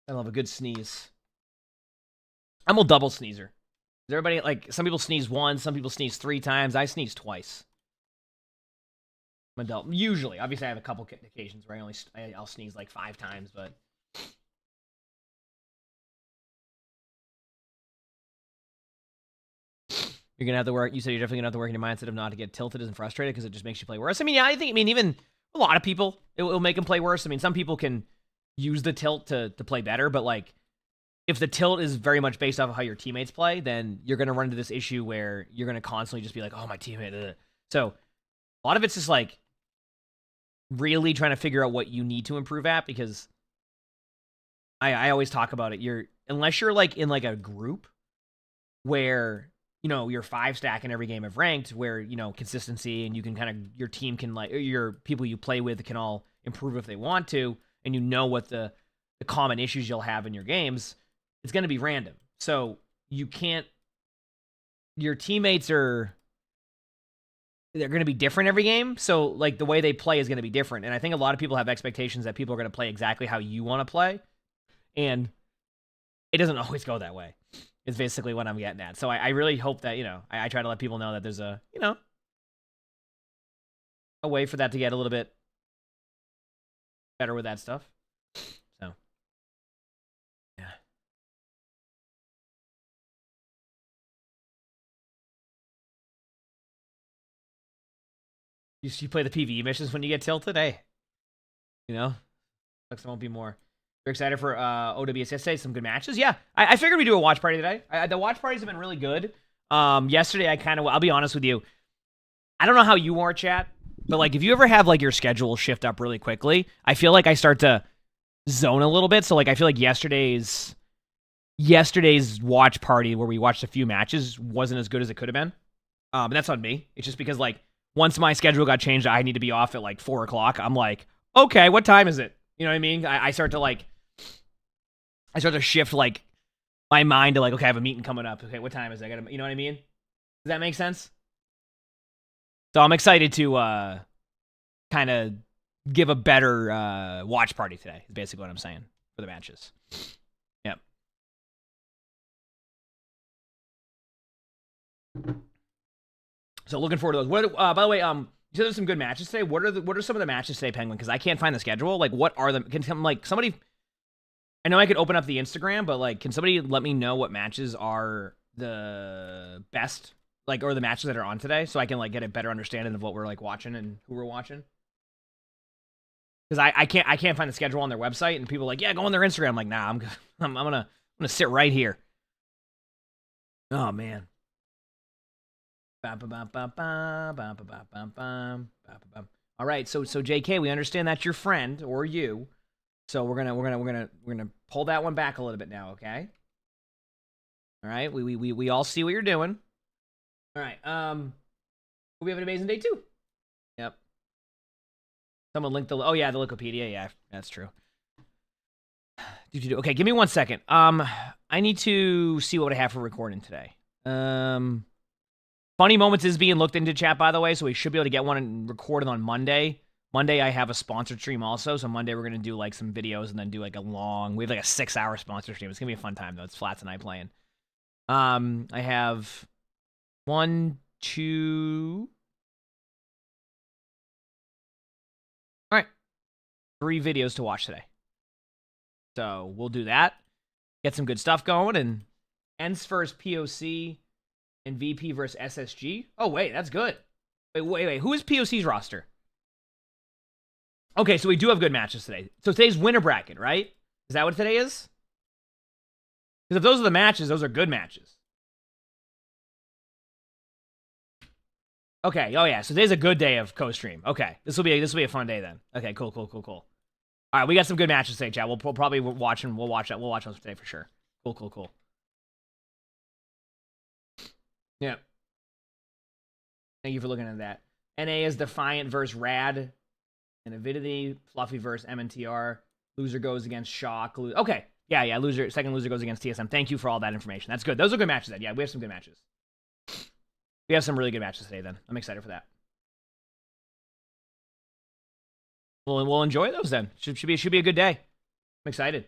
I love a good sneeze. I'm a double sneezer. Everybody, like, some people sneeze once, some people sneeze 3 times. I sneeze twice. I'm adult. Usually. Obviously, I have a couple occasions where I'll sneeze like 5 times, but... You're gonna have to work. You said you're definitely gonna have to work in your mindset of not to get tilted and frustrated because it just makes you play worse. I mean, yeah, I mean, even a lot of people, it'll make them play worse. I mean, some people can use the tilt to play better, but like, if the tilt is very much based off of how your teammates play, then you're gonna run into this issue where you're gonna constantly just be like, oh, my teammate. So a lot of it's just like really trying to figure out what you need to improve at, because I always talk about it. Unless you're like in like a group where, you know, you're 5-stack in every game of ranked, where, you know, consistency and you can kind of, your team can, like, your people you play with can all improve if they want to, and you know what the common issues you'll have in your games, it's going to be random. So you can't, your teammates they're going to be different every game. So like the way they play is going to be different. And I think a lot of people have expectations that people are going to play exactly how you want to play. And it doesn't always go that way. Is basically what I'm getting at. So I really hope that, you know, I try to let people know that there's a, you know, a way for that to get a little bit better with that stuff. So, yeah. You play the PvE missions when you get tilted, hey. You know? Looks there won't be more. You're excited for OWSSA, some good matches? Yeah, I figured we'd do a watch party today. The watch parties have been really good. Yesterday, I'll be honest with you. I don't know how you are, chat, but like if you ever have like your schedule shift up really quickly, I feel like I start to zone a little bit. So like I feel like yesterday's watch party where we watched a few matches wasn't as good as it could have been. And that's on me. It's just because like once my schedule got changed, I need to be off at like 4 o'clock. I'm like, okay, what time is it? You know what I mean? I start to shift like my mind to like, okay, I have a meeting coming up. Okay, what time is it? You know what I mean? Does that make sense? So I'm excited to kind of give a better watch party today. Is basically what I'm saying for the matches. Yep. So looking forward to those. What? By the way, you said there's some good matches today. What are some of the matches today, Penguin? Because I can't find the schedule. Like, what are them? Can like somebody? I know I could open up the Instagram, but like, can somebody let me know what matches are the best, like, or the matches that are on today, so I can like get a better understanding of what we're like watching and who we're watching? Because I can't find the schedule on their website, and people are like, yeah, go on their Instagram. I'm like, nah, I'm gonna sit right here. Oh man. All right, so JK, we understand that's your friend or you. So we're gonna pull that one back a little bit now, okay? All right, we all see what you're doing. All right, we have an amazing day too. Yep. Someone linked the, oh yeah, the Wikipedia, yeah, that's true. Okay, give me 1 second. I need to see what I have for recording today. Funny Moments is being looked into, chat, by the way, so we should be able to get one recorded on Monday. Monday, I have a sponsored stream also, so Monday we're going to do, like, some videos and then do, like, we have, like, a 6-hour sponsored stream. It's going to be a fun time, though. It's Flats and I playing. I have 1, 2... All right. 3 videos to watch today. So we'll do that. Get some good stuff going, and Ends first POC and VP versus SSG. Oh, wait, that's good. Wait. Who is POC's roster? Okay, so we do have good matches today. So today's winner bracket, right? Is that what today is? Because if those are the matches, those are good matches. Okay, oh yeah, so today's a good day of co-stream. Okay, this will be a fun day then. Okay, cool. All right, we got some good matches today, chat. We'll probably watch them. We'll watch those today for sure. Cool. Yeah. Thank you for looking at that. NA is Defiant versus Rad. And Avidity, Fluffy versus MNTR. Loser goes against Shock. Okay. Yeah. Second loser goes against TSM. Thank you for all that information. That's good. Those are good matches then. Yeah, we have some good matches. We have some really good matches today then. I'm excited for that. We'll enjoy those then. Should be a good day. I'm excited.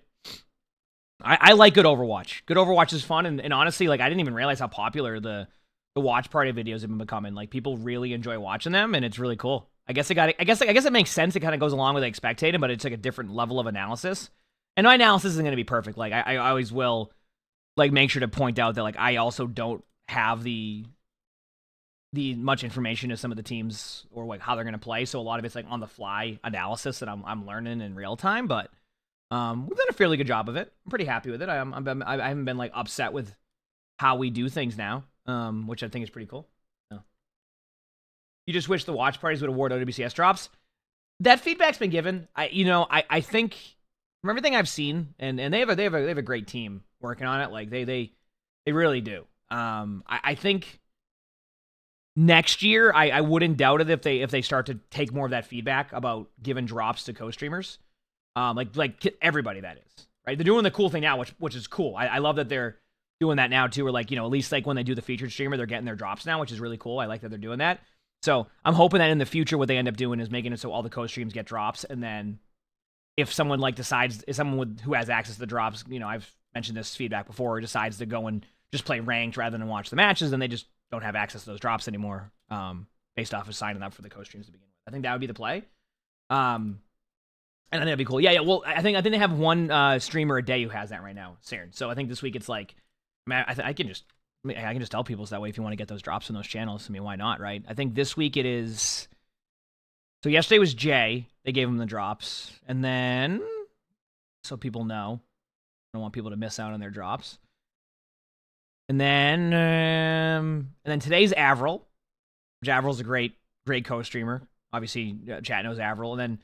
I like good Overwatch. Good Overwatch is fun, and honestly, like, I didn't even realize how popular the watch party videos have been becoming. Like, people really enjoy watching them, and it's really cool. I guess it makes sense. It kind of goes along with like spectating, but it's like a different level of analysis. And my analysis isn't going to be perfect. Like, I always will, like, make sure to point out that, like, I also don't have the much information as some of the teams or like how they're going to play. So a lot of it's like on the fly analysis that I'm learning in real time. But we've done a fairly good job of it. I'm pretty happy with it. I haven't been like upset with how we do things now, which I think is pretty cool. So. You just wish the watch parties would award OWCS drops. That feedback's been given. I think from everything I've seen, and they have a great team working on it. Like they really do. I think next year I wouldn't doubt it if they start to take more of that feedback about giving drops to co-streamers. Like everybody, that is, right? They're doing the cool thing now, which is cool. I love that they're doing that now too, or like, at least like when they do the featured streamer, they're getting their drops now, which is really cool. I like that they're doing that. So I'm hoping that in the future, what they end up doing is making it so all the co-streams get drops, and then if someone like decides, if someone who has access to the drops, I've mentioned this feedback before, decides to go and just play ranked rather than watch the matches, then they just don't have access to those drops anymore, based off of signing up for the co-streams to begin with. I think that would be the play. And I think that'd be cool. Yeah. Well, I think they have one streamer a day who has that right now, Saren. So I think this week it's like, I can just tell people so that way if you want to get those drops in those channels. I mean, why not, right? I think this week it is. So yesterday was Jay. They gave him the drops, and then so people know, I don't want people to miss out on their drops. And then today's Avril, which Avril's a great co-streamer. Obviously, chat knows Avril. And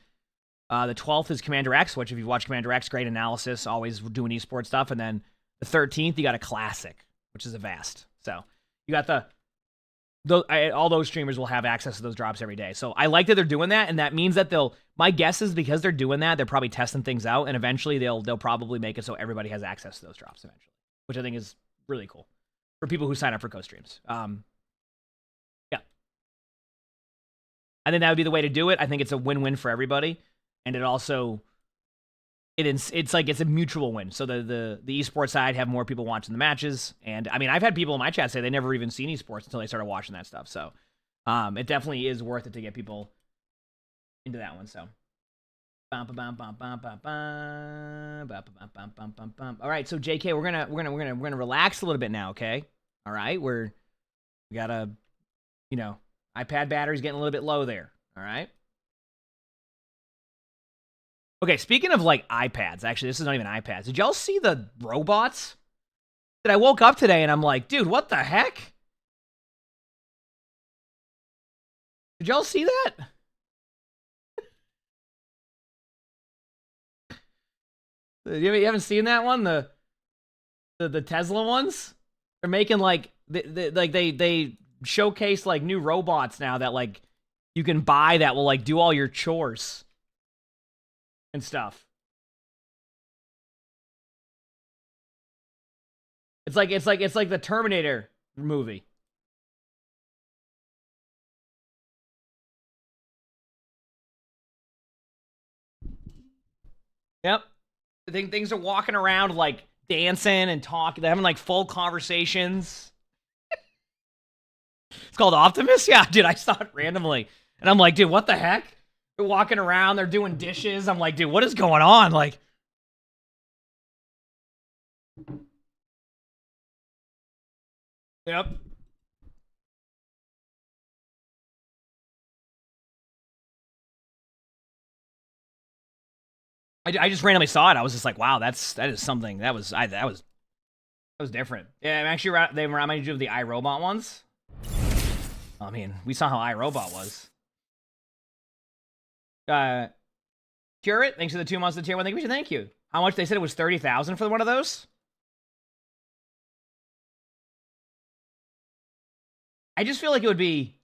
then the 12th is Commander X, which if you've watched Commander X, great analysis, always doing esports stuff. And then the 13th, you got a classic, which is a vast. So you got all those streamers will have access to those drops every day. So I like that they're doing that, and that means that my guess is because they're doing that, they're probably testing things out, and eventually they'll probably make it so everybody has access to those drops eventually, which I think is really cool for people who sign up for co-streams. Yeah. I think that would be the way to do it. I think it's a win-win for everybody, and it also it's like it's a mutual win. So the esports side have more people watching the matches, and I mean I've had people in my chat say they never even seen esports until they started watching that stuff. So it definitely is worth it to get people into that one. So all right, so JK, we're gonna relax a little bit now, okay? All right, we gotta, iPad battery's getting a little bit low there. All right. Okay, speaking of like iPads, actually, this is not even iPads. Did y'all see the robots? That I woke up today and I'm like, dude, what the heck? Did y'all see that? You haven't seen that one? The Tesla ones? They're making like they showcase like new robots now that like you can buy that will like do all your chores and stuff. It's like the Terminator movie. Yep. I think things are walking around like dancing and talking. They're having like full conversations. It's called Optimus? Yeah, dude, I saw it randomly. And I'm like, dude, what the heck? They're walking around, they're doing dishes. I'm like, dude, what is going on? Like, yep. I just randomly saw it. I was just like, wow, that is something that was different. Yeah, I'm actually they reminded you of the iRobot ones. I mean, we saw how iRobot was. Curate, thanks for the 2 months of the tier 1. Thank you. How much? They said it was 30,000 for one of those. I just feel like it would be.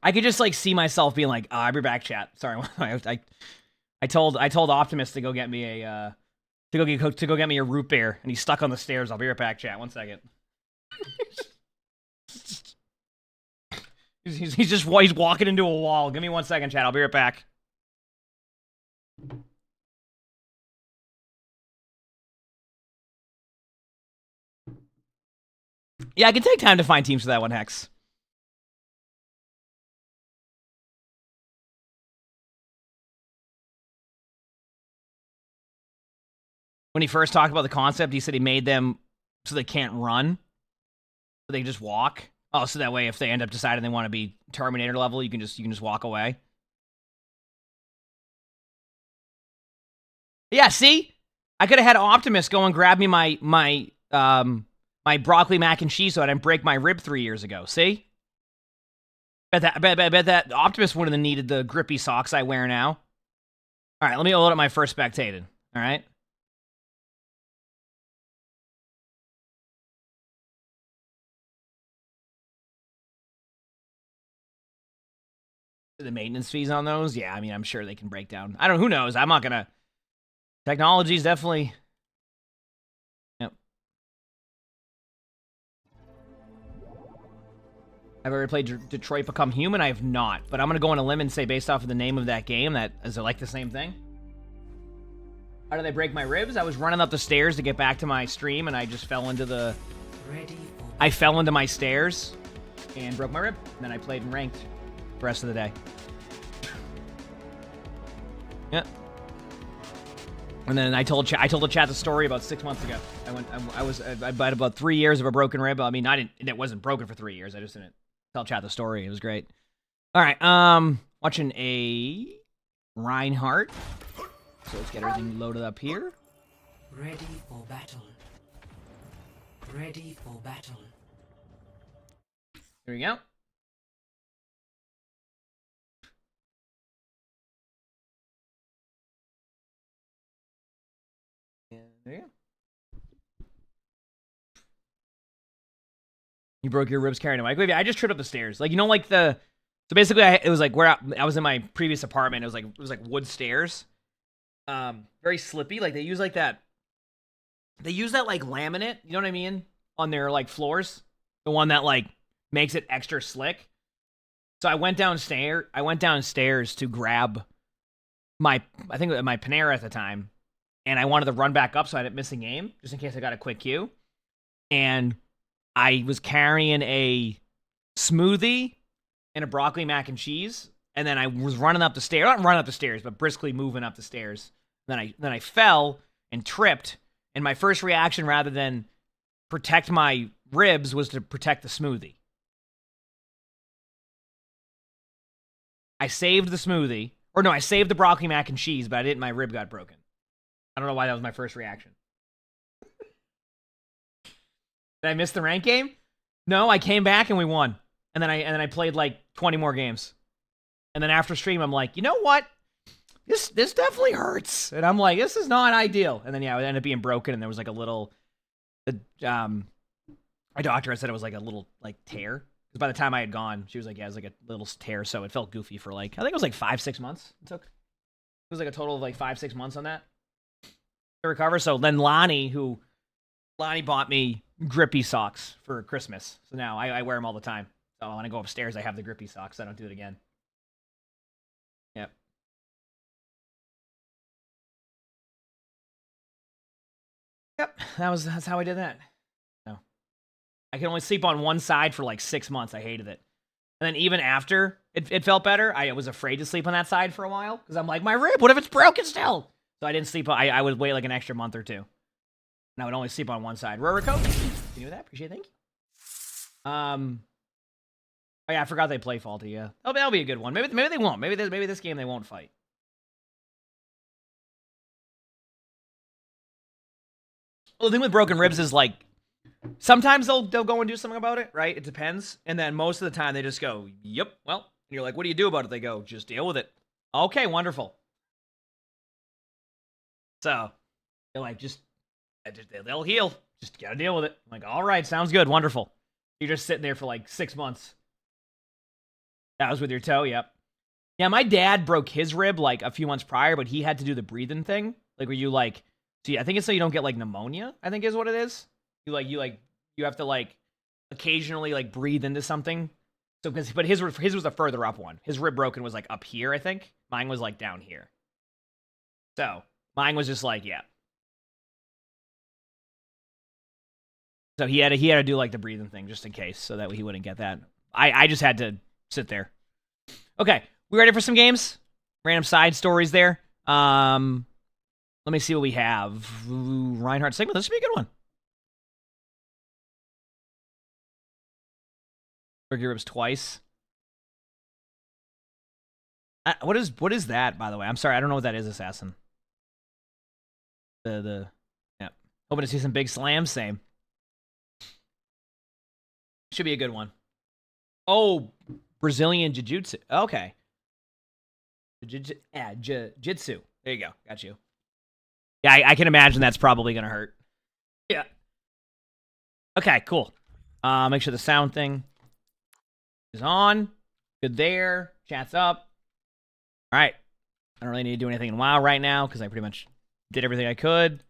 I could just like see myself being like, "I'll be back, chat." Sorry, I told Optimus to go get me a to go get me a root beer, and he's stuck on the stairs. I'll be right back, chat. 1 second. he's walking into a wall. Give me 1 second, chat. I'll be right back. Yeah, I can take time to find teams for that one, Hex. When he first talked about the concept, he said he made them so they can't run. So they just walk. Oh, so that way if they end up deciding they want to be Terminator level, you can just walk away. Yeah, see? I could have had Optimus go and grab me my broccoli mac and cheese so I didn't break my rib 3 years ago. See? Bet that Optimus wouldn't have needed the grippy socks I wear now. All right, let me load up my first spectated. All right. The maintenance fees on those? Yeah, I mean, I'm sure they can break down. I don't know, who knows? I'm not gonna. Technology's definitely. Yep. I've ever played Detroit Become Human? I have not, but I'm gonna go on a limb and say, based off of the name of that game, that is it like the same thing? How did I break my ribs? I was running up the stairs to get back to my stream, and I just fell into the. I fell into my stairs and broke my rib. And then I played in ranked the rest of the day. Yeah. And then I told the chat the story about 6 months ago. I had about 3 years of a broken rib. I mean, it wasn't broken for 3 years. I just didn't tell chat the story. It was great. All right. Watching a Reinhardt. So let's get everything loaded up here. Ready for battle. Ready for battle. Here we go. And there you go. You broke your ribs carrying a microwave? Yeah, I just tripped up the stairs. Like, you know, like the... So basically, it was like where I was in my previous apartment. It was like wood stairs. Very slippy. Like, they use like that... They use that, like, laminate, you know what I mean? On their, like, floors. The one that, like, makes it extra slick. So I went downstairs to grab my Panera at the time. And I wanted to run back up so I didn't miss a game, just in case I got a quick queue. And I was carrying a smoothie and a broccoli mac and cheese. And then I was running up the stairs. Not running up the stairs, but briskly moving up the stairs. Then I fell and tripped. And my first reaction, rather than protect my ribs, was to protect the smoothie. I saved the smoothie. Or no, I saved the broccoli mac and cheese, but I didn't. My rib got broken. I don't know why that was my first reaction. Did I miss the rank game? No, I came back and we won. And then I played like 20 more games. And then after stream, I'm like, you know what? This definitely hurts. And I'm like, this is not ideal. And then yeah, it ended up being broken, and there was like a little my doctor had said it was like a little like tear. Because by the time I had gone, she was like, yeah, it was like a little tear, so it felt goofy for like, I think it was like 5-6 months it took. It was like a total of like 5-6 months on that to recover. So then Lonnie bought me grippy socks for Christmas. So now I wear them all the time. So when I go upstairs, I have the grippy socks. I don't do it again. Yep. Yep. That's how I did that. No. I could only sleep on one side for like 6 months. I hated it. And then even after it felt better, I was afraid to sleep on that side for a while. Because I'm like, my rib, what if it's broken still? So I didn't sleep. I would wait like an extra month or two. And I would only sleep on one side. Rurico, continue with that. Appreciate it. Thank you. Oh yeah, I forgot they play faulty. Yeah, that'll be a good one. Maybe they won't. Maybe this game they won't fight. Well, the thing with broken ribs is like sometimes they'll go and do something about it, right? It depends. And then most of the time they just go, "Yep, well." And you're like, "What do you do about it?" They go, "Just deal with it." Okay, wonderful. So they're like, they'll heal. Just gotta deal with it. I'm like, all right, sounds good, wonderful. You're just sitting there for like 6 months. That was with your toe, yep. Yeah, my dad broke his rib like a few months prior, but he had to do the breathing thing, like where you like. See, I think it's so you don't get like pneumonia. I think is what it is. You have to like occasionally like breathe into something. So, but his was a further up one. His rib broken was like up here, I think. Mine was like down here. So mine was just like, yeah. So he had to do like the breathing thing just in case, so that he wouldn't get that. I just had to sit there. Okay, we ready for some games? Random side stories there. Let me see what we have. Ooh, Reinhardt Sigma. This should be a good one. Burger ribs twice. What is that, by the way? I'm sorry, I don't know what that is, Assassin. Yeah. Hoping to see some big slams. Same. Should be a good one. Oh, Brazilian Jiu-Jitsu. Okay. Jiu-Jitsu. There you go. Got you. Yeah, I can imagine that's probably going to hurt. Yeah. Okay, cool. Make sure the sound thing is on. Good there. Chat's up. All right. I don't really need to do anything in WoW right now because I pretty much did everything I could.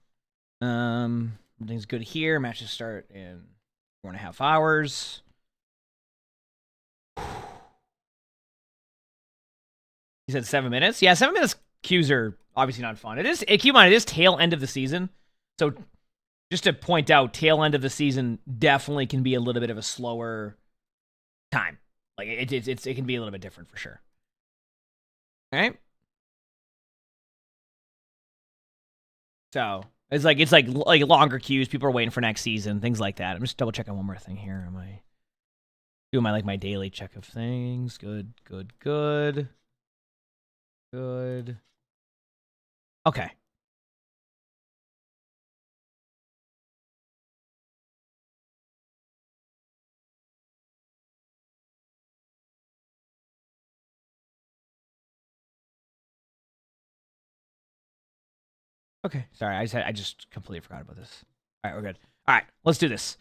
Everything's good here. Matches start in 4.5 hours. He said 7 minutes. Yeah, 7 minutes queues are obviously not fun. It is. Keep in mind, it is tail end of the season. So just to point out, tail end of the season definitely can be a little bit of a slower time. Like it can be a little bit different for sure. All right. So it's like longer queues. People are waiting for next season, things like that. I'm just double checking one more thing here. Am I doing my daily check of things? Good. Okay. Okay. Sorry, I just completely forgot about this. All right, we're good. All right, let's do this.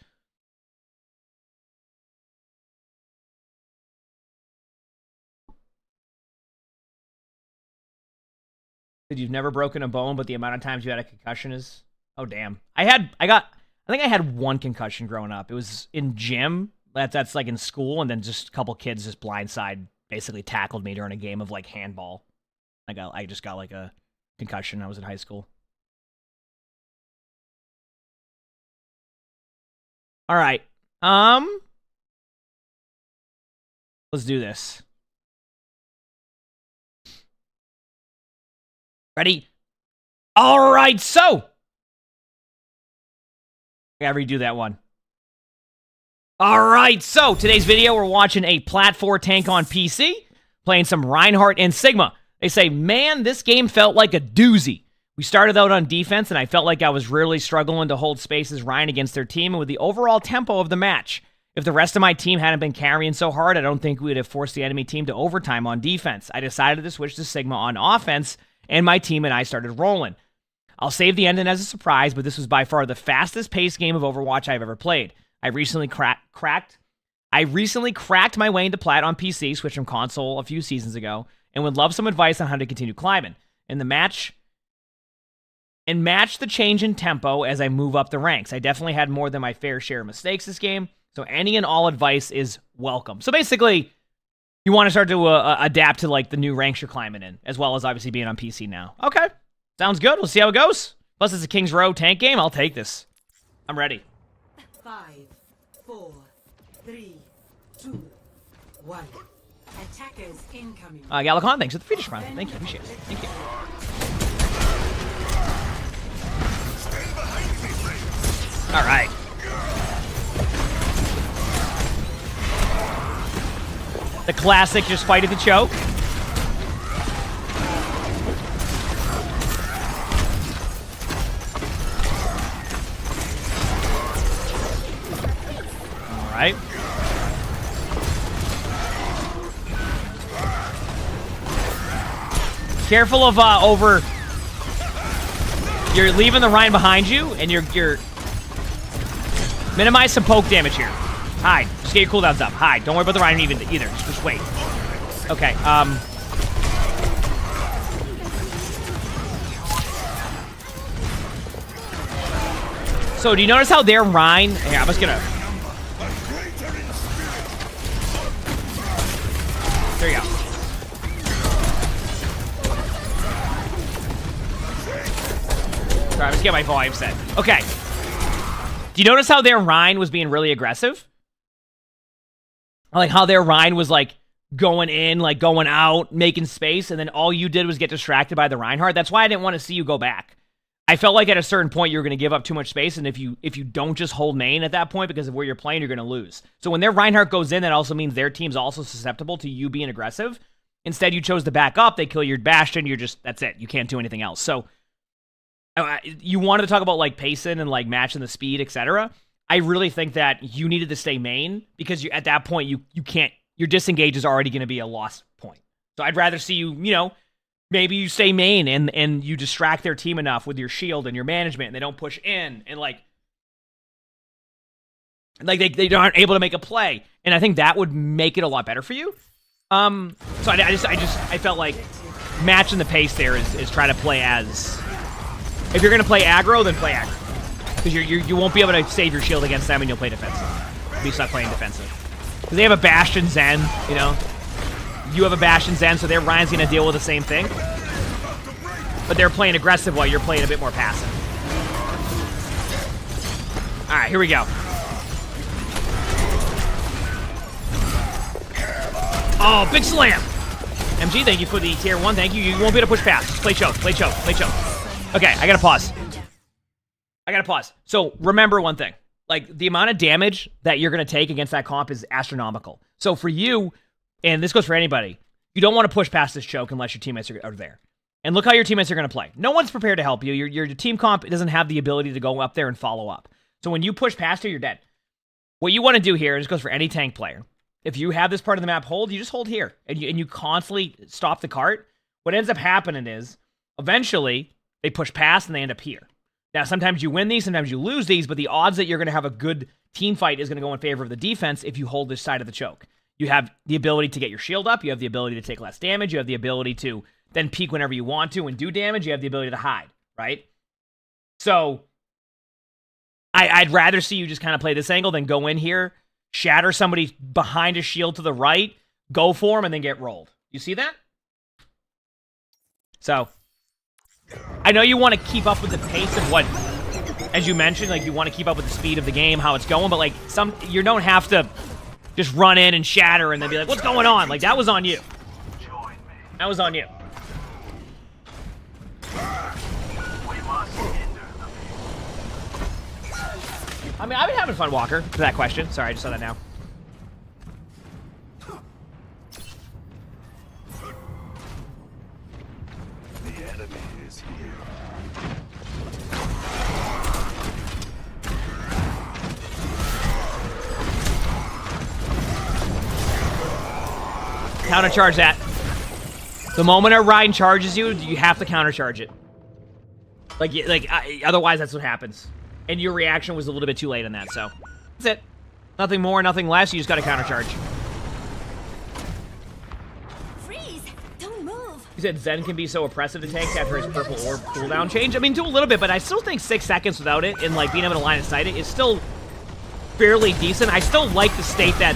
You've never broken a bone, but the amount of times you had a concussion is... Oh, damn. I think I had one concussion growing up. It was in gym. That's like in school, and then just a couple kids just blindside basically tackled me during a game of like handball. I just got like a concussion. I was in high school. All right. Let's do this. Ready? All right, so. I gotta redo that one. All right, so today's video, we're watching a Plat 4 tank on PC, playing some Reinhardt and Sigma. They say, man, this game felt like a doozy. We started out on defense, and I felt like I was really struggling to hold space as Ryan against their team and with the overall tempo of the match. If the rest of my team hadn't been carrying so hard, I don't think we would have forced the enemy team to overtime on defense. I decided to switch to Sigma on offense, and my team and I started rolling. I'll save the ending as a surprise, but this was by far the fastest paced game of Overwatch I've ever played. I recently cracked my way into Plat on PC, switched from console a few seasons ago, and would love some advice on how to continue climbing. Match the change in tempo as I move up the ranks. I definitely had more than my fair share of mistakes this game, so any and all advice is welcome. So basically, you want to start to adapt to like the new ranks you're climbing in, as well as obviously being on PC now. Okay, sounds good. We'll see how it goes. Plus, it's a King's Row tank game. I'll take this. I'm ready. 5, 4, 3, 2, 1. Attackers incoming. Galacon, thanks for the Swedish Prime. Thank you, appreciate it. Thank you. All right. The classic, just fight at the choke. All right. Careful of over. You're leaving the Rhine behind you, and you're minimize some poke damage here. Hide. Just get your cooldowns up. Hide. Don't worry about the Rhine either. Just wait. Okay. So do you notice how their Rhine? Here, I'm just gonna. There you go. Sorry, I'm just getting my volume set. Okay. Do you notice how their Rhine was being really aggressive? Like how their Rhine was like going in, like going out, making space, and then all you did was get distracted by the Reinhardt. That's why I didn't want to see you go back. I felt like at a certain point you were going to give up too much space, and if you don't just hold main at that point because of where you're playing, you're going to lose. So when their Reinhardt goes in, that also means their team's also susceptible to you being aggressive. Instead, you chose to back up. They kill your Bastion. You're just, that's it. You can't do anything else. So you wanted to talk about like pacing and like matching the speed, etc. I really think that you needed to stay main because at that point you can't. Your disengage is already going to be a lost point. So I'd rather see you, maybe you stay main and you distract their team enough with your shield and your management and they don't push in and like they aren't able to make a play. And I think that would make it a lot better for you. So I felt like matching the pace there is try to play as, if you're going to play aggro, then play aggro. Because you won't be able to save your shield against them and you'll play defensive. At least not playing defensive. Because they have a Bastion Zen, You have a Bastion Zen, so their Ryan's going to deal with the same thing. But they're playing aggressive while you're playing a bit more passive. Alright, here we go. Oh, big slam! MG, thank you for the tier 1, thank you. You won't be able to push past. Just play choke, play choke, play choke. Okay, I gotta pause. So, remember one thing. Like, the amount of damage that you're going to take against that comp is astronomical. So for you, and this goes for anybody, you don't want to push past this choke unless your teammates are there. And look how your teammates are going to play. No one's prepared to help you. Your team comp doesn't have the ability to go up there and follow up. So when you push past her, you're dead. What you want to do here, and this goes for any tank player, if you have this part of the map hold, you just hold here. And you constantly stop the cart. What ends up happening is, eventually, they push past and they end up here. Now, sometimes you win these, sometimes you lose these, but the odds that you're going to have a good team fight is going to go in favor of the defense if you hold this side of the choke. You have the ability to get your shield up, you have the ability to take less damage, you have the ability to then peek whenever you want to and do damage, you have the ability to hide, right? So, I'd rather see you just kind of play this angle than go in here, shatter somebody behind a shield to the right, go for him, and then get rolled. You see that? So, I know you want to keep up with the pace of what, as you mentioned, like you want to keep up with the speed of the game, how it's going, but like you don't have to just run in and shatter and then be like, what's going on? Like that was on you. That was on you. I mean, I've been having fun, Walker, for that question. Sorry, I just saw that now. Countercharge that. The moment a Ryan charges you, you have to countercharge it. Otherwise that's what happens. And your reaction was a little bit too late on that, so that's it. Nothing more, nothing less. You just got to countercharge. Freeze! Don't move. You said Zen can be so oppressive to tanks after his purple orb cooldown change. I mean, do a little bit, but I still think 6 seconds without it and like being able to line of sight it is still fairly decent. I still like the state that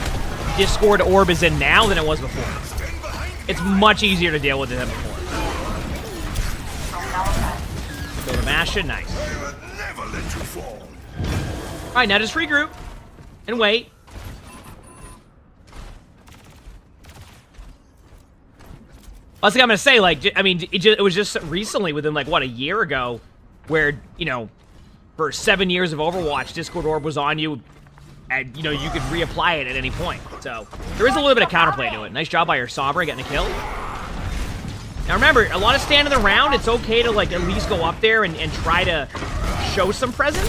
Discord orb is in now than it was before. It's much easier to deal with than before. Go to Bastion, nice. Alright, now just regroup and wait. That's what I'm gonna say, like, I mean, it was just recently, within like, what, a year ago, where, for 7 years of Overwatch, Discord orb was on you, and, you could reapply it at any point. So, there is a little bit of counterplay to it. Nice job by your Sombra getting a kill. Now remember, a lot of standing around, it's okay to, like, at least go up there and try to show some presence.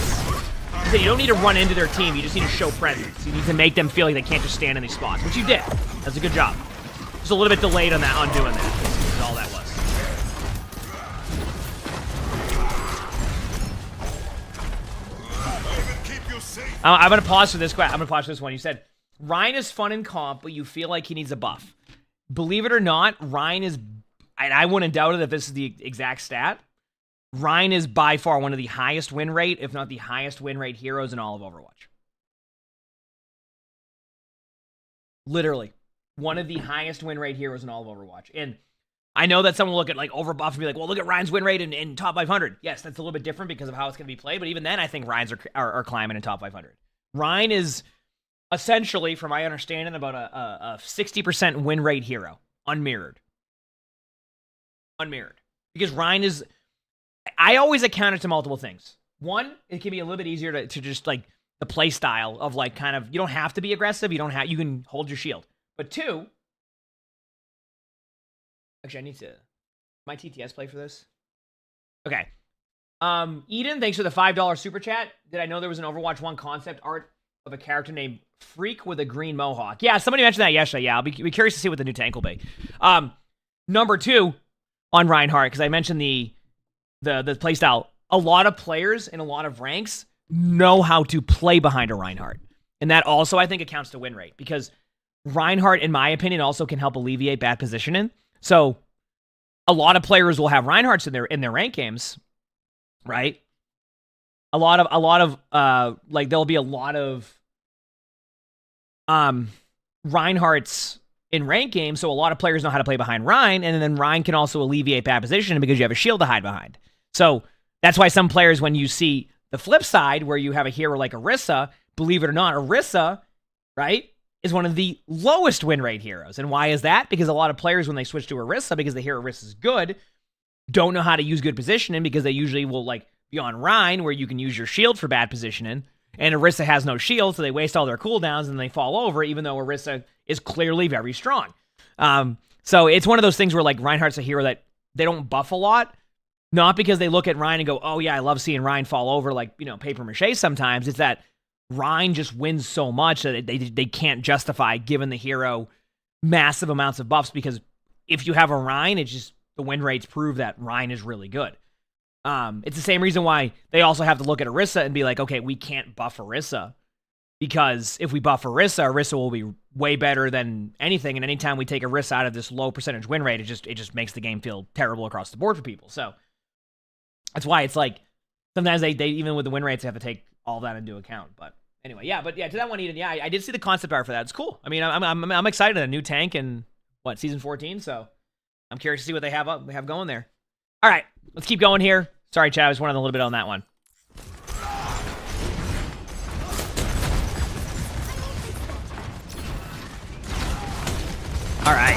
So you don't need to run into their team, you just need to show presence. You need to make them feel like they can't just stand in these spots, which you did. That's a good job. Just a little bit delayed on doing that. Is all that was. I'm going to pause for this question. I'm going to pause for this one. You said, Ryan is fun in comp, but you feel like he needs a buff. Believe it or not, Ryan is, and I wouldn't doubt it if this is the exact stat, Ryan is by far one of the highest win rate, if not the highest win rate heroes in all of Overwatch. Literally. One of the highest win rate heroes in all of Overwatch. And I know that someone will look at like overbuff and be like, well, look at Ryan's win rate in top 500. Yes, that's a little bit different because of how it's going to be played. But even then, I think Ryan's are climbing in top 500. Ryan is essentially, from my understanding, about a 60% win rate hero, unmirrored. Because Ryan is, I always account it to multiple things. One, it can be a little bit easier to just like the play style of like kind of, you don't have to be aggressive. You can hold your shield. But two, actually, I need to, my TTS play for this? Okay. Eden, thanks for the $5 super chat. Did I know there was an Overwatch 1 concept art of a character named Freak with a green mohawk? Yeah, somebody mentioned that yesterday. Yeah, I'll be curious to see what the new tank will be. Number 2 on Reinhardt, because I mentioned the playstyle. A lot of players in a lot of ranks know how to play behind a Reinhardt. And that also, I think, accounts to win rate. Because Reinhardt, in my opinion, also can help alleviate bad positioning. So a lot of players will have Reinhardts in their rank games, right? A lot of like there'll be a lot of Reinhardts in rank games, so a lot of players know how to play behind Rein, and then Rein can also alleviate bad position because you have a shield to hide behind. So that's why some players, when you see the flip side where you have a hero like Orisa, believe it or not, Orisa, right, is one of the lowest win rate heroes. And why is that? Because a lot of players, when they switch to Orisa, because they hear Orisa is good, don't know how to use good positioning because they usually will like be on Rein where you can use your shield for bad positioning. And Orisa has no shield, so they waste all their cooldowns and they fall over, even though Orisa is clearly very strong. So it's one of those things where like Reinhardt's a hero that they don't buff a lot, not because they look at Rein and go, oh yeah, I love seeing Rein fall over like, you know, paper mache sometimes. It's that Rein just wins so much that they can't justify giving the hero massive amounts of buffs, because if you have a Rein, it's just the win rates prove that Rein is really good. It's the same reason why they also have to look at Orisa and be like, okay, we can't buff Orisa, because if we buff Orisa will be way better than anything. And anytime we take Orisa out of this low percentage win rate, it just makes the game feel terrible across the board for people. So that's why it's like sometimes they even with the win rates, they have to take all that into account. But anyway, to that one, Eden, I did see the concept art for that. It's cool. I mean, I'm excited. A new tank in season 14. So I'm curious to see what they have going there. All right, let's keep going here. Sorry, Chad, I was running a little bit on that one. All right.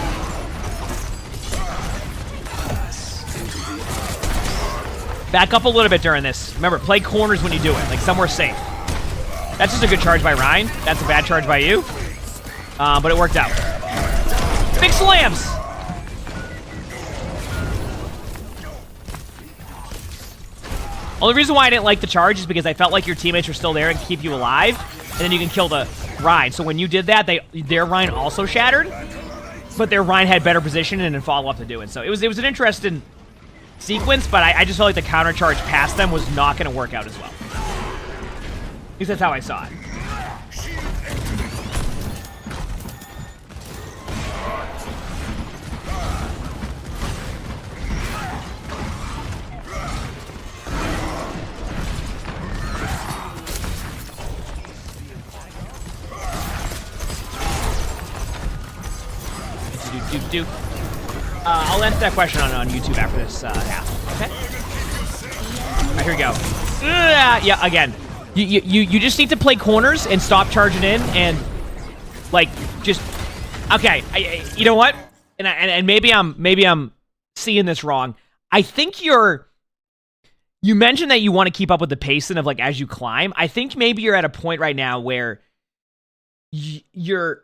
Back up a little bit during this. Remember, play corners when you do it, like somewhere safe. That's just a good charge by Rein. That's a bad charge by you. But it worked out. Big slams! Only reason why I didn't like the charge is because I felt like your teammates were still there and keep you alive, and then you can kill the Rein. So when you did that, their Rein also shattered, but their Rein had better position and then follow up to do it. So it was an interesting sequence, but I just felt like the counter charge past them was not going to work out as well. At least that's how I saw it. I'll answer that question on YouTube after this half. Okay. All right, here we go. Yeah, again, you just need to play corners and stop charging in and like just okay. You know what? And maybe I'm seeing this wrong. I think you mentioned that you want to keep up with the pacing of like as you climb. I think maybe you're at a point right now where you're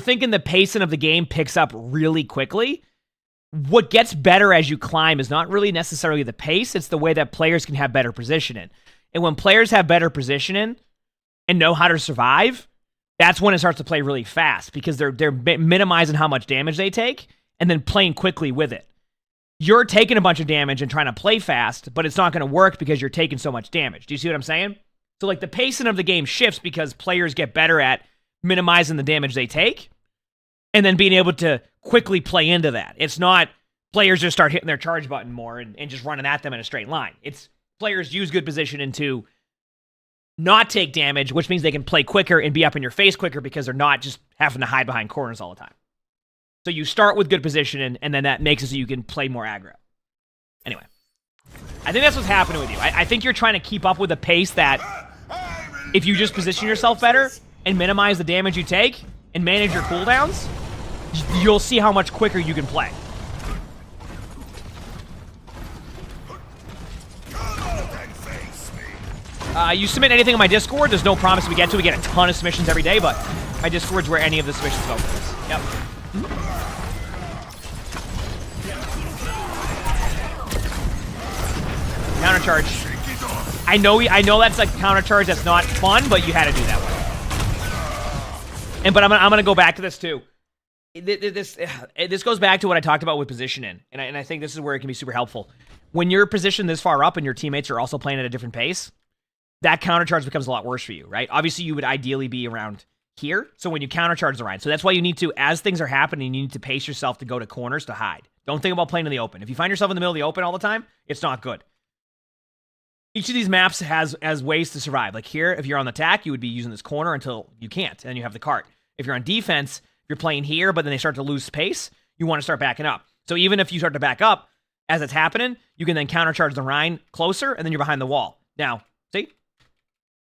thinking the pacing of the game picks up really quickly. What gets better as you climb is not really necessarily the pace, it's the way that players can have better positioning. And when players have better positioning and know how to survive, that's when it starts to play really fast, because they're minimizing how much damage they take and then playing quickly with it. You're taking a bunch of damage and trying to play fast, but it's not going to work because you're taking so much damage. Do you see what I'm saying? So like the pacing of the game shifts because players get better at minimizing the damage they take and then being able to quickly play into that. It's not players just start hitting their charge button more and just running at them in a straight line. It's players use good positioning to not take damage, which means they can play quicker and be up in your face quicker because they're not just having to hide behind corners all the time. So you start with good positioning, and then that makes it so you can play more aggro. Anyway, I think that's what's happening with you. I think you're trying to keep up with a pace that if you just position yourself better and minimize the damage you take and manage your cooldowns, you'll see how much quicker you can play. You submit anything on my Discord. There's no promise we get to. We get a ton of submissions every day, but my Discord's where any of the submissions go for this. Yep. Counter charge. I know that's a counter charge that's not fun, but you had to do that one. But I'm gonna go back to this too. This goes back to what I talked about with positioning, and I think this is where it can be super helpful. When you're positioned this far up and your teammates are also playing at a different pace, that counter charge becomes a lot worse for you, right? Obviously, you would ideally be around here, so when you counter charge the Ryan, so that's why you need to, as things are happening, you need to pace yourself to go to corners to hide. Don't think about playing in the open. If you find yourself in the middle of the open all the time, it's not good. Each of these maps has ways to survive. Like here, if you're on the attack, you would be using this corner until you can't, and then you have the cart. If you're on defense, you're playing here, but then they start to lose pace, you want to start backing up. So even if you start to back up, as it's happening, you can then countercharge the Rhine closer, and then you're behind the wall. Now, see?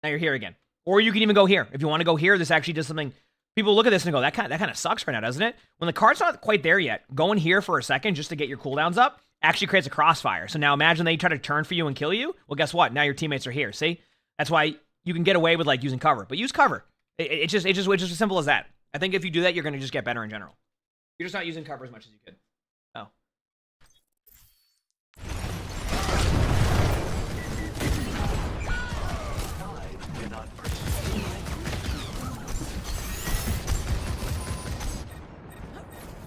Now you're here again. Or you can even go here. If you want to go here, this actually does something. People look at this and go, that kind of sucks right now, doesn't it? When the cart's not quite there yet, going here for a second just to get your cooldowns up actually creates a crossfire. So now imagine they try to turn for you and kill you. Well, guess what? Now your teammates are here. See? That's why you can get away with like using cover. But use cover. It's just as simple as that. I think if you do that, you're going to just get better in general. You're just not using cover as much as you could. Oh.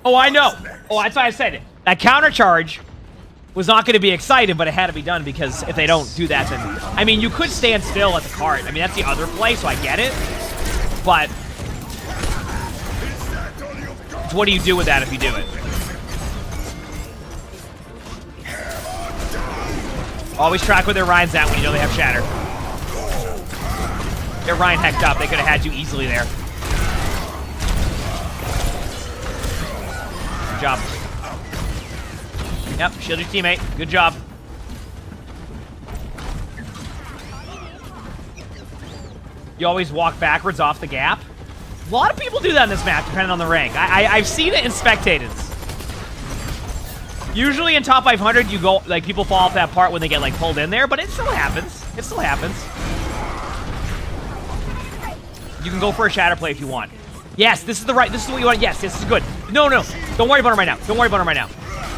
Oh, I know. Oh, that's why I said it. That counter charge was not going to be exciting, but it had to be done because if they don't do that, then... I mean, you could stand still at the cart. I mean, that's the other play, so I get it. But... what do you do with that if you do it? Always track where their Ryan's at when you know they have Shatter. Their Ryan hecked up. They could have had you easily there. Good job. Yep, shield your teammate. Good job. You always walk backwards off the gap. A lot of people do that in this map, depending on the rank. I've seen it in Spectating. Usually in top 500, you go like people fall off that part when they get like pulled in there, but it still happens. It still happens. You can go for a shatter play if you want. Yes, this is the right. This is what you want. Yes, this is good. No, no, don't worry about him right now. Don't worry about him right now.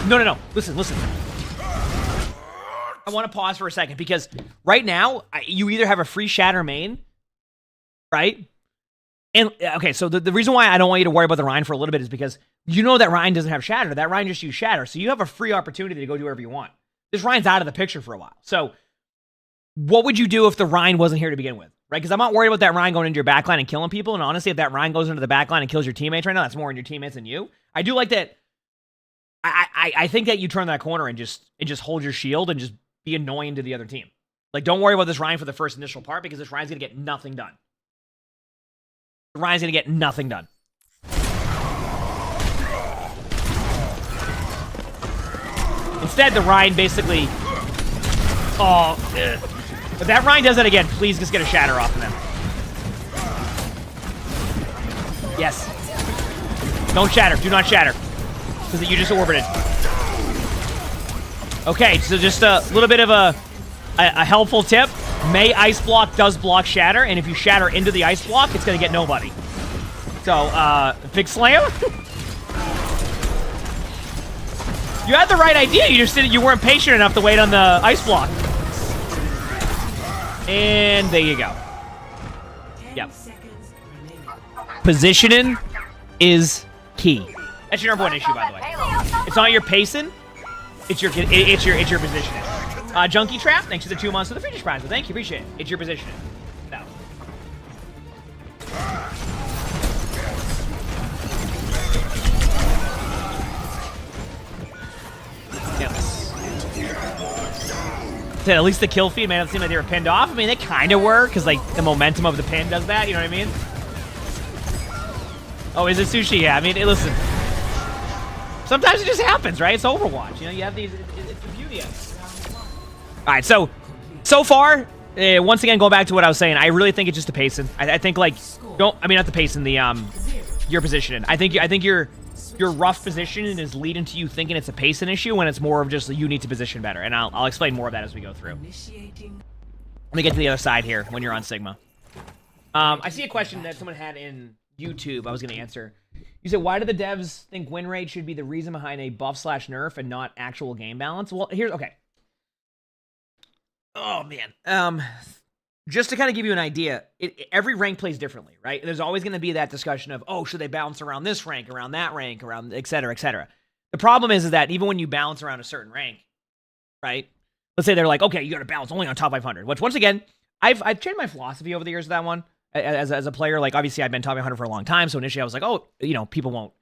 No, no, no. Listen, listen. I want to pause for a second because right now you either have a free shatter main, right? And, okay, so the reason why I don't want you to worry about the Ryan for a little bit is because you know that Ryan doesn't have Shatter. That Ryan just used Shatter. So you have a free opportunity to go do whatever you want. This Ryan's out of the picture for a while. So what would you do if the Ryan wasn't here to begin with? Right? Because I'm not worried about that Ryan going into your backline and killing people. And honestly, if that Ryan goes into the backline and kills your teammates right now, that's more in your teammates than you. I do like that. I think that you turn that corner and just hold your shield and just be annoying to the other team. Like, don't worry about this Ryan for the first initial part because this Ryan's going to get nothing done. Ryan's going to get nothing done. Instead, the Ryan basically... Oh, ugh. If that Ryan does that again, please just get a shatter off of them. Yes. Don't shatter. Do not shatter. Because you just orbited. Okay, so just a little bit of a helpful tip. May Ice Block does block Shatter, and if you Shatter into the Ice Block, it's going to get nobody. So, Big Slam? You had the right idea, you just didn't, you weren't patient enough to wait on the Ice Block. And there you go. Yep. Positioning is key. That's your number one issue, by the way. It's not your pacing, it's your positioning. Junkie Trap, thanks for the 2 months for the finish prize. Well, thank you, appreciate it. It's your positioning. No. At least the kill feed, man, it seemed like they were pinned off. I mean, they kind of were, because, like, the momentum of the pin does that, you know what I mean? Oh, is it Sushi? Yeah, I mean, listen. Sometimes it just happens, right? It's Overwatch. You know, you have these. It's the beauty of it. All right, so far, once again, going back to what I was saying, I really think it's just the pacing. I think like not the pacing, the your positioning. I think your rough positioning is leading to you thinking it's a pacing issue when it's more of just you need to position better. And I'll explain more of that as we go through. Let me get to the other side here when you're on Sigma. I see a question that someone had in YouTube I was going to answer. You said, why do the devs think win rate should be the reason behind a buff/nerf and not actual game balance? Well, here's, okay. Oh, man. Just to kind of give you an idea, every rank plays differently, right? There's always going to be that discussion of, oh, should they balance around this rank, around that rank, around et cetera, et cetera. The problem is that even when you balance around a certain rank, right? Let's say they're like, okay, you got to balance only on top 500, which once again, I've changed my philosophy over the years of that one. As a player, like obviously I've been top 500 for a long time, so initially I was like, oh, you know, people won't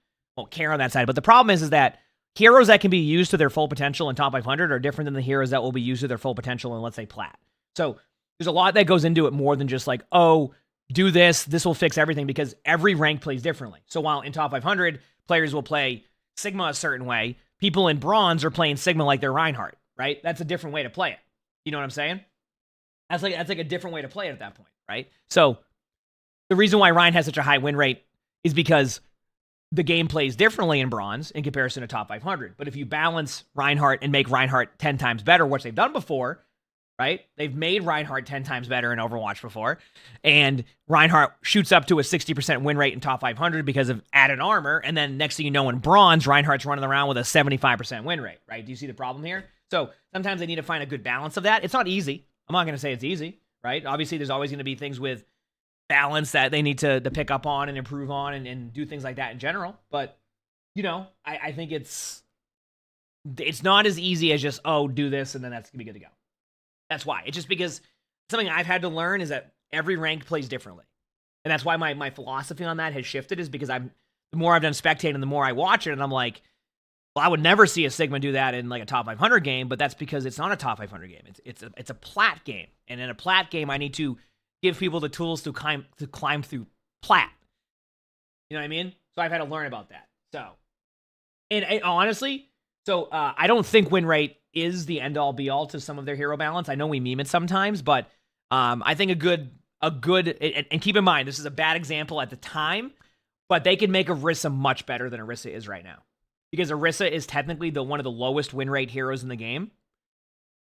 care on that side. But the problem is that heroes that can be used to their full potential in top 500 are different than the heroes that will be used to their full potential in, let's say, Plat. So there's a lot that goes into it more than just like, oh, do this will fix everything, because every rank plays differently. So while in top 500, players will play Sigma a certain way, people in Bronze are playing Sigma like they're Reinhardt, right? That's a different way to play it. You know what I'm saying? That's like a different way to play it at that point, right? So the reason why Ryan has such a high win rate is because the game plays differently in Bronze in comparison to top 500. But if you balance Reinhardt and make Reinhardt 10 times better, which they've done before, right? They've made Reinhardt 10 times better in Overwatch before. And Reinhardt shoots up to a 60% win rate in top 500 because of added armor. And then next thing you know, in Bronze, Reinhardt's running around with a 75% win rate, right? Do you see the problem here? So sometimes they need to find a good balance of that. It's not easy. I'm not going to say it's easy, right? Obviously, there's always going to be things with balance that they need to pick up on and improve on and do things like that in general. But, you know, I think it's not as easy as just, oh, do this and then that's going to be good to go. That's why. It's just because something I've had to learn is that every rank plays differently. And that's why my philosophy on that has shifted, is because the more I've done spectating, the more I watch it, and I'm like, well, I would never see a Sigma do that in like a top 500 game, but that's because it's not a top 500 game. It's a Plat game. And in a Plat game, I need to give people the tools to climb through Plat. You know what I mean? So I've had to learn about that. So, and honestly, I don't think win rate is the end all be all to some of their hero balance. I know we meme it sometimes, but I think a good, and keep in mind, this is a bad example at the time, but they can make Orisa much better than Orisa is right now. Because Orisa is technically one of the lowest win rate heroes in the game.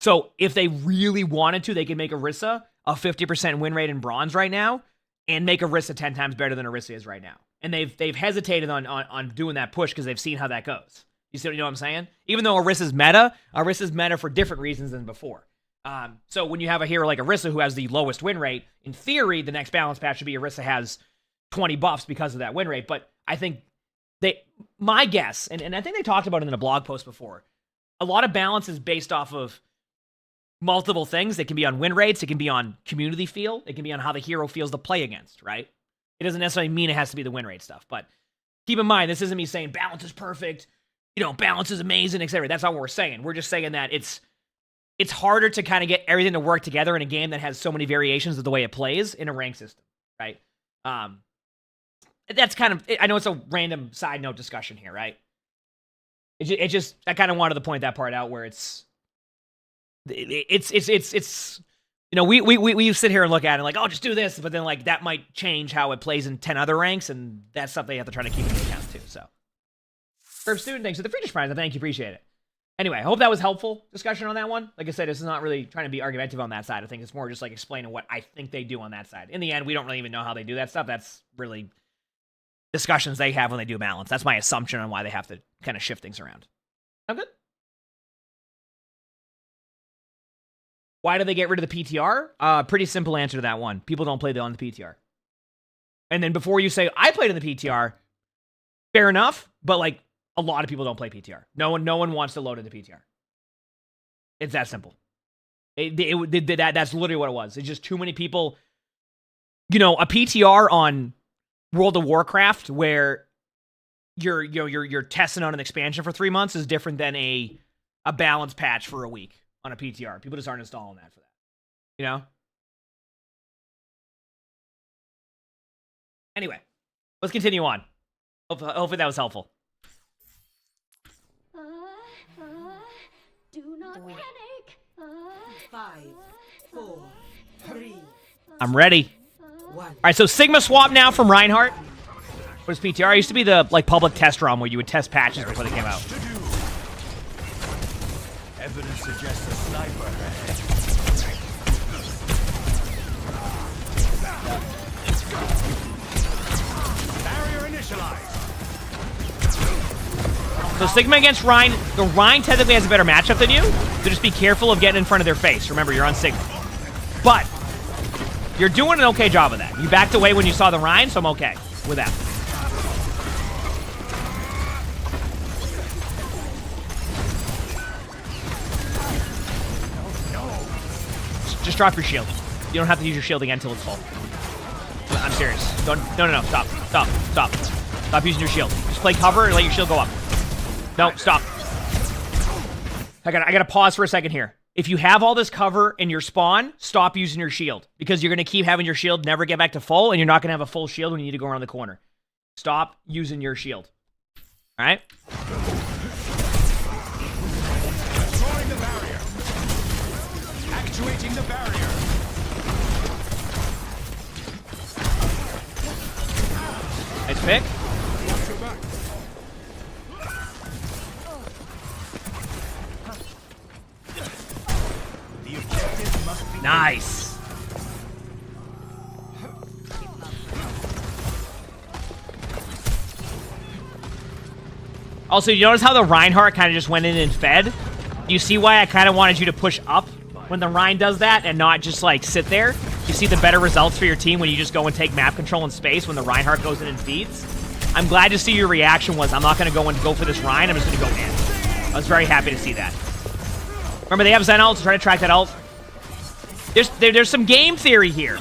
So if they really wanted to, they could make Orisa a 50% win rate in Bronze right now and make Orisa 10 times better than Orisa is right now. And they've hesitated on doing that push because they've seen how that goes. You know what I'm saying? Even though Orisa's meta for different reasons than before. So when you have a hero like Orisa who has the lowest win rate, in theory, the next balance patch should be Orisa has 20 buffs because of that win rate. But I think my guess, and I think they talked about it in a blog post before, a lot of balance is based off of multiple things. It can be on win rates, it can be on community feel, it can be on how the hero feels to play against, right? It doesn't necessarily mean it has to be the win rate stuff, but keep in mind, this isn't me saying balance is perfect, balance is amazing, etc. That's not what we're saying. We're just saying that it's harder to kind of get everything to work together in a game that has so many variations of the way it plays in a rank system, right? That's kind of, I know it's a random side note discussion here, right? It just, I kind of wanted to point that part out where we sit here and look at it like, oh, just do this, but then like that might change how it plays in 10 other ranks, and that's something you have to try to keep into account too. So, first student, thanks for the free prize. I thank you, appreciate it. Anyway, I hope that was helpful discussion on that one. Like I said, this is not really trying to be argumentative on that side. I think it's more just like explaining what I think they do on that side. In the end, we don't really even know how they do that stuff. That's really discussions they have when they do balance. That's my assumption on why they have to kind of shift things around. I'm good. Why do they get rid of the PTR? Pretty simple answer to that one. People don't play on the PTR. And then before you say, I played in the PTR, fair enough, but like a lot of people don't play PTR. No one wants to load in the PTR. It's that simple. That's literally what it was. It's just too many people. A PTR on World of Warcraft where you're testing on an expansion for 3 months is different than a balance patch for a week on a PTR. People just aren't installing that for that. Anyway, let's continue on. Hopefully that was helpful. 5, 4, 3, I'm ready. 1. All right, so Sigma swap now from Reinhardt. What is PTR? It used to be the like public test ROM where you would test patches before they came out. Evidence suggests a sniper. Barrier initialized. So Sigma against Rein. The Rein technically has a better matchup than you, so just be careful of getting in front of their face. Remember, you're on Sigma. But you're doing an okay job of that. You backed away when you saw the Rein, so I'm okay with that. Just drop your shield. You don't have to use your shield again until it's full. I'm serious. Don't, no. Stop. Stop using your shield. Just play cover and let your shield go up. No, stop. I gotta pause for a second here. If you have all this cover in your spawn, stop using your shield. Because you're gonna keep having your shield never get back to full, and you're not gonna have a full shield when you need to go around the corner. Stop using your shield. Alright? Destroying the barrier. Actuating the barrier. Nice pick. Watch your back. The objective must be Nice. Also, you notice how the Reinhardt kind of just went in and fed? Do you see why I kind of wanted you to push up when the Rein does that and not just, like, sit there? You see the better results for your team when you just go and take map control in space when the Reinhardt goes in and feeds? I'm glad to see your reaction was, I'm not going to go and go for this Rein, I'm just going to go in. I was very happy to see that. Remember, they have Zen ult, so try to track that ult. There's some game theory here.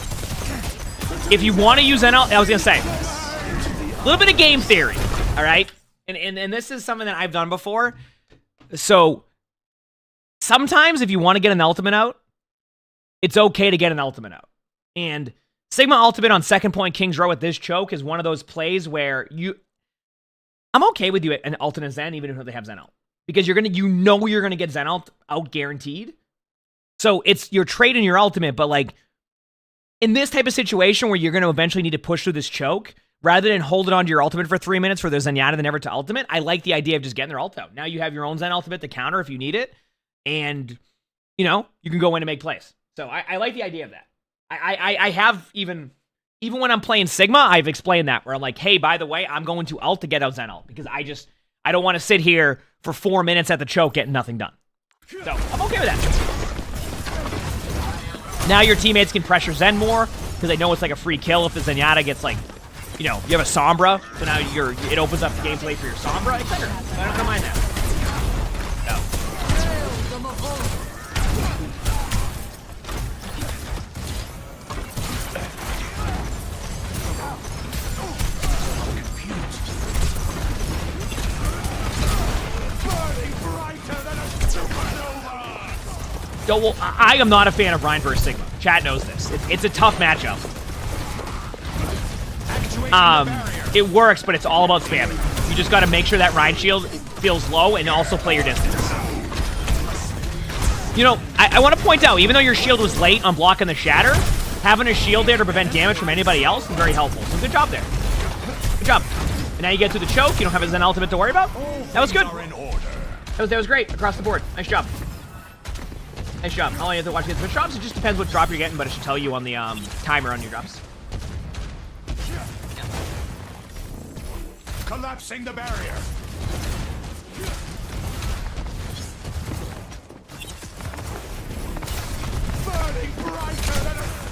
If you want to use Zen ult, I was going to say, a little bit of game theory, all right? And this is something that I've done before. So, sometimes if you want to get an ultimate out, it's okay to get an ultimate out. And Sigma ultimate on second point King's Row with this choke is one of those plays where I'm okay with you an ult and a Zen even if they have Zen ult. Because you're gonna get Zen ult out guaranteed. So you're trading your ultimate, but like in this type of situation where you're gonna eventually need to push through this choke, rather than hold it onto your ultimate for 3 minutes for their Zenyatta then never to ultimate, I like the idea of just getting their ult out. Now you have your own Zen ultimate to counter if you need it, and you can go in and make plays. So I like the idea of that. I have even when I'm playing Sigma, I've explained that where I'm like, hey, by the way, I'm going to ult to get out Zen ult because I don't want to sit here for 4 minutes at the choke getting nothing done. So I'm okay with that. Now your teammates can pressure Zen more because they know it's like a free kill if the Zenyatta gets like, you have a Sombra, so now it opens up the gameplay for your Sombra, etc. I don't mind that. No. So, well, I am not a fan of Rein versus Sigma. Chat knows this. It's a tough matchup. It works, but it's all about spamming. You just got to make sure that Rein shield feels low and also play your distance. I want to point out, even though your shield was late on blocking the shatter, having a shield there to prevent damage from anybody else is very helpful. So good job there. Good job. And now you get through the choke. You don't have a Zen ultimate to worry about. That was good. That was great across the board. Nice job. Nice job. All you have to watch against the drops. It just depends what drop you're getting, but it should tell you on the timer on your drops. Collapsing the barrier.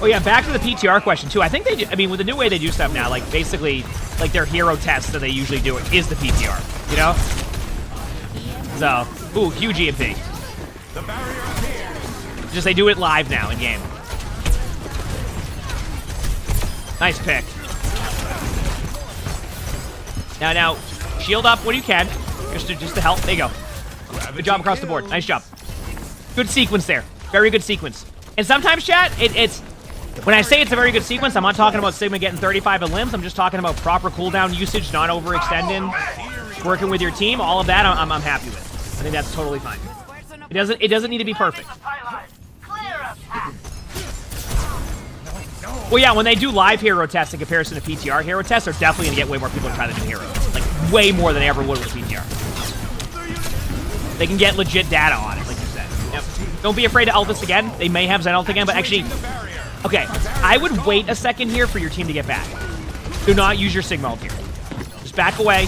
Oh yeah, back to the PTR question too. I think they do, with the new way they do stuff now, like basically like their hero test that they usually do is the PTR, So, ooh, huge EMP. The barrier appears. Just they do it live now in game. Nice pick. Now, shield up when you can, just to help. There you go. Good job across the board. Nice job. Good sequence there. Very good sequence. And sometimes, chat, it's when I say it's a very good sequence, I'm not talking about Sigma getting 35 of limbs. I'm just talking about proper cooldown usage, not overextending, working with your team. All of that, I'm happy with. I think that's totally fine. It doesn't need to be perfect. Well, yeah, when they do live hero tests in comparison to PTR hero tests, they're definitely going to get way more people to try the new heroes. Like, way more than they ever would with PTR. They can get legit data on it, like you said. Yep. Don't be afraid to ult this again. They may have Zen ult again, but actually... Okay, I would wait a second here for your team to get back. Do not use your Sigma ult here. Just back away.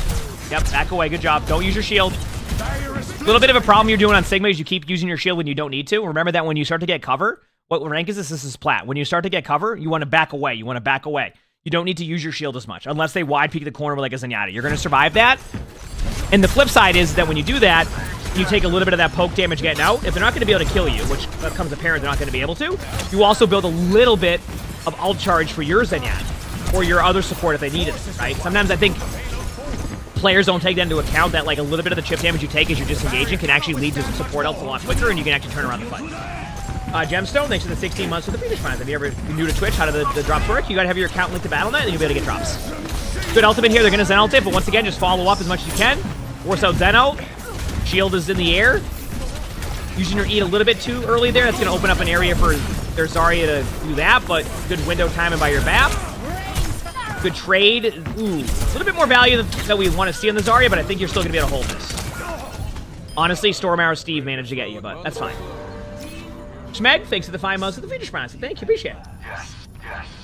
Yep, back away. Good job. Don't use your shield. A little bit of a problem you're doing on Sigma is you keep using your shield when you don't need to. Remember that when you start to get cover... What rank is this? This is Plat. When you start to get cover, you want to back away. You want to back away. You don't need to use your shield as much, unless they wide peek the corner with like a Zenyatta. You're going to survive that. And the flip side is that when you do that, you take a little bit of that poke damage getting out. If they're not going to be able to kill you, which becomes apparent they're not going to be able to, you also build a little bit of ult charge for your Zenyatta or your other support if they needed it, right? Sometimes I think players don't take that into account that like a little bit of the chip damage you take as you're disengaging can actually lead to support ults a lot quicker and you can actually turn around the fight. Gemstone, thanks for the 16 months for the Phoenix Mines. If you ever new to Twitch, how do the drops work? You gotta have your account linked to Battle.net and you'll be able to get drops. Good ultimate here, they're gonna Zen ult it, but once again, just follow up as much as you can. Force out Zen ult. Shield is in the air. Using your E a little bit too early there, that's gonna open up an area for their Zarya to do that, but good window timing by your BAP. Good trade. Ooh, a little bit more value that we want to see on the Zarya, but I think you're still gonna be able to hold this. Honestly, Storm Arrow Steve managed to get you, but that's fine. Schmeg, thanks for the 5 months of the feature sponsor. Thank you, appreciate it.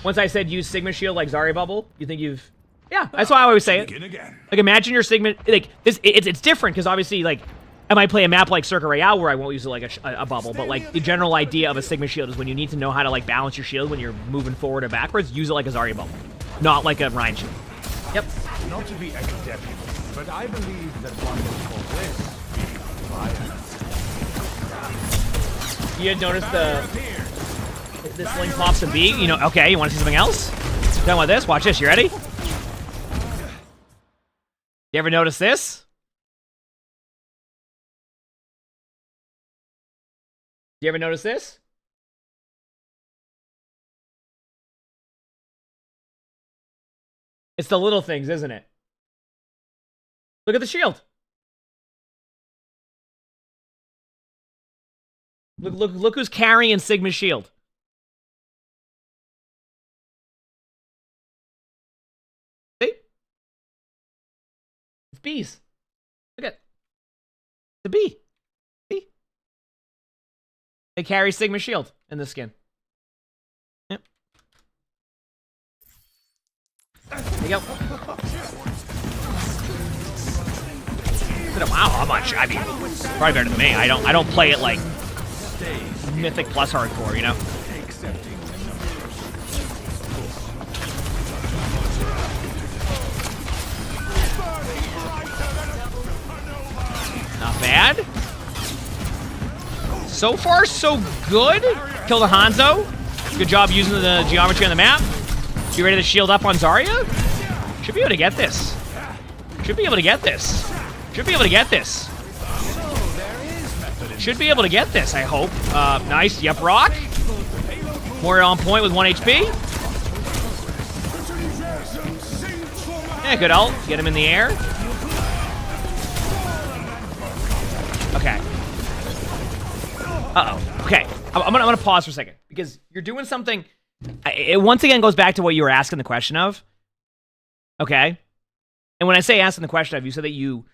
Once I said use Sigma Shield like Zarya Bubble, you think you've... Yeah, that's why I always say it. Like, imagine your Sigma... Like, this, it's different, because obviously, like, I might play a map like Circa Royale where I won't use it like a bubble, but, like, the general idea of a Sigma Shield is when you need to know how to, like, balance your shield when you're moving forward or backwards, use it like a Zarya Bubble, not like a Ryan Shield. Yep. Not to be academic, but I believe that one can call this fire. You had noticed this link pops a B. You know, okay, you want to see something else? Done with this? Watch this. You ready? You ever notice this? You ever notice this? It's the little things, isn't it? Look at the shield. Look who's carrying Sigma's shield. See? It's bees. Look at the bee. See? They carry Sigma's shield in the skin. Yep. There you go. Wow, how much? I mean, probably better than me. I don't play it like Mythic plus hardcore, you know? Not bad. So far, so good. Kill the Hanzo. Good job using the geometry on the map. You ready to shield up on Zarya? Should be able to get this. Should be able to get this. Should be able to get this. Should be able to get this, I hope. Nice. Yep, rock. More on point with 1 HP. Yeah, good ult. Get him in the air. Okay. Uh-oh. Okay. I'm gonna pause for a second because you're doing something. It once again goes back to what you were asking the question of. Okay. And when I say asking the question of, you said that you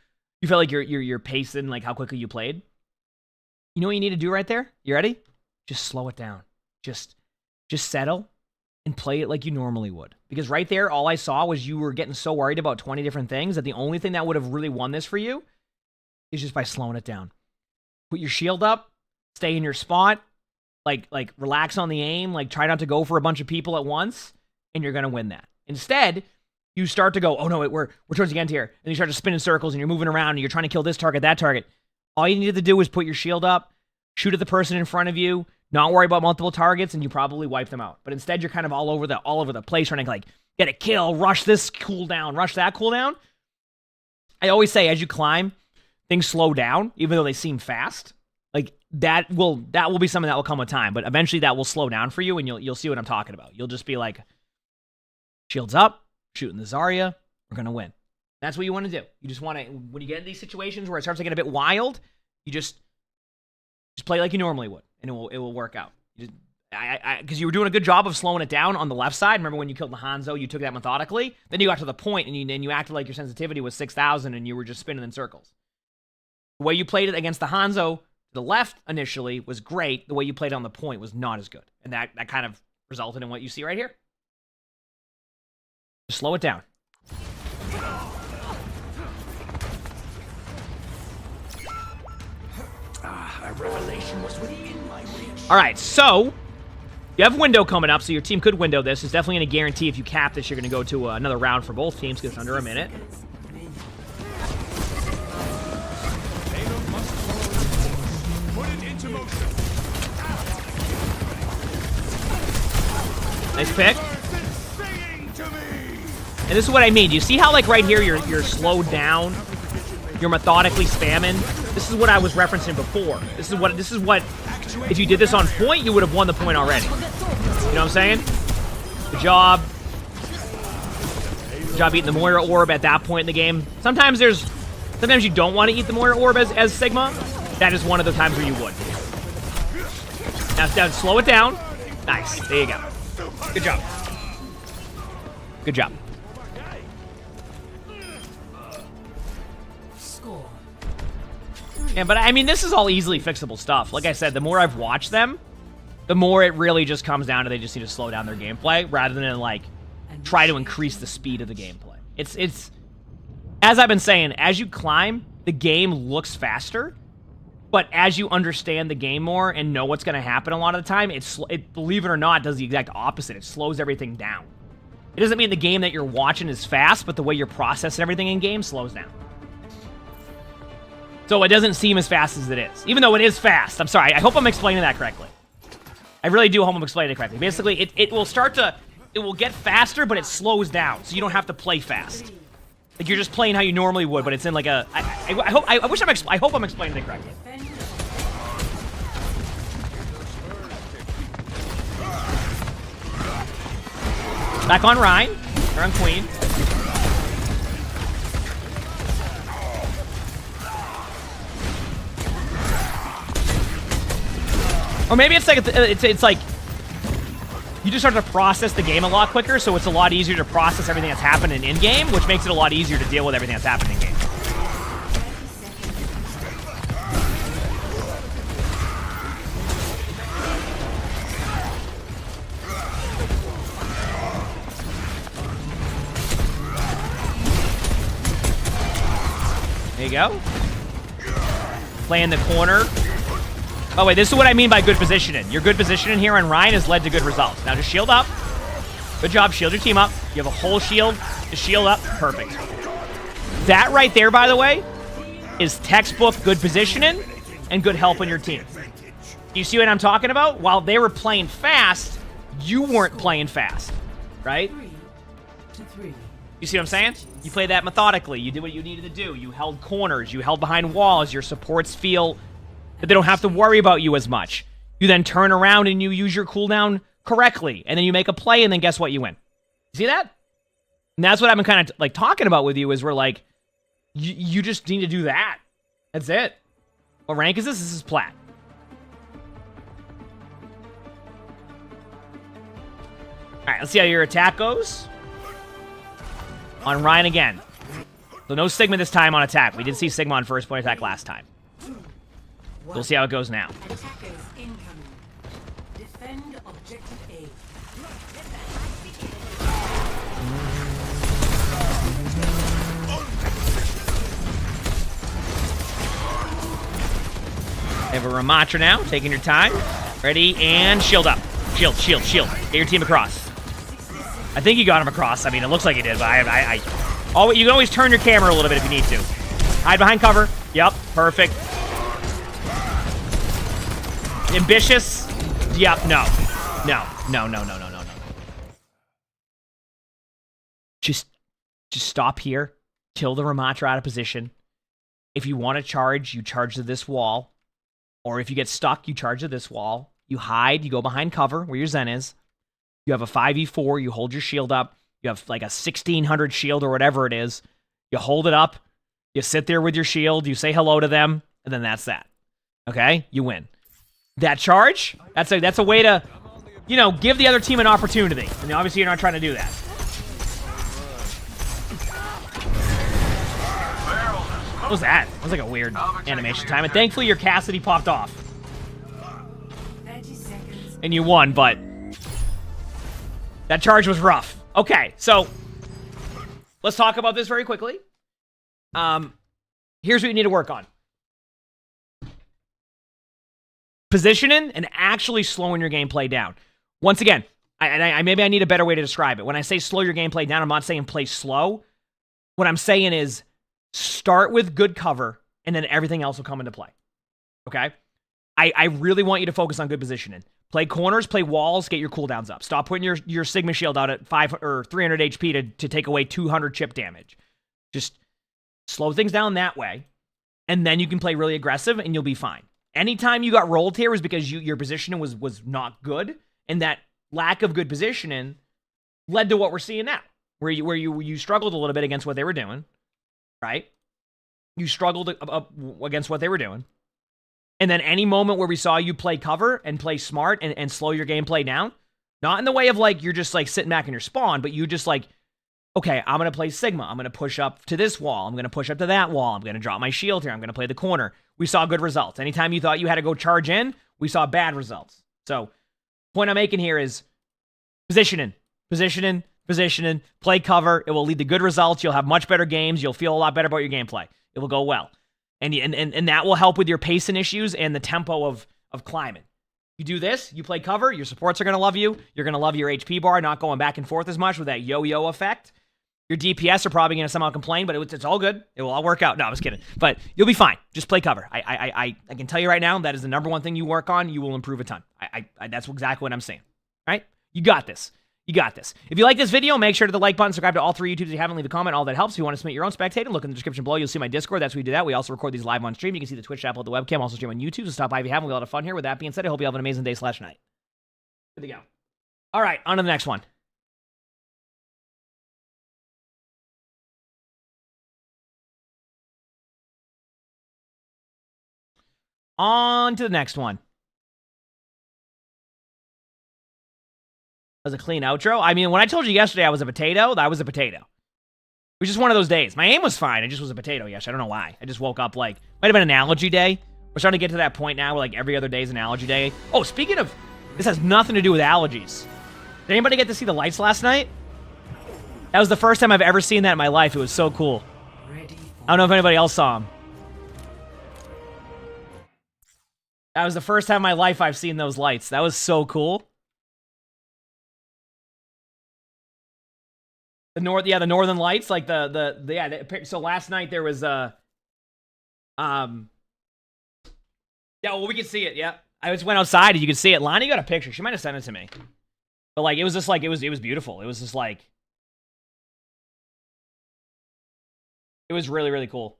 felt like you're pacing like how quickly you played. You know what you need to do right there? You ready? Just slow it down. Just settle and play it like you normally would. Because right there, all I saw was you were getting so worried about 20 different things that the only thing that would have really won this for you is just by slowing it down. Put your shield up, stay in your spot, like relax on the aim, like try not to go for a bunch of people at once, and you're gonna win that. Instead, you start to go, oh no, we're towards the end here, and you start to spin in circles and you're moving around and you're trying to kill this target, that target. All you needed to do was put your shield up, shoot at the person in front of you, not worry about multiple targets, and you probably wipe them out. But instead, you're kind of all over the place trying to like get a kill, rush this cooldown, rush that cooldown. I always say, as you climb, things slow down, even though they seem fast. Like that will be something that will come with time, but eventually that will slow down for you, and you'll see what I'm talking about. You'll just be like, shields up, shooting the Zarya, we're gonna win. That's what you want to do. You just want to, when you get in these situations where it starts to get a bit wild, you just Just play like you normally would, and it will work out. Because you were doing a good job of slowing it down on the left side. Remember when you killed the Hanzo, you took that methodically. Then you got to the point, and you acted like your sensitivity was 6,000, and you were just spinning in circles. The way you played it against the Hanzo, to the left initially, was great. The way you played it on the point was not as good. And that kind of resulted in what you see right here. Just slow it down. A revelation was within my reach. All right, so you have window coming up, so your team could window this. It's definitely going to guarantee if you cap this, you're going to go to another round for both teams because it's under a minute. Put it into motion. Nice pick. And this is what I mean. Do you see how, like, right here, you're slowed down? You're methodically spamming? This is what I was referencing before. This is what, if you did this on point, you would have won the point already. You know what I'm saying? Good job. Good job eating the Moira Orb at that point in the game. Sometimes you don't want to eat the Moira Orb as Sigma. That is one of the times where you would. Now slow it down. Nice. There you go. Good job. Good job. Yeah, but I mean, this is all easily fixable stuff. Like I said, the more I've watched them, the more it really just comes down to they just need to slow down their gameplay rather than, like, try to increase the speed of the gameplay. It's as I've been saying, as you climb, the game looks faster, but as you understand the game more and know what's going to happen a lot of the time, it, believe it or not, does the exact opposite. It slows everything down. It doesn't mean the game that you're watching is fast, but the way you're processing everything in game slows down. So it doesn't seem as fast as it is. Even though it is fast. I'm sorry. I hope I'm explaining that correctly. I really do hope I'm explaining it correctly. Basically, it will get faster, but it slows down. So you don't have to play fast. Like, you're just playing how you normally would, but it's in like a... I hope I'm explaining it correctly. Back on Ryan. Or on Queen. Or maybe it's like it's like you just start to process the game a lot quicker, so it's a lot easier to process everything that's happening in game, which makes it a lot easier to deal with everything that's happening in game. There you go. Play in the corner. Oh, wait, this is what I mean by good positioning. Your good positioning here on Ryan has led to good results. Now just shield up. Good job. Shield your team up. You have a whole shield. Just shield up. Perfect. That right there, by the way, is textbook good positioning and good help on your team. You see what I'm talking about? While they were playing fast, you weren't playing fast, right? You see what I'm saying? You played that methodically. You did what you needed to do. You held corners. You held behind walls. Your supports feel that they don't have to worry about you as much. You then turn around and you use your cooldown correctly, and then you make a play, and then guess what? You win. See that? And that's what I've been kind of like talking about with you is we're like, you just need to do that. That's it. What rank is this? This is Plat. All right, let's see how your attack goes. On Ryan again. So no Sigma this time on attack. We did see Sigma on first point attack last time. We'll see how it goes now. Attackers incoming. Defend objective A. They have a Ramatra now, taking your time. Ready, and shield up. Shield, shield, shield. Get your team across. I think you got him across. I mean, it looks like you did, but you can always turn your camera a little bit if you need to. Hide behind cover. Yep, perfect. Ambitious? Yep, no. No, no, no, no, no, no, no. Just stop here. Kill the Ramatra out of position. If you want to charge, you charge to this wall. Or if you get stuck, you charge to this wall. You hide, you go behind cover where your Zen is. You have a 5v4, you hold your shield up. You have like a 1600 shield or whatever it is. You hold it up. You sit there with your shield. You say hello to them. And then that's that. Okay? You win. that charge. That's a way to, you know, give the other team an opportunity. And obviously you're not trying to do that. What was that? It was like a weird animation time. And thankfully your Cassidy popped off. 30 seconds. And you won, but that charge was rough. Okay, so let's talk about this very quickly. Here's what you need to work on. Positioning and actually slowing your gameplay down. Once again, maybe I need a better way to describe it. When I say slow your gameplay down, I'm not saying play slow. What I'm saying is start with good cover, and then everything else will come into play. Okay? I really want you to focus on good positioning. Play corners, play walls, get your cooldowns up. Stop putting your Sigma shield out at 300 HP to take away 200 chip damage. Just slow things down that way, and then you can play really aggressive, and you'll be fine. Anytime you got rolled here was because your positioning was not good, and that lack of good positioning led to what we're seeing now, where you struggled a little bit against what they were doing, right? You struggled against what they were doing. And then any moment where we saw you play cover and play smart and slow your gameplay down, not in the way of like you're just like sitting back in your spawn, but you just like, okay, I'm going to play Sigma. I'm going to push up to this wall. I'm going to push up to that wall. I'm going to drop my shield here. I'm going to play the corner. We saw good results. Anytime you thought you had to go charge in, we saw bad results. So point I'm making here is positioning, play cover. It will lead to good results. You'll have much better games. You'll feel a lot better about your gameplay. It will go well. And that will help with your pacing issues and the tempo of climbing. You do this, you play cover, your supports are going to love you. You're going to love your HP bar, not going back and forth as much with that yo-yo effect. Your DPS are probably going to somehow complain, but it's all good. It will all work out. No, I was kidding. But you'll be fine. Just play cover. I can tell you right now, that is the number one thing you work on. You will improve a ton. That's exactly what I'm saying. All right? You got this. You got this. If you like this video, make sure to the like button, subscribe to all 3 YouTubes if you haven't, leave a comment. All that helps. If you want to submit your own spectating, look in the description below. You'll see my Discord. That's where we do that. We also record these live on stream. You can see the Twitch app, the webcam, also stream on YouTube. So stop by if you haven't. We'll have a lot of fun here. With that being said, I hope you have an amazing day/night. Good to go. All right, on to the next one. On to the next one. That was a clean outro. I mean, when I told you yesterday I was a potato, I was a potato. It was just one of those days. My aim was fine. I just was a potato yesterday. I don't know why. I just woke up like, might have been an allergy day. We're starting to get to that point now where like every other day is an allergy day. Oh, speaking of, this has nothing to do with allergies. Did anybody get to see the lights last night? That was the first time I've ever seen that in my life. It was so cool. I don't know if anybody else saw them. That was the first time in my life I've seen those lights. That was so cool. The northern lights, like so last night there was yeah, well, we could see it. Yeah, I just went outside and you could see it. Lonnie got a picture. She might have sent it to me, but like it was just like it was beautiful. It was just like it was really, really cool.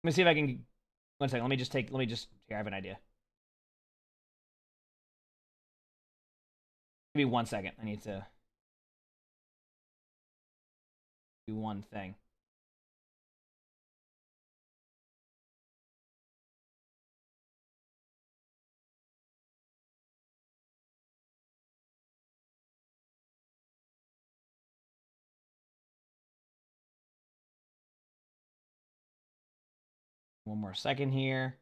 Let me see if I can. One second. Let me just here. I have an idea. Give me 1 second. I need to do one thing. One more second here.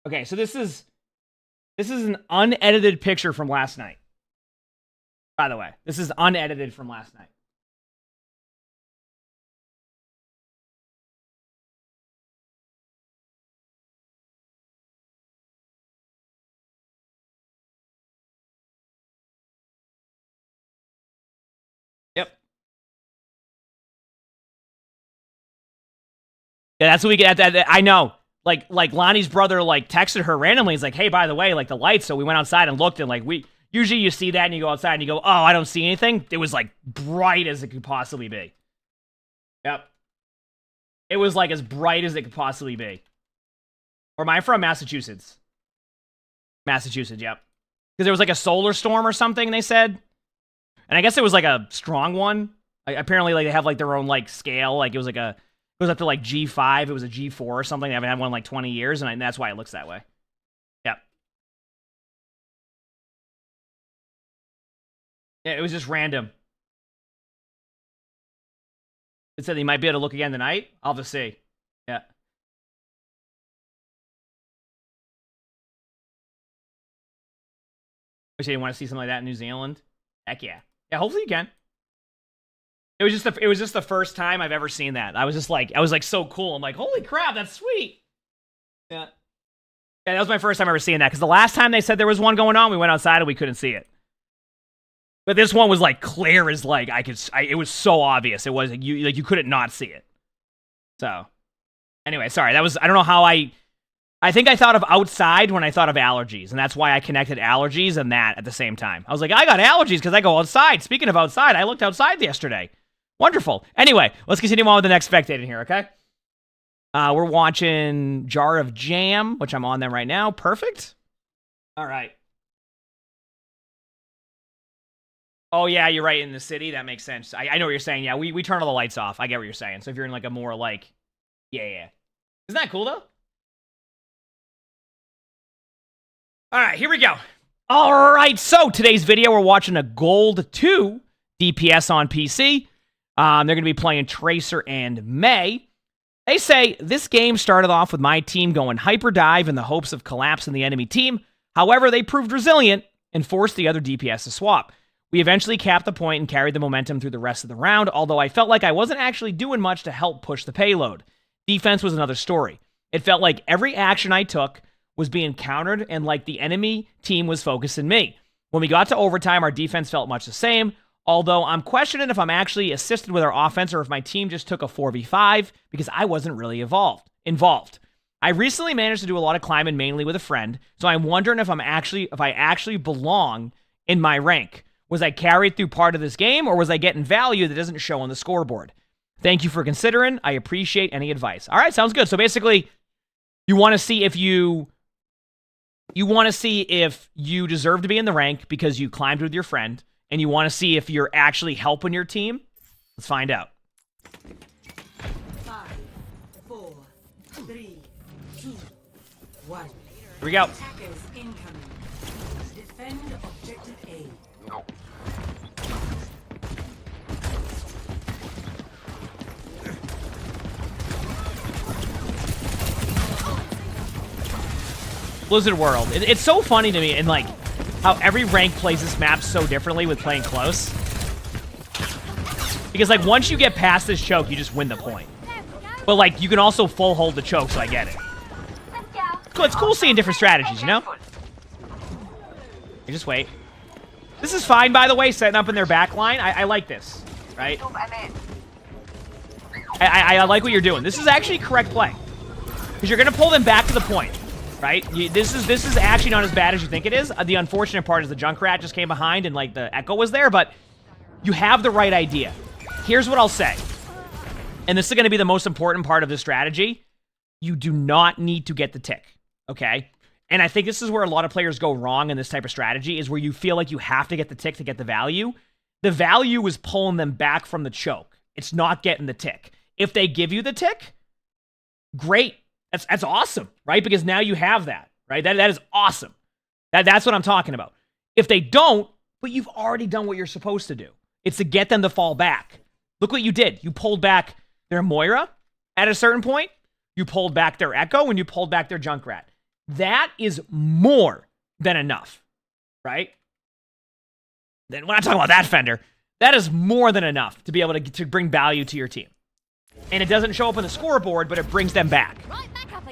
Okay, so this is an unedited picture from last night. By the way, this is unedited from last night. Yep. Yeah, that's what we get at that. I know. Like Lonnie's brother like texted her randomly. He's like, "Hey, by the way, like the lights." So we went outside and looked, and like usually you see that and you go outside and you go, "Oh, I don't see anything." It was like bright as it could possibly be. Yep. It was like as bright as it could possibly be. Or am I from Massachusetts? Massachusetts, yep. Because there was like a solar storm or something, they said. And I guess it was like a strong one. Apparently, like they have like their own like scale. Like it was up to like G5. It was a G4 or something. They haven't had one in like 20 years, and that's why it looks that way. Yep. Yeah, it was just random. It said they might be able to look again tonight. I'll have to see. Yeah. Wish you want to see something like that in New Zealand. Heck yeah. Yeah, hopefully you can. It was just the first time I've ever seen that. I was like so cool. I'm like, holy crap, that's sweet. Yeah. Yeah, that was my first time ever seeing that. Because the last time they said there was one going on, we went outside and we couldn't see it. But this one was like clear as like it was so obvious. It was you couldn't not see it. So anyway, sorry. That was, I don't know how I think I thought of outside when I thought of allergies, and that's why I connected allergies and that at the same time. I was like, I got allergies because I go outside. Speaking of outside, I looked outside yesterday. Wonderful. Anyway, let's continue on with the next spectating here, okay? We're watching Jar of Jam, which I'm on them right now. Perfect. All right. Oh, yeah, you're right. In the city, that makes sense. I know what you're saying. Yeah, we turn all the lights off. I get what you're saying. So if you're in like a more like, yeah. Isn't that cool, though? All right, here we go. All right, so today's video, we're watching a Gold 2 DPS on PC. They're going to be playing Tracer and May. They say, this game started off with my team going hyper-dive in the hopes of collapsing the enemy team. However, they proved resilient and forced the other DPS to swap. We eventually capped the point and carried the momentum through the rest of the round, although I felt like I wasn't actually doing much to help push the payload. Defense was another story. It felt like every action I took was being countered and like the enemy team was focusing me. When we got to overtime, our defense felt much the same, although I'm questioning if I'm actually assisted with our offense or if my team just took a 4v5 because I wasn't really involved. I recently managed to do a lot of climbing mainly with a friend, so I'm wondering if I actually belong in my rank. Was I carried through part of this game, or was I getting value that doesn't show on the scoreboard? Thank you for considering. I appreciate any advice. All right, sounds good. So basically, you want to see if you deserve to be in the rank because you climbed with your friend, and you want to see if you're actually helping your team. Let's find out. 5, 4, 3, 2, 1. Here we go. Attackers incoming. Defend objective A. Blizzard World. It's so funny to me, and like how every rank plays this map so differently with playing close. Because like once you get past this choke, you just win the point. But like you can also full hold the choke, so I get it. Cool. It's cool seeing different strategies, you know? You just wait. This is fine, by the way, setting up in their back line. I like this, right? I like what you're doing. This is actually correct play. Because you're going to pull them back to the point. Right? This is actually not as bad as you think it is. The unfortunate part is the Junkrat just came behind and like the Echo was there, but you have the right idea. Here's what I'll say. And this is going to be the most important part of this strategy. You do not need to get the tick. Okay? And I think this is where a lot of players go wrong in this type of strategy, is where you feel like you have to get the tick to get the value. The value is pulling them back from the choke. It's not getting the tick. If they give you the tick, great. That's awesome, right? Because now you have that, right? That is awesome. That's what I'm talking about. If they don't, but you've already done what you're supposed to do. It's to get them to fall back. Look what you did. You pulled back their Moira at a certain point. You pulled back their Echo, and you pulled back their Junkrat. That is more than enough, right? Then when I talk about that, Fender, that is more than enough to be able to bring value to your team. And it doesn't show up on the scoreboard, but it brings them back.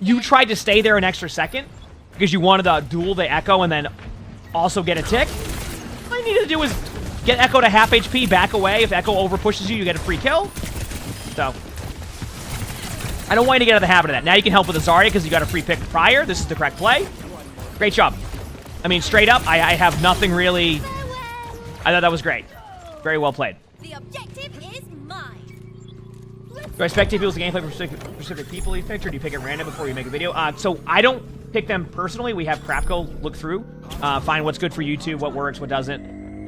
You tried to stay there an extra second because you wanted to duel the Echo and then also get a tick. All you needed to do was get Echo to half HP, back away. If Echo over pushes you, you get a free kill. So, I don't want you to get out of the habit of that. Now you can help with the Zarya because you got a free pick prior. This is the correct play. Great job. I mean, straight up, I have nothing really. I thought that was great. Very well played. The objective is mine. Do I spectate people's gameplay for specific people you picked, or do you pick it random before you make a video? So I don't pick them personally. We have Crapco look through, find what's good for YouTube, what works, what doesn't.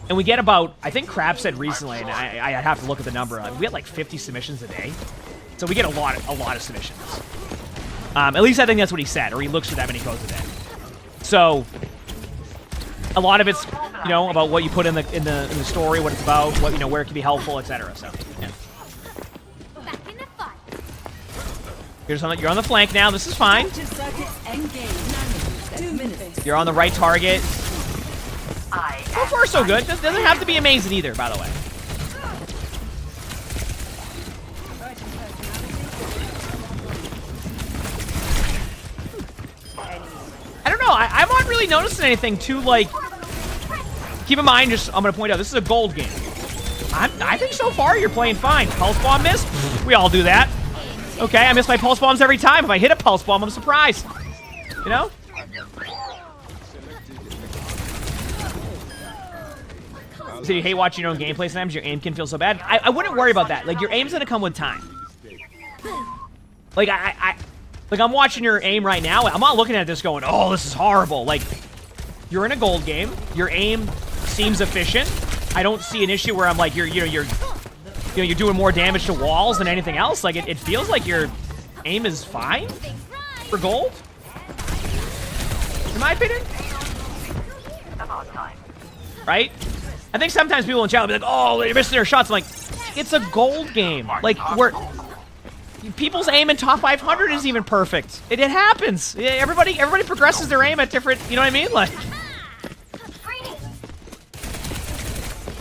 And we get about, I think Crab said recently, and I have to look at the number, we get like 50 submissions a day. So we get a lot of submissions. At least I think that's what he said, or he looks for that many codes a day. So a lot of it's, you know, about what you put in the story, what it's about, what, you know, where it can be helpful, etc. So yeah. Back in the fight. You're on the flank now. This is fine. You're on the right target. So far, so good. Doesn't have to be amazing either, by the way. I don't know. I'm not really noticing anything too, like... Keep in mind, just I'm going to point out, this is a gold game. I think so far you're playing fine. Pulse bomb miss? We all do that. Okay, I miss my pulse bombs every time. If I hit a pulse bomb, I'm surprised. You know? So you hate watching your own gameplay sometimes? Your aim can feel so bad? I wouldn't worry about that. Like, your aim's gonna come with time. Like, like, I'm watching your aim right now. I'm not looking at this going, oh, this is horrible. Like, you're in a gold game. Your aim seems efficient. I don't see an issue where I'm like, you're doing more damage to walls than anything else. Like, it feels like your aim is fine for gold. In my opinion. Right? I think sometimes people in chat will be like, oh, they're missing their shots. I'm like, it's a gold game. Like, people's aim in top 500 isn't even perfect. It happens. Everybody progresses their aim at different, you know what I mean? Like,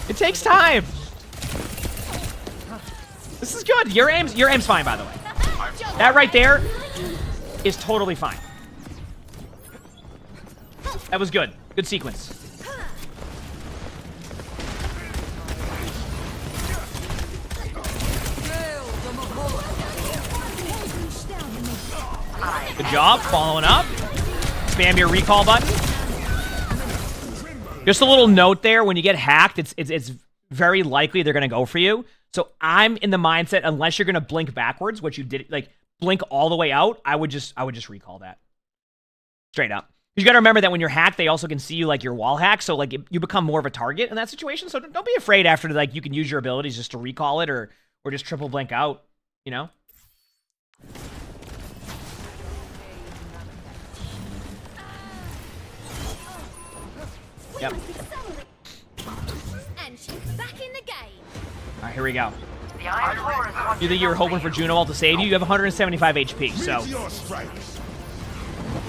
it takes time. This is good. Your aim's fine, by the way. That right there is totally fine. That was good. Good sequence. Good job, following up. Spam your recall button. Just a little note there, when you get hacked, it's very likely they're gonna go for you. So I'm in the mindset, unless you're gonna blink backwards, which you did, like blink all the way out, I would just recall that. Straight up. You gotta remember that when you're hacked, they also can see you like your wall hack, so like you become more of a target in that situation. So don't be afraid after, like, you can use your abilities just to recall it or just triple blink out, you know? Yep. And she's back in the game. All right, here we go. You think you were hoping for Juno ult to save you? You have 175 HP, so.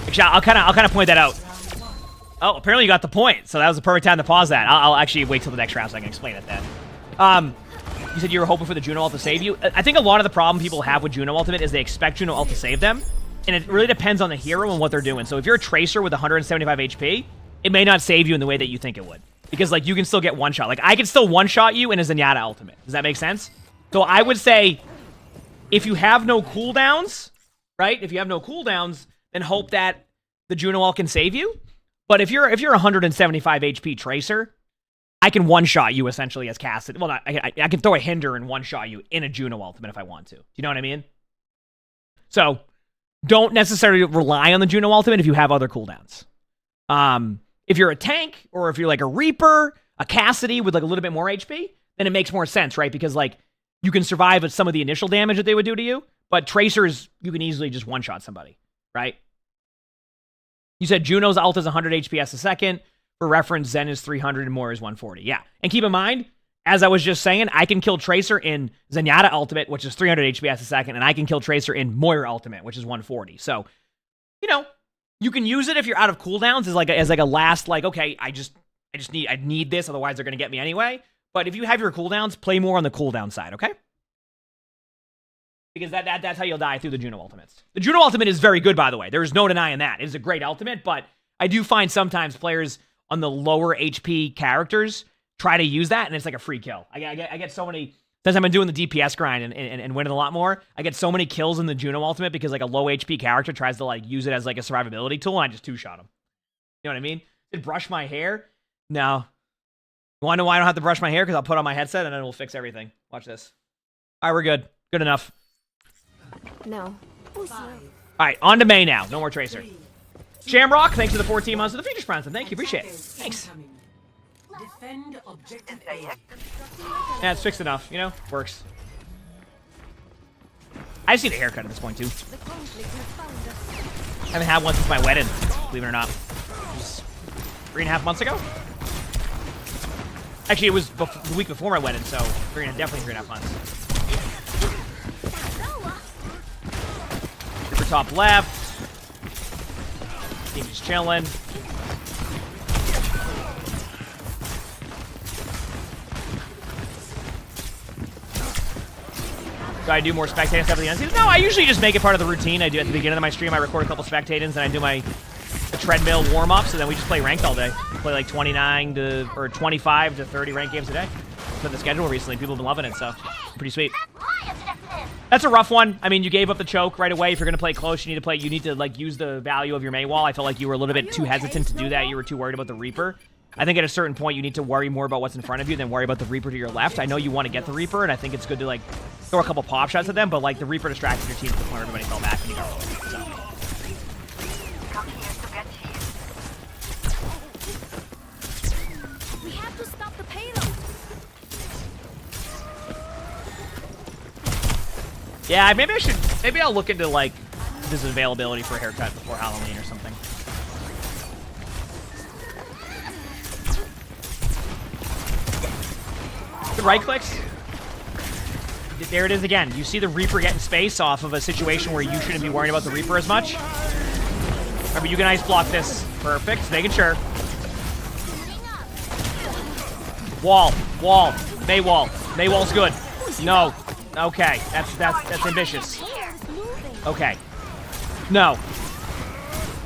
Actually, I'll kind of point that out. Oh, apparently you got the point, so that was the perfect time to pause that. I'll actually wait till the next round so I can explain it then. You said you were hoping for the Juno ult to save you. I think a lot of the problem people have with Juno Ultimate is they expect Juno ult to save them, and it really depends on the hero and what they're doing. So if you're a Tracer with 175 HP, it may not save you in the way that you think it would. Because, like, you can still get one-shot. Like, I can still one-shot you in a Zenyatta ultimate. Does that make sense? So I would say, if you have no cooldowns, right? If you have no cooldowns, then hope that the Juno ult can save you. But if you're 175 HP Tracer, I can one-shot you, essentially, as casted. Well, I can throw a hinder and one-shot you in a Juno ultimate if I want to. Do you know what I mean? So, don't necessarily rely on the Juno ultimate if you have other cooldowns. If you're a tank, or if you're like a Reaper, a Cassidy with like a little bit more HP, then it makes more sense, right? Because like you can survive with some of the initial damage that they would do to you, but Tracers, you can easily just one-shot somebody, right? You said Juno's ult is 100 HPS a second. For reference, Zen is 300 and more is 140. Yeah, and keep in mind, as I was just saying, I can kill Tracer in Zenyatta Ultimate, which is 300 HPS a second, and I can kill Tracer in Moira Ultimate, which is 140. So, you know, you can use it if you're out of cooldowns as like a last, like, okay, I need this, otherwise they're gonna get me anyway. But if you have your cooldowns, play more on the cooldown side, okay? Because that's how you'll die through the Juno ultimates. The Juno ultimate is very good, by the way. There is no denying that. It is a great ultimate, but I do find sometimes players on the lower HP characters try to use that, and it's like a free kill. I get so many. Since I've been doing the DPS grind and winning a lot more, I get so many kills in the Juno ultimate because like a low HP character tries to like use it as like a survivability tool, and I just two-shot him. You know what I mean? Did brush my hair? No. You want to know why I don't have to brush my hair? Because I'll put on my headset and then it'll fix everything. Watch this. All right, we're good. Good enough. No. Five, All right, on to May now. No more Tracer. Shamrock, thanks for the 14 months of the Future Sponsor. Thank you, appreciate it. Thanks. incoming. Defend objective A. Yeah, it's fixed enough, you know? Works. I just need a haircut at this point, too. The conflict has found us. I haven't had one since my wedding, believe it or not. It was 3.5 months ago? Actually, it was the week before my wedding, so definitely 3.5 months. Reaper top left. Team just chilling. Do I do more spectating stuff at the end of the season? No, I usually just make it part of the routine. I do at the beginning of my stream. I record a couple spectatings, and I do my treadmill warm-ups, and then we just play ranked all day. Play like 25 to 30 ranked games a day. For the schedule recently, people have been loving it, so pretty sweet. That's a rough one. I mean, you gave up the choke right away. If you're gonna play close, you need to like use the value of your Mei wall. I felt like you were a little bit too hesitant to do that. You were too worried about the Reaper. I think at a certain point, you need to worry more about what's in front of you than worry about the Reaper to your left. I know you want to get the Reaper, and I think it's good to, like, throw a couple pop shots at them, but, like, the Reaper distracted your team to the point where everybody fell back and you got rolled. So. We have to stop the payload. Yeah, maybe I'll look into, like, this availability for a haircut before Halloween or something. The right clicks. There it is again. You see the Reaper getting space off of a situation where you shouldn't be worrying about the Reaper as much. Remember, you can ice block this. Perfect. Just making sure. Wall. Mei wall. Mei wall's good. No. Okay. That's ambitious. Okay. No.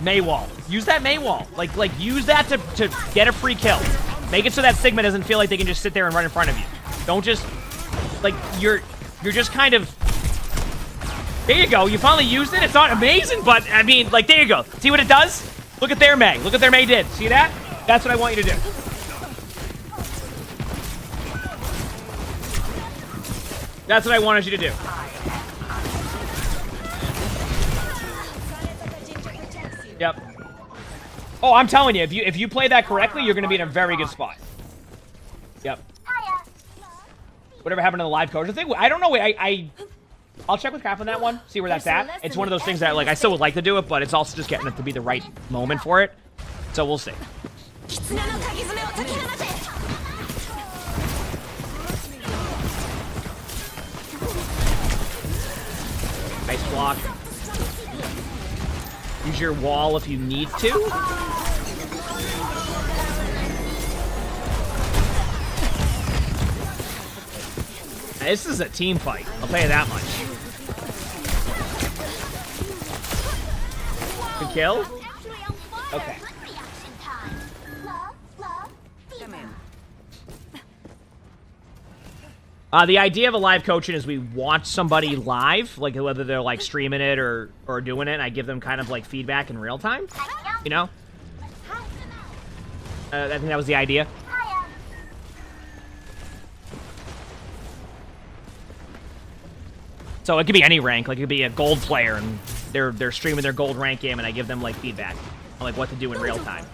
Mei wall. Use that Mei wall. Like use that to get a free kill. Make it so that Sigma doesn't feel like they can just sit there and run in front of you. Don't just, like, you're just kind of, there you go. You finally used it. It's not amazing, but, I mean, like, there you go. See what it does? Look at their Mei. Look at their Mei did. See that? That's what I want you to do. That's what I wanted you to do. Yep. Oh, I'm telling you, if you play that correctly, you're going to be in a very good spot. Yep. Whatever happened to the live coach thing? I don't know. I'll check with Cap on that one. See where that's at. It's one of those things that, like, I still would like to do it, but it's also just getting it to be the right moment for it. So we'll see. Nice block. Use your wall if you need to. This is a team fight. I'll tell you that much. Good kill? Okay. The idea of a live coaching is we watch somebody live, like whether they're like streaming it or doing it, and I give them kind of like feedback in real time, you know? I think that was the idea. So it could be any rank, like it could be a gold player and they're streaming their gold rank game and I give them like feedback on like what to do in real time.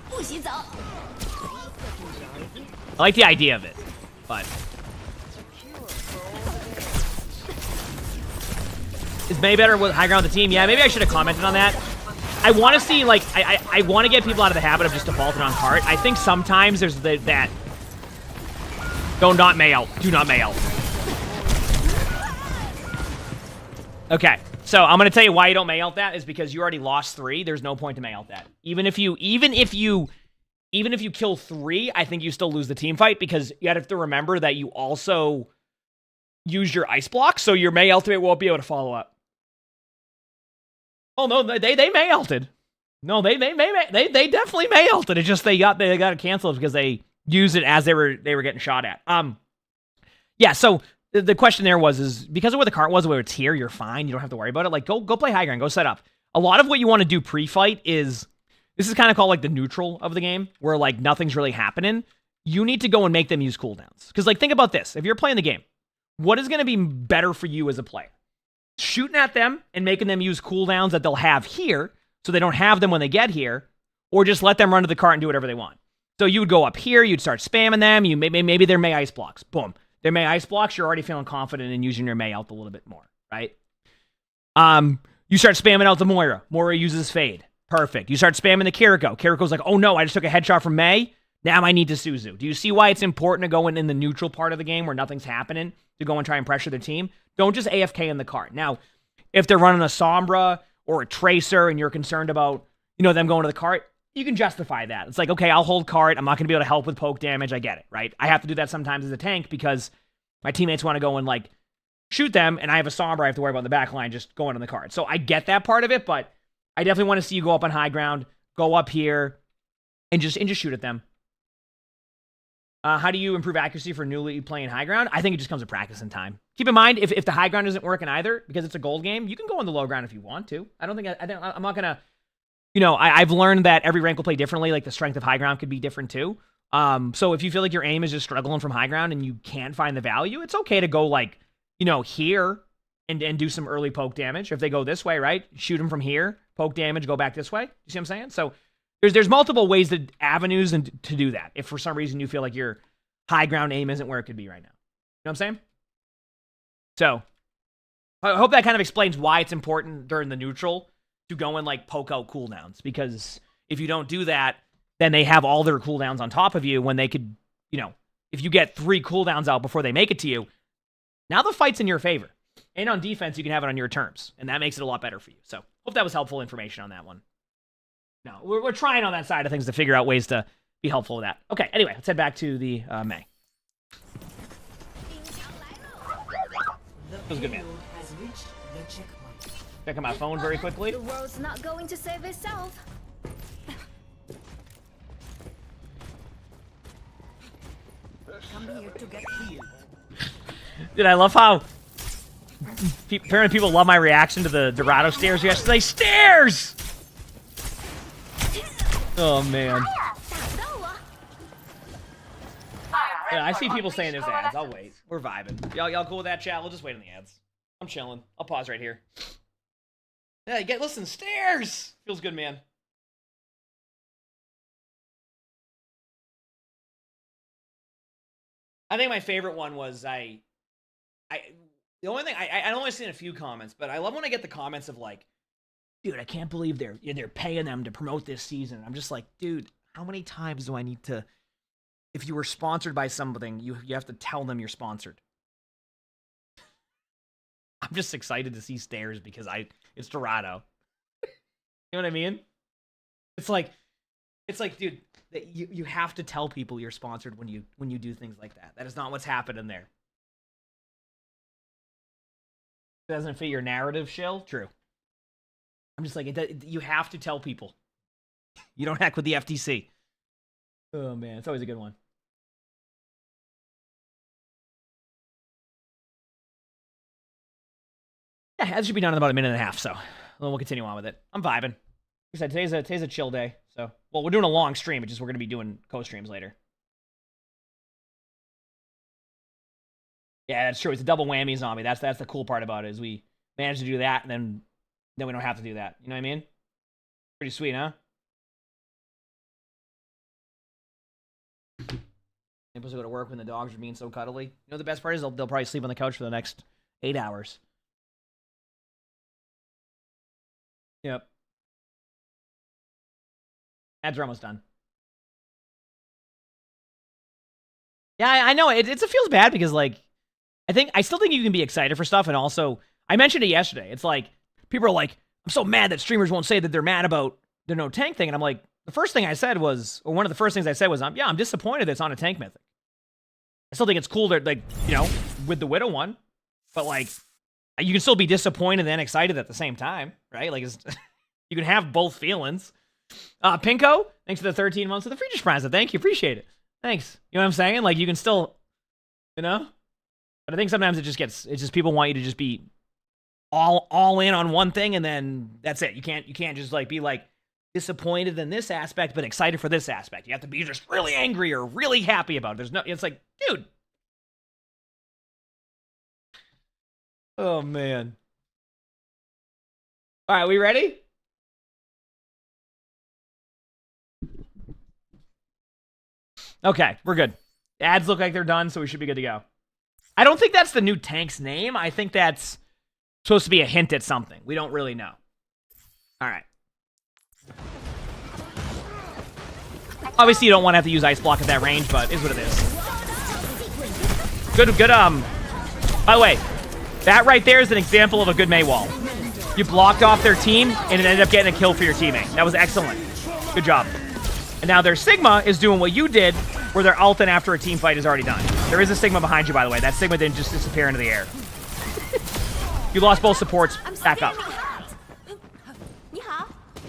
I like the idea of it, but is Mei better with high ground on the team? Yeah, maybe I should have commented on that. I want to see, like, I want to get people out of the habit of just defaulting on cart. I think sometimes there's that don't not Mei out. Do not Mei out. Okay, so I'm gonna tell you why you don't Mei out that is because you already lost 3. There's no point to Mei out that. Even if you kill 3, I think you still lose the team fight because you have to remember that you also use your ice block, so your Mei ultimate won't be able to follow up. Oh no, they Mei ulted. No, they definitely Mei ulted. It's just they got it canceled because they used it as they were getting shot at. Yeah, so the question there is because of where the cart was, where it's here, you're fine. You don't have to worry about it. Like, go play high ground. Go set up. A lot of what you want to do pre-fight is, this is kind of called like the neutral of the game, where like nothing's really happening. You need to go and make them use cooldowns. Because like, think about this. If you're playing the game, what is going to be better for you as a player? Shooting at them and making them use cooldowns that they'll have here, so they don't have them when they get here, or just let them run to the cart and do whatever they want. So you would go up here, you'd start spamming them. You maybe they're Mei ice blocks. Boom. They're Mei ice blocks. You're already feeling confident in using your Mei out a little bit more, right? You start spamming out the Moira. Moira uses fade. Perfect. You start spamming the Kiriko. Kiriko's like, oh no, I just took a headshot from Mei. Now I need to Suzu. Do you see why it's important to go in the neutral part of the game where nothing's happening to go and try and pressure their team? Don't just AFK in the cart. Now, if they're running a Sombra or a Tracer and you're concerned about, them going to the cart, you can justify that. It's like, okay, I'll hold cart. I'm not going to be able to help with poke damage. I get it, right? I have to do that sometimes as a tank because my teammates want to go and shoot them, and I have a Sombra I have to worry about in the back line just going on the cart. So I get that part of it, but I definitely want to see you go up on high ground, go up here, and just shoot at them. How do you improve accuracy for newly playing high ground? I think it just comes with practice and time. Keep in mind, if the high ground isn't working either, because it's a gold game, you can go on the low ground if you want to. I'm not going to, I've learned that every rank will play differently. Like the strength of high ground could be different too. So if you feel like your aim is just struggling from high ground and you can't find the value, it's okay to go here and do some early poke damage. If they go this way, right? Shoot them from here, poke damage, go back this way. You see what I'm saying? So there's multiple ways avenues to do that. If for some reason you feel like your high ground aim isn't where it could be right now. You know what I'm saying? So I hope that kind of explains why it's important during the neutral to go and poke out cooldowns. Because if you don't do that, then they have all their cooldowns on top of you when they could, if you get 3 cooldowns out before they make it to you, now the fight's in your favor. And on defense, you can have it on your terms. And that makes it a lot better for you. So hope that was helpful information on that one. No, we're trying on that side of things to figure out ways to be helpful with that. Okay, anyway, let's head back to the Mei. That was good, man. Check out my phone very quickly. The world's not going to save itself. Come here to get healed. Dude, I love how apparently people love my reaction to the Dorado stairs yesterday. Stairs! Oh, man. Yeah, I see people saying there's ads. I'll wait. We're vibing. Y'all cool with that, chat? We'll just wait on the ads. I'm chilling. I'll pause right here. Yeah, listen, stairs! Feels good, man. I think my favorite one was the only thing I only seen a few comments, but I love when I get the comments of dude, I can't believe they're paying them to promote this season. I'm just like, dude, how many times do I need to? If you were sponsored by something, you have to tell them you're sponsored. I'm just excited to see stairs because it's Dorado. You know what I mean? It's like, dude, you have to tell people you're sponsored when you do things like that. That is not what's happening there. Doesn't fit your narrative, Shill? True. I'm just like, you have to tell people. You don't hack with the FTC. Oh, man. It's always a good one. Yeah, that should be done in about a minute and a half, so then we'll continue on with it. I'm vibing. Like I said, today's a chill day, so... Well, we're doing a long stream, it's just we're going to be doing co-streams later. Yeah, that's true. It's a double whammy zombie. That's the cool part about it, is we managed to do that, and then we don't have to do that. You know what I mean? Pretty sweet, huh? They're supposed to go to work when the dogs are being so cuddly. You know the best part is they'll probably sleep on the couch for the next 8 hours. Yep. Ads are almost done. Yeah, I know. It feels bad because, I still think you can be excited for stuff, and also, I mentioned it yesterday. It's like, people are like, I'm so mad that streamers won't say that they're mad about the no tank thing, and I'm like, the first thing I said was, or one of the first things I said was, I'm disappointed that it's on a tank mythic. I still think it's cool that, with the Widow one, but, you can still be disappointed and excited at the same time, right? You can have both feelings. Pinko, thanks for the 13 months of the Friedrich Prize. Thank you, appreciate it. Thanks. You know what I'm saying? You can still, But I think sometimes it's just people want you to just be all in on one thing, and then that's it. You can't just be disappointed in this aspect, but excited for this aspect. You have to be just really angry or really happy about it. It's like, dude. Oh, man. All right, we ready? Okay, we're good. Ads look like they're done, so we should be good to go. I don't think that's the new tank's name. I think that's supposed to be a hint at something. We don't really know. All right. Obviously, you don't want to have to use Ice Block at that range, but is what it is. Good, by the way, that right there is an example of a good Mei wall. You blocked off their team, and it ended up getting a kill for your teammate. That was excellent. Good job. And now their Sigma is doing what you did, where they're ulting after a team fight is already done. There is a Sigma behind you, by the way. That Sigma didn't just disappear into the air. You lost both supports. Back up.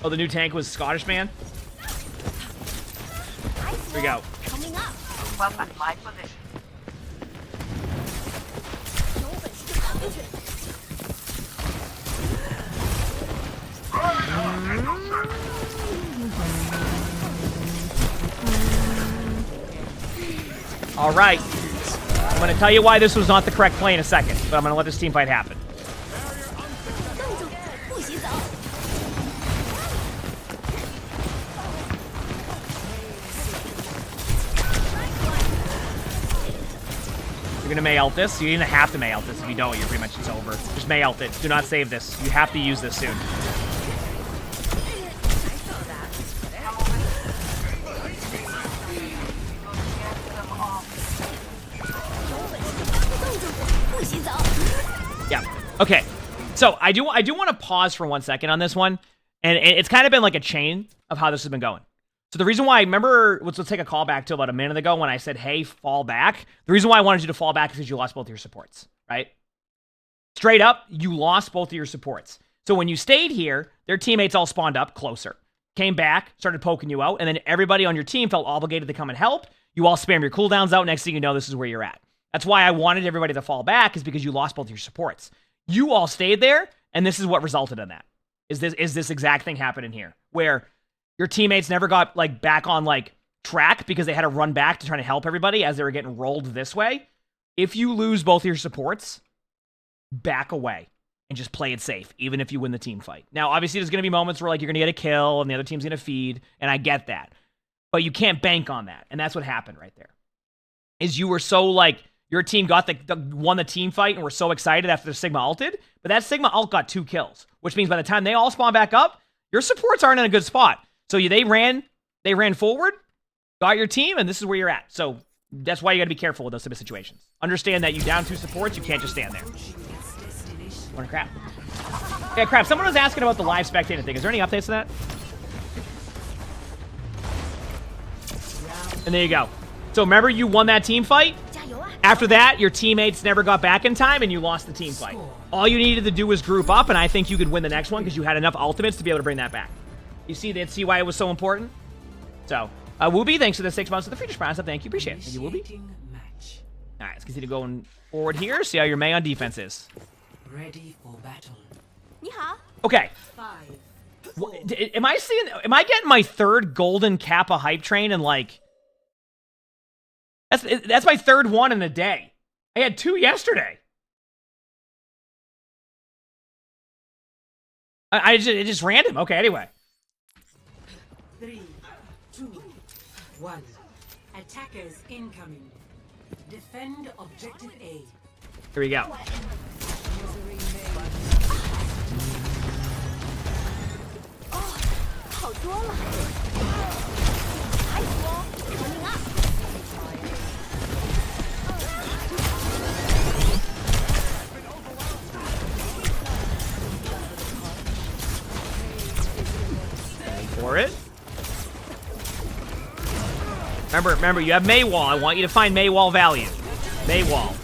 Oh, the new tank was Scottish man? Here we go. Well, at my position. All right. I'm going to tell you why this was not the correct play in a second, but I'm going to let this team fight happen. You're going to Mei ult this. You even have to Mei ult this. If you don't, you're pretty much it's over. Just Mei ult it. Do not save this. You have to use this soon. Yeah. Okay. So I do want to pause for 1 second on this one, and it's kind of been like a chain of how this has been going. So the reason why I remember, let's take a call back to about a minute ago when I said, hey, fall back. The reason why I wanted you to fall back is because you lost both of your supports, right? Straight up, you lost both of your supports. So when you stayed here, their teammates all spawned up closer, came back, started poking you out, and then everybody on your team felt obligated to come and help. You all spam your cooldowns out. Next thing you know, this is where you're at. That's why I wanted everybody to fall back, is because you lost both of your supports. You all stayed there, and this is what resulted in that. Is this exact thing happening here, where your teammates never got like back on like track because they had to run back to try to help everybody as they were getting rolled this way. If you lose both your supports, back away and just play it safe, even if you win the team fight. Now, obviously, there's going to be moments where like you're going to get a kill and the other team's going to feed, and I get that. But you can't bank on that, and that's what happened right there. Is you were so like, your team got won the team fight and were so excited after the Sigma ulted, but that Sigma ult got 2 kills, which means by the time they all spawn back up, your supports aren't in a good spot. So they ran forward, got your team, and this is where you're at. So that's why you got to be careful with those type of situations. Understand that you down 2 supports, you can't just stand there. What a crap. Yeah, crap. Someone was asking about the live spectating thing. Is there any updates to that? And there you go. So remember, you won that team fight? After that, your teammates never got back in time, and you lost the team fight. All you needed to do was group up, and I think you could win the next one because you had enough ultimates to be able to bring that back. You see why it was so important? So, Wooby, thanks for the 6 months of the free response. Thank you, appreciate it. Thank you, Wooby. All right, let's continue going forward here. See how your Mei on defense is. Ready for battle. Okay. 5. Am I getting my 3rd golden Kappa hype train and like... That's my 3rd one in a day. I had 2 yesterday. It's just random. Okay, anyway. 3, 2, 1. Attackers incoming. Defend objective A. Here we go. For it. Remember, you have Mei wall. I want you to find Mei wall value. Mei wall.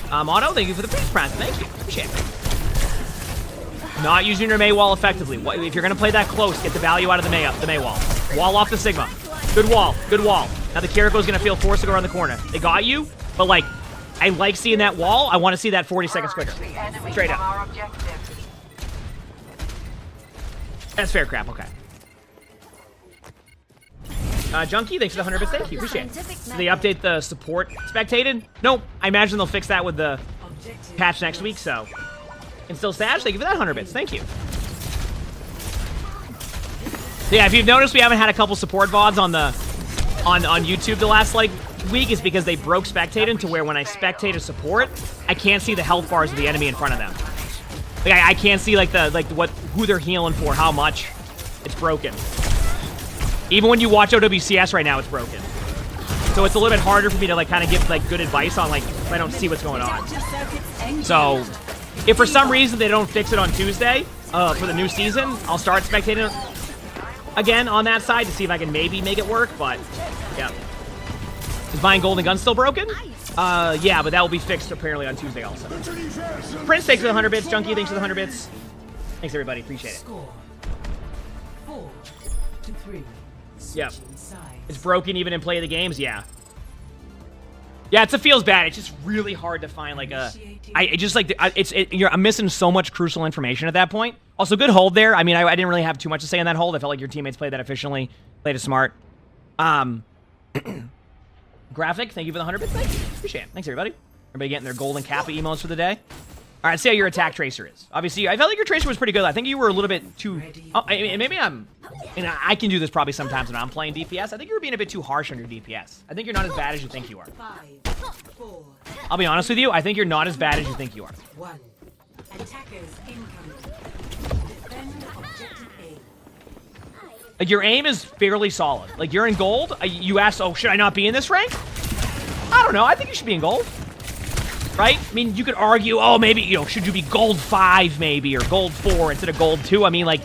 Otto, thank you for the priest prize. Thank you. Appreciate it. Not using your Mei wall effectively. If you're gonna play that close, get the value out of the Mei wall. Wall off the Sigma. Good wall. Good wall. Now the Kiriko's gonna feel forced to go around the corner. They got you, but like, I like seeing that wall. I want to see that 40 seconds quicker. Straight up. That's fair crap. Okay. Junkie, thanks for the 100 bits. Thank you. Appreciate it. Did they update the support spectated? Nope. I imagine they'll fix that with the patch next week, so. And still Sash, thank you for that 100 bits. Thank you. So yeah, if you've noticed, we haven't had a couple support VODs on the on YouTube the last like week is because they broke spectating to where when I spectate a support, I can't see the health bars of the enemy in front of them. Like I can't see like who they're healing for, how much. It's broken. Even when you watch OWCS right now, it's broken. So it's a little bit harder for me to like kind of give like good advice on like if I don't see what's going on. So if for some reason they don't fix it on Tuesday for the new season, I'll start spectating again on that side to see if I can maybe make it work. But yeah, is buying golden gun still broken? Yeah, but that will be fixed apparently on Tuesday also. Prince, thanks for the 100 bits. Junkie, thanks for the 100 bits. Thanks everybody, appreciate it. Score 4-3. Yeah. It's broken even in play of the games, yeah. Yeah, it feels bad. It's just really hard to find like I'm missing so much crucial information at that point. Also, good hold there. I mean, I didn't really have too much to say on that hold. I felt like your teammates played that efficiently, played it smart. Graphic, thank you for the 100 bits. Thank you. Appreciate it. Thanks, everybody. Everybody getting their golden Kappa emotes for the day. All right, see how your attack tracer is. Obviously, I felt like your tracer was pretty good. I think you were a little bit too... Oh, maybe I can do this probably sometimes when I'm playing DPS. I think you were being a bit too harsh on your DPS. I think you're not as bad as you think you are. 5, 4, I'll be honest with you. I think you're not as bad as you think you are. 1. Attackers incoming. Defend objective A. Like, your aim is fairly solid. Like, you're in gold. You asked, oh, should I not be in this rank? I don't know. I think you should be in gold. Right? I mean, you could argue, oh, maybe, you know, should you be gold 5 maybe, or gold 4 instead of gold 2? I mean, like,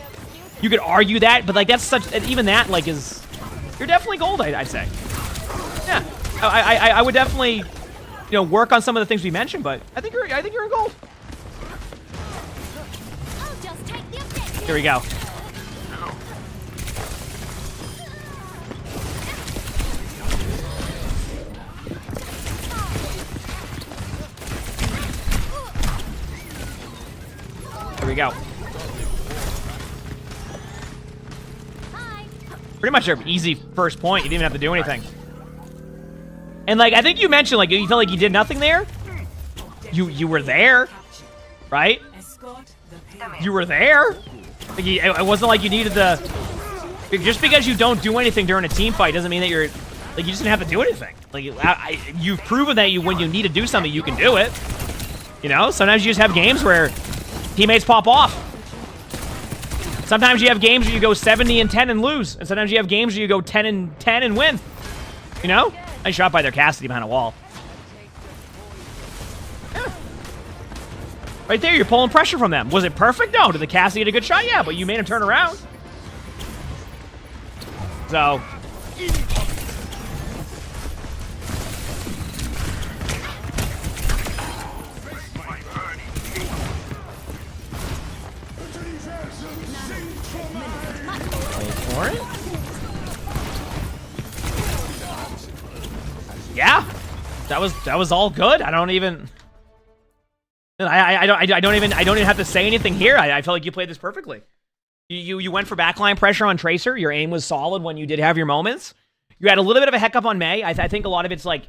you could argue that, but, like, that's such, even that, like, is, you're definitely gold, I'd say. Yeah. I would definitely, you know, work on some of the things we mentioned, but I think you're in gold. Here we go. Here we go. Pretty much an easy first point. You didn't even have to do anything. And like I think you mentioned, like you felt like you did nothing there. You were there, right? You were there. Like, it wasn't like you needed the. Just because you don't do anything during a team fight doesn't mean that you're like you just didn't have to do anything. Like you've proven that when you need to do something, you can do it. You know, sometimes you just have games where teammates pop off. Sometimes you have games where you go 70-10 and lose, and sometimes you have games where you go 10-10 and win. You know? Nice shot by their Cassidy behind a wall. Yeah. Right there, you're pulling pressure from them. Was it perfect? No. Did the Cassidy get a good shot? Yeah, but you made him turn around. So. Yeah, that was all good. I don't even have to say anything here. I feel like you played this perfectly. You went for backline pressure on Tracer. Your aim was solid when you did have your moments. You had a little bit of a hiccup on Mei. I think a lot of it's like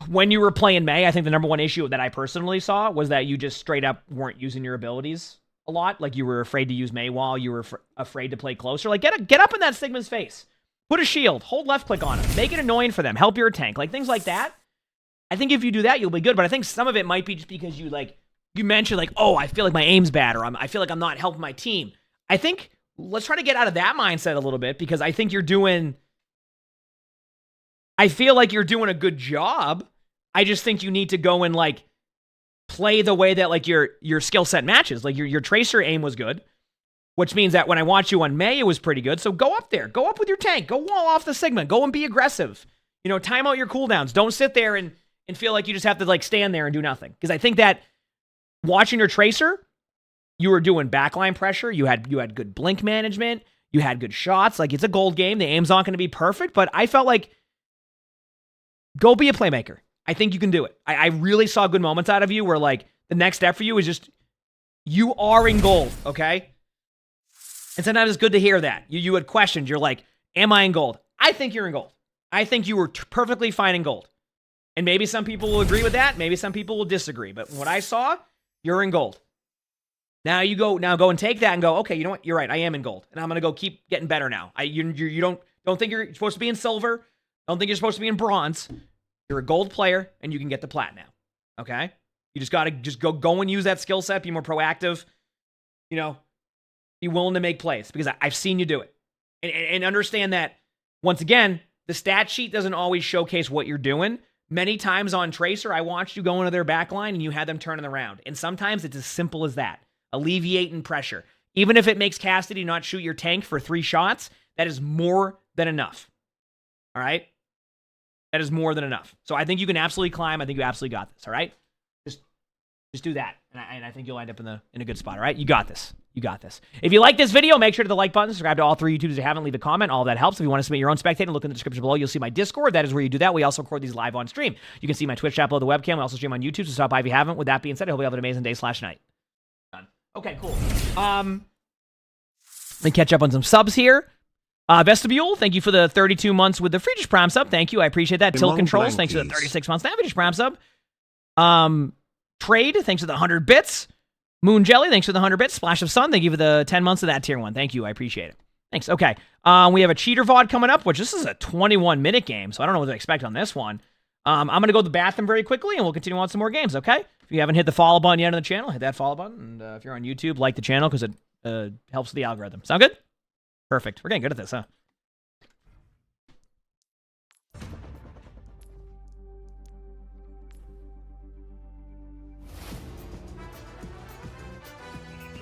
when you were playing Mei. I think the number one issue that I personally saw was that you just straight up weren't using your abilities a lot. Like you were afraid to use Mei while you were afraid to play closer. Like get up in that Sigma's face. Put a shield. Hold left click on him. Make it annoying for them. Help your tank. Like things like that. I think if you do that, you'll be good. But I think some of it might be just because you mentioned like, oh, I feel like my aim's bad, or I feel like I'm not helping my team. I think let's try to get out of that mindset a little bit, because I think I feel like you're doing a good job. I just think you need to go and like play the way that like your skill set matches. Like your Tracer aim was good, which means that when I watched you on Mei, it was pretty good. So go up there. Go up with your tank. Go wall off the Sigma. Go and be aggressive. You know, time out your cooldowns. Don't sit there and feel like you just have to like stand there and do nothing. Because I think that watching your Tracer, you were doing backline pressure. You had good blink management. You had good shots. Like, it's a gold game. The aim's not going to be perfect. But I felt like, go be a playmaker. I think you can do it. I really saw good moments out of you where like the next step for you is just, you are in gold, okay? And sometimes it's good to hear that. You had questions. You're like, am I in gold? I think you're in gold. I think you were perfectly fine in gold. And maybe some people will agree with that. Maybe some people will disagree. But what I saw, you're in gold. Now go and take that and go, okay, you know what? You're right. I am in gold. And I'm going to go keep getting better now. You don't think you're supposed to be in silver. I don't think you're supposed to be in bronze. You're a gold player, and you can get the plat now. Okay? You just got to go and use that skill set, be more proactive, you know, be willing to make plays because I've seen you do it. And understand that, once again, the stat sheet doesn't always showcase what you're doing. Many times on Tracer, I watched you go into their back line and you had them turning around. And sometimes it's as simple as that. Alleviating pressure. Even if it makes Cassidy not shoot your tank for 3 shots, that is more than enough. All right? That is more than enough. So I think you can absolutely climb. I think you absolutely got this. All right? Just do that. And I think you'll end up in a good spot. All right? You got this. You got this. If you like this video, make sure to hit the like button. Subscribe to all 3 YouTubers if you haven't. Leave a comment. All of that helps. If you want to submit your own spectating, look in the description below. You'll see my Discord. That is where you do that. We also record these live on stream. You can see my Twitch chat below the webcam. We also stream on YouTube, so stop by if you haven't. With that being said, I hope you have an amazing day/night. Done. Okay, cool. Let me catch up on some subs here. Vestibule, thank you for the 32 months with the Friedrich Prime sub. Thank you. I appreciate that. Tilt Controls, thanks for the 36 months. Friedrich Prime sub. Trade, thanks for the 100 bits. Moon Jelly, thanks for the 100 bits. Splash of Sun, thank you for the 10 months of that tier 1. Thank you. I appreciate it. Thanks. Okay. We have a cheater VOD coming up, which this is a 21-minute game, so I don't know what to expect on this one. I'm going to go to the bathroom very quickly, and we'll continue on some more games, okay? If you haven't hit the follow button yet on the channel, hit that follow button. And if you're on YouTube, like the channel because it helps with the algorithm. Sound good? Perfect. We're getting good at this, huh?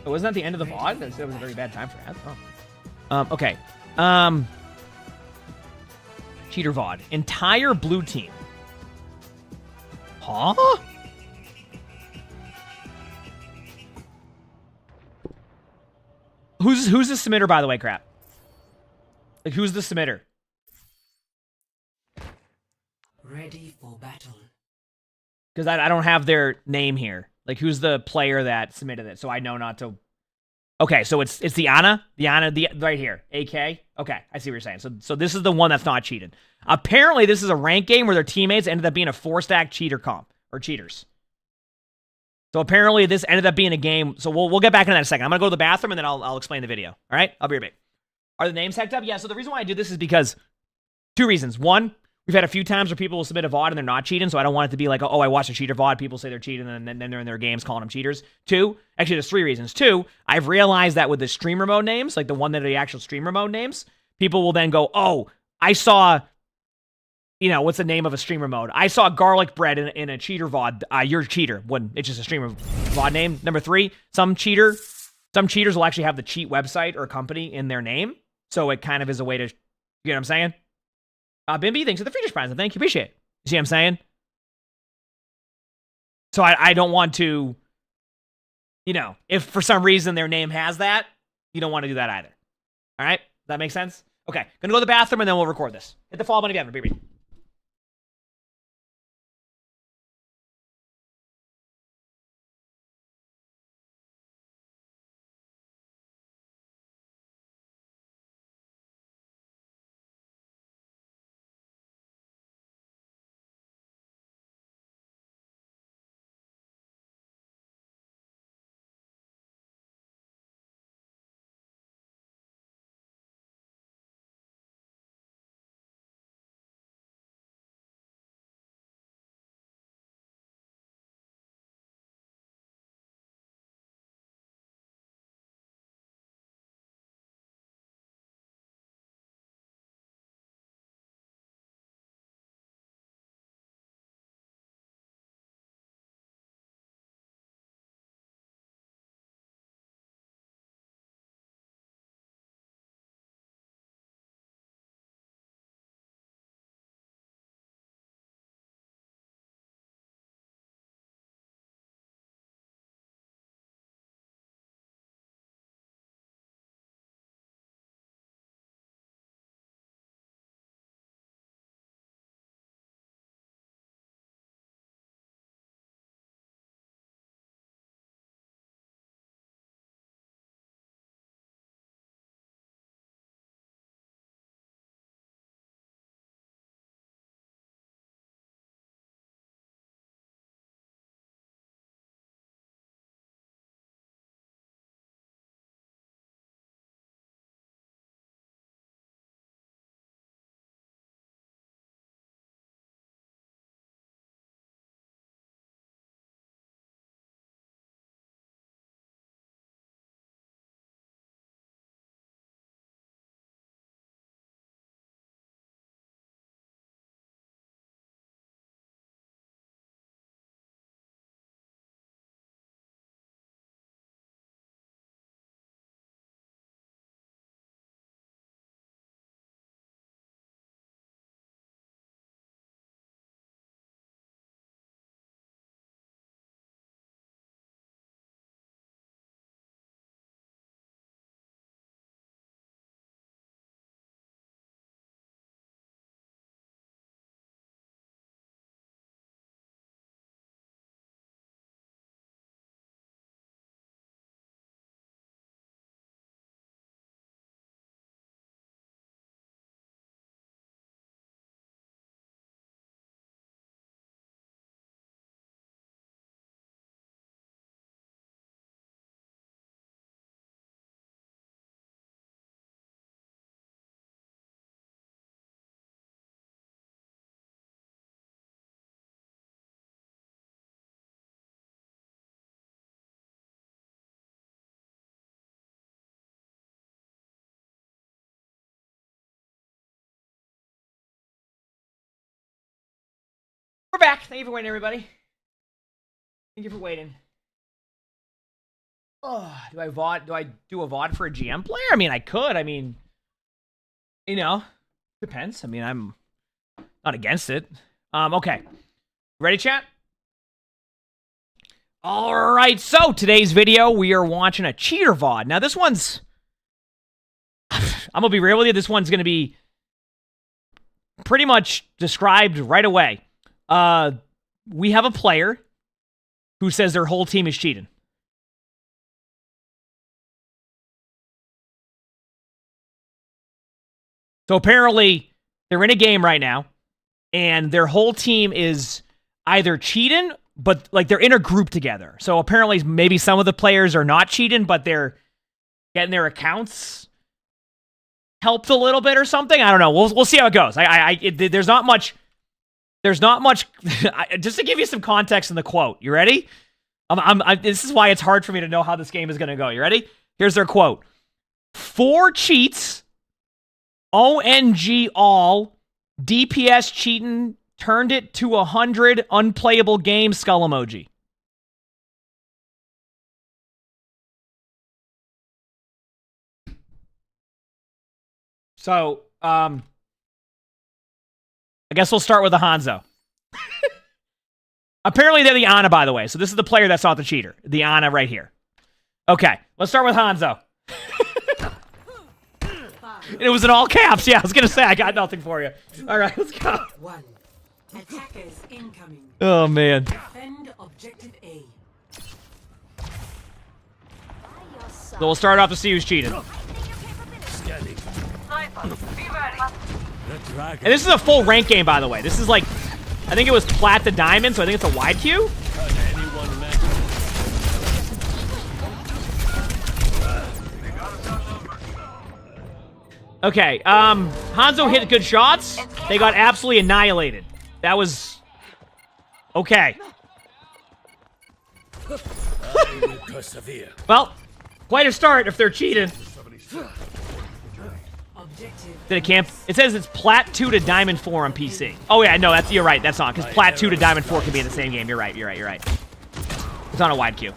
Oh, wasn't that the end of the VOD? That was a very bad time for that. Oh. Okay. Cheater VOD. Entire blue team. Huh? Who's the submitter, by the way, crap? Like, who's the submitter? Ready for battle. Because I don't have their name here. Like, who's the player that submitted it? So I know not to... Okay, so it's the Ana? The right here. AK? Okay, I see what you're saying. So this is the one that's not cheated. Apparently, this is a rank game where their teammates ended up being a 4-stack cheater comp. Or cheaters. So apparently, this ended up being a game... So we'll get back into that in a second. I'm going to go to the bathroom, and then I'll explain the video. All right? I'll be right back. Are the names hacked up? Yeah, so the reason why I do this is because... 2 reasons. 1... We've had a few times where people will submit a VOD and they're not cheating, so I don't want it to be like, oh, I watched a cheater VOD, people say they're cheating, and then they're in their games calling them cheaters. 2, actually, there's 3 reasons. 2, I've realized that with the streamer mode names, like the one that are the actual streamer mode names, people will then go, oh, I saw, what's the name of a streamer mode? I saw garlic bread in a cheater VOD. You're a cheater when it's just a streamer VOD name. Number 3, some cheaters will actually have the cheat website or company in their name, so it kind of is a way to, you know what I'm saying? Bimby, thanks for the Friedrich Prize. Thank you. Appreciate it. You see what I'm saying? So I don't want to, if for some reason their name has that, you don't want to do that either. All right? Does that make sense? Okay. Gonna go to the bathroom and then we'll record this. Hit the follow button if you haven't. We're back. Thank you for waiting, everybody. Thank you for waiting. Oh, do I VOD? Do I do a VOD for a GM player? I mean, I could. I mean, you know, depends. I mean, I'm not against it. Okay. Ready, chat? All right. So today's video, we are watching a cheater VOD. Now, this one's, I'm gonna be real with you. This one's gonna be pretty much described right away. We have a player who says their whole team is cheating. So apparently, they're in a game right now, and their whole team is either cheating, but like they're in a group together. So apparently, maybe some of the players are not cheating, but they're getting their accounts helped a little bit or something. I don't know. We'll see how it goes. There's not much. There's not much. Just to give you some context in the quote. You ready? This is why it's hard for me to know how this game is going to go. You ready? Here's their quote: 4 cheats. ONG all. DPS cheating turned it to 100 unplayable game skull emoji. So, I guess we'll start with the Hanzo. Apparently they're the Ana, by the way. So this is the player that's not the cheater. The Ana right here. Okay, let's start with Hanzo. And it was in all caps. Yeah, I was going to say, I got nothing for you. All right, let's go. 1. Attackers incoming. Oh, man. Defend objective A. So we'll start off to see who's cheating. And this is a full rank game, by the way. This is like, I think it was Plat to Diamond, so I think it's a wide queue. Okay, Hanzo hit good shots. They got absolutely annihilated. That was... okay. Well, quite a start if they're cheating. Did it camp? It says it's Plat 2 to Diamond 4 on PC. Oh yeah, no, you're right. That's not, because Plat 2 to Diamond 4 can be in the same game. You're right. It's on a wide queue.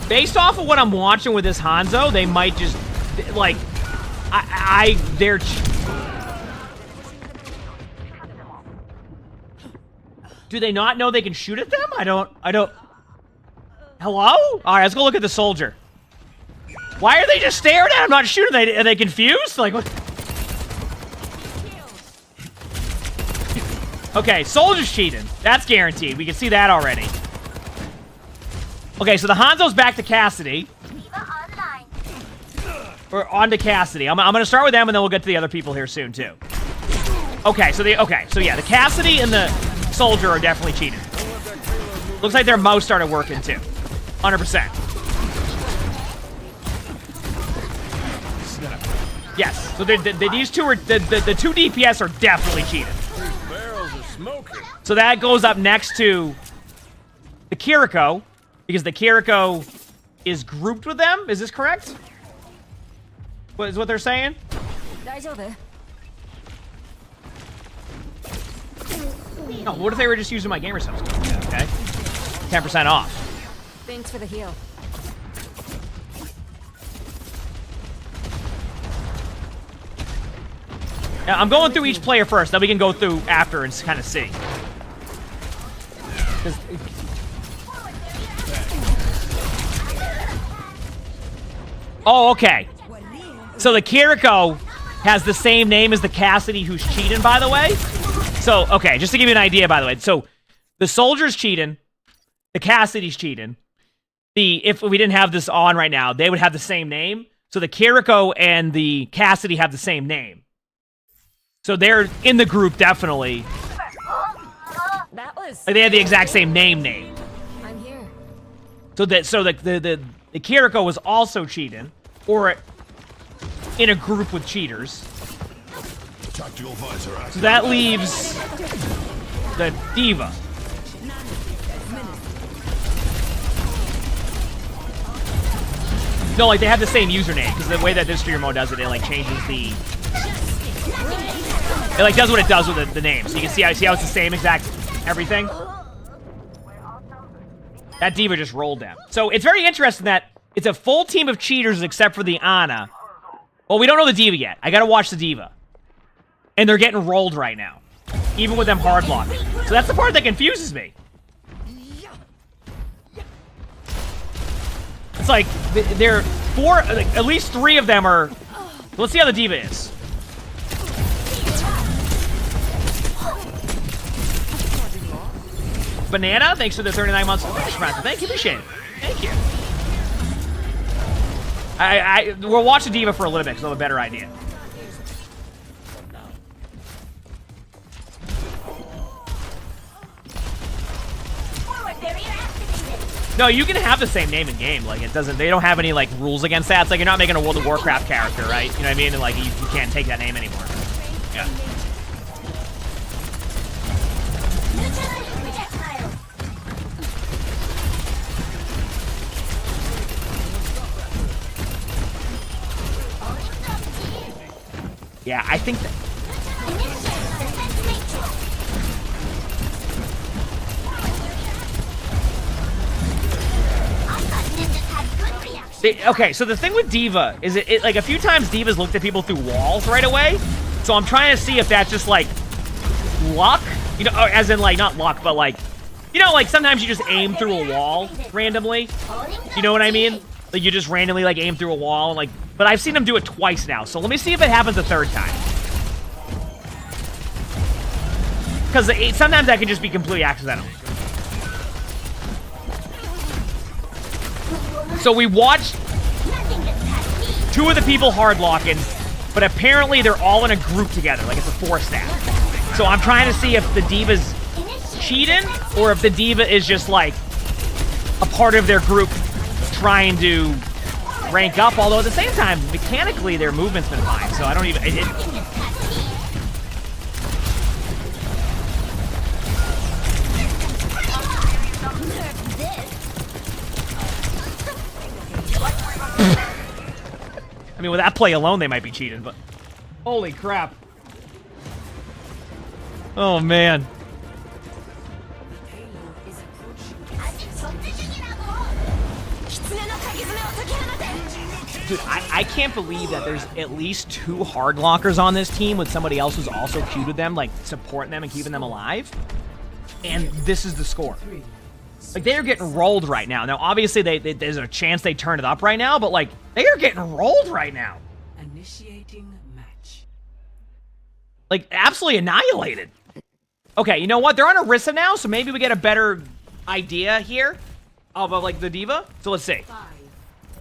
Based off of what I'm watching with this Hanzo, they might just, like, they're... Do they not know they can shoot at them? I don't... Hello? Alright, let's go look at the soldier. Why are they just staring at him, not shooting? Are they confused? Like, what? Okay, soldier's cheating. That's guaranteed. We can see that already. Okay, so the Hanzo's back to Cassidy. Or on to Cassidy. I'm gonna start with them, and then we'll get to the other people here soon too. Okay, so yeah, the Cassidy and the soldier are definitely cheating. Looks like their mouse started working too. 100%. Yes. So these two are the 2 DPS are definitely cheating. So that goes up next to the Kiriko. Because the Kiriko is grouped with them? Is this correct? What is what they're saying? Oh, what if they were just using my gamer subs? Okay. 10% off. Thanks for the heal. Now, I'm going through each player first, then we can go through after and kind of see. Oh, okay. So the Kiriko has the same name as the Cassidy who's cheating, by the way. So, okay, just to give you an idea, by the way. So, the soldier's cheating. The Cassidy's cheating. If we didn't have this on right now, they would have the same name. So, the Kiriko and the Cassidy have the same name. So, they're in the group, definitely. That was... Like, they have the exact same name. I'm here. So, the Kiriko was also cheating. Or in a group with cheaters. So that leaves the Diva. No, like they have the same username because the way that this streamer mode does it, it like changes the. It like does what it does with the name. So you can see how it's the same exact everything. That D.Va just rolled them. So it's very interesting that it's a full team of cheaters except for the Ana. Well, we don't know the D.Va yet. I gotta watch the D.Va. And they're getting rolled right now. Even with them hard locking. So that's the part that confuses me. It's like, they're four, like, at least 3 of them are... Let's see how the D.Va is. Banana, thanks for the 39 months. Thank you, appreciate it. Thank you. We'll watch the D.Va for a little bit because I'll have a better idea. No, you can have the same name in game. Like it doesn't. They don't have any like rules against that. It's like you're not making a World of Warcraft character, right? You know what I mean? And like you can't take that name anymore. Yeah. Yeah, I think that. Okay, so the thing with D.Va is it like a few times D.Va's looked at people through walls right away. So I'm trying to see if that's just like luck, you know, as in like not luck, but like, you know, like sometimes you just aim through a wall randomly. You know what I mean? Like you just randomly like aim through a wall and like, but I've seen him do it twice now. So let me see if it happens a third time. Because sometimes that can just be completely accidental. So we watched 2 of the people hard locking, but apparently they're all in a group together, like it's a 4-stack. So I'm trying to see if the D.Va's cheating or if the D.Va is just like a part of their group trying to rank up. Although at the same time, mechanically their movement's been fine, so I don't even. I mean, with that play alone, they might be cheating, but... Holy crap. Oh, man. Dude, I can't believe that there's at least 2 hard lockers on this team with somebody else who's also queued with them, like, supporting them and keeping them alive. And this is the score. Like, they are getting rolled right now. Now, obviously, there's a chance they turn it up right now, but, like, they are getting rolled right now. Initiating match. Like, absolutely annihilated. Okay, you know what? They're on Orisa now, so maybe we get a better idea here of, like, the D.Va. So let's see. 5,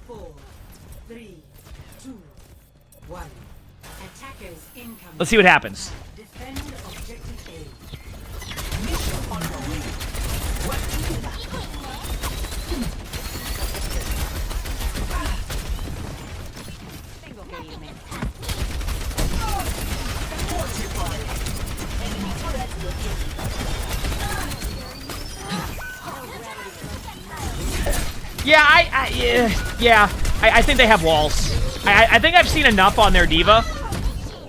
4, 3, 2, 1. Attackers incoming. Let's see what happens. Defend objective A. Yeah, I think they have walls. I think I've seen enough on their D.Va.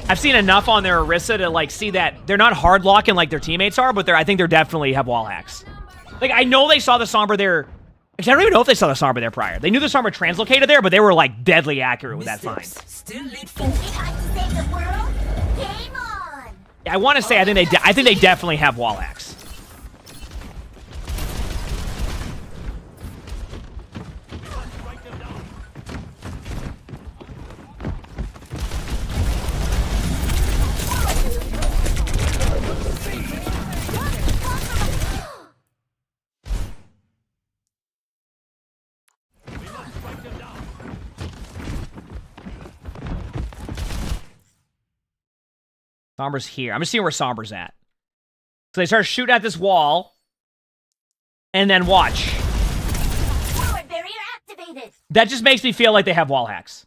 I've seen enough on their Orisa to like see that they're not hard locking like their teammates are, but I think they're definitely have wall hacks. Like I know they saw the Sombra there. Actually, I don't even know if they saw the Sombra there prior. They knew the Sombra translocated there, but they were like deadly accurate with that find. Still lead forward. Save the world? Game on. I want to say I think they definitely have wall hacks. Sombra's here. I'm just seeing where Sombra's at. So they start shooting at this wall. And then watch. Forward barrier activated. That just makes me feel like they have wall hacks.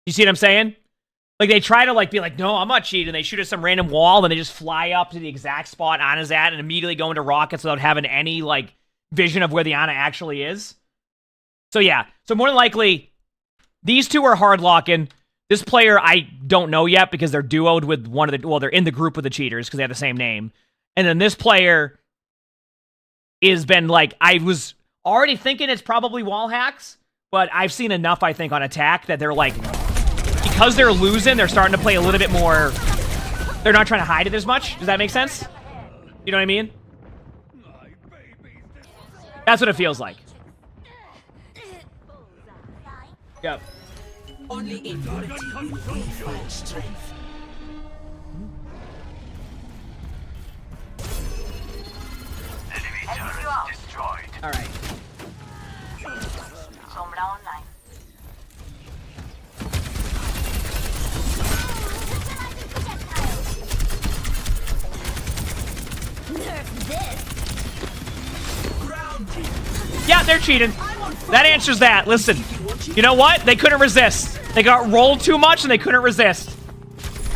You see what I'm saying? Like they try to like be like, no, I'm not cheating. They shoot at some random wall, and they just fly up to the exact spot Ana's at and immediately go into rockets without having any like vision of where the Ana actually is. So yeah, so more than likely, these two are hard locking. This player I don't know yet because they're duoed with one of the, well, they're in the group with the cheaters because they have the same name. And then this player has been like, I was already thinking it's probably wall hacks, but I've seen enough, I think, on attack that they're like, because they're losing, they're starting to play a little bit more, they're not trying to hide it as much. Does that make sense? You know what I mean? That's what it feels like. Yep. Only in unity we find strength. All right. Sombra online. Yeah, they're cheating. That answers that. Listen, you know what? They couldn't resist. They got rolled too much and they couldn't resist.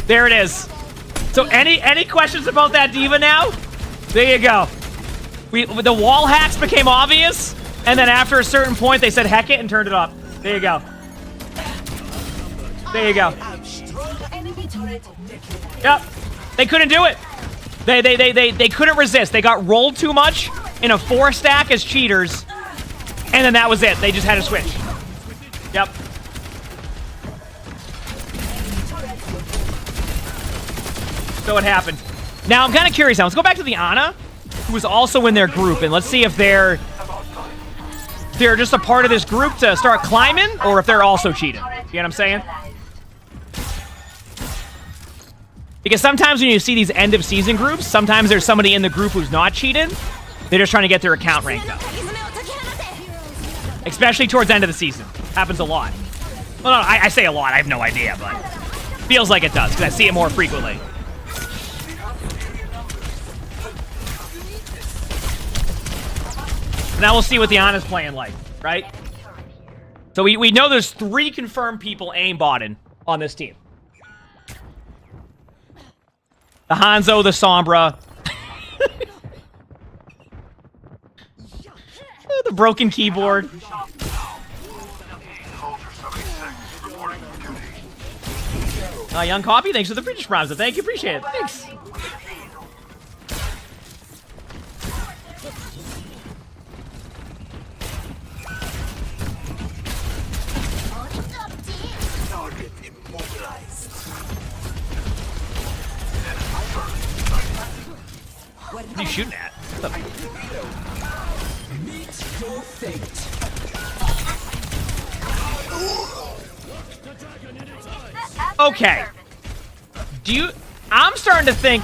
There it is. So any questions about that diva now? There you go. The wall hacks became obvious, and then after a certain point they said heck it and turned it off. There you go. There you go. Yep. They couldn't do it. They couldn't resist. They got rolled too much in a 4-stack as cheaters, and then that was it. They just had to switch. Yep. So it happened. Now I'm kind of curious now. Let's go back to the Ana, who was also in their group, and let's see if they're just a part of this group to start climbing, or if they're also cheating. You know what I'm saying? Because sometimes when you see these end-of-season groups, sometimes there's somebody in the group who's not cheating. They're just trying to get their account ranked up. Especially towards the end of the season. Happens a lot. Well, no, I say a lot. I have no idea, but feels like it does, because I see it more frequently. Now we'll see what the Ana's playing like, right? So we know there's 3 confirmed people aimbotting on this team. The Hanzo, the Sombra. The broken keyboard. Young Coffee, thanks for the British Bronze. Thank you, appreciate it. Thanks. What are you shooting at? Okay. I'm starting to think.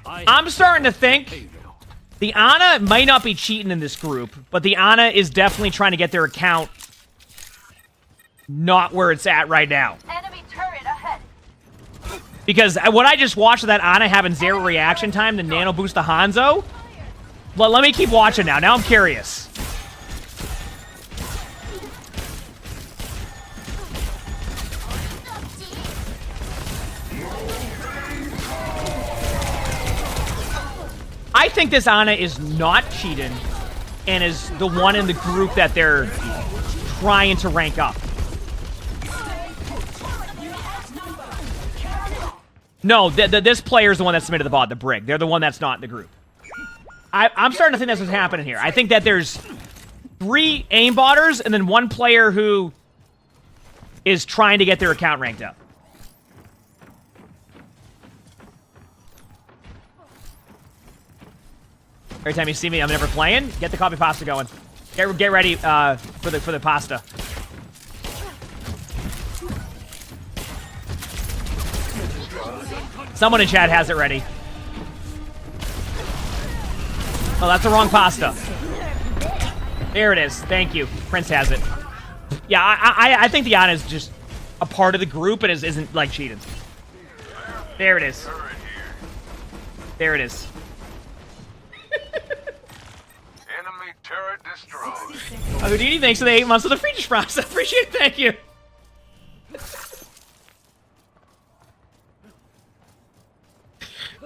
I'm starting to think the Ana might not be cheating in this group, but the Ana is definitely trying to get their account not where it's at right now. Enemy turret ahead. Because what I just watched of that Ana having 0 reaction time to nano boost the Hanzo. Let me keep watching now. Now I'm curious. I think this Ana is not cheating and is the one in the group that they're trying to rank up. No, this player is the one that submitted the bot, the Brig. They're the one that's not in the group. I'm starting to think that's what's happening here. I think that there's 3 aimbotters and then 1 player who is trying to get their account ranked up. Every time you see me, I'm never playing. Get the copy pasta going. Get ready for the pasta. Someone in chat has it ready. Oh, that's the wrong pasta. There it is. Thank you. Prince has it. Yeah, I think the Ana is just a part of the group and isn't like cheating. There it is. There it is. Enemy turret destroyed. Houdini, thanks for the 8 months of the free response. I appreciate it. Thank you.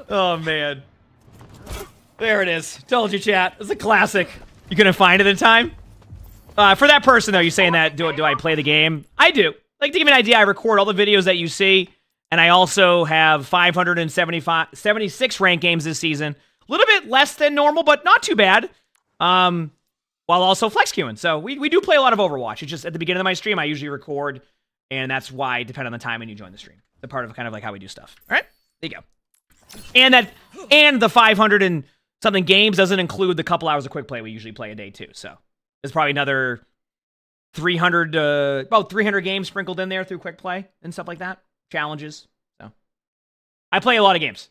Oh, man. There it is. Told you, chat. It's a classic. You couldn't find it in time? For that person, though, you saying that, do I play the game? I do. Like, to give you an idea, I record all the videos that you see, and I also have 76 ranked games this season. A little bit less than normal, but not too bad. While also flex queuing. So we do play a lot of Overwatch. It's just at the beginning of my stream, I usually record, and that's why, depending on the time when you join the stream. It's a part of kind of like how we do stuff. All right? There you go. And the 500 and something games doesn't include the couple hours of quick play we usually play a day too. So there's probably another 300, about 300 games sprinkled in there through quick play and stuff like that. Challenges. So I play a lot of games.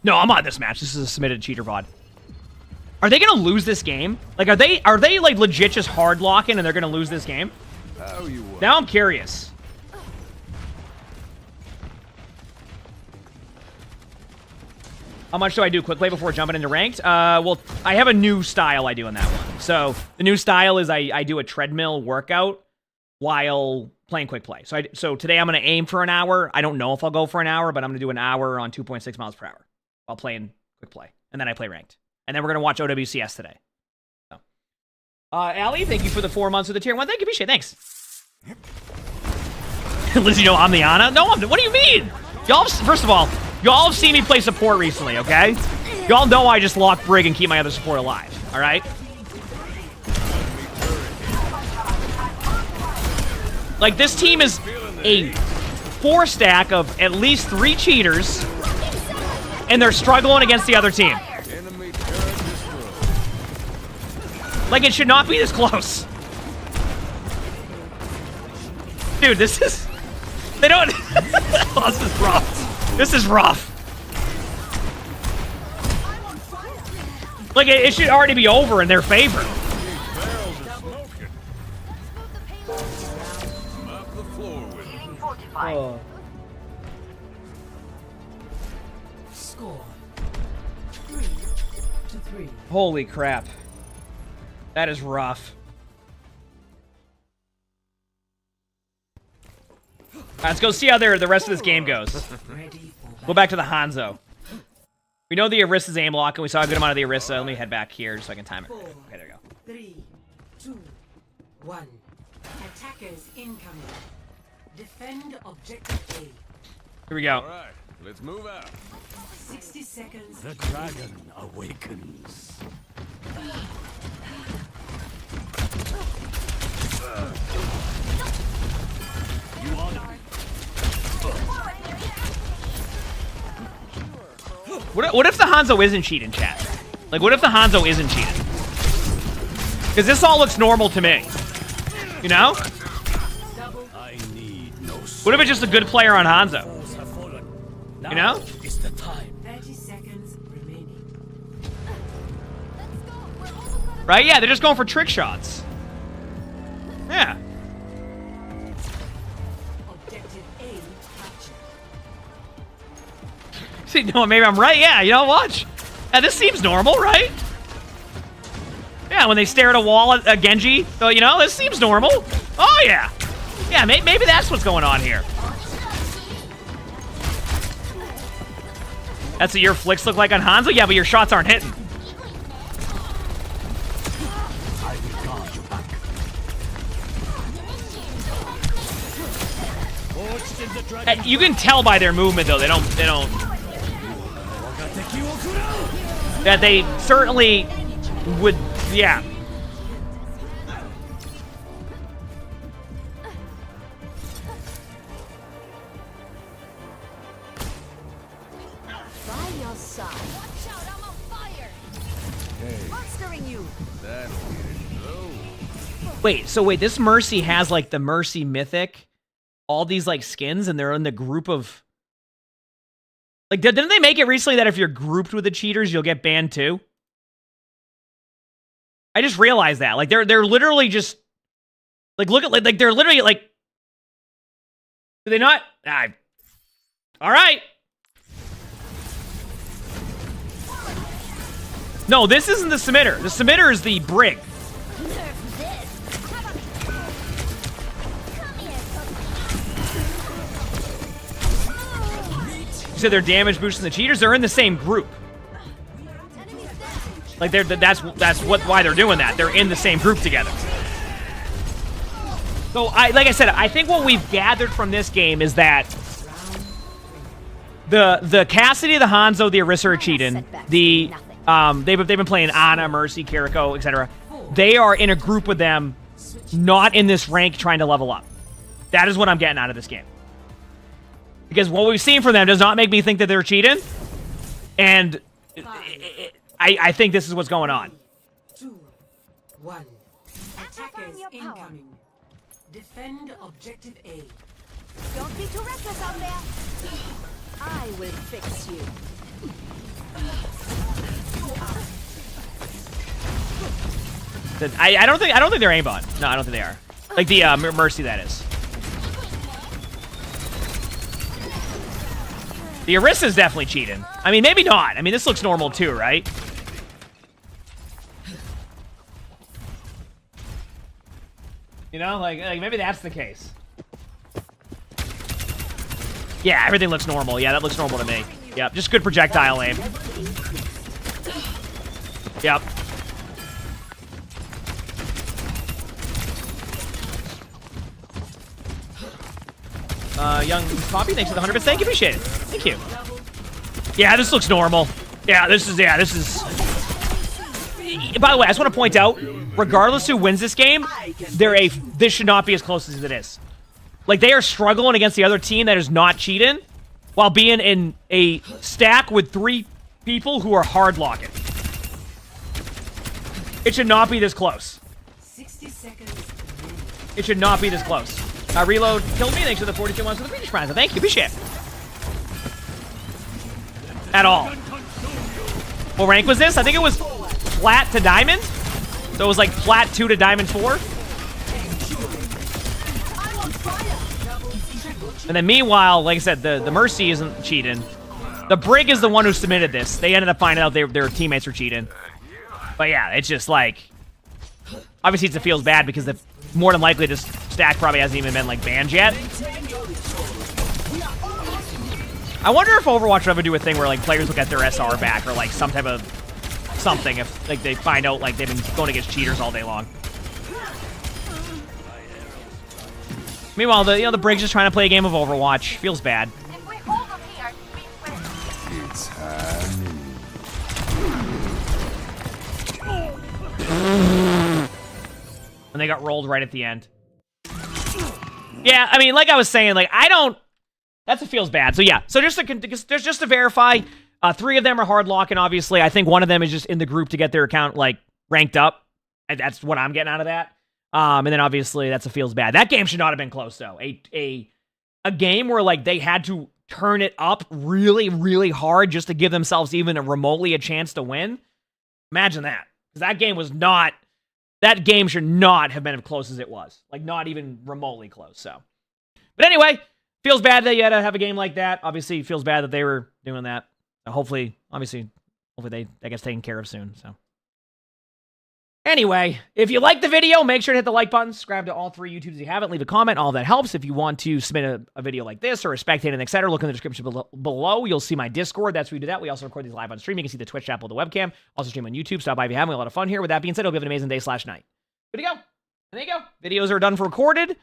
No, I'm on this match. This is a submitted cheater VOD. Are they gonna lose this game? Like, are they like legit just hard locking and they're gonna lose this game? Now I'm curious. How much do I do quick play before jumping into ranked? Well, I have a new style I do in that one. So the new style is I do a treadmill workout while playing quick play. So today I'm going to aim for an hour. I don't know if I'll go for an hour, but I'm going to do an hour on 2.6 miles per hour while playing quick play. And then I play ranked. And then we're going to watch OWCS today. So, Allie, thank you for the 4 months of the tier 1. Thank you, appreciate it. Thanks. Lizzie, no, I'm the Ana? No, what do you mean? Y'all, first of all, y'all have seen me play support recently, okay? Y'all know I just lock Brig and keep my other support alive, alright? Like, this team is a 4-stack of at least 3 cheaters, and they're struggling against the other team. Like, it should not be this close. Dude, this is... They don't... Oh, this is rough. This is rough. Like, it should already be over in their favor. Oh. Score 3-3. Holy crap. That is rough. All right, let's go see how the rest of this game goes. Go back to the Hanzo. We know the Orisa's aim lock, and we saw a good amount of the Orisa. Let me head back here so I can time it. Okay, there you go. 3, 2, 1. Attackers incoming. Defend objective A. Here we go. All right, let's move out. 60 seconds. The dragon awakens. You on it? What if the Hanzo isn't cheating, chat? Like, what if the Hanzo isn't cheating? Because this all looks normal to me. You know? I need no. What if it's just a good player on Hanzo? You know? It's the time. 30 seconds remaining. Right? Yeah, they're just going for trick shots. Yeah. Objective A captured. See, no, maybe I'm right. Yeah, you know, watch. Yeah, this seems normal, right? Yeah, when they stare at a wall at Genji, so, you know, this seems normal. Oh, yeah. Yeah, maybe that's what's going on here. That's what your flicks look like on Hanzo? Yeah, but your shots aren't hitting. I will guard you back. Hey, you can tell by their movement, though. They don't. That they certainly would. Yeah. By your side. Watch out, I'm on fire. Monstering you. Wait, this Mercy has, like, the Mercy Mythic, all these, like, skins, and they're in the group of... Like, didn't they make it recently that if you're grouped with the cheaters, you'll get banned too? I just realized that. Like, they're literally just... Like, look at... Like, they're literally, like... Do they not... All right. No, this isn't the submitter. The submitter is the Brig. So they're damage boosting the cheaters. They're in the same group. Like that's why they're doing that. They're in the same group together. So like I said, I think what we've gathered from this game is that the Cassidy, the Hanzo, the Orisa are cheating. They've been playing Ana, Mercy, Kiriko, etc. They are in a group with them, not in this rank trying to level up. That is what I'm getting out of this game. Because what we've seen from them does not make me think that they're cheating. And I think this is what's going on. 2, 1. Attackers incoming. Defend objective A. Don't be too reckless out there. I will fix you. I don't think they're aimbot. No, I don't think they are. Like the Mercy, that is. The Orisa is definitely cheating. I mean, maybe not. I mean, this looks normal too, right? You know, like maybe that's the case. Yeah, everything looks normal. Yeah, that looks normal to me. Yep, just good projectile aim. Yep. Young Poppy, thanks for the 100 bits. Thank you, appreciate it. Thank you. Yeah, this looks normal. Yeah, this is. By the way, I just want to point out, regardless who wins this game, this should not be as close as it is. Like, they are struggling against the other team that is not cheating, while being in a stack with 3 people who are hard locking. It should not be this close. 60 seconds. It should not be this close. Reload killed me. Thanks for the 42 months for the British prize. Thank you. Appreciate it. At all. What rank was this? I think it was Plat to Diamond. So it was like Plat 2 to Diamond 4. And then meanwhile, like I said, the Mercy isn't cheating. The Brig is the one who submitted this. They ended up finding out their teammates were cheating. But yeah, it's just like... Obviously it feels bad because more than likely this stack probably hasn't even been like banned yet. I wonder if Overwatch will ever do a thing where like players will get their SR back or like some type of something if like they find out like they've been going against cheaters all day long. Meanwhile, the Brig's just trying to play a game of Overwatch. Feels bad. If we hold them here, we win. It's honey. And they got rolled right at the end. Yeah, I mean, like I was saying, like that feels bad. So yeah, so just to verify, 3 of them are hard locking. Obviously, I think one of them is just in the group to get their account like ranked up. And that's what I'm getting out of that. And then obviously that's a feels bad. That game should not have been close though. A game where like they had to turn it up really, really hard just to give themselves even remotely a chance to win. Imagine that. Because that game was not. That game should not have been as close as it was. Like, not even remotely close, so. But anyway, feels bad that you had to have a game like that. Obviously, it feels bad that they were doing that. Hopefully they get taken care of soon, so. Anyway, if you like the video, make sure to hit the like button. Subscribe to all 3 YouTubes if you haven't. Leave a comment. All that helps. If you want to submit a video like this or a spectating, etc., look in the description below. You'll see my Discord. That's where we do that. We also record these live on stream. You can see the Twitch chat below the webcam. Also stream on YouTube. Stop by if you haven't. We have a lot of fun here. With that being said, hope you have an amazing day/night. Good to go. There you go. Videos are done for recorded.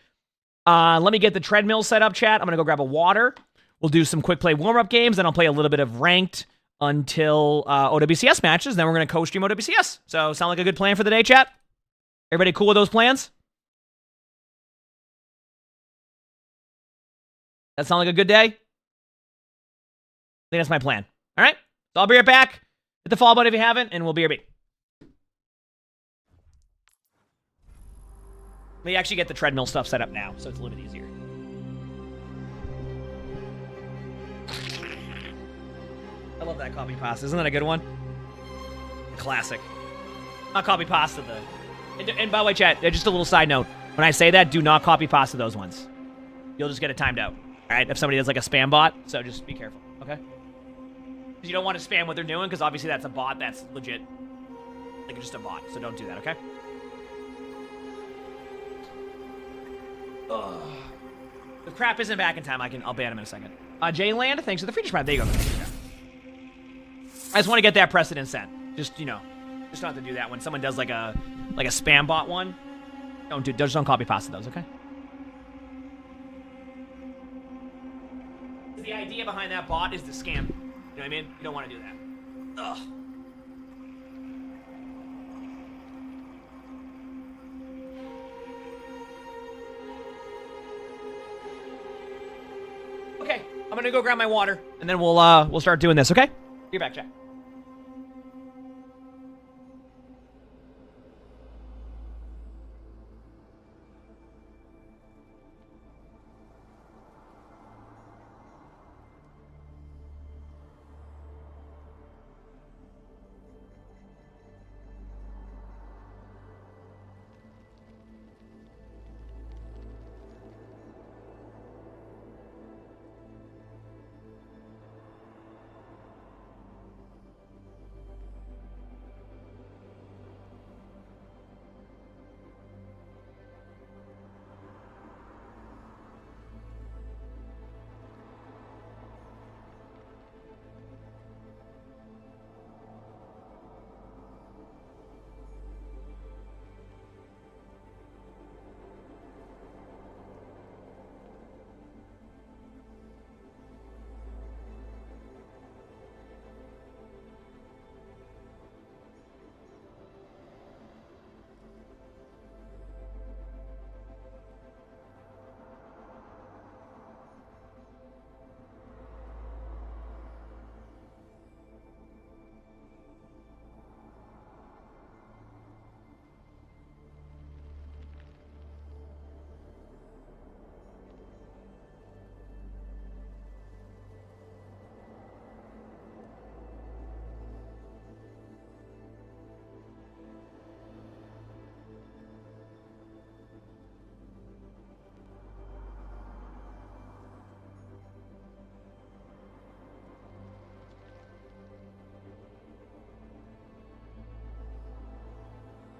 Let me get the treadmill set up, chat. I'm going to go grab a water. We'll do some quick play warm-up games. Then I'll play a little bit of ranked until OWCS matches. Then we're going to co-stream OWCS. So sound like a good plan for the day, chat? Everybody cool with those plans? That sound like a good day? I think that's my plan. All right? So I'll be right back. Hit the follow button if you haven't, and we'll be right back. Let me actually get the treadmill stuff set up now, so it's a little bit easier. I love that copy pasta. Isn't that a good one? Classic. Not copy pasta, though. And by the way, chat, just a little side note. When I say that, do not copy pasta those ones. You'll just get it timed out. All right? If somebody does like a spam bot, so just be careful, okay? Because you don't want to spam what they're doing, because obviously that's a bot that's legit. Like, just a bot, so don't do that, okay? Ugh. If crap isn't back in time, I'll ban him in a second. J-Land, thanks for the free prime. There you go. I just want to get that precedent set. Just, you know, just not to do that when someone does like a spam bot one. Just don't copy pasta those, okay? The idea behind that bot is to scam. You know what I mean? You don't want to do that. Ugh. Okay, I'm gonna go grab my water, and then we'll start doing this, okay? Be back, chat.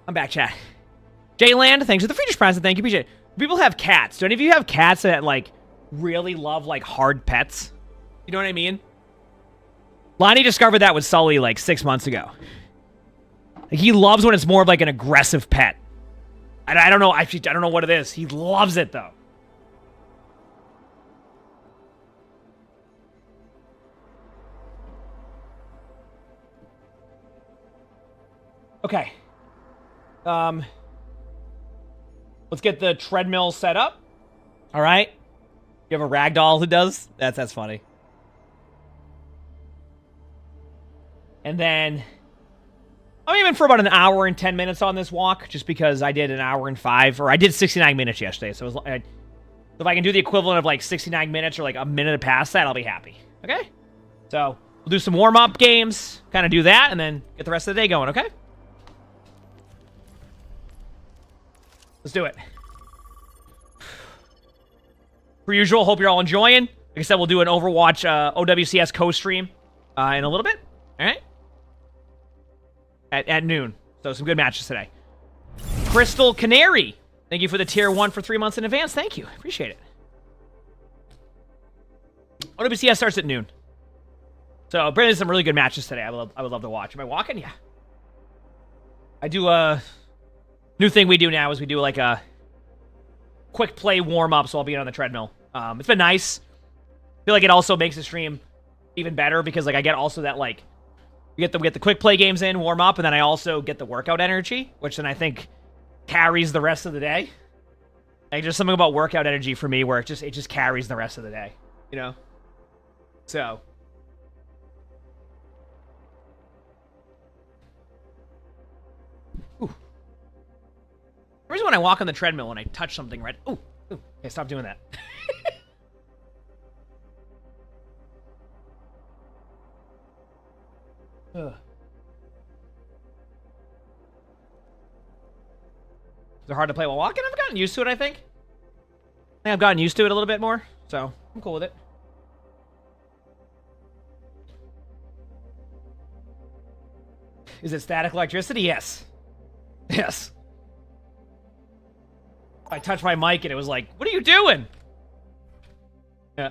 I'm back, chat. J-Land, thanks for the free prize, and thank you, appreciate it. People have cats. Do any of you have cats that, like, really love, like, hard pets? You know what I mean? Lonnie discovered that with Sully, like, 6 months ago. Like, he loves when it's more of, like, an aggressive pet. I don't know, I don't know what it is. He loves it, though. Okay. Let's get the treadmill set up. All right. You have a ragdoll who does? That's funny. And then I'm aiming for about an hour and 10 minutes on this walk, just because I did an hour and 5, or I did 69 minutes yesterday. So if I can do the equivalent of like 69 minutes or like a minute past that, I'll be happy. Okay? So we'll do some warm-up games, kind of do that, and then get the rest of the day going, okay? Let's do it. Per usual, hope you're all enjoying. Like I said, we'll do an Overwatch OWCS co-stream in a little bit. All right? At noon. So some good matches today. Crystal Canary. Thank you for the tier 1 for 3 months in advance. Thank you. Appreciate it. OWCS starts at noon. So, Brandon, some really good matches today. I would love to watch. Am I walking? Yeah. I do new thing we do now is we do like a quick play warm-up, so I'll be on the treadmill. It's been nice. I feel like it also makes the stream even better because like I get also that like we get the quick play games in, warm up, and then I also get the workout energy, which then I think carries the rest of the day. Like just something about workout energy for me where it just carries the rest of the day, you know? So the reason when I walk on the treadmill and I touch something right... Ooh. Okay, stop doing that. Ugh. Is it hard to play while walking? I've gotten used to it, I think. I've gotten used to it a little bit more, so I'm cool with it. Is it static electricity? Yes. Yes. I touched my mic and it was like, what are you doing? Yeah.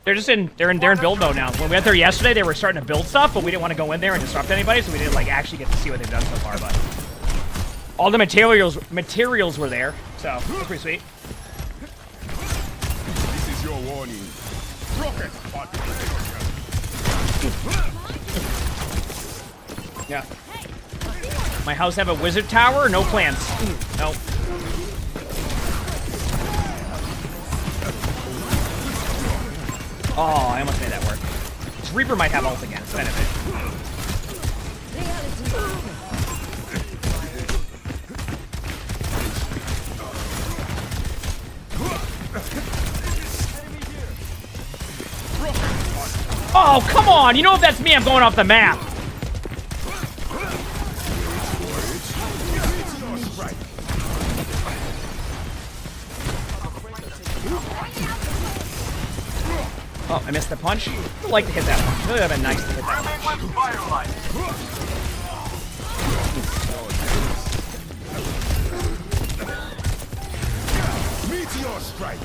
They're just they're in build mode now. When we went there yesterday, they were starting to build stuff, but we didn't want to go in there and disrupt anybody, so we didn't like actually get to see what they've done so far. But all the materials were there, so it was pretty sweet. This is your warning. Rocket. Yeah. My house have a wizard tower? No plans. No. Oh, I almost made that work. This Reaper might have ult again. It's benefit. Oh, come on! You know if that's me, I'm going off the map. Oh, I missed the punch. I'd like to hit that punch. Really would have been nice to hit that punch. Meteor strike.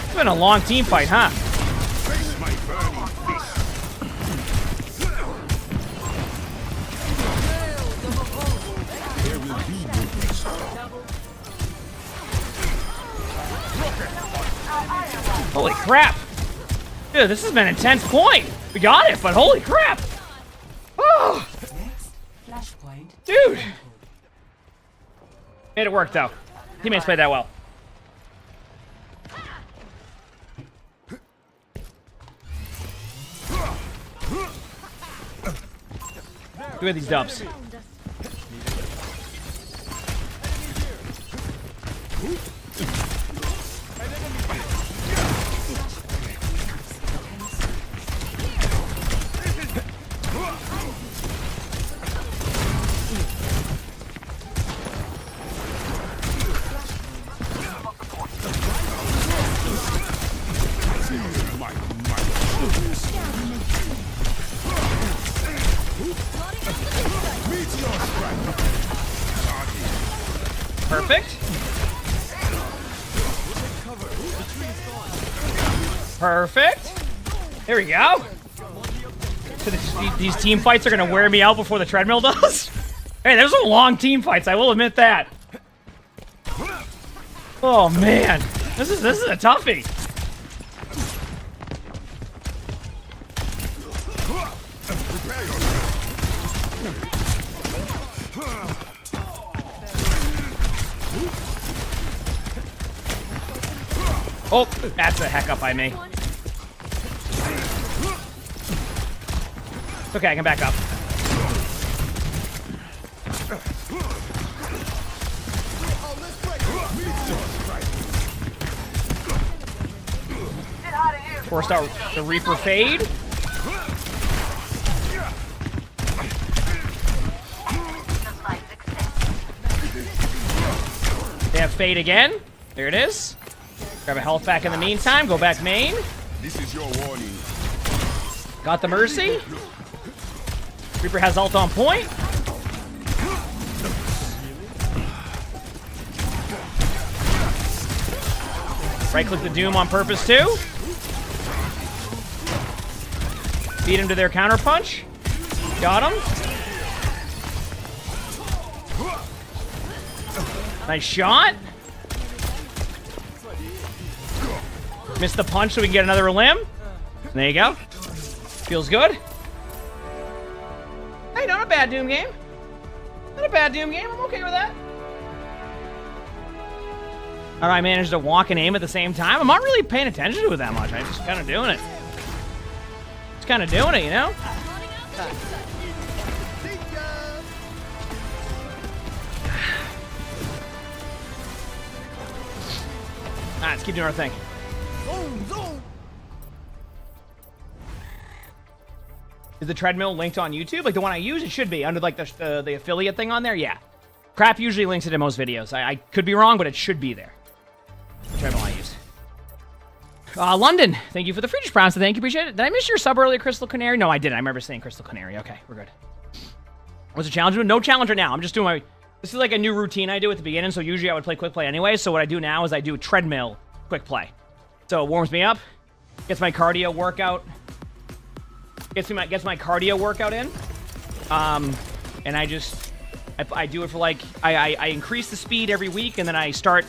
It's been a long team fight, huh? Holy crap! Dude, this has been an intense point. We got it, but holy crap! Oh, dude! Made it work though. Teammates played that well. Look at these dubs. Perfect. Perfect. There we go. So these team fights are gonna wear me out before the treadmill does. Hey, there's some long team fights. I will admit that. Oh man, this is a toughie. Oh, that's a heck up by me. It's okay, I can back up. Forced out the Reaper fade. They have fade again. There it is. Grab a health back in the meantime. Go back main. This is your warning. Got the Mercy. Reaper has ult on point. Right click the Doom on purpose too. Beat him to their counter punch. Got him. Nice shot. Missed the punch so we can get another limb. There you go. Feels good. Hey, not a bad Doom game. Not a bad Doom game. I'm okay with that. Alright, I managed to walk and aim at the same time. I'm not really paying attention to it that much. I'm just kind of doing it. Just kind of doing it, you know? Alright, let's keep doing our thing. Is the treadmill linked on YouTube? Like the one I use? It should be. Under like the affiliate thing on there? Yeah. Crap usually links it in most videos. I could be wrong, but it should be there. The treadmill I use. London, thank you for the Free Prowns. Thank you, appreciate it. Did I miss your sub earlier, Crystal Canary? No, I didn't. I remember saying Crystal Canary. Okay, we're good. What's the challenge? No challenge right now. I'm just doing my... This is like a new routine I do at the beginning, so usually I would play quick play anyway. So what I do now is I do treadmill quick play. So it warms me up, gets my cardio workout, gets my cardio workout in, and I do it for like I increase the speed every week, and then I start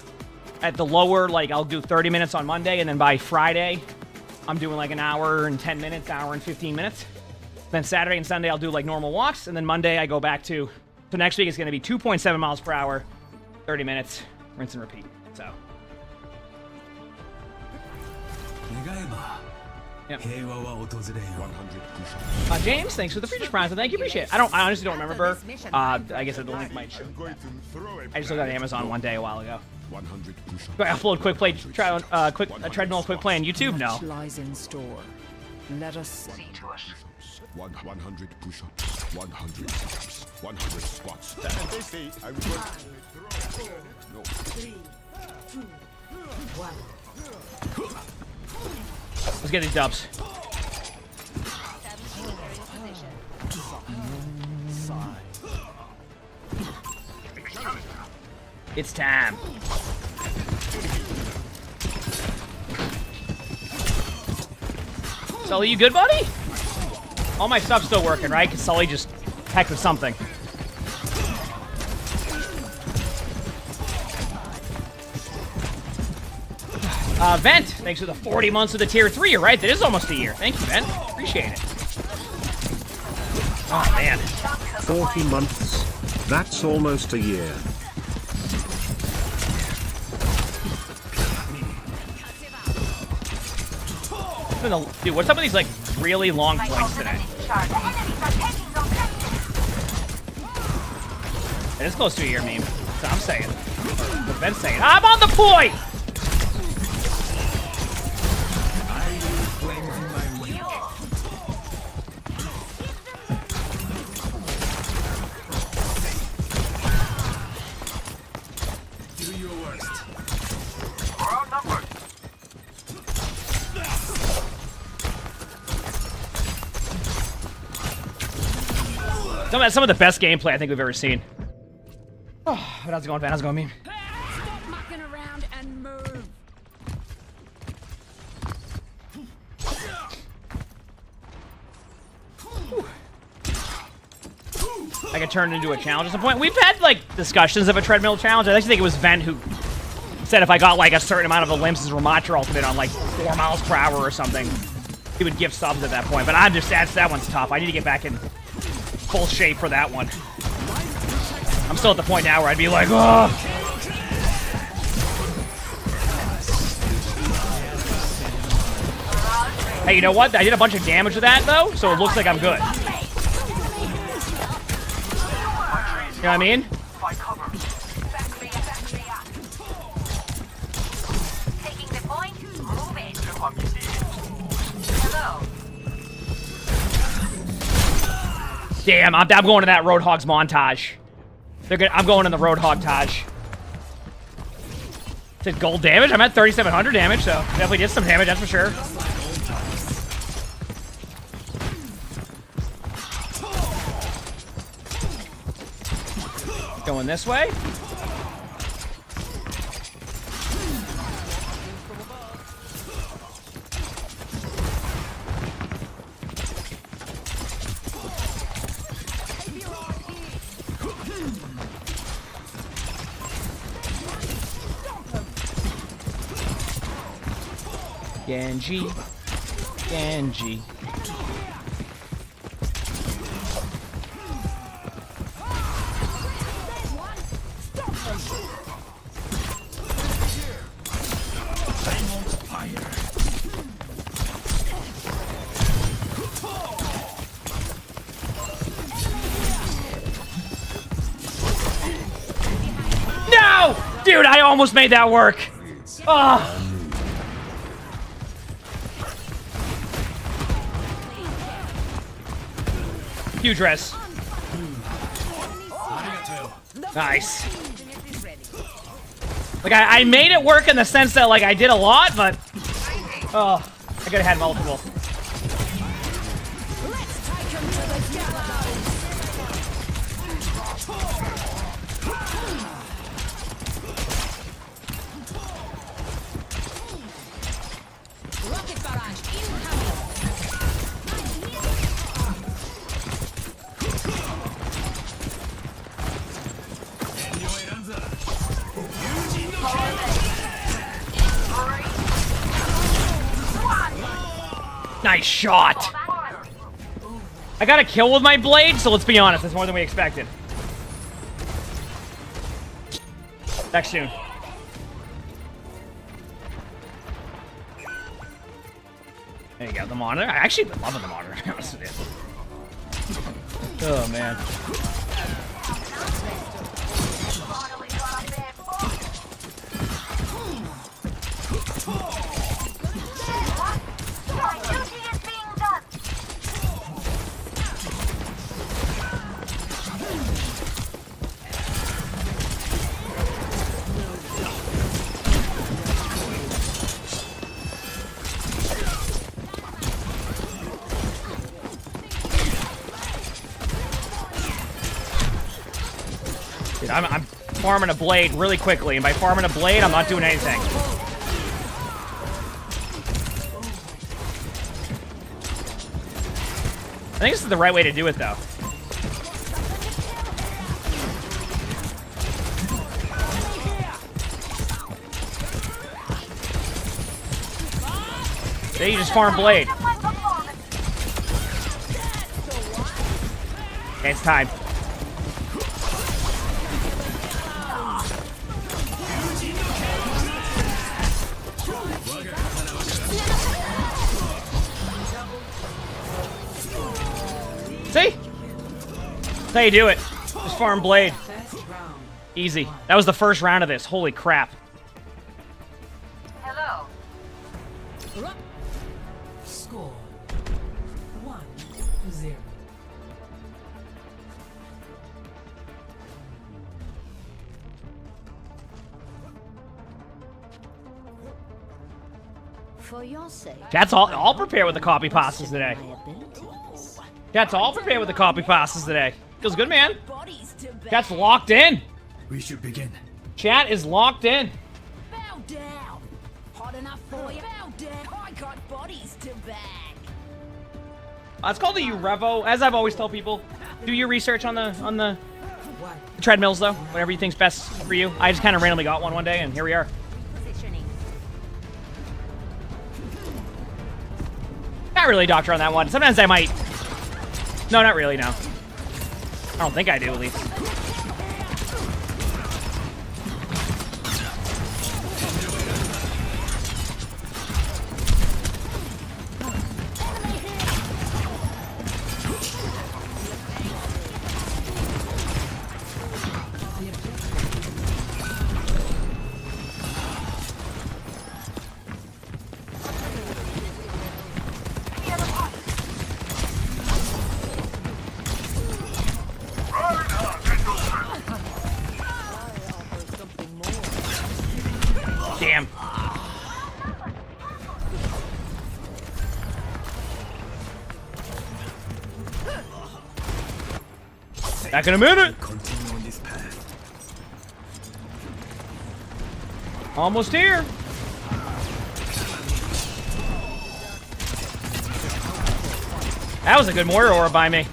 at the lower, like I'll do 30 minutes on Monday, and then by Friday I'm doing like an hour and 10 minutes, hour and 15 minutes. Then Saturday and Sunday I'll do like normal walks, and then Monday I go back to. So next week it's going to be 2.7 miles per hour, 30 minutes, rinse and repeat. So. Yep. James, thanks for the feature prize. Thank you, appreciate it. I honestly don't remember. I guess the link might show. I just looked at Amazon one day a while ago. Do I upload quick play, treadmill quick play on YouTube? No. Lies in store. Let us see to it. 100 push-ups, 100 push-ups, 100 squats. They say I was going to no. 3, 2, 1. Let's get these dubs. It's time. Sully, you good, buddy? All my stuff's still working, right? Because Sully just hecked with something. Vent, thanks for the 40 months of the tier 3. You're right, that is almost a year. Thank you, Vent. Appreciate it. Oh, man. 40 months. That's almost a year. Dude, what's up with these, like, really long flanks today? It is close to a year, meme. That's what I'm saying. What Ben's saying. I'm on the point! Do your worst. We're outnumbered. Some of the best gameplay I think we've ever seen. Oh, how's it going, Ben? How's it going, meme? Stop mucking around and move. I could turn it into a challenge at some point. We've had, like, discussions of a treadmill challenge. I actually think it was Vent who said if I got, like, a certain amount of Olympus Ramatra ultimate on, like, 4 miles per hour or something, he would give subs at that point. But I'm just, that one's tough. I need to get back in full shape for that one. I'm still at the point now where I'd be like, oh. Hey, you know what? I did a bunch of damage with that, though, so it looks like I'm good. You know what I mean? Taking the point, move it. Hello. Damn, I'm going to that Roadhog's montage. I'm going in the Roadhog Taj. Did gold damage? I'm at 3,700 damage, so definitely did some damage, that's for sure. Going this way. Genji. No! Dude, I almost made that work. Oh. Huge res. Nice. Like, I made it work in the sense that, like, I did a lot, but Oh, I could have had multiple. Let's take him to the gallows. Rocket barrage incoming. Nice shot. I got a kill with my blade, so let's be honest, that's more than we expected. Back soon. There you go, the monitor. I actually been loving the monitor, to be honest with you. Oh, man. Dude, I'm farming a blade really quickly, and by farming a blade, I'm not doing anything. I think this is the right way to do it, though. There you just farm blade. Okay, it's time. See? That's how you do it. Just farm blade. Easy. That was the first round of this. Holy crap. Hello. Score 1-0. For your sake. That's all prepared with the copy pastas today. My abilities. That's all prepared with the copy pastas today. Feels good, man. Bodies to bag. That's locked in. We should begin. Chat is locked in. Bow down. Hot enough for you. Bow down. I got bodies to bag. It's called the Urevo. As I've always told people, do your research on the treadmills, though. Whatever you think's best for you. I just kind of randomly got one day, and here we are. Positioning. Not really, doctor, on that one. Sometimes I might. No, not really, no. I don't think I do, at least. Damn. Back in a minute. Continue on this path. Almost here. That was a good mortar orb by me.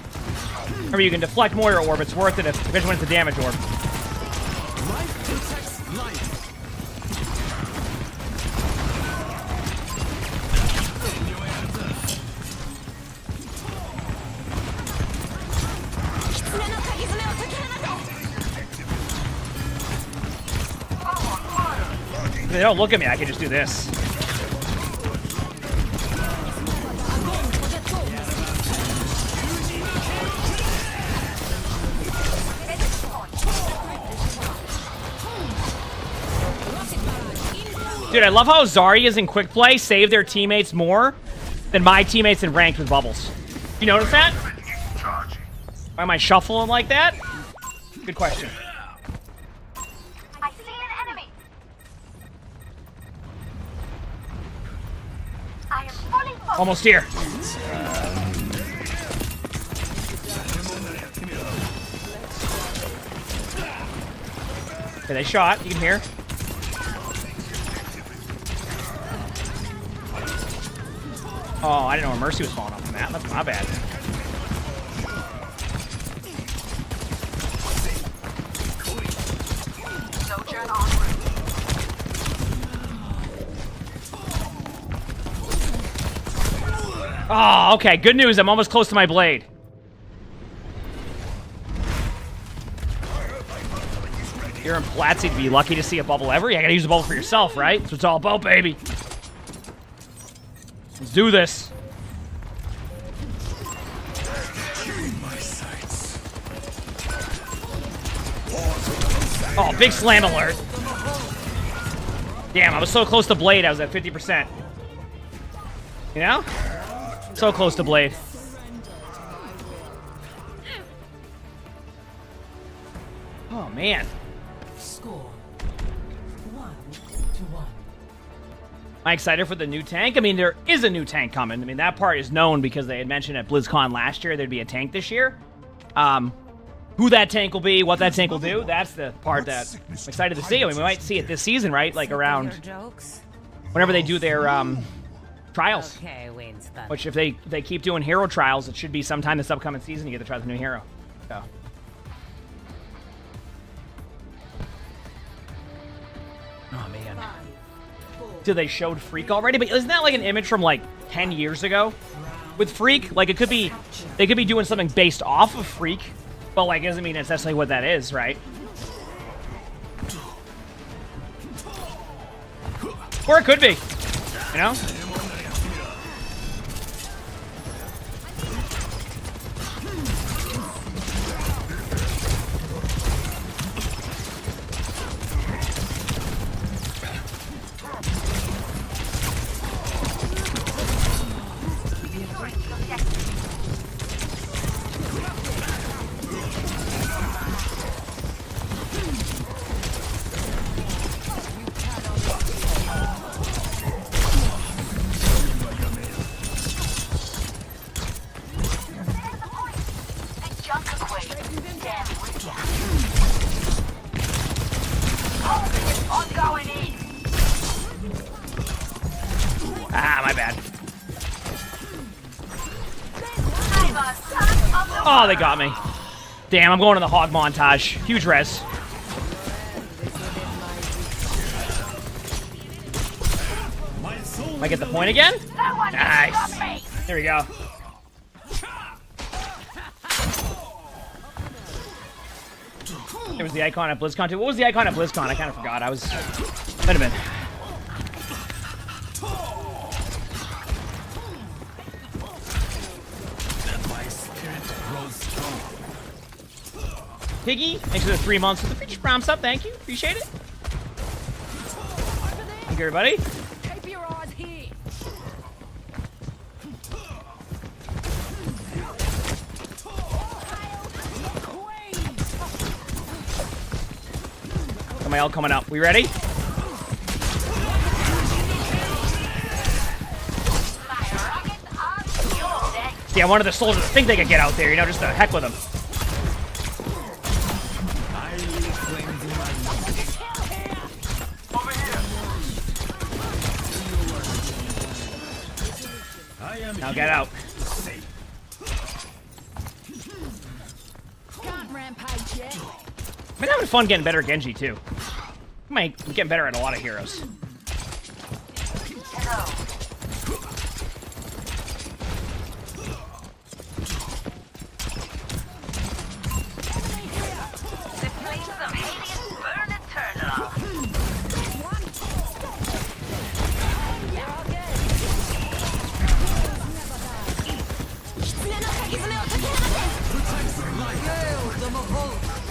Remember, you can deflect mortar orb. It's worth it, especially when it's a damage orb. Life protects life. If they don't look at me, I can just do this. Dude, I love how Zarya's in quick play save their teammates more than my teammates in ranked with bubbles. You notice that? Why am I shuffling like that? Good question. I see an enemy. Almost here. Okay, they shot. You can hear. Oh, I didn't know where Mercy was falling off the map. That's my bad. Oh, okay. Good news. I'm almost close to my blade. You're in Plat, you'd be lucky to see a bubble ever. You gotta use a bubble for yourself, right? That's what it's all about, baby. Let's do this. Oh, big slam alert. Damn, I was so close to blade. I was at 50%. You know? So close to blade. Oh, man. Score 1-1. Am I excited for the new tank? I mean, there is a new tank coming. I mean, that part is known because they had mentioned at BlizzCon last year there'd be a tank this year. Who that tank will be, what that tank will do, that's the part that I'm excited to see. I mean, we might see it this season, right? Like around whenever they do their trials. Okay, Winston. Which if they keep doing hero trials, it should be sometime this upcoming season you get to try the new hero. So. Oh, man. So they showed Freak already? But isn't that like an image from like 10 years ago? With Freak, like it could be, they could be doing something based off of Freak, but like doesn't mean it's necessarily what that is, right? Or it could be, you know? Ah, my bad. Oh, they got me. Damn, I'm going to the hog montage. Huge res. I get the point again? Nice. There we go. It was the icon at BlizzCon too. What was the icon at BlizzCon? I kind of forgot. I was... Might have been. Piggy, thanks for the 3 months for the feature prompts up. Thank you. Appreciate it. Thank you, everybody. Keep your eyes here. Got my ult coming up. We ready? See, I wanted the soldiers to think they could get out there, you know, just to heck with them. Now get out. Can't rampage yet. I've been having fun getting better at Genji, too. I'm getting better at a lot of heroes.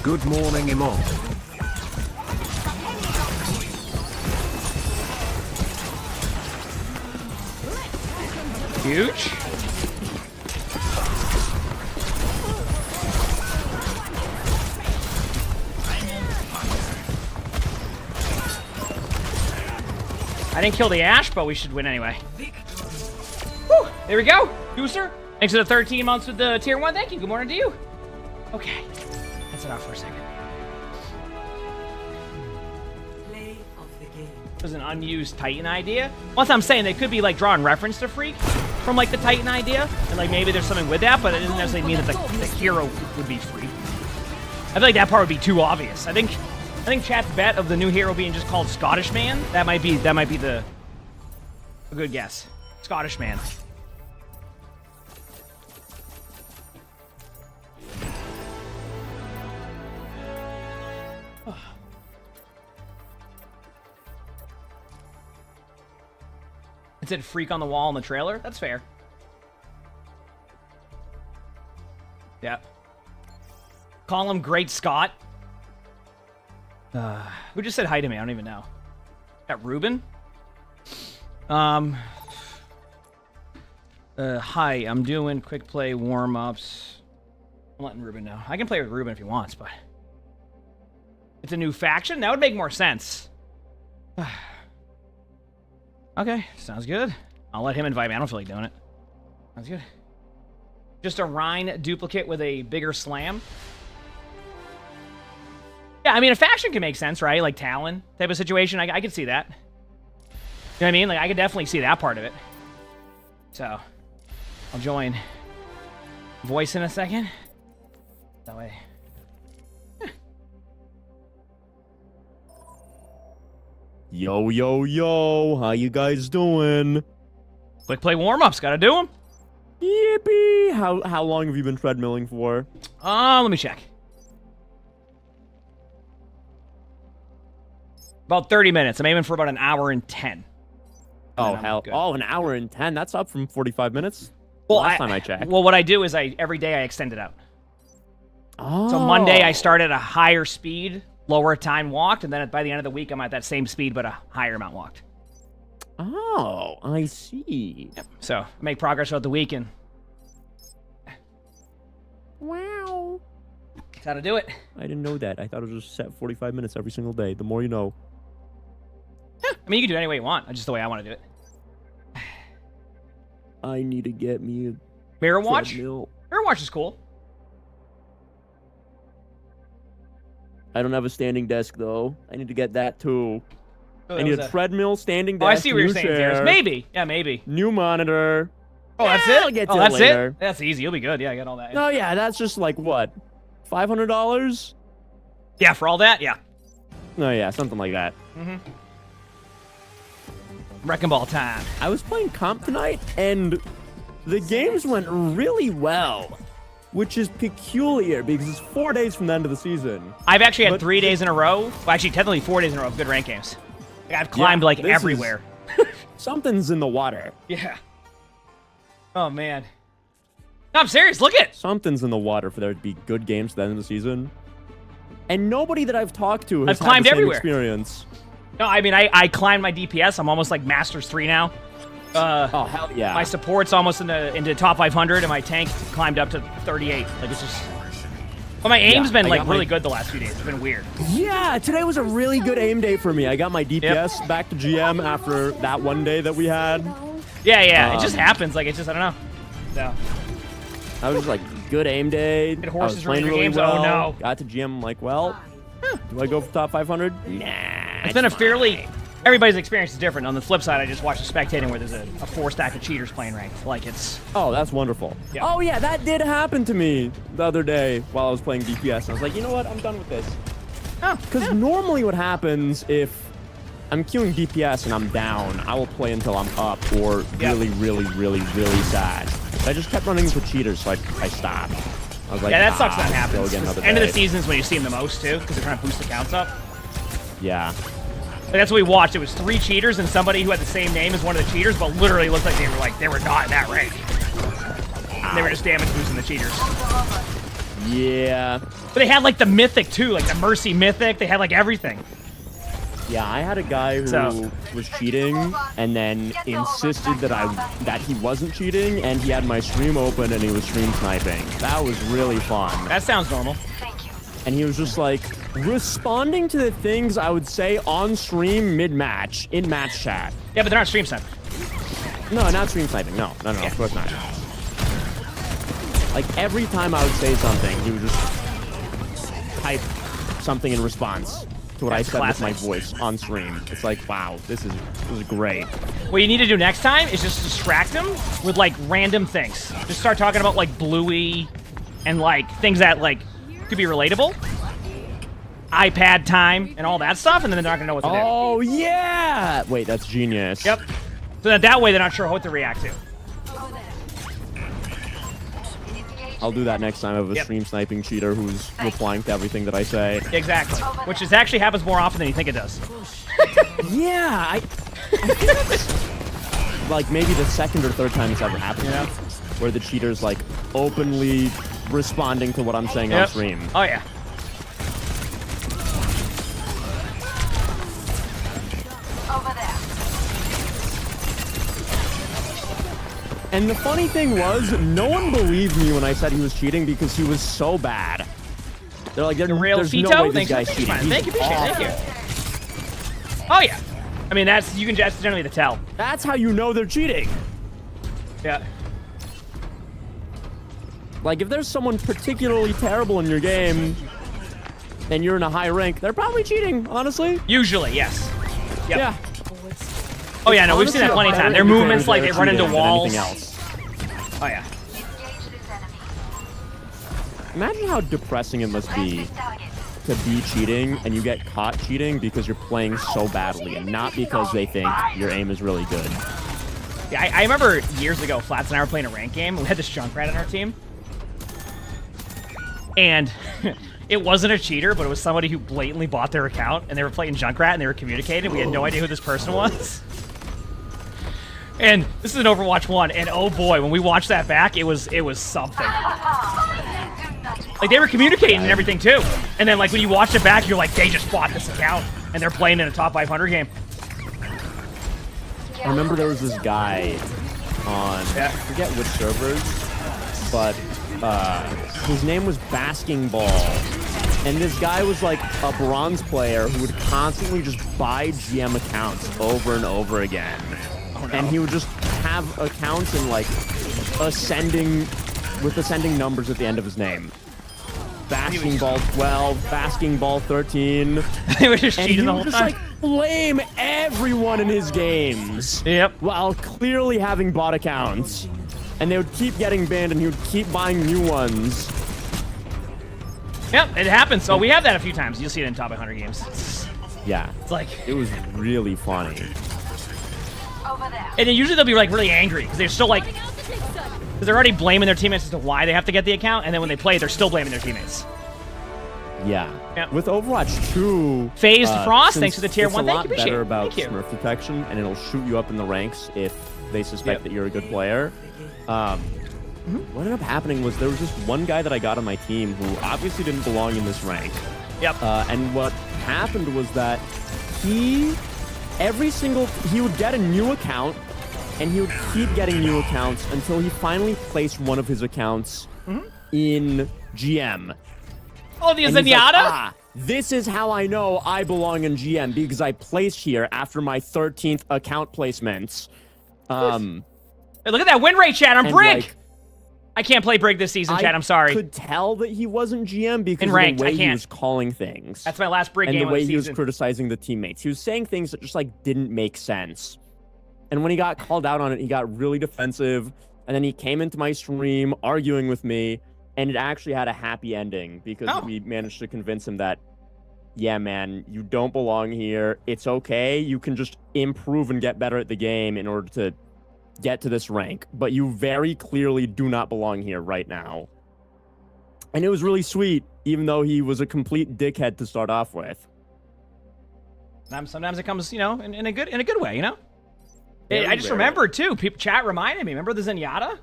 Good morning, emongg. Huge. I didn't kill the Ashe, but we should win anyway. Whew. There we go. Gooser, thanks for the 13 months with the tier 1. Thank you. Good morning to you. Okay. That's enough for a second. Play of the game. It was an unused Titan idea. Once I'm saying they could be like drawing reference to Freak from like the Titan idea, and like maybe there's something with that, but it doesn't necessarily mean that the hero would be Freak. I feel like that part would be too obvious. I think chat's bet of the new hero being just called Scottish Man. That might be a good guess. Scottish Man. It said Freak on the wall in the trailer. That's fair. Yeah. Call him Great Scott. Who just said hi to me? I don't even know. That Ruben? Hi, I'm doing quick play warm-ups. I'm letting Ruben know. I can play with Ruben if he wants, but... It's a new faction? That would make more sense. Okay, sounds good. I'll let him invite me. I don't feel like doing it. Sounds good. Just a Rhine duplicate with a bigger slam. Yeah, I mean, a faction can make sense, right? Like Talon type of situation. I could see that. You know what I mean? Like, I could definitely see that part of it. So, I'll join voice in a second. That way. Yo, yo, yo, how you guys doing? Quick play warm-ups, gotta do them. Yippee! How long have you been treadmilling for? Let me check. About 30 minutes. I'm aiming for about an hour and 10. Oh, hell. Good. Oh, an hour and 10? That's up from 45 minutes? Well, last time I checked. Well, what I do is every day I extend it out. Oh. So Monday I start at a higher speed, lower time walked, and then by the end of the week I'm at that same speed but a higher amount walked. Oh, I see. Yep. So make progress throughout the week and... Wow. That's how to do it. I didn't know that. I thought it was just set 45 minutes every single day. The more you know. Yeah, I mean, you can do it any way you want. It's just the way I want to do it. I need to get me a Mirror Watch? treadmill. Mirror Watch is cool. I don't have a standing desk, though. I need to get that, too. Oh, I need a treadmill, standing desk, I see what you're saying, chair, Darius. Maybe. Yeah, maybe. new monitor. Oh, that's it? I'll get to oh, it that's later. it? That's easy. You'll be good. Yeah, I got all that. Oh, yeah, that's just like, what, $500? Yeah, for all that? Yeah. Oh, yeah, something like that. Mm-hmm. Wrecking ball time. I was playing comp tonight, and the games went really well, which is peculiar because it's 4 days from the end of the season. I've actually had 3 days in a row. Well, actually, technically 4 days in a row of good rank games. Like, I've climbed, like, everywhere. Something's in the water. Yeah. Oh, man. No, I'm serious. Look at it. Something's in the water for there to be good games at the end of the season. And nobody that I've talked to has I've climbed had the same everywhere. experience. No, I mean, I climbed my DPS. I'm almost like Masters 3 now. Oh, hell yeah. My support's almost into top 500, and my tank climbed up to 38. Like, it's just... But my aim's been, like, really good the last few days. It's been weird. Yeah, today was a really good aim day for me. I got my DPS back to GM after that one day that we had. Yeah. It just happens. Like, it's just, I don't know. So... I was just like, good aim day. Did I horses was run playing your really games? well. Oh, no. Got to GM, I'm like, well, do I go for top 500? Nah. It's been a fairly... Everybody's experience is different. On the flip side, I just watched the Spectating where there's a 4-stack of cheaters playing ranked. Like, it's... Oh, that's wonderful. Yeah. Oh, yeah, that did happen to me the other day while I was playing DPS. And I was like, you know what? I'm done with this. Because normally what happens if I'm queuing DPS and I'm down, I will play until I'm up or really, really sad. I just kept running into cheaters, so I stopped. I was like, yeah, that sucks when that happens. End of the season is when you see them the most, too, because they're trying to boost the counts up. Yeah. Like, that's what we watched. It was 3 cheaters and somebody who had the same name as one of the cheaters, but literally looked like they were not in that rank. They were just damage boosting the cheaters. Yeah. But they had, like, the Mythic, too. Like, the Mercy Mythic. They had, like, everything. Yeah, I had a guy who was cheating and then insisted that he wasn't cheating, and he had my stream open and he was stream sniping. That was really fun. That sounds normal. And he was just like responding to the things I would say on stream mid-match in match chat. Yeah, but they're not stream sniping. No, not stream sniping. No, of course not. Like, every time I would say something, he would just type something in response to what I said with my voice on stream. It's like, wow, this is great. What you need to do next time is just distract them with, like, random things. Just start talking about, like, Bluey and, like, things that, like, could be relatable. iPad time and all that stuff, and then they're not going to know what to do. Oh, yeah! Wait, that's genius. Yep. So that way they're not sure what to react to. I'll do that next time. I have a stream sniping cheater who's replying to everything that I say. Exactly. Which actually happens more often than you think it does. Yeah, I think that's like maybe the second or third time it's ever happened now, where the cheater's like openly responding to what I'm saying on stream. Oh yeah. Over there. And the funny thing was, no one believed me when I said he was cheating because he was so bad. They're like, The real there's Fito? no way this Thanks guy's for cheating. thank you, appreciate it, thank you. Oh yeah. I mean, that's generally the tell. That's how you know they're cheating. Yeah. Like, if there's someone particularly terrible in your game, and you're in a high rank, they're probably cheating, honestly. Usually, yes. Yep. Yeah. Oh yeah, no, we've seen that plenty of times. Their movements, like, they run into walls. Else. Oh yeah. Imagine how depressing it must be to be cheating and you get caught cheating because you're playing so badly and not because they think your aim is really good. Yeah, I remember years ago, Flats and I were playing a rank game. We had this Junkrat on our team. And it wasn't a cheater, but it was somebody who blatantly bought their account, and they were playing Junkrat, and they were communicating. We had no idea who this person was. And this is an Overwatch 1, and oh boy, when we watched that back, it was something. Like, they were communicating and everything, too. And then, like, when you watch it back, you're like, they just bought this account, and they're playing in a top 500 game. I remember there was this guy on, I forget which servers, but his name was Basking Ball. And this guy was like a bronze player who would constantly just buy GM accounts over and over again. Oh, no. And he would just have accounts in like ascending numbers at the end of his name. Basking Ball 12, Basking Ball 13. They were just cheating the whole just time. Like blame everyone in his games. Yep. While clearly having bought accounts. And they would keep getting banned and he would keep buying new ones. Yep, it happens. So we have that a few times. You'll see it in top 100 games. Yeah. It's like, it was really funny. Over there. And then usually they'll be like really angry because they're still like, because they're already blaming their teammates as to why they have to get the account, and then when they play, they're still blaming their teammates. Yeah. Yep. With Overwatch 2, Phased Frost, thanks for the tier 1. Thank you, it's a lot better about Thank you. Smurf detection, and it'll shoot you up in the ranks if they suspect that you're a good player. What ended up happening was there was just one guy that I got on my team who obviously didn't belong in this rank. Yep. And what happened was that he would get a new account, and he would keep getting new accounts until he finally placed one of his accounts in GM. Oh, the And he's Zenyatta? like, this is how I know I belong in GM, because I placed here after my 13th account placements. Hey, look at that win rate, chat. I'm Brig. Like, I can't play Brig this season, chat. I'm sorry. I could tell that he wasn't GM because In ranked, of the I way he can't. was calling things. That's my last Brig and game the way of the he was season. criticizing the teammates. He was saying things that just like didn't make sense. And when he got called out on it, he got really defensive. And then he came into my stream arguing with me, and it actually had a happy ending because we managed to convince him that, yeah, man, you don't belong here. It's okay. You can just improve and get better at the game in order to get to this rank. But you very clearly do not belong here right now. And it was really sweet, even though he was a complete dickhead to start off with. Sometimes it comes, you know, in a good way, you know? Very I just rarely. remembered, too. Chat reminded me. Remember the Zenyatta?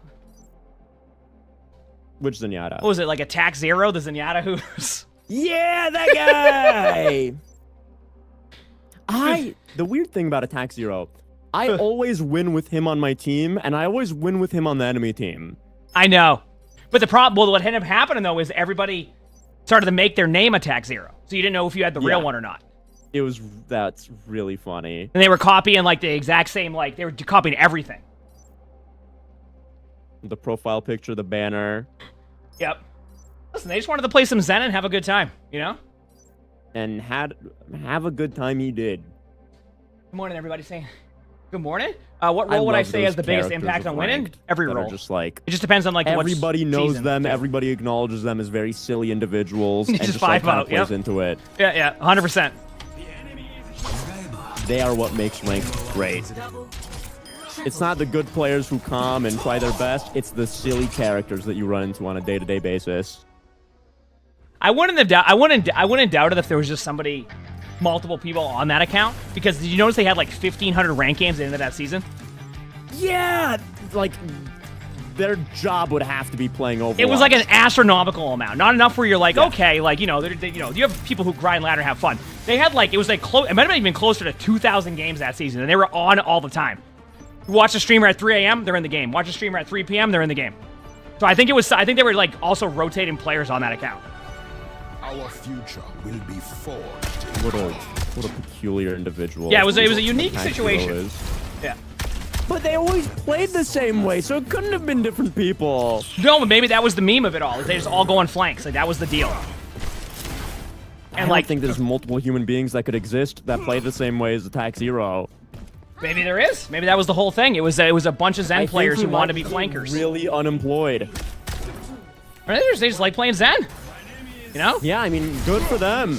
Which Zenyatta? What was it, like Attack Zero? The Zenyatta who's... Yeah, that guy! The weird thing about Attack Zero, I always win with him on my team, and I always win with him on the enemy team. I know. But the problem, well, what ended up happening, though, is everybody started to make their name Attack Zero. So you didn't know if you had the real one or not. That's really funny. And they were copying, like, the exact same, like, they were copying everything. The profile picture, the banner, Yep. Listen, they just wanted to play some Zen and have a good time, you know? and have a good time he did. Good morning, everybody. Saying good morning. What role would I love say those has the biggest characters impact of on winning? ranked Every that are role. just like It just depends on like what everybody knows season. them, everybody acknowledges them as very silly individuals, and Just just like vibe kind out, of plays yep. into it. Yeah, 100%. They are what makes ranked great. It's not the good players who come and try their best. It's the silly characters that you run into on a day-to-day basis. I wouldn't have I wouldn't doubt it if there was just somebody, multiple people on that account, because did you notice they had like 1,500 rank games at the end of that season? Yeah, like their job would have to be playing Overwatch. It was like an astronomical amount, not enough where you're like, okay, like you know, you have people who grind ladder and have fun. They had like it was like close. It might have even closer to 2,000 games that season, and they were on all the time. You watch a streamer at 3 a.m., they're in the game. Watch a streamer at 3 p.m., they're in the game. So I think they were like also rotating players on that account. Our future will be forged. What a peculiar individual. Yeah, it was a unique Tank Hero situation. is. Yeah. But they always played the same way, so it couldn't have been different people. No, but maybe that was the meme of it all. They just all go on flanks. Like that was the deal. And I think there's multiple human beings that could exist that play the same way as Attack Zero. Maybe there is. Maybe that was the whole thing. It was a bunch of Zen players who wanted to be flankers. Really unemployed. Or they just like playing Zen. You know? Yeah, I mean, good for them.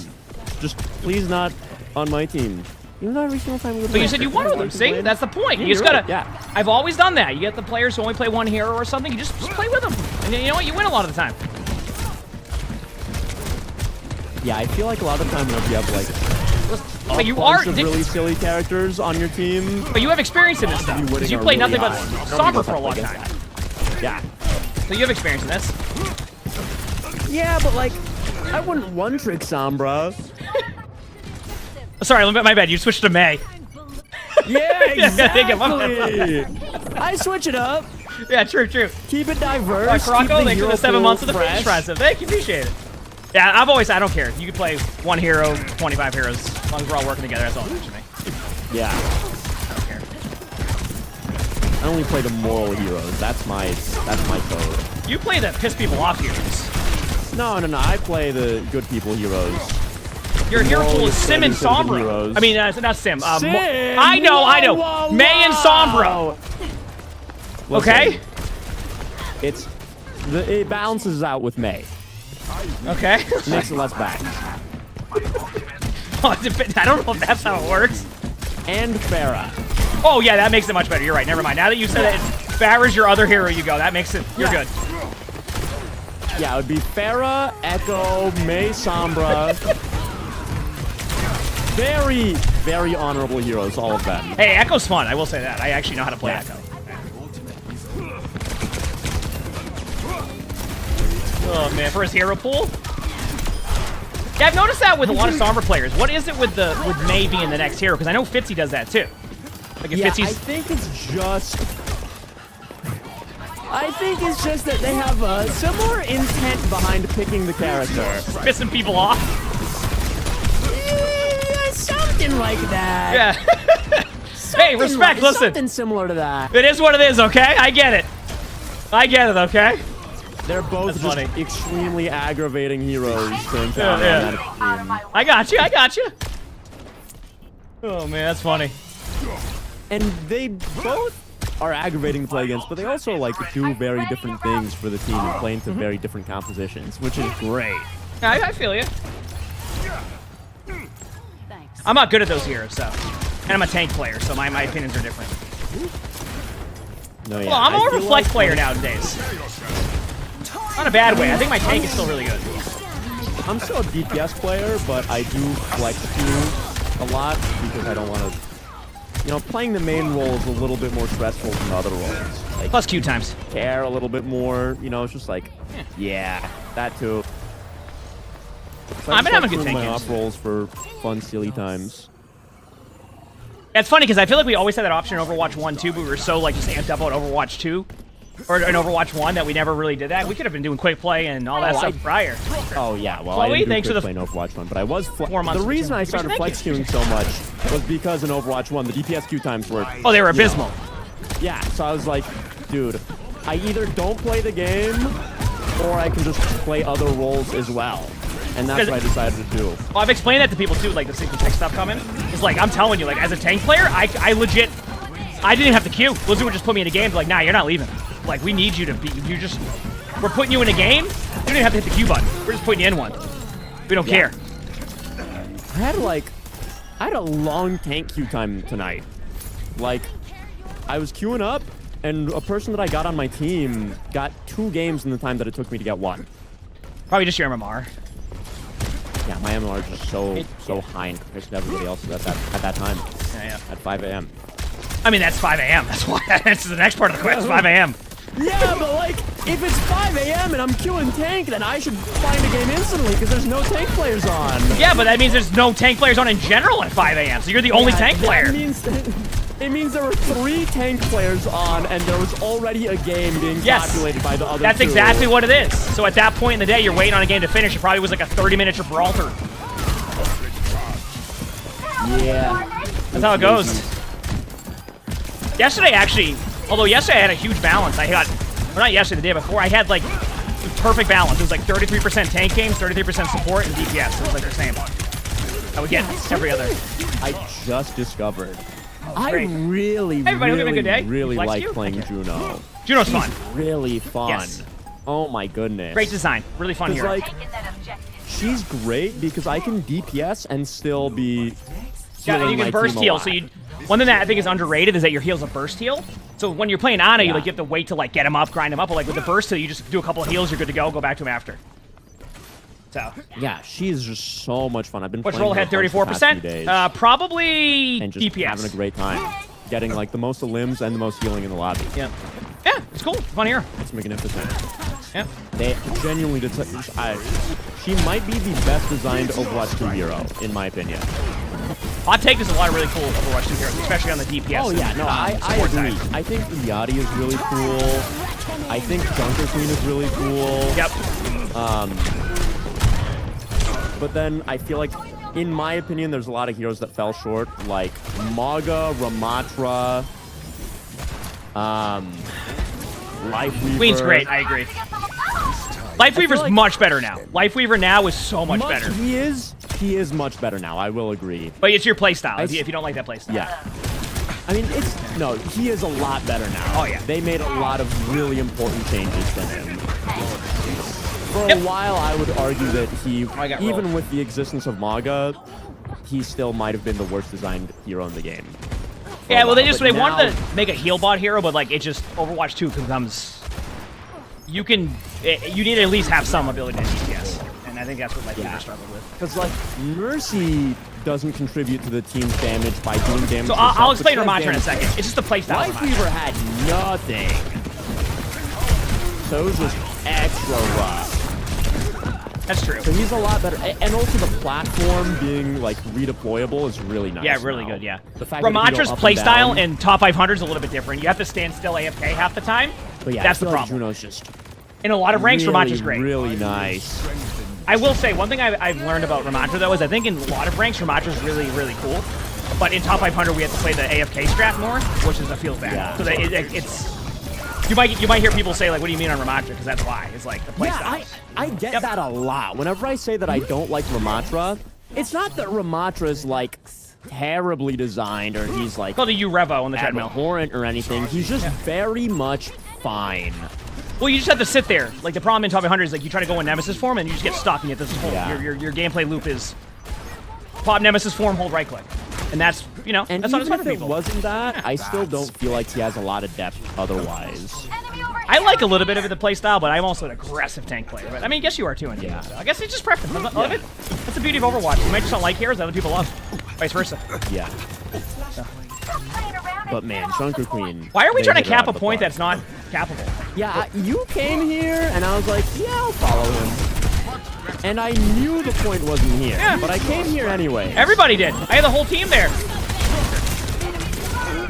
Just please not on my team. Even though every single time we But you said you wanted them. See, that's the point. You just gotta. Right. Yeah. I've always done that. You get the players who only play one hero or something. You just play with them, and you know what? You win a lot of the time. Yeah, I feel like a lot of the time whenever you have like But you bunch are. of really silly characters on your team. But you have experience in this stuff. winning Because you are played really nothing but high. Sombra for a long Against time. that. Yeah. So you have experience in this. Yeah, but like, I wouldn't one-trick Sombra. Sorry, my bad. You switched to May. Yeah, exactly. I switch it up. Yeah, true. Keep it diverse. Rocco, keep thanks for the 7 months of the fresh. French fries. Thank you, appreciate it. Yeah, I don't care. You can play one hero, 25 heroes, as long as we're all working together. That's all that matters to me. Yeah. I don't care. I only play the moral heroes. That's my code. You play the piss people off heroes. No. I play the good people heroes. Your hero Moral pool is is Sim and better than Sombra. heroes. I mean, not Sim. Sim! I know. Whoa, May and Sombra. Listen, Okay? It balances out with May. Okay. Makes it less bad. I don't know if that's how it works. And Farah. Oh, yeah, that makes it much better. You're right. Never mind. Now that you said it, Farrah's your other hero, you go. That makes it. You're good. Yeah, it would be Farah, Echo, May, Sombra. Very, very honorable heroes, all of them. Hey, Echo's fun. I will say that. I actually know how to play Echo. Oh, man. For his hero pool? Yeah, I've noticed that with a lot of Sombra players. What is it with May being the next hero? Because I know Fitzy does that, too. Like, if Fitzy's... I think it's just that they have a similar intent behind picking the character. Pissing people off? Yeah, something like that. Yeah. Hey, respect, listen. Something similar to that. It is what it is, okay? I get it, okay? They're both That's just funny. extremely aggravating heroes to encounter Yeah. on that team. I got you. Oh, man, that's funny. And they both are aggravating to play against, but they also like do very different things for the team and play into very different compositions, which is great. I feel you. I'm not good at those heroes, though. And I'm a tank player, so my opinions are different. No, yeah. Well, I'm I more of a feel flex like player nowadays. Not a bad way. I think my tank is still really good. I'm still a DPS player, but I do flex queue a lot because I don't want to. You know, playing the main role is a little bit more stressful than other roles. Like, Plus Q times. care a little bit more. You know, it's just like, yeah, that too. So I've been having good my tank games. off rolls for fun, silly times. It's funny because I feel like we always had that option in Overwatch 1 too, but we were so like just amped up on Overwatch 2 or in Overwatch 1 that we never really did that. We could have been doing quick play and all that stuff prior. Oh yeah, well Chloe, I didn't do thanks for quick the play in Overwatch 1, but I was 4 months. the reason I started Thank flex you. queuing so much was because in Overwatch 1 the DPS queue times were Oh, they were abysmal. yeah, so I was like, dude, I either don't play the game, or I can just play other roles as well. And that's what I decided to do. Well, I've explained that to people too, like the sync and tech stuff coming. It's like, I'm telling you, like as a tank player, I legit, I didn't have the queue. Blizzard would just put me in a game, like, nah, you're not leaving. Like, we need you to be, we're putting you in a game, you don't even have to hit the Q button. We're just putting you in one. We don't care. I had a long tank queue time tonight. Like, I was queuing up, and a person that I got on my team got 2 games in the time that it took me to get 1. Probably just your MMR. Yeah, my MMR is just so high in comparison to everybody else at that time. Yeah. At 5 a.m. I mean, that's 5 a.m. That's why. That's the next part of the quest. 5 a.m. Yeah, but like, if it's 5 a.m. and I'm queuing tank, then I should find a game instantly because there's no tank players on. Yeah, but that means there's no tank players on in general at 5 a.m. So you're the only tank player. It means there were 3 tank players on, and there was already a game being populated by the other That's 2. exactly what it is. So at that point in the day, you're waiting on a game to finish. It probably was like a 30-minute Gibraltar. Yeah. That's how it goes. Yesterday, actually, although yesterday I had a huge balance. I got, well, not yesterday, the day before, I had like the perfect balance. It was like 33% tank games, 33% support, and DPS. It was like the same. I would get every other. I just discovered. I Great. really like playing Juno. Juno's fun. Really fun. Yes. Oh my goodness. Great design. Really fun hero. Like, she's great because I can DPS and still be Yeah, you can burst heal. So one thing that I think is underrated is that your heal's a burst heal. So when you're playing Ana, you like you have to wait to like get him up, grind him up. But like with the burst heal, you just do a couple of heals, you're good to go back to him after. So yeah, she is just so much fun. I've been which playing role had 34%? Probably and just DPS. having a great time. Getting like the most limbs and the most healing in the lobby. Yeah. Yeah, it's cool. Fun hero. It's magnificent. Yeah. They genuinely did. She might be the best designed Overwatch 2 hero, in my opinion. Hot take is a lot of really cool Overwatch 2 heroes, especially on the DPS. Oh yeah, no, I agree. I think Yachty is really cool. I think Junker Queen is really cool. Yep. But then I feel like, in my opinion, there's a lot of heroes that fell short, like Maga, Ramatra, Lifeweaver. Queen's great, I agree. Lifeweaver's like, much better now. Lifeweaver now is so much better. He is much better now, I will agree. But it's your playstyle, if you don't like that playstyle. Yeah. I mean, he is a lot better now. Oh, yeah. They made a lot of really important changes to him. For a while, I would argue that even with the existence of Maga, he still might have been the worst designed hero in the game. Yeah, well, they wanted to make a heal bot hero, but like it just Overwatch 2 becomes you need to at least have some ability to DPS, and I think that's what Lifeweaver struggled with. Because like Mercy doesn't contribute to the team's damage by doing damage. So I'll explain Ramatra in a second. It's just the playstyle. Lifeweaver had nothing, so it was just extra rough. That's true. So he's a lot better, and also the platform being like redeployable is really nice. Yeah, really good. Yeah. Ramatra's playstyle in top 500 is a little bit different. You have to stand still AFK half the time. But yeah, that's the problem. Like Juno's just in a lot of ranks, Ramatra's great. Really nice. I will say one thing I've learned about Ramatra though is I think in a lot of ranks Ramatra's really cool, but in top 500 we have to play the AFK strat more, which is feels bad. Yeah. So that it's. You might hear people say like, "What do you mean on Ramatra?" Because that's why it's like the playstyle. Yeah, I get that a lot. Whenever I say that I don't like Ramatra, it's not that Ramatra is like terribly designed or he's like called a U-Revo on the treadmill, abhorrent or anything. He's just very much fine. Well, you just have to sit there. Like the problem in top 100 is like you try to go in Nemesis form and you just get stuck and you have this whole your gameplay loop is pop Nemesis form, hold right click. And that's, and that's not as fun for if people. It wasn't that, I still don't feel like he has a lot of depth otherwise. I like a little bit of the playstyle, but I'm also an aggressive tank player. But I mean, I guess you are too. Yeah. I guess it's just preference. That's the beauty of Overwatch. You might just not like heroes that other people love. Vice versa. Yeah. So. But man, Junker Queen. Why are we trying to cap a point that's not cappable? Yeah, you came here, and I was like, yeah, I'll follow him. And I knew the point wasn't here, but I came here anyway. Everybody did. I had the whole team there.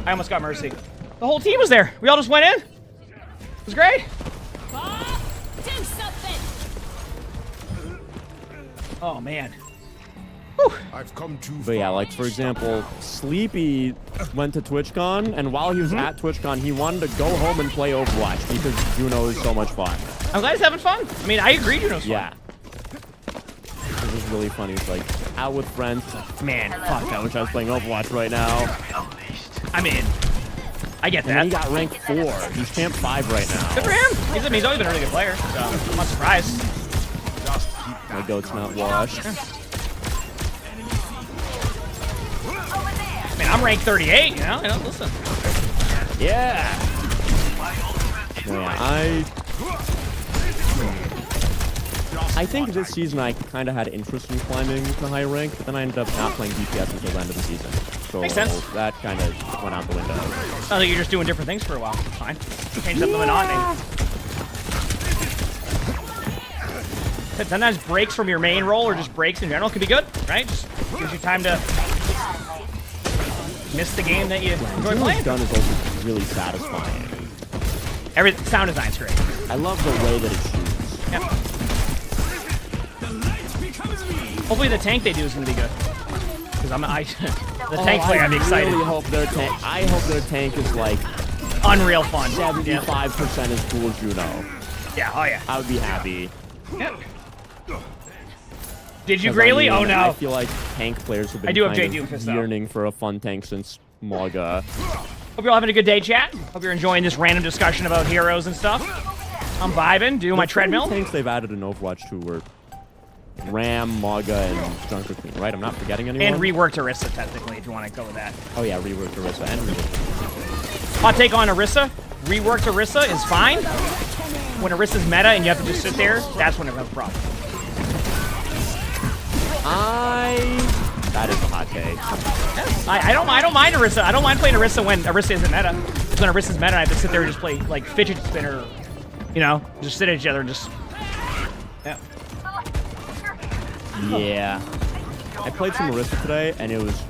I almost got Mercy. The whole team was there. We all just went in. It was great. Do something. Oh, man. I've come too But yeah, far like to for stop example, now. Sleepy went to TwitchCon, and while he was at TwitchCon, he wanted to go home and play Overwatch because Juno is so much fun. I'm glad he's having fun. I mean, I agree, Juno's fun. Yeah. It was really funny. It's like out with friends. Man, Fuck, I wish I was playing Overwatch right now. I mean, I get And then he that. got rank 4. He's champ 5 right Good for now. him. He's always been a really good player, so I'm not surprised. My goat's not washed. I mean, I'm ranked 38, you know? Listen. Yeah. Yeah, I think this season I kind of had interest in climbing to high rank, but then I ended up not playing DPS until the end of the season. So Makes sense. that kind of went out the window. Sounds like you're just doing different things for a while. Fine. Change up the monotony. Sometimes breaks from your main role or just breaks in general can be good, right? Just gives you time to miss the game that you enjoy Juno's playing. gun is also really satisfying. Sound design's great. I love the way that it shoots. Yep. Hopefully the tank they do is going to be good. Because the tank player, I'd be excited. I hope their tank is like Unreal fun. 75% as cool as Juno. Yeah, oh yeah. I would be happy. Yep. Did you 'Cause greatly? I mean, Oh no. I feel like tank players have been I do have kind JD of pissed off. yearning for a fun tank since Maga. Hope you're all having a good day, chat. Hope you're enjoying this random discussion about heroes and stuff. I'm vibing, doing my The treadmill. tanks they've added in Overwatch 2 were Ram, Maga, and Junker Queen, right? I'm not forgetting anyone? And reworked Orisa, technically, if you want to go with that. Oh yeah, reworked Orisa and reworked. Hot take on Orisa. Reworked Orisa is fine. When Orisa's meta and you have to just sit there, that's when it has a problem. That is a hot take. I don't mind Orisa. I don't mind playing Orisa when Orisa isn't meta. Because when Orisa's meta, I have to sit there and just play like fidget spinner, you know, just sit at each other and just. Yeah. Yeah. I played some Orisa today, and it was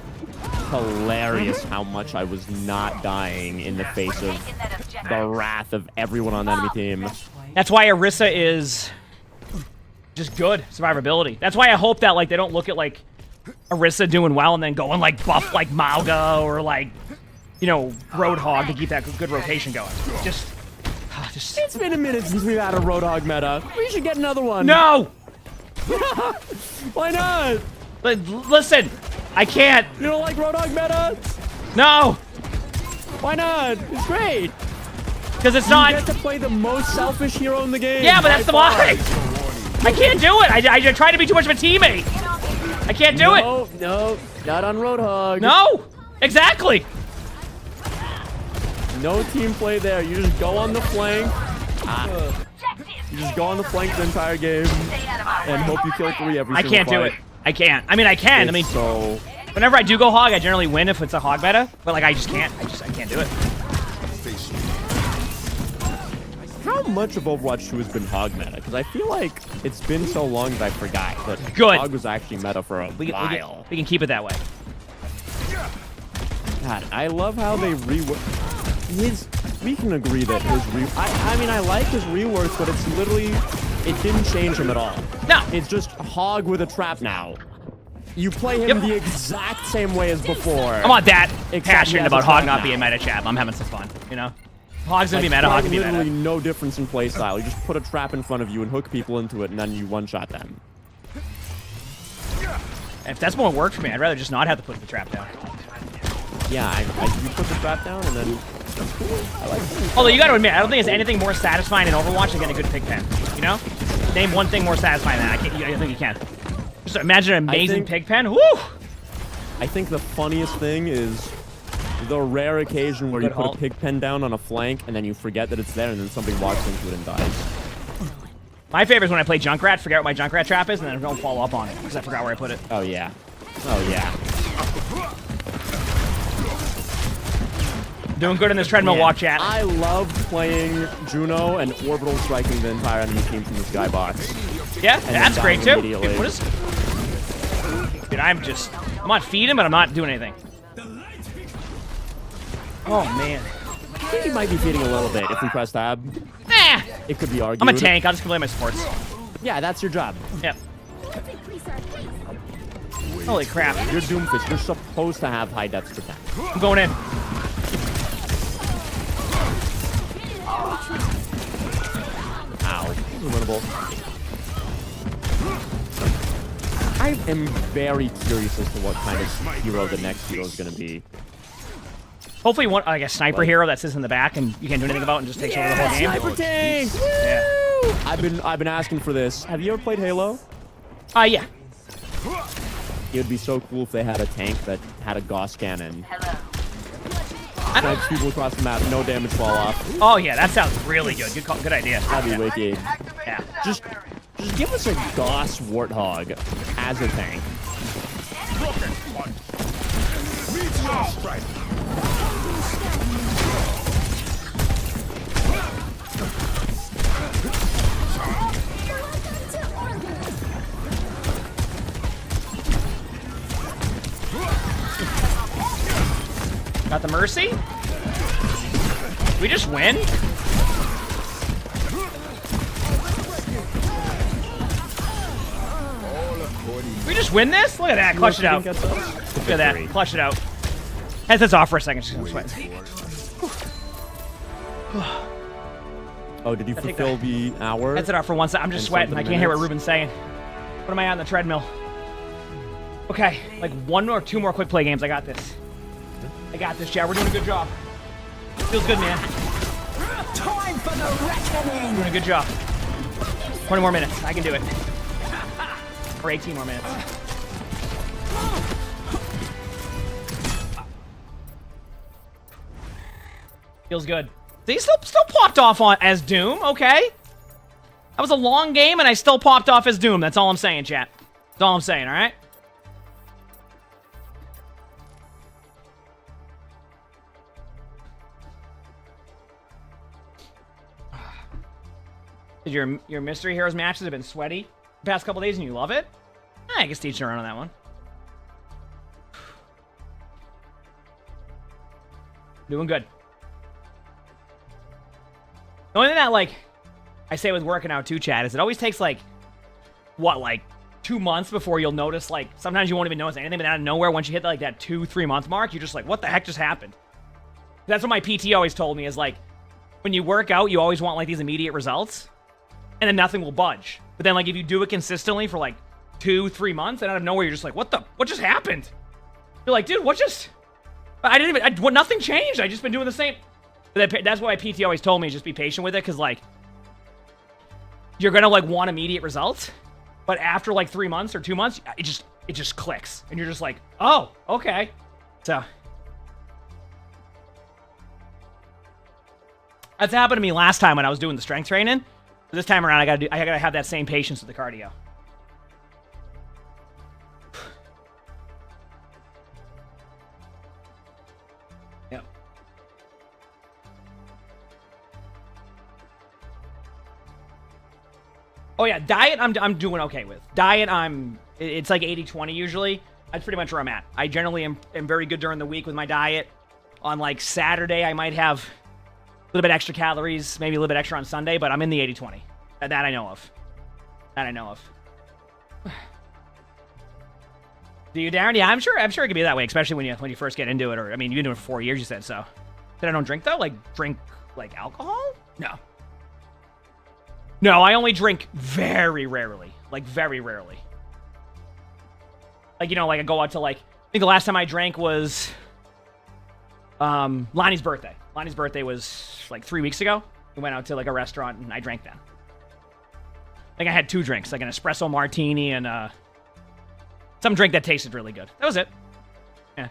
hilarious how much I was not dying in the face of the wrath of everyone on the enemy team. That's why Orisa is just good survivability. That's why I hope that like they don't look at like Orisa doing well and then going like buff like Mauga or like, you know, Roadhog to keep that good rotation going. Just It's been a minute since we've had a Roadhog meta. We should get another one. No! Why not? Listen, I can't. You don't like Roadhog meta? No! Why not? It's great. Because it's You not. get to play the most selfish hero in the game. Yeah, but that's the by why. I can't do it. I try to be too much of a teammate. I can't do it. No, not on Roadhog. No! Exactly. No team play there. You just go on the flank. You just go on the flank the entire game and hope you kill 3 every I single can't do it. fight. I can't. I mean, I can. I mean, so whenever I do go hog, I generally win if it's a hog meta. But like, I just can't. I can't do it. how much of Overwatch 2 has been hog meta? Because I feel like it's been so long that I forgot that Good. hog was actually meta for a while. We can keep it that way. God, I love how they rework his. We can agree that his I mean, I like his reworks, but it's literally it didn't change him at all. No. It's just hog with a trap now. You play him the exact same way as before. I'm not that Except he passionate has about a hog trap not now. being meta, chat. I'm having some fun, you know? Hog's gonna Like, be meta, hog can be literally meta. no difference in playstyle. You just put a trap in front of you and hook people into it, and then you one-shot them. If that's more work for me, I'd rather just not have to put the trap down. Yeah, you put the trap down, and then that's cool. I like it. Although you gotta admit, I don't think there's anything more satisfying in Overwatch than getting a good pig pen. You know? Name one thing more satisfying than that. I think you can. Just imagine an amazing pig pen. Woo! I think the funniest thing is the rare occasion where you put a pig pen down on a flank and then you forget that it's there and then somebody walks into it and dies. My favorite is when I play Junkrat, forget what my Junkrat trap is, and then don't follow up on it because I forgot where I put it. Oh yeah. Oh yeah. Doing good in this treadmill walk, chat. I love playing Juno and orbital striking the entire enemy team from the skybox. Yeah, And that's then great dying too. immediately. Dude, what is? Dude, I'm not feeding, but I'm not doing anything. Oh man. I think he might be feeding a little bit if we press tab. Nah. It could be argued. I'm a tank. I'll just play my supports. Yeah, that's your job. Yep. Holy crap. You're Doomfist. You're supposed to have high depth protect. I'm going in. Ow. This is winnable. I am very curious as to what kind of hero the next hero is going to be. Hopefully one, like a sniper hero that sits in the back and you can't do anything about and just takes over the whole game. Sniper tank! Yeah. I've been asking for this. Have you ever played Halo? Yeah. It would be so cool if they had a tank that had a Gauss cannon. Snipes people across the map, no damage fall off. Oh yeah, that sounds really good. Good idea. That'd be wicked. Yeah. Just give us a Gauss Warthog as a tank. Got the Mercy? We just win? We just win this? Look at that. Clutch it out. Look at that. Clutch it out. Headsets off for a second. Just gonna sweat. Oh, did you fulfill the hour? Headset off for 1 second. I'm just sweating. I can't hear what Ruben's saying. What am I on the treadmill? Okay, like 1 or 2 more quick play games. I got this. I got this, Chad. We're doing a good job. Feels good, man. Time for the reckoning. Doing a good job. 20 more minutes. I can do it. Or 18 more minutes. Feels good. They still popped off on as Doom. Okay. That was a long game, and I still popped off as Doom. That's all I'm saying, chat. That's all I'm saying. All right. Did your mystery heroes matches have been sweaty the past couple days and you love it? I guess teach around on that one. Doing good. The only thing that, like, I say with working out too, Chad, is it always takes, like, what, like, 2 months before you'll notice, like, sometimes you won't even notice anything, but out of nowhere, once you hit, like, that 2-3 month mark, you're just like, what the heck just happened? That's what my PT always told me, is, like, when you work out, you always want, like, these immediate results, and then nothing will budge. But then, like, if you do it consistently for, like, 2-3 months, and out of nowhere, you're just like, what just happened? You're like, dude, nothing changed. I just been doing the same. That's why PT always told me, just be patient with it, because, like, you're gonna, like, want immediate results, but after, like, 3 months or 2 months, it just clicks, and you're just like, oh, okay. So that's happened to me last time when I was doing the strength training. This time around, I gotta have that same patience with the cardio. Yep. Oh yeah, diet I'm doing okay with. Diet it's like 80-20 usually. That's pretty much where I'm at. I generally am very good during the week with my diet. On like Saturday, I might have a little bit extra calories, maybe a little bit extra on Sunday, but I'm in the 80-20. That I know of. That I know of. Do you, Darren? Yeah, I'm sure it could be that way, especially when you first get into it. Or I mean, you've been doing it for 4 years, you said so. That I don't drink though? Like drink like alcohol? No. No, I only drink very rarely. Like very rarely. Like, you know, like I go out to like, I think the last time I drank was Lonnie's birthday. Lonnie's birthday was like 3 weeks ago. We went out to like a restaurant and I drank then. I think I had 2 drinks, like an espresso martini and some drink that tasted really good. That was it. Yeah.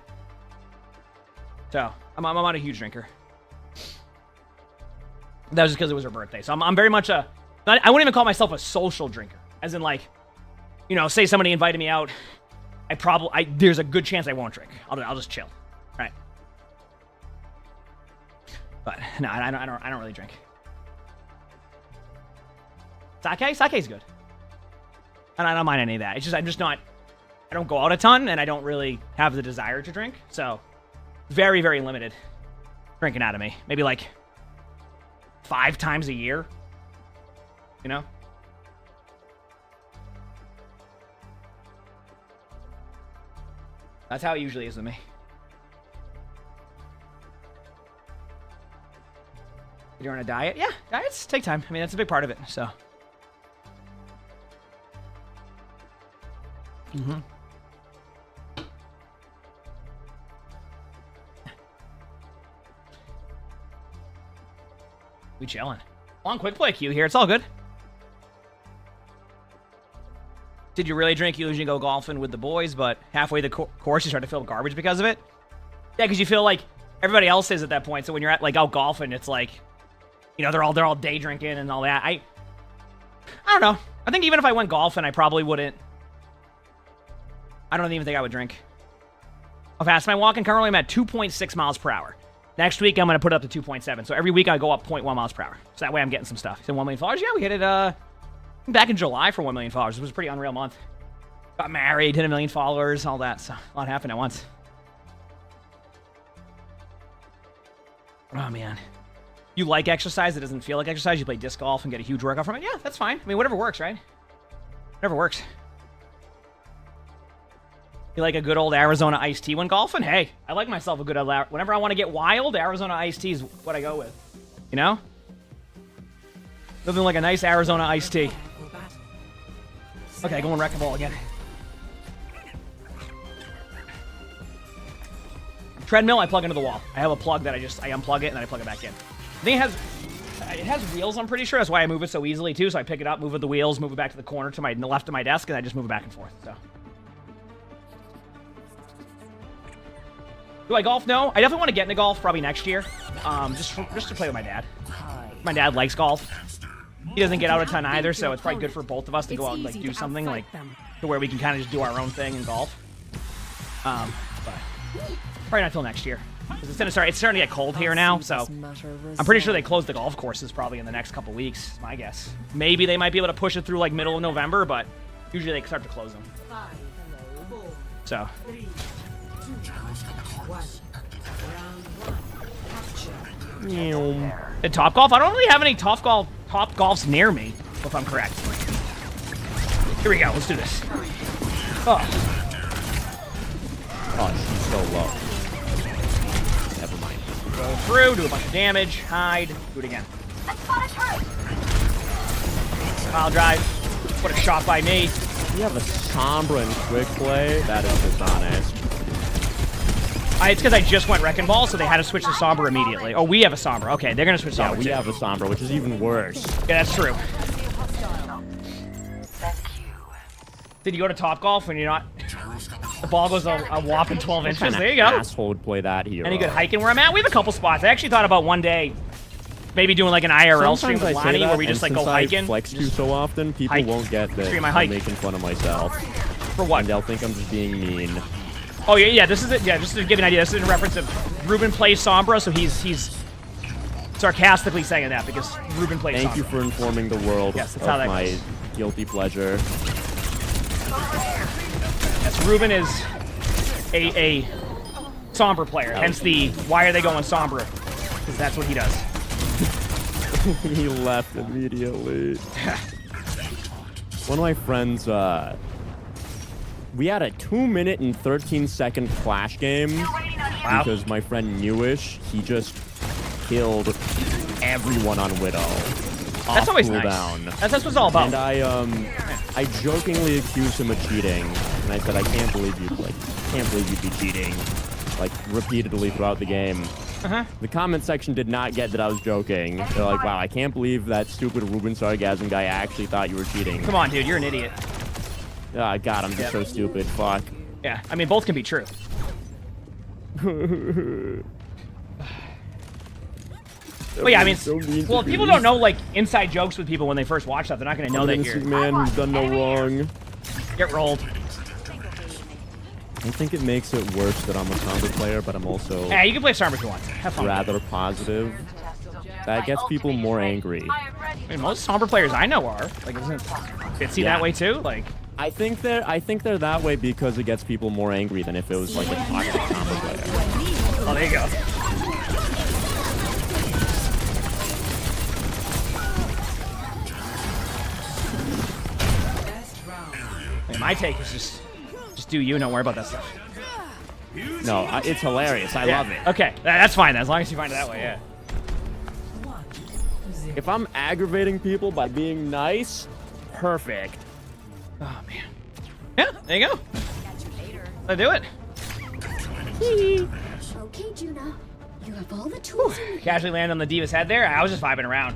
So I'm not a huge drinker. That was just because it was her birthday. So I'm very much I wouldn't even call myself a social drinker. As in like, you know, say somebody invited me out, there's a good chance I won't drink. I'll just chill. Right. But no, I don't really drink. Sake's good. And I don't mind any of that. It's just I don't go out a ton and I don't really have the desire to drink. So very, very limited drinking out of me. Maybe like 5 times a year. You know? That's how it usually is with me. You're on a diet? Yeah, diets take time. I mean, that's a big part of it, so. We chilling. Long quick play queue here. It's all good. Did you really drink? You usually go golfing with the boys, but halfway the course you start to feel garbage because of it. Yeah, because you feel like everybody else is at that point. So when you're at like out golfing, it's like, you know, they're all day drinking and all that. I don't know. I think even if I went golfing, I probably wouldn't. I don't even think I would drink. How fast am I walking? Currently, I'm at 2.6 miles per hour. Next week, I'm going to put it up to 2.7. So every week, I go up 0.1 miles per hour. So that way, I'm getting some stuff. So 1 million followers? Yeah, we hit it back in July for 1 million followers. It was a pretty unreal month. Got married, hit 1 million followers, all that. So a lot happened at once. Oh, man. You like exercise that doesn't feel like exercise? You play disc golf and get a huge workout from it? Yeah, that's fine. I mean, whatever works, right? Whatever works. You like a good old Arizona iced tea when golfing? Hey, I like myself a good old... Whenever I want to get wild, Arizona iced tea is what I go with. You know? Living like a nice Arizona iced tea. Okay, going wrecking ball again. Treadmill, I plug into the wall. I have a plug that I unplug it and then I plug it back in. I think it has wheels, I'm pretty sure. That's why I move it so easily, too. So I pick it up, move it the wheels, move it back to the corner to the left of my desk, and I just move it back and forth, so... Do I golf? No. I definitely want to get into golf probably next year. Just to play with my dad. My dad likes golf. He doesn't get out a ton either, so it's probably good for both of us to go out and like do something like to where we can kind of just do our own thing in golf. But probably not till next year. It's starting to get cold here now, so I'm pretty sure they close the golf courses probably in the next couple weeks, is my guess. Maybe they might be able to push it through like middle of November, but usually they start to close them. So. At Topgolf? I don't really have any Topgolfs near me, if I'm correct. Here we go. Let's do this. Oh, she's so low. Never mind. Go through, do a bunch of damage, hide, do it again. Pile drive. What a shot by me. You have a Sombra in quick play? That is dishonest. It's because I just went Wrecking Ball, so they had to switch to Sombra immediately. Oh, we have a Sombra. Okay, they're going to switch Sombra. Yeah, we have a Sombra, which is even worse. Yeah, that's true. Did you go to Topgolf when you're not... The ball goes a whopping 12 inches? There you go. Asshole would play that here. Any good hiking where I'm at? We have a couple spots. I actually thought about one day maybe doing like an IRL stream with Lonnie where we just like go hiking. I flex you so often, people won't get that I'm making fun of myself. For what? And they'll think I'm just being mean. Oh yeah, this is it. Yeah, just to give you an idea, this is in reference of Ruben plays Sombra, so he's sarcastically saying that because Ruben plays Sombra. Thank you for informing the world of my guilty pleasure. Yes, Ruben is a Sombra player, hence the why are they going Sombra? Because that's what he does. He left immediately. One of my friends, we had a 2-minute and 13-second flash game because my friend Newish, he just killed everyone on Widow. That's always nice. That's what it's all about. And I jokingly accused him of cheating, and I said I can't believe you'd be cheating, like repeatedly throughout the game. The comment section did not get that I was joking. They're like, wow, I can't believe that stupid Ruben Sargasm guy actually thought you were cheating. Come on, dude, you're an idiot. Oh, God, I'm just so stupid. Fuck. Yeah, I mean, both can be true. Well, yeah, I mean, well, if people don't know, like, inside jokes with people when they first watch stuff, they're not going to know that you're... man who's done no wrong. Get rolled. I think it makes it worse that I'm a Sombra player, but I'm also... Hey, you can play Sombra if you want. Have fun. Rather positive. That gets people more angry. I mean, most Sombra players I know are. Like, isn't Fitzy that way, too? Like... I think they're that way because it gets people more angry than if it was like a toxic Sombra player. Oh, there you go. I mean, my take is just do you, don't worry about that stuff. No, it's hilarious. I love it. Okay, that's fine. As long as you find it that way, yeah. If I'm aggravating people by being nice, perfect. Oh man. Yeah, there you go. Let's do it. Okay, Juno. You have all the tools you need. Casually land on the Diva's head there. I was just vibing around.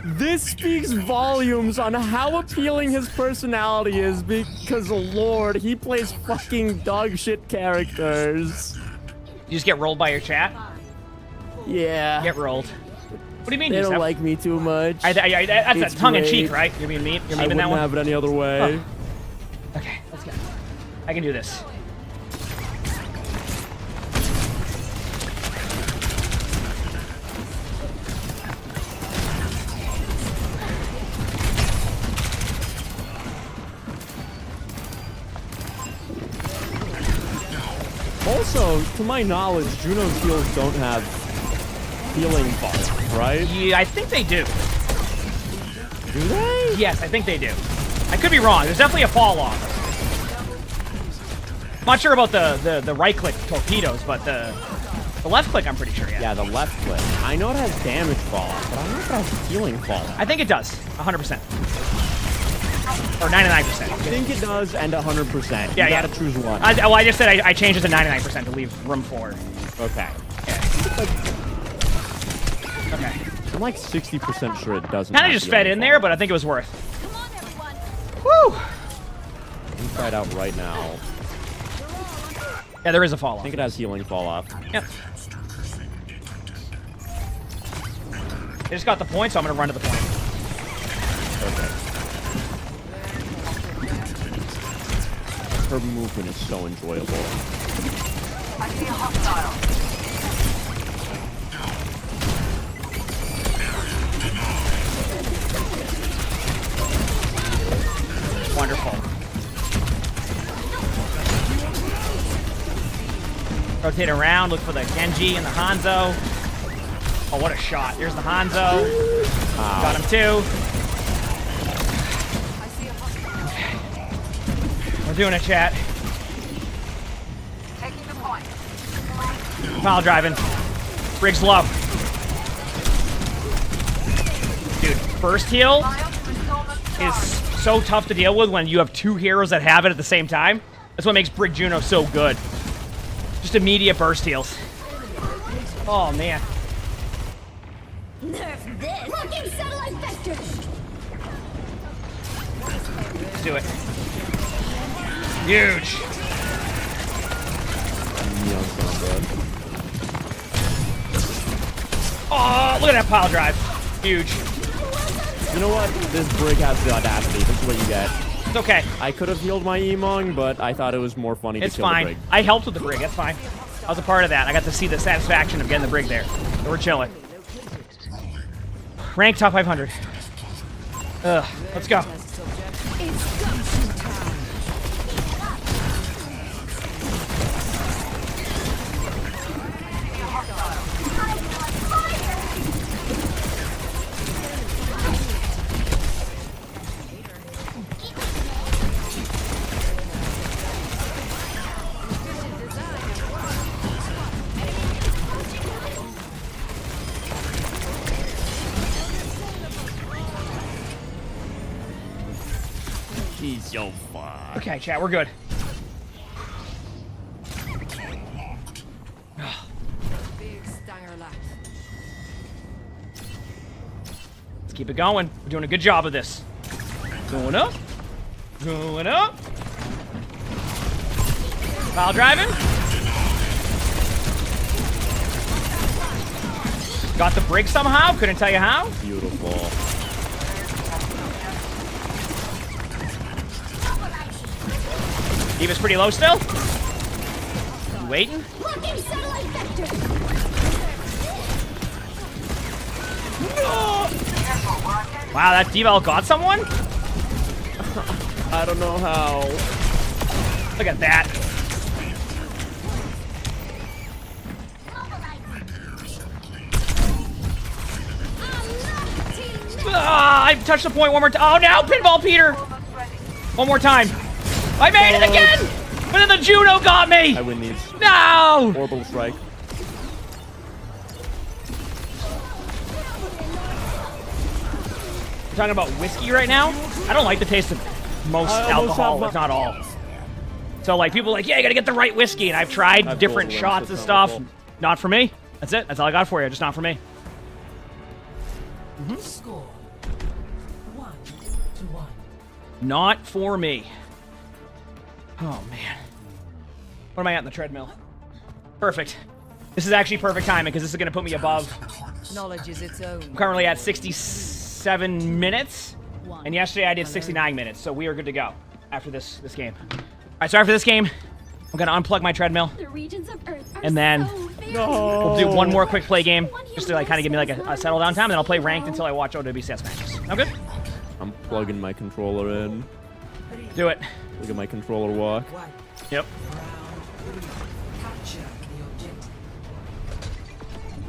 This speaks volumes on how appealing his personality is because, Lord, he plays fucking dog shit characters. You just get rolled by your chat? Yeah. Get rolled. What do you mean, They don't Yusef? like me too much. That's It's a tongue-in-cheek, great. right? You're being mean? You're I memeing that wouldn't one? have it any other way. Oh. Okay, let's go. I can do this. Also, to my knowledge, Juno's heals don't have healing falloff, right? Yeah, I think they do. Do they? Yes, I think they do. I could be wrong. There's definitely a fall off. I'm not sure about the right click torpedoes, but the left click I'm pretty sure, yeah. Yeah, the left click. I know it has damage fall off, but I don't know if it has healing fall off. I think it does. 100%. Or 99%. I think it does, and 100%. Yeah, you yeah. gotta choose one. Well, I just said I changed it to 99% to leave room for. Okay. Okay. I'm like 60% sure it doesn't. Kind of have just fed healing in fall there, off. but I think it was worth. Come on, everyone. Woo! Let me try it out right now. Yeah, there is a fall I off. think it has healing fall off. Yep. They just got the point, so I'm gonna run to the point. Okay. Her movement is so enjoyable. I see a hostile. Wonderful. Rotate around, look for the Genji and the Hanzo. Oh, what a shot. Here's the Hanzo. Got him too. We're doing it, chat. Taking the point. Pile driving. Briggs low. Dude, first heal is so tough to deal with when you have two heroes that have it at the same time. That's what makes Brig Juno so good. Just immediate burst heals. Oh, man. Nerf this. Locking satellite vector. Let's do it. Huge. Oh, look at that pile drive. Huge. You know what? This Brig has the audacity. This is what you get. It's okay. I could have healed my emongg, but I thought it was more funny It's to kill the fine. Brig. I helped with the Brig. That's fine. I was a part of that. I got to see the satisfaction of getting the Brig there. So we're chilling. Rank top 500. Ugh. Let's go. He's so fun. Okay, chat. We're good. Big stanger left. Let's keep it going. We're doing a good job of this. Going up. Going up. Pile driving. Got the Brig somehow. Couldn't tell you how. Beautiful. Diva's pretty low still. You waiting? Locking satellite vector. Wow, that Diva got someone? I don't know how. Look at that. Ah, I touched the point one more time. Oh, now pinball Peter. One more time. I made it again! But then the Juno got me! I win these. No! Orbital strike. We're talking about whiskey right now. I don't like the taste of most alcohol, if not all. So like people are like, yeah, you gotta get the right whiskey, and I've tried different shots and stuff. Not for me. That's it. That's all I got for you. Just not for me. Score 1-1. Not for me. Oh man. What am I at in the treadmill? Perfect. This is actually perfect timing because this is gonna put me above. Knowledge is its own. I'm currently at 67 minutes, and yesterday I did 69 minutes, so we are good to go after this game. All right, so after this game, I'm gonna unplug my treadmill, The regions of Earth are and then we'll do one more quick play game just to like kind of give me like a settle down time, and then I'll play ranked until I watch OWCS matches. Sound good? I'm plugging my controller in. Do it. Look at my controller walk. Yep. Capture the objective.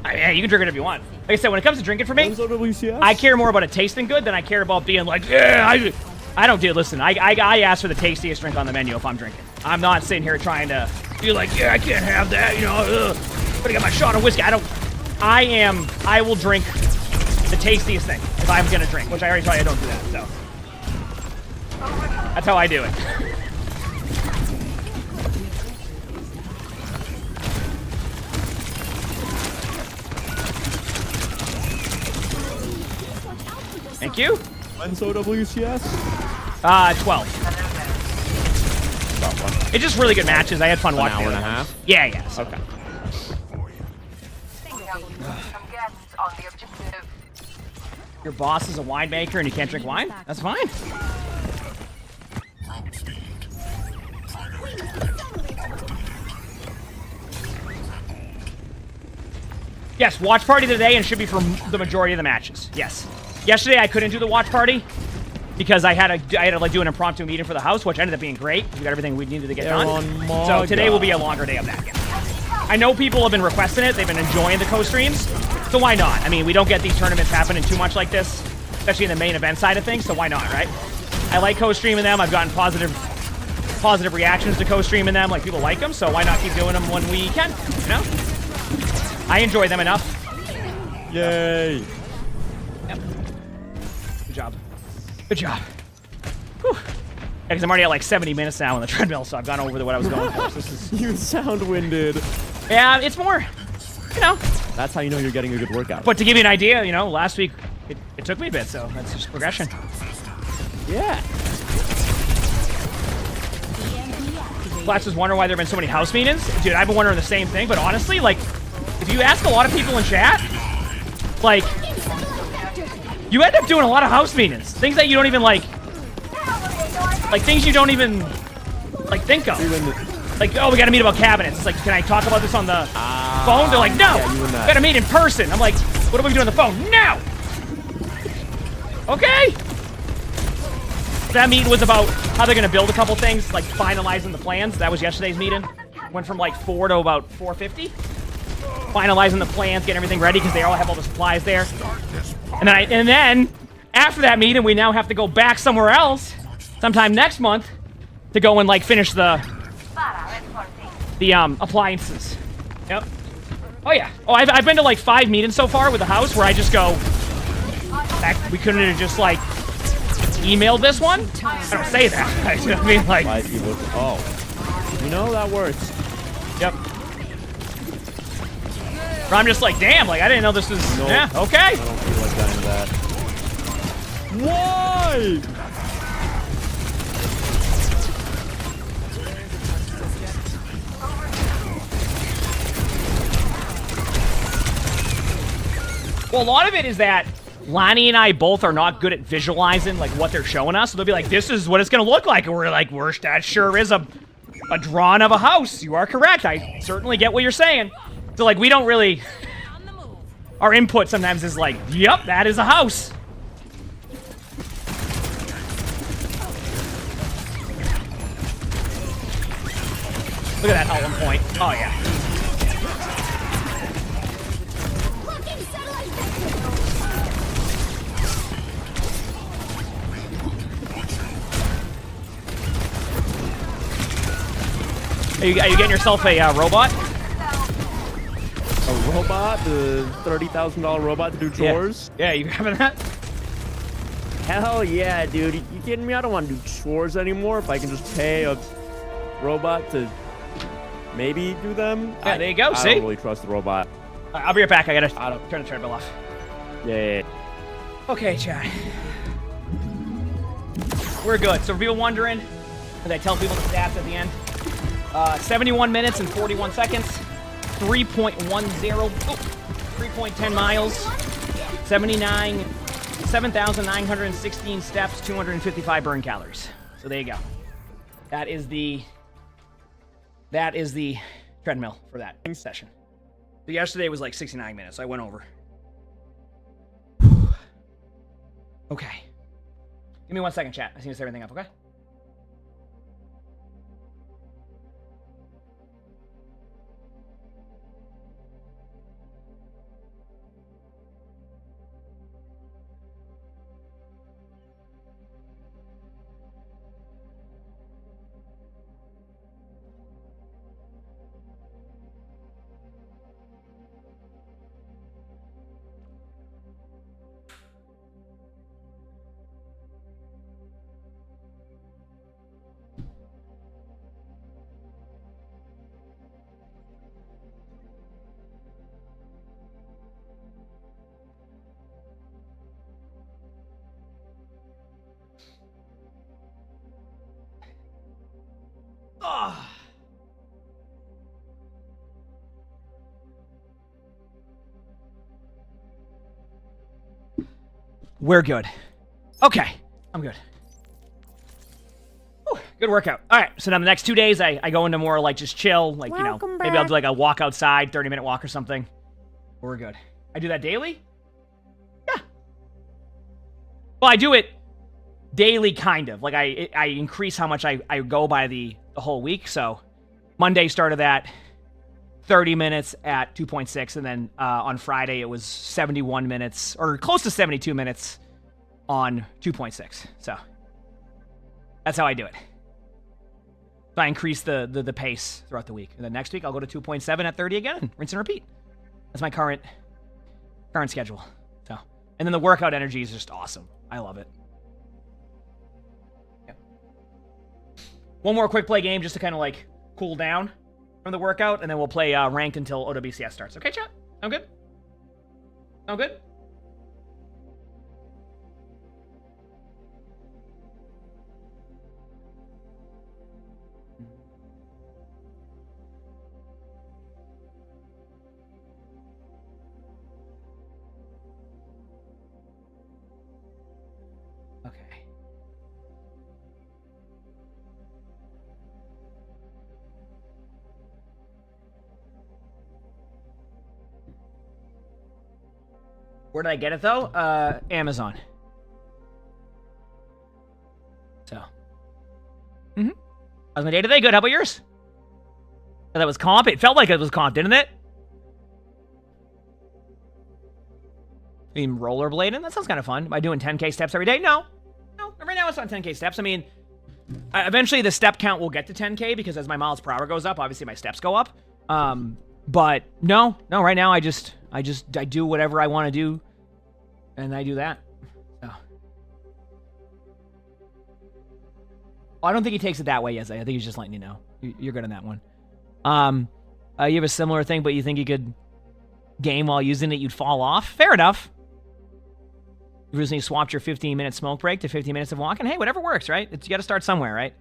Yeah, you can drink it if you want. Like I said, when it comes to drinking for me, When's OWCS? I care more about it tasting good than I care about being like, yeah, I don't do. Listen, I ask for the tastiest drink on the menu if I'm drinking. I'm not sitting here trying to be like, yeah, I can't have that, you know. But I got my shot of whiskey. I will drink the tastiest thing if I'm gonna drink, which I already told you I don't do that. So that's how I do it. Thank you. When's OWCS? 12. It's just really good matches. I had fun watching. An hour and a half? Yeah, yeah. So. Okay. Your boss is a winemaker and you can't drink wine? That's fine. Yes, watch party today and should be for the majority of the matches. Yes. Yesterday I couldn't do the watch party because I had to like do an impromptu meeting for the house, which ended up being great. We got everything we needed to get done. So today will be a longer day of that. Yeah. I know people have been requesting it. They've been enjoying the co-streams. So why not? I mean, we don't get these tournaments happening too much like this, especially in the main event side of things, so why not, right? I like co-streaming them. I've gotten positive reactions to co-streaming them. Like, people like them, so why not keep doing them when we can, you know? I enjoy them enough. Yay. Yep. Good job. Good job. Whew. Because I'm already at like 70 minutes now on the treadmill, so I've gone over what I was going for. So this is... You sound winded. Yeah, it's more, you know. That's how you know you're getting a good workout. But to give you an idea, you know, last week it took me a bit, so that's just progression. Yeah. Plat was wondering why there have been so many house meetings. Dude, I've been wondering the same thing, but honestly, like, if you ask a lot of people in chat, like, you end up doing a lot of house meetings. Things that you don't even, like things you don't even, like, think of. Like, oh, we gotta meet about cabinets. It's like, can I talk about this on the phone? They're like, no, we gotta meet in person. I'm like, what are we doing on the phone? Now! Okay! That meeting was about how they're gonna build a couple things, like finalizing the plans. That was yesterday's meeting. Went from like 4 to about 450. Finalizing the plans, getting everything ready because they all have all the supplies there. And then after that meeting, we now have to go back somewhere else sometime next month to go and like finish the appliances. Yep. Oh yeah. Oh, I've been to like 5 meetings so far with the house where I just go, heck, we couldn't have just like emailed this one? I don't say that. You know what I mean? Like, oh, you know, that works. Yep. But I'm just like, damn, like I didn't know this was, nope. Yeah, okay. I don't feel like dying to that. Why? Well, a lot of it is that Lonnie and I both are not good at visualizing like what they're showing us. So they'll be like, this is what it's gonna look like. And we're like, that sure is a drawing of a house. You are correct. I certainly get what you're saying. So like we don't really, our input sometimes is like, yep, that is a house. Look at that hull 1 point. Oh yeah. Are you getting yourself a robot? A robot? The $30,000 robot to do chores? Yeah, you having that? Hell yeah, dude. You kidding me? I don't want to do chores anymore if I can just pay a robot to maybe do them. Yeah, there you go. I See? don't really trust the robot. I'll be right back. I gotta turn the treadmill off. Yeah. Okay, chat. We're good. So for people wondering, as I tell people the stats at the end, 71 minutes and 41 seconds, 3.10 miles, 7,916 steps, 255 burn calories. So there you go. That is the treadmill for that session. So yesterday was like 69 minutes, so I went over. Okay. Give me 1 second, chat. I just need to set everything up, okay? We're good. Okay, I'm good. Whew, good workout. All right, so now the next 2 days, I go into more like just chill, like, you know, maybe I'll do like a walk outside, 30-minute walk or something. We're good. I do that daily? Yeah. Well, I do it daily, kind of. Like, I increase how much I go by the whole week. So Monday started at 30 minutes at 2.6, and then on Friday it was 71 minutes, or close to 72 minutes on 2.6. So that's how I do it. So I increase the pace throughout the week. And then next week I'll go to 2.7 at 30 again, and rinse and repeat. That's my current schedule. So, and then the workout energy is just awesome. I love it. Yeah. One more quick play game just to kind of like cool down from the workout, and then we'll play ranked until OWCS starts. Okay, chat? Sound good? Sound good? Okay. Where did I get it, though? Amazon. So. How's my day today? Good. How about yours? Oh, that was comp? It felt like it was comp, didn't it? You mean rollerblading? That sounds kind of fun. Am I doing 10K steps every day? No. No, right now it's not 10K steps. I mean, eventually the step count will get to 10K because as my miles per hour goes up, obviously my steps go up. But no, right now I do whatever I want to do, and I do that. So. Well, I don't think he takes it that way, Yeze. I think he's just letting you know. You're good on that one. You have a similar thing, but you think you could game while using it, you'd fall off? Fair enough. You recently swapped your 15-minute smoke break to 15 minutes of walking. Hey, whatever works, right? You got to start somewhere, right?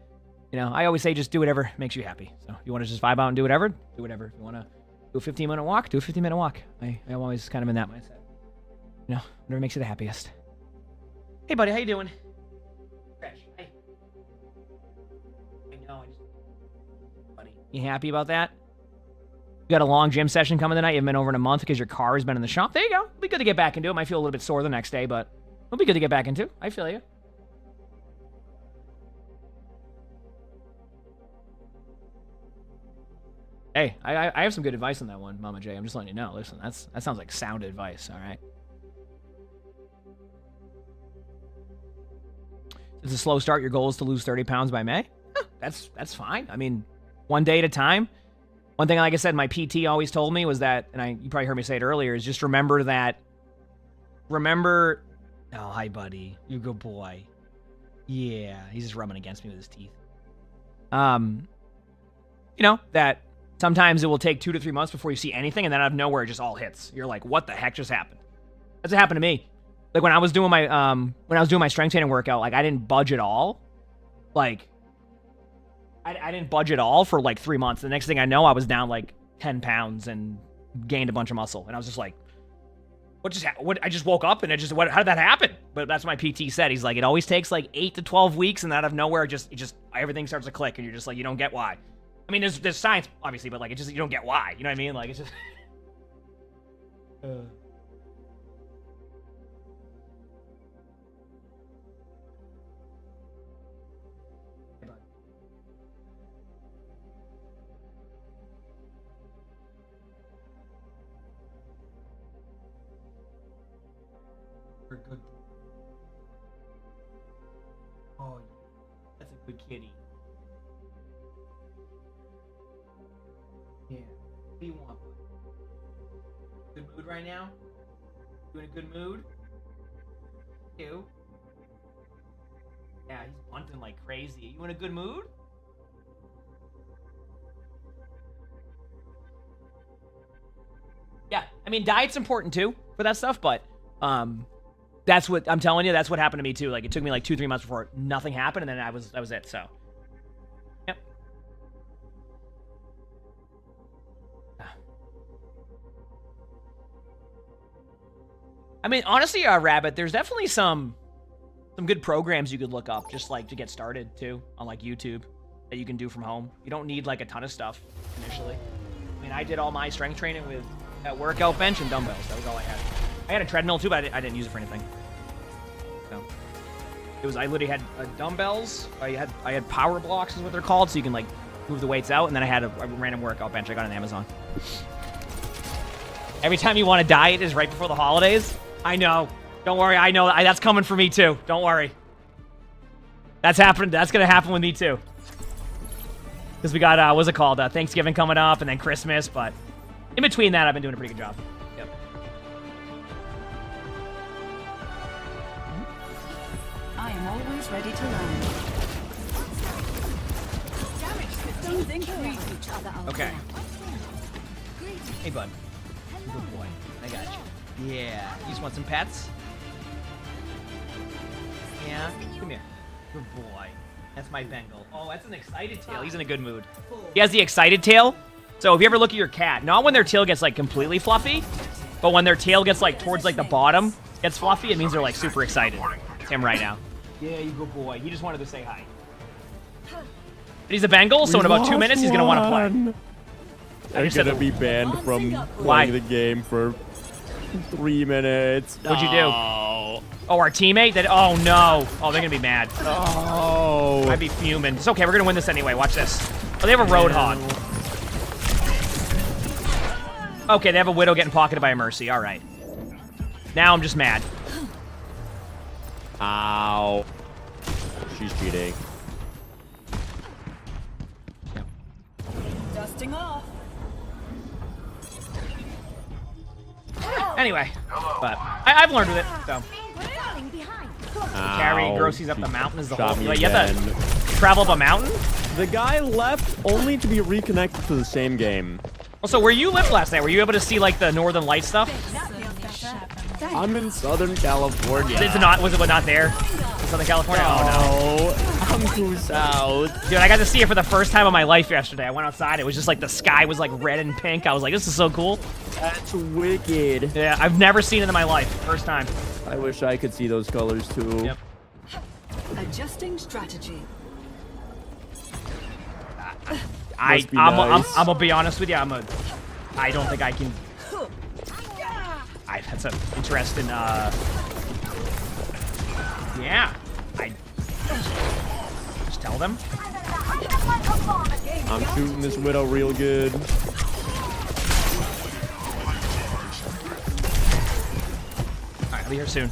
You know, I always say just do whatever makes you happy. So if you want to just vibe out and do whatever, do whatever. If you want to do a 15-minute walk, do a 15-minute walk. I'm always kind of in that mindset. You know, whatever makes you the happiest. Hey, buddy, how you doing? Fresh. Hey. I know. Buddy, you happy about that? You got a long gym session coming tonight. You haven't been over in a month because your car has been in the shop. There you go. It'll be good to get back into it. Might feel a little bit sore the next day, but it'll be good to get back into. I feel you. Hey, I have some good advice on that one, Mama J. I'm just letting you know. Listen, that sounds like sound advice, all right? It's a slow start. Your goal is to lose 30 pounds by May? That's fine. I mean, one day at a time. One thing, like I said, my PT always told me was that, and you probably heard me say it earlier, is just remember. Oh, hi, buddy. You good boy. Yeah, he's just rubbing against me with his teeth. You know, that sometimes it will take 2 to 3 months before you see anything, and then out of nowhere, it just all hits. You're like, what the heck just happened? That's what happened to me. Like, when I was doing my strength training workout, like, I didn't budge at all. Like, I didn't budge at all for, like, 3 months. The next thing I know, I was down, like, 10 pounds and gained a bunch of muscle. And I was just like, I just woke up and how did that happen? But that's what my PT said. He's like, it always takes, like, 8 to 12 weeks, and out of nowhere, everything starts to click, and you're just like, you don't get why. I mean, there's science, obviously, but, like, you don't get why. You know what I mean? Like, it's just... Good. Oh, that's a good kitty. Yeah. What do you want? Good mood right now? You in a good mood? You? Yeah, he's bunting like crazy. You in a good mood? Yeah, I mean, diet's important too for that stuff, but that's what I'm telling you. That's what happened to me too. Like, it took me like 2-3 months before nothing happened, and then that was it. So, yep. I mean, honestly, Rabbit, there's definitely some good programs you could look up just like to get started too on like YouTube that you can do from home. You don't need like a ton of stuff initially. I mean, I did all my strength training with that workout bench and dumbbells. That was all I had. I had a treadmill too, but I didn't use it for anything. So I literally had dumbbells. I had power blocks is what they're called, so you can like move the weights out, and then I had a random workout bench I got on Amazon. Every time you want to diet is right before the holidays. I know. Don't worry. I know that's coming for me too. Don't worry. That's happening. That's gonna happen with me too. Because we got what's it called? Thanksgiving coming up, and then Christmas. But in between that, I've been doing a pretty good job. Yep. I am always ready to learn. Okay. Hey, bud. Good boy. I got you. Yeah. You just want some pets? Yeah? Come here. Good boy. That's my Bengal. Oh, that's an excited tail. He's in a good mood. He has the excited tail. So if you ever look at your cat, not when their tail gets like completely fluffy, but when their tail gets like towards like the bottom, gets fluffy, it means they're like super excited. It's him right now. Yeah, you good boy. He just wanted to say hi. But he's a Bengal, so in about 2 minutes, he's going to want to play. I'm gonna be banned from playing the game for 3 minutes. What'd you do? Oh, our teammate? Oh, no. Oh, they're gonna be mad. Oh. I'd be fuming. It's okay. We're gonna win this anyway. Watch this. Oh, they have a Roadhog. Okay, they have a Widow getting pocketed by a Mercy. All right. Now I'm just mad. Ow. She's cheating. Dusting off. Anyway, but I've learned with it, so. Carry groceries up the mountain is the whole thing. You have to travel up a mountain? The guy left only to be reconnected to the same game. Also, where you lived last night, were you able to see like the Northern Light stuff? I'm in Southern California. Was it not there? In Southern California? Oh no. I'm too south. Dude, I got to see it for the first time in my life yesterday. I went outside, it was just like the sky was like red and pink. I was like, this is so cool. That's wicked. Yeah, I've never seen it in my life. First time. I wish I could see those colors too. Yep. Adjusting strategy. I'm gonna be honest with you. I don't think I can. That's an interesting. Yeah. I just tell them. I'm shooting this Widow real good. All right, I'll be here soon.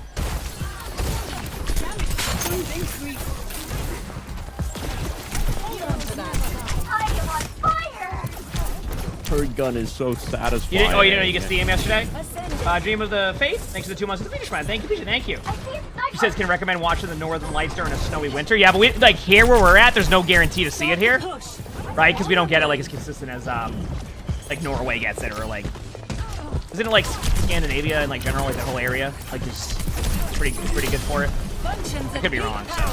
I am on fire! her gun is so satisfying. You didn't know you get to see him yesterday? Dream of the Faith? Thanks for the 2 months of the Finish Man. Thank you, thank you. He says, can recommend watching the Northern Lights during a snowy winter. Yeah, but we, like, here where we're at, there's no guarantee to see it here. Right? Because we don't get it, like, as consistent as, like, Norway gets it, or, like... Isn't it, like, Scandinavia and, like, general, like, the whole area? Like, just... It's pretty good for it. I could be wrong, so...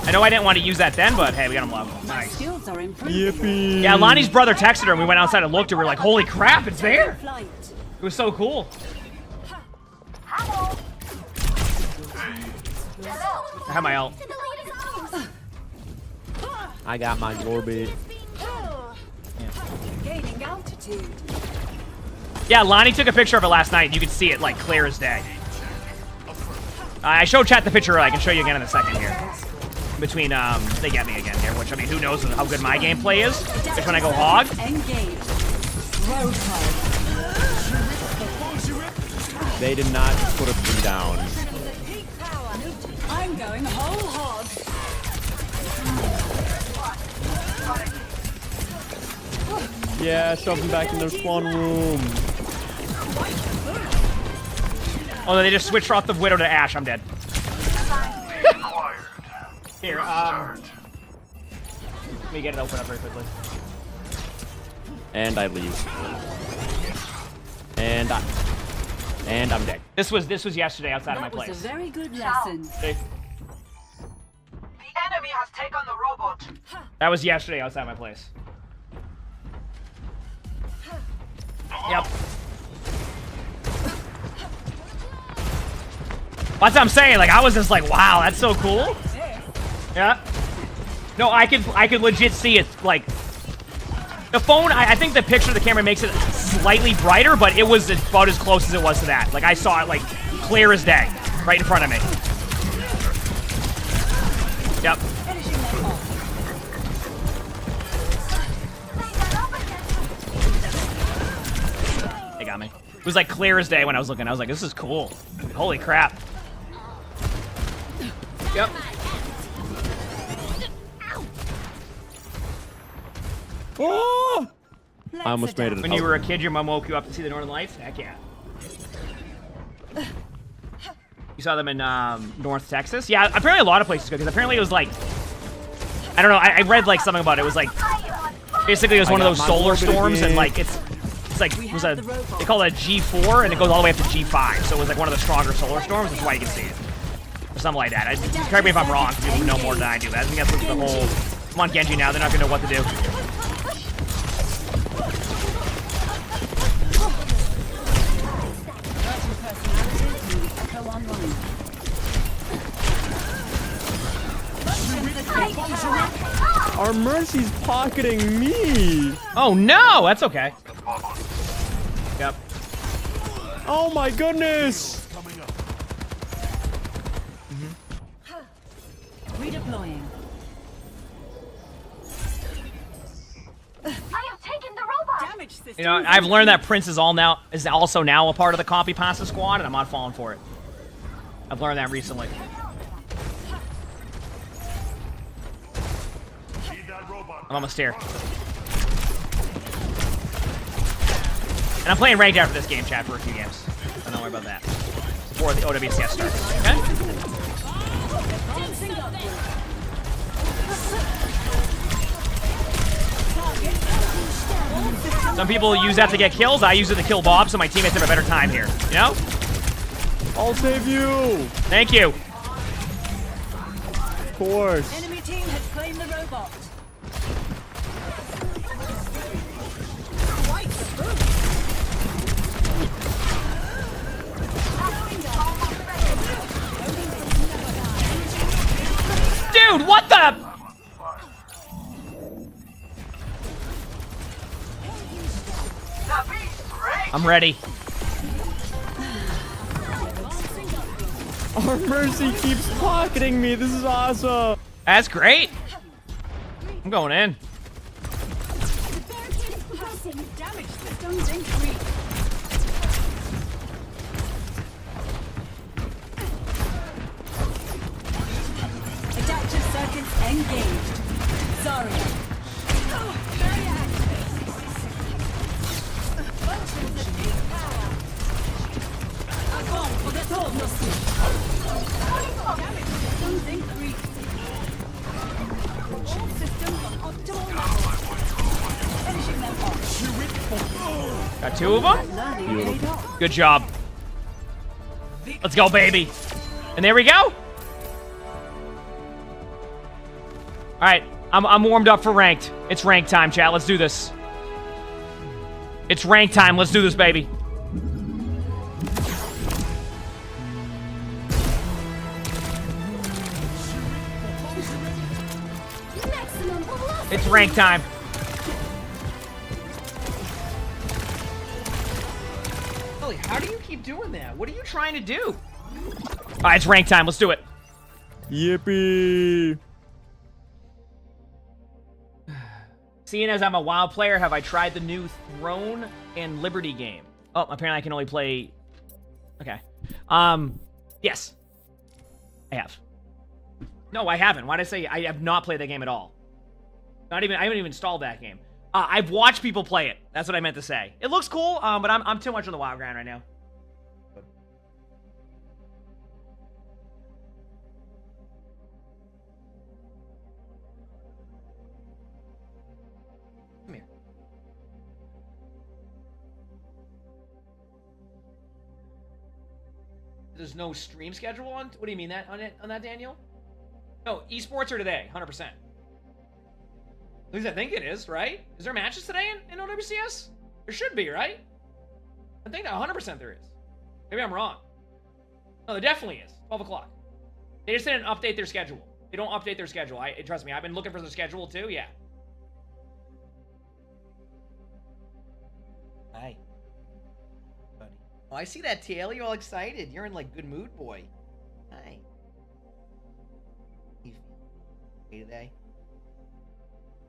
I know I didn't want to use that then, but hey, we got him low. Nice. Yippee. Yeah, Lonnie's brother texted her and we went outside and looked and we were like, holy crap, it's there! It was so cool. I have my ult. I got my Gorbit. Gaining altitude. Yeah, Lonnie took a picture of it last night and you could see it like clear as day. I showed chat the picture, I can show you again in a second here. Between, they get me again here, which, I mean, who knows how good my gameplay is? Which when I go hog. They did not put a 3 down. I'm going whole hog. Yeah, shove them back in their spawn room. Oh, they just switched off the Widow to Ashe. I'm dead. Here, let me get it open up very quickly. And I leave. And I'm dead. This was yesterday outside of my place. That was a very good lesson. See? The enemy has taken the robot. That was yesterday outside my place. Yep. That's what I'm saying. Like, I was just like, wow, that's so cool. Yeah. No, I could legit see it. Like, the phone, I think the picture of the camera makes it slightly brighter, but it was about as close as it was to that. Like, I saw it, like, clear as day, right in front of me. Yep. They got me. It was, like, clear as day when I was looking. I was like, this is cool. Holy crap. Yep. Oh! I almost made it. When you were a kid, your mom woke you up to see the Northern Lights? Heck yeah. You saw them in North Texas? Yeah, apparently a lot of places go, because apparently it was like... I don't know, I read like something about it. It was like... Basically it was one of those solar storms, and like it's like... It was they call it a G4, and it goes all the way up to G5. So it was like one of the stronger solar storms, that's why you can see it. Or something like that. Correct me if I'm wrong, people know more than I do. I think that's the whole... Come on, Genji, now. They're not going to know what to do. Our Mercy's pocketing me. Oh, no! That's okay. Yep. Oh, my goodness. Redeploying. I have taken the robot. Damage system. You know, I've learned that Prince is also now a part of the copy pasta squad, and I'm not falling for it. I've learned that recently. I'm almost here. And I'm playing ranked after this game, chat, for a few games. So don't worry about that. Before the OWCS starts, okay? Some people use that to get kills. I use it to kill Bob, so my teammates have a better time here. You know? I'll save you. Thank you. Of course. Enemy team has claimed the robot. Dude, what the? I'm ready. Our Mercy keeps pocketing me. This is awesome. That's great. I'm going in. Damage systems increased. Adaptive circuits engaged. Got 2 of them? Beautiful. Good job. Let's go, baby. And there we go. Alright, I'm warmed up for ranked. It's rank time, chat. Let's do this. It's rank time. Let's do this, baby. It's rank time. Billy, how do you keep doing that? What are you trying to do? Alright, it's rank time. Let's do it. Yippee. Seeing as I'm a WoW player, have I tried the new Throne and Liberty game? Oh, apparently I can only play... Okay. Yes. I have. No, I haven't. Why did I say I have not played that game at all? I haven't even installed that game. I've watched people play it. That's what I meant to say. It looks cool, but I'm too much on the WoW grind right now. Come here. There's no stream schedule on? What do you mean that on that, Daniel? No, esports are today, 100%. At least I think it is, right? Is there matches today in OWCS? There should be, right? I think that 100% there is. Maybe I'm wrong. No, there definitely is. 12 o'clock. They just didn't update their schedule. They don't update their schedule. Trust me, I've been looking for the schedule too. Yeah. Hi. Buddy. Oh, I see that, TL. You're all excited. You're in, like, good mood, boy. Hi. You feel today?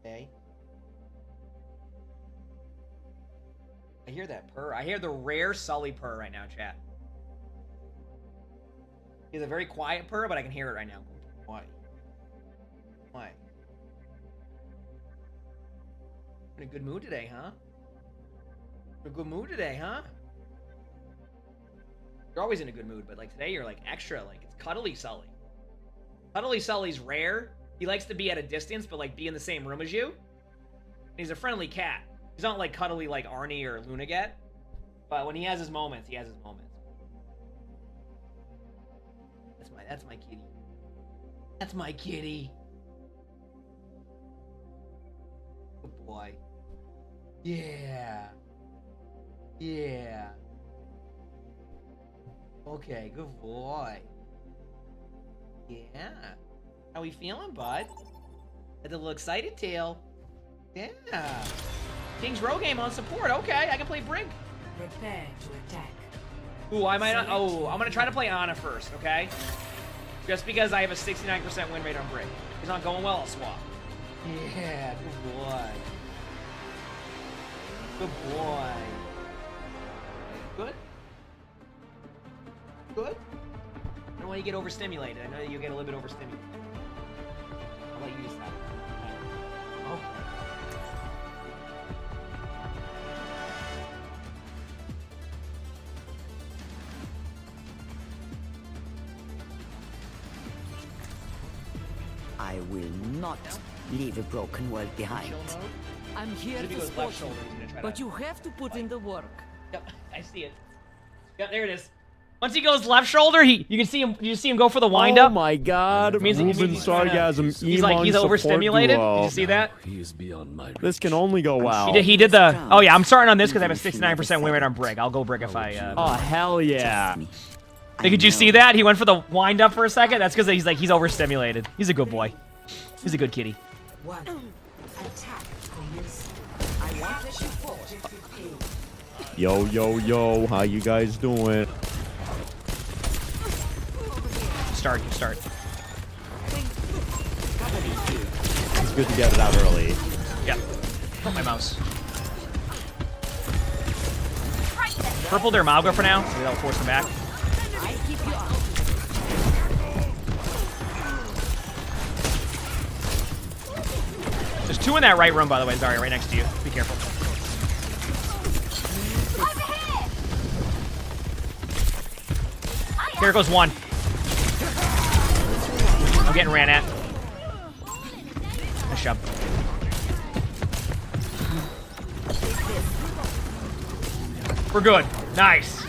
Okay. I hear that purr. I hear the rare Sully purr right now, chat. He's a very quiet purr, but I can hear it right now. Why? Why? In a good mood today, huh? In a good mood today, huh? You're always in a good mood, but like today you're like extra, like it's cuddly Sully. Cuddly Sully's rare. He likes to be at a distance, but like be in the same room as you. And he's a friendly cat. He's not like cuddly like Arnie or Luna get. But when he has his moments, he has his moments. That's my kitty. That's my kitty. Good boy. Yeah. Yeah. Okay, good boy. Yeah. How we feeling, bud? Had a little excited tail. Yeah. King's Row game on support. Okay, I can play Brink. Prepare to attack. Ooh, I might not. Oh, I'm gonna try to play Ana first, okay? Just because I have a 69% win rate on Brink. If it's not going well, I'll swap. Yeah, good boy. Good boy. Good? Good? I don't want you to get overstimulated. I know that you get a little bit overstimulated. I'll let you decide. Oh. I will not leave a broken world behind. I'm here to support you, but you have to put in the work. Yep, I see it. Yep, there it is. Once he goes left shoulder, you can see him. You see him go for the wind up. Oh my God! Ruben Sargasm. He's like he's overstimulated. Did you see that? He is beyond my This can only go well. He did the. Oh yeah, I'm starting on this because I have a 69% win rate on Brig. I'll go Brig if I. Oh hell yeah! Did you see that? He went for the wind up for a second. That's because he's overstimulated. He's a good boy. He's a good kitty. One. Attack commence. I want that you fought. Yo yo yo! How you guys doing? Start. It's good to get it out early. Yep. Oh, my mouse. Purple their Malga for now. Maybe that'll force them back. I keep you up. 2 in that right room, by the way, Zarya, right next to you. Be careful. Here goes 1. I'm getting ran at. Nice shove. We're good. Nice.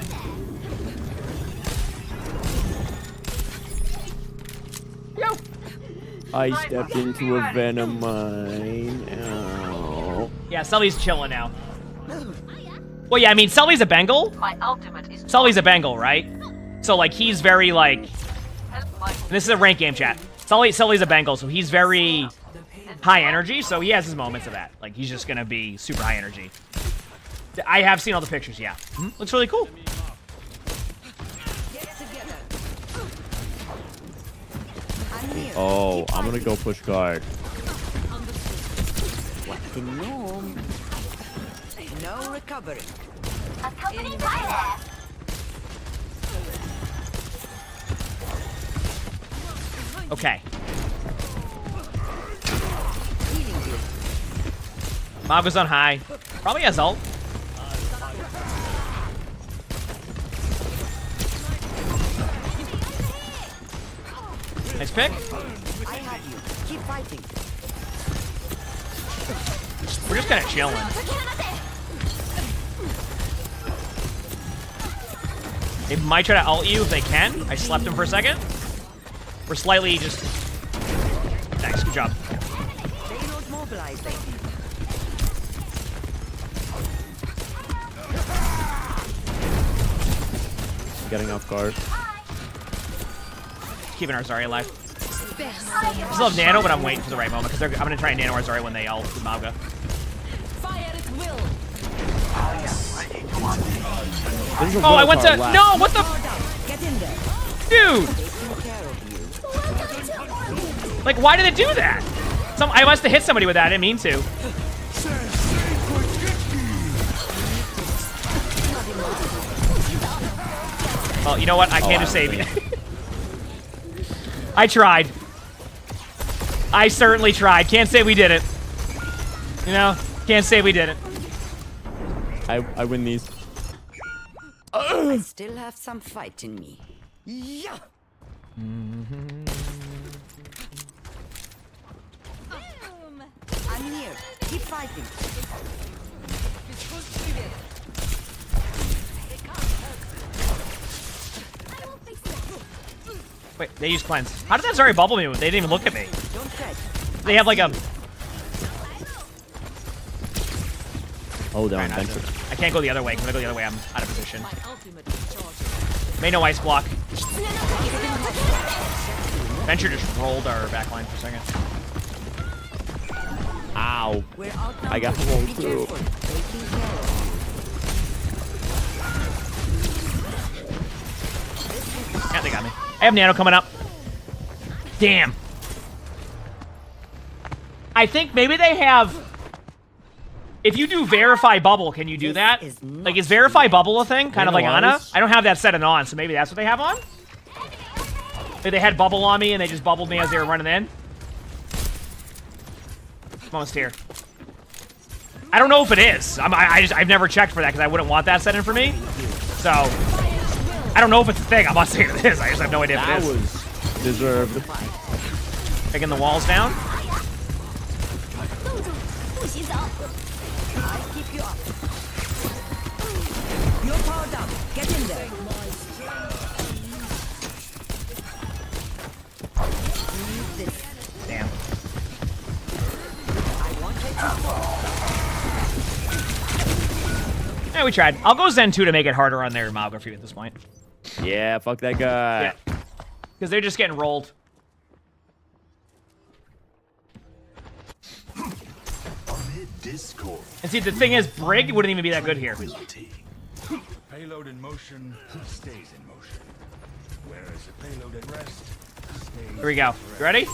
Yo. I stepped into a venom mine. Oh. Yeah, Sully's chilling now. Well, yeah, I mean, Sully's a Bengal. My ultimate is Sully's a Bengal, right? So, like, he's very, like... And this is a rank game chat. Sully's a Bengal, so he's very high energy, so he has his moments of that. Like, he's just gonna be super high energy. I have seen all the pictures, yeah. Looks really cool. Oh, I'm gonna go push guard. No recovery. Accompanied by that. Okay. Mob goes on high. Probably has ult. Nice pick. I have you. Keep fighting. We're just kind of chilling. They might try to ult you if they can. I slept him for a second. We're slightly just... Nice, good job. Payload mobilizing. Getting off guard. Keeping our Zarya alive. I still have Nano, but I'm waiting for the right moment because I'm going to try and Nano our Zarya when they ult with Mauga. Fire at will. Oh, I went to... No, what the... Get in there. Dude! Like, why did it do that? I must have hit somebody with that. I didn't mean to. Well, you know what? I can't just save you. I tried. I certainly tried. Can't say we didn't. You know? Can't say we didn't. I win these. I still have some fight in me. Yeah. I'm here. Keep fighting. Wait, they use cleanse. How did that Zarya bubble me? They didn't even look at me. Don't fret. They have like a... Oh, down. Right, I can't go the other way. Because if I go the other way, I'm out of position. Made no ice block. Venture just rolled our backline for a second. Ow. I got rolled through. Yeah, they got me. I have Nano coming up. Damn. I think maybe they have... If you do verify bubble, can you do that? Like, is verify bubble a thing? Kind of like Ana? I don't have that set on, so maybe that's what they have on? Maybe they had bubble on me and they just bubbled me as they were running in? I'm almost here. I don't know if it is. I've never checked for that because I wouldn't want that set in for me. So, I don't know if it's a thing. I'm not saying it is. I just have no idea if it is. That was deserved. Taking the walls down. I'll keep you up. You're powered up. Get in there. Damn. Yeah, we tried. I'll go Zen 2 to make it harder on their mobography at this point. Yeah, fuck that guy. Yeah. Because they're just getting rolled. And see, the thing is, Brig wouldn't even be that good here. Payload in motion stays in motion. Whereas the payload at rest stays. Here we go. You ready?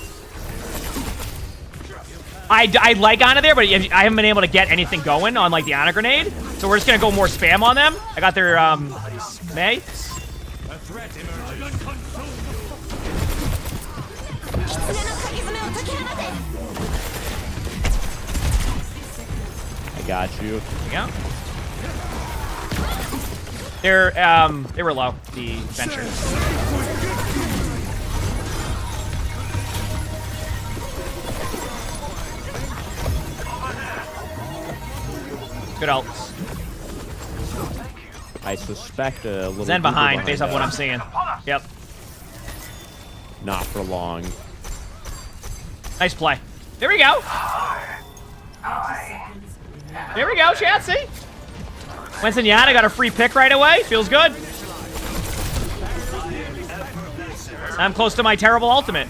I like Ana there, but I haven't been able to get anything going on like the Ana grenade. So we're just gonna go more spam on them. I got their May. A threat emerges. got you. There you go. They were low, the Ventures. Good ults. I suspect a little. Zen behind, based off what I'm seeing. Yep. Not for long. Nice play. There we go. There we go, chat, see? Winston Yana got a free pick right away. Feels good. I'm close to my terrible ultimate.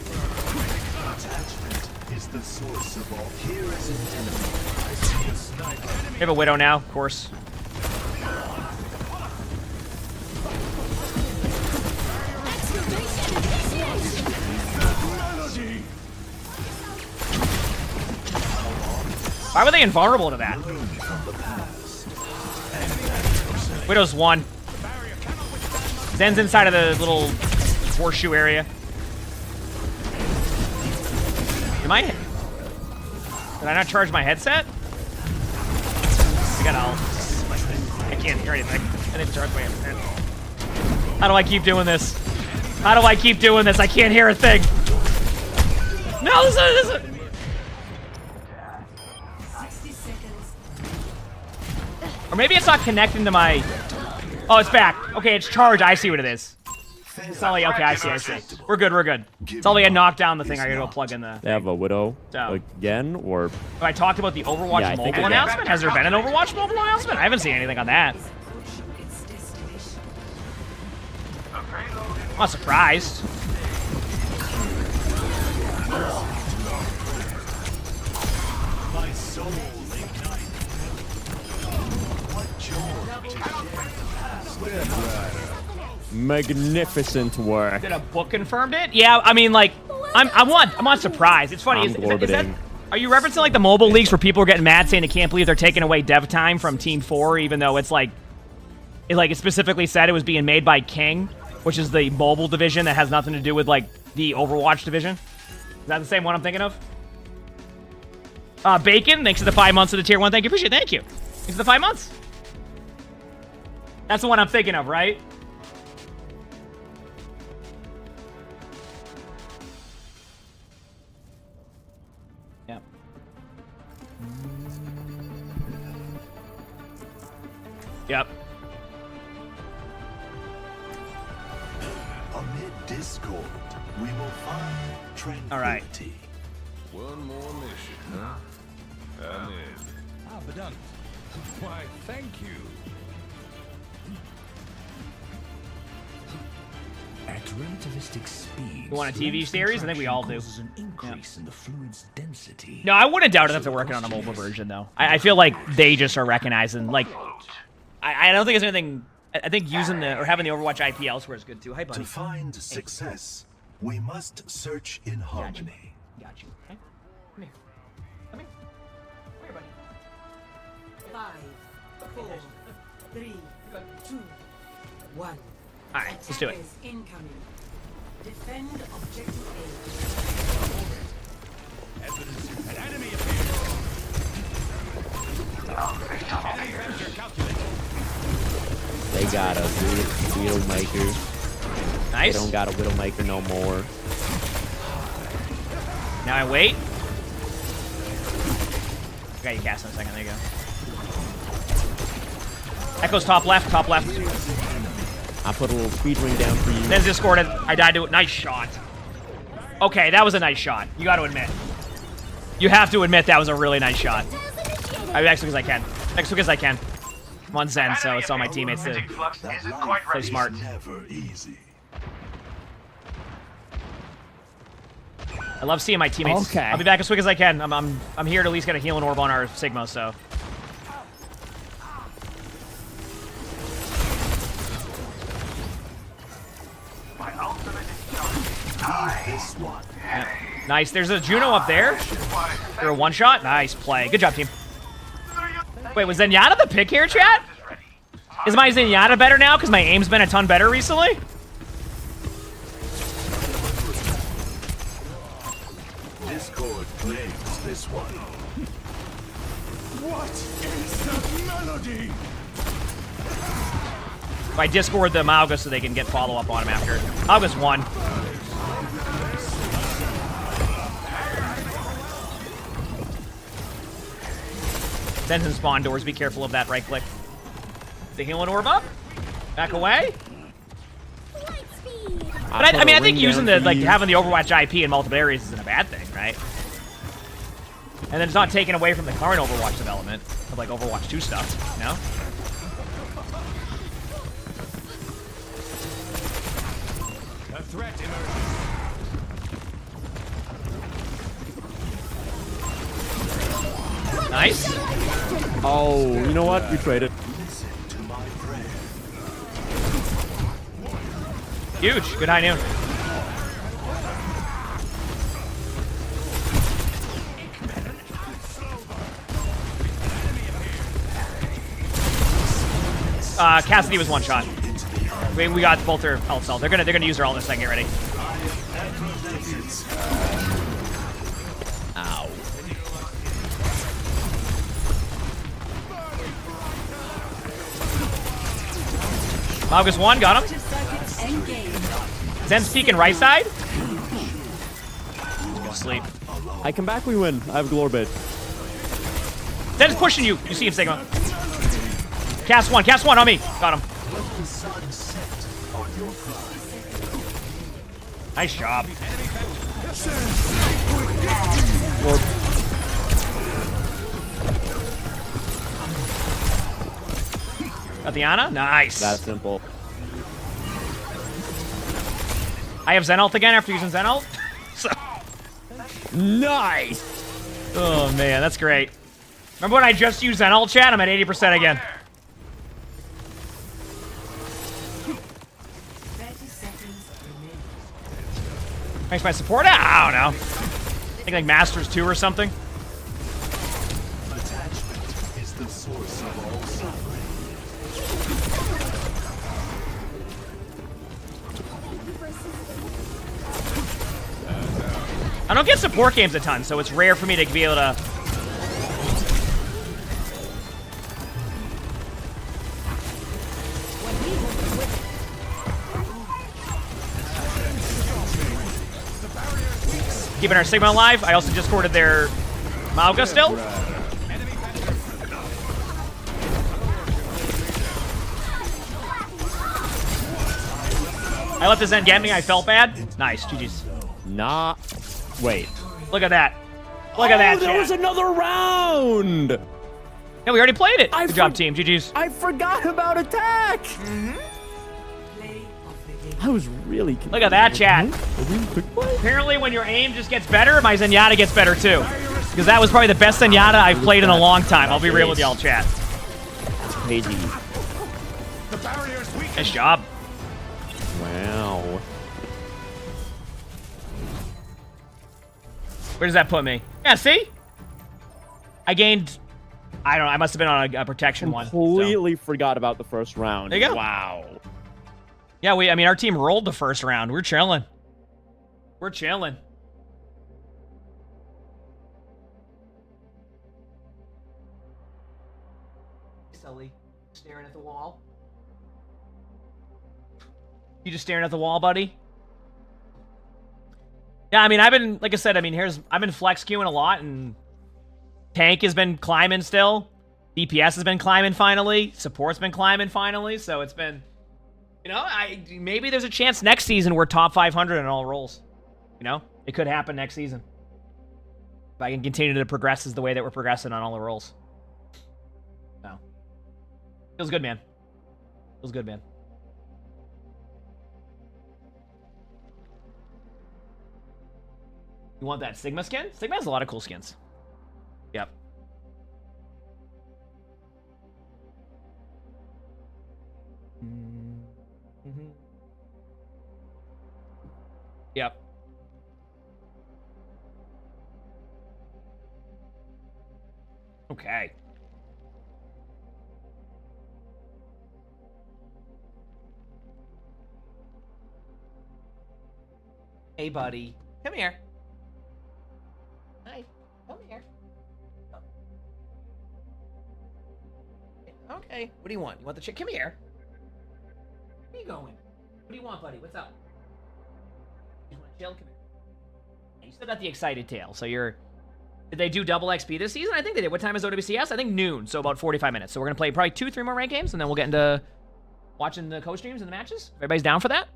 We have a Widow now, of course. Why were they invulnerable to that? Widow's 1. Zen's inside of the little horseshoe area. Did I not charge my headset? I got all. I can't hear anything. I didn't charge my headset. How do I keep doing this? How do I keep doing this? I can't hear a thing. No, this is. Or maybe it's not connecting to my... Oh, it's back. Okay, it's charged. I see what it is. It's not like... Okay, I see. We're good. It's all we had knocked down the thing. I gotta go plug in the... They have a Widow again, or... I talked about the Overwatch mobile announcement. Has there been an Overwatch mobile announcement? I haven't seen anything on that. I'm not surprised. Magnificent work. Did a book confirmed it? Yeah, I mean, like, I'm not surprised. It's funny. Is that, are you referencing like the mobile leagues where people are getting mad saying they can't believe they're taking away dev time from Team 4, even though it's like, it specifically said it was being made by King, which is the mobile division that has nothing to do with like the Overwatch division. Is that the same one I'm thinking of? Bacon, thanks for the 5 months of the tier 1. Thank you, appreciate it. Thank you. Thanks for the 5 months. That's the one I'm thinking of, right? Yeah. Yep. Amid discord, we will find tranquility. All right. One more mission, huh? I'm in. But done. Why, thank you. At relativistic speed, You want a TV series? I think we all do. an increase in the fluid's density. No, I wouldn't doubt it if they're working on a mobile version, though. I feel like they just are recognizing, like, I don't think it's anything. I think using the or having the Overwatch IP elsewhere is good too. Hi, buddy. To find success, we must search in harmony. Got you. Okay. Come here. Come here. Come here, buddy. 5, 4, 3, 2, 1. All right, let's do it. Incoming. Defend objective An enemy appears. They got a Widowmaker. Nice. They don't got a Widowmaker no more. Now I wait. I got you cast in a second. There you go. Echo's top left. Top left. I put a little speed ring down for you. Zen's discorded. I died to it. Nice shot. Okay, that was a nice shot. You got to admit. You have to admit that was a really nice shot. I mean, actually, because I can. Next because I can. I'm on Zen, so it's all my teammates to play smart. Never easy. I love seeing my teammates. Okay. I'll be back as quick as I can. I'm here to at least get a healing orb on our Sigma, so. This one. Yeah. Nice. There's a Juno up there. For a one-shot. Nice play. Good job, team. Wait, was Zenyatta the pick here, chat? Is my Zenyatta better now? Because my aim's been a ton better recently? Discord claims this one. What is that melody? I Discord the Mauga so they can get follow-up on him after. Mauga's won. Sends in spawn doors. Be careful of that right click. The healing orb up. Back away. But I mean, I think using the, like, having the Overwatch IP in multiple areas isn't a bad thing, right? And then it's not taken away from the current Overwatch development of, like, Overwatch 2 stuff, you know? A threat emerges. Nice. Oh, you know what? We traded. Huge. Good high noon. Cassidy was one shot. We got both their health cells. They're gonna use their ult in a second. Get ready. Ow. Mauga's one, got him. Zen's peeking right side. Go to sleep. I come back, we win. I have Glorbit. Zen's pushing you. You see him, Sigma. Cast one on me. Got him. Nice job. Got the Ana? Nice. That's simple. I have Zen ult again after using Zen ult. So. Nice. Oh man, that's great. Remember when I just used Zen ult, chat? I'm at 80% again. Thanks my support? I don't know. I think like Masters 2 or something. Is the source of all suffering. I don't get support games a ton, so it's rare for me to be able to... Keeping our Sigma alive. I also discorded their Mauga still. I let the Zen get me. I felt bad. Nice. GG's. Nah. Wait. Look at that. Look at that. There was another round. Yeah, we already played it. Good job, team. GG's. I forgot about attack. I was really confused. Look at that, chat. Apparently, when your aim just gets better, my Zenyatta gets better too. Because that was probably the best Zenyatta I've played in a long time. I'll be real with y'all, chat. That's crazy. Nice job. Wow. Where does that put me? Yeah, see? I gained... I don't know. I must have been on a protection one. Completely forgot about the first round. There you go. Wow. Yeah, I mean, our team rolled the first round. We're chilling. We're chilling. Sully, staring at the wall. You just staring at the wall, buddy? Yeah, I mean, I've been, like I said, I mean, I've been flex queuing a lot, and tank has been climbing still. DPS has been climbing finally. Support's been climbing finally, so it's been... You know, maybe there's a chance next season we're top 500 in all roles. You know, it could happen next season. If I can continue to progress as the way that we're progressing on all the roles. So, feels good, man. Feels good, man. You want that Sigma skin? Sigma has a lot of cool skins. Yep. Mm-hmm. Yep. Okay. Hey, buddy. Come here. Hi. Come here. Okay. What do you want? You want the chick? Come here. Where are you going? What do you want, buddy? What's up? You want to chill? Come here. You still got the excited tail. So you're... Did they do double XP this season? I think they did. What time is OWCS? I think noon, so about 45 minutes. So we're going to play probably 2-3 more ranked games, and then we'll get into watching the co-streams and the matches. Everybody's down for that?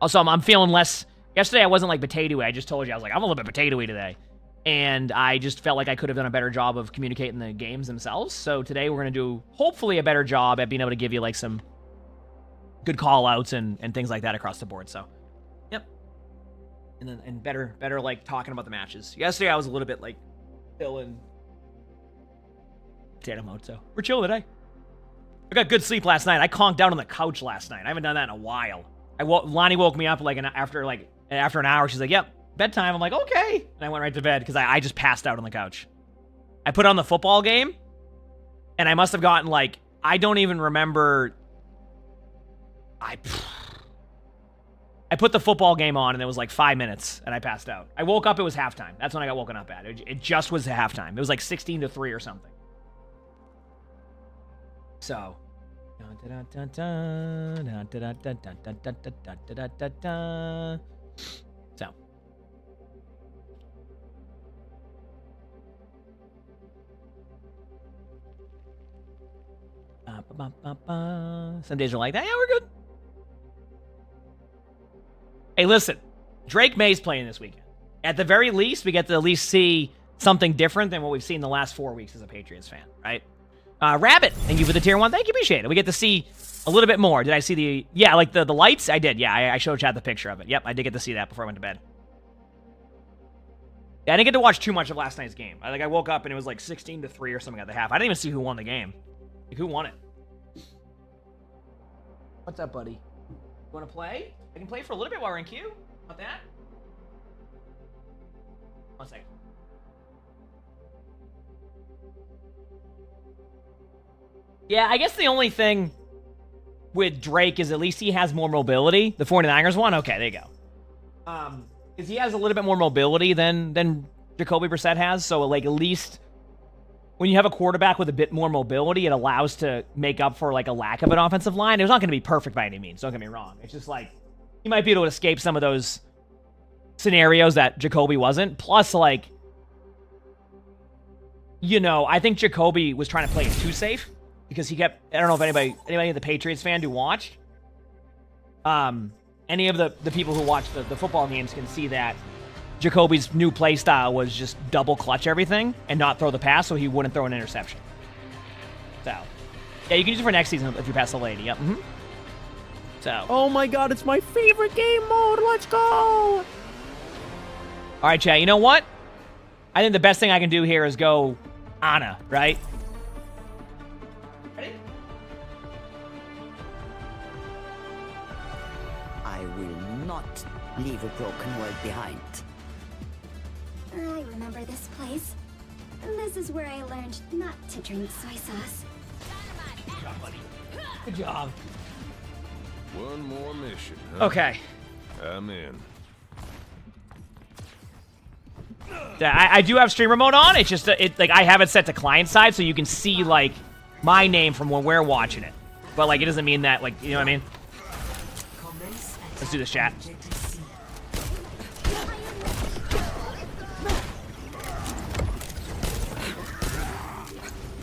Also, I'm feeling less... Yesterday, I wasn't like potato-y. I just told you. I was like, I'm a little bit potato-y today. And I just felt like I could have done a better job of communicating the games themselves. So today, we're going to do, hopefully, a better job at being able to give you, like, some good call-outs and things like that across the board. So, yep. And better, like, talking about the matches. Yesterday, I was a little bit, like, still in potato mode, so we're chilling today. I got good sleep last night. I conked out on the couch last night. I haven't done that in a while. Lonnie woke me up like after an hour. She's like, "Yep, bedtime." I'm like, "Okay," and I went right to bed because I just passed out on the couch. I put on the football game, and I must have gotten like I don't even remember. I put the football game on, and it was like 5 minutes, and I passed out. I woke up. It was halftime. That's when I got woken up at. It just was halftime. It was like 16-3 or something. So. So. Some days are like that. Yeah, we're good. Hey, listen. Drake May's playing this weekend. At the very least, we get to at least see something different than what we've seen the last 4 weeks as a Patriots fan, right? Rabbit, thank you for the tier 1. Thank you, appreciate it. We get to see a little bit more. Did I see the... Yeah, like the lights? I did. Yeah, I showed Chad the picture of it. Yep, I did get to see that before I went to bed. Yeah, I didn't get to watch too much of last night's game. I woke up and it was like 16-3 or something at the half. I didn't even see who won the game. Like, who won it? What's up, buddy? You want to play? I can play for a little bit while we're in queue. Want that? 1 second. Yeah, I guess the only thing with Drake is at least he has more mobility. The 49ers one? Okay, there you go. Because he has a little bit more mobility than Jacoby Brissett has. So, like, at least when you have a quarterback with a bit more mobility, it allows to make up for, like, a lack of an offensive line. It's not going to be perfect by any means. Don't get me wrong. It's just, like, he might be able to escape some of those scenarios that Jacoby wasn't. Plus, like, you know, I think Jacoby was trying to play it too safe. Because he kept, I don't know if anybody in the Patriots fan who watched, any of the people who watch the football games can see that Jacoby's new play style was just double clutch everything and not throw the pass so he wouldn't throw an interception. So, yeah, you can use it for next season if you pass the lady. Yep. Mm-hmm. So. Oh my god, it's my favorite game mode. Let's go. All right, chat. You know what? I think the best thing I can do here is go Ana, right? I will not leave a broken world behind. I remember this place. This is where I learned not to drink soy sauce. Good job, buddy. Good job. One more mission, huh? Okay. I'm in. I do have streamer mode on. It's just like I have it set to client side, so you can see like my name from when we're watching it. But like it doesn't mean that like you know what I mean. Let's do this, chat.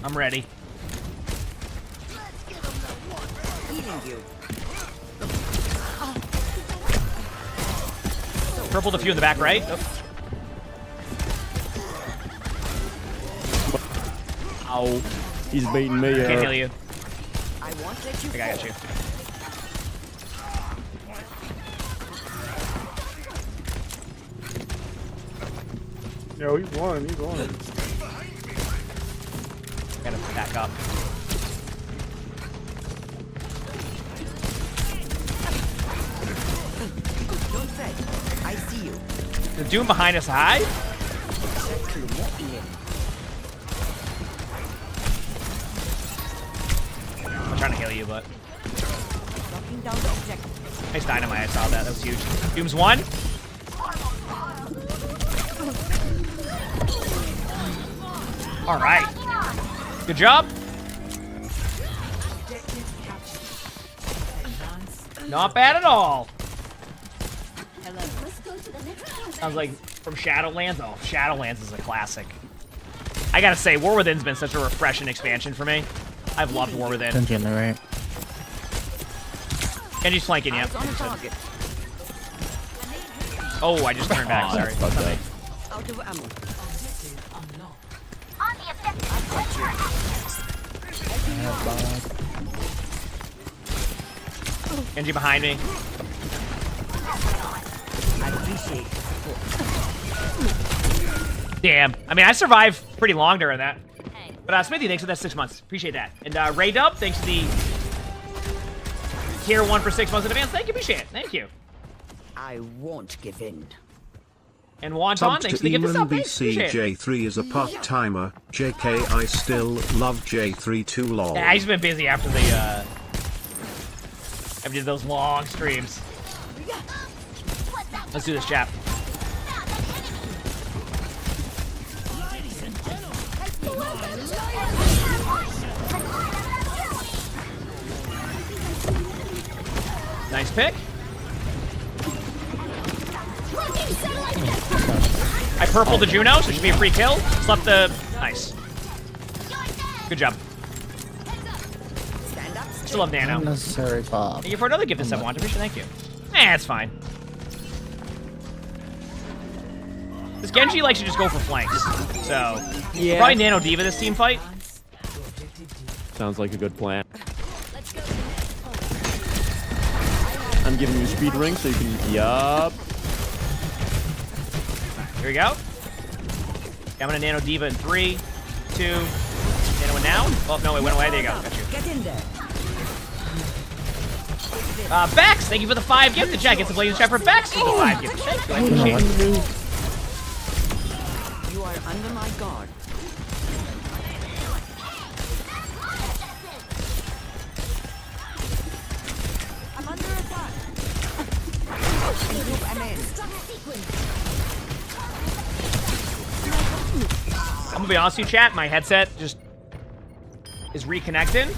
I'm ready. Purple the few in the back, right? Oh. Ow. He's beating me. Can't heal you. I won't let you. I got you. Yo, he's won. He's won. Gotta back up. Don't fret. I see you. The Doom behind us high? I'm trying to heal you, but... Nice dynamite, I saw that. That was huge. Doom's one. Alright. Good job. Not bad at all. Let's go to the next one. Sounds like from Shadowlands. Oh, Shadowlands is a classic. I gotta say, War Within's been such a refreshing expansion for me. I've loved War Within. Genji on the right. Genji's flanking you. Oh, I just turned back. Sorry. Out of ammo. Genji behind me. I appreciate Damn. I mean, I survived pretty long during that. But Smithy, thanks for that 6 months. Appreciate that. And Ray Dub, thanks for the tier 1 for 6 months in advance. Thank you, appreciate it. Thank you. I won't give in. And Wonton, Sub thanks to for the gift of sub. Thanks, appreciate it. BCJ3 is a part-timer. JK, I still love J3 too long. Yeah, he's been busy after the, I did those long streams. Let's do this, chap. Nice pick. I purpled the Juno, so it should be a free kill. Slept the... Nice. Good job. Still love Nano. Unnecessary pop. Thank you for another gift this I want. Thank you. It's fine. This Genji likes to just go for flanks. So, Yeah. probably Nano Diva this team fight. Sounds like a good plan. I'm giving you speed ring so you can. Yup. Here we go. Okay, I'm gonna Nano Diva in 3, 2. Nano went down. Oh, no, it went away. There you go. Got you. Get in there. Bex, thank you for the 5 gifted chat. Get some blazing chat for Bex for the 5 gifted. Thank you. I appreciate it. You are under my guard. I'm under attack. I'm gonna be honest with you, chat. My headset just is reconnecting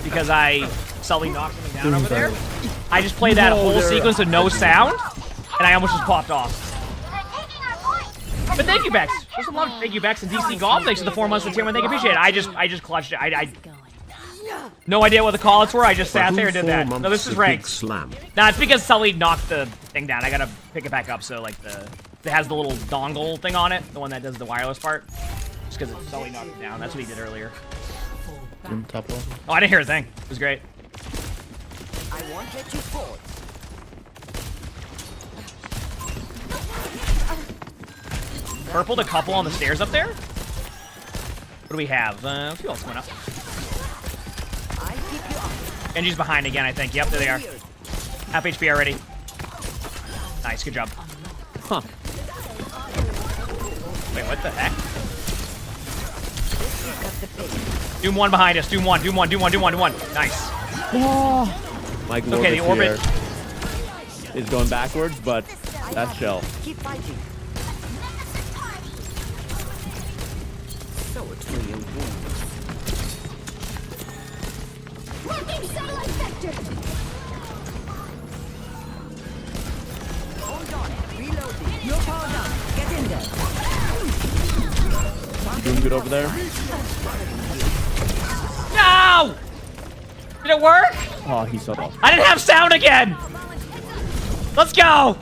because I suddenly knocked something down over there. I just played that whole sequence with no sound, and I almost just popped off. But thank you, Bex. Just love thank you, Bex, and DC Golf. Thanks for the 4 months for tier 1. Thank you, appreciate it. I just clutched it. I no idea what the callouts were. I just sat there and did that. No, this is ranked. Slam. Nah, it's because Sully knocked the thing down. I gotta pick it back up. So like it has the little dongle thing on it, the one that does the wireless part. Just because Sully knocked it down. That's what he did earlier. Top one. Oh, I didn't hear a thing. It was great. I won't let you fall. Purpled a couple on the stairs up there. What do we have? A few else went up. I'll keep you up. Genji's behind again, I think. Yep, there they are. Half HP already. Nice, good job. Huh. Wait, what the heck? Doom 1 behind us. Doom 1, Doom 1, Doom 1, Doom 1, Doom 1. Nice. Mike Okay, the orbit is going backwards, but that's chill. Keep fighting. Sword for your wounds. Working satellite vector. Hold on. Reloading. You're powered down. Get in there. Doing good over there. No! Did it work? Oh, he's so off. I didn't have sound again! Let's go!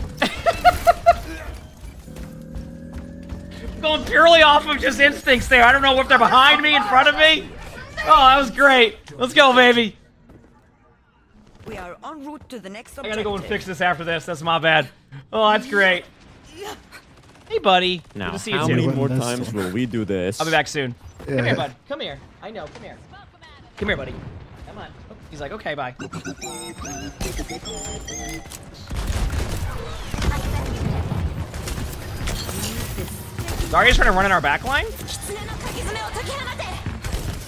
Going purely off of just instincts there. I don't know if they're behind me, in front of me. Oh, that was great. Let's go, baby. We are en route to the next I objective. gotta go and fix this after this. That's my bad. Oh, that's great. Hey, buddy. Now, Good to see you how too. many more times will we do this? I'll be back soon. Come here, bud. Come here. I know. Come here. Come here, buddy. Come on. Oh, he's like, okay, bye. Zarya's trying to run in our back line?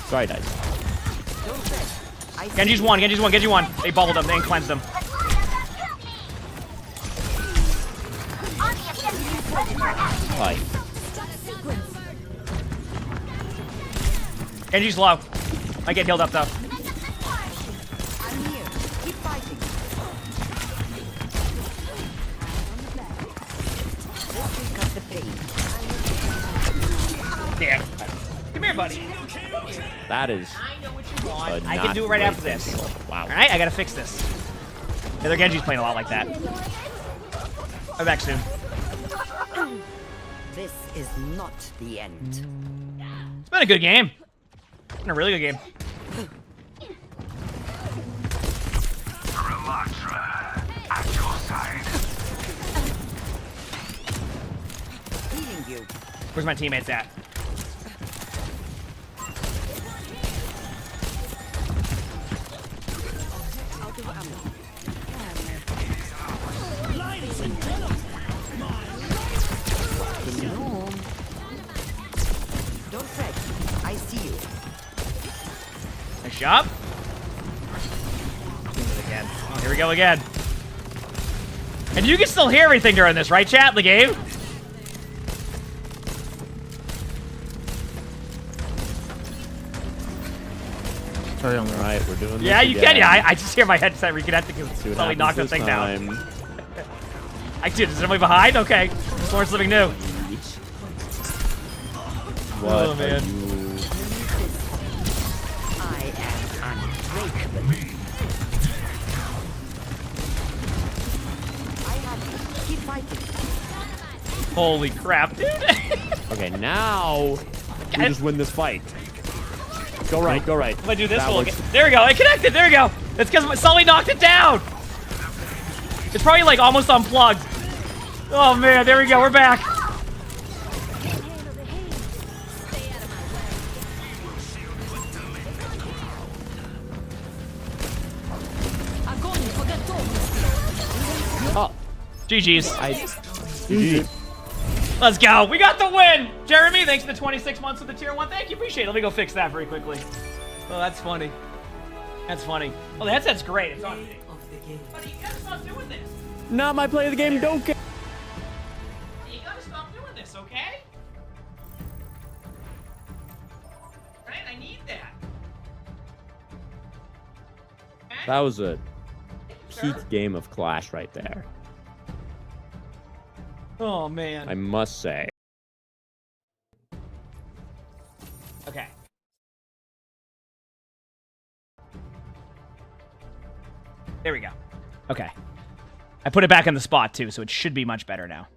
Sorry, guys. Genji's one, Genji's one, Genji one. They bubbled him, they cleansed him. Hi. Genji's low. I get healed up though. I'm here. Keep fighting. buddy. That is. I know what you want. a I can not do it right great after this. control. Wow. All right, I gotta fix this. The other Genji's playing a lot like that. I'm back soon. This is not the end. It's been a good game. It's been a really good game. At your side. Healing you. Where's my teammates at? Don't fret. I see you. Nice job. Again. Oh, here we go again. And you can still hear everything during this, right, chat? The game? Sorry, on the All right, we're doing this Yeah, you again. can. Yeah, I just hear my headset reconnecting because See what somebody happens knocked the this thing down. time. I did. Is somebody behind? Okay. Source living new. What Oh, man. are you? I am unbreakable. I have you. Keep fighting. Holy crap, dude. Okay, now we just win this fight. Go right, go right. If I do this, That we'll works. get... There we go. It connected. There we go. It's because Sully knocked it down. It's probably like almost unplugged. Oh man, there we go. We're back. Oh, GG's. GG. Let's go. We got the win. Jeremy, thanks for the 26 months of the tier 1. Thank you. Appreciate it. Let me go fix that very quickly. Oh, that's funny. That's funny. Oh, the headset's great. It's on. Buddy, you gotta stop doing this. Not my play of the game. Don't care. You gotta stop doing this, okay? Right? I need that. Okay? That was a peak game of Clash right there. Oh, man. I must say. Okay. There we go. Okay. I put it back in the spot, too, so it should be much better now.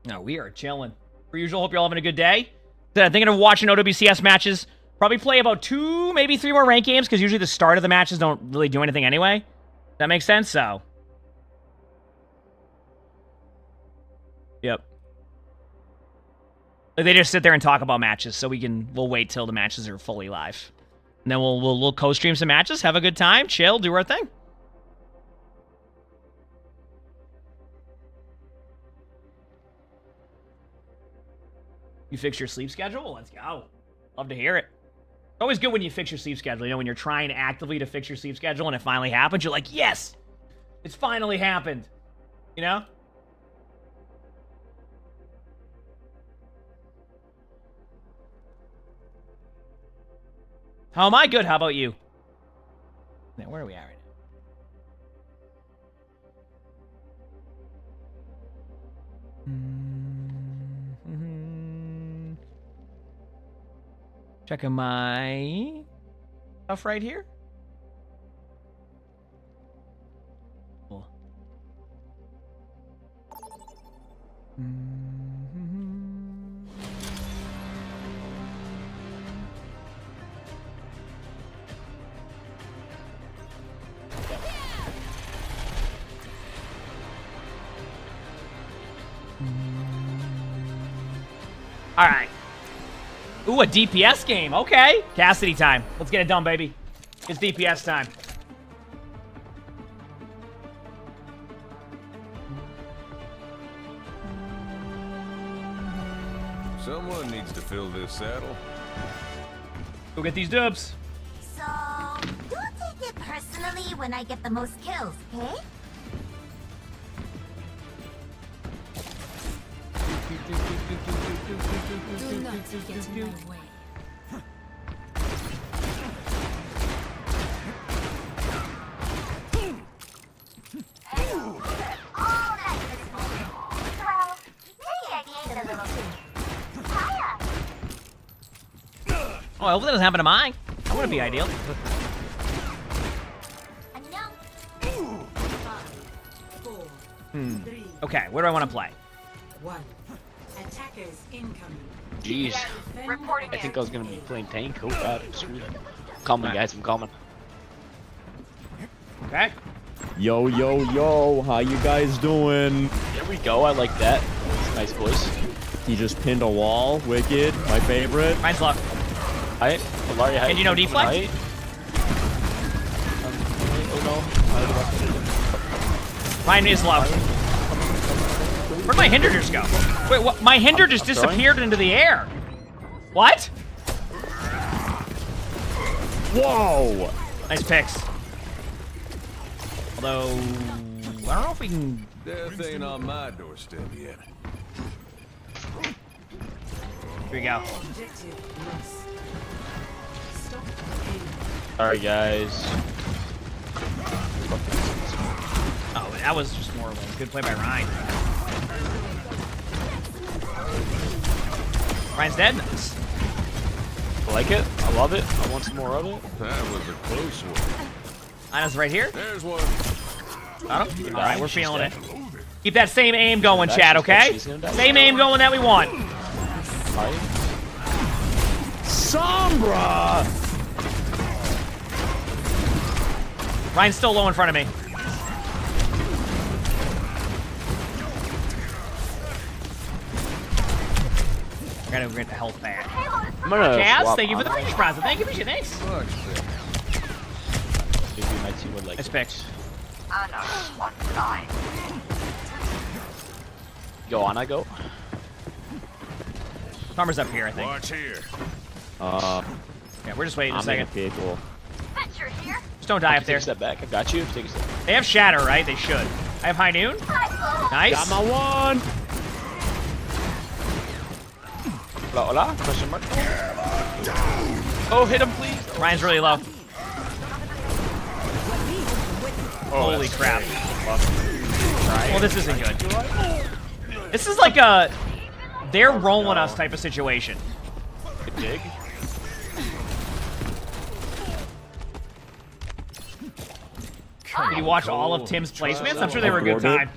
No, we are chilling. Per usual, hope you're all having a good day. Thinking of watching OWCS matches. Probably play about 2, maybe 3 more ranked games, because usually the start of the matches don't really do anything anyway. That makes sense? So. Yep. Like, they just sit there and talk about matches, so we'll wait till the matches are fully live. And then we'll co-stream some matches, have a good time, chill, do our thing. You fix your sleep schedule? Let's go. Love to hear it. It's always good when you fix your sleep schedule. You know, when you're trying actively to fix your sleep schedule and it finally happens, you're like, yes! It's finally happened. You know? How am I? Good. How about you? Now, where are we at right now? Checking my stuff right here. Cool. All right. Ooh, a DPS game. Okay. Cassidy time. Let's get it done, baby. It's DPS time. Someone needs to fill this saddle. Go get these dubs. So, don't take it personally when I get the most kills, okay? Do not get in my way. Oh, I hope that doesn't happen to mine. That wouldn't be ideal. Okay, where do I want to play? Jeez. I think I was gonna be playing tank. Oh god, I'm screwed. Coming, guys, I'm coming. Okay. Yo, yo, yo, how you guys doing? There we go, I like that. Nice voice. He just pinned a wall. Wicked, my favorite. Mine's low. Hi, Alaria, hi. And you know deflect? Oh no. Mine is low. Where'd my hinder just go? Wait, what? My hinder just disappeared into the air. What? Whoa! Nice picks. Although, I don't know if we can... Death ain't on my doorstep yet. Here we go. Alright, guys. Oh, that was just more of a good play by Ryan. Ryan's dead. Nice. I like it. I love it. I want some more of it. That was a close one. Ana's right here. There's one. Got him. All right, we're feeling it. Keep that same aim going, Chad, okay? Same aim going that we want. Sombra! Ryan's still low in front of me. Gotta get the health back. I'm gonna Jazz, thank you for the free prize. Thank you, appreciate it. Thanks. Maybe my team would like Nice picks. Go on, I go. Farmer's up here, I think. Watch here. Yeah, we're just waiting a second. Okay, cool. Just don't die up there. Take a step back. I got you. Take a step. They have Shatter, right? They should. I have High Noon. Nice. Got my one! Hola, hola? Question mark? Oh, hit him, please. Ryan's really low. Oh, holy crap. Well, this isn't good. This is like a... They're rolling us type of situation. Good dig. Did you watch all of Tim's placements? I'm sure they were a good time.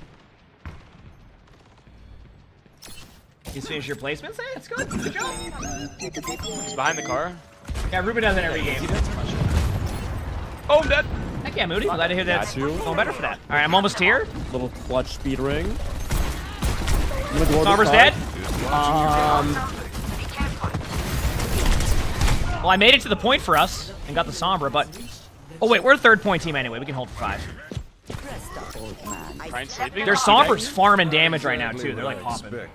You finish your placements? Hey, it's good. Good job. He's behind the car. Yeah, Ruben does it every game. Oh, I'm dead. Heck yeah, Moody. Glad to hear that. Got you. Going better for that. All right, I'm almost here. Little clutch speed ring. Farmer's dead. Well, I made it to the point for us and got the Sombra, but... Oh, wait, we're a third point team anyway. We can hold for 5. Their Sombra's farming damage right now, too. They're like popping.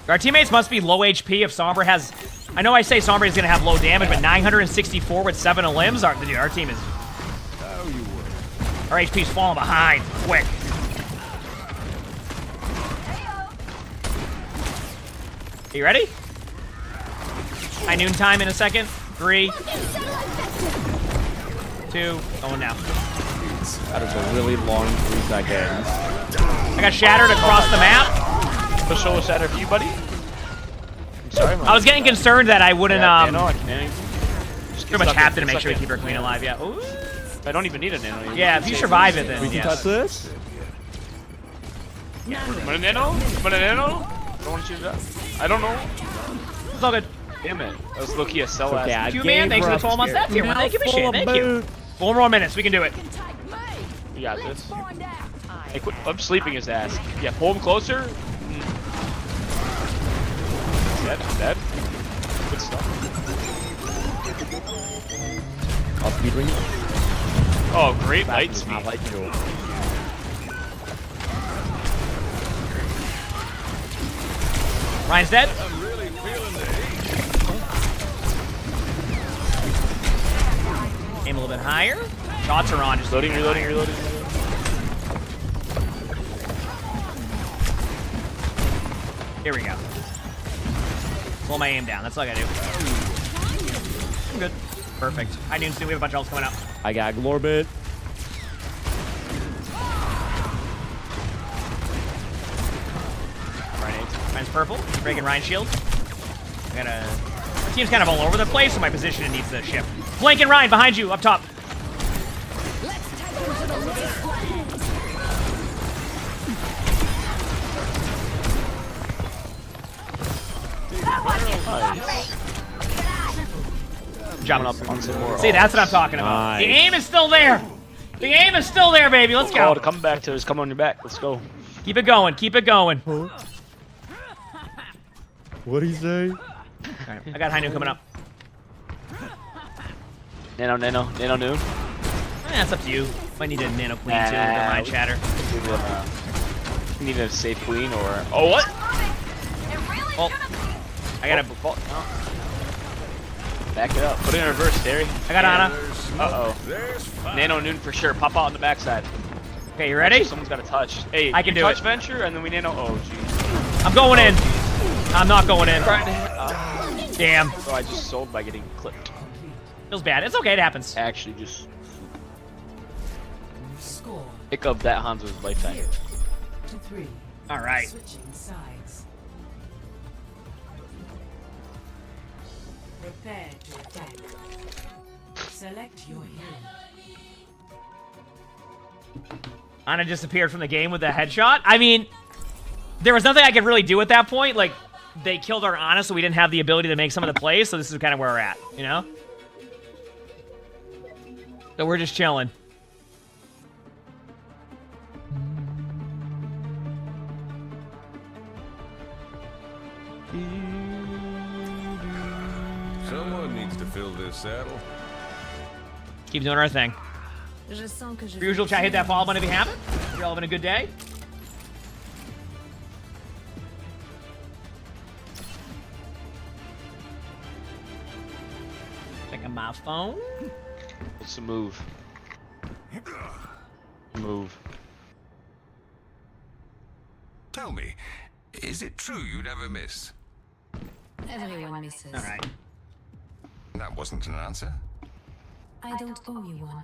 Our teammates must be low HP if Sombra has... I know I say Sombra is going to have low damage, but 964 with 7 limbs? Our team is... Our HP's falling behind. Quick. Are you ready? High noon time in a second. 3, 2, going now. That is a really long 3 seconds. I got shattered across the map. Push solo shatter for you, buddy. I'm sorry, man. I was getting concerned that I wouldn't, pretty much have to make sure we keep our queen alive, yeah. Ooh. I don't even need a nano. Yeah, if you survive it, then We can touch this? Want a nano? Want a nano? Don't want to choose that. I don't know. It's all good. Damn it. That was low-key a sell ass. Thank you, man. Thanks for the 12 months. That's here. Thank you, appreciate it. Thank you. 4 more minutes. We can do it. We got this. Hey, quit. I'm sleeping his ass. Yeah, pull him closer. Dead. Dead. Good stuff. I'll speed ring. Oh, great light speed. Not like you. Ryan's dead. I'm really feeling the Aim a little bit higher. Shots are on. Just Reloading. Here we go. Pull my aim down. That's all I gotta do. I'm good. Perfect. I do. We have a bunch of ults coming up. I got Glorbit. Ryan's purple. Breaking Ryan's shield. I gotta... My team's kind of all over the place, so my position needs to shift. Flanking Ryan behind you, up top. Let's take him to the lowest flag. Jumping up on some more. See, that's what I'm talking about. Nice. The aim is still there. The aim is still there, baby. Let's go. Oh, come back to us. Come on your back. Let's go. Keep it going. Keep it going. What'd he say? Right, I got high noon coming up. Nano noon. That's up to you. Might need a nano queen too. Don't mind chatter. We need a safe queen or. Oh, what? Oh, I gotta. Back it up. Put it in reverse, Terry. I got Ana. Uh-oh. Nano noon for sure. Pop out on the backside. Okay, you ready? Someone's got to touch. Hey, I can do touch it. Venture, and then we nano. Oh, jeez. I'm going in. I'm not going in. Damn. So I just sold by getting clipped. Feels bad. It's okay. It happens. Actually, just pick up that Hanzo's lifetime. All right. Prepare to attack. Select your hero. Ana disappeared from the game with a headshot. I mean, there was nothing I could really do at that point. Like, they killed our Ana, so we didn't have the ability to make some of the plays, so this is kind of where we're at, you know? So we're just chilling. Someone needs to fill this saddle. Keep doing our thing. For usual, chat, hit that follow button if you haven't. If you're all having a good day. Checking my phone. What's the move? Move. Tell me, is it true you never miss? Everyone misses. All right. That wasn't an answer. I don't owe you one.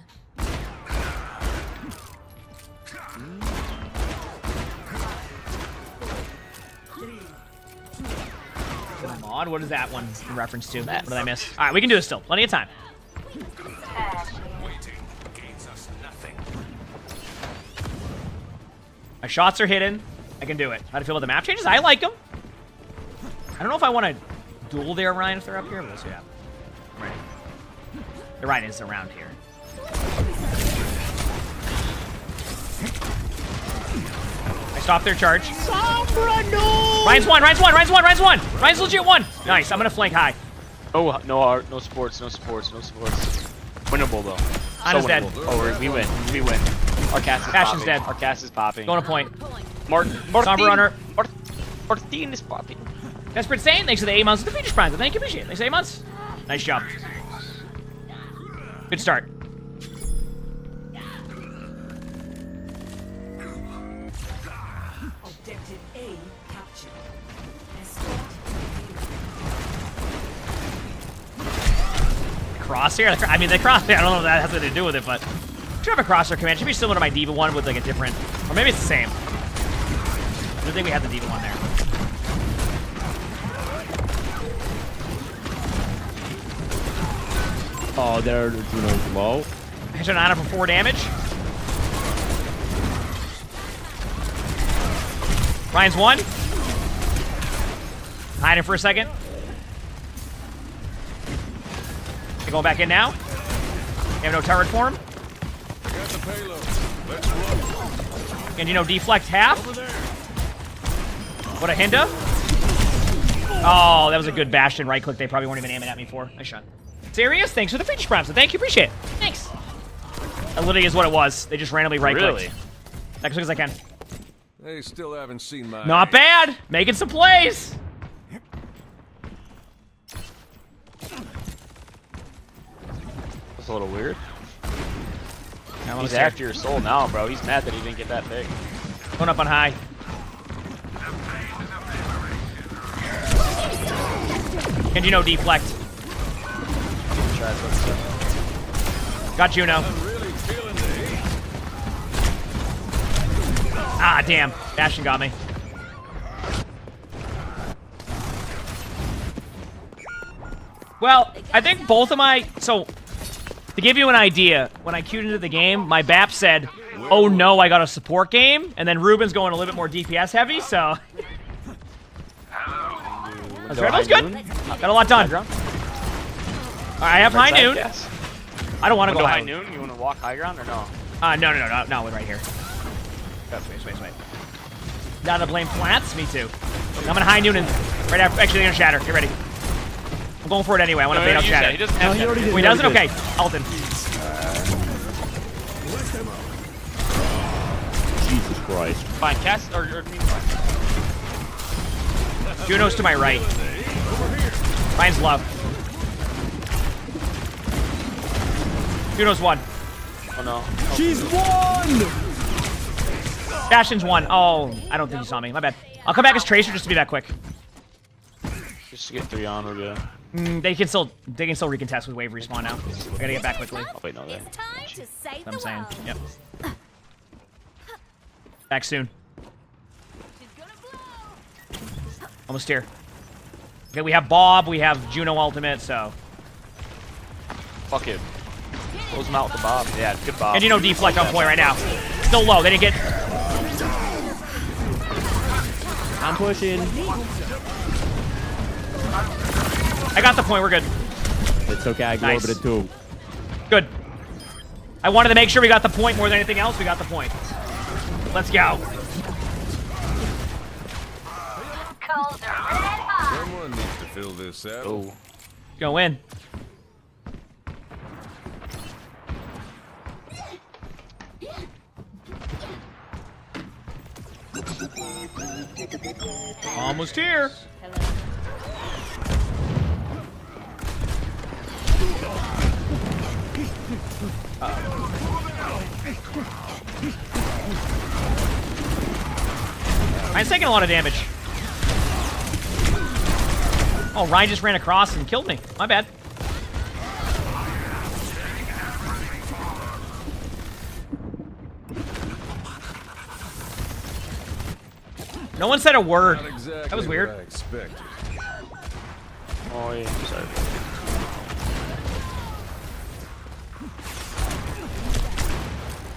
Mod, what is that one in reference to? What did I miss? All right, we can do this still. Plenty of time. Waiting gains us nothing. My shots are hidden. I can do it. How do you feel about the map changes? I like them. I don't know if I want to duel their Ryan if they're up here. But we'll see what happens. Right. The Ryan is around here. I stopped their charge. Sombra, no! Ryan's one. Ryan's legit one. Nice. I'm gonna flank high. Oh, no sports. Winnable though. Ana's dead. Oh, we win. Our cast is Passion's popping. dead. Our cast is popping. Going to point. Sombra runner. Martin is popping. Desperate Sane, thanks for the 8 months with the feature prime. Thank you, appreciate it. Thanks for 8 months. Nice job. Good start. Objective A captured. Crosshair? I mean, the crosshair, I don't know if that has anything to do with it, but I should have a crosshair command. It should be similar to my D.Va one with like a different, or maybe it's the same. I don't think we have the D.Va one there. Oh, there, Juno's low. Headshot on it for 4 damage. Ryan's one. Hiding for a second. Okay, going back in now. You have no turret for him. Got the payload. Let's run. And you know, deflect half. What a Hinda. Oh, that was a good Bastion right click. They probably weren't even aiming at me for. Nice shot. Serious? Thanks for the feature prime. So thank you, appreciate it. Thanks. That literally is what it was. They just randomly right clicked. Really? As quick as I can. They still haven't seen my. Not bad. Making some plays. That's a little weird. He's after your soul now, bro. He's mad that he didn't get that pick. Going up on high. And Juno deflect. Got Juno. Ah, damn. Bastion got me. Well, I think both of my... So, to give you an idea, when I queued into the game, my BAP said, oh no, I got a support game. And then Ruben's going a little bit more DPS heavy, so... That was good. Got a lot done. Alright, I have high noon. I don't want to go high noon. You want to walk high ground or no? No, right here. Wait. Now to blame Plats? Me too. I'm gonna high noon and right after. Actually, they're gonna shatter. Get ready. I'm going for it anyway. I want to bait out shatter. He doesn't have shatter. Wait, he doesn't? Okay. Alton. Jesus Christ. Fine, cast or Juno's to my right. Ryan's low. Juno's one. Oh no. She's one! Bastion's one. Oh, I don't think you saw me. My bad. I'll come back as Tracer just to be that quick. Just to get 3 on, we're good. They can still recontest with wave respawn now. I gotta get back quickly. Oh wait, no, there. I'm saying. Yep. Back soon. Almost here. Okay, we have Bob, we have Juno ultimate, so. Fuck it. Close him out with the Bob. Yeah, good Bob. And you know deflect on point right now. Still low. They didn't get. I'm pushing. I got the point. We're good. It's okay. I Nice. orbited too. Good. I wanted to make sure we got the point more than anything else. We got the point. Let's go. Someone needs to fill this out. Oh. Go in. Almost here. Ryan's taking a lot of damage. Oh, Ryan just ran across and killed me. My bad. No one said a word. Exactly That was weird. what I expected. Oh yeah, sorry.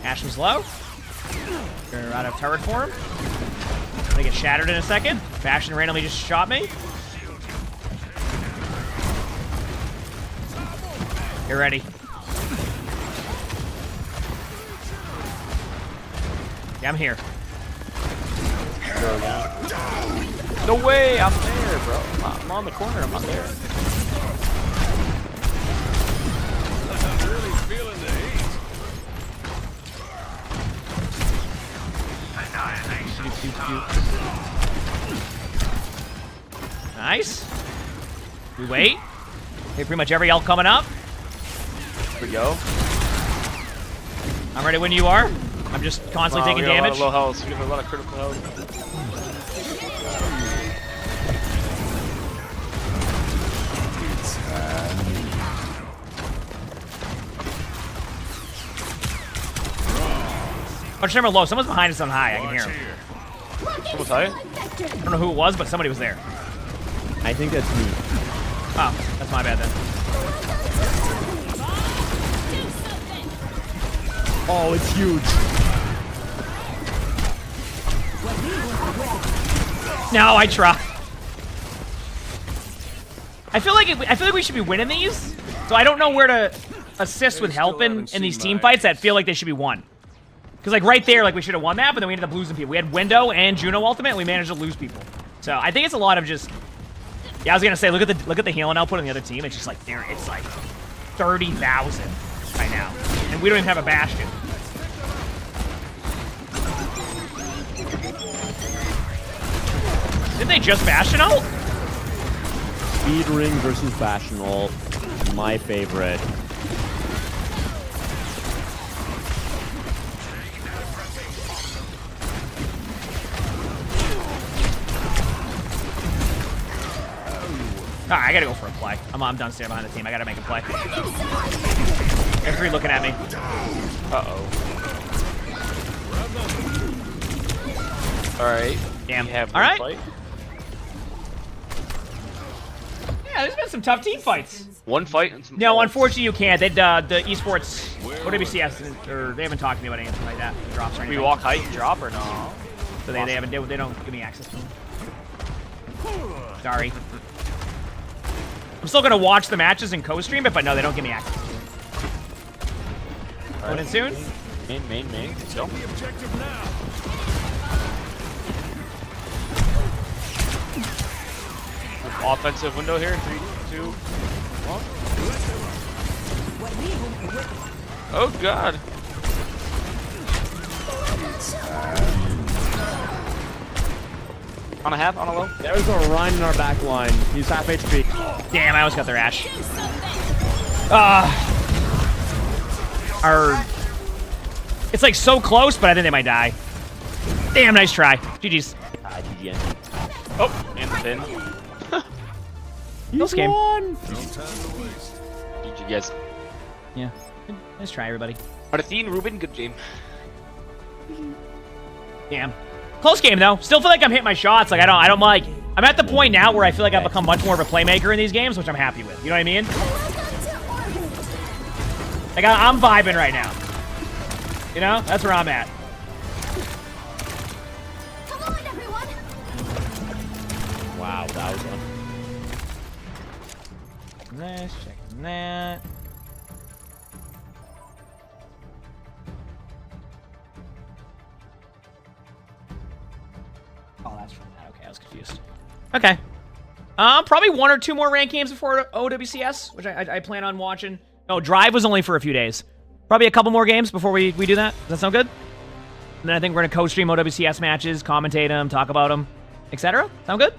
Ashen's low. Gonna ride a turret for him. Gonna get shattered in a second. Bastion randomly just shot me. Get ready. Yeah, I'm here. No way, I'm there, bro. I'm on the corner, I'm not there. I'm really feeling the heat. Nice. We wait. Okay, pretty much every ult coming up. Here we go. I'm ready when you are. I'm just constantly taking damage. We have a lot of low health. We have a lot of critical health. Oh, just remember low. Someone's behind us on high. I can hear him. Someone's high? I don't know who it was, but somebody was there. I think that's me. Oh, that's my bad then. Oh, it's huge. No, I try. I feel like we should be winning these. So I don't know where to assist with helping in these team fights that feel like they should be won. Because like right there, like we should have won that, but then we ended up losing people. We had Window and Juno ultimate, and we managed to lose people. So I think it's a lot of just. Yeah, I was gonna say, look at the healing output on the other team. It's just like there, it's like 30,000 right now, and we don't even have a Bastion. Didn't they just Bastion ult? Speed ring versus Bastion ult. My favorite. Alright, I gotta go for a play. I'm done standing behind the team. I gotta make a play. They're 3 looking at me. Uh-oh. Alright. Damn. Have Alright. fight. Yeah, there's been some tough team fights. One fight and some No, faults. unfortunately you can't. The Esports, OWCS, or they haven't talked to me about anything like that. Drops or anything. We walk height and drop or no? So they don't give me access to them. Sorry. I'm still gonna watch the matches and co-stream it, but no, they don't give me access to it. Going in soon? Main. Go. Offensive window here. 3, 2, 1. Oh God. On a half, on a low. There's a Ryan in our back line. He's half HP. Damn, I almost got their Ash. It's like so close, but I think they might die. Damn, nice try. GG's. GG. Oh, and thin. Close game. GG guys. Yeah. Nice try, everybody. Martin, Ruben, good game. Damn. Close game though. Still feel like I'm hitting my shots. Like I don't like. I'm at the point now where I feel like I've become much more of a playmaker in these games, which I'm happy with. You know what I mean? Like I'm vibing right now. You know? That's where I'm at. Come on, everyone. Wow, that was one. Checking this, checking that. Oh, that's from that. Okay, I was confused. Okay. Probably 1 or 2 more ranked games before OWCS, which I plan on watching. No, Drive was only for a few days. Probably a couple more games before we do that. Does that sound good? And then I think we're going to co-stream OWCS matches, commentate them, talk about them, etc. Sound good?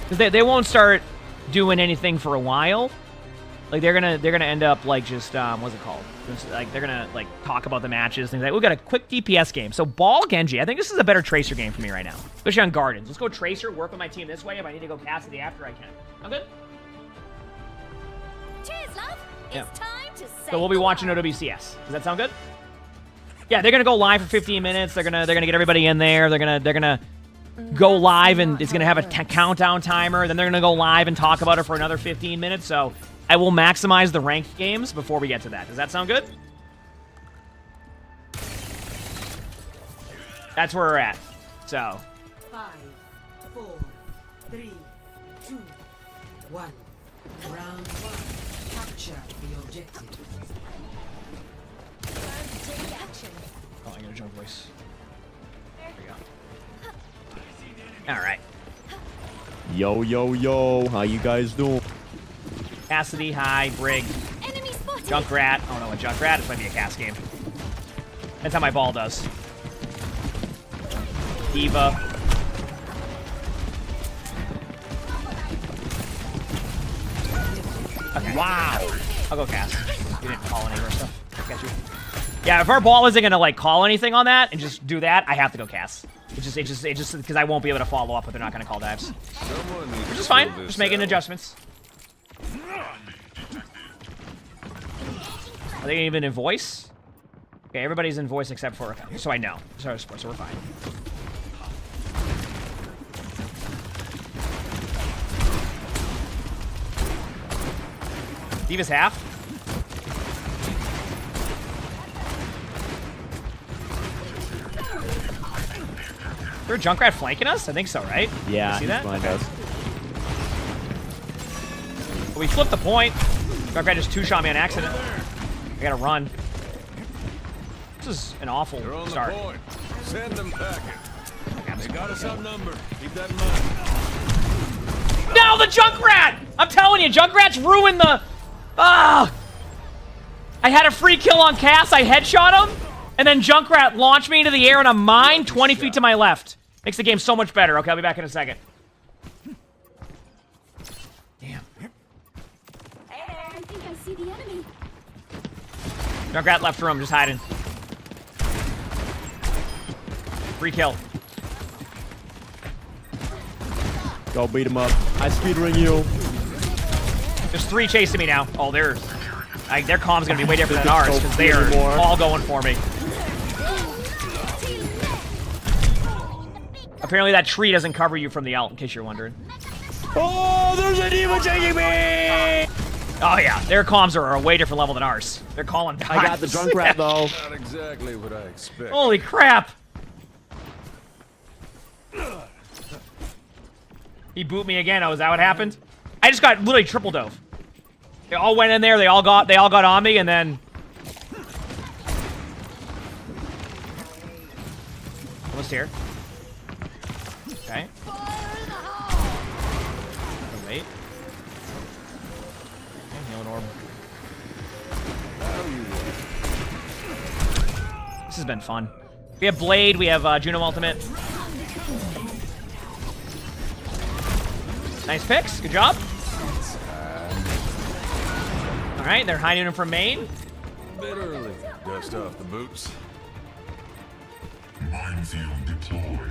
Because they won't start doing anything for a while. Like they're gonna end up like just what's it called? Just, like they're gonna like talk about the matches, things like. We got a quick DPS game. So Ball Genji. I think this is a better Tracer game for me right now, especially on Gardens. Let's go Tracer. Work with my team this way. If I need to go Cassidy after, I can. I'm good. Cheers, love. Yeah. It's time to say So we'll be watching OWCS. Does that sound good? Yeah, they're gonna go live for 15 minutes. They're gonna get everybody in there. They're gonna go live and it's gonna have a countdown timer. Then they're gonna go live and talk about it for another 15 minutes. So I will maximize the ranked games before we get to that. Does that sound good? That's where we're at. So 5, 4, 3, 2, 1. Round 1. Capture the objective. oh, I'm gonna jump voice. There we go. All right. Yo, how you guys doing? Cassidy, hi, Brig, Enemy spotted. Junkrat. I don't know what Junkrat. This might be a cast game. That's how my ball does. Diva. Okay. Wow. I'll go cast. You didn't call any of our stuff. Got you. Yeah, if our ball isn't gonna like call anything on that and just do that, I have to go cast. It just because I won't be able to follow up if they're not gonna call dives. Which is fine. Just making adjustments. Are they even in voice? Okay, everybody's in voice except for so I know. So we're fine. Diva's half. Is there a Junkrat flanking us? I think so, right? Yeah, you see that? behind us. But we flipped the point. Junkrat just two-shot me on accident. I gotta run. This is an awful start. Send them packing. They got us outnumbered. Keep that in mind. No, the Junkrat! I'm telling you, Junkrat's ruined the... Ah! I had a free kill on Cass, I headshot him, and then Junkrat launched me into the air on a mine 20 feet to my left. Makes the game so much better. Okay, I'll be back in a second. Damn. I think I see the enemy. Junkrat left room, just hiding. Free kill. Go beat him up. I speedring you. There's 3 chasing me now. Oh, their comms gonna be way different than ours because they are all going for me. Apparently that tree doesn't cover you from the ult, in case you're wondering. Oh, there's a demon chasing me! Oh yeah, their comms are a way different level than ours. They're calling times. I got the drunk rat though. Not exactly what I expect. Holy crap! He booped me again. Oh, is that what happened? I just got literally triple dove. They all went in there. They all got on me, and then almost here. Okay. Wait. Healing orb. This has been fun. We have Blade. We have Juno ultimate. Nice picks. Good job. All right, they're hiding him from main. Bit early. Dust off the boots.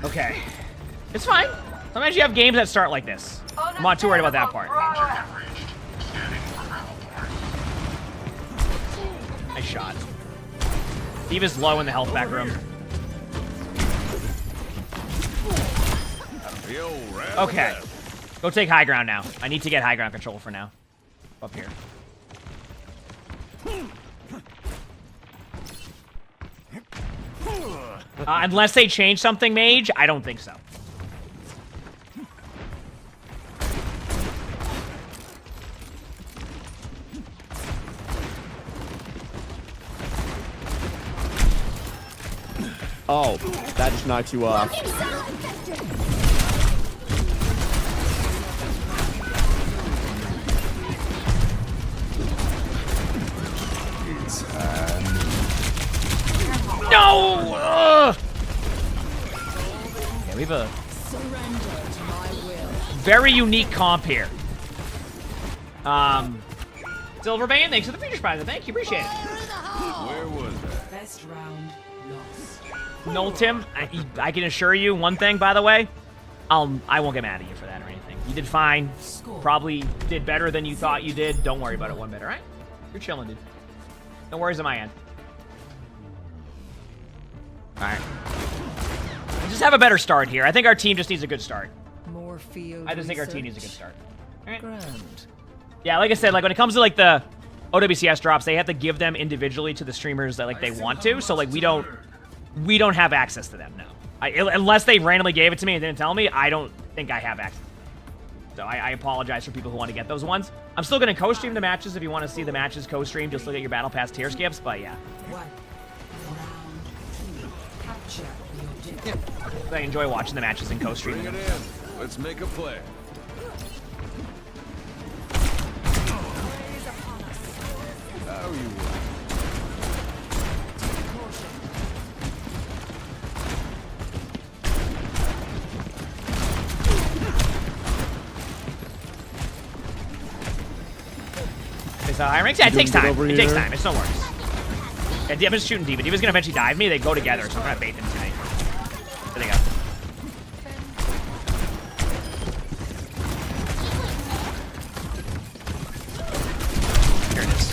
Okay. It's fine. Sometimes you have games that start like this. I'm not too worried about that part. Nice shot. D.Va's low in the health back room. Okay. Go take high ground now. I need to get high ground control for now. Up here. Unless they change something, Mage, I don't think so. Oh, that just knocks you off. No! Yeah, we have a very unique comp here. Silverbane, thanks for the feature prize. Thank you, appreciate it. Where was that? Best round lost. No, Tim, I can assure you one thing, by the way. I won't get mad at you for that or anything. You did fine. Probably did better than you thought you did. Don't worry about it one bit, all right? You're chilling, dude. No worries on my end. All right. Just have a better start here. I think our team just needs a good start. More field I just think our team needs a good start. All right. Grand. Yeah, like I said, like when it comes to like the OWCS drops, they have to give them individually to the streamers that like they want to. So like we don't have access to them now. Unless they randomly gave it to me and didn't tell me, I don't think I have access. So I apologize for people who want to get those ones. I'm still going to co-stream the matches if you want to see the matches co-stream. Just look at your Battle Pass tier skips, but yeah. I enjoy watching the matches and co-streaming them. Let's make a play. How you It's high ranks? Yeah, it takes time. It takes time. It's no worries. Yeah, I'm just shooting D.Va. D.Va's gonna eventually dive me. They go together, so I'm gonna bait them tonight. There they go. Here it is.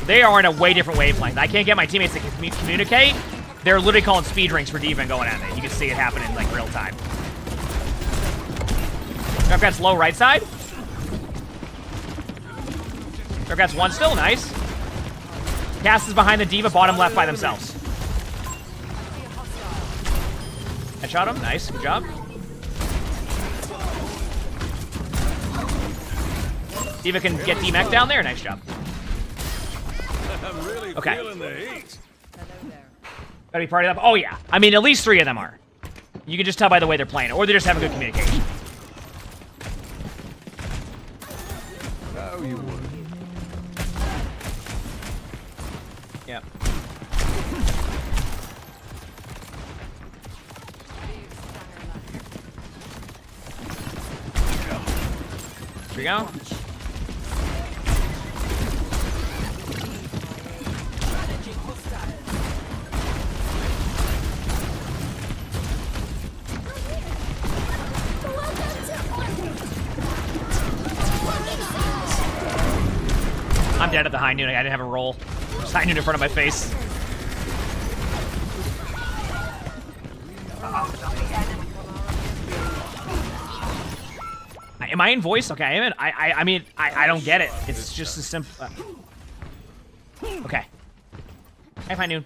They are in a way different wavelength. I can't get my teammates to communicate. They're literally calling speed drinks for D.Va and going at it. You can see it happening in like real time. Darkrat's low right side. Darkrat's one still, nice. Cass is behind the D.Va, bottom left by themselves. Headshot him, nice, good job. D.Va can get D-Mech down there, nice job. Okay. Gotta be party up. Oh yeah, I mean at least 3 of them are. You can just tell by the way they're playing, or they're just having good communication. How you would. Yep. Here we go. I'm dead at the high noon. I didn't have a roll. Just high noon in front of my face. Am I in voice? Okay, I am in. I mean, I don't get it. It's just as simple. Okay. Hey, high noon.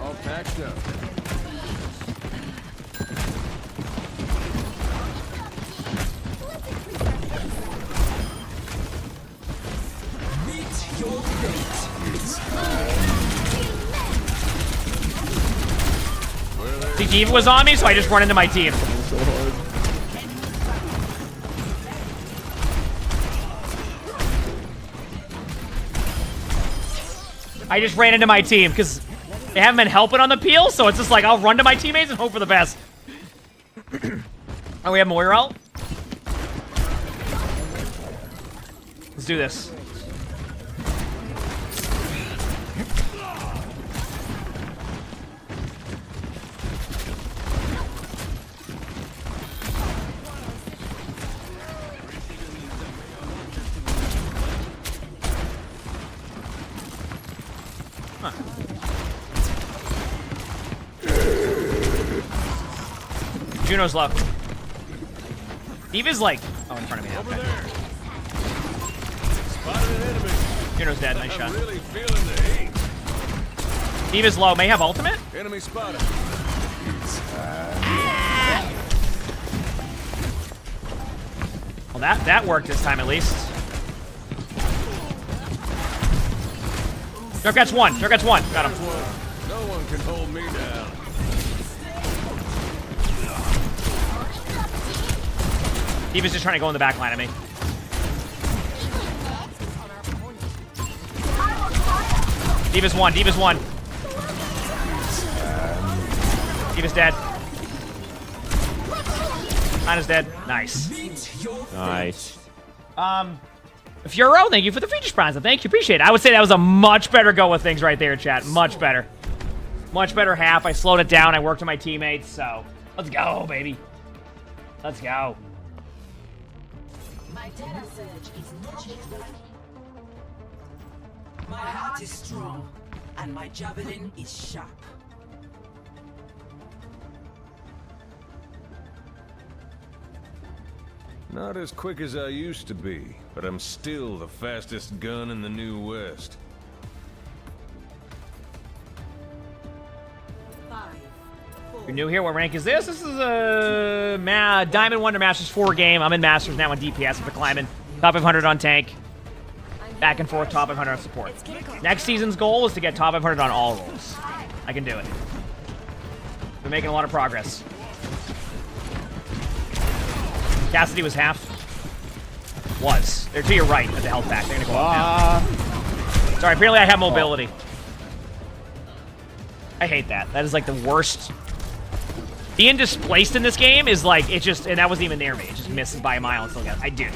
All packed up. Meet your fate. The D.Va was on me, so I just run into my team. So hard. I just ran into my team because they haven't been helping on the peel, so it's just like I'll run to my teammates and hope for the best. Oh, we have Moira out? Let's do this. Huh. Juno's low. D.Va's like, oh, in front of me now. Okay. Juno's dead. Nice shot. Really feeling the heat. D.Va's low. May have ultimate. Enemy spotted. Well, that worked this time at least. Junkrat's one. Junkrat's one. Got him. No one can hold me down. D.Va's just trying to go in the back line of me. D.Va's one. D.Va's one. D.Va's dead. Ana's dead. Nice. Nice. Furo, thank you for the feature sponsor. Thank you. Appreciate it. I would say that was a much better go with things right there, chat. Much better. Much better half. I slowed it down. I worked with my teammates, so let's go, baby. Let's go. My data surge is not yet ready. My heart is strong, and my javelin is sharp. Not as quick as I used to be, but I'm still the fastest gun in the New West. If you're new here, what rank is this? This is a Diamond Wonder Masters 4 game. I'm in Masters now on DPS with the climbing. Top 500 on tank. Back and forth, top 500 on support. Next season's goal is to get top 500 on all roles. I can do it. We're making a lot of progress. Cassidy was half. Was. They're to your right at the health pack. They're gonna go up now. Sorry, apparently I have mobility. I hate that. That is like the worst. Being displaced in this game is like, it just, and that wasn't even near me. It just misses by a mile and still got it. I do.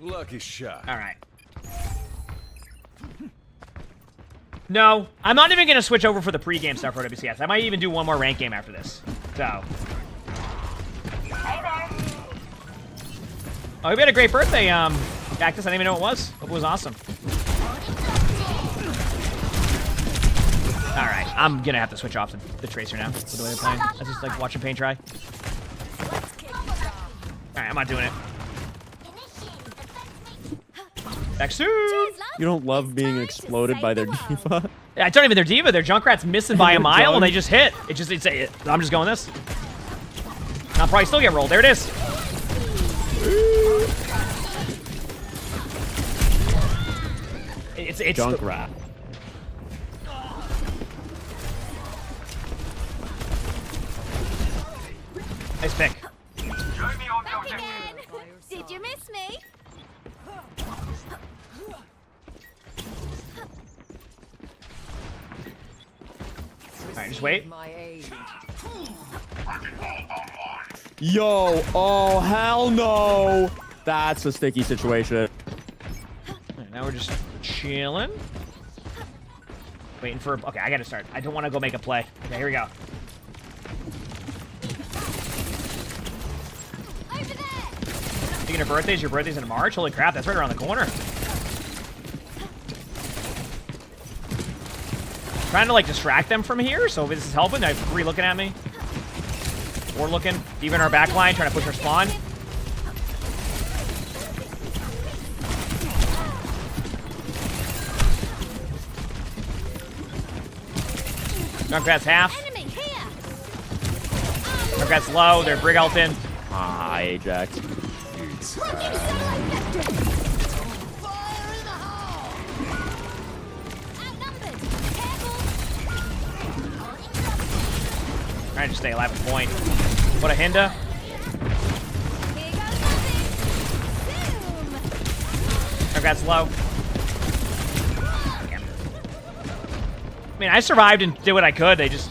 Lucky shot. Alright. No, I'm not even gonna switch over for the pre-game stuff for WCS. I might even do one more rank game after this. So. Oh, we had a great birthday, Cactus. I didn't even know it was. Hope it was awesome. Alright, I'm gonna have to switch off the Tracer now with the way they're playing. I just like watching paint dry. Alright, I'm not doing it. Back soon! You don't love being exploded by their D.Va? Yeah, it's not even their D.Va. Their Junkrat's missing by a mile and they just hit. I'm just going this. I'll probably still get rolled. There it is. It's Junkrat. Nice pick. Did you miss me? Alright, just wait. Yo, oh, hell no. That's a sticky situation. Right, now we're just chilling. Waiting for... Okay, I gotta start. I don't want to go make a play. Okay, here we go. Speaking of birthdays, your birthday's in March? Holy crap, that's right around the corner. Trying to, like, distract them from here, so this is helping. I have 3 looking at me. 4 looking. Even our back line, trying to push our spawn. Junkrat's half. Junkrat's low. They're brig ult in. Ah, Ajax. Trying to stay alive at point. What a Hinda. Junkrat's low. I mean, I survived and did what I could. They just...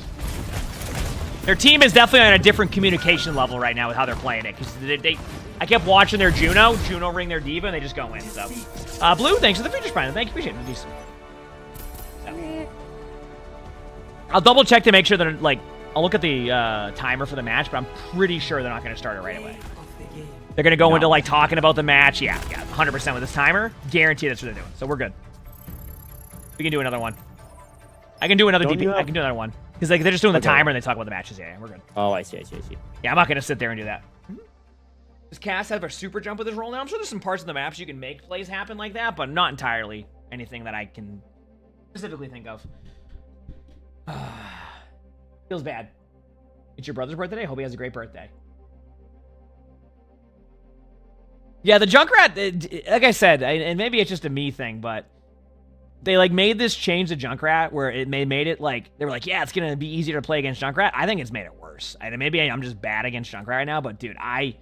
Their team is definitely on a different communication level right now with how they're playing it. Because I kept watching their Juno ring their diva, and they just go in. So, Blue, thanks for the features, Brian. Thank you, appreciate it. So. I'll double check to make sure that, like, I'll look at the timer for the match, but I'm pretty sure they're not going to start it right away. They're going to go into, like, talking about the match. Yeah, 100% with this timer. Guarantee that's what they're doing. So we're good. We can do another one. I can do another DP. I can do another one. Because like, they're just doing the timer and they talk about the matches. Yeah, we're good. Oh, I see. Yeah, I'm not going to sit there and do that. Does Cass have a super jump with his roll now? I'm sure there's some parts of the maps you can make plays happen like that, but not entirely anything that I can specifically think of. Feels bad. It's your brother's birthday? Hope he has a great birthday. Yeah, the Junkrat, like I said, and maybe it's just a me thing, but they like made this change to Junkrat where it made it like, they were like, yeah, it's going to be easier to play against Junkrat. I think it's made it worse. Maybe I'm just bad against Junkrat right now, but dude, I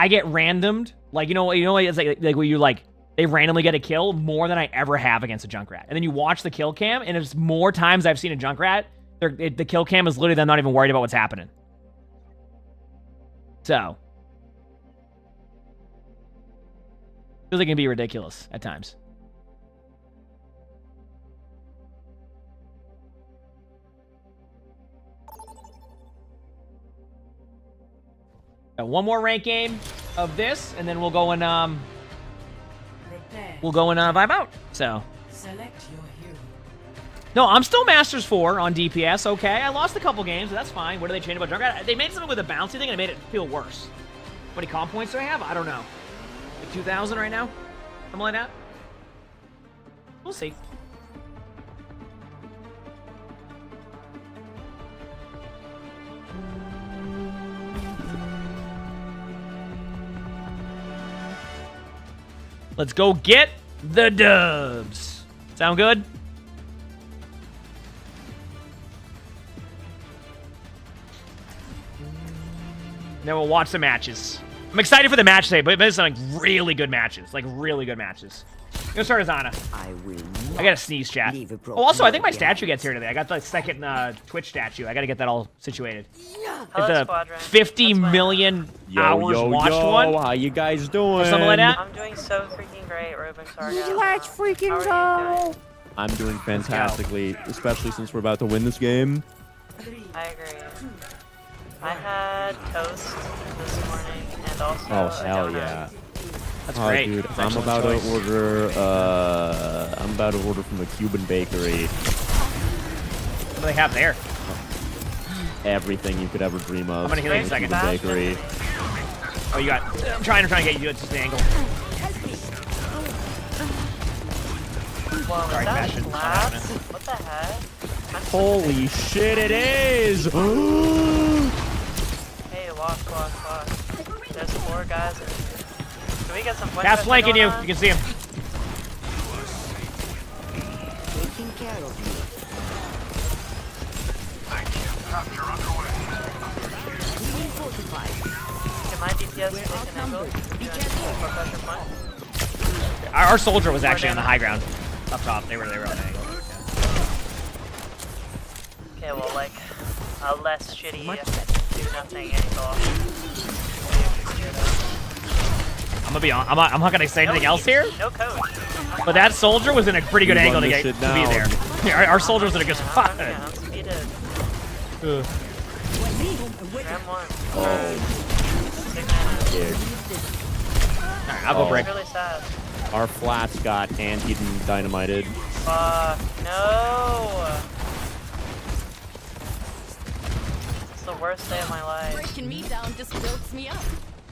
get randomed. Like, you know, it's like where you like, they randomly get a kill more than I ever have against a Junkrat. And then you watch the kill cam, and it's more times I've seen a Junkrat, the kill cam is literally them not even worried about what's happening. So. Feels like it can be ridiculous at times. Got one more rank game of this, and then we'll go and vibe out. So. Select your hero. No, I'm still Masters 4 on DPS. Okay, I lost a couple games, but that's fine. What are they changing about Junkrat? They made something with a bouncy thing, and it made it feel worse. How many comp points do I have? I don't know. Like 2,000 right now? Something like that? We'll see. Let's go get the dubs. Sound good? Then we'll watch the matches. I'm excited for the match today, but it's like really good matches. Like really good matches. I'm gonna start as Ana. I gotta sneeze, chat. Oh, also, I think my statue gets here today. I got the second Twitch statue. I gotta get that all situated. Hello, the 50 million hours watched one. How you guys doing? Or something like that. I'm doing so freaking great, Ruben. Sorry. Let's freaking go. I'm doing fantastically, especially since we're about to win this game. I agree. I had toast this morning and also Oh hell yeah! That's great. Dude, That's I'm about to order. I'm about to order from a Cuban bakery. What do they have there? Everything you could ever dream of. I'm gonna heal you in a second. Cuban bakery. Oh, you got. I'm trying to get you at this angle. Well, Sorry, that Fashion. Plat? What the heck? Holy shit! It is. Hey, walk. There's 4 guys. Can we get some points? Cat's flanking you. You can see him. Taking care of you. Can my DPS take an angle? Our soldier was actually on the high ground. Up top. They were on the angle. Okay, well, like, a less shitty do-nothing angle. I'm gonna be on. I'm not gonna say anything else here. No code. But that soldier was in a pretty good angle to be there. Yeah, our soldier was in a good spot. Yeah, I'm speeded. Ugh. Ram 1. Oh. Alright, I'll go Brig. It's really sad. Our flats got antied and dynamited. Fuck, no! It's the worst day of my life. Breaking me down just builds me up.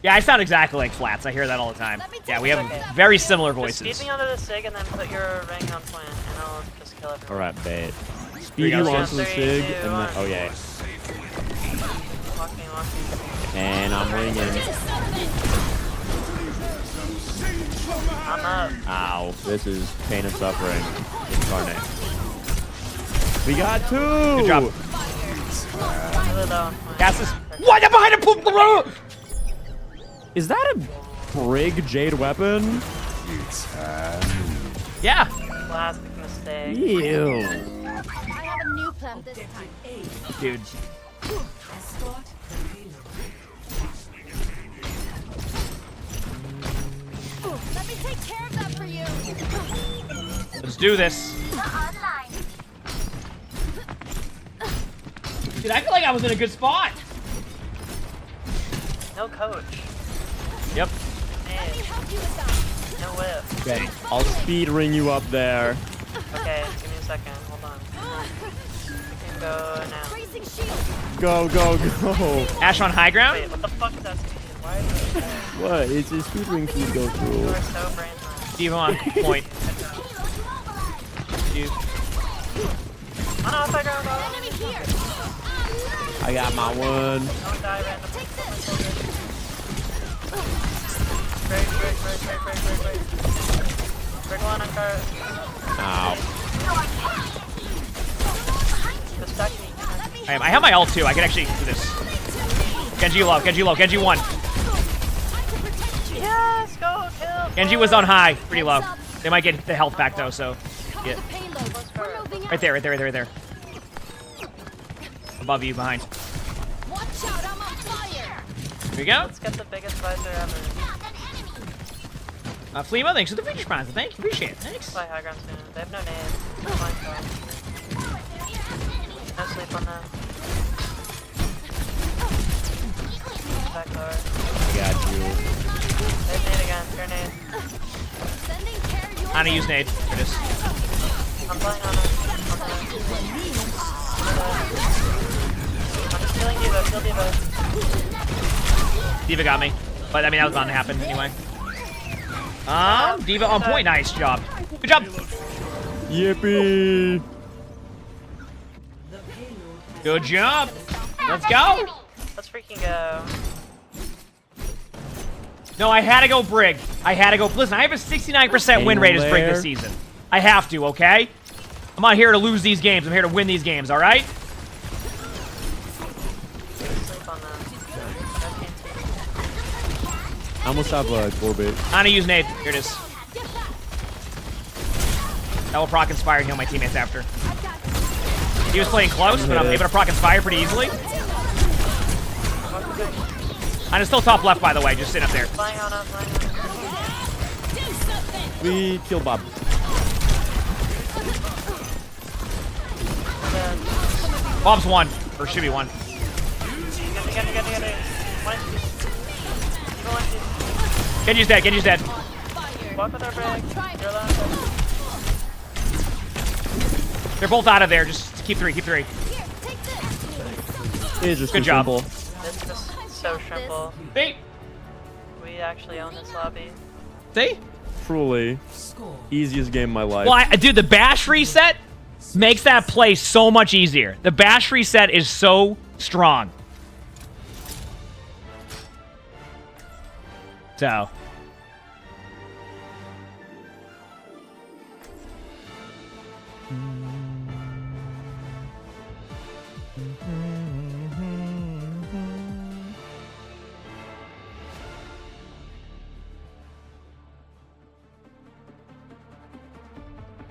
Yeah, I sound exactly like Flats. I hear that all the time. Yeah, we have very similar Just voices. speed me onto the SIG and then put your ring on plant, and I'll just kill everyone. Alright, bet. Speed you onto the SIG, and then... Oh, yeah. Walk me. And I'm ringing. I'm up. Ow. This is pain and suffering incarnate. We got 2! Good job. Really low on point. Gas is... What? I'm behind a poop! Is that a Brig Jade weapon? Yeah. Classic mistake. Ew. I have a new plan this time. Dude. Let me take care of that for you. Let's do this. Dude, I feel like I was in a good spot. No coach. Yep. Man. No whip. Okay, I'll speed ring you up there. Okay, give me a second. Hold on. We can go now. Go, go, go. Ash on high ground? Wait, what the fuck is that speed? Why is it there? What? It's a speed ring to go You through. are so brain hot. Steve on point. You. Oh no, if I go, I got my one. don't die random. Break one on car. Ow. Distract me. I have my ult too. I can actually do this. Genji low, Genji low, Genji 1. Yes, go kill. Genji was on high, pretty low. They might get the health back though, so. Yeah. Right there, right there, right there, right there. Above you, behind. Watch out, I'm on fire. Here we go. Let's get the biggest visor ever. Flema, thanks for the feature sponsor. Thank you, appreciate it. Thanks. Play high ground soon. They have no nades. Fine, no sleep on them. Back lower. I got you. They have nade again. Fair nade. I'm gonna use nade. Here it is. I'm playing on him. I'm just killing Diva. Kill Diva. Diva got me. But I mean, that was bound to happen anyway. Diva on point. Nice job. Good job. Yippee. Good job. Let's go. Let's freaking go. No, I had to go Brig. I had to go. Listen, I have a 69% win rate as Brig this season. I have to, okay? I'm not here to lose these games. I'm here to win these games, all right? Sleep on them. I almost have a Gorbit. I'm gonna use nade. Here it is. That will proc inspire and heal my teammates after. He was playing close, but I'm able to proc inspire pretty easily. I'm still top left, by the way, just sitting up there. Flying on us, flying on us. We kill Bob. Bob's 1, or should be 1. Get it. Genji's dead, Genji's dead. Walk with our break. You're alone. They're both out of there, just keep 3, keep 3. It's just Good job. simple. This is so simple. See? We actually own this lobby. See? Truly. Easiest game of my life. Well, dude, the bash reset makes that play so much easier. The bash reset is so strong. So.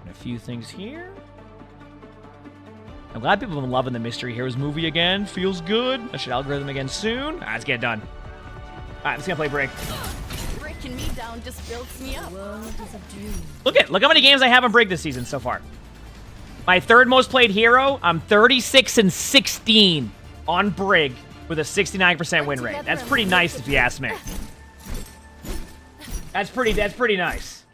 A few things here. I'm glad people have been loving the Mystery Heroes movie again. Feels good. I should algorithm again soon. Alright, let's get it done. Alright, let's gonna play Brig. Breaking me down just builds me up. Look how many games I have on Brig this season so far. My third most played hero, I'm 36-16 on Brig with a 69% win rate. That's pretty nice if you ask me. That's pretty nice.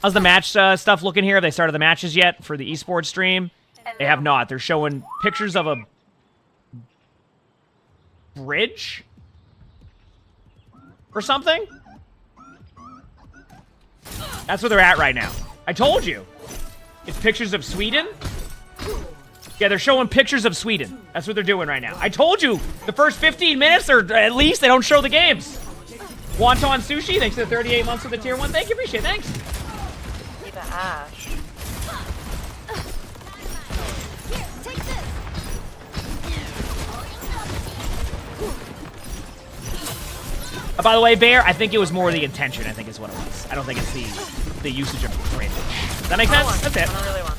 How's the match stuff looking here? Have they started the matches yet for the esports stream? They have not. They're showing pictures of a bridge or something. That's where they're at right now. I told you. It's pictures of Sweden. Yeah, they're showing pictures of Sweden. That's what they're doing right now. I told you, the first 15 minutes, or at least, they don't show the games. Wonton Sushi, thanks for the 38 months with the tier 1. Thank you, appreciate it, thanks. Keep it Ash. Here, take this. By the way, Bear, I think it was more the intention, I think is what it was. I don't think it's the usage of fringe. Does that make sense? That's it. I don't really want.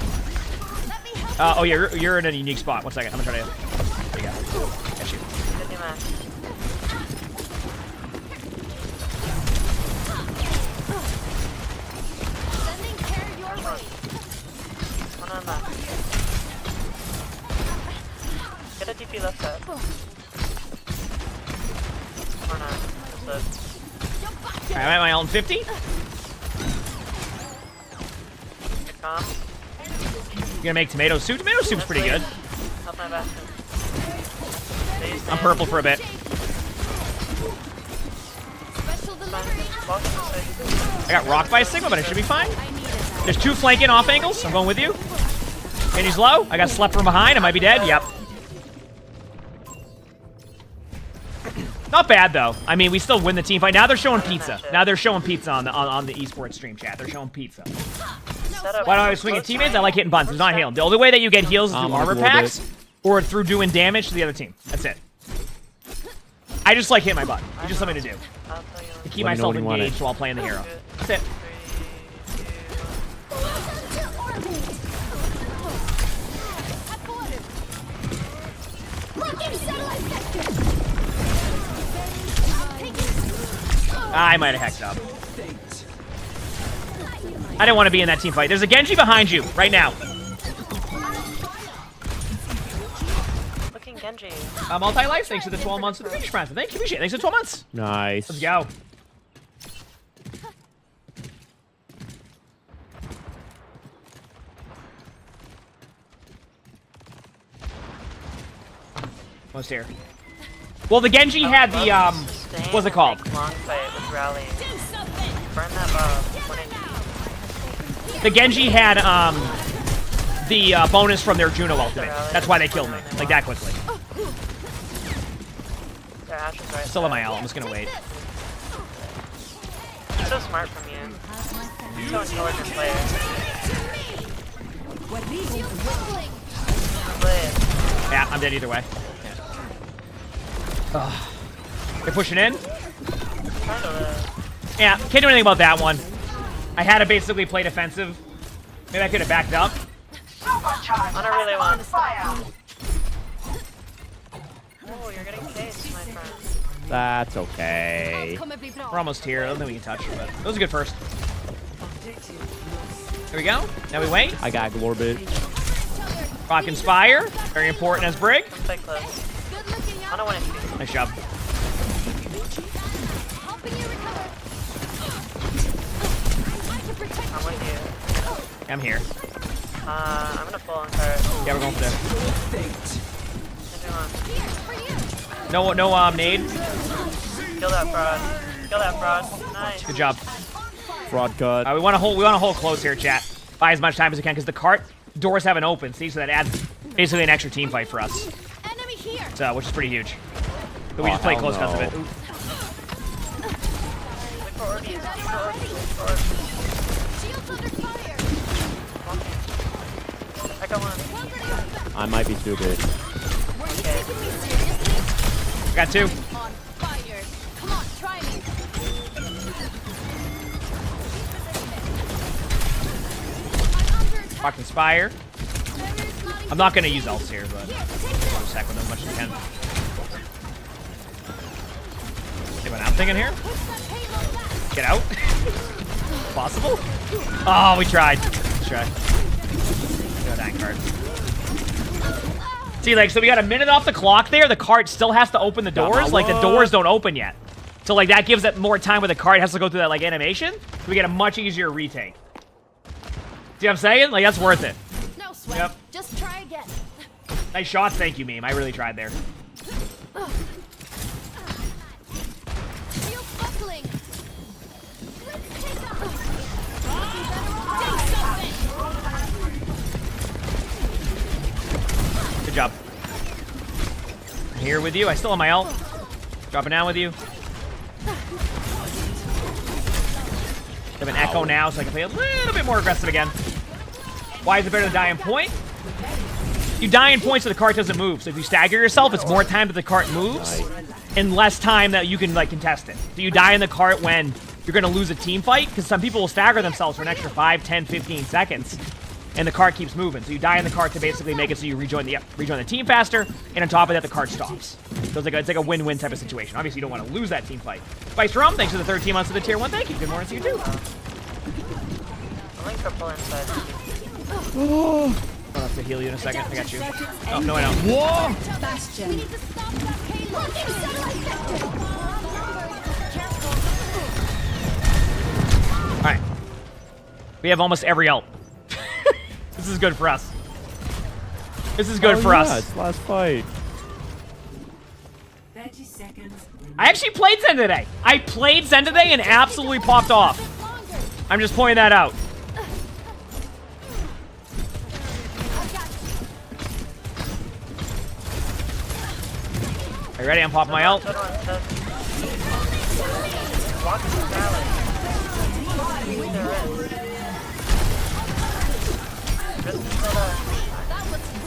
Oh yeah, you're in a unique spot. 1 second, I'm gonna try to... There you go. Got you. Good new match. Sending care your way. One on left. Get a DP left side. Or not. That's it. Alright, I'm at my own 50. Good comp. You gonna make tomato soup? Tomato soup's pretty good. Help my basket. I'm purple for a bit. Special delivery. I got rocked by a Sigma, but I should be fine. There's 2 flanking off angles. I'm going with you. Kenny's low. I got slept from behind. I might be dead. Yep. Not bad though. I mean, we still win the team fight. Now they're showing pizza. Now they're showing pizza on the esports stream chat. They're showing pizza. Why do I swing at teammates? I like hitting buttons. It's not healing. The only way that you get heals is through armor packs or through doing damage to the other team. That's it. I just like hitting my button. It's just something to do. To keep myself engaged while playing the hero. That's it. I might have hecked up. I didn't want to be in that team fight. There's a Genji behind you right now. Looking Genji. Multi-life, thanks for the 12 months of the British friends. Thank you, appreciate it. Thanks for the 12 months. Nice. Let's go. What's here? Well, the Genji had the, what's it called? Long fight with Rally. Burn that buff. 180. The Genji had, the, bonus from their Juno ultimate. That's why they killed me, like that quickly. Their Ash is right. Still on my ult, I'm just gonna wait. So smart from you. So intelligent player. Yeah, I'm dead either way. Yeah. They're pushing in. Yeah, can't do anything about that one. I had to basically play defensive. Maybe I could have backed up. I don't really want to fire. Oh, you're getting chased, my friend. That's okay. We're almost here. I don't think we can touch, but that was a good first. Here we go. Now we wait. I got Glorbit. Rock Inspire. Very important as Brig. Play close. I don't want to speak. Nice job. I'm with you. I'm here. I'm gonna pull on cart. Yeah, we're going for this. Everyone. No, nade. Kill that fraud. Kill that fraud. Nice. Good job. Fraud cut. We want to hold close here, chat. Buy as much time as we can because the cart doors haven't opened. See, so that adds basically an extra team fight for us. So, which is pretty huge. But we just play close cuts of it. Ooh. I got one. I might be stupid. Okay. Got 2. Come on, try me. Rock Inspire. I'm not going to use ults here, but I'll sack with them as much as I can. See what I'm thinking here? Get out. Possible? Oh, we tried. Let's try. Go that card. See, like, so we got a minute off the clock there. The cart still has to open the doors. Like, the doors don't open yet. So like that gives it more time where the card has to go through that like animation. So we get a much easier retake. See what I'm saying? Like that's worth it. No sweat. Yep. Just try again. Nice shots, thank you, meme. I really tried there. Feel buckling. Let's take up. Good job. I'm here with you. I still have my ult. Dropping down with you. I have an echo now, so I can play a little bit more aggressive again. Why is it better to die in point? You die in point so the cart doesn't move. So if you stagger yourself, it's more time that the cart moves and less time that you can like contest it. So you die in the cart when you're going to lose a team fight because some people will stagger themselves for an extra 5, 10, 15 seconds and the cart keeps moving. So you die in the cart to basically make it so you rejoin the team faster, and on top of that, the cart stops. So it's like a win-win type of situation. Obviously, you don't want to lose that team fight. Vice Rum, thanks for the 13 months of the tier 1. Thank you. Good morning to you too. I'm like purple inside. I'll have to heal you in a second. I got you. Oh, no, I don't. Whoa! Bastion. We need to stop that payload. Alright. We have almost every ult. This is good for us. This is good for us. It's last fight. 30 seconds. I actually played Zen today. I played Zen today and absolutely popped off. I'm just pointing that out. Are you ready? I'm popping my ult.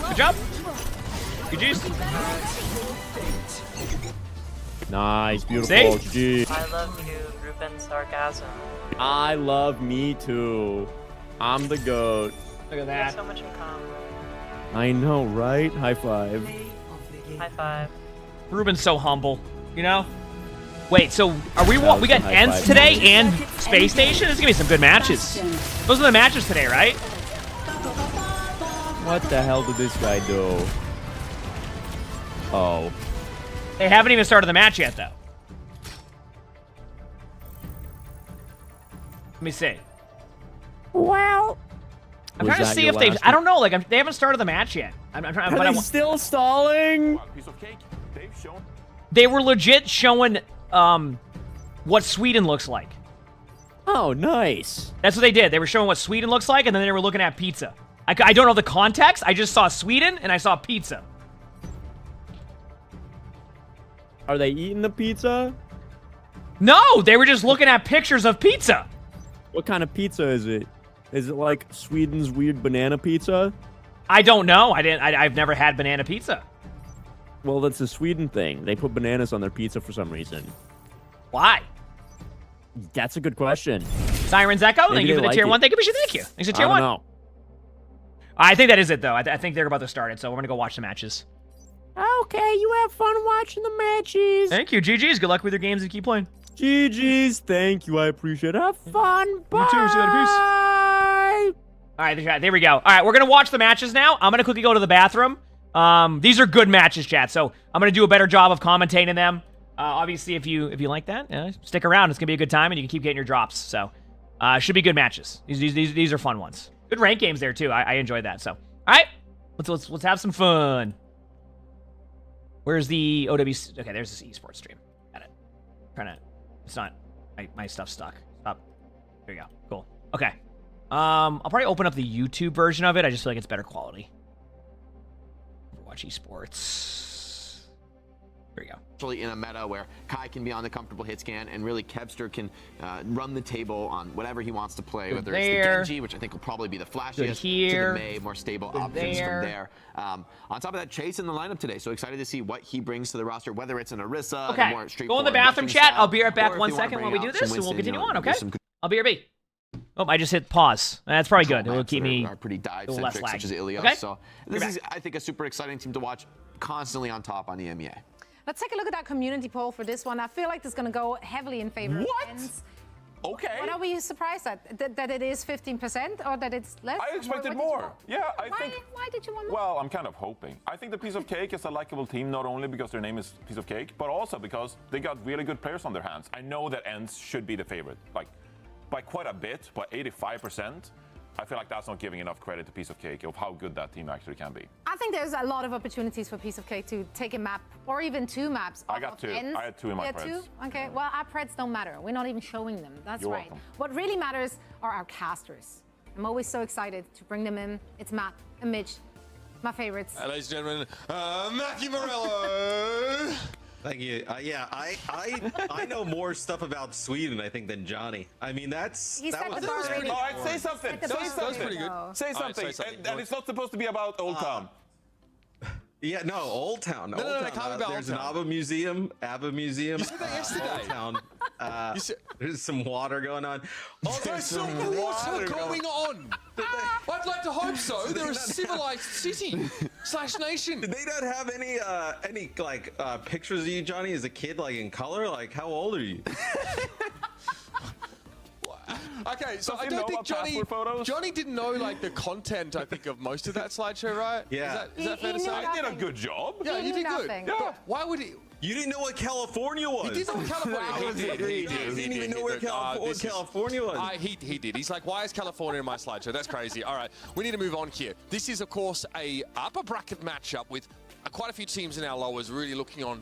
Good job. Good juice. Nice, beautiful. See? GG. I love you, Ruben Sarcasm. I love me too. I'm the GOAT. Look at We have that. so much in common. I know, right? High five. High five. Ruben's so humble, you know? Wait, so are we That we was got a high Ents five. today and Space Station? There's gonna be some good matches. Those are the matches today, right? What the hell did this guy do? Oh. They haven't even started the match yet, though. Let me see. Well. I'm trying to see if they. I don't know. Like they haven't started the match yet. I'm trying. But Are they still stalling? They were legit showing what Sweden looks like. Oh, nice. That's what they did. They were showing what Sweden looks like, and then they were looking at pizza. I don't know the context. I just saw Sweden, and I saw pizza. Are they eating the pizza? No, they were just looking at pictures of pizza. What kind of pizza is it? Is it like Sweden's weird banana pizza? I don't know. I've never had banana pizza. Well, that's a Sweden thing. They put bananas on their pizza for some reason. Why? That's a good question. Sirens Echo, thank you for the like tier it. 1. Thank you, Bishop. Thank you. Thanks for tier I 1. don't know. I think that is it, though. I think they're about to start it, so we're going to go watch the matches. Okay, you have fun watching the matches. Thank you. GG's. Good luck with your games and keep playing. GG's. Thank you. I appreciate it. Have fun. Bye. You too. See you later. Peace. All right, there we go. All right, we're going to watch the matches now. I'm going to quickly go to the bathroom. These are good matches, chat, so I'm going to do a better job of commentating them. Obviously, if you like that, stick around. It's going to be a good time, and you can keep getting your drops. So, should be good matches. These are fun ones. Good rank games there, too. I enjoyed that. So, all right, let's have some fun. Where's the OWC? Okay, there's this esports stream. Got it. It's not. My stuff's stuck. Stop. There you go. Cool. Okay. I'll probably open up the YouTube version of it. I just feel like it's better quality. Overwatch Esports. Here we go. Actually in a meta where Kai can be on the comfortable hit scan and really Kevster can run the table on whatever he wants to play, whether it's the Genji, which I think will probably be the flashiest, to the Mei, more stable options from there. On top of that, Chase in the lineup today, so excited to see what he brings to the roster, whether it's an Orisa, okay. more straightforward Go in the bathroom, Russian chat. style, I'll be right back or if 1 you wanna second bring while we do out this, some and we'll Winston, continue on, okay? some I'll be RB. Oh, I just hit pause. That's probably good. It will keep me are pretty a little less dive-centric, lag. such as Ilios. Okay? So this is, I think, a super exciting team to watch, constantly on top on the MEA. Let's take a look at that community poll for this one. I feel like it's going to go heavily in favor of Ents. Okay. What are we surprised at? That it is 15% or that it's less? I expected more. Yeah, I think. Why did you want more? Well, I'm kind of hoping. I think the Piece of Cake is a likable team, not only because their name is Piece of Cake, but also because they got really good players on their hands. I know that ENCE should be the favorite, like by quite a bit, by 85%. I feel like that's not giving enough credit to Piece of Cake of how good that team actually can be. I think there's a lot of opportunities for Piece of Cake to take a map or even 2 maps. I got 2. ENCE. I had 2 in my Preds. 2? Okay. Well, our Preds don't matter. We're not even showing them. That's You're right. welcome. What really matters are our casters. I'm always so excited to bring them in. It's Matt and Mitch, my favorites. Ladies and gentlemen, Matthew Morello. Thank you. Yeah, I know more stuff about Sweden, I think, than Johnny. I mean, that was pretty. All right, say something. Say something. Pretty good. Say something. And it's not supposed to be about Old Town. Yeah, no, Old Town. No, can't be about there's Old an Town. ABBA museum. You said that yesterday. Old Town. There's some water going on. There's some water going on. I'd like to hope so. They're a civilized city / nation. Did they not have any like pictures of you, Johnny, as a kid, like in color? Like, how old are you? Okay, so I don't think Johnny didn't know like the content, I think, of most of that slideshow, right? Yeah. Is that fair to say? I did a good job. Yeah, you did good. Yeah. But why would he? You didn't know what California was. He did know what California was. He didn't even know where California was. He did. He's like, why is California in my slideshow? That's crazy. All right, we need to move on here. This is, of course, a upper bracket matchup with quite a few teams in our lowers really looking on,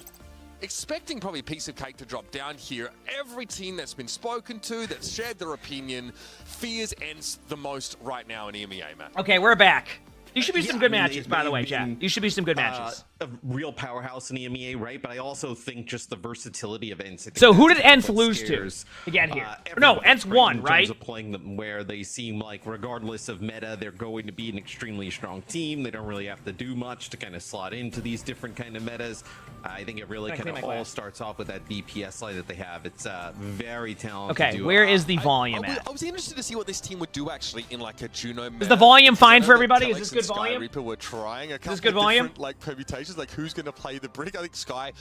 expecting probably a Piece of Cake to drop down here. Every team that's been spoken to, that's shared their opinion, fears ENCE the most right now in EMEA, Matt. Okay, we're back. These should be some good matches, by the way, chat. These should be some good matches. A real powerhouse in EMEA, right? But I also think just the versatility of ENCE. So who did ENCE lose to again here? No, ENCE won, right? In terms of playing them where they seem like, regardless of meta, they're going to be an extremely strong team. They don't really have to do much to kind of slot into these different kind of metas. I think it really kind of all starts off with that DPS slide that they have. It's very talented. Okay, where is the volume at? I was interested to see what this team would do actually in like a Juno meta. Is the volume fine for everybody? Is this good volume? Reaper were trying a couple of different like permutations, like who's going to play the Brig. I think Sky,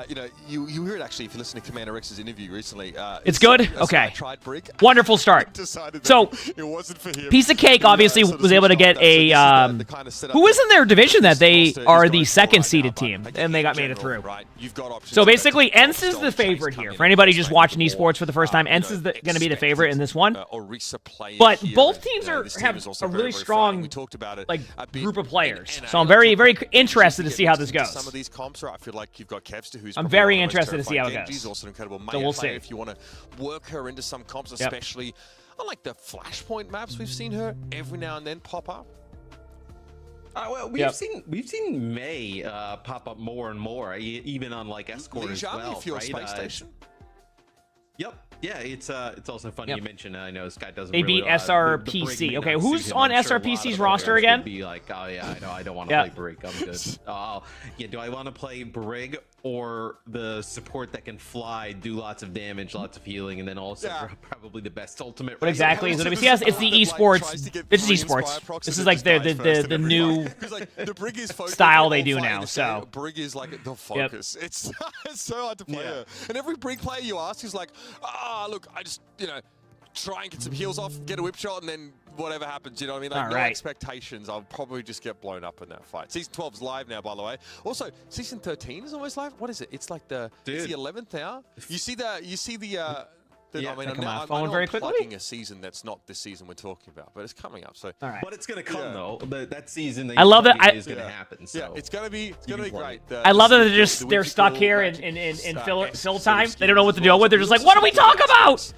you know, you hear it actually if you listen to Commander X's interview recently. It's good. Okay. Tried Brig. Wonderful start. So it wasn't for him. Piece of Cake obviously was able to get a. Who was in their division that they are the second seeded team and they got made it through. Right. You've got options. So basically, ENCE is the favorite here. For anybody just watching esports for the first time, ENCE is going to be the favorite in this one. But both teams have a really strong group of players. So I'm very, very interested to see how this goes. Some of these comps, right? I feel like you've got Kevster, who's I'm very interested to see how it goes. She's also an incredible So we'll see. if you want to work her into some comps, especially on like the Flashpoint maps. We've seen her every now and then pop up. Well, we've seen May pop up more and more, even on like Escort as well, right? Space Station. Yep. Yeah, it's also funny you mentioned. I know Sky doesn't. They beat SRPC. Okay, who's on SRPC's roster again? Be like, oh yeah, I don't want to play Brig. I'm good. Yeah. Do I want to play Brig or the support that can fly, do lots of damage, lots of healing, and then also probably the best ultimate? What exactly is it? It's the esports. It's esports. This is like the new style they do now. So Brig is like the focus. It's so hard to play her. And every Brig player you ask is like, look, I just, try and get some heals off, get a whip shot, and then whatever happens, you know what I mean? Like, no expectations. I'll probably just get blown up in that fight. Season 12's live now, by the way. Also, Season 13 is almost live. What is it? It's like it's the 11th hour. You see the I mean, I'm very plugging a season that's not this season we're talking about, but it's coming up. So, but it's gonna come though. That season, I love that. Is gonna happen. So yeah, it's gonna be great. I love that they're stuck here in fill time. They don't know what to deal with. They're just like, what do we talk about?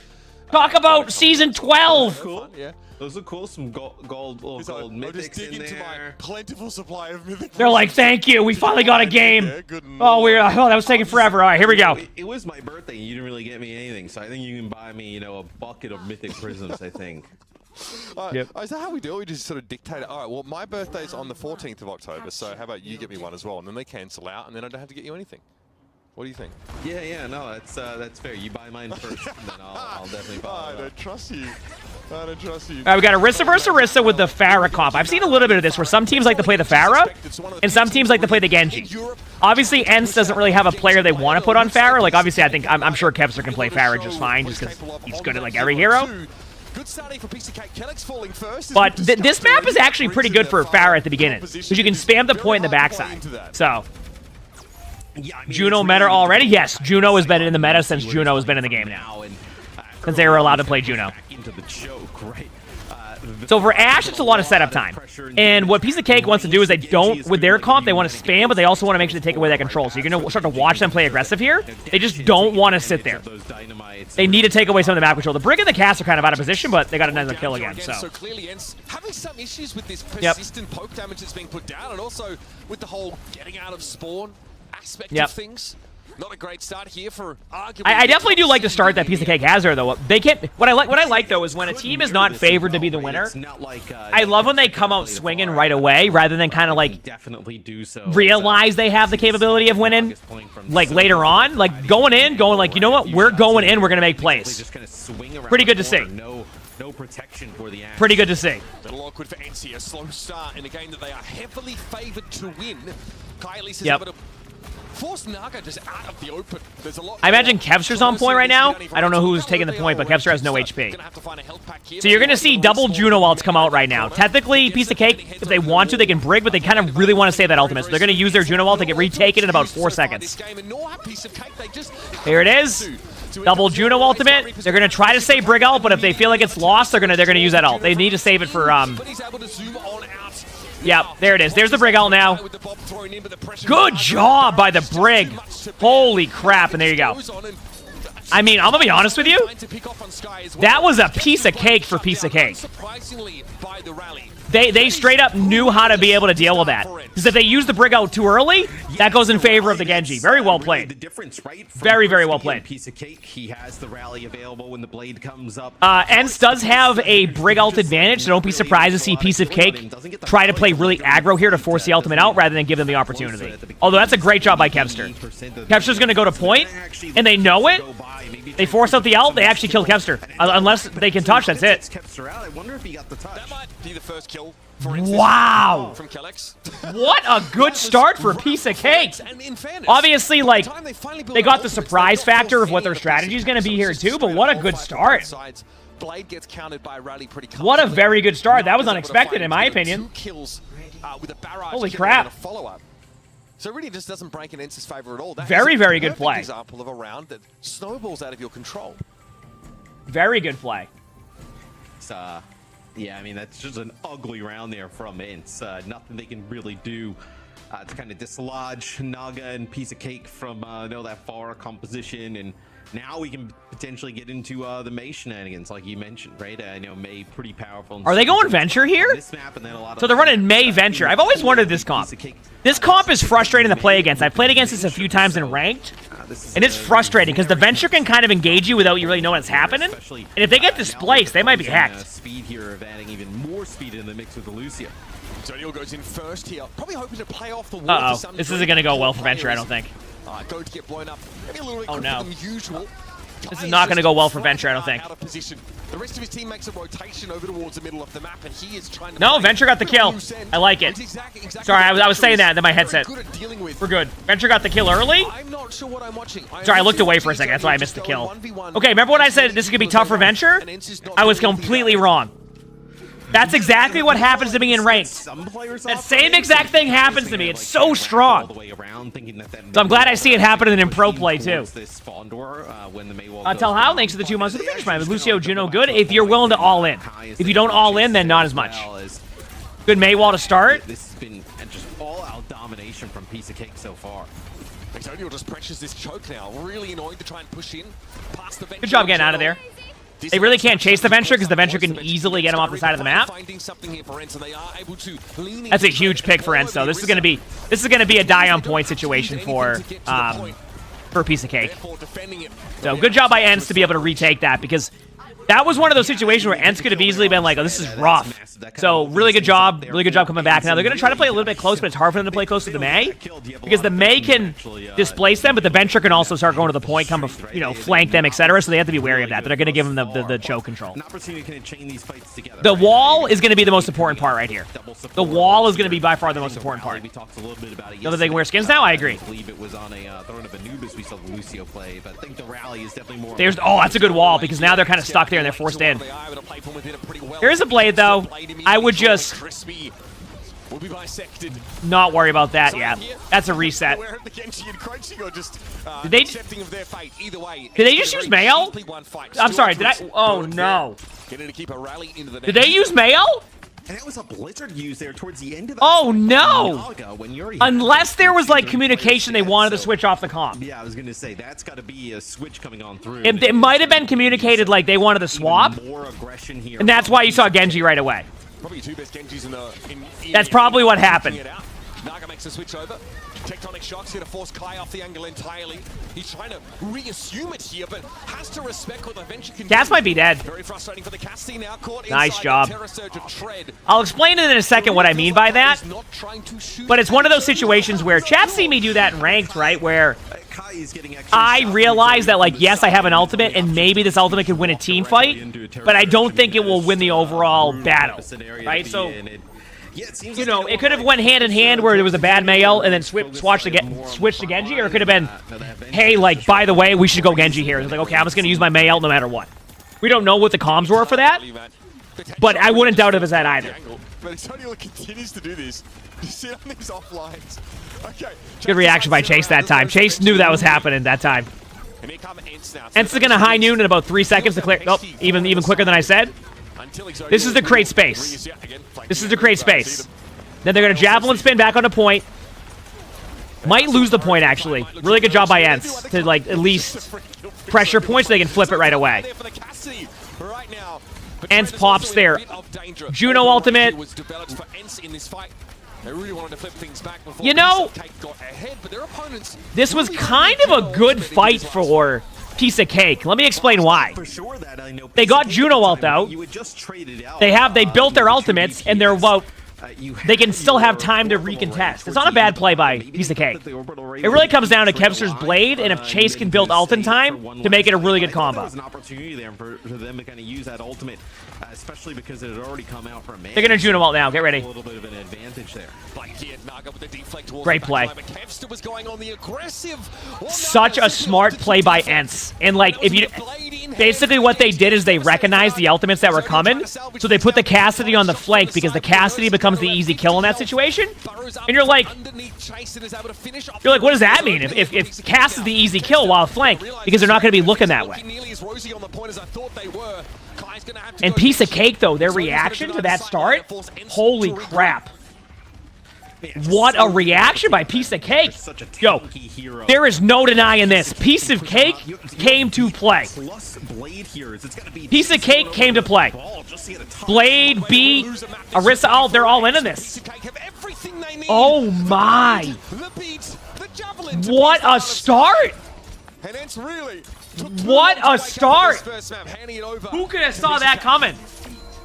Talk about season 12. Cool. Yeah. Those are cool. Some gold mythics just dig in into there. my plentiful supply of mythics. They're like, thank you. We finally got a game. Oh, that was taking forever. All right, here we go. It was my birthday. You didn't really get me anything, so I think you can buy me, a bucket of mythic prisms. I think. Is that how we do it? We just sort of dictate it. All right, well, my birthday's on the 14th of October, so how about you get me one as well? And then they cancel out, and then I don't have to get you anything. What do you think? Yeah, no, that's fair. You buy mine first, and then I'll definitely buy it. I don't trust you. I don't trust you. All right, we got Orisa versus Orisa with the Pharah comp. I've seen a little bit of this where some teams like to play the Pharah and some teams like to play the Genji. Obviously, ENCE doesn't really have a player they want to put on Pharah. Like, obviously, I'm sure Kevster can play Pharah just fine just because he's good at, like, every hero. Good starting for PCK. Kellex falling first. But this map is actually pretty good for Pharah at the beginning because you can spam the point in the backside. So, Juno meta already? Yes, Juno has been in the meta since Juno has been in the game now. Since they were allowed to play Juno. So for Ashe, it's a lot of setup time. And what Piece of Cake wants to do is they don't, with their comp, they want to spam, but they also want to make sure they take away that control. So you're going to start to watch them play aggressive here. They just don't want to sit there. They need to take away some of the map control. The Brig and the Cast are kind of out of position, but they got another kill again. So clearly, ENCE having some issues with this persistent poke damage that's being put down, and also with the whole getting out of spawn aspect of things. Not a great start here for arguably. I definitely do like the start that Piece of Cake has there, though. They can't. What I like though is when a team is not favored to be the winner. I love when they come out swinging right away, rather than kind of like realize they have the capability of winning, like later on. Like going like, you know what, we're going in, we're gonna make plays. Pretty good to see. No protection for the Ashe. Pretty good to see. A little awkward for ENCE, a slow start in a game that they are heavily favored to win. Kai at least is able to force Naga just out of the open. There's a lot. I imagine Kevster's on point right now. I don't know who's taking the point, but Kevster has no HP. So you're going to see double Juno ults come out right now. Technically, Piece of Cake, if they want to, they can Brig, but they kind of really want to save that ultimate. So they're going to use their Juno ult to get retaken in about 4 seconds. Here it is. Double Juno ultimate. They're going to try to save Brig ult, but if they feel like it's lost, they're going to use that ult. They need to save it for yeah, there it is. There's the Brig ult now. Good job by the Brig. Holy crap, and there you go. I mean, I'm going to be honest with you. That was a piece of cake for Piece of Cake. They straight up knew how to be able to deal with that. Because if they use the Brig out too early, that goes in favor of the Genji. Very well played. The difference, right? Very, very well played. Piece of Cake, he has the rally available when the blade comes up. ENCE does have a Brig ult advantage, so don't be surprised to see Piece of Cake try to play really aggro here to force the ultimate out rather than give them the opportunity. Although that's a great job by Kevster. Kevster's going to go to point, and they know it. They force out the ult, they actually kill Kevster. Unless they can touch, that's it. I wonder if he got the touch. That might be the first kill. Wow! From Kellex. What a good start for Piece of Cake! Obviously, like, they got the surprise factor of what their strategy is going to be here too, but what a good start. Blade gets countered by Rally pretty comfortably. What a very good start. That was unexpected, in my opinion. Holy crap. So it really just doesn't break in ENCE's favor at all. That very, very good play. Example of a round that snowballs out of your control. Very good play. Yeah, I mean, that's just an ugly round there from ENCE. Nothing they can really do to kind of dislodge Naga and Piece of Cake from that far composition. And now we can potentially get into the Mei shenanigans, like you mentioned, right? I know Mei pretty powerful. Are they going Venture here? This map, and then a lot so they're running Mei Venture. I've always wanted this comp. This comp is frustrating to play against. I've played against this a few times in ranked, and it's frustrating because the Venture can kind of engage you without you really knowing what's happening. And if they get displaced, they might be hacked. Speed here of adding even more speed in the mix with the Lucio. Daniel goes in first here, probably hoping to play off the wall. This isn't going to go well for Venture, I don't think. Going to get blown up. Maybe a little bit oh no. Than usual. This is not going to go well for Venture, I don't think. Out of position. The rest of his team makes a rotation over towards the middle of the map, and he is trying to. No, Venture got the kill. I like it. Sorry, I was saying that, and then my headset. We're good. Venture got the kill early. I'm not sure what I'm watching. Sorry, I looked away for a second. That's why I missed the kill. Okay, remember when I said this is going to be tough for Venture? I was completely wrong. That's exactly what happens to me in ranked. That same exact thing happens to me. It's so strong. So I'm glad I see it happening in pro play too. Tell how, thanks to the 2 months of the finish line. With Lucio, Juno, good. If you're willing to all in. If you don't all in, then not as much. Good Mei wall to start. This has been just all-out domination from Piece of Cake so far. Daniel just pressures this choke now. Really annoying to try and push in. Past the good job getting out of there. They really can't chase the Venture because the Venture can easily get him off the side of the map. That's a huge pick for ENCE though. This is going to be a die on point situation for Piece of Cake. So good job by ENCE to be able to retake that because That was one of those situations where Ents could have easily been like, oh, this is rough. So really good job coming back. Now they're going to try to play a little bit close, but it's hard for them to play close to the Mei because the Mei can displace them, but the Venture can also start going to the point, come, flank them, etc. So they have to be wary of that. They're going to give them the choke control. The wall is going to be the most important part right here. The wall is going to be by far the most important part. You know they can wear skins now? I agree. There's that's a good wall because now they're kind of stuck there and they're forced in. There is a blade though. I would just not worry about that. Yeah, that's a reset. Did they just use Mayo? I'm sorry. Did I? Oh no. Did they use Mayo? And that was a Blizzard use there towards the end of the Oh no! Unless there was like communication they wanted to switch off the comp. Yeah, I was gonna say that's got to be a switch coming on through. It might have been communicated like they wanted to swap, more aggression here. And that's why you saw Genji right away. Probably two best Genjis in that's probably what happened. Naga makes a switch over. Tectonic shocks here to force Kai off the angle entirely. He's trying to reassume it here, but has to respect what the Venture can Cass might be dead. Very frustrating for the Cassidy now caught nice job. Tread. I'll explain it in a second what I mean by that. But it's one of those situations where chat see me do that in ranked, right? Where I realize that, like, yes, I have an ultimate, and maybe this ultimate could win a team fight, but I don't think it will win the overall battle, right? So, you know, it could have went hand in hand where there was a bad Mael and then switched to Genji, or it could have been, hey, like, by the way, we should go Genji here. It's like, okay, I'm just going to use my Mael no matter what. We don't know what the comms were for that, but I wouldn't doubt it was that either. But Antonio continues to do this. You see it on these offlines. Okay. Good reaction by Chase that time. Chase knew that was happening that time. Ents is going to high noon in about 3 seconds to clear. Oh, even quicker than I said. This is the create space. This is the create space. Then they're going to javelin spin back on a point. Might lose the point, actually. Really good job by Ents to, like, at least pressure points so they can flip it right away. Ents pops there. Juno ultimate. You know, this was kind of a good fight for Piece of Cake. Let me explain why. They got Juno ult out. They built their ultimates, and they're they can still have time to recontest. It's not a bad play by Piece of Cake. It really comes down to Kevster's blade, and if Chase can build ult in time to make it a really good combo. There's an opportunity there for them to kind of use that ultimate, especially because it had already come out from They're gonna Juno ult now. Get ready. A little bit of an advantage there. Great play. Such a smart play by Ents. And like, if you basically what they did is they recognized the ultimates that were coming, so they put the Cassidy on the flank because the Cassidy becomes the easy kill in that situation. And you're like, what does that mean? If Cass is the easy kill while flank, because they're not going to be looking that way. And Piece of Cake though, their reaction to that start, holy crap. What a reaction by Piece of Cake. Yo, there is no denying this. Piece of Cake came to play. Piece of Cake came to play. Blade, B, Orisa, they're all in on this. Oh my. What a start. What a start. Who could have saw that coming?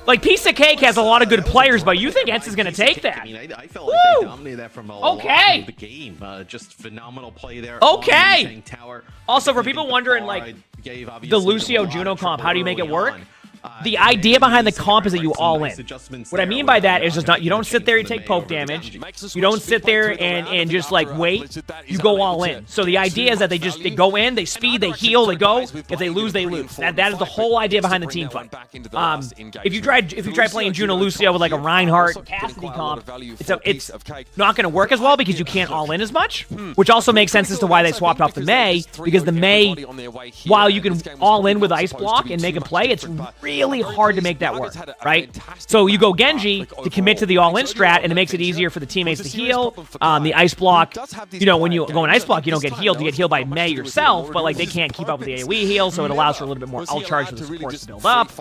Like, Piece of Cake has a lot of good players, but you think Ents is going to take that? I felt like they dominated that from a lot of the game. Just phenomenal play there. Okay. Also, for people wondering, like, the Lucio Juno comp, how do you make it work? The idea behind the comp is that you all in. What I mean by that is just not, you don't sit there and take poke damage. You don't sit there and just like wait. You go all in. So the idea is that they go in, they speed, they heal, they go. If they lose, they lose. That is the whole idea behind the team fight. If you try playing Juno Lucio with like a Reinhardt Cassidy comp, it's not going to work as well because you can't all in as much. Which also makes sense as to why they swapped off the Mei, because the Mei, while you can all in with Ice Block and make a play, it's really hard to make that work, right? So you go Genji to commit to the all-in strat, and it makes it easier for the teammates to heal. The Ice Block, you know, when you go in Ice Block, you don't get healed. You get healed by Mei yourself, but like they can't keep up with the AoE heal, so it allows for a little bit more ult charge for the supports to build up.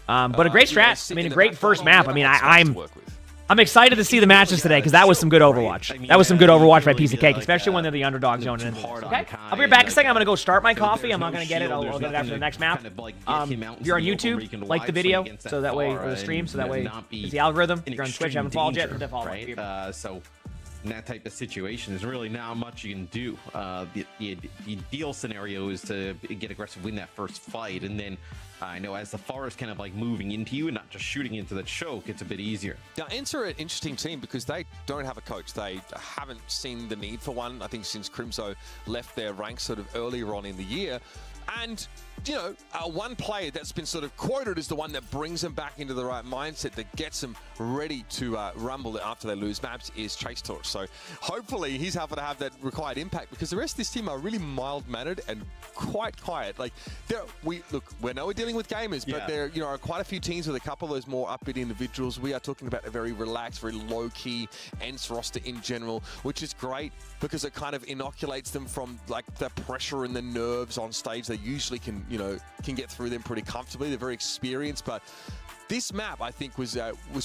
But a great strat. I mean, a great first map. I mean, I'm I'm excited to see the matches today because that was some good Overwatch. That was some good Overwatch by Piece of Cake, especially when they're the underdog zone. Okay, I'll be back in a second. I'm gonna go start my coffee. I'm not gonna get it. I'll get it after the next map. If you're on YouTube, like the video so that way, or the stream, so that way it's the algorithm. If you're on Twitch, haven't followed yet, hit follow. Right? So in that type of situation, there's really not much you can do. The ideal scenario is to get aggressive, win that first fight, and then I know as the forest kind of like moving into you and not just shooting into the choke, it's a bit easier. Now, Ents are an interesting team because they don't have a coach. They haven't seen the need for one, I think, since Crimso left their ranks sort of earlier on in the year. And, you know, one player that's been sort of quoted as the one that brings them back into the right mindset, that gets them ready to rumble after they lose maps, is Chase Torch. So hopefully he's able to have that required impact, because the rest of this team are really mild-mannered and quite quiet. Like, we know we're dealing with gamers, but there, you know, are quite a few teams with a couple of those more upbeat individuals. We are talking about a very relaxed, very low-key Ents roster in general, which is great because it kind of inoculates them from like the pressure and the nerves on stage. They usually can get through them pretty comfortably. They're very experienced, but this map, I think, was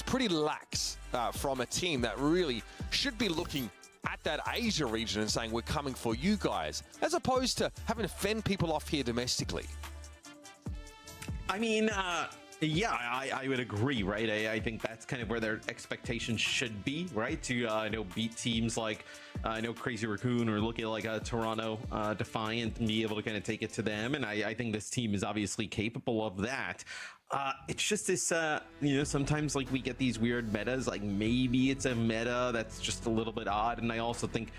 pretty lax from a team that really should be looking at that Asia region and saying, we're coming for you guys, as opposed to having to fend people off here domestically. I mean, yeah, I would agree, right? I think that's kind of where their expectations should be, right? To beat teams like Crazy Raccoon, or look at like Toronto Defiant, and be able to kind of take it to them. And I think this team is obviously capable of that. It's just this, sometimes like we get these weird metas, like maybe it's a meta that's just a little bit odd. And I also think,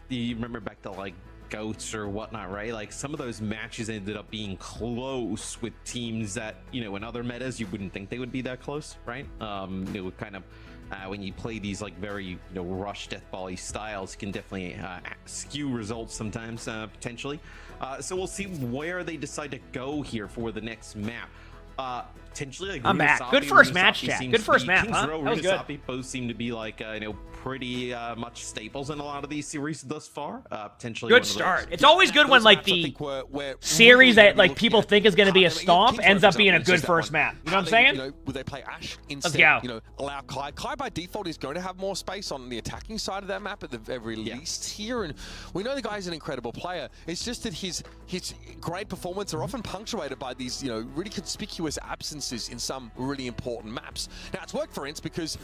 you remember back to like Goats or whatnot, right? Like some of those matches ended up being close with teams that, in other metas, you wouldn't think they would be that close, right? It would kind of, when you play these like very, rush deathball-y styles, can definitely skew results sometimes, potentially. So we'll see where they decide to go here for the next map. Potentially like I'm back. Good first match, chat. Good first map, huh? That was good. Both seem to be like pretty much staples in a lot of these series thus far. Potentially good start. It's always good when like the series that like people think is going to be a stomp ends up being a good first map. You know what I'm saying? Would they play Ash instead? Let's go. Allow Kai. Kai by default is going to have more space on the attacking side of that map at the very least here, and we know the guy's an incredible player. It's just that his great performance are often punctuated by these really conspicuous absences in some really important maps. Now it's worked for Ents because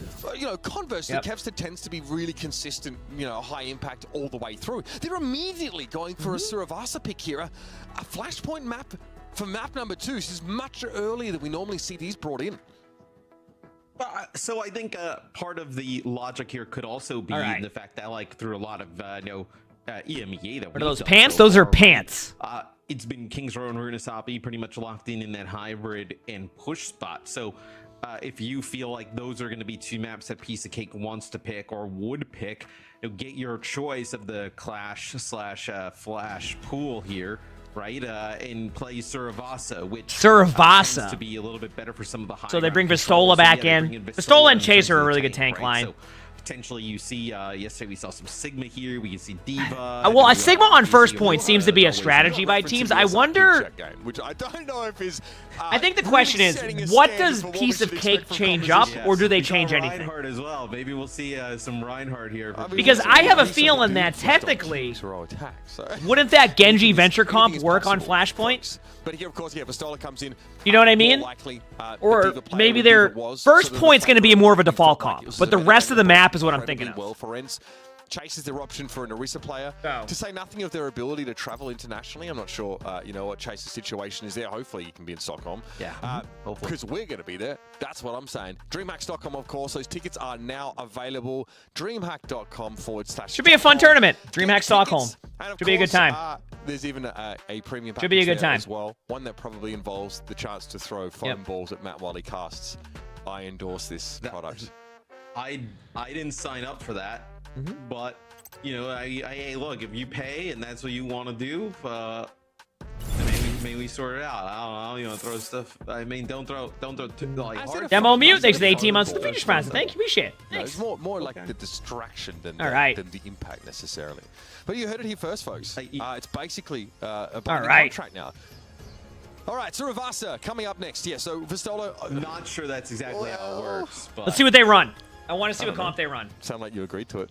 conversely, Kevster tends to be really consistent, high impact all the way through. They're immediately going for a Suravasa pick here, a flashpoint map for map number 2. This is much earlier than we normally see these brought in. So I think part of the logic here could also be the fact that like through a lot of EMEA that what are those pants? Those are pants. It's been Kings Row and Runasapi pretty much locked in that hybrid and push spot. So if you feel like those are going to be two maps that Piece of Cake wants to pick or would pick, get your choice of the Clash / Flash pool here, right? And play Suravasa, which tends to be a little bit better for some of the high. So they bring Vistola back in. Vistola and Chaser are a really good tank line. So potentially you see, yesterday we saw some Sigma here, we can see Diva. Well, a Sigma on first point seems to be a strategy by teams. I wonder, which I don't know if is. I think the question is, what does Piece of Cake change up, or do they change anything? Reinhardt as well. Maybe we'll see some Reinhardt here. Because I have a feeling that technically, wouldn't that Genji Venture comp work on Flashpoint? But here, of course, Vistola comes in. You know what I mean? Or maybe their first point's going to be more of a default comp, but the rest of the map is what I'm thinking of. Well for Ents. Chase is their option for an Orisa player. To say nothing of their ability to travel internationally. I'm not sure, what Chase's situation is there. Hopefully he can be in Stockholm. Yeah. Because we're going to be there. That's what I'm saying. DreamHack.com, of course. Those tickets are now available. DreamHack.com / Should be a fun tournament. DreamHack Stockholm. Should be a good time. There's even a premium package should be a good time as well. One that probably involves the chance to throw foam balls at Matt while he casts. I endorse this product. I didn't sign up for that. But hey, look, if you pay and that's what you want to do, maybe we sort it out. I don't know, throw stuff. I mean, don't throw like hard. Demo mute. Thanks for the 18 months to the finish sponsor. Thank you, appreciate it. It's more like the distraction than the impact necessarily. But you heard it here first, folks. It's basically a contract now. All right, Suravasa coming up next. Yeah, so Vistola. I'm not sure that's exactly how it works. But let's see what they run. I want to see what comp they run. Sound like you agreed to it.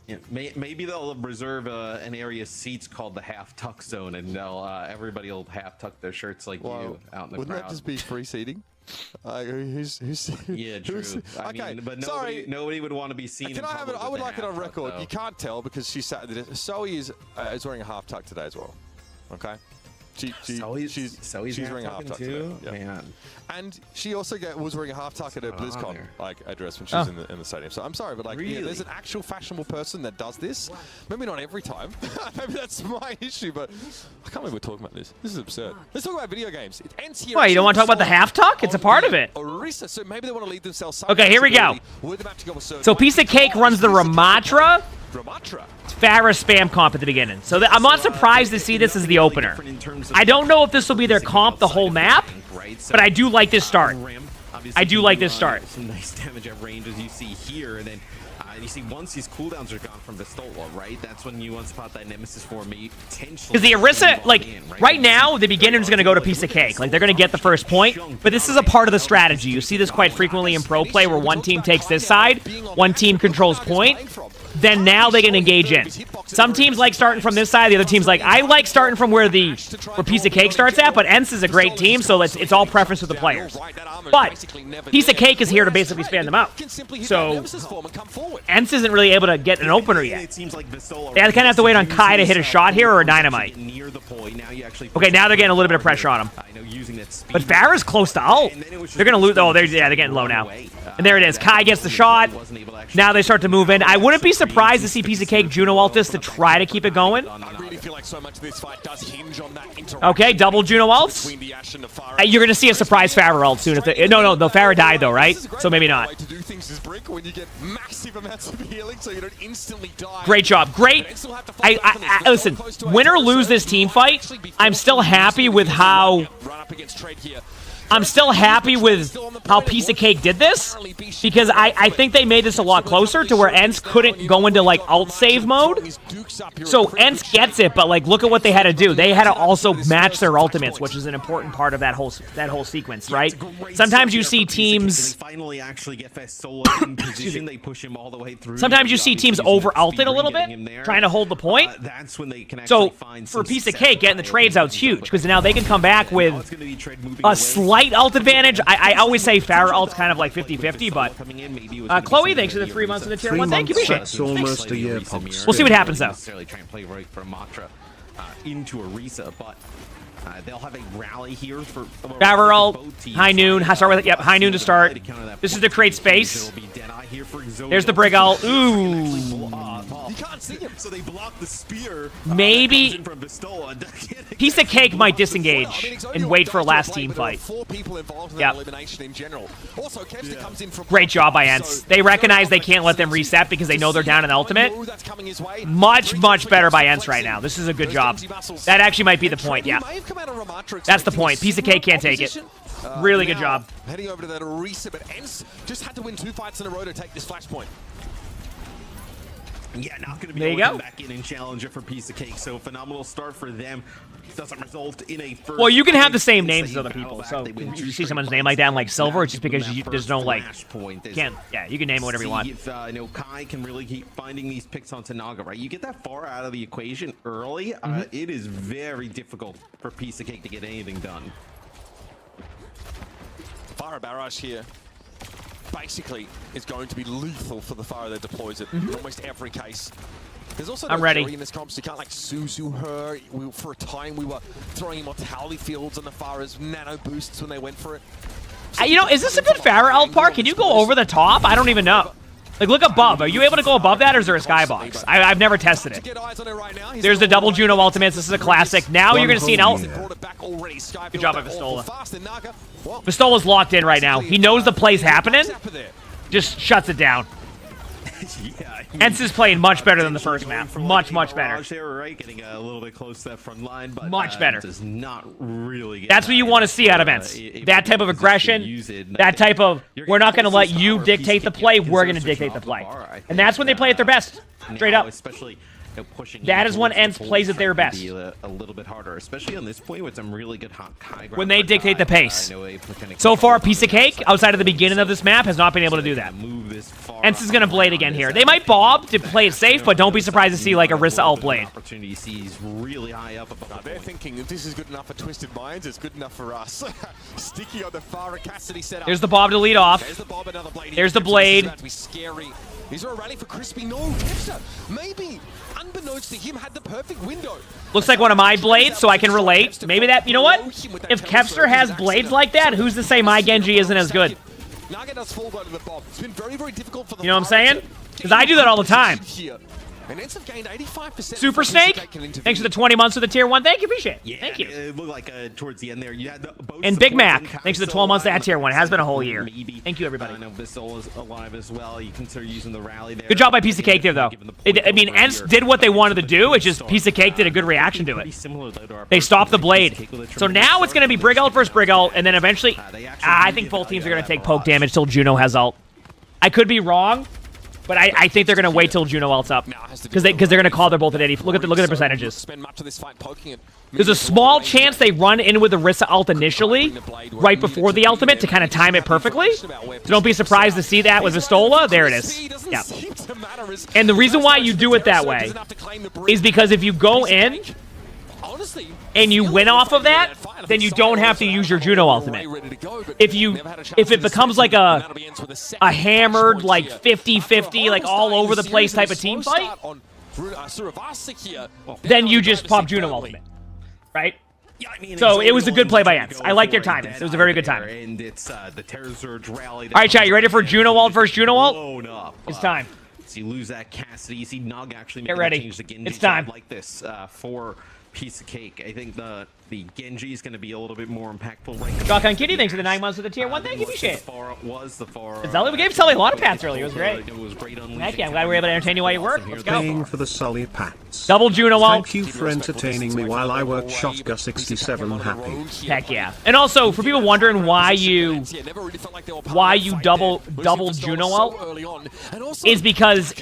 Yeah, maybe they'll reserve an area of seats called the half tuck zone, and they'll everybody will half tuck their shirts like you out in the wouldn't crowd. That just be free seating? Yeah, true. I mean, but nobody would want to be seen. Can I have it? I would like it on record. You can't tell because she sat. Zoe is wearing a half tuck today as well. Okay. She's wearing a half tuck too. Yeah. Man. And she also was wearing a half tuck at her BlizzCon address when she was in the stadium. So I'm sorry, but there's an actual fashionable person that does this. Maybe not every time. Maybe that's my issue, but I can't believe we're talking about this. This is absurd. Let's talk about video games. It ends here. Why, you don't want to talk about the half tuck? It's a part of it. Orisa, so maybe they want to leave themselves. Okay, here we go. So Piece of Cake runs the Ramatra. Farah spam comp at the beginning. So I'm not surprised to see this as the opener. I don't know if this will be their comp the whole map, but I do like this start. I do like this start. Some nice damage at range as you see here, and then you see once these cooldowns are gone from Vistola, right? That's when you unspot that Nemesis for me potentially. Because the Orisa, like, right now, the beginner's going to go to Piece of Cake. Like, they're going to get the first point, but this is a part of the strategy. You see this quite frequently in pro play where one team takes this side, one team controls point, then now they can engage in. Some teams like starting from this side, the other team's like, I like starting from where Piece of Cake starts at, but Ents is a great team, so it's all preference with the players. But Piece of Cake is here to basically span them out. So Ents isn't really able to get an opener yet. They kind of have to wait on Kai to hit a shot here or a Dynamite. Okay, now they're getting a little bit of pressure on him. But Farah's close to ult. They're going to lose. Oh, they're getting low now. And there it is. Kai gets the shot. Now they start to move in. I wouldn't be surprised to see Piece of Cake Juno ult this to try to keep it going. Okay, double Juno ults. You're going to see a surprise Farah ult soon. No, the Farah died though, right? So maybe not. Great job. Great. Listen, win or lose this team fight, I'm still happy with how... Piece of Cake did this, because I think they made this a lot closer to where Ents couldn't go into, like, ult save mode. So Ents gets it, but, like, look at what they had to do. They had to also match their ultimates, which is an important part of that whole sequence, right? Sometimes you see teams... Sometimes you see teams over-ulted a little bit, trying to hold the point. So, for Piece of Cake, getting the trades out's huge, because now they can come back with a slight ult advantage. I always say Farah ult's kind of like 50-50, but Chloe, thanks for the 3 months in the tier 1. Thank you, appreciate it. That's almost a year, Pops. We'll see what happens, though. Into Orisa, but they'll have a rally here for Farah ult, high noon. Start with it. Yep, high noon to start. This is to create space. There's the Brig ult. Ooh. You can't see him, so they block the spear. Maybe Piece of Cake might disengage and wait for a last team fight. Yep. Great job by Ents. They recognize they can't let them reset because they know they're down in the ultimate. Much, much better by Ents right now. This is a good job. That actually might be the point, yeah. That's the point. Piece of Cake can't take it. Really good job. Heading over to that Orisa, but Ents just had to win 2 fights in a row to take this flashpoint. Yeah, not going to be able to come back in and challenge it for Piece of Cake. So phenomenal start for them. Doesn't result in a first. Well, you can have the same names as other people. So if you see someone's name like that in like Silver, it's just because there's no like can't. Yeah, you can name it whatever you want. If Kai can really keep finding these picks onto Naga, right? You get that far out of the equation early, it is very difficult for Piece of Cake to get anything done. Fire barrage here. Basically is going to be lethal for the Farah that deploys it in almost every case. There's also no ready in this comp, so you can't like Suzu her. For a time we were throwing immortality fields on the Farah's nano boosts when they went for it. You know, is this a good Farah ult part? Can you go over the top? I don't even know. Like, look above. Are you able to go above that, or is there a skybox? I've never tested it. There's the double Juno ultimates. This is a classic. Now you're going to see an ult. Good job by Vistola. Vistola's locked in right now. He knows the play's happening. Just shuts it down. Ents is playing much better than the first map. Much, much better. Getting a little bit close to that front line, but much better. Does not really. That's what you want to see out of Ents. That type of aggression. That type of, we're not going to let you dictate the play. We're going to dictate the play. And that's when they play at their best. Straight up. Especially that is when Ents plays at their best. A little bit harder, especially on this point with some really good high ground. When they dictate the pace. So far, Piece of Cake, outside of the beginning of this map, has not been able to do that. this far. Ents is gonna Blade again here. They might bob to play it safe, but don't be surprised to see like Orisa alt Blade. Opportunity sees really high up above. They're thinking if this is good enough for Twisted Minds, it's good enough for us. Sticky on the far Cassidy setup. There's the bob to lead off. There's the bob, another Blade. There's the Blade. About to be scary. Is there a rally for Crispy? No, Kepster, maybe, unbeknownst to him, had the perfect window. Looks like one of my blades, so I can relate. Maybe that, you know what? If Kepster has blades like that, who's to say my Genji isn't as good? Naga does fall to the bob. It's been very, very difficult for the. You know what I'm saying? Because I do that all the time. And Ents have gained 85%. Super Snake, thanks for the 20 months for the tier 1. Thank you, appreciate it. Yeah, Thank you. It looked like towards the end there, you had both. And Big Mac, thanks for the 12 months to that tier 1. It has been a whole year. Thank you, everybody. I know Bissell is alive as well. You consider using the rally there. Good job by Piece of Cake there, though. I mean, Ents did what they wanted to do. It's just Piece of Cake did a good reaction to it. They stopped the Blade. So now it's going to be Brig ult versus Brig ult, and then eventually, I think both teams are going to take poke damage till Juno has ult. I could be wrong, but I think they're going to wait till Juno ults up. Because they're going to call they're both at 80. Look at the percentages. There's a small chance they run in with the Orisa ult initially, right before the ultimate, to kind of time it perfectly. So don't be surprised to see that with Vistola. There it is. Yeah. And the reason why you do it that way is because if you go in and you win off of that, then you don't have to use your Juno ultimate. If it becomes like a hammered, like 50-50, like all over the place type of team fight, then you just pop Juno ultimate, right? So it was a good play by Ents. I like their timing. It was a very good timing. And it's the Terror Surge rally. All right, chat, you ready for Juno ult versus Juno ult? It's time. So you lose that Cassidy. You see Nog actually get ready. It's time. Like this for Piece of Cake. I think the Genji is going to be a little bit more impactful right now. Shotgun Kitty, thanks for the 9 months of the tier 1. Thank you, appreciate it. We gave Sully a lot of pats earlier. It was great. Heck yeah, I'm glad we were able to entertain you while you work. Let's go. Paying for the Sully pats. Double Juno ult. Thank you for entertaining me while I work Shotgun 67 happy. Heck yeah. And also, for people wondering why you double Juno ult, is because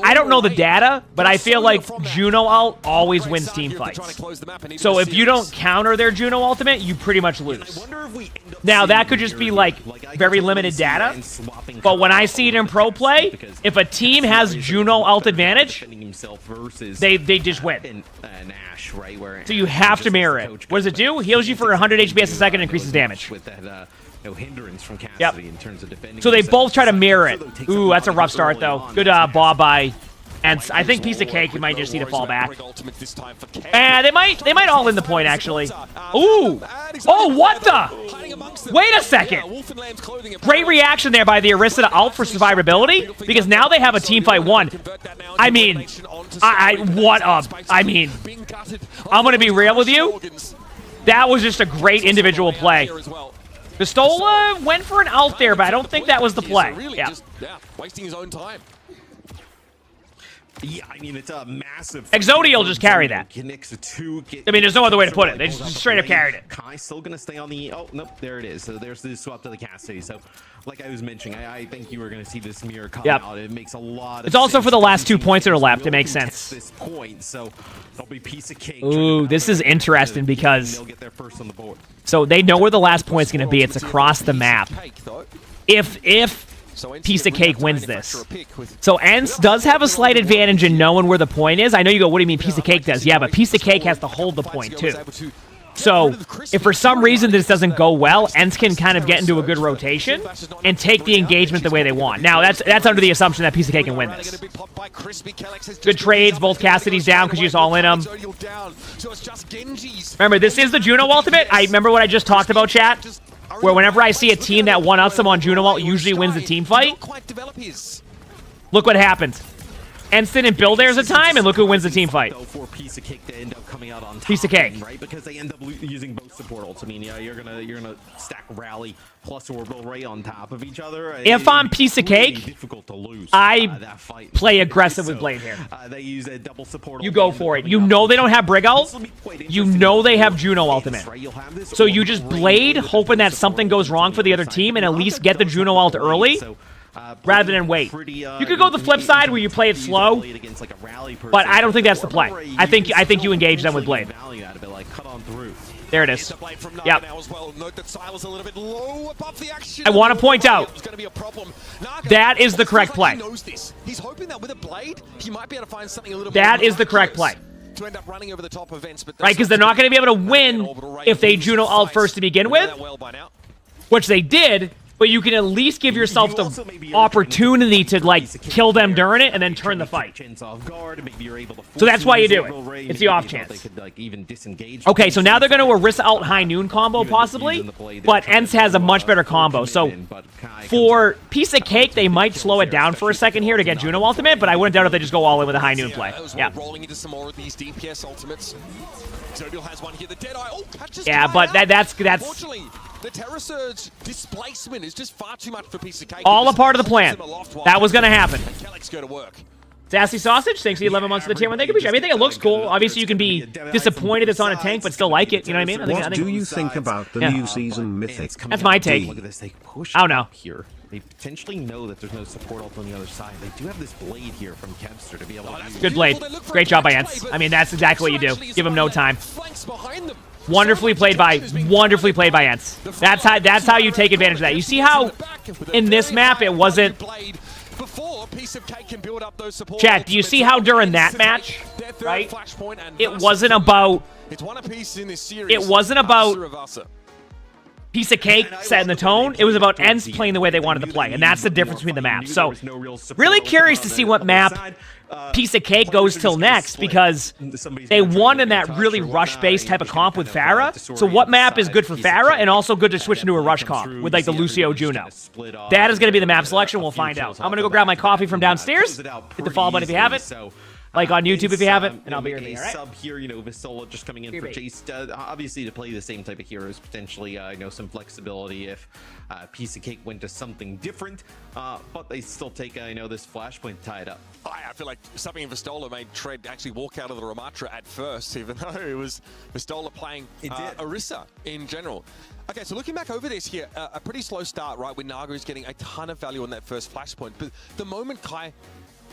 I don't know the data, but I feel like Juno ult always wins team fights. So if you don't counter their Juno ultimate, you pretty much lose. Now, that could just be, like, very limited data, but when I see it in pro play, if a team has Juno ult advantage, they just win. So you have to mirror it. What does it do? Heals you for 100 HPS a second and increases damage. No hindrance from Cassidy in terms of defending. So they both try to mirror it. Ooh, that's a rough start, though. Good bob by Ents. I think Piece of Cake, you might just need to fall back. They might all in the point, actually. Ooh! Oh, what the? Wait a second! Great reaction there by the Orisa to ult for survivability, because now they have a teamfight 1. I mean, I'm gonna be real with you. That was just a great individual play. Pistola went for an ult there, but I don't think that was the play. Yeah. Wasting his own time. Yeah, I mean, it's a massive... Exodia will just carry that. I mean, there's no other way to put it. They just straight up carried it. Kai's still going to stay on the... Oh, nope, there it is. So there's the swap to the Cassidy. So, like I was mentioning, I think you were going to see this mirror come out. It makes a lot of It's also for the last 2 points that are left. It makes sense. This point, so there'll be Piece of Cake. Ooh, this is interesting because... So they know where the last point's going to be. It's across the map. If Piece of Cake wins this. So Ents does have a slight advantage in knowing where the point is. I know you go, what do you mean Piece of Cake does? Yeah, but Piece of Cake has to hold the point too. So if for some reason this doesn't go well, Ents can kind of get into a good rotation and take the engagement the way they want. Now, that's under the assumption that Piece of Cake can win this. Good trades, both Cassidy's down because you just all in them. Remember, this is the Juno ultimate. I remember what I just talked about, chat, where whenever I see a team that one-ups them on Juno ult, usually wins the team fight. Look what happens. Ents didn't build theirs a time, and look who wins the team fight. Piece of Cake to end up coming out on top, Piece of Cake, right? Because they end up using both support ults. I mean, yeah, you're gonna stack Rally plus Orbital Ray on top of each other. If I'm Piece of Cake, difficult to lose, I play aggressive with Blade here. They use a double support. You go for it. You know they don't have Brig ult. You know they have Juno ultimate. So you just Blade, hoping that something goes wrong for the other team, and at least get the Juno ult early. Rather than wait. You could go the flip side where you play it slow, but I don't think that's the play. I think you engage them with Blade. There it is. Yep. I want to point out that is the correct play. He's hoping that with a blade, he might be able to find something a little That is the correct play. To end up running over the top of Vince, but right, because they're not going to be able to win if they Juno ult first to begin with, which they did. But you can at least give yourself the opportunity to, like, kill them during it and then turn the fight. So that's why you do it. It's the off chance. Okay, so now they're going to Orisa ult high noon combo, possibly. But ENCE has a much better combo. So for Piece of Cake, they might slow it down for a second here to get Juno ultimate, but I wouldn't doubt if they just go all in with a high noon play. Yeah. Rolling into some more of these DPS ultimates. Zodial has one here. The Deadeye. Oh, catches. Yeah, but that's. Unfortunately, the Terror Surge displacement is just far too much for Piece of Cake. All a part of the plan. That was going to happen. Go to work. Sassy Sausage, thanks for the 11 months for the tier 1. Thank you. I mean, I think it looks cool. Obviously, you can be disappointed it's on a tank, but still like it. You know what I mean? I think do you think about the new season Mythic? That's my take. Look at this. They push I don't know. Here. They potentially know that there's no support ult on the other side. They do have this blade here from Kevster to be able to use. Good blade. Great job by ENCE. I mean, that's exactly what you do. Give him no time. Wonderfully played by ENCE. That's how you take advantage of that. You see how in this map it wasn't. Chat, do you see how during that match, right? It wasn't about. It wasn't about Piece of Cake setting the tone. It was about ENCE playing the way they wanted to play, and that's the difference between the maps. So, really curious to see what map Piece of Cake goes till next, because they won in that really rush-based type of comp with Pharah. So what map is good for Pharah and also good to switch into a rush comp with, like, the Lucio Juno? That is going to be the map selection. We'll find out. I'm going to go grab my coffee from downstairs. Hit the follow button if you have it. Like on YouTube if you have it, and I'll be here. Right? Sub here, you know, Vistola just coming in for Chase. Obviously, to play the same type of heroes, potentially, you know, some flexibility if Piece of Cake went to something different, but they still take, you know, this flashpoint to tie it up. I feel like something in Vistola made Tread actually walk out of the Ramatra at first, even though it was Vistola playing Orisa in general. Okay, so looking back over this here, a pretty slow start, right, with Naga is getting a ton of value on that first flashpoint, but the moment Kai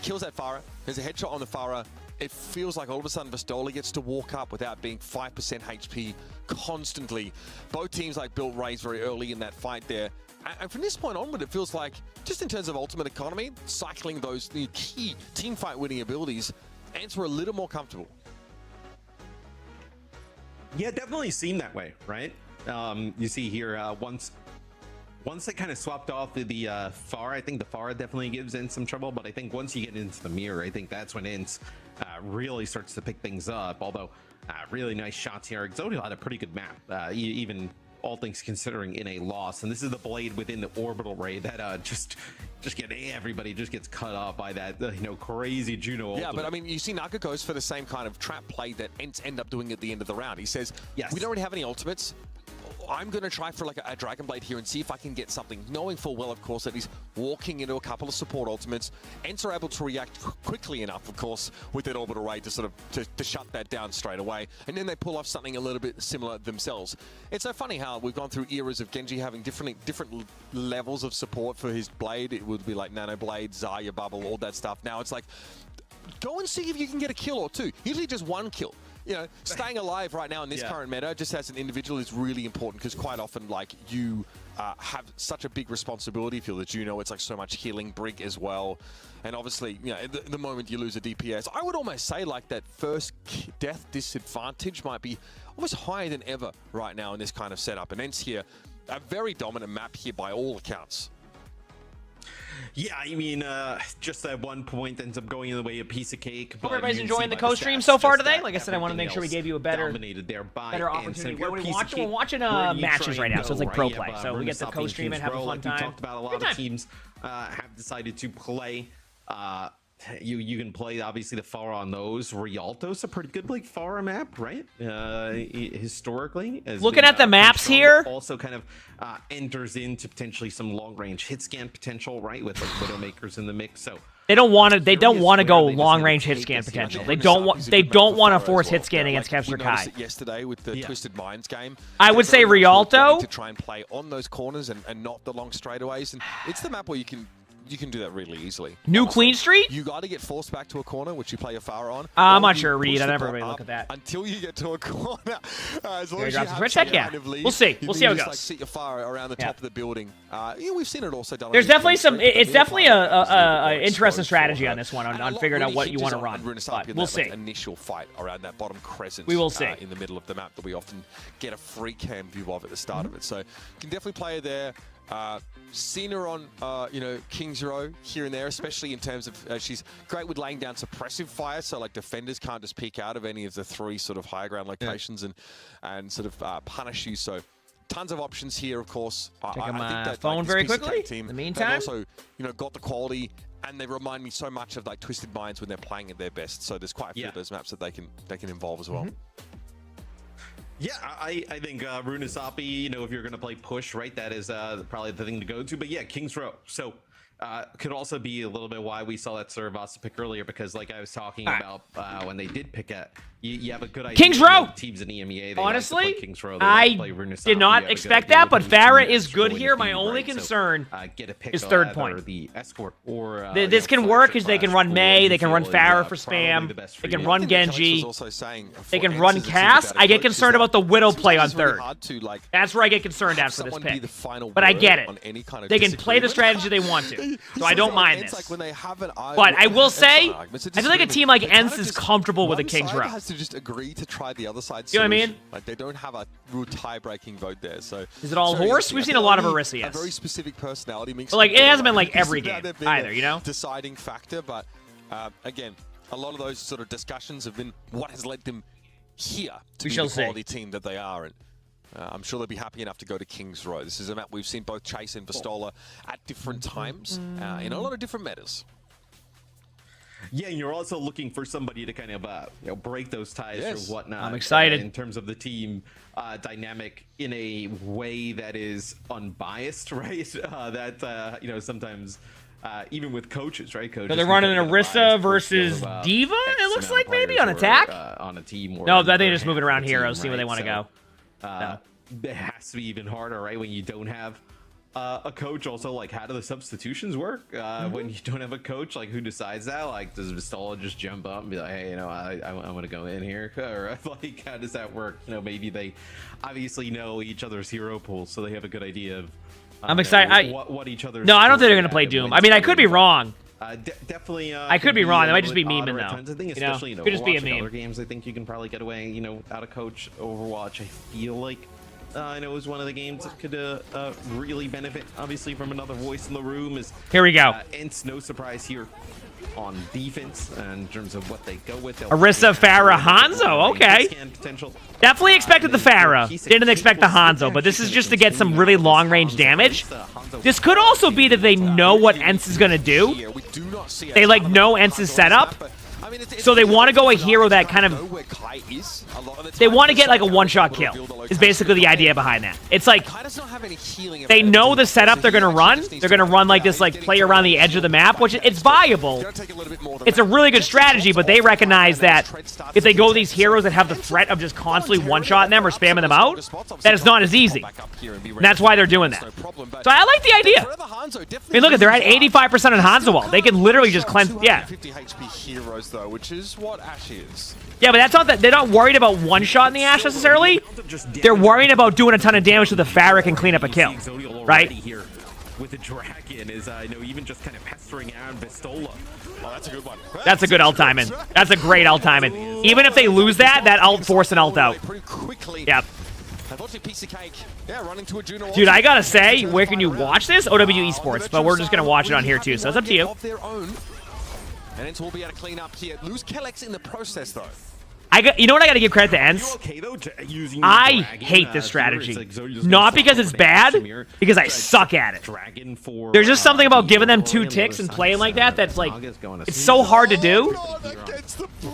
kills that Pharah, there's a headshot on the Pharah, it feels like all of a sudden Vistola gets to walk up without being 5% HP constantly. Both teams like built Raze very early in that fight there. And from this point onward, it feels like, just in terms of ultimate economy, cycling those key team fight winning abilities, ENCE were a little more comfortable. Yeah, it definitely seemed that way, right? You see here, once they kind of swapped off the Pharah, I think the Pharah definitely gives ENCE some trouble, but I think once you get into the mirror, I think that's when ENCE really starts to pick things up. Although, really nice shots here. Exodia had a pretty good map, even all things considering in a loss. And this is the blade within the orbital ray that just everybody just gets cut off by that, you know, crazy Juno ultimate. Yeah, but I mean, you see Naga goes for the same kind of trap play that ENCE end up doing at the end of the round. He says, yes, we don't really have any ultimates. I'm going to try for like a Dragon Blade here and see if I can get something, knowing full well, of course, that he's walking into a couple of support ultimates. ENCE are able to react quickly enough, of course, with that orbital ray to sort of to shut that down straight away. And then they pull off something a little bit similar themselves. It's so funny how we've gone through eras of Genji having different levels of support for his blade. It would be like Nano Blade, Zarya Bubble, all that stuff. Now it's like, go and see if you can get a kill or two. Usually just one kill. You know, staying alive right now in this current meta, just as an individual, is really important, because quite often, like, you have such a big responsibility. If you're the Juno, it's like so much healing, Brig as well. And obviously, you know, the moment you lose a DPS, I would almost say like that first death disadvantage might be almost higher than ever right now in this kind of setup. And ENCE here, a very dominant map here by all accounts. Yeah, I mean, just at one point ends up going in the way of Piece of Cake. Hope everybody's enjoying the co-stream so far today. Like I said, I want to make sure we gave you a better opportunity. What are we watching? We're watching matches right now, so it's like pro play. So we get the co-stream and have a fun time. We talked about a lot of teams have decided to play. You can play, obviously, the Pharah on those. Rialto's a pretty good, like, Pharah map, right? Historically. Looking at the maps here. Also kind of enters into potentially some long-range hit scan potential, right? With, like, Widowmakers in the mix, so... They don't want to go long-range hit scan potential. They don't want to force hit scan against Kevster Kai. Yesterday with the Twisted Minds game. I would say Rialto to try and play on those corners and not the long straightaways. And it's the map where you can you can do that really easily. New Queen Street? You got to get forced back to a corner, which you play your Pharah on. I'm not sure, Reed. I never really look at that. Until you get to a corner. As long as you have some kind of lead, we'll see. We'll see how it goes. Like, sit your Pharah around the top of the building. Yeah, we've seen it also done. There's definitely some. It's definitely a interesting strategy on this one on figuring out what you want to run. But we'll see. Like, initial fight around that bottom crescent. We will see. In the middle of the map that we often get a free cam view of at the start of it. So you can definitely play her there. Seen her on, King's Row here and there, especially in terms of she's great with laying down suppressive fire, so like defenders can't just peek out of any of the 3 sort of high ground locations and sort of punish you. So tons of options here, of course. Checking my think that, phone very quickly. Team, in the meantime, they've also got the quality, and they remind me so much of like Twisted Minds when they're playing at their best. So there's quite a few of those maps that they can involve as well. Yeah, I think Runasapi, if you're going to play push, right, that is probably the thing to go to. But yeah, King's Row. So could also be a little bit why we saw that Ceravasa pick earlier, because like I was talking about when they did pick it, you have a good idea. King's Row! Teams in EMEA, honestly, King's Row, I did not expect that, but Farah is good here. My only concern is third point. The escort or this can work because they can run Mei, they can run Farah for spam, they can run Genji, they can run Cass. I get concerned about the Widow play on third. That's where I get concerned after this pick. But I get it. They can play the strategy they want to, so I don't mind this. But I will say, I feel like a team like ENCE is comfortable with a King's Row. To just agree to try the other side. You know what I mean? Like they don't have a real tie-breaking vote there. So is it all horse? We've seen a lot of Orisa, yes. A very specific personality mix. But like it hasn't been like every game either, Deciding factor, but again, a lot of those sort of discussions have been what has led them here to be the quality team that they are, and I'm sure they'll be happy enough to go to King's Row. This is a map we've seen both Chase and Vistola at different times in a lot of different metas. Yeah, and you're also looking for somebody to kind of break those ties or whatnot. I'm excited in terms of the team dynamic in a way that is unbiased, right? Sometimes even with coaches, right? Coaches. So they're running an Orisa versus Diva. It looks like maybe on attack. On a team. No, I think they're just moving around heroes, see where they want to go. It has to be even harder, right? When you don't have a coach. Also, like, how do the substitutions work when you don't have a coach? Like, who decides that? Like, does Vistola just jump up and be like, hey, I want to go in here? Or like, how does that work? Maybe they obviously know each other's hero pools, so they have a good idea of I'm excited. What each other's. No, I don't think they're gonna play Doom. I mean, I could be wrong. Definitely. I could be wrong. They might just be memeing though. I think especially could just be a meme. Other games, I think you can probably get away. Out of coach. Overwatch, I feel like. I know it was one of the games that could really benefit, obviously, from another voice in the room. Here we go. It's no surprise here on defense in terms of what they go with. Orisa, Farah, Hanzo. Okay. Definitely expected the Farah. Didn't expect the Hanzo, but this is just to get some really long-range damage. This could also be that they know what ENCE is going to do. They, know ENCE's setup. So they want to go a hero that kind of... They want to get, a one-shot kill, is basically the idea behind that. It's like, they know the setup they're going to run. They're going to run, this, play around the edge of the map, which it's viable. It's a really good strategy, but they recognize that if they go these heroes that have the threat of just constantly one-shotting them or spamming them out, that it's not as easy. And that's why they're doing that. So I like the idea. I mean, look, they're at 85% on Hanzo wall. They can literally just cleanse... Yeah. 50 HP heroes, though, which is what Ashe is. Yeah, but that's not that. They're not worried about one shot in the Ashe necessarily. They're worrying about doing a ton of damage to the Farah and clean up a kill, right? Here with the dragon is even just kind of pestering around Vistola. Oh, that's a good one. That's a good ult timing. That's a great ult timing. Even if they lose that ult force an ult out. Yep. Dude, I gotta say, where can you watch this? OW Esports, but we're just gonna watch it on here too, so it's up to you. And ENCE will be able to clean up here. Lose Kellex in the process, though. You know what I gotta give credit to ENCE? I hate this strategy. Not because it's bad, because I suck at it. There's just something about giving them 2 ticks and playing like that that's it's so hard to do,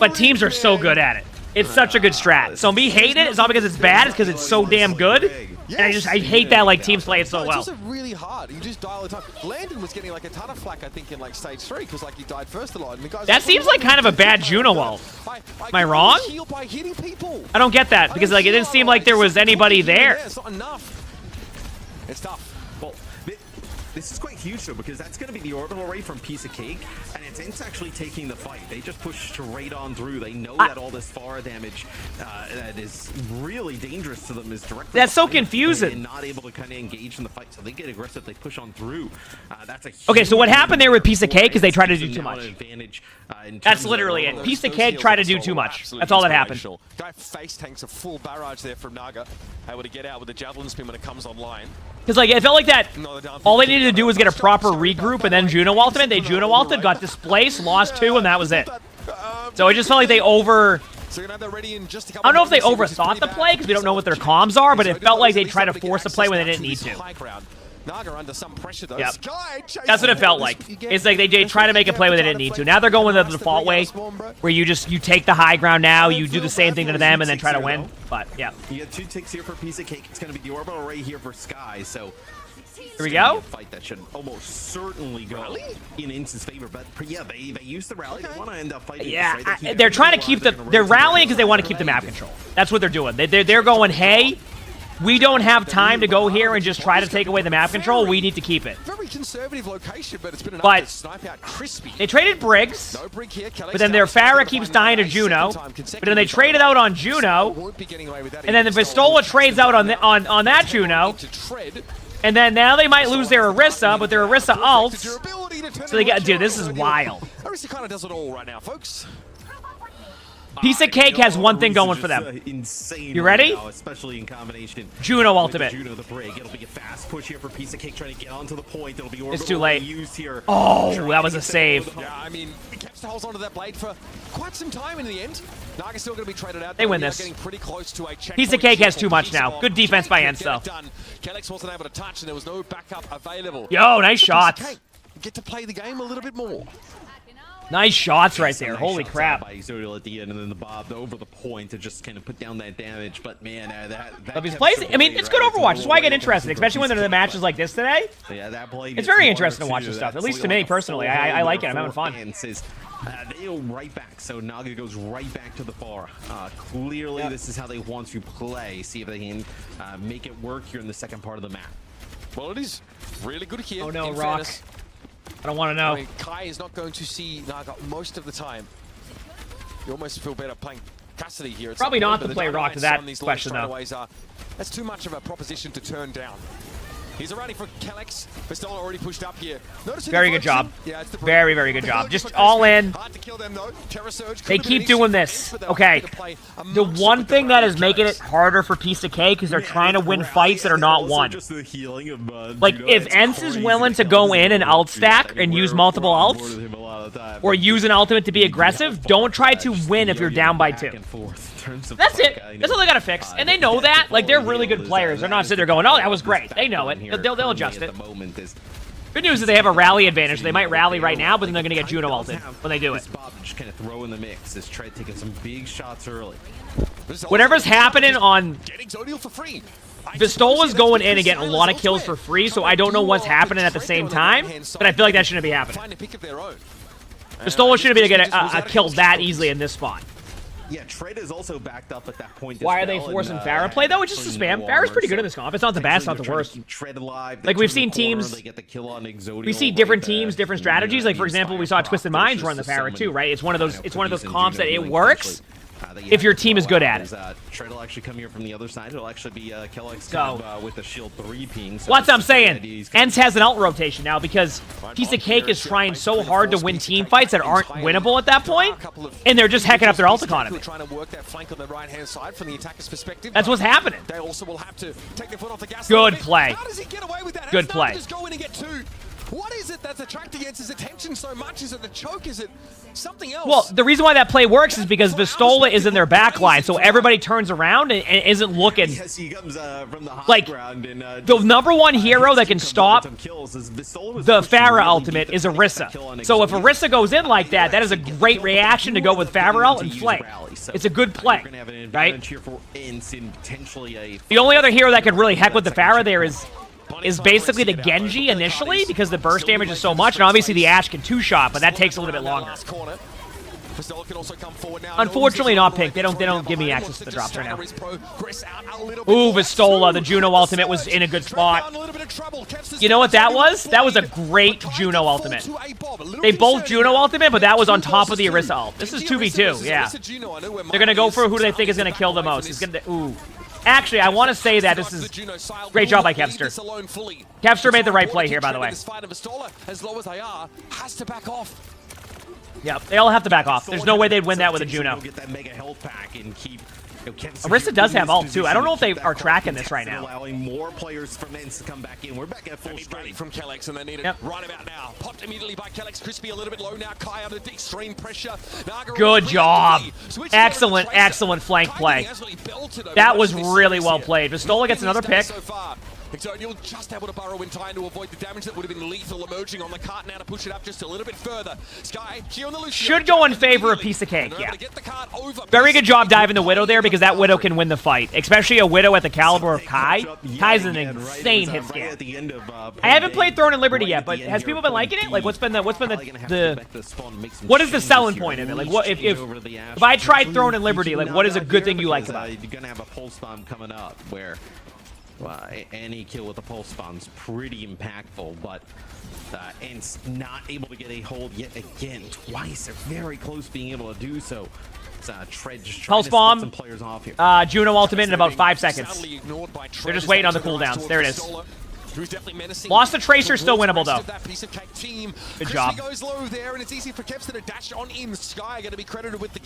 but teams are so good at it. It's such a good strat. So me hate it, it's not because it's bad, it's because it's so damn good. And I hate that teams play it so well. It's also really hard. You just dial it up. Landon was getting a ton of flack, I think, in stage 3 because he died first a lot. And the guys that seems like kind of a bad Juno ult. Am I wrong? I don't get that because it didn't seem like there was anybody there. It's not enough. It's tough. This is quite huge though, because that's going to be the orbital ray from Piece of Cake, and it's actually taking the fight. They just push straight on through. They know that all this far damage that is really dangerous to them is directly. That's so confusing. And not able to kind of engage in the fight, so they get aggressive. They push on through. That's a okay. So what happened there with Piece of Cake is they tried to do too much. That's literally it. Piece of Cake tried to do too much. That's all that happened. Guy face tanks a full barrage there from Naga, able to get out with the javelin spin when it comes online. Because like it felt like that. All they needed to do was get a proper regroup, and then Juno ultimate. They Juno ulted, got displaced, lost 2, and that was it. So it just felt like they over. I don't know if they overthought the play because we don't know what their comms are, but it felt like they tried to force the play when they didn't need to. Naga under some pressure though. Yep. That's what it felt like. It's like they try to make a play when they didn't need to. Now they're going the default way, where you take the high ground now, you do the same thing to them, and then try to win. But yeah. You get 2 ticks here for Piece of Cake. It's going to be the orbital ray here for Sky. So here we go. A fight that should almost certainly go in Ince's favor, but yeah, they use the rally. They want to end up fighting. Yeah, they're trying to keep they're rallying because they want to keep the map control. That's what they're doing. They're going, hey, we don't have time to go here and just try to take away the map control. We need to keep it. Very conservative location, but it's been enough to snipe out Crispy. They traded Briggs, but then their Pharah keeps dying to Juno. But then they traded out on Juno, and then the Pistola trades out on that Juno. And then now they might lose their Orisa, but their Orisa ults. So they get, dude, this is wild. Orisa kind of does it all right now, folks. Piece of Cake has one thing going for them. Insane. You ready? Right now, especially in combination. Juno ultimate. Juno the break. It'll be a fast push here for Piece of Cake trying to get onto the point. It'll be it's too late. Used here. Oh, that was a save. Yeah, I mean, Kevster holds onto that blade for quite some time in the end. Naga's still going to be traded out. They win this. Getting pretty close to a Piece of Cake has too much now. Good defense by Enz though. Kellex wasn't able to touch, and there was no backup available. Yo, nice shots. Get to play the game a little bit more. Nice shots right there. Holy crap. By Exodial at the end, and then the Bob over the point to just kind of put down that damage. But man, that he's playing. I mean, it's good Overwatch. That's why I get interested, especially when there are matches like this today. Yeah, that play. It's very interesting to watch this stuff. At least to me personally, I like it. I'm having fun. They go right back, so Naga goes right back to the far. Clearly, this is how they want to play. See if they can make it work here in the second part of the map. Well, it is really good here. Oh no, Rock. I don't want to know. I mean, Kai is not going to see Naga most of the time. You almost feel better playing Cassidy here. Probably not to play Rock to that question, though. That's too much of a proposition to turn down. He's already for Kellex. Pistola already pushed up here. Very good job. Yeah, very, very good job. Just all in. Hard to kill them, though. They keep doing this. Okay. The one thing that is making it harder for Piece of Cake is they're trying to win fights that are not won. Like, if Enz is willing to go in and alt stack and use multiple ults, or use an ultimate to be aggressive, don't try to win if you're down by 2. That's it. That's all they gotta fix. And they know that. Like, they're really good players. They're not sitting there going, oh, that was great. They know it. They'll adjust it. Good news is they have a rally advantage. They might rally right now, but then they're going to get Juno ulted when they do it. Just kind of throw in the mix. Is Tread taking some big shots early. Whatever's happening on Pistola's going in and getting a lot of kills for free, so I don't know what's happening at the same time, but I feel like that shouldn't be happening. Pistola shouldn't be getting a kill that easily in this spot. Yeah, Tread is also backed up at that point. Why are they forcing Pharah play though? It's just a spam. Pharah's pretty good in this comp. It's not the best, not the worst. Like we've seen teams, we see different teams, different strategies. Like for example, we saw Twisted Minds run the Pharah too, right? It's one of those comps that it works if your team is good at it. Tread will actually come here from the other side. It'll actually be Kellex with the shield 3 ping. So what's I'm saying? Enz has an alt rotation now because Piece of Cake is trying so hard to win team fights that aren't winnable at that point, and they're just hecking up their ult economy. Trying to work that flank on the right-hand side from the attacker's perspective. That's what's happening. They also will have to take their foot off the gas. Good play. How does he get away with that? Good play. Just go in and get 2. What is it that's attracting his attention so much? Is it the choke? Is it something else? Well, the reason why that play works is because Pistola is in their back line, so everybody turns around and isn't looking. Yes, he comes from the high like, ground and, the #1 hero that can stop the Pharah ultimate is Orisa. So if Orisa goes in like that, that is a great reaction to go with Pharah ult and flank. It's a good play, right? The only other hero that could really heck with the Pharah there is basically the Genji initially, because the burst damage is so much, and obviously the Ashe can 2-shot, but that takes a little bit longer. Vistola can also come forward now. Unfortunately, not pink. They don't give me access to the drops right now. Ooh, Vistola. The Juno ultimate was in a good spot. You know what that was? That was a great Juno ultimate. They both Juno ultimate, but that was on top of the Orisa ult. This is 2v2, yeah. They're going to go for who they think is going to kill the most. It's gonna, ooh. Actually, I want to say that this is great job by Kevster. Kevster made the right play here, by the way. Yeah, they all have to back off. There's no way they'd win that with a Juno. Orisa does have ult too. I don't know if they are tracking this right now. Allowing more players from Ents to come back in. We're back at full strength from Kellex, and they need it right about now. Popped immediately by Kellex. Crispy a little bit low now. Kai under extreme pressure. Good job. Excellent, excellent flank play. That was really well played. Vistola gets another pick. You'll just able to burrow in time to avoid the damage that would have been lethal emerging on the cart now to push it up just a little bit further. Sky, here on the should go in favor of Piece of Cake, yeah. Very good job diving the Widow there because that Widow can win the fight, especially a Widow at the caliber of Kai. Kai's an insane hit scan. I haven't played Throne and Liberty yet, but has people been liking it? Like, what is the selling point of it? Like, what if I tried Throne and Liberty, like, what is a good thing you like about it? You're gonna have a pulse bomb coming up where. Well, any kill with a pulse bomb's pretty impactful, but Ents not able to get a hold yet again twice. They're very close being able to do so. Tread just pulse bomb. Some players off here. Juno ultimate in about 5 seconds. They're just waiting on the cooldowns. There it is. Lost the Tracer, still winnable though. Good job.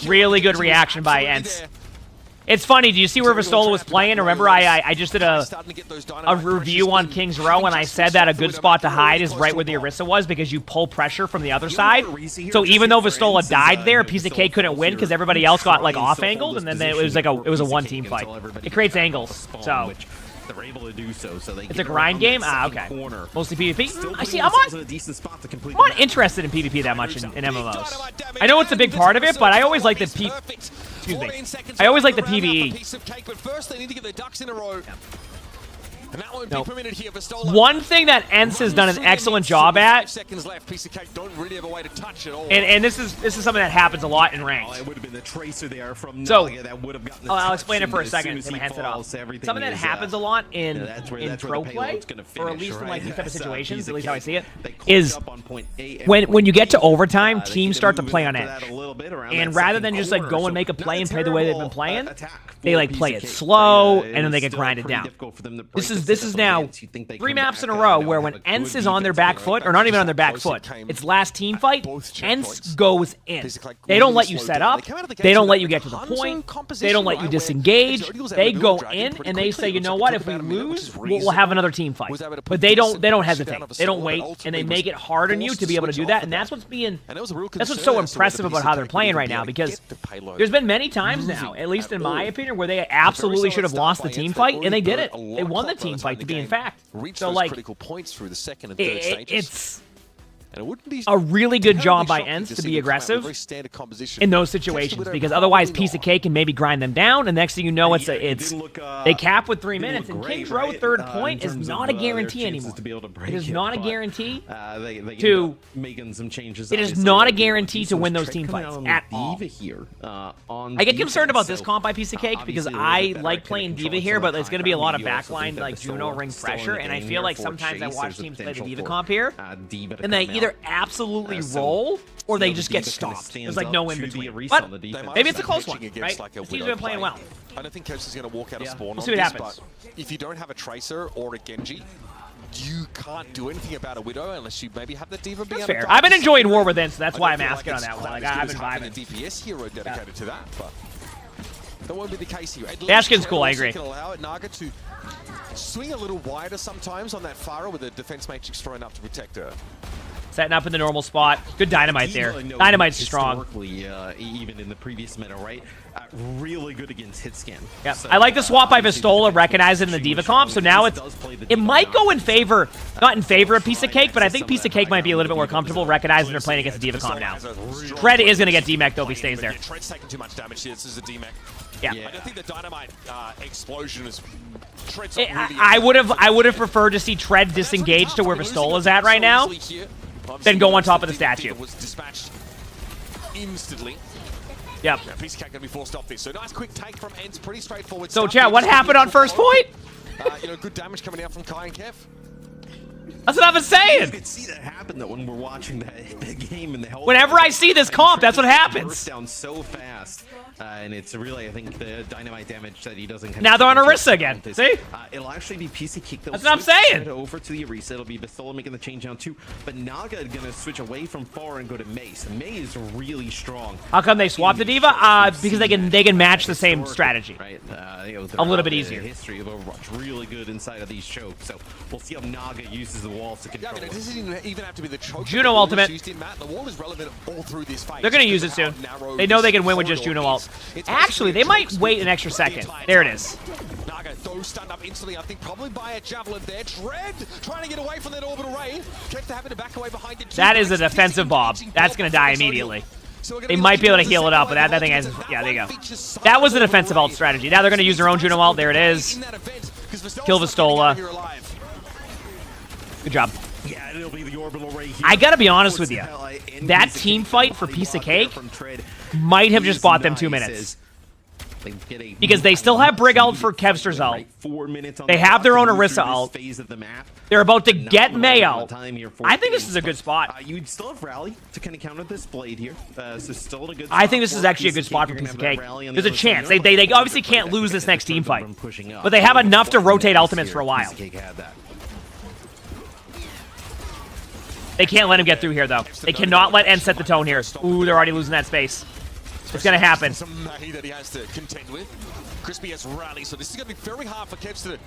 Really good reaction by Ents. It's funny, do you see where Vistola was playing? Remember, I just did a review on King's Row, and I said that a good spot to hide is right where the Orisa was because you pull pressure from the other side. So even though Vistola died there, Piece of Cake couldn't win because everybody else got like off-angled, and then it was like it was a one-team fight. It creates angles, so... They're able to do so, it's a grind game? Ah, okay. Mostly PvP? I see, I'm not interested in PvP that much in MMOs. I know it's a big part of it, but I always like the I always like the PvE. Nope. One thing that Ents has done an excellent job at, and this is something that happens a lot in ranked. So I'll explain it for a second. Get my headset off. Something that happens a lot in pro play, or at least in like these type of situations, at least how I see it, is when you get to overtime, teams start to play on edge, and rather than just like go and make a play and play the way they've been playing, they like play it slow and then they get grinded down. This is now 3 maps in a row where when Ents is on their back foot, or not even on their back foot, it's last team fight, Ents goes in. They don't let you set up. They don't let you get to the point. They don't let you disengage. They go in and they say, you know what? If we lose, we'll have another team fight. But they don't hesitate. They don't wait, and they make it hard on you to be able to do that. And that's what's so impressive about how they're playing right now, because there's been many times now, at least in my opinion, where they absolutely should have lost the team fight, and they did it. They won the team fight, to be in fact. So like, it's a really good job by Ents to be aggressive in those situations, because otherwise Piece of Cake can maybe grind them down, and next thing you know, they cap with 3 minutes, and King's Row third point is not a guarantee anymore. It is not a guarantee to it is not a guarantee to win those team fights at all. I get concerned about this comp by Piece of Cake because I like playing D.Va here, but it's going to be a lot of backline like Juno ring pressure, and I feel like sometimes I watch teams play the D.Va comp here, and they either absolutely roll or they just get stopped. There's like no in between. But maybe it's a close one, right? The team's been playing well. I don't think Coach is going to walk out of spawn. We'll see what happens. If you don't have a Tracer or a Genji, you can't do anything about a Widow unless you maybe have the D.Va. That's fair. I've been enjoying War with Ents, so that's why I'm asking on that one. Like, I've been vibing. A DPS hero dedicated to that, but that won't be the case here. Ashkin's cool, I agree. Can allow Naga to swing a little wider sometimes on that Pharah with a defense matrix thrown up to protect her. Setting up in the normal spot. Good Dynamite there. Dynamite's strong. Even in the previous meta, right? Really good against hit scan. Yeah, so, I like the swap by Vistola, recognized it in the D.Va comp, so now it might go in favor, not in favor of Piece of Cake, but I think Piece of Cake might be a little bit more comfortable recognizing they're playing against the D.Va comp now. Tread is going to get D-Mech though if he stays there. Tread's taking too much damage here. This is a D-Mech. Yeah. I don't think the Dynamite explosion is... I would have preferred to see Tread disengage to where Vistola's at right now, then go on top of the statue. instantly. Yep. Now, Piece of Cake going to be forced off this. So nice quick take from Ents, pretty straightforward. So, chat, what happened on first point? You know, good damage coming out from Kai and Kev. That's what I've been saying. You could see that happen though when we're watching the game and the health. Whenever I see this comp, that's what happens. Burst down so fast, and it's really, I think, the dynamite damage that he doesn't. Now they're on Orisa again. See? It'll actually be PC Cake. That's what I'm saying. Over to the Orisa. It'll be Bastola making the change down too, but Naga gonna switch away from Far and go to Mace. May is really strong. How come they swapped the D.Va? Because they can match the same strategy. Right. A little bit easier. History of Overwatch really good inside of these chokes, so we'll see how Naga uses the walls to control. Yeah, I mean, it doesn't even have to be the choke. Juno ultimate. The wall is relevant all through this fight. They're gonna use it soon. They know they can win with just Juno ult. Actually, they might wait an extra second. There it is. Naga, though, stunned up instantly. I think probably by a javelin there. Dread trying to get away from that orbital ray. Kept having to back away behind it. That is a defensive bob. That's gonna die immediately. They might be able to heal it up, but that thing has. Yeah, there you go. That was the defensive ult strategy. Now they're gonna use their own Juno ult. There it is. Kill Vastola. Good job. Yeah, it'll be the orbital ray here. I gotta be honest with you. That team fight for Piece of Cake might have just bought them 2 minutes. Because they still have Brig ult for Kevster's ult. They have their own Orisa ult. They're about to get May ult. I think this is a good spot. You'd still have Rally to kind of counter this Blade here. So still a good I think this is actually a good spot for Piece of Cake. There's a chance. They obviously can't lose this next team fight. But they have enough to rotate ultimates for a while. They can't let him get through here, though. They cannot let N set the tone here. Ooh, they're already losing that space. It's gonna happen. Some May that he has to contend with. Crispy has Rally, so this is gonna be very hard for Kevs to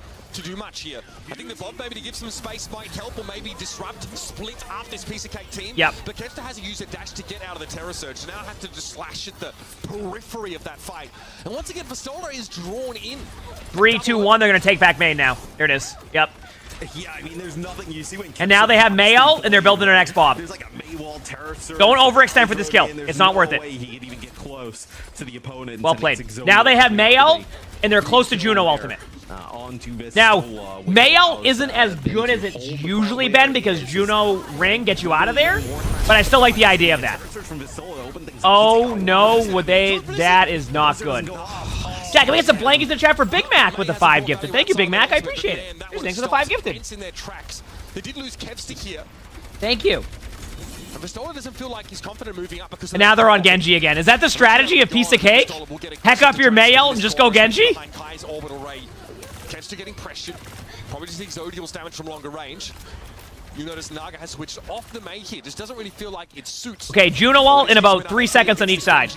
do much here. I think the Bob maybe to give some space might help, or maybe disrupt, split up this Piece of Cake team. Yep. But Kevster has to use a dash to get out of the Terror Surge. Now have to just slash at the periphery of that fight. And once again, Vastola is drawn in. 3, 2, 1. They're gonna take back May now. There it is. Yep. Yeah, I mean, there's nothing you see when. And now they have May ult, and they're building their next Bob. There's like a May wall terror surge. Don't overextend for this kill. It's not worth it. He can even get close to the opponent. Well played. Now they have May ult, and they're close to Juno ultimate. Now, May ult isn't as good as it's usually been because Juno ring gets you out of there, but I still like the idea of that. Oh no, would they? That is not good. Jack, can we get some blankets in the chat for Big Mac with the 5 gifted? Thank you, Big Mac. I appreciate it. Thanks for the 5 gifted. They did lose Kevster here. Thank you. And Vastola doesn't feel like he's confident moving up because. And now they're on Genji again. Is that the strategy of Piece of Cake? Heck up your May ult and just go Genji? Kevster getting pressured. Probably just needs Zodial's damage from longer range. You notice Naga has switched off the May here. Just doesn't really feel like it suits. Okay, Juno ult in about 3 seconds on each side.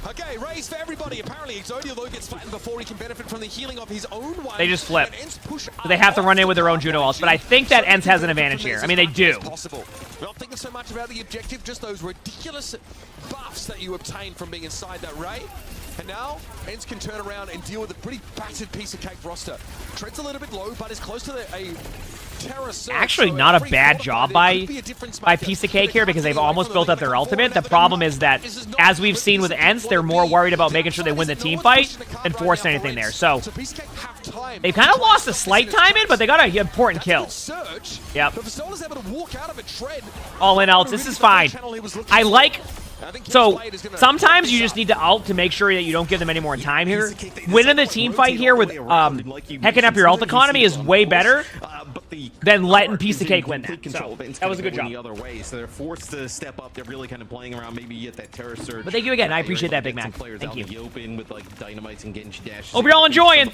Okay, raise for everybody. Apparently, Exodial though gets flattened before he can benefit from the healing of his own one. They just flip. So they have to run in with their own Juno ults, but I think that Ents has an advantage here. I mean, they do. We're not thinking so much about the objective, just those ridiculous buffs that you obtain from being inside that Ray. And now, Ents can turn around and deal with a pretty battered Piece of Cake roster. Tread's a little bit low, but is close to a Terror Surge. Actually, not a bad job by Piece of Cake here because they've almost built up their ultimate. The problem is that, as we've seen with Ents, they're more worried about making sure they win the team fight than forcing anything there. So, they've kind of lost a slight time in, but they got an important kill. Yep. All in ults. This is fine. I like... So, sometimes you just need to ult to make sure that you don't give them any more time here. Winning the team fight here with hacking up your ult economy is way better than letting Piece of Cake win that. So, that was a good job. The other way, so they're forced to step up. They're really kind of playing around, maybe get that Terror Surge. But thank you again. I appreciate that, Big Mac. Thank you. With like dynamites and Genji dashes. Hope you're all enjoying.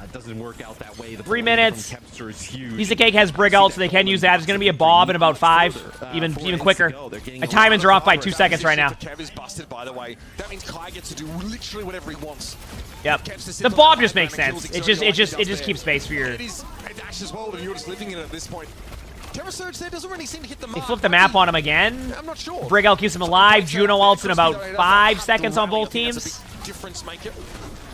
It doesn't work out that way. 3 minutes. Piece of Cake has Brig ult, so they can use that. There's going to be a Bob in about 5, even quicker. My timings are off by 2 seconds right now. Kev is busted, by the way. That means Kai gets to do literally whatever he wants. Yep. The Bob just makes sense. It just keeps space for your. It is a dash as well, but you're just living in it at this point. Terror Surge there doesn't really seem to hit the mark. They flipped the map on him again. I'm not sure. Brig ult keeps him alive. Juno ults in about 5 seconds on both teams. Difference maker.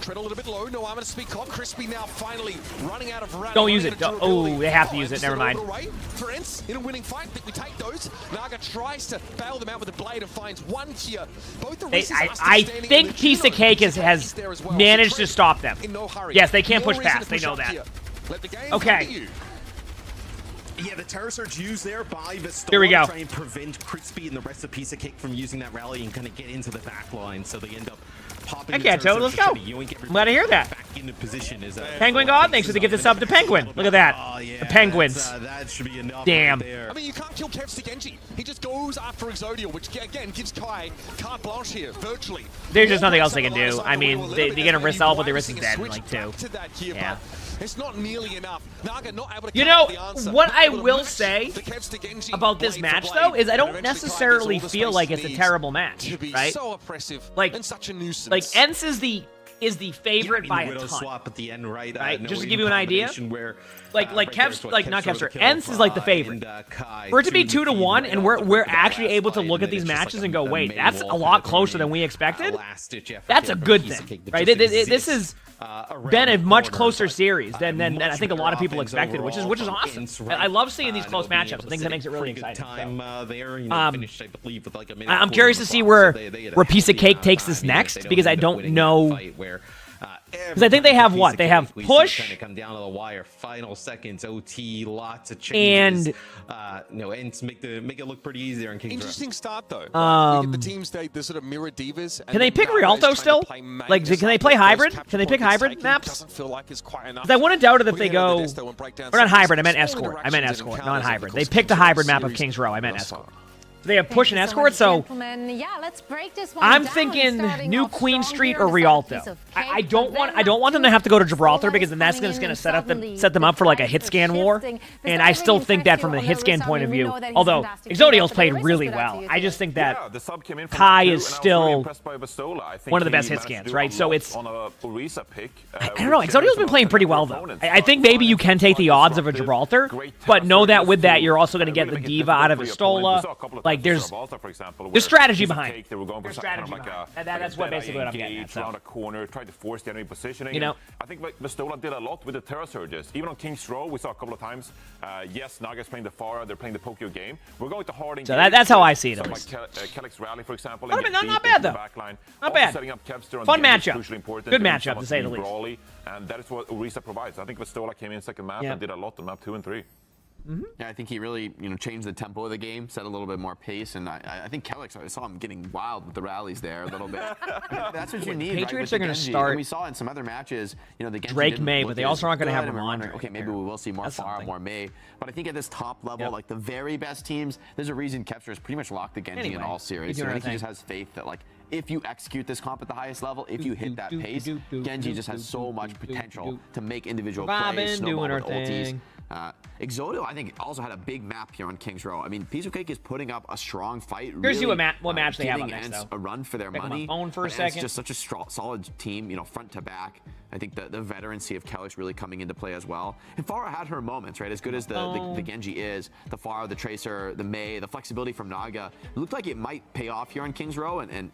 Tread a little bit low, no armor to speak of. Crispy now finally running out of rally. Don't use it. Oh, they have to use it. Never mind. For Ents in a winning fight, I think we take those. Naga tries to bail them out with a blade and finds one here. Both the I think Piece of Cake has managed to stop them. Yes, they can't push past. They know that. Okay. Yeah, the Terror Surge used there by Vistola Here we go. to try and prevent Crispy and the rest of Piece of Cake from using that rally and kind of get into the back line, so they end up popping. Heck yeah, Joe, let's go. I'm glad to hear that. Back into position as Penguin God, thanks for the gift of sub to Penguin. Look at that. Oh, yeah, the Penguins. that should be enough. Damn. Right there. I mean, you can't kill Kev's Genji. He just goes after Exodia, which again gives Kai carte blanche here, virtually. There's just nothing else they can do. I mean, they're going to risk all, but the risk is dead in like 2. Yeah. It's not nearly enough. Naga not able to you know, what I will say about this match, though, is I don't necessarily feel like it's a terrible match, right? So oppressive like, and such a nuisance. Like, ENCE is the favorite by a ton. Swap at the end, right? Right? Just to give you an idea, ENCE is like the favorite. For it to be 2-1, and we're actually able to look at these matches and go, wait, that's a lot closer than we expected. That's a good thing, right? This has been a much closer series than I think a lot of people expected, which is awesome. I love seeing these close matchups. I think that makes it really exciting. I'm curious to see where Piece of Cake takes this next, because I don't know. Because I think they have what? They have push, come down to the wire, final seconds, OT, lots of changes. And make it look pretty easy there in Kings Row. Interesting start though. The teams they sort of mirror divas. Can they pick Rialto still? Like, can they play hybrid? Can they pick hybrid maps? Doesn't feel like it's quite enough. Because I wouldn't doubt it if they go. Or not hybrid. I meant escort. Not hybrid. They picked the hybrid map of Kings Row. I meant escort. They have push and escort, so yeah, let's break this one I'm down, thinking New Queen Street or Rialto. I don't want them to have to go to Gibraltar, because then that's just going to set them up for like a hit scan war. And I still think that from a hit scan point of view, although Exodiel's played really well, I just think that Kai is still one of the best hit scans, right? So it's I don't know. Exodiel's been playing pretty well though. I think maybe you can take the odds of a Gibraltar, but know that with that you're also going to get the diva out of Vistola. Like, there's strategy behind it. There's strategy behind it. That's what basically what I'm getting at. Around a corner, tried to force the enemy positioning. You know, I think Vistola did a lot with the Terror Surges. Even on King's Row, we saw a couple of times. Yes, Naga's playing the Pharah, they're playing the Pokio game. We're going to hard engage. So that's how I see it. Like Kelix Rally, for example. Not bad though. Not bad. Fun matchup. Good matchup to say the least. And that is what Orisa provides. I think Vistola came in second map and did a lot on map 2 and 3. Yeah, I think he really, changed the tempo of the game, set a little bit more pace, and I think Kelix, I saw him getting wild with the rallies there a little bit. That's what you need. Patriots are going to start. And we saw in some other matches, the Genji Drake May, but they also aren't going to have him on. Okay, maybe we will see more Pharah, more May. But I think at this top level, like the very best teams, there's a reason Kevster has pretty much locked the Genji in all series. So I think he just has faith that if you execute this comp at the highest level, if you hit that pace, Genji just has so much potential to make individual plays, snowball with ultis. Exodio, I think, also had a big map here on Kings Row. I mean, Piece of Cake is putting up a strong fight. Here's really, what match they have up next, though. A run for their money. Phone for a second. It's just such a solid team, front to back. I think the veterancy of Kelix really coming into play as well. And Pharah had her moments, right? As good as the Genji is, the Pharah, the Tracer, the Mei, the flexibility from Naga, it looked like it might pay off here on Kings Row and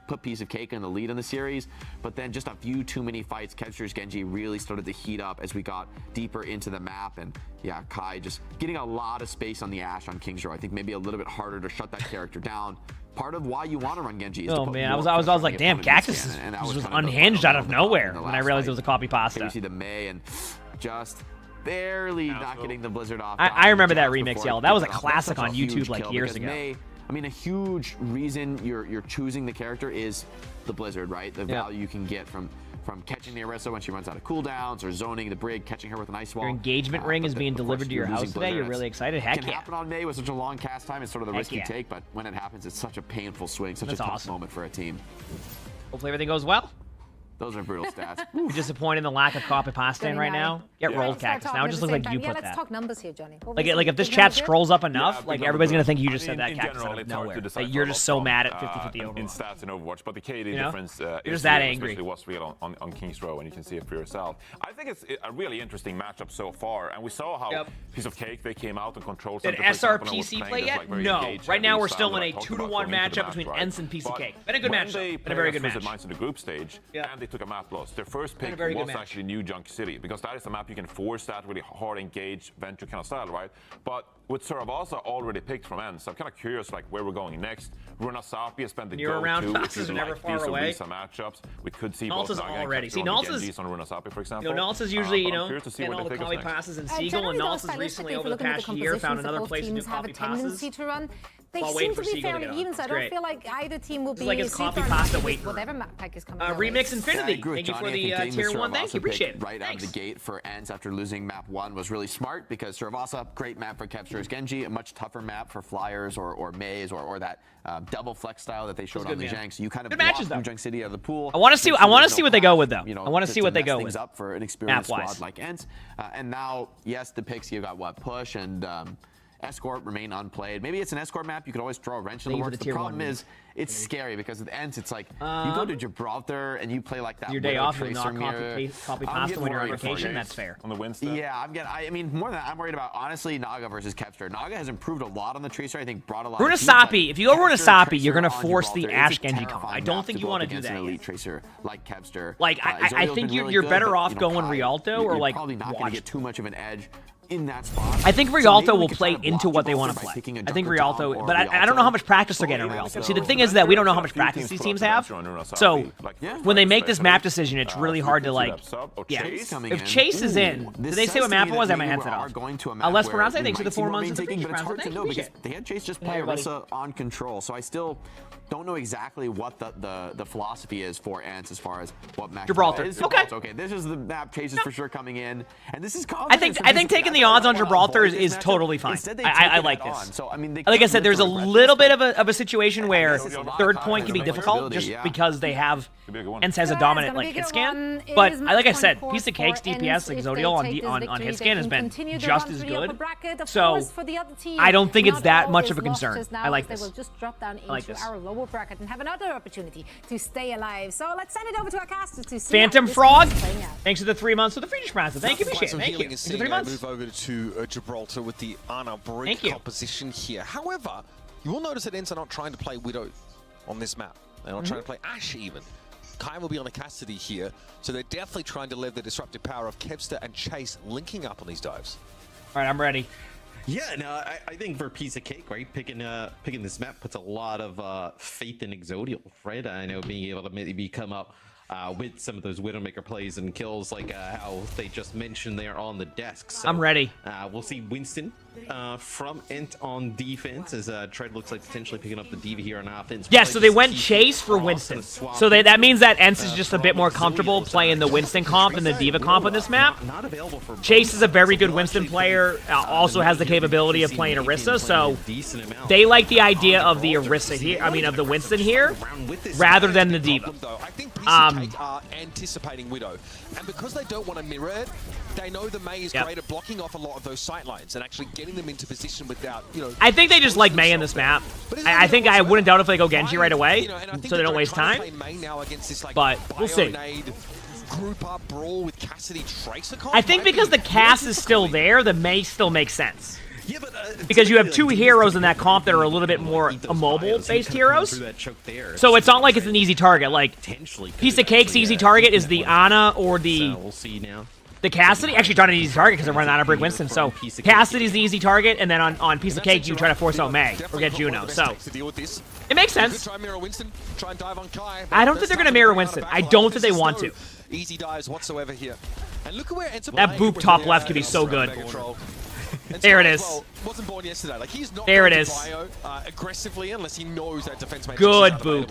put Piece of Cake in the lead in the series, but then just a few too many fights. Kevster's Genji really started to heat up as we got deeper into the map, and yeah, Kai just getting a lot of space on the Ashe on Kings Row. I think maybe a little bit harder to shut that character down. Part of why you want to run Genji is to put I was like, damn, Cactus was unhinged out of nowhere when I realized it was a copy pasta. You see the Mei and just barely not getting the Blizzard off. I remember that remix, Yellow. That was a classic on YouTube like years ago. I mean, a huge reason you're choosing the character is the Blizzard, right? The value you can get from catching the Orisa when she runs out of cooldowns, or zoning the Brig, catching her with an ice wall. Your engagement ring is being delivered to your house today. You're really excited. Heck yeah. It can happen on Mei with such a long cast time. It's sort of the risk you take, but when it happens, it's such a painful swing, such a tough moment for a team. Hopefully everything goes well. Those are brutal stats. You're disappointed in the lack of copy pasta right now? Get rolled, Cactus. Now it just looks like you put that. Let's talk numbers here, Johnny. Like if this chat scrolls up enough, everybody's going to think you just said that, Cactus, out of nowhere. That you're just so mad at 50-50 overall. In stats in Overwatch, but the KD difference you're just that angry. Especially was real on King's Row, and you can see it for yourself. I think it's a really interesting matchup so far, and we saw how Piece of Cake, they came out and controlled. Did SRPC play yet? No. Right now we're still in a 2-1 matchup between ENCE and Piece of Cake. Been a good matchup. Been a very good match. In the group stage, and they took a map loss. Their first pick was actually New Junk City, because that is a map you can force that really hard engage venture kind of style, right? But with Saravasa already picked from end, so I'm kind of curious like where we're going next. Runasapi has spent the go-to if you never like far these away. Some matchups. We could see Naltz is already. See, Naltz is on Runasapi, for example. Naltz is usually, getting all the copy passes in Seagull, and Naltz has recently over the past year found another place to do copy passes. They seem to be fairly even, so I don't feel like either team will be like his copy pasta wait for whatever map pack is coming. Remix Infinity, thank you for the tier 1. Thank you, appreciate it. Right out of the gate for ENCE after losing map 1 was really smart, because Saravasa, great map for Kevster's Genji, a much tougher map for Flyers or Maze or that double flex style that they showed on the Zhang. So you kind of lost New Junk City out of the pool. I want to see what they go with though. I want to see what they go with. Up for an experienced squad like ENCE, and now yes, the picks you got Push and Escort remain unplayed. Maybe it's an Escort map. You could always throw a wrench in the works. The problem is it's scary, because with ENCE, it's like you go to Gibraltar and you play like that. Your day off, you'll not copy pasta when you're on vacation. That's fair. On the Winston. Yeah, I mean, more than that, I'm worried about, honestly, Naga versus Kevster. Naga has improved a lot on the Tracer. I think brought a lot. Runasapi. If you go Runasapi, you're gonna force the Ash Genji comp. I don't think you want to do that. An elite Tracer like Kevster. Like I think you're better off going Rialto or like probably not going to get too much of an edge in that spot. I think Rialto will play into what they want to play. I think Rialto, but I don't know how much practice they're getting on Rialto. See, the thing is that we don't know how much practice these teams have. So when they make this map decision, it's really hard to like. Yeah, if Chase is in, did they say what map it was? I have my headset off. Les Esperanza, thanks for the 4 months of the free But it's hard to know because they had Chase just play Orisa on control. So I still don't know exactly what the philosophy is for ENCE as far as what map Gibraltar. is. Okay, this is the map. Chase is for sure coming in, and this is. I think taking the odds on Gibraltar is totally fine. I like this. So, I mean, like I said, there's a little bit of a situation where third point can be difficult just because they have ENCE has a dominant like hit scan. But like I said, Piece of Cake's DPS like Zodiel on hit scan has been just as good. So I don't think it's that much of a concern. I like this. They will just drop down like into this. our lower bracket and have another opportunity to stay alive. So let's send it over to our casters to see Phantom Frog, thanks for the 3 months for the free Esperanza. Thank you, appreciate it. Thank you. Thanks for 3 months. Move over to Gibraltar with the Ana Brig composition here. However, you will notice that ENCE are not trying to play Widow on this map. They're not trying to play Ashe even. Kai will be on the Cassidy here, so they're definitely trying to leverage the disruptive power of Kevster and Chase linking up on these dives. All right, I'm ready. Yeah, no, I think for Piece of Cake, right, picking this map puts a lot of faith in Exodial, right? I know being able to maybe come up with some of those Widowmaker plays and kills, like how they just mentioned there on the desk. So, I'm ready. We'll see Winston from ENCE on defense, as Tread looks like potentially picking up the Diva here on offense. Yeah, so they went Chase for Winston. So that means that ENCE is just a bit more comfortable playing the Winston comp than the Diva comp on this map. Chase is a very good Winston player, also has the capability of playing Orisa, so they like the idea of the Orisa here, I mean of the Winston here, rather than the Diva. I think are anticipating Widow, and because they don't want to mirror it, they know the Mei is great at blocking off a lot of those sight lines and actually getting them into position without, I think they just like Mei in this map. I think I wouldn't doubt if they go Genji right away, so they don't waste time. But we'll see. Group up brawl with Cassidy Tracer comp. I think because the Cass is still there, the Mei still makes sense. Yeah, but, because you have two heroes in that comp that are a little bit more immobile-based heroes. So it's not like it's an easy target. Like, Piece of Cake's easy target is the Ana or the Cassidy. Actually, it's not an easy target because they're running Ana Brig Winston. So Cassidy's the easy target, and then on Piece of Cake, you try to force out Mei or get Juno. So it makes sense. I don't think they're going to mirror Winston. I don't think they want to. Easy dives whatsoever here. And look at where that boop top left could be so good. There it is. Wasn't born yesterday. Like he's not there it is. Aggressively unless he knows that defense matrix good is boop.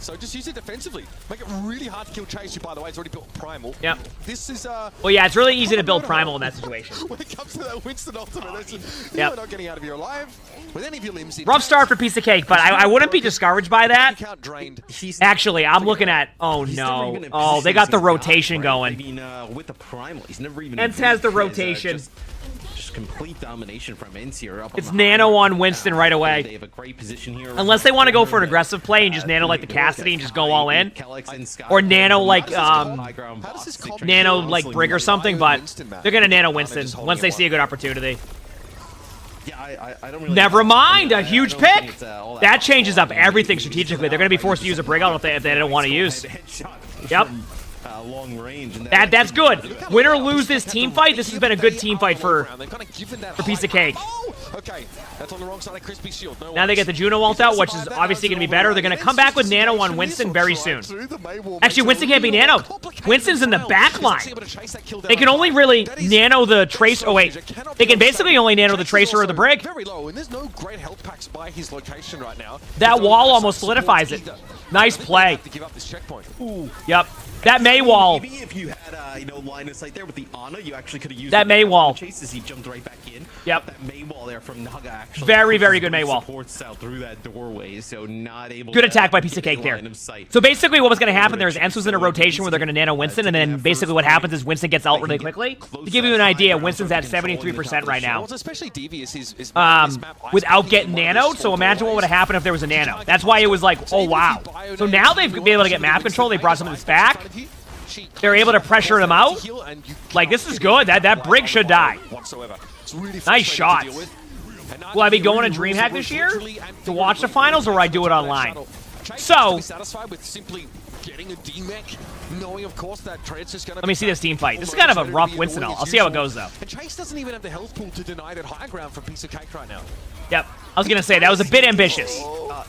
So just use it defensively. Make it really hard to kill Chase. By the way, it's already built Primal. Yep. This is well, yeah, it's really easy to build Primal in that situation. When it comes to that Winston ultimate, you're not getting out of here alive with any of your limbs. Rough start for Piece of Cake, but I wouldn't be discouraged by that. Actually, I'm looking at. Oh no! Oh, they got the rotation going. I mean, with the Primal, he's never even. ENCE has the rotation. Just complete domination from ENCE here. It's Nano on Winston right away. They have a great position here. Unless they want to go for an aggressive play and just Nano like the Cassidy and just go all in, or Nano like Nano like Brig or something. But they're gonna Nano Winston once they see a good opportunity. Yeah, I don't really. Never mind, a huge pick. That changes up everything strategically. They're gonna be forced to use a Brig out if they don't want to use. Yep. long range. And That's good. Win or lose this team fight, this has been a good team fight for Piece of Cake. Okay, that's on the wrong side of Crispy Shield. Now they get the Juno ult out, which is obviously going to be better. They're going to come back with Nano on Winston very soon. Actually, Winston can't be Nano. Winston's in the back line. They can only really Nano the Tracer. Oh, wait. They can basically only Nano the Tracer or the Brig. Very low, and there's no great health packs by his location right now. That wall almost solidifies it. Nice play. Ooh. Yep. That May wall. Maybe if you had, you know, line of sight there with the Ana, you actually could have used that May wall. Chases, he jumped right back in. Yep. That May wall there from Naga actually. Very, very good May wall. Supports out through that doorway, so not able. Good attack by Piece of Cake there. So basically, what was going to happen there is ENCE was in a rotation where they're going to Nano Winston, and then basically what happens is Winston gets out really quickly. To give you an idea, Winston's at 73% right now. Especially devious without getting nanoed. So imagine what would have happened if there was a nano. That's why it was like, oh wow. So now they've been able to get map control. They brought some of this back. They're able to pressure them out. Like, this is good. That Brig should die. Nice shots. Will I be going to DreamHack this year to watch the finals, or will I do it online? So, let me see this team fight. This is kind of a rough Winston ult. I'll see how it goes, though. And Chase doesn't even have the health pool to deny that high ground from Piece of Cake right now. Yep. I was going to say, that was a bit ambitious.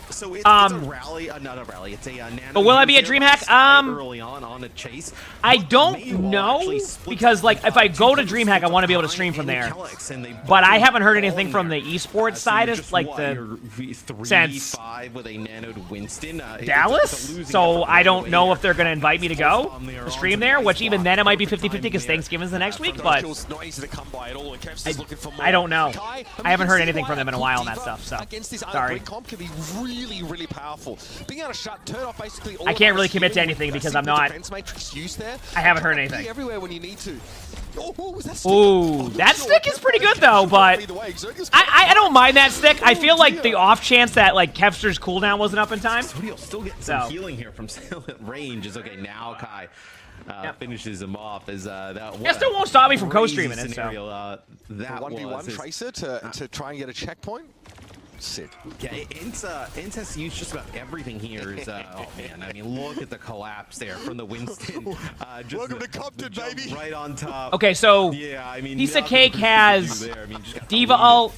So it's a rally, not a rally. It's a nano. But will I be at DreamHack? Early on a chase. I don't know, because like if I go to DreamHack, I want to be able to stream from there. But I haven't heard anything from the esports side of like the since with a nanoed Winston, Dallas. So I don't know if they're going to invite me to go to stream there. Which even then it might be 50-50 because Thanksgiving's the next week. But I don't know. I haven't heard anything from them in a while on that stuff. So sorry. Really, really powerful. Being able to turn off basically all I can't really commit to anything because I'm not. I haven't heard anything. Everywhere when you need to. Ooh, that stick is pretty good though, but I don't mind that stick. I feel like the off chance that like Kevster's cooldown wasn't up in time. Still getting some healing here from silent range. Is okay now. Kai finishes him off as that. Yeah, still won't stop me from co-streaming it. So that 1v1 Tracer to try and get a checkpoint. Sick. Okay, ENCE has used just about everything here. Is, oh man, I mean, look at the collapse there from the Winston. Welcome to Compton, baby. Right on top. Okay, so yeah, I mean, Piece of Cake has Diva ult.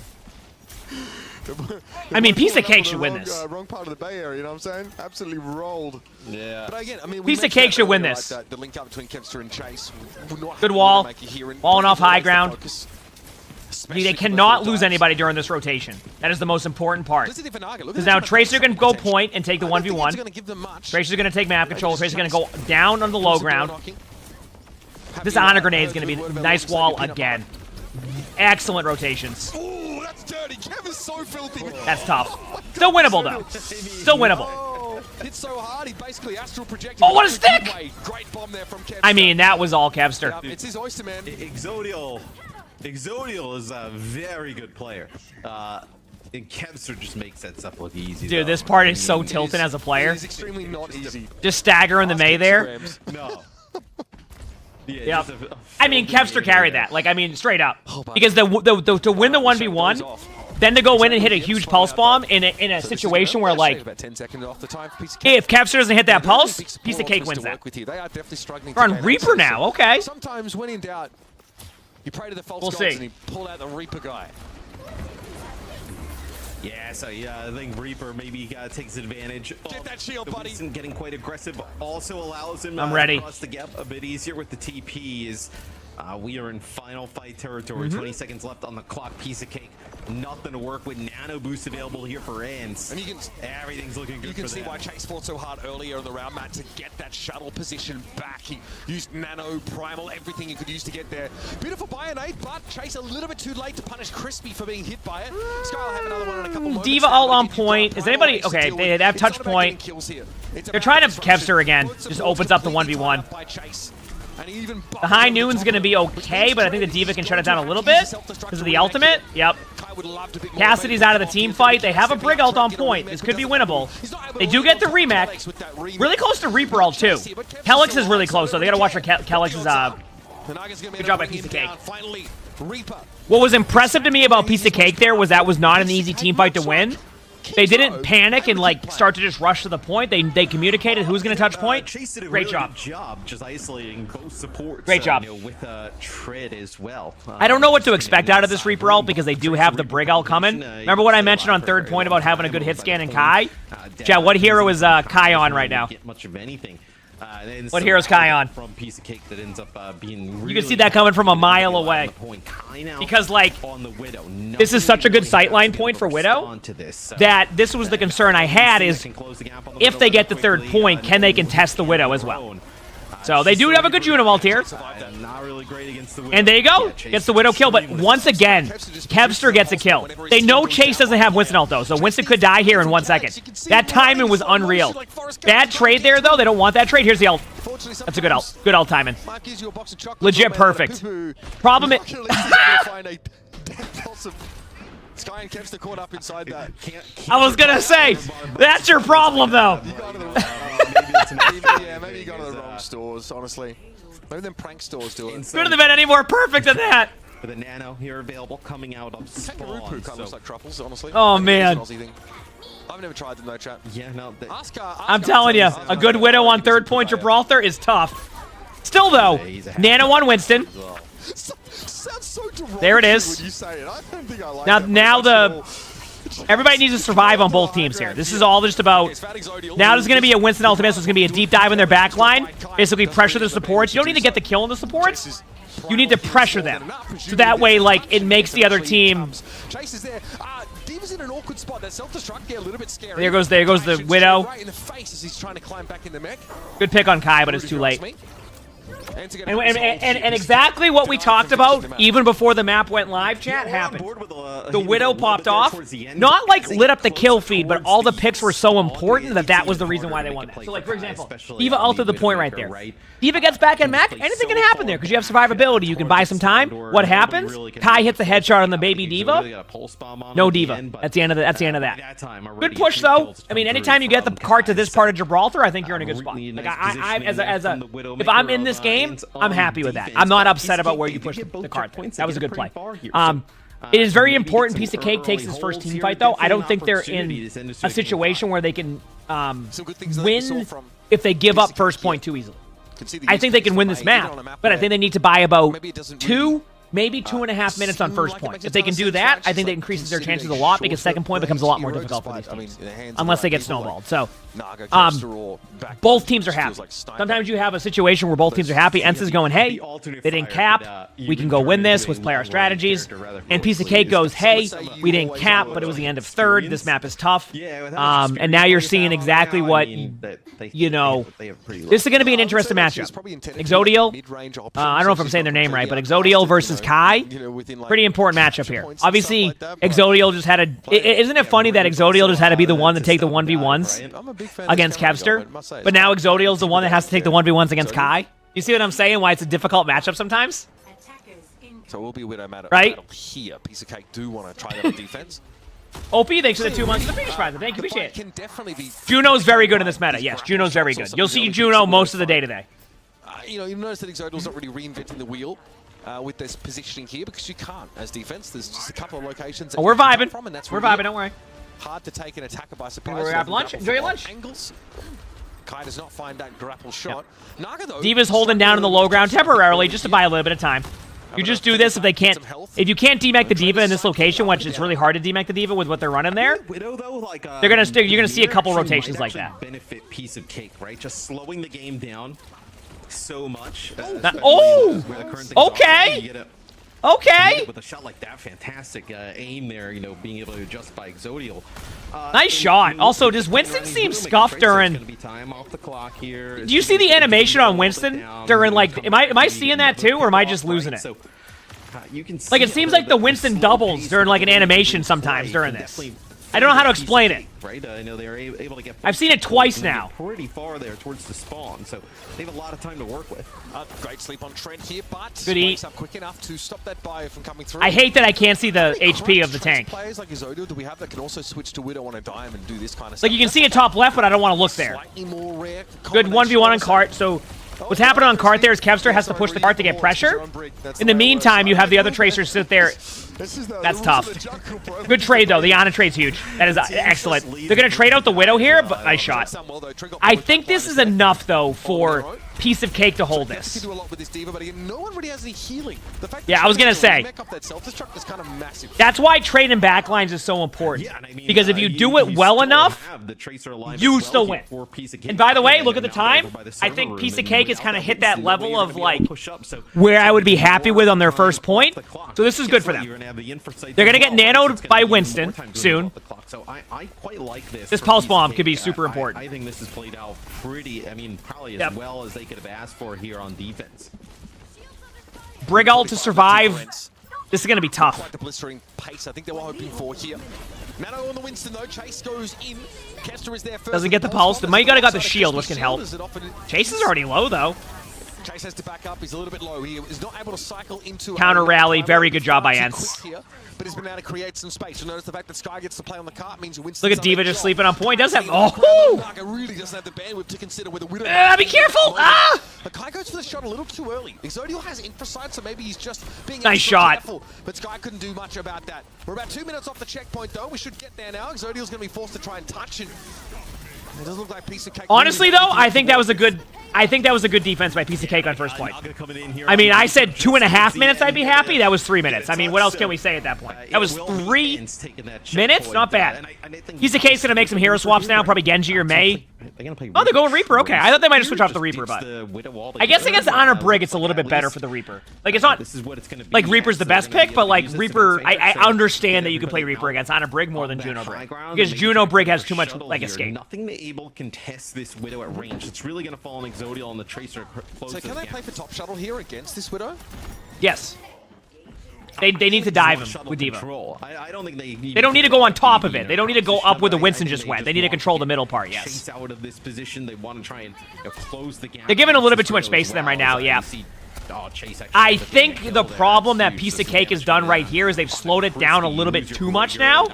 I mean, Piece of Cake should win this. Wrong part of the Bay Area, you know what I'm saying? Absolutely rolled. Yeah. But again, I mean, Piece of Cake should win this. The link up between Kevster and Chase. Good wall. Walling off high ground. They cannot lose anybody during this rotation. That is the most important part. Because now Tracer can go point and take the 1v1. Tracer's going to take map control. Tracer's going to go down on the low ground. This Honor Grenade is going to be nice wall again. Excellent rotations. Ooh, that's dirty. Kev is so filthy. That's tough. Still winnable, though. Still winnable. Hit so hard, he basically astral projected. Oh, what a stick! Great bomb there from Kevster. I mean, that was all Kevster. It's his oyster, man. Exodial is a very good player. And Kevster just makes that stuff look easy. Dude, this part is so tilting as a player. It's extremely not easy. Just staggering the May there. No. Yeah, yep. I mean, Kevster carried that. Like, I mean, straight up. Because to win the 1v1, then to go in and hit a huge pulse bomb in a situation where, like, if Kevster doesn't hit that pulse, Piece of Cake wins that. We're on Reaper now, okay. Sometimes when in doubt, you pray to the false gods and he pulled out the Reaper guy. Yeah, so yeah, I think Reaper maybe takes advantage. Get that shield, buddy. Getting quite aggressive, but also allows him I'm ready. Across the gap a bit easier with the TPs. We are in final fight territory. 20 seconds left on the clock. Piece of Cake. Nothing to work with. Nano boost available here for ENCE. And you can, everything's looking good. You can see why Chase fought so hard earlier in the round, Matt, to get that shuttle position back. He used Nano, Primal, everything he could use to get there. Beautiful Bionade, but Chase a little bit too late to punish Crispy for being hit by it. Sky will have another one in a couple moments. Diva all on point. Is anybody... Okay, they have touch point. They're trying to Kevster again. Just opens up the 1v1. The high noon's going to be okay, but I think the Diva can shut it down a little bit because of the ultimate. Yep. Cassidy's out of the team fight. They have a Brig ult on point. This could be winnable. They do get the remake. Really close to Reaper ult, too. Kellex is really close, so they got to watch for Kellex's... Good job by Piece of Cake. What was impressive to me about Piece of Cake there was that was not an easy team fight to win. They didn't panic and like start to just rush to the point. They communicated who's going to touch point. Chase did a Great really job. good job just isolating both supports. Great job. With Tread as well. I don't know what to expect out of this Reaper ult because they do have the Brig ult coming. Remember what I mentioned on third point about having a good hit scan in Kai? Chad, what hero is Kai on right now? Get much of anything. What hero's Kai on? From piece of cake that ends up being You can see that coming from a mile away. Because, like, this is such a good sightline point for Widow that this was the concern I had is if they get the third point, can they contest the Widow as well? So they do have a good Juno ult here. And there you go. Gets the Widow kill. But once again, Kevster gets a kill. They know Chase doesn't have Winston ult, though. So Winston could die here in 1 second. That timing was unreal. Bad trade there, though. They don't want that trade. Here's the ult. That's a good ult. Good ult timing. Legit perfect. Problem is... Sky and Kevster caught up inside that. I was gonna say, that's your problem, though. Maybe you got to the wrong stores, honestly. Maybe them prank stores do it. Couldn't have been any more perfect than that. With a nano here available coming out of spawn. Kangaroo poo kind of looks like truffles, honestly. Oh, man. I've never tried them, though, chat. Yeah, no. I'm telling you, a good Widow on third point Gibraltar is tough. Still, though, Nano on Winston. There it is. Now everybody needs to survive on both teams here. This is all just about... Now there's going to be a Winston ultimate, so it's going to be a deep dive in their back line. Basically pressure the supports. You don't need to get the kill on the supports. You need to pressure them. So that way, like, it makes the other team... Chase is there. D.Va's in an awkward spot. That self-destruct get a little bit scary. There goes the Widow. Right in the face as he's trying to climb back in the mech. Good pick on Kai, but it's too late. And exactly what we talked about even before the map went live, chat, happened. The Widow popped off. Not like lit up the kill feed, but all the picks were so important that was the reason why they won that. So like, for example, D.Va ulted the point right there. D.Va gets back in mech, anything can happen there because you have survivability. You can buy some time. What happens? Kai hits a headshot on the baby D.Va. No D.Va. That's the end of that. Good push though. I mean, anytime you get the cart to this part of Gibraltar, I think you're in a good spot. Like if I'm in this game, I'm happy with that. I'm not upset about where you push the cart. That was a good play. It is very important Piece of Cake takes his first team fight, though. I don't think they're in a situation where they can win if they give up first point too easily. I think they can win this map, but I think they need to buy about 2, maybe 2.5 minutes on first point. If they can do that, I think that increases their chances a lot because second point becomes a lot more difficult for these teams, unless they get snowballed. So, both teams are happy. Sometimes you have a situation where both teams are happy. Ensa's going, hey, they didn't cap. We can go win this. Let's play our strategies. And Piece of Cake goes, hey, we didn't cap, but it was the end of third. This map is tough. And now you're seeing exactly what, you know, this is going to be an interesting matchup. Exodial, I don't know if I'm saying their name right, but Exodial versus Kai, pretty important matchup here. Obviously, Exodial just had isn't it funny that Exodial just had to be the one to take the 1v1s against Kevster, but now Exodial's the one that has to take the 1v1s against Kai? You see what I'm saying? Why it's a difficult matchup sometimes? So it will be a Widow battle here. Piece of Cake do want to try that on defense. OP, thanks for the 2 months. The Phoenix Prize. Thank you, appreciate it. Juno's very good in this meta. Yes, Juno's very good. You'll see Juno most of the day today. You notice that Exodial's not really reinventing the wheel with this positioning here because you can't as defense. There's just a couple of locations. We're vibing. We're vibing. Don't worry. Hard to take an attacker by surprise. We're having lunch. Enjoy your lunch. Angles. Kai does not find that grapple shot. Naga, though, D.Va's holding down in the low ground temporarily just to buy a little bit of time. You just do this if they can't. If you can't demech the D.Va in this location, which it's really hard to demech the D.Va with what they're running there, Widow, though, like, you're gonna see a couple rotations like that. Benefit Piece of Cake, right? Just slowing the game down so much. Okay. Okay. With a shot like that, fantastic aim there. You know, being able to adjust by Exodial. Nice shot. Also, does Winston seem scuffed during? Do you see the animation on Winston during like? Am I seeing that too, or am I just losing it? Like it seems like the Winston doubles during like an animation sometimes during this. I don't know how to explain it. Right? I know they're able to get. I've seen it twice now. Pretty far there towards the spawn, so they have a lot of time to work with. Great sleep on Trent here, but good eat. Up quick enough to stop that bio from coming through. I hate that I can't see the HP of the tank. Players like Exodial, do we have that can also switch to Widow on a dime and do this kind of stuff? Like you can see it top left, but I don't want to look there. Good 1v1 on cart, so What's happening on cart there is Kevster has to push the cart to get pressure. In the meantime, you have the other tracers sit there. That's tough. Good trade, though. The Ana trade's huge. That is excellent. They're going to trade out the Widow here, but nice shot. I think this is enough, though, for Piece of Cake to hold this. Yeah, I was going to say. That's why trading backlines is so important. Because if you do it well enough, you still win. And by the way, look at the time. I think Piece of Cake has kind of hit that level of, like, where I would be happy with on their first point. So this is good for them. They're going to get nanoed by Winston soon. I quite like this. This pulse bomb could be super important. I think this has played out pretty, probably as well as they could have asked for here on defense. Briggle to survive. This is going to be tough. Quite the blistering pace I think they were hoping for here. Nano on the Winston though. Chase goes in. Kester is there first. Doesn't get the pulse. The Mighty got the shield, which can help. Chase is already low, though. Chase has to back up. He's a little bit low. He is not able to cycle into counter rally. Very good job by Ents. But he's been able to create some space. You'll notice the fact that Sky gets to play on the cart means Look at D.Va just sleeping on point. Does have really doesn't have the bandwidth to consider with a Widow. Be careful! But Kai goes for the shot a little too early. Exodial has infrasight, so maybe he's just being nice shot. Careful. But Sky couldn't do much about that. We're about 2 minutes off the checkpoint though. We should get there now. Exodial's going to be forced to try and touch it. It doesn't look like Piece of Cake. Honestly, though, I think that was a good. I think that was a good defense by Piece of Cake on first point. I mean, I said 2.5 minutes I'd be happy. That was 3 minutes. I mean, what else can we say at that point? That was 3 minutes? Not bad. Piece of Cake's going to make some hero swaps now. Probably Genji or Mei. Oh, they're going Reaper. Okay, I thought they might have switched off the Reaper, but I guess against Honor Brig, it's a little bit better for the Reaper. Like, it's not like Reaper's the best pick, but like Reaper, I understand that you can play Reaper against Honor Brig more than Juno Brig. Because Juno Brig has too much, like, escape. Nothing to able contest this Widow at range. It's really going to fall on Exodial and the Tracer. So can they play for top shuttle here against this Widow? Yes. They need to dive him with D.Va. I don't think they don't need to go on top of it. They don't need to go up where the Winston just went. They need to control the middle part, yes. Chase out of this position. They want to try and close the gap. They're giving a little bit too much space to them right now, yeah. I think the problem that Piece of Cake has done right here is they've slowed it down a little bit too much now.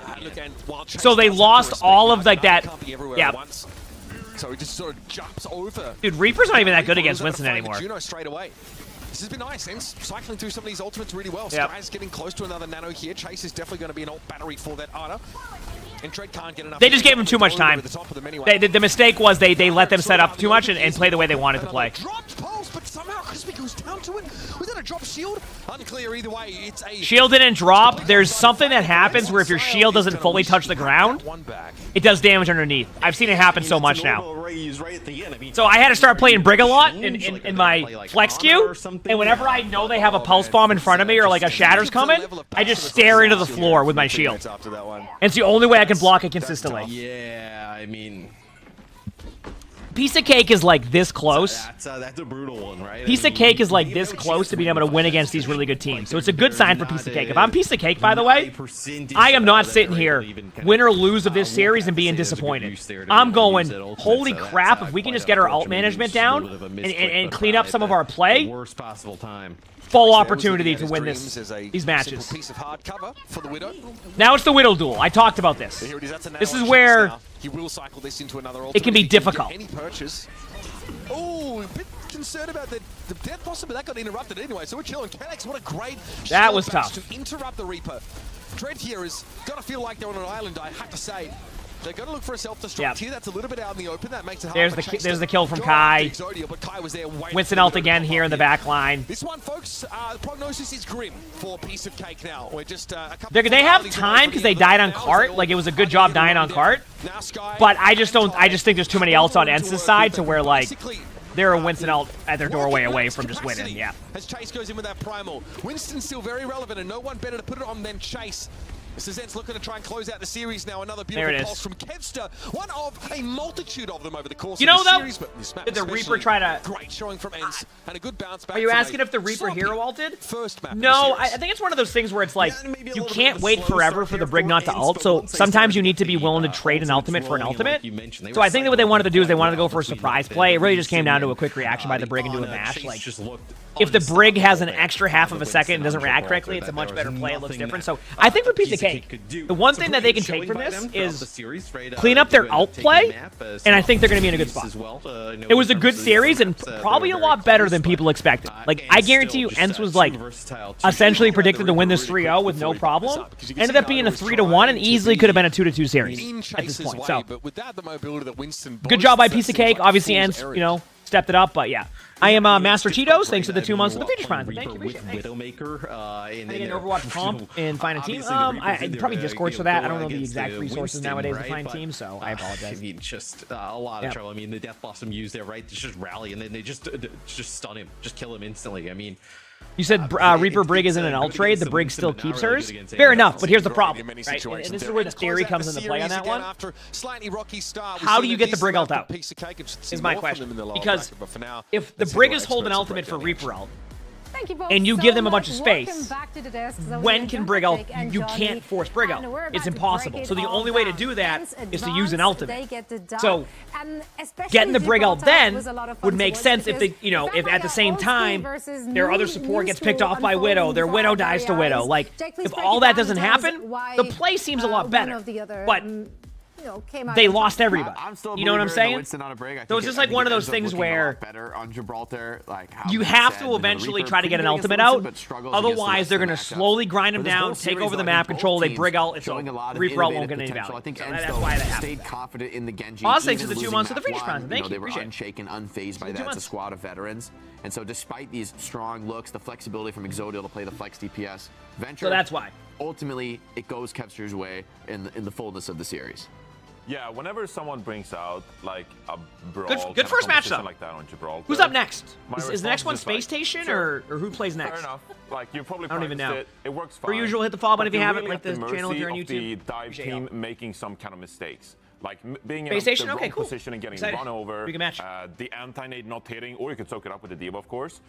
So they lost all of like that. Yeah. So he just sort of jumps over. Dude, Reaper's not even that good against Winston anymore. Juno straight away. This has been nice, and cycling through some of these ultimates really well. Sky's getting close to another nano here. Chase is definitely going to be an ult battery for that Ana. And Tread can't get enough. They just gave him too much time. The mistake was they let them set up too much and play the way they wanted to play. Dropped pulse, but somehow Crispy goes down to it. Was that a drop shield? Unclear either way. It's a shield didn't drop. There's something that happens where if your shield doesn't fully touch the ground, it does damage underneath. I've seen it happen so much now. So I had to start playing Brig a lot in my flex queue, and whenever I know they have a pulse bomb in front of me or like a shatter's coming, I just stare into the floor with my shield. And it's the only way I can block it consistently. Yeah, I mean, Piece of Cake is like this close. That's a brutal one, right? Piece of Cake is like this close to being able to win against these really good teams. So it's a good sign for Piece of Cake. If I'm Piece of Cake, by the way, I am not sitting here, win or lose of this series and being disappointed. I'm going, holy crap, if we can just get our ult management down and clean up some of our play, worst possible time. Full opportunity to win these matches. Now it's the Widow duel. I talked about this. This is where it can be difficult. Oh, a bit concerned about the death possibly. That got interrupted anyway, so we're chilling. Canex, what a great that was tough to interrupt the Reaper. Dread here has got to feel like they're on an island, I have to say. They're going to look for a self-destruct here. That's a little bit out in the open. That makes it hard. There's the kill from Kai. Winston ult again here in the back line. This one, folks, the prognosis is grim for Piece of Cake now. We're just a couple they have time because they died on cart. Like, it was a good job dying on cart. But I just think there's too many ults on Ents' side to where, like, they're a Winston ult at their doorway away from just winning. Yeah. As Chase goes in with that primal. Winston's still very relevant, and no one better to put it on than Chase. This is Ents looking to try and close out the series now. Another beautiful pulse from Kevster. One of a multitude of them over the course of the series. But this map, did the Reaper try to... Great showing from Ents and a good bounce back. Are you asking if the Reaper hero ulted? First map no, I think it's one of those things where it's like, you can't wait forever for the Brig not to ult, so sometimes you need to be willing to trade an ultimate for an ultimate. So I think that what they wanted to do is they wanted to go for a surprise play. It really just came down to a quick reaction by the Brig into a mash. Like, if the Brig has an extra half of a second and doesn't react correctly, it's a much better play. It looks different. So I think for Piece of Cake. The one thing that they can take from this is clean up their alt play, and I think they're going to be in a good spot. It was a good series and probably a lot better than people expected. Like, I guarantee you, ENCE was like essentially predicted to win this 3-0 with no problem. Ended up being a 3-1 and easily could have been a 2-2 series at this point. So, good job by Piece of Cake. Obviously, ENCE, you know, stepped it up, but yeah. I am Master Cheetos. Thanks for the 2 months of the Features Prime. Thank you. Appreciate it. Widowmaker. Can I get an Overwatch comp and find a team? I probably Discords for that. I don't know the exact resources nowadays to find teams, so I apologize. I mean, just a lot of trouble. I mean, the Death Blossom used there, right? It's just rally, and then they just stun him, just kill him instantly. I mean, you said Reaper Brig isn't an alt trade. The Brig still keeps hers. Fair enough, but here's the problem, right? And this is where the theory comes into play on that one. How do you get the Brig ult out? Is my question. Because if the Brig is holding ultimate for Reaper ult, and you give them a bunch of space, when can Brig ult? You can't force Brig ult. It's impossible. So the only way to do that is to use an ultimate. So getting the Brig ult then would make sense if they, you know, if at the same time their other support gets picked off by Widow, their Widow dies to Widow. Like, if all that doesn't happen, the play seems a lot better. But they lost everybody. You know what I'm saying? So it's just like one of those things where you have to eventually try to get an ultimate out. Otherwise, they're going to slowly grind them down, take over the map control. They Brig ult. It's Reaper ult won't get any value. So that's why that happened. Confident in the Genji. Awesome, thanks for the 2 months of the Features Prime. Thank you. They were unshaken, unfazed by that. It's a squad of veterans. And so despite these strong looks, the flexibility from Exodio to play the flex DPS, Venture. So that's why. Ultimately, it goes Kevster's way in the fullness of the series. Yeah, whenever someone brings out like a brawl, good first match though. Like that on Gibraltar, who's up next? Is the next one Space Station or who plays next? Fair enough. Like you probably I don't even know. It works fine. Per usual, hit the follow button if you haven't. Really Like the channel if you're on YouTube. The dive team making some kind of mistakes. Like being in Space Station? the Okay, wrong cool. position and getting Excited. run over, Big match. the anti-nade not hitting, or you could soak it up with the Diva, of course,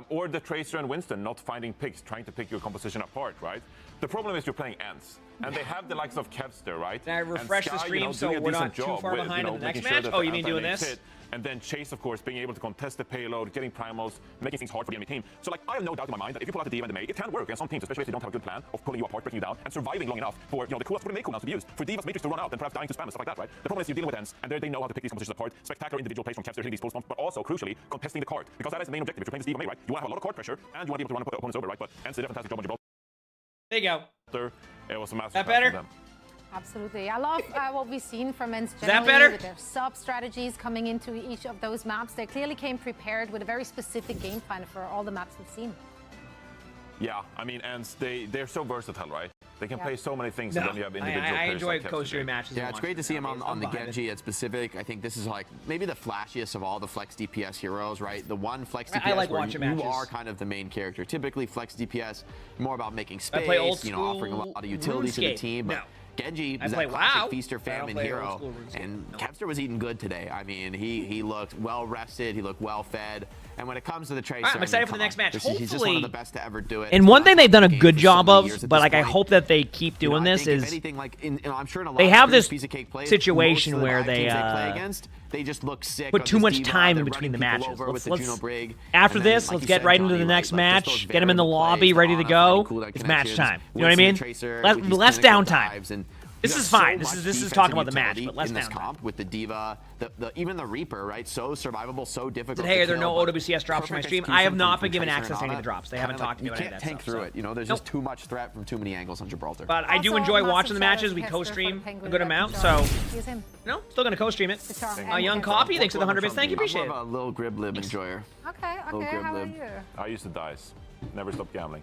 or the Tracer and Winston not finding picks, trying to pick your composition apart, right? The problem is you're playing ENCE, and they have the likes of Kevster, right? Can I refresh the stream so we're not too far behind in the next match? Oh, you mean doing this? And then Chase, of course, being able to contest the payload, getting primals, making things hard for the enemy team. So, like, I have no doubt in my mind that if you pull out the Diva and the Mei, it can work against some teams, especially if they don't have a good plan of pulling you apart, breaking you down, and surviving long enough for, you know, the cooldowns, for the Mei cooldowns to be used, for Diva's Matrix to run out and perhaps dying to spam and stuff like that, right? The problem is you're dealing with ENCE, and they know how to pick these compositions apart. Spectacular individual plays from Kevster hitting these full spawns, but also, crucially, contesting the card. Because that is the main objective if you're playing this Diva Mei, right? You want to have a lot of card pressure, and you want to be able to run opponents over, right? But ENCE did a fantastic job on Gibraltar. There you go. It was a massive that better? Absolutely. I love what we've seen from ENCE generally. Is that better? With their sub-strategies coming into each of those maps. They clearly came prepared with a very specific game plan for all the maps we've seen. Yeah, I mean, ENCE, they're so versatile, right? They can play so many things, and then you have individual I players enjoy like co-stream matches. Yeah, it's great to see him on the Genji at specific. I think this is like maybe the flashiest of all the flex DPS heroes, right? The one flex DPS I like where watching you matches. are kind of the main character. Typically, flex DPS more about making space, you know, offering a lot of utility to the team. But Genji is that classic feast or famine hero, and Kevster was eating good today. I mean, he looked well rested, he looked well fed, and when it comes to the Tracer, I'm excited for the next match. Hopefully, he's just one of the best to ever do it. And one thing they've done a good job of, but like I hope that they keep doing this is they have this situation where they just look sick. Put too much time in between the matches. After this, let's get right into the next match. Get them in the lobby, ready to go. It's match time. You know what I mean? Less downtime. This is fine. This is talking about the match, but less downtime. With the Diva, even the Reaper, right? So survivable, so difficult. Hey, are there no OWCS drops for my stream? I have not been given access to any of the drops. They haven't talked to me about any of that stuff. You can't tank through it. You know, there's just too much threat from too many angles on Gibraltar. But I do enjoy watching the matches. We co-stream a good amount, so no, still gonna co-stream it. Young Copy, thanks for the 100 bits. Thank you, appreciate it. I'm a little Griblib enjoyer. Okay, how are you? I used to dice. Never stop gambling.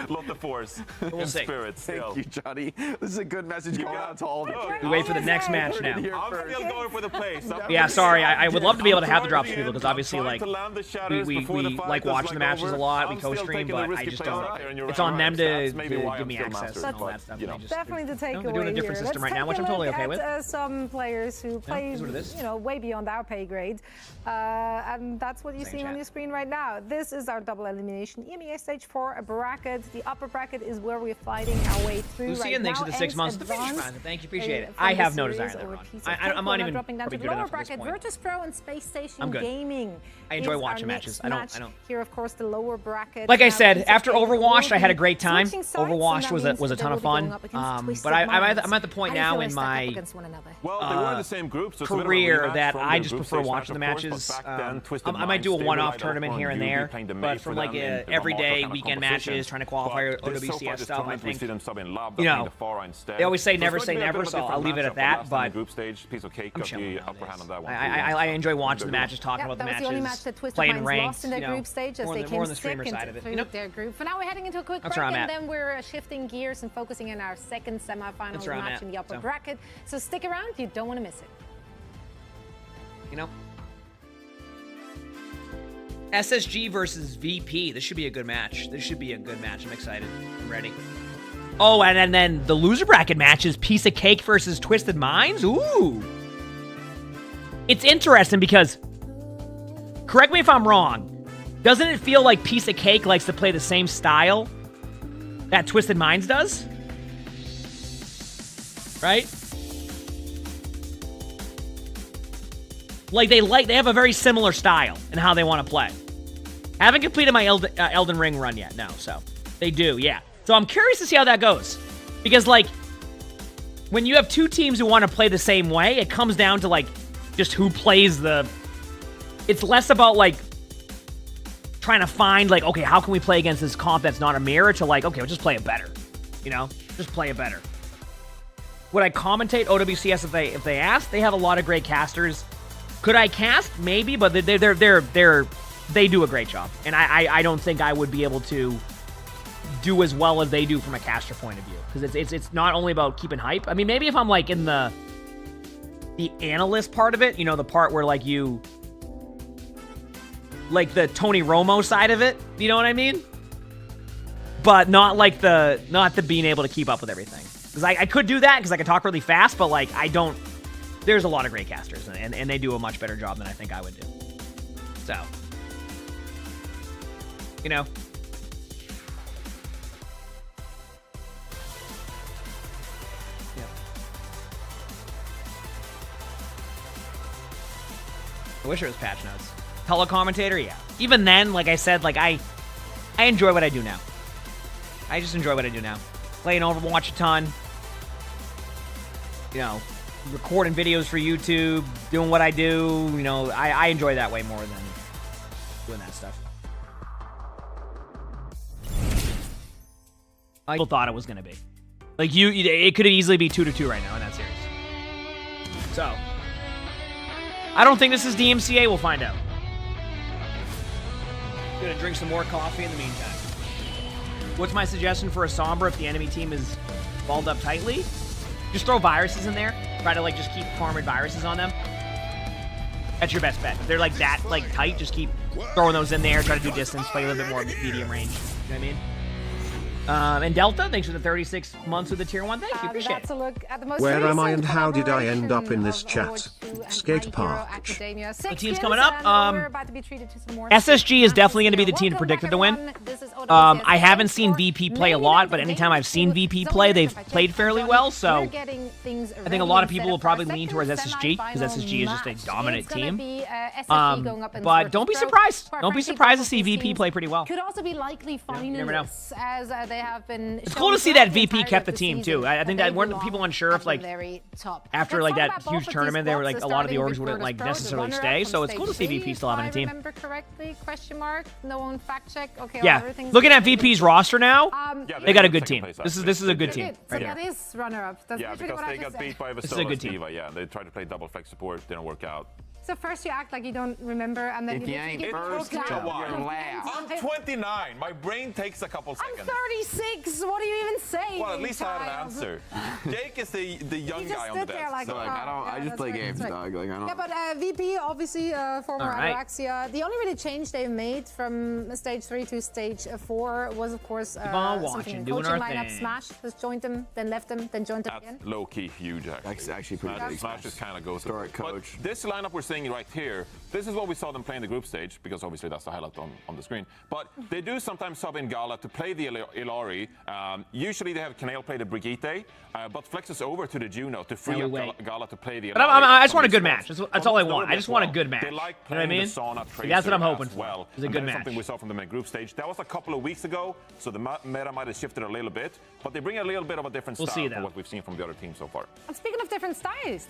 Lot of force and spirit still. Thank you, Johnny. This is a good message going out to all of you. We wait for the next match now. I'm still going for the place. Yeah, sorry. I would love to be able to have the drops for people because obviously, like, we like watching the matches a lot. We co-stream, but I just don't. It's on them to give me access and all that stuff. Definitely the takeaway They're doing a different system right now, which I'm totally okay with. Some players who play, you know, way beyond our pay grade, and that's what you're seeing on your screen right now. This is our double elimination EMEA Stage 4 bracket. The upper bracket is where we're fighting our way through Lucy, right and thanks now. for the 6 months. The finish line. Thank you, appreciate it. I have no desire to run. I'm not even dropping down to the lower bracket. Virtus Pro and Space Station Gaming. I enjoy watching matches. I don't. Here, of course, the lower bracket. Like I said, after Overwatch, I had a great time. Overwatch was a ton of fun. But I'm at the point now in my career that I just prefer watching the matches. I might do a one-off tournament here and there, but for like everyday weekend matches, trying to qualify OWCS stuff, I think, you know, they always say never say never, so I'll leave it at that. But I'm chilling. I enjoy watching the matches, talking about the matches, playing ranked, in their group stage as more they on came the streamer side of it. through their group. For now, we're heading into a quick break, and then we're shifting gears and focusing on our second semifinal match in the upper bracket. So stick around, you don't want to miss it. You know, SSG versus VP. This should be a good match. I'm excited. I'm ready. Oh, and then the loser bracket match is Piece of Cake versus Twisted Minds. Ooh. It's interesting because, correct me if I'm wrong, doesn't it feel like Piece of Cake likes to play the same style that Twisted Minds does? Right? Like they have a very similar style in how they want to play. I haven't completed my Elden Ring run yet, no, so they do, yeah. So I'm curious to see how that goes. Because, like, when you have two teams who want to play the same way, it comes down to, like, just who plays the... It's less about, like, trying to find, like, okay, how can we play against this comp that's not a mirror, to, like, okay, we'll just play it better. You know? Just play it better. Would I commentate OWCS if they asked? They have a lot of great casters. Could I cast? Maybe, but they do a great job. And I don't think I would be able to do as well as they do from a caster point of view, because it's not only about keeping hype. I mean, maybe if I'm like in the analyst part of it, you know, the part where like you like the Tony Romo side of it, you know what I mean? But not the being able to keep up with everything, because I could do that because I can talk really fast, but like I don't. There's a lot of great casters, and they do a much better job than I think I would do. So, you know. I wish it was patch notes. Color commentator, yeah. Even then, like I said, like I enjoy what I do now. I just enjoy what I do now. Playing Overwatch a ton. You know, recording videos for YouTube, doing what I do. You know, I enjoy that way more than doing that stuff. I thought it was gonna be. Like it could easily be 2-2 right now in that series. So. I don't think this is DMCA. We'll find out. Gonna drink some more coffee in the meantime. What's my suggestion for a Sombra if the enemy team is balled up tightly? Just throw viruses in there. Try to like just keep farming viruses on them. That's your best bet. If they're like that like tight, just keep throwing those in there. Try to do distance. Play a little bit more medium range. You know what I mean? And Delta, thanks for the 36 months with the tier 1. Thank you, appreciate it. That's a look at the most Where am I and how did I end up in this chat? Skate park. The team's coming up. SSG is definitely going to be the team predicted to win. I haven't seen VP play a lot, but anytime I've seen VP play, they've played fairly well. So I think a lot of people will probably lean towards SSG because SSG is just a dominant team. But don't be surprised. Don't be surprised to see VP play pretty well. Could also be likely finalists, as they have been. It's cool to see that VP kept the team too. I think that weren't people unsure if like after like that huge tournament, they were like a lot of the orgs wouldn't like necessarily stay. So it's cool to see VP still having a team. Remember correctly? Question mark. No one fact check. Okay. Yeah. Looking at VP's roster now, they got a good team. This is a good team. So that is runner-up. Yeah, because they got beat by Sova. Yeah, they tried to play double flex support, didn't work out. So first you act like you don't remember, and then if you ain't first, you're last. I'm 29. My brain takes a couple seconds. I'm 36. What do you even say? Well, at least I had an answer. Jake is the young guy on the desk. Like, I just play games, dog. Like, I don't. Yeah, but VP, obviously, former Anorexia. The only really change they made from stage 3 to stage 4 was, of course, something coaching lineup. Smash has joined them, then left them, then joined them again. Low key huge. That's actually pretty big. Smash just kind of goes. Historic coach. But this lineup we're seeing right here, this is what we saw them play in the group stage, because obviously that's the highlight on the screen. But they do sometimes sub in Gala to play the Illari. Usually they have Canale play the Brigitte, but flexes over to the Juno to free up Gala to play the Illari. But I just want a good match. That's all I want. I just want a good match. They like you know what I mean? That's what I'm hoping for. Well. Is a good match. Something we saw from them in group stage. That was a couple of weeks ago, so the meta might have shifted a little bit, but they bring a little bit of a different style from what we've seen from the other teams so far. And speaking of different styles,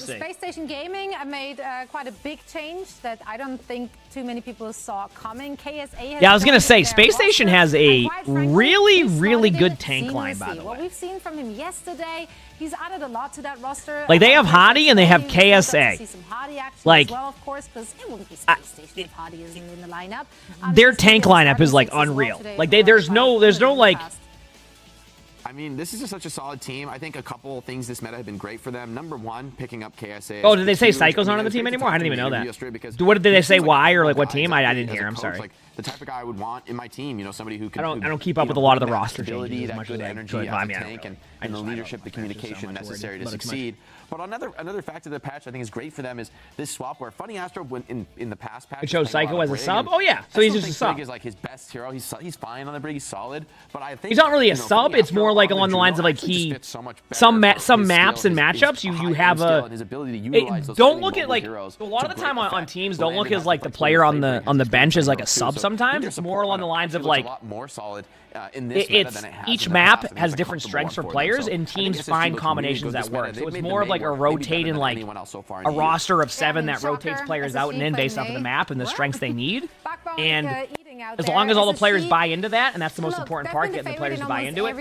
Space Station Gaming made quite a big change that I don't think too many people saw coming. KSA has I was gonna say Space Station has a really good tank line, by the way. What we've seen from him yesterday, he's added a lot to that roster. Like they have Hadi and they have KSA. See some Hadi action like as well, of course, because it wouldn't be Space Station if Hadi isn't in the lineup. Their tank lineup is like unreal. Like there's no like. I mean, this is just such a solid team. I think a couple things this meta have been great for them. Number one, picking up KSA. Oh, did they say Psycho's not on the team anymore? I didn't even know that. What did they say? Why or like what team? I didn't hear. I'm sorry. Like the type of guy I would want in my team. You know, somebody who can. I don't keep up with a lot of the roster changes as much good as I energy could. as a tank and the leadership, the communication necessary to succeed. But another factor of the patch I think is great for them is this swap where Funny Astro went in the past patch. It shows Psycho as a sub? Oh yeah, so he's just a sub. Brig is like his best hero. He's fine on the Brig. He's solid. But I think he's not really a sub. It's more like along the lines of like some maps and matchups. You have a. Don't look at like a lot of the time on teams. Don't look as like the player on the bench as like a sub. Sometimes it's more along the lines of like. More solid. Each map has different strengths for players, and teams find combinations that work. So it's more of like a rotating, like a roster of 7 that rotates players out and in based off of the map and the strengths they need. And as long as all the players buy into that, and that's the most important part, getting the players to buy into it,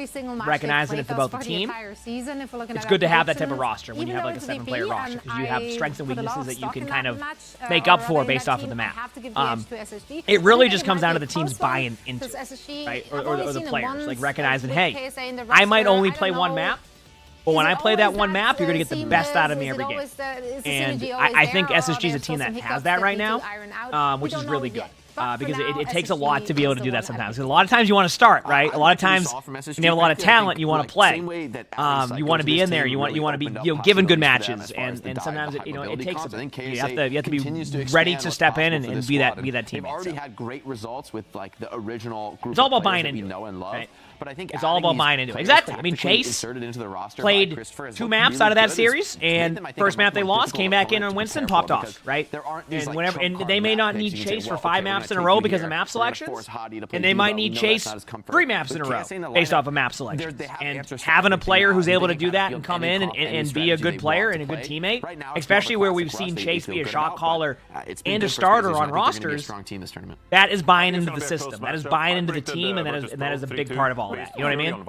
recognizing it's about the team, it's good to have that type of roster when you have like a 7-player roster, because you have strengths and weaknesses that you can kind of make up for based off of the map. It really just comes down to the teams buying into it, right? Or the players, like recognizing, hey, I might only play one map, but when I play that one map, you're going to get the best out of me every game. And I think SSG is a team that has that right now, which is really good. Because it takes a lot to be able to do that sometimes. Because a lot of times you want to start, right? A lot of times when you have a lot of talent, you want to play. You want to be in there. You want to be given good matches. And sometimes it takes a bit. You have to be ready to step in and be that teammate. They've already had great results with like the original group. It's all about buying into it. Know and love. Right? But I think it's all about buying into it. Exactly. I mean, Chase played 2 maps out of that series, and first map they lost, came back in on Winston, popped off, right? And they may not need Chase for 5 maps in a row because of map selections, and they might need Chase 3 maps in a row based off of map selections. And having a player who's able to do that and come in and be a good player and a good teammate, especially where we've seen Chase be a shot caller and a starter on rosters, that is buying into the system. That is buying into the team, and that is a big part of all that. You know what I mean?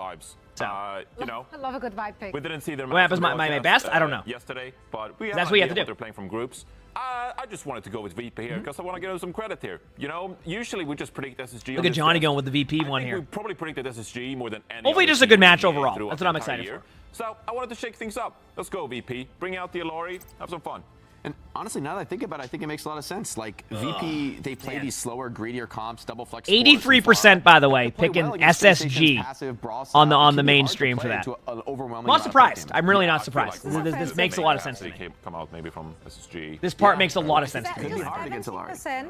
So, I love a good vibe pick. We didn't see their what happens my best? I don't know. Yesterday, but we that's what you have to do. They're playing from groups. I just wanted to go with VP here because I want to give them some credit here. You know, usually we just predict SSG. Look at Johnny going with the VP one here. We probably predicted SSG more than any. Hopefully, just a good match overall. That's what I'm excited for. So I wanted to shake things up. Let's go, VP. Bring out the Illari. Have some fun. And honestly, now that I think about it, I think it makes a lot of sense. Like, VP, they play these slower, greedier comps, double flex. 83%, by the way, picking SSG on the mainstream for that. I'm not surprised. I'm really not surprised. This makes a lot of sense to me. Come out maybe from SSG. This part makes a lot of sense to me. Could be hard against Illari.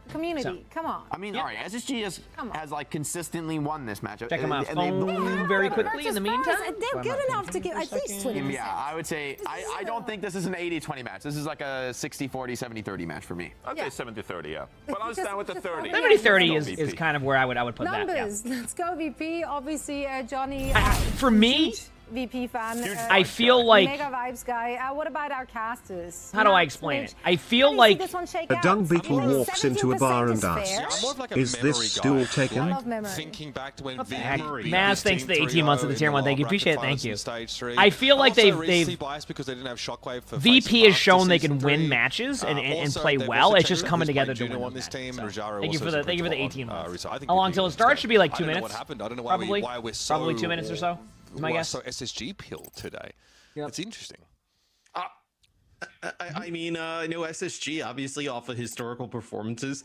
Community, come on. I mean, all right, SSG has like consistently won this matchup. Check them out phone very quickly in the meantime. They're good enough to give at least 20%. Yeah, I would say, I don't think this is an 80-20 match. This is like a 60-40, 70-30 match for me. I'd say 70-30, yeah. But I was down with the 30. 70-30 is kind of where I would put that. Numbers, let's go VP. Obviously, Johnny. For me, VP fan. I feel like mega vibes guy. What about our casters? How do I explain it? I feel like a dung beetle walks into a bar and asks, "Is this stool taken?" Thinking back to when Maz, thanks for the 18 months of the tier 1. Thank you, appreciate it. Thank you. I feel like they've VP has shown they can win matches and play well. It's just coming together to win. Thank you for the 18 months. How long till it starts? Should be like 2 minutes. Probably 2 minutes or so. My guess. So SSG pilled today. It's interesting. I mean, no, SSG obviously off of historical performances,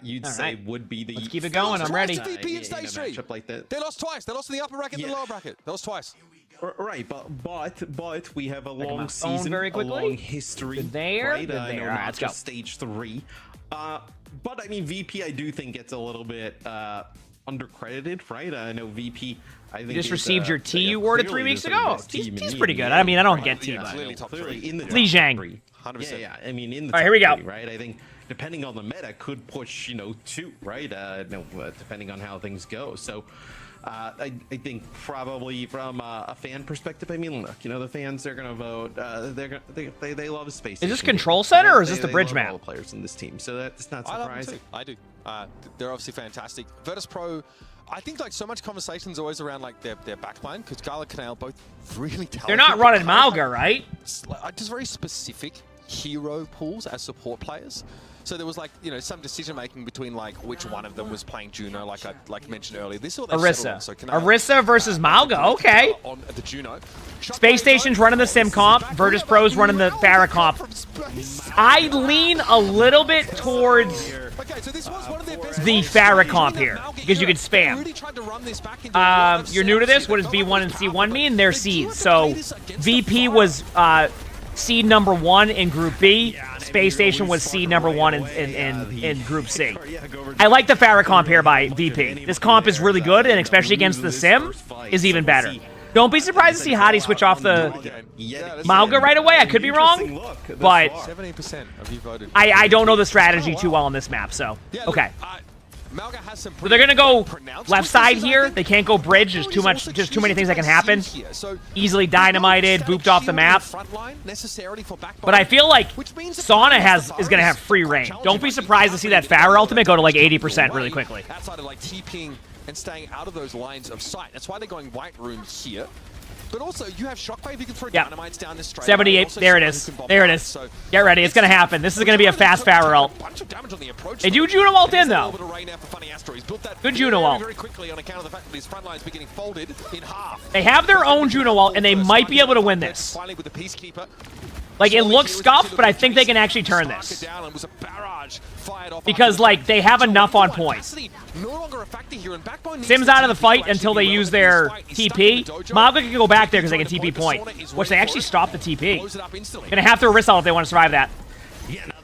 you'd say would be the. Let's keep it going. I'm ready. VP in stage 3. Like that. They lost twice. They lost in the upper bracket and the lower bracket. They lost twice. Right, but we have a long season, very quickly. a long history. Good there, right? good I know there. All right, not let's just go. stage 3. But I mean, VP, I do think gets a little bit undercredited, right? I know VP. I think You just received your T you yeah, awarded 3 clearly weeks the ago. best team in He's the pretty good. NBA, I mean, I don't right? get T, Yeah, but clearly in the Li top Zhang. 3. 100%. Yeah, I mean, in the All right, top here we go. 3, right? I think depending on the meta, could push 2, right? Depending on how things go. So. I think probably from a fan perspective, I mean, look, the fans, they're gonna vote. They love Space Station. Is this Control Center or is this the bridge map? All the players in this team, so that's not surprising. I do. They're obviously fantastic. Virtus Pro, I think so much conversation's always around their backline because Gala Canal both really talented. They're not running Malga, right? Just very specific hero pools as support players. So there was some decision making between which one of them was playing Juno, like I mentioned earlier. This all Arissa. Arissa versus Malga. Okay. On the Juno. Space Station's running the Sim comp. Virtus Pro's running the Farah comp. I lean a little bit towards the Farah comp here because you can spam. You're new to this. What does B1 and C1 mean? They're Cs. So VP was seed number 1 in Group B. Space Station was seed number 1 in Group C. I like the Farah comp here by VP. This comp is really good, and especially against the Sim, is even better. Don't be surprised to see Hadi switch off the Malga right away. I could be wrong, but 70% of you voted. I don't know the strategy too well on this map, so okay. So they're gonna go left side here. They can't go bridge. There's just too many things that can happen. Easily dynamited, booped off the map. But I feel like Sauna is gonna have free reign. Don't be surprised to see that Farah ultimate go to 80% really quickly. Outside of TPing and staying out of those lines of sight. That's why they're going white room here. But also, you have Shockwave, you can throw dynamites down this straight. 78, there it is. There it is. Get ready, it's gonna happen. This is gonna be a fast Farah ult. They do Juno ult in, though. Good Juno ult. They have their own Juno ult, and they might be able to win this. Like, it looks scuffed, but I think they can actually turn this. Because, they have enough on point. Sim's out of the fight until they use their TP. Malga can go back there because they can TP point. Which they actually stopped the TP. Gonna have to Arissa if they want to survive that. Yeah, now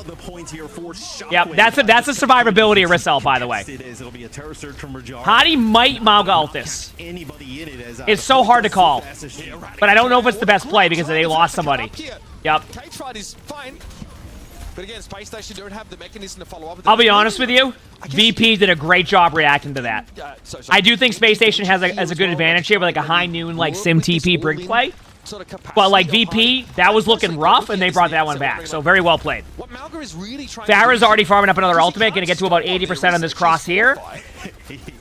the point here for Shockwave. Yep, that's a survivability Arissa, by the way. It'll be a terror surge from Rajara. Hadi might Malga ult this. It's so hard to call. But I don't know if it's the best play because they lost somebody. Yep. But again, Space Station don't have the mechanism to follow up. I'll be honest with you. VP did a great job reacting to that. I do think Space Station has a good advantage here with a high noon Sim TP brig play. But VP, that was looking rough, and they brought that one back. So very well played. Farah's already farming up another ultimate, going to get to about 80% on this cross here.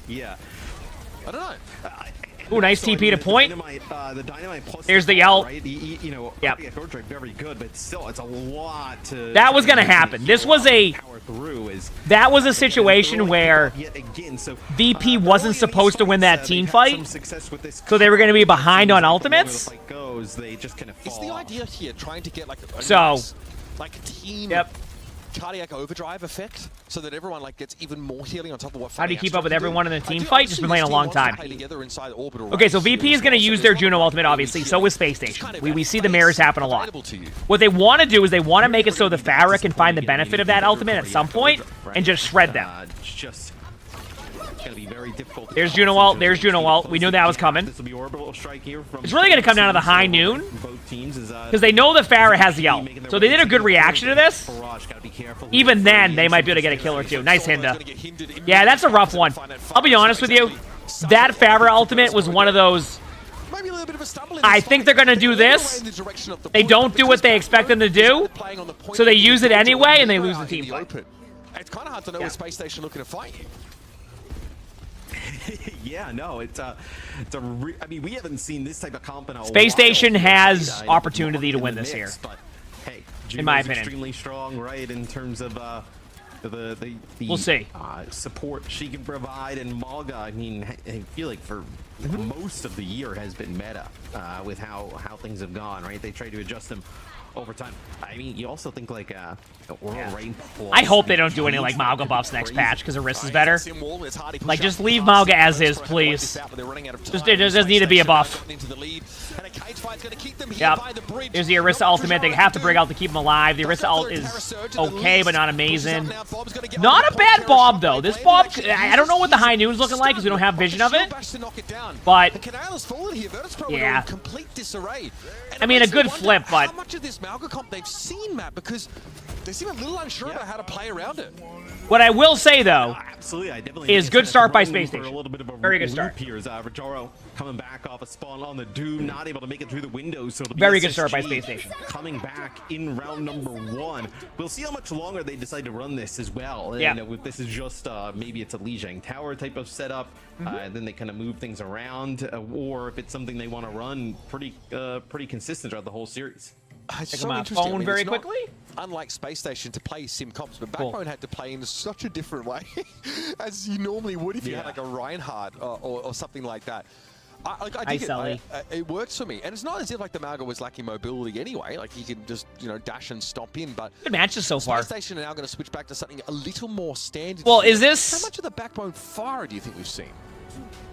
Yeah. I don't know. Ooh, nice TP to point. There's the ult. Yep. Very good, but still, it's a lot to. That was gonna happen. This was that was a situation where VP wasn't supposed to win that team fight, so they were gonna be behind on ultimates. It's the idea here, trying to get a team. Yep. Cardiac overdrive effect, so that everyone gets even more healing on top of what. How do you keep up with everyone in the team fight? Just been playing a long time. Okay, so VP is going to use their Juno ultimate, obviously. So is Space Station. We see the mirrors happen a lot. What they want to do is they want to make it so the Farah can find the benefit of that ultimate at some point and just shred them. Be very difficult. There's Juno ult. There's Juno ult. We knew that was coming. This will be orbital strike here from it's really going to come down to the high noon because they know that Farah has the ult. So they did a good reaction to this. Even then, they might be able to get a kill or two. Nice Hinda. Yeah, that's a rough one. I'll be honest with you. That Farah ultimate was one of those. I think they're going to do this. They don't do what they expect them to do. So they use it anyway, and they lose the team fight. It's kind of hard to know where Space Station looking to fight you. Yeah, no, I mean, we haven't seen this type of comp in a Space Station has opportunity to win this here. But hey, in my opinion, extremely strong, right? In terms of the we'll see support she can provide, and Malga. I mean, I feel like for most of the year has been meta with how things have gone, right? They tried to adjust them over time. I mean, you also think like Aurora Rain Plus. I hope they don't do any like Mauga buffs next patch because Arist is better. Like just leave Mauga as is, please. Just there doesn't need to be a buff. Yep. Here's the Arista ultimate. They have to bring out to keep him alive. The Arista ult is okay, but not amazing. Not a bad Bob though. This Bob, I don't know what the high noon is looking like because we don't have vision of it. But yeah. I mean, a good flip, but how much of this Mauga comp they've seen, Matt? Because they seem a little unsure about how to play around it. What I will say though, is good start by Space Station. A little bit of a very good start. Here is Rajaro coming back off a spawn on the Doom, not able to make it through the window. So very good start by Space Station. Coming back in round number 1. We'll see how much longer they decide to run this as well. Yeah. And if this is just maybe it's a Lijiang Tower type of setup, then they kind of move things around, or if it's something they want to run pretty consistent throughout the whole series. It's so interesting. Phone very quickly. Unlike Space Station to play sim comps, but Backbone had to play in such a different way as you normally would if you had like a Reinhardt or something like that. I dig it. It works for me, and it's not as if like the Mauga was lacking mobility anyway. Like he can just dash and stomp in. But good matches so far. Space Station are now going to switch back to something a little more standard. Well, is this how much of the Backbone fire do you think we've seen?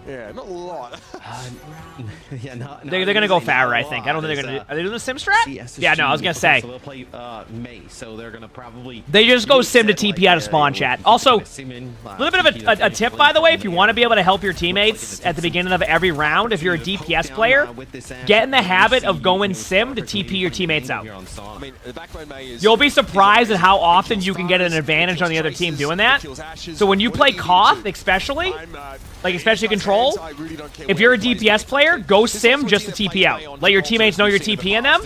Yeah, not a lot. Yeah, they're gonna go Farah, I think. I don't think they're gonna. Are they doing the sim strat? Yeah, no, I was gonna say. So they'll play May, so they're gonna probably. They just go sim to TP out of spawn chat. Also, a little bit of a tip, by the way, if you want to be able to help your teammates at the beginning of every round, if you're a DPS player, get in the habit of going sim to TP your teammates out. You'll be surprised at how often you can get an advantage on the other team doing that. So when you play Koth, especially Control, if you're a DPS player, go sim just to TP out. Let your teammates know you're TPing them.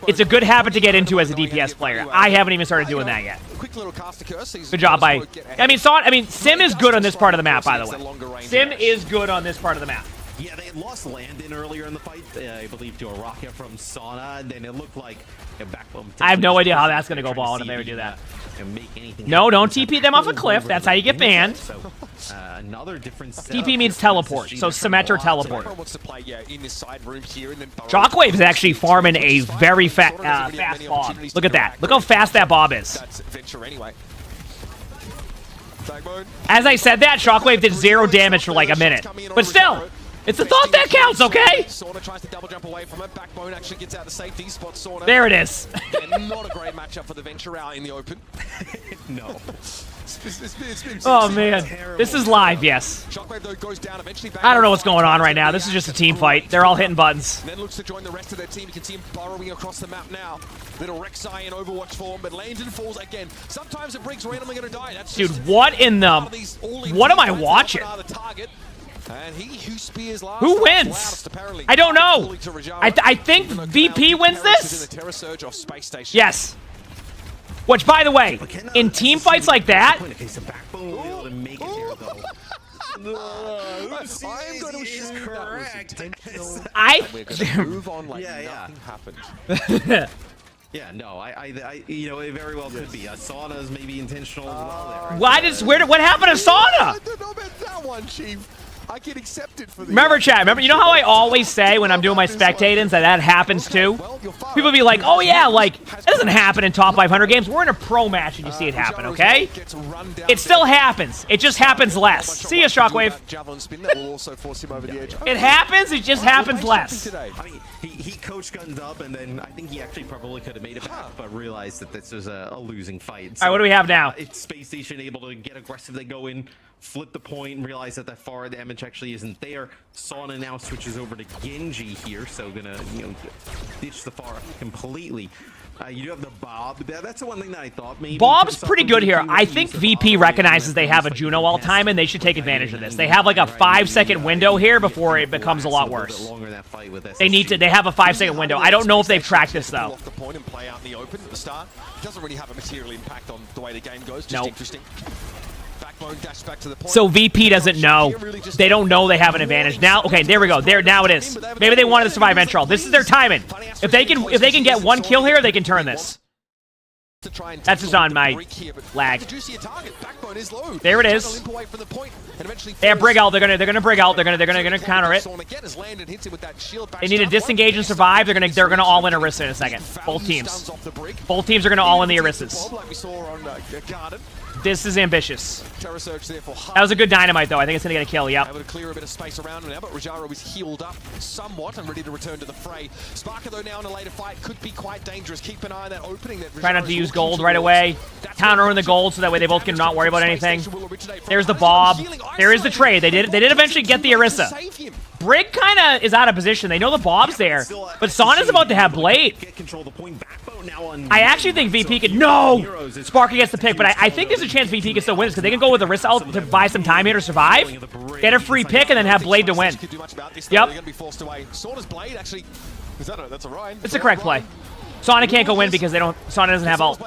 It's a good habit to get into as a DPS player. I haven't even started doing that yet. Good job by... I mean, sim is good on this part of the map, by the way. Sim is good on this part of the map. Yeah, they had lost Landon earlier in the fight, I believe, to a rocket from Sauna, and then it looked like Backbone. I have no idea how that's going to go ball if they would do that. No, don't TP them off a cliff. That's how you get banned. Another different TP means teleport, so Symmetra teleport. Shockwave is actually farming a very fast Bob. Look at that. Look how fast that Bob is. As I said that, Shockwave did 0 damage for like a minute. But still, it's the thought that counts, okay? Tries to double jump away from it. Backbone actually gets out the safety spot. There it is. Not a great matchup for the Venture out in the open. No. Oh man, this is live, yes. I don't know what's going on right now. This is just a team fight. They're all hitting buttons. Then looks to join the rest of their team. You can see him burrowing across the map now. Little Rek'Sai in Overwatch form, but Landon falls again. Sometimes a Briggs randomly going to die. That's dude, what in the... What am I watching? And who spears last, who wins? I don't know. I think VP wins this. Yes. Which, by the way, in team fights like that, I'm going to assume correct. Move on like nothing happened. Yeah, no, you know, it very well could be. Sauna's maybe intentional as well. There. What happened to Sauna? I don't know about that one, Chief. I get accepted for the... Remember, chat, remember, you know how I always say when I'm doing my spectatings that happens too? People be like, oh yeah, like, that doesn't happen in top 500 games. We're in a pro match and you see it happen, okay? It still happens. It just happens less. See ya, Shockwave. It happens, it just happens less. I mean, he coach gunned up and then I think he actually probably could have made it back, but realized that this was a losing fight. So, all right, what do we have now? It's Space Station able to get aggressive. They go in, flip the point, and realize that far damage actually isn't there. Sauna now switches over to Genji here, so gonna ditch the far completely. You do have the Bob. That's the one thing that I thought maybe. Bob's pretty good here. I think VP recognizes they have a Juno all time, and they should take advantage of this. They have like a 5-second window here before it becomes a lot worse. They need to. They have a 5-second window. I don't know if they've tracked this though. Off the point and play out in the open at the start. It doesn't really have a material impact on the way the game goes. Just interesting. Back to the point. So VP doesn't know. They don't know they have an advantage. Now, okay, there we go. Now it is. Maybe they wanted to survive Ventral. This is their timing. If they can get one kill here, they can turn this. to try and That's just on my lag. Did you see a target? Backbone is low. There it is. Limp away from the point, and eventually they have brig out. They're gonna brig out. They're gonna counter it. They need to disengage and survive. They're gonna all in Orisa in a second. Both teams. Both teams are gonna all in the Orisas. This is ambitious. That was a good dynamite, though. I think it's going to get a kill, yep. Able to clear a bit of space around him now, but Rajaro is healed up somewhat and ready to return to the fray. Sparker, though, now in a later fight could be quite dangerous. Keep an eye on that opening. Try not to use gold right away. Counter in the gold so that way they both can not worry about anything. There's the Bob. There is the trade. They did eventually get the Orisa. Brig kind of is out of position. They know the Bob's there, but Sonna's about to have Blade. I actually think VP could... No! Sparky gets the pick, but I think there's a chance VP can still win this because they can go with the Orisa out to buy some time here to survive, get a free pick, and then have Blade to win. Yep. It's a correct play. Sonna can't go in because Sonna doesn't have ult.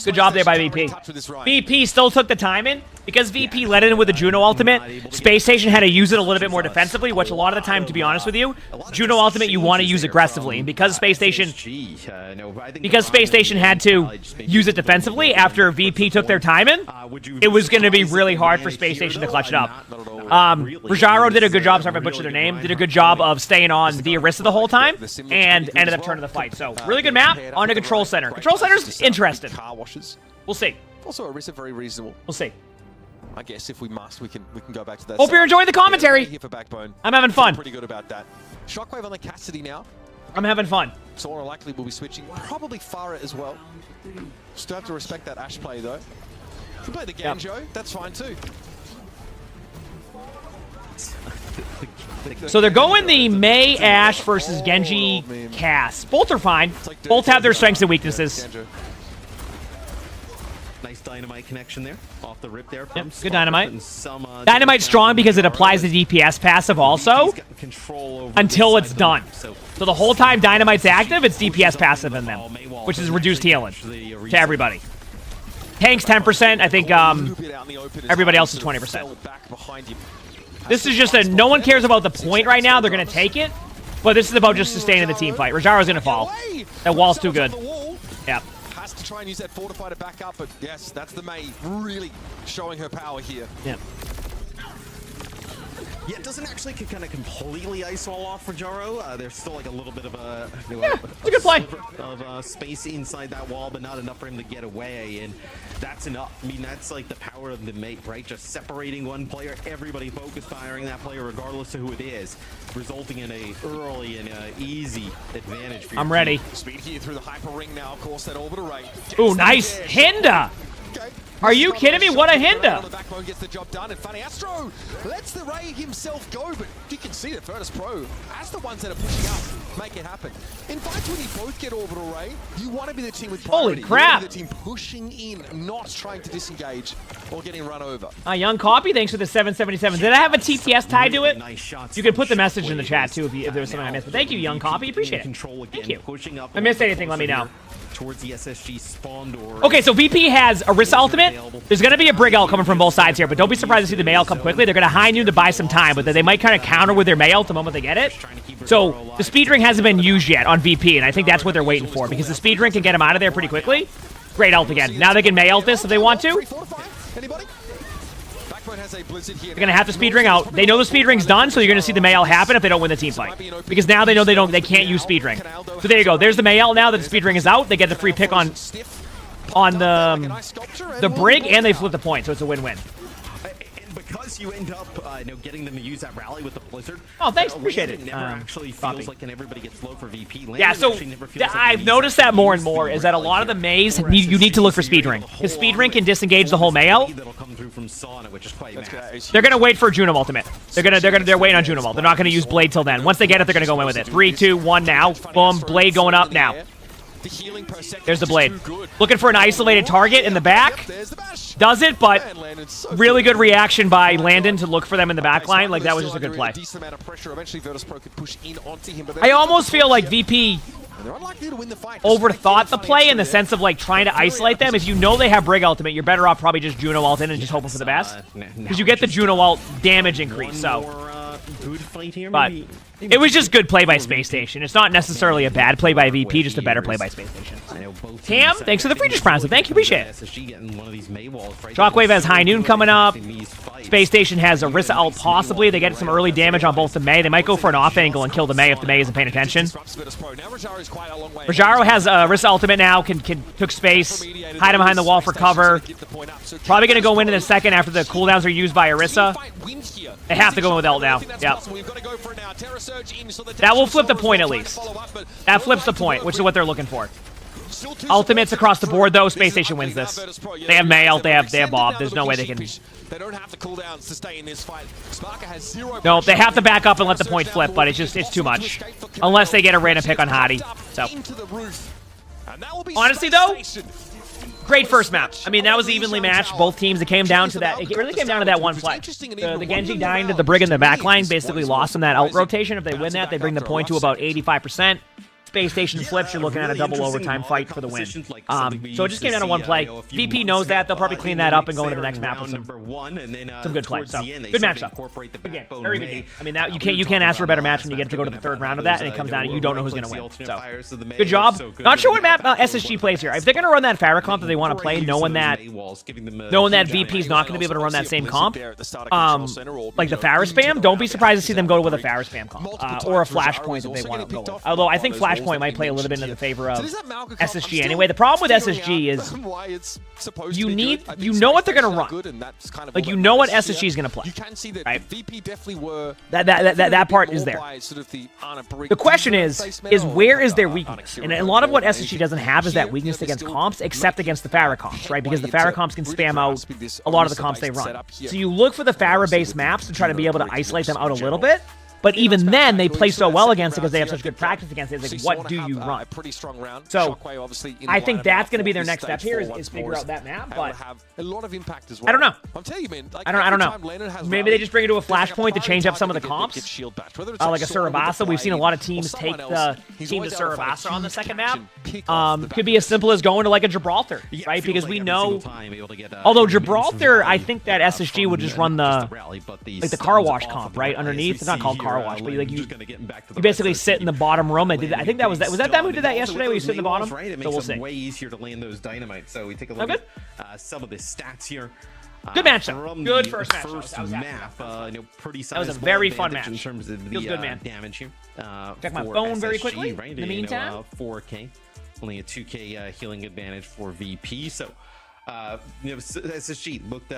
Good job there by VP. VP still took the time in. Because VP let it in with the Juno ultimate, Space Station had to use it a little bit more defensively, which a lot of the time, to be honest with you, Juno ultimate you want to use aggressively. And because Space Station had to use it defensively after VP took their time in, it was going to be really hard for Space Station to clutch it up. Rajaro did a good job, sorry if I butchered their name, did a good job of staying on the Orisa the whole time, and ended up turning the fight. So, really good map on a Control Center. Control Center's interesting. We'll see. Also, Orisa very reasonable. We'll see. I guess if we must, we can go back to that. Hope you're enjoying the commentary. Here for Backbone. I'm having fun. Pretty good about that. Shockwave on the Cassidy now. I'm having fun. Sora likely will be switching. Probably Farah as well. Still have to respect that Ashe play though. If you play the Ganjo, that's fine too. So they're going the Mei Ashe versus Genji Cass. Both are fine. Both have their strengths and weaknesses. Nice dynamite connection there, off the rip there. Yep, good dynamite. Dynamite's strong because it applies the DPS passive also, until it's done. So the whole time Dynamite's active, it's DPS passive in them, which is reduced healing to everybody. Tank's 10%, I think everybody else is 20%. This is just no one cares about the point right now, they're going to take it, but this is about just sustaining the team fight. Rajaro's going to fall. That wall's too good. Yep. To try and use that fortify to back up, but yes, that's the Mei really showing her power here. Yeah. Yeah, it doesn't actually kind of completely ice all off for Jaro. There's still like a little bit of a, it's a good play of space inside that wall, but not enough for him to get away, and that's enough. I mean, that's like the power of the mate, right? Just separating one player, everybody focus firing that player regardless of who it is, resulting in a early and easy advantage for I'm ready. Speed here through the hyper ring now, of course, that orbital ray. Ooh, nice Hinda. Okay. Are you kidding me? What a Hinda! The backbone gets the job done, and Funny Astro lets the Ray himself go, but you can see that Furnace Pro, as the ones that are pushing up, make it happen. In fights when you both get Orbital Ray, you want to be the team with priority. Holy crap! You want to be the team pushing in, not trying to disengage or getting run over. Young Copy, thanks for the 777. Did I have a TTS tied to it? You could put the message in the chat too if there was something I missed. But thank you, Young Copy. Appreciate it. Thank you. If I missed anything, let me know. Towards the SSG spawn door. Okay, so VP has Orisa ultimate. There's going to be a Brig ult coming from both sides here, but don't be surprised to see the Mei ult come quickly. They're going to high noon to buy some time, but they might kind of counter with their Mei ult the moment they get it. So the speed ring hasn't been used yet on VP, and I think that's what they're waiting for, because the speed ring can get him out of there pretty quickly. Great ult again. Now they can Mei ult this if they want to. They're going to have to speed ring out. They know the speed ring's done, so you're going to see the Mei ult happen if they don't win the team fight. Because now they know they can't use speed ring. So there you go. There's the Mei ult now that the speed ring is out. They get the free pick on the Brig, and they flip the point, so it's a win-win. Because you end up getting them to use that rally with the Blizzard. Oh, thanks. Appreciate it. Never actually feels like everybody gets low for VP. Yeah, so I've noticed that more and more is that a lot of the Meis, you need to look for speed ring. Because speed ring can disengage the whole Mei ult. They're gonna wait for Juno ultimate. They're waiting on Juno ult. They're not gonna use Blade till then. Once they get it, they're gonna go in with it. 3, 2, 1 now. Boom. Blade going up now. There's the Blade. Looking for an isolated target in the back. Does it, but really good reaction by Landon to look for them in the back line. Like, that was just a good play. I almost feel like VP overthought the play in the sense of, like, trying to isolate them. If you know they have Brig ultimate, you're better off probably just Juno ult in and just hoping for the best. Because you get the Juno ult damage increase, so. good fight here. But it was just good play by Space Station. It's not necessarily a bad play by VP, just a better play by Space Station. Tam, thanks for the free Prime, so thank you, appreciate it. Shockwave has High Noon coming up. Space Station has Orisa ult possibly. They get some early damage on both the Mei. They might go for an off angle and kill the Mei if the Mei isn't paying attention. Rajaro has Orisa ultimate now, took space, hide him behind the wall for cover. Probably going to go in a second after the cooldowns are used by Orisa. They have to go in with ult now. Yep. That will flip the point at least. That flips the point, which is what they're looking for. Ultimates across the board, though. Space Station wins this. They have Mei ult, they have Bob. There's no way they can... They don't have the cooldowns to stay in this fight. Sparker has 0. No, they have to back up and let the point flip, but it's too much. Unless they get a random pick on Hadi. So, honestly though, great first map. I mean, that was evenly matched. Both teams. It came down to that. It really came down to that one play. The Genji dying to the Brig in the backline basically lost them that out rotation. If they win that, they bring the point to about 85%. Space Station flips, you're looking at a double overtime fight for the win. So it just came down to one play. VP knows that. They'll probably clean that up and go into the next map with some good play. So, good matchup. Good game. Very good game. I mean, that, you can't ask for a better match when you get to go to the third round of that, and it comes down to you don't know who's going to win. So, good job. Not sure what map SSG plays here. If they're going to run that Pharah comp that they want to play, knowing that VP's not going to be able to run that same comp, like the Pharah spam, don't be surprised to see them go with a Pharah spam comp. Or a Flashpoint if they want to go with. Although I think Flashpoint might play a little bit into the favor of SSG anyway. The problem with SSG is you know what they're gonna run. Like you know what SSG is gonna play. Right? That part is there. The question is where is their weakness? And a lot of what SSG doesn't have is that weakness against comps, except against the Pharah comps, right? Because the Pharah comps can spam out a lot of the comps they run. So you look for the Pharah-based maps to try to be able to isolate them out a little bit. But even then, they play so well against it because they have such good practice against it. It's like, what do you run? So, I think that's going to be their next step here is figure out that map. But I don't know. I don't know. Maybe they just bring it to a Flashpoint to change up some of the comps. Like a Surabasa. We've seen a lot of teams take the team to Surabasa on the second map. Could be as simple as going to like a Gibraltar, right? Because we know, although Gibraltar, I think that SSG would just run the car wash comp, right? Underneath. It's not called car wash, but you basically sit in the bottom room. I think that was that them who did that yesterday where you sit in the bottom? Right? So we'll see. Way easier to land those dynamites. So we take a look at some of the stats here. Good matchup. Good first match. Pretty that was a very fun match. In terms of the Feels good, man. damage here. Check my phone SSG, very quickly. Right? In the meantime, 4K, only a 2K healing advantage for VP. So. SSG looked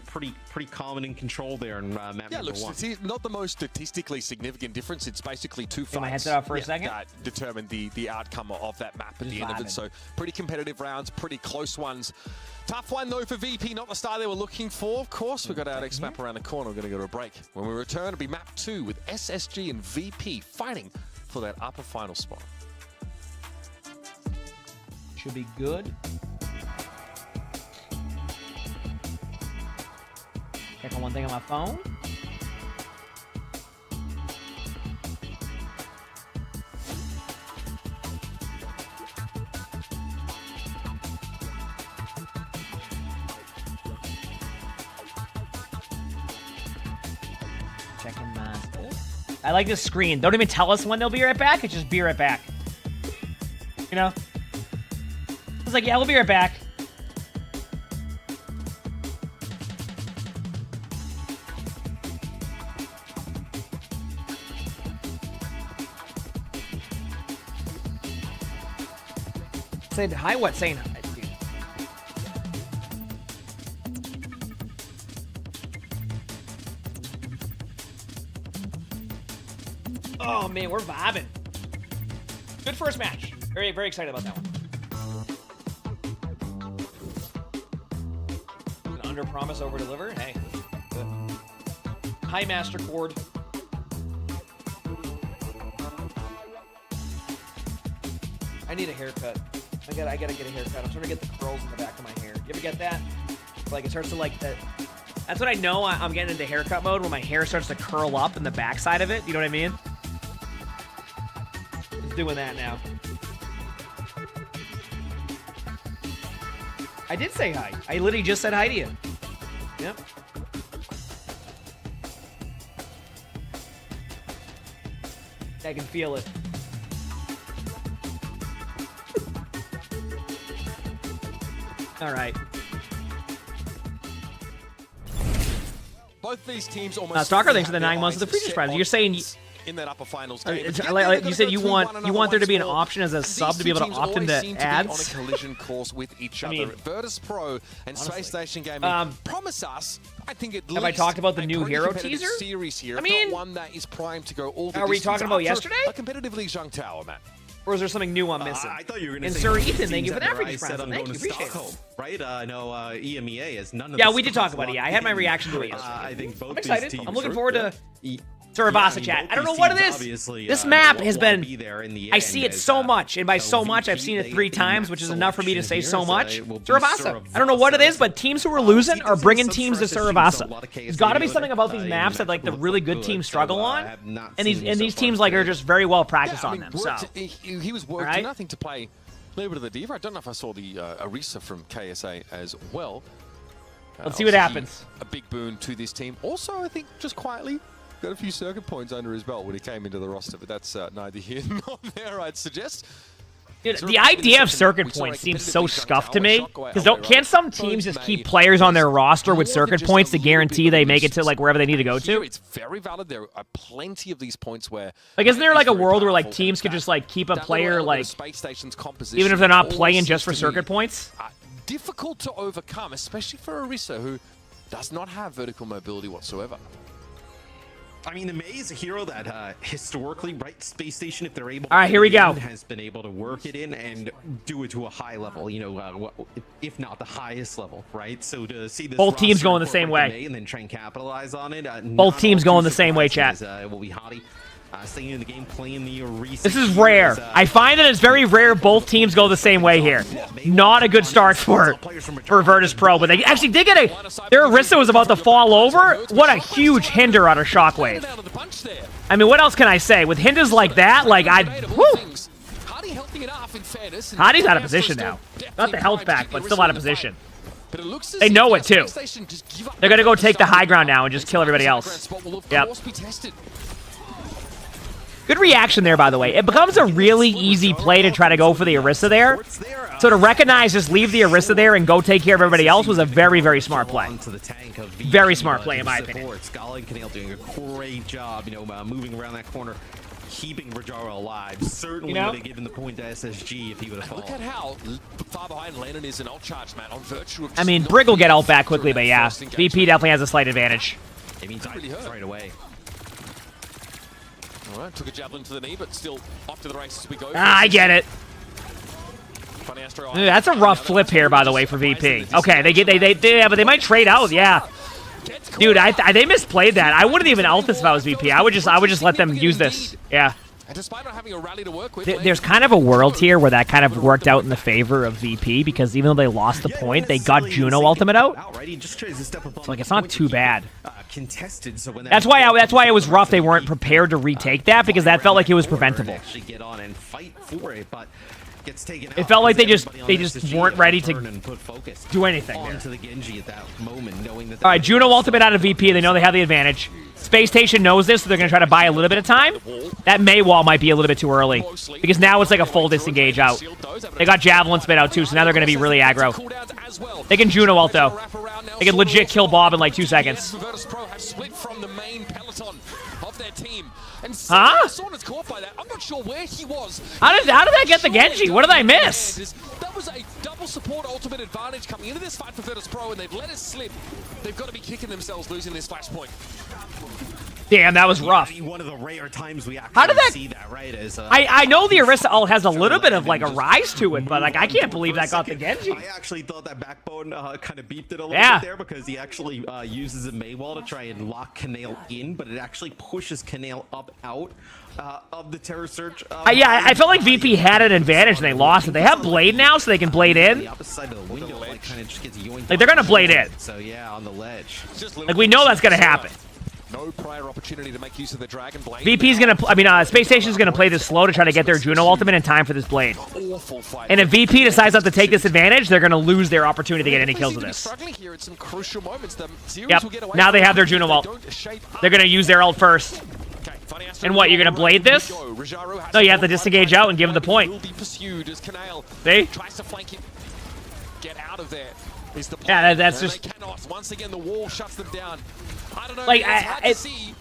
pretty calm and in control there in map number 1. It's not the most statistically significant difference. It's basically two fights. Get my headset off for a second. That determine the outcome of that map at the end of it. So pretty competitive rounds, pretty close ones. Tough one though for VP, not the start they were looking for. Of course, we've got our next map around the corner. We're going to go to a break. When we return, it'll be map 2 with SSG and VP fighting for that upper final spot. Should be good. Check on one thing on my phone. Checking my stuff. I like this screen. Don't even tell us when they'll be right back. It's just be right back. You know? It's like, yeah, we'll be right back. Said hi, what? Saying hi. Oh man, we're vibing. Good first match. Very, very excited about that one. Under promise, over deliver. Hey, good. High master chord. I need a haircut. I gotta get a haircut. I'm trying to get the curls in the back of my hair. You ever get that? Like it starts to like that. That's what I know. I'm getting into haircut mode when my hair starts to curl up in the backside of it. You know what I mean? It's doing that now. I did say hi. I literally just said hi to you. Yep. I can feel it. All right. Both these teams almost. Stalker, thanks for the 9 months of the free prize. You're saying in that upper finals game. You said you want there to be an option as a sub to be able to opt into ads. On a collision course with each other. Virtus Pro and Space Station Gaming promise us. I think it. Have I talked about the new hero teaser? Series here. I mean, not one that is primed to go all the are we talking about yesterday? A competitively Zhang Tower, man. Or is there something new I'm missing? I thought you were going and to say. Sir Ethan, thank you for that free prize. Thank you, appreciate it. Right? I know EMEA is none of. Yeah, we did talk about it. Yeah, I had my reaction to it yesterday. I think both. I'm excited. Teams I'm looking forward to Surabasa chat. I don't know what it is. This map has been. I see it so much, and by so much, I've seen it 3 times, which is enough for me to say so much. Surabasa. I don't know what it is, but teams who are losing are bringing teams to Surabasa. There's got to be something about these maps that like the really good teams struggle on, and these teams like are just very well practiced on them. So he was working nothing to play. A little bit of the diva. I don't know if I saw the Arisa from KSA as well. Let's see what happens. A big boon to this team. Also, I think just quietly got a few circuit points under his belt when he came into the roster, but that's neither here nor there, I'd suggest. Dude, the idea of circuit points seems so scuffed to me. Because can't some teams just keep players on their roster with circuit points to guarantee they make it to like wherever they need to go to? It's very valid. There are plenty of these points where like isn't there like a world where like teams could just like keep a player like even if they're not playing just for circuit points? Difficult to overcome, especially for Arisa, who does not have vertical mobility whatsoever. I mean, the May is a hero that historically, right, Space Station, if they're able all right, here we go. Has been able to work it in and do it to a high level, you know, if not the highest level, right? So to see this both teams going the same way and then try and capitalize on it. Both teams going the same way, chat. Will be Hottie. Staying in the game, playing the Arisa. This is rare. I find that it's very rare both teams go the same way here. Not a good start for Virtus Pro, but they actually did get their Arisa was about to fall over. What a huge hinder on a Shockwave. I mean, what else can I say? With hinders like that, like Hottie's out of position now. Got the health back, but still out of position. They know it too. They're gonna go take the high ground now and just kill everybody else. Yep. Good reaction there, by the way. It becomes a really easy play to try to go for the Arisa there. So to recognize, just leave the Arisa there and go take care of everybody else was a very, very smart play. Very smart play, in my opinion. Scala and Canale doing a great job, you know, moving around that corner, keeping Rajara alive. Certainly would have given the point to SSG if he would have fallen. Look at how far behind Lennon is in ult charge, man. On virtue of I mean, Brig will get ult back quickly, but yeah, VP definitely has a slight advantage. It means right away. All right, took a javelin to the knee, but still off to the races we go. I get it. That's a rough flip here, by the way, for VP. Okay, yeah, but they might trade out, yeah. Dude, they misplayed that. I wouldn't even ult this if I was VP. I would just let them use this. Yeah. And despite not having a rally to work with, there's kind of a world here where that kind of worked out in the favor of VP because even though they lost the point, they got Juno ultimate out. So like it's not too bad. That's why it was rough. They weren't prepared to retake that because that felt like it was preventable. It felt like they just weren't ready to do anything there. All right, Juno ultimate out of VP. They know they have the advantage. Space Station knows this, so they're going to try to buy a little bit of time. That May wall might be a little bit too early because now it's like a full disengage out. They got Javelin spit out too, so now they're going to be really aggro. They can Juno ult though. They can legit kill Bob in like 2 seconds. Huh? I'm not sure where he was. How did that get the Genji? What did I miss? That was a double support ultimate advantage coming into this fight for Virtus Pro, and they've let it slip. They've got to be kicking themselves losing this flashpoint. Damn, that was rough. One of the rare times we actually see that, right? I know the Arisa ult has a little bit of like a rise to it, but like I can't believe that got the Genji. I actually thought that Backbone kind of beeped it a little bit there because he actually uses a May wall to try and lock Canale in, but it actually pushes Canale up out of the Terror Search. Yeah, I felt like VP had an advantage and they lost it. They have Blade now, so they can Blade in. The opposite side of the window, like, kind of just gets yoinked. Like they're gonna Blade in. So yeah, on the ledge. Like we know that's gonna happen. No prior opportunity to make use of the Dragon Blade. VP's gonna, Space Station's gonna play this slow to try to get their Juno ultimate in time for this Blade. And if VP decides not to take this advantage, they're gonna lose their opportunity to get any kills with this. Yep. Now they have their Juno ult. They're gonna use their ult first. And what, you're gonna blade this? No, you have to disengage out and give him the point. See? Get out of there. Yeah, that's just. Once again, the wall shuts them down. I don't know. Like, it's hard to see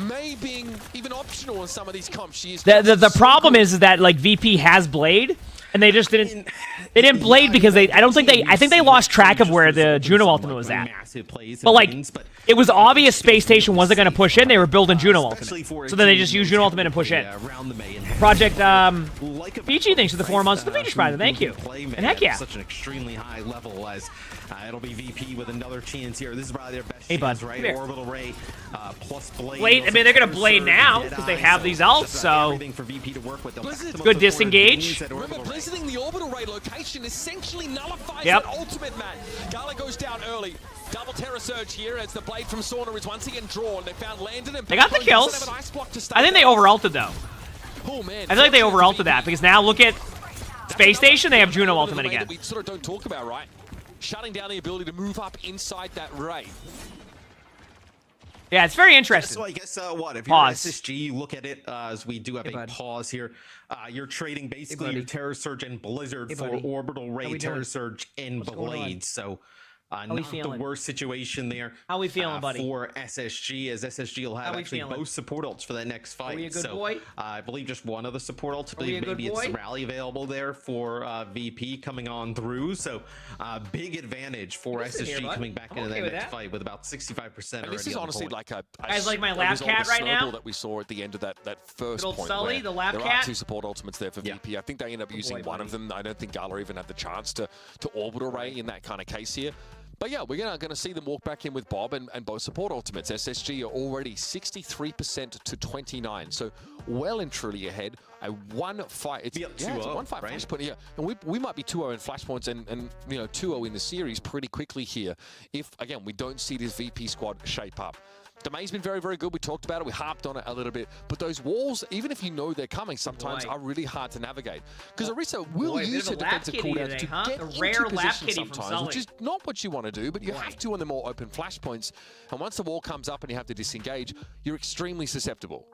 May being even optional in some of these comps. She is the problem is that like VP has blade, and they just didn't. They didn't blade because I think they lost track of where the Juno ultimate was at. But like, it was obvious Space Station wasn't going to push in. They were building Juno ultimate, so then they just used Juno ultimate and push in. Project Peachy, thanks for the 4 months of the Feature Prize. Thank you. And heck yeah. Such an extremely high level as it'll be VP with another chance here. This is probably their best hey, chance, bud. right? Orbital Ray plus blade. Blade. I mean, they're going to blade now because they have these ults, so for VP to work with. Good disengage. Remember, blizzarding the Orbital Ray location essentially nullifies yep. that ultimate, man. Gala goes down early. Double Terror Surge here as the blade from Sauna is once again drawn. They found Landon and they got the kills. I think they over-ulted though. Oh, man. I feel like they over-ulted that because now look at Space Station. They have Juno ultimate again. We sort of don't talk about, right? Shutting down the ability to move up inside that Ray. Yeah, it's very interesting. So I guess what if you're SSG, you look at it as we do have a pause here. You're trading basically your Terror Surge and Blizzard for Orbital Ray, Terror Surge, and Blade. So not the worst situation there. How we feeling, buddy? For SSG, as SSG will have actually both support ults for that next fight. Are we a good boy? I believe just one of the support ults. I believe maybe it's Rally available there for VP coming on through. So big advantage for SSG coming back into that next fight with about 65% already. This is honestly like a guys like my lap cat right now that we saw at the end of that first point. Sully, the lap there cat. Are 2 support ultimates there for VP. I think they end up using one of them. I don't think Gala even had the chance to orbital ray in that kind of case here. But yeah, we're going to see them walk back in with Bob and both support ultimates. SSG are already 63% to 29, so well and truly ahead. A 1-5. It's a 1-5 flashpoint here, and we might be 2-0 in flashpoints and you know 2-0 in the series pretty quickly here. If again we don't see this VP squad shape up. The May's been very, very good. We talked about it. We harped on it a little bit. But those walls, even if you know they're coming, sometimes are really hard to navigate. Because Orisa will use her defensive cooldowns to get into position sometimes, which is not what you want to do, but you have to on the more open flashpoints. And once the wall comes up and you have to disengage, you're extremely susceptible.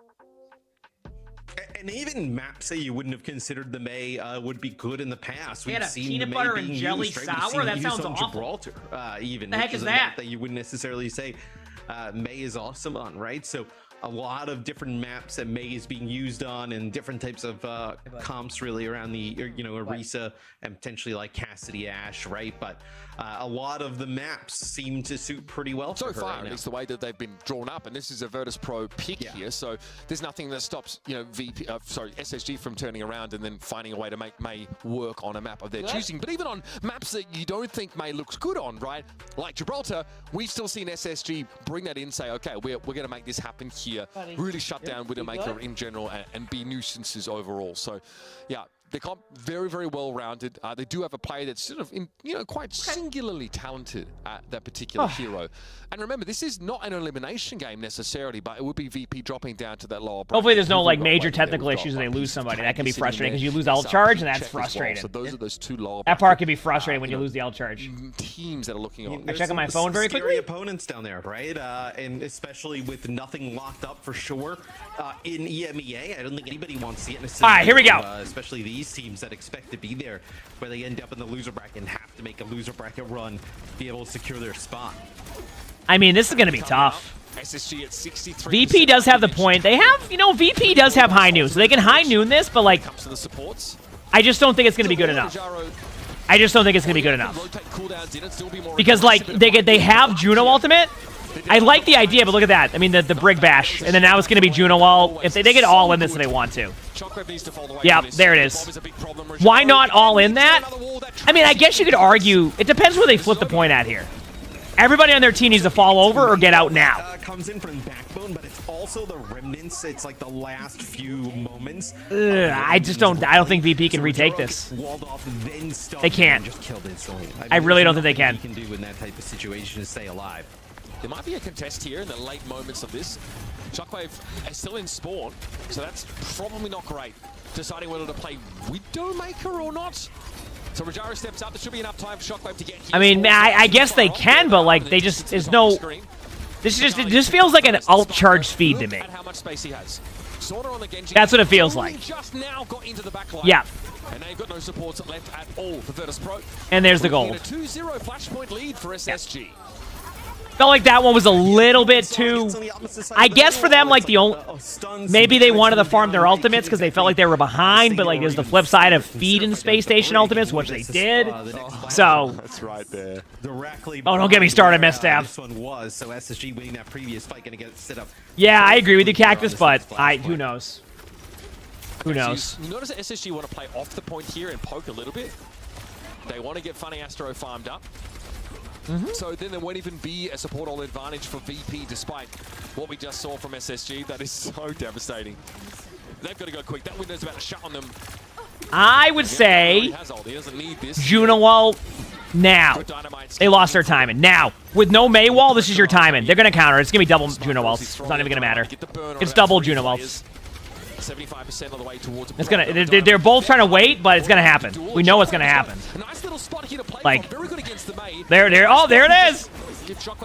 And even maps that you wouldn't have considered the May would be good in the past. We've seen peanut butter and jelly sour? That sounds awful. Gibraltar, even. The heck is that? That you wouldn't necessarily say May is awesome on, right? So a lot of different maps that May is being used on and different types of comps really around the, you know, Orisa and potentially like Cassidy Ash, right? But a lot of the maps seem to suit pretty well so for her far. right now. It's the way that they've been drawn up, and this is a Virtus Pro pick here, so there's nothing that stops, you know, SSG from turning around and then finding a way to make May work on a map of their choosing. But even on maps that you don't think May looks good on, right? Like Gibraltar, we've still seen SSG bring that in, say, okay, we're going to make this happen here, really shut down Widowmaker in general and be nuisances overall. So, yeah. They're very, very well-rounded. They do have a player that's sort of, quite singularly talented at that particular hero. And remember, this is not an elimination game necessarily, but it would be VP dropping down to that lower bracket. Hopefully there's no like major technical issues and they lose somebody. That can be frustrating because you lose the ult charge and that's frustrating. So those are those 2 lower that part can be frustrating when you lose the ult charge. Teams that are looking on. I'm checking my phone very quickly. Opponents down there, right? And especially with nothing locked up for sure in EMEA. I don't think anybody wants to get in a situation. All right, here we go. Especially these teams that expect to be there, where they end up in the loser bracket and have to make a loser bracket run to be able to secure their spot. I mean, this is going to be tough. SSG at 63%. VP does have the point. They have, VP does have high noon, so they can high noon this, but like, I just don't think it's going to be good enough. I just don't think it's going to be good enough. Because like, they have Juno ultimate. I like the idea, but look at that. I mean, the Brig Bash, and then now it's going to be Juno all. If they get all in this if they want to. Yeah, there it is. Why not all in that? I mean, I guess you could argue. It depends where they flip the point at here. Everybody on their team needs to fall over or get out now. Comes in from backbone, but it's also the remnants. It's like the last few moments. I don't think VP can retake this. They can't. I really don't think they can. Can do in that type of situation is stay alive. There might be a contest here in the late moments of this. Shockwave is still in spawn, so that's probably not great. Deciding whether to play Widowmaker or not. So Rajaro steps up. There should be enough time for Shockwave to get here. I mean, I guess they can, but like, they just, there's no... This is just, it just feels like an alt charge feed to me. That's what it feels like. Yeah. And they've got no supports left at all for Virtus Pro. And there's the goal. A 2-0 flashpoint lead for SSG. Felt like that one was a little bit too... I guess for them, like, the only... Maybe they wanted to farm their ultimates because they felt like they were behind, but, like, there's the flip side of feeding Space Station ultimates, which they did. So... That's right there. Oh, don't get me started, Misstep. This one was, so SSG winning that previous fight, gonna get set up. Yeah, I agree with you, Cactus, but who knows? Who knows? So you notice that SSG want to play off the point here and poke a little bit. They want to get Funny Astro farmed up. So then there won't even be a support all advantage for VP despite what we just saw from SSG. That is so devastating. They've got to go quick. That window's about to shut on them. I would say Juno ult now. They lost their timing. Now, with no May wall, this is your timing. They're going to counter. It's going to be double Juno ults. It's not even going to matter. It's double Juno ults. 75% of the way towards it's gonna. They're both trying to wait, but it's gonna happen. We know it's gonna happen. Like, there. Oh, there it is.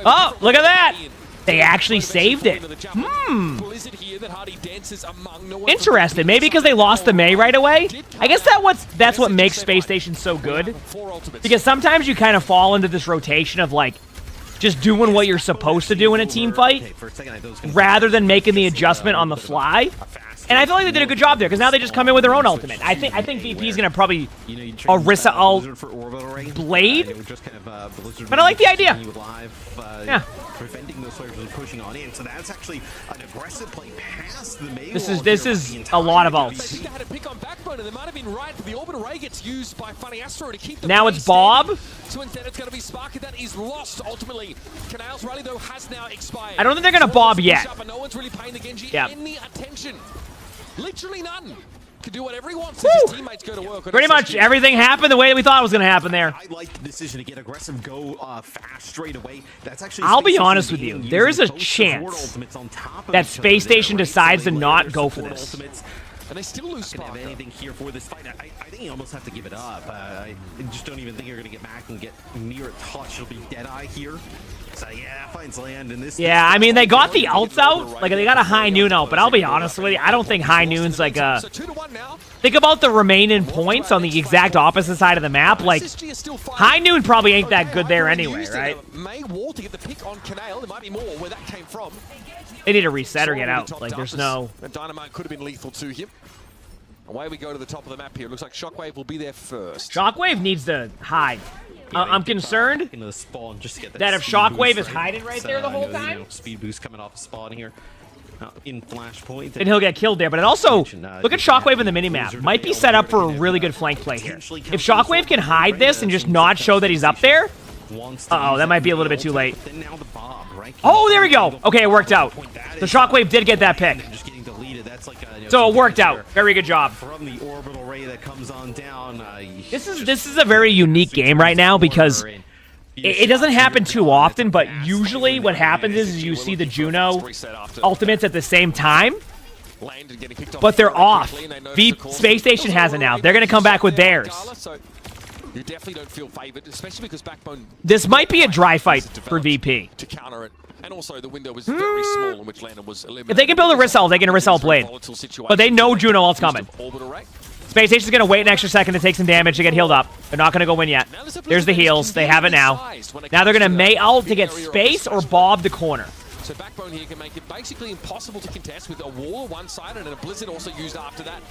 Oh, look at that. They actually saved it. Interesting. Maybe because they lost the May right away. I guess that's what makes Space Station so good. Because sometimes you kind of fall into this rotation of like just doing what you're supposed to do in a team fight, rather than making the adjustment on the fly. And I feel like they did a good job there, because now they just come in with their own ultimate. I think VP is going to probably Orisa ult Blade, but I like the idea. Yeah. Preventing those players from pushing on in, so that's actually an aggressive play past the May. This is a lot of ults. Now it's Bob. So instead it's going to be Sparky that is lost ultimately. Canal's rally though has now expired. I don't think they're going to Bob yet. But no one's really paying the Genji any attention. Literally none. Can do whatever he wants as his teammates go to work. Pretty much everything happened the way we thought it was going to happen there. I like the decision to get aggressive, go fast straight away. That's actually. I'll be honest with you. There is a chance that Space Station decides to not go for this. And they still lose Spark. Have anything here for this fight. I think you almost have to give it up. I just don't even think you're going to get back and get near a touch. It'll be Deadeye here. So yeah, finds land in this. Yeah, I mean, they got the ults out. Like, they got a High Noon out, but I'll be honest with you, I don't think High Noon's like a... Think about the remaining points on the exact opposite side of the map. Like, High Noon probably ain't that good there anyway, right? May wall to get the pick on Canal. There might be more where that came from. They need to reset or get out. Like, there's no... And Dynamite could have been lethal to him. Away we go to the top of the map here. It looks like Shockwave will be there first. Shockwave needs to hide. I'm concerned that if Shockwave is hiding right there the whole time, speed boost coming off the spawn here. In Flashpoint, and he'll get killed there. But it also, look at Shockwave in the minimap. Might be set up for a really good flank play here. If Shockwave can hide this and just not show that he's up there, uh-oh, that might be a little bit too late. Oh, there we go. Okay, it worked out. The Shockwave did get that pick. So it worked out. Very good job. From the orbital ray that comes on down. This is a very unique game right now because it doesn't happen too often, but usually what happens is you see the Juno ultimates at the same time, but they're off. Space Station has it now. They're going to come back with theirs. You definitely don't feel favored, especially because Backbone... This might be a dry fight for VP. To counter it. And also, the window was very small in which Landon was eliminated. If they can build a Rissel, they can Rissel Blade. But they know Juno ult's coming. Space Station's going to wait an extra second to take some damage to get healed up. They're not going to go in yet. There's the heals. They have it now. Now they're going to May ult to get space or Bob the corner. So Backbone here can make it basically impossible to contest with a wall on one side and a Blizzard also used after that.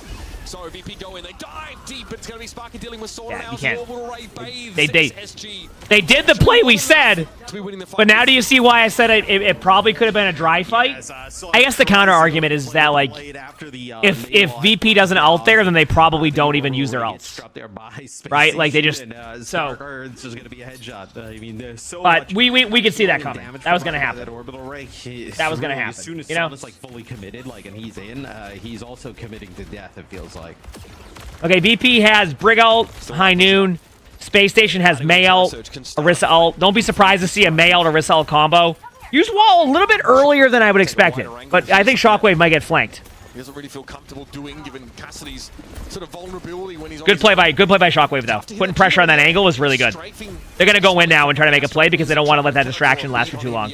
So VP go in, they dive deep, it's going to be Sparky dealing with Sword now. They did the play we said, but now do you see why I said it probably could have been a dry fight? I guess the counter argument is that, like, if VP doesn't ult there, then they probably don't even use their ults. Right? Like, they just... So... But we could see that coming. That was going to happen. That was going to happen. As soon as you know? someone's like fully committed, like, and he's in, he's also committing to death, it feels like. Okay, VP has Brig ult, High Noon. Space Station has May ult, Orisa ult. Don't be surprised to see a May ult, Orisa ult combo. Use wall a little bit earlier than I would expect it, but I think Shockwave might get flanked. He doesn't really feel comfortable doing, given Cassidy's sort of vulnerability when he's good play by Shockwave though. Putting pressure on that angle was really good. They're gonna go in now and try to make a play because they don't want to let that distraction last for too long.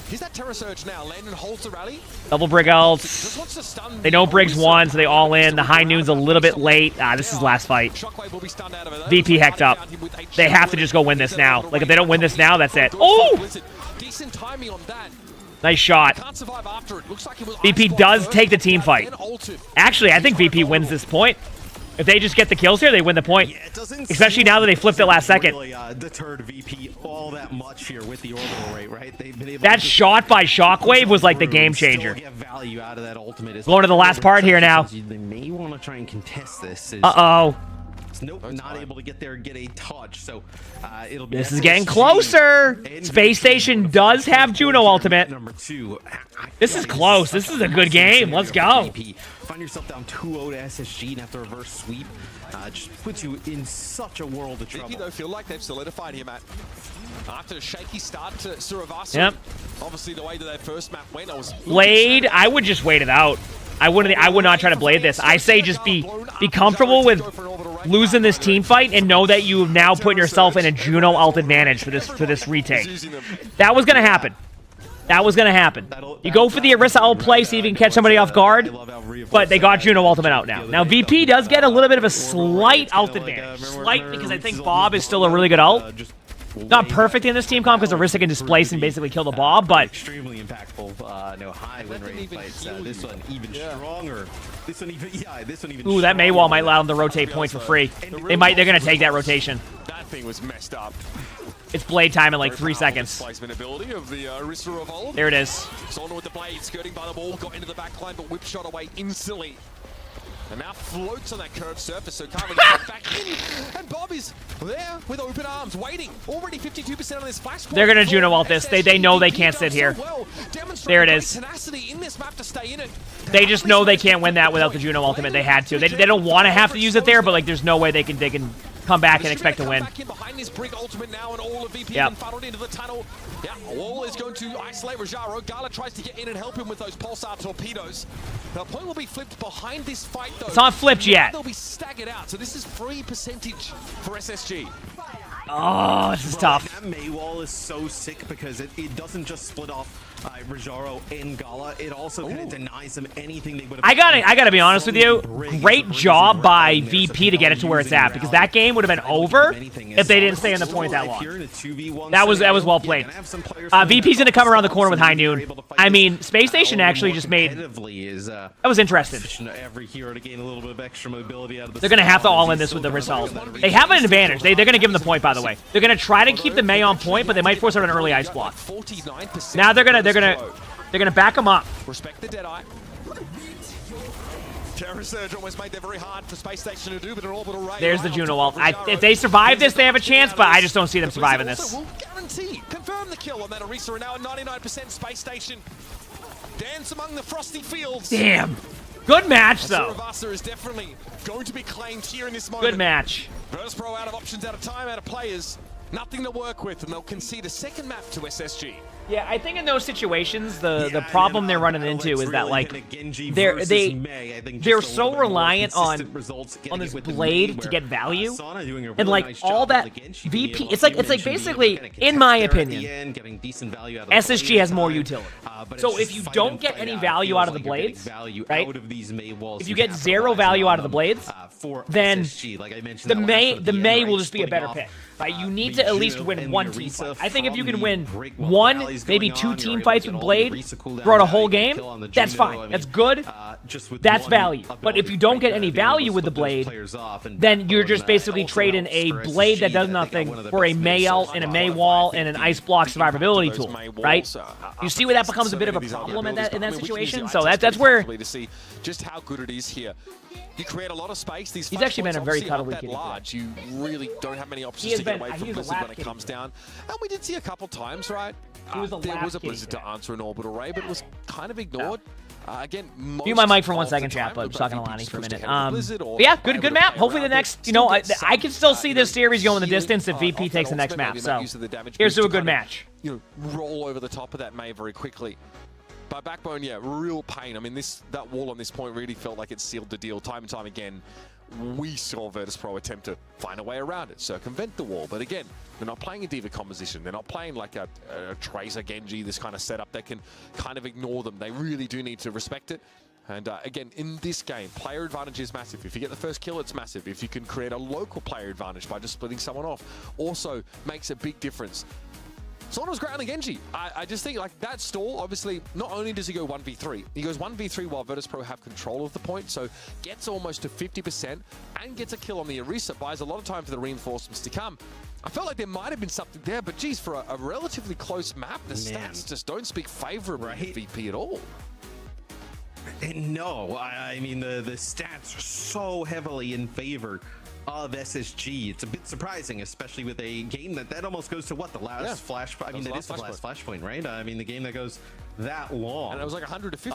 Here's that Terror Surge now. Landon holds the rally. Double Brig ults. They know Briggs won, so they all in. The High Noon's a little bit late. This is last fight. VP hecked up. They have to just go win this now. Like, if they don't win this now, that's it. Oh! Decent timing on that. Nice shot. Can't survive after it. Looks like it was VP does take the team fight. Actually, I think VP wins this point. If they just get the kills here, they win the point. Especially now that they flipped it last second. Really, deterred VP all that much here with the orbital rate, right? They've been able that shot by Shockwave was like the game changer. Value out of that ultimate. Going to the last part here now. They may want to try and contest this. Uh-oh. Nope, not able to get there and get a touch. So it'll be. This is getting closer. Space Station does have Juno ultimate. Number 2. This is close. This is a good game. Let's go. Find yourself down 2-0 to SSG and have to reverse sweep. Just puts you in such a world of trouble. VP though feel like they've solidified here, Matt. After a shaky start to Suravasa. Yep. Obviously the way that their first map went, I was Blade. I would just wait it out. I would not try to blade this. I say just be comfortable with losing this team fight and know that you've now put yourself in a Juno ult advantage for this retake. That was gonna happen. That was gonna happen. You go for the Orisa ult play, see if you can catch somebody off guard. But they got Juno ultimate out now. Now VP does get a little bit of a slight ult advantage. Slight because I think Bob is still a really good ult. Not perfect in this team comp because Orisa can displace and basically kill the Bob, but extremely impactful. No high win rate fights. This one even stronger. This one even. Ooh, that Maywall might allow them to rotate points for free. They're gonna take that rotation. That thing was messed up. It's blade time in like 3 seconds. Placement ability of the Orisa of old. There it is. Sona with the blade, skirting by the ball, got into the back line, but whip shot away instantly. And now floats on that curved surface, so can't really get back in. And Bob is there with open arms, waiting. Already 52% on this flash. They're gonna Juno ult this. They know they can't sit here. There it is. They just know they can't win that without the Juno ultimate. They had to. They don't want to have to use it there, but like there's no way they can come back and expect to win. Yep. Yeah, Wall is going to isolate Rajaro. Gala tries to get in and help him with those pulsar torpedoes. The point will be flipped behind this fight, though. It's not flipped yet. They'll be staggered out, so this is free percentage for SSG. Oh, this is tough. That Maywall is so sick because it doesn't just split off Rajaro and Gala. It also kind of denies them anything they would have. I gotta be honest with you. Great job by VP to get it to where it's at because that game would have been over if they didn't stay in the point that long. That was well played. VP's gonna come around the corner with High Noon. I mean, Space Station actually just made. That was interesting. Every hero to gain a little bit of extra mobility out of the. They're gonna have to all in this with the result. They have an advantage. They're gonna give them the point, by the way. They're gonna try to keep the May on point, but they might force out an early ice block. Now they're gonna back them up. Respect the Deadeye. Terror Surge almost made that very hard for Space Station to do, but an orbital ray. There's the Juno ult. If they survive this, they have a chance, but I just don't see them surviving this. Will guarantee, confirm the kill on that Orisa, and now at 99% Space Station. Dance among the frosty fields. Damn. Good match, though. Suravasa is definitely going to be claimed here in this moment. Good match. Virtus.pro out of options, out of time, out of players. Nothing to work with, and they'll concede a second map to SSG. Yeah, I think in those situations, the problem they're running into is that like they're so reliant on this blade to get value, and like all that VP. It's like basically, in my opinion, SSG has more utility. So if you don't get any value out of the blades, right? If you get zero value out of the blades, then the May will just be a better pick. Right? You need to at least win one team fight. I think if you can win one, maybe 2 team fights with Blade throughout a whole game, that's fine. That's good. That's value. But if you don't get any value with the Blade, then you're just basically trading a Blade that does nothing for a May ult and a May wall and an ice block survivability tool, right? You see where that becomes a bit of a problem in that situation? So that's where... to see just how good it is here. You create a lot of space. These He's actually been a very cuddly kid. Large. You really don't have many options to get away from Blizzard when it comes down. And we did see a couple times, right? There was a Blizzard to answer an orbital ray, but it was kind of ignored. Again, mute my mic for 1 second, chat, but I'm just talking to Lonnie for a minute. But yeah, good map. Hopefully the next, I can still see this series going the distance if VP takes the next map. So here's to a good match. Roll over the top of that May very quickly. But Backbone, yeah, real pain. I mean, that wall on this point really felt like it sealed the deal time and time again. we saw Virtus.pro attempt to find a way around it, circumvent the wall. But again, they're not playing a D.Va composition. They're not playing like a Tracer Genji, this kind of setup that can kind of ignore them. They really do need to respect it. And again, in this game, player advantage is massive. If you get the first kill, it's massive. If you can create a local player advantage by just splitting someone off, also makes a big difference. Sona was great on the Genji. I just think like that stall, obviously, not only does he go 1v3, he goes 1v3 while Virtus.pro have control of the point, so gets almost to 50% and gets a kill on the Orisa, buys a lot of time for the reinforcements to come. I felt like there might have been something there, but geez, for a relatively close map, the stats just don't speak favorably to VP at all. No, I mean, the stats are so heavily in favor of SSG. It's a bit surprising, especially with a game that almost goes to what, the last flash. I mean, that is the last flashpoint, right? I mean, the game that goes that long. And it was like 150.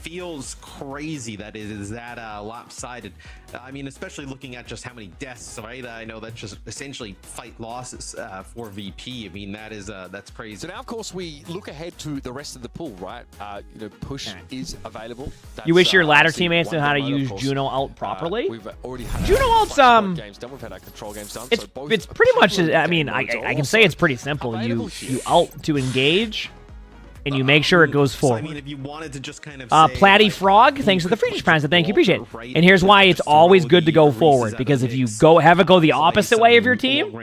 Feels crazy that it is that lopsided. I mean, especially looking at just how many deaths, right? I know that's just essentially fight losses for VP. I mean, that's crazy. So now, of course, we look ahead to the rest of the pool, right? You know, push is available. You wish your ladder teammates knew how to use Juno ult properly? We've already had Juno ult's games done. We've had our control games done. It's pretty much. I mean, I can say it's pretty simple. You ult to engage, and you make sure it goes forward. So, I mean, if you wanted to just kind of Platty Frog, thanks for the Friedrich Prime, so thank you, appreciate it. And here's why it's always good to go forward, because if you have it go the opposite way of your team,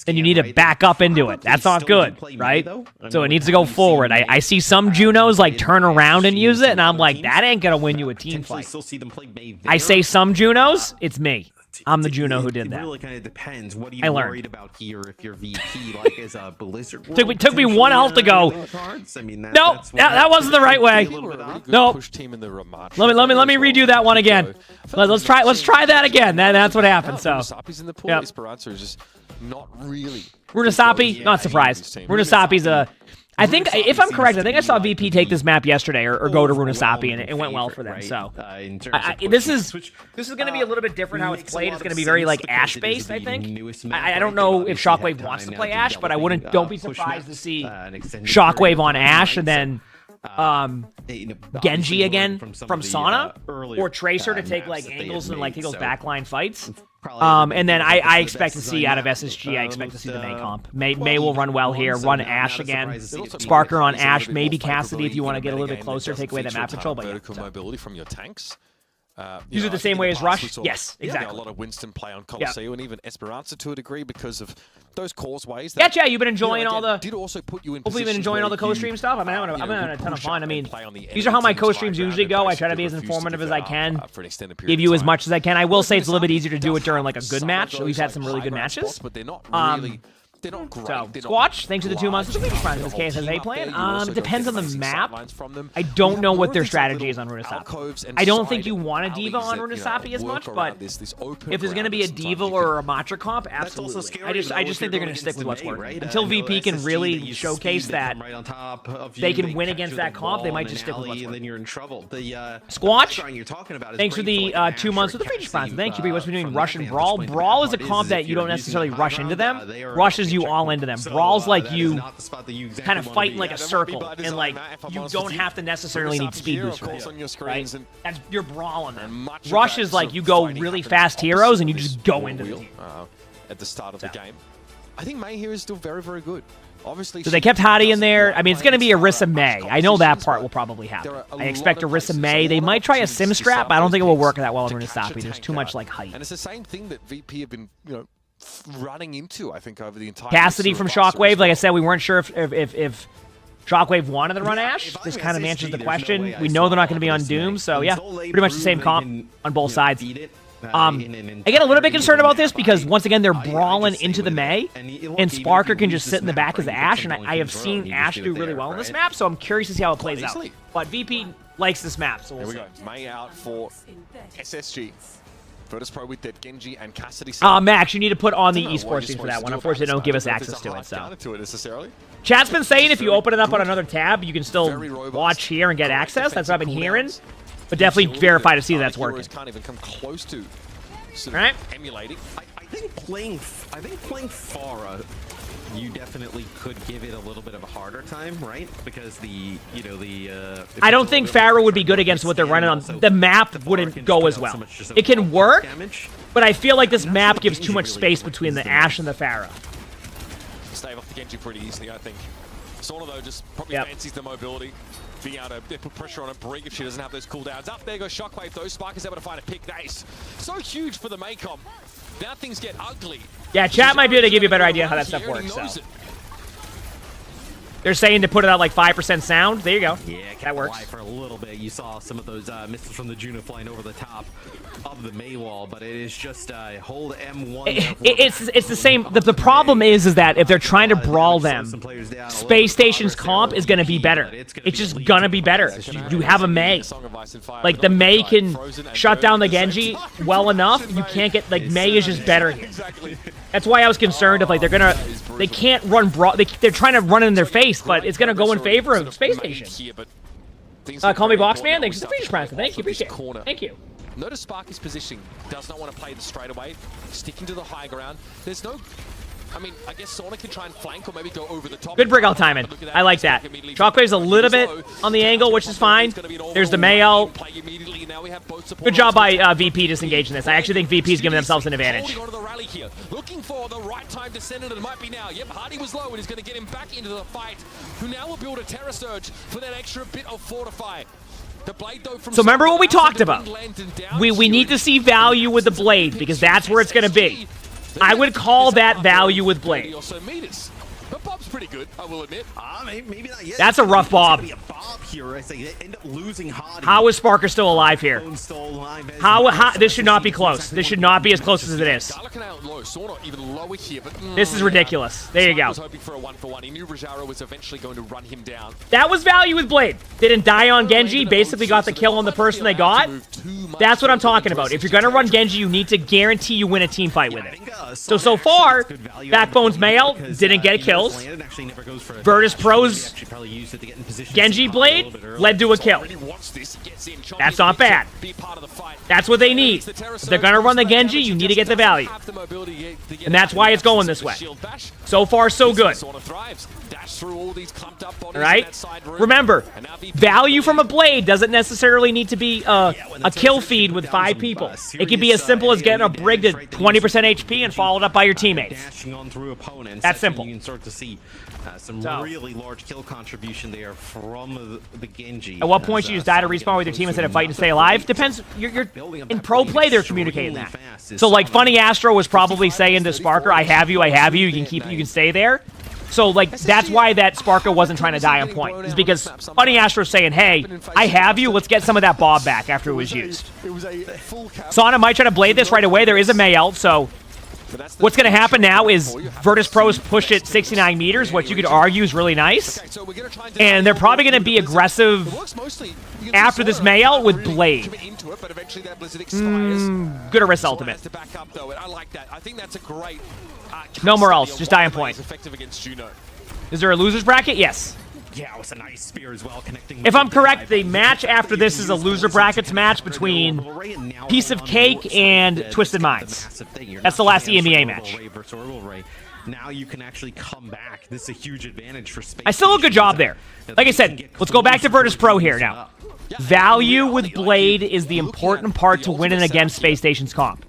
then you need to back up into it. That's not good, right? So it needs to go forward. I see some Junos like turn around and use it, and I'm like, that ain't gonna win you a team fight. I say some Junos, it's me. I'm the Juno who did that. It really kind of depends. What are you worried about here if you're VP, like as a Blizzard? Took me one health to go. I mean, nope, that wasn't the right way. Nope. Let me redo that one again. Let's try that again. That's what happened. So. Runasapi's in the pool. Esperanza is just not really. Runasapi, not surprised. Runasapi's a. I think, if I'm correct, I think I saw VP take this map yesterday or go to Runasapi, and it went well for them. So this is going to be a little bit different how it's played. It's going to be very like Ashe based. I think. I don't know if Shockwave wants to play Ashe, but don't be surprised to see Shockwave on Ashe and then Genji again from Sona or Tracer to take like angles and like take those backline fights. And then I expect to see out of SSG, I expect to see the May comp. May will run well here, run Ashe again. Sparker on Ashe, maybe Cassidy if you want to get a little bit closer, take away that map control. But vertical mobility from your tanks. Use it the same way as Rush? Yes, exactly. A lot of Winston play on Colosseo and even Esperanza to a degree because of those causeways. Yeah, you've been enjoying all the. Did also put you in. Hopefully, you've been enjoying all the co-stream stuff. I'm having a ton of fun. I mean, these are how my co-streams usually go. I try to be as informative as I can, give you as much as I can. I will say it's a little bit easier to do it during like a good match. We've had some really good matches. But they're not really. They're not great. So, Squatch, thanks for the 2 months. This case has playing. Depends on the map. I don't know what their strategy is on Runasapi. I don't think you want a D.Va on Runasapi as much, but if there's going to be a D.Va or a Matra comp, absolutely. I just think they're going to stick with what's working. Until VP can really showcase that they can win against that comp, they might just stick with what's working. Then you're in trouble. Squatch, thanks for the 2 months with the free response. Thank you. What's been doing Rush and Brawl? Brawl is a comp that you don't necessarily rush into them. Rush is you all into them. Brawl's like you kind of fight in like a circle, and like you don't have to necessarily need speed boost for it, right? That's you're brawling them. Rush is like you go really fast heroes and you just go into them at the start of the game. I think May here is still very, very good. Obviously, so they kept Hottie in there. I mean, it's going to be Orisa May. I know that part will probably happen. I expect Orisa May. They might try a sim strap, but I don't think it will work that well in Runasapi. There's too much like height. And it's the same thing that VP have been, running into, I think, over the entire Cassidy from Shockwave. Like I said, we weren't sure if Shockwave wanted to run Ashe. This kind of answers the question. We know they're not going to be on Doom, so yeah, pretty much the same comp on both sides. I get a little bit concerned about this because, once again, they're brawling into the May, and Sparker can just sit in the back as Ashe, and I have seen Ashe do really well on this map, so I'm curious to see how it plays out. But VP likes this map, so we'll see. Here we go. May out for SSG. Virtus.pro with that Genji and Cassidy. Max, you need to put on the esports team for that one. Unfortunately, they don't give us access to it. So, chat's been saying if you open it up on another tab, you can still watch here and get access. That's what I've been hearing. But definitely verify to see that's working. Can't even come close to right? Emulating. I think playing Pharah you definitely could give it a little bit of a harder time, right? Because I don't think Pharah would be good against what they're running on. The map wouldn't go as well. It can work, but I feel like this map gives too much space between the Ashe and the Pharah. Stave off the Genji pretty easily, I think. Sauna, though, just probably fancies the mobility. Being able to put pressure on a Brig if she doesn't have those cooldowns. Up there goes Shockwave, though. Spark is able to find a pick. That is so huge for the main comp. Now things get ugly. Yeah, chat might be able to give you a better idea how that stuff works. So. They're saying to put it at like 5% sound. There you go. Yeah, that works. For a little bit, you saw some of those missiles from the Juno flying over the top of the Mei wall, but it is just hold M1. It's the same. The problem is that if they're trying to brawl them, Space Station's comp is going to be better. It's just going to be better. You have a Mei. Like, the Mei can shut down the Genji well enough. You can't get, like, Mei is just better here. That's why I was concerned if, like, they can't run brawl. They're trying to run in their face, but it's going to go in favor of Space Station. Call me Boxman. Thanks for the feature prize. Thank you. Appreciate it. Thank you. Notice Sparky's positioning. Does not want to play the straightaway. Sticking to the high ground. There's no... I mean, I guess Sauna can try and flank or maybe go over the top. Good Brig out timing. I like that. Shockwave's a little bit on the angle, which is fine. There's the Mayo. Good job by VP disengaging this. I actually think VP's giving themselves an advantage. Looking for the right time to send it, and it might be now. Yep, Hardy was low and he's going to get him back into the fight. Who now will build a Terror Surge for that extra bit of fortify. The blade, though, from so remember what we talked about. We need to see value with the blade because that's where it's going to be. I would call that value with blade. But Bob's pretty good, I will admit. Maybe not yet. That's a rough Bob. How is Sparker still alive here? This should not be close. This should not be as close as it is. This is ridiculous. There you go. That was value with blade. Didn't die on Genji, basically got the kill on the person they got. That's what I'm talking about. If you're going to run Genji, you need to guarantee you win a team fight with it. So far, Backbone's Mail didn't get kills. Virtus Pro's Genji Blade led to a kill. That's not bad. That's what they need. If they're going to run the Genji, you need to get the value. And that's why it's going this way. So far, so good. Alright? Remember, value from a blade doesn't necessarily need to be a kill feed with 5 people. It can be as simple as getting a Brig to 20% HP and followed up by your teammates. That's simple. You can start to see some really large kill contribution there from the Genji. At what point you just die to respawn with your team instead of fight to stay alive? Depends. You're in pro play, they're communicating that. So like Funny Astro was probably saying to Sparker, I have you, you can stay there. So, like, that's why that Sparker wasn't trying to die on point. Is because Funny Astro's saying, hey, I have you, let's get some of that Bob back after it was used. Sauna might try to blade this right away. There is a Mayel, so what's going to happen now is Virtus Pros push it 69 meters, which you could argue is really nice. And they're probably going to be aggressive after this Mayel with Blade. Good Arista ultimate. No more else, just die on point. Is there a loser's bracket? Yes. Yeah, it was a nice spear as well, connecting. If I'm correct, the match after this is a loser brackets match between Piece of Cake and Twisted Minds. That's the last EMEA match. Now you can actually come back. This is a huge advantage for Space. I still do a good job there. Like I said, let's go back to Virtus Pro here now. Value with Blade is the important part to winning against Space Station's comp.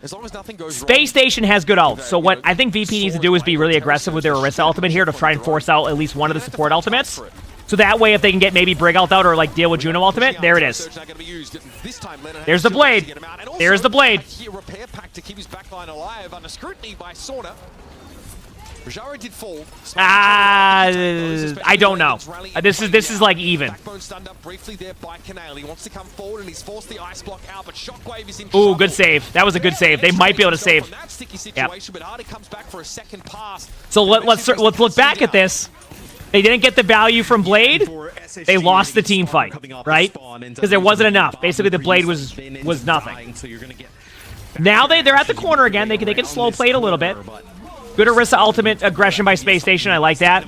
Space Station has good ults, so what I think VP needs to do is be really aggressive with their Arista ultimate here to try and force out at least one of the support ultimates. So that way, if they can get maybe Brig ult out or like deal with Juno ultimate, there it is. There's the Blade. There's the Blade. I don't know. This is like even. Ooh, good save. That was a good save. They might be able to save. Yep. So let's look back at this. They didn't get the value from Blade. They lost the team fight, right? Because there wasn't enough. Basically, the Blade was nothing. Now they're at the corner again. They can slow play it a little bit. Good Orisa ultimate aggression by Space Station. I like that.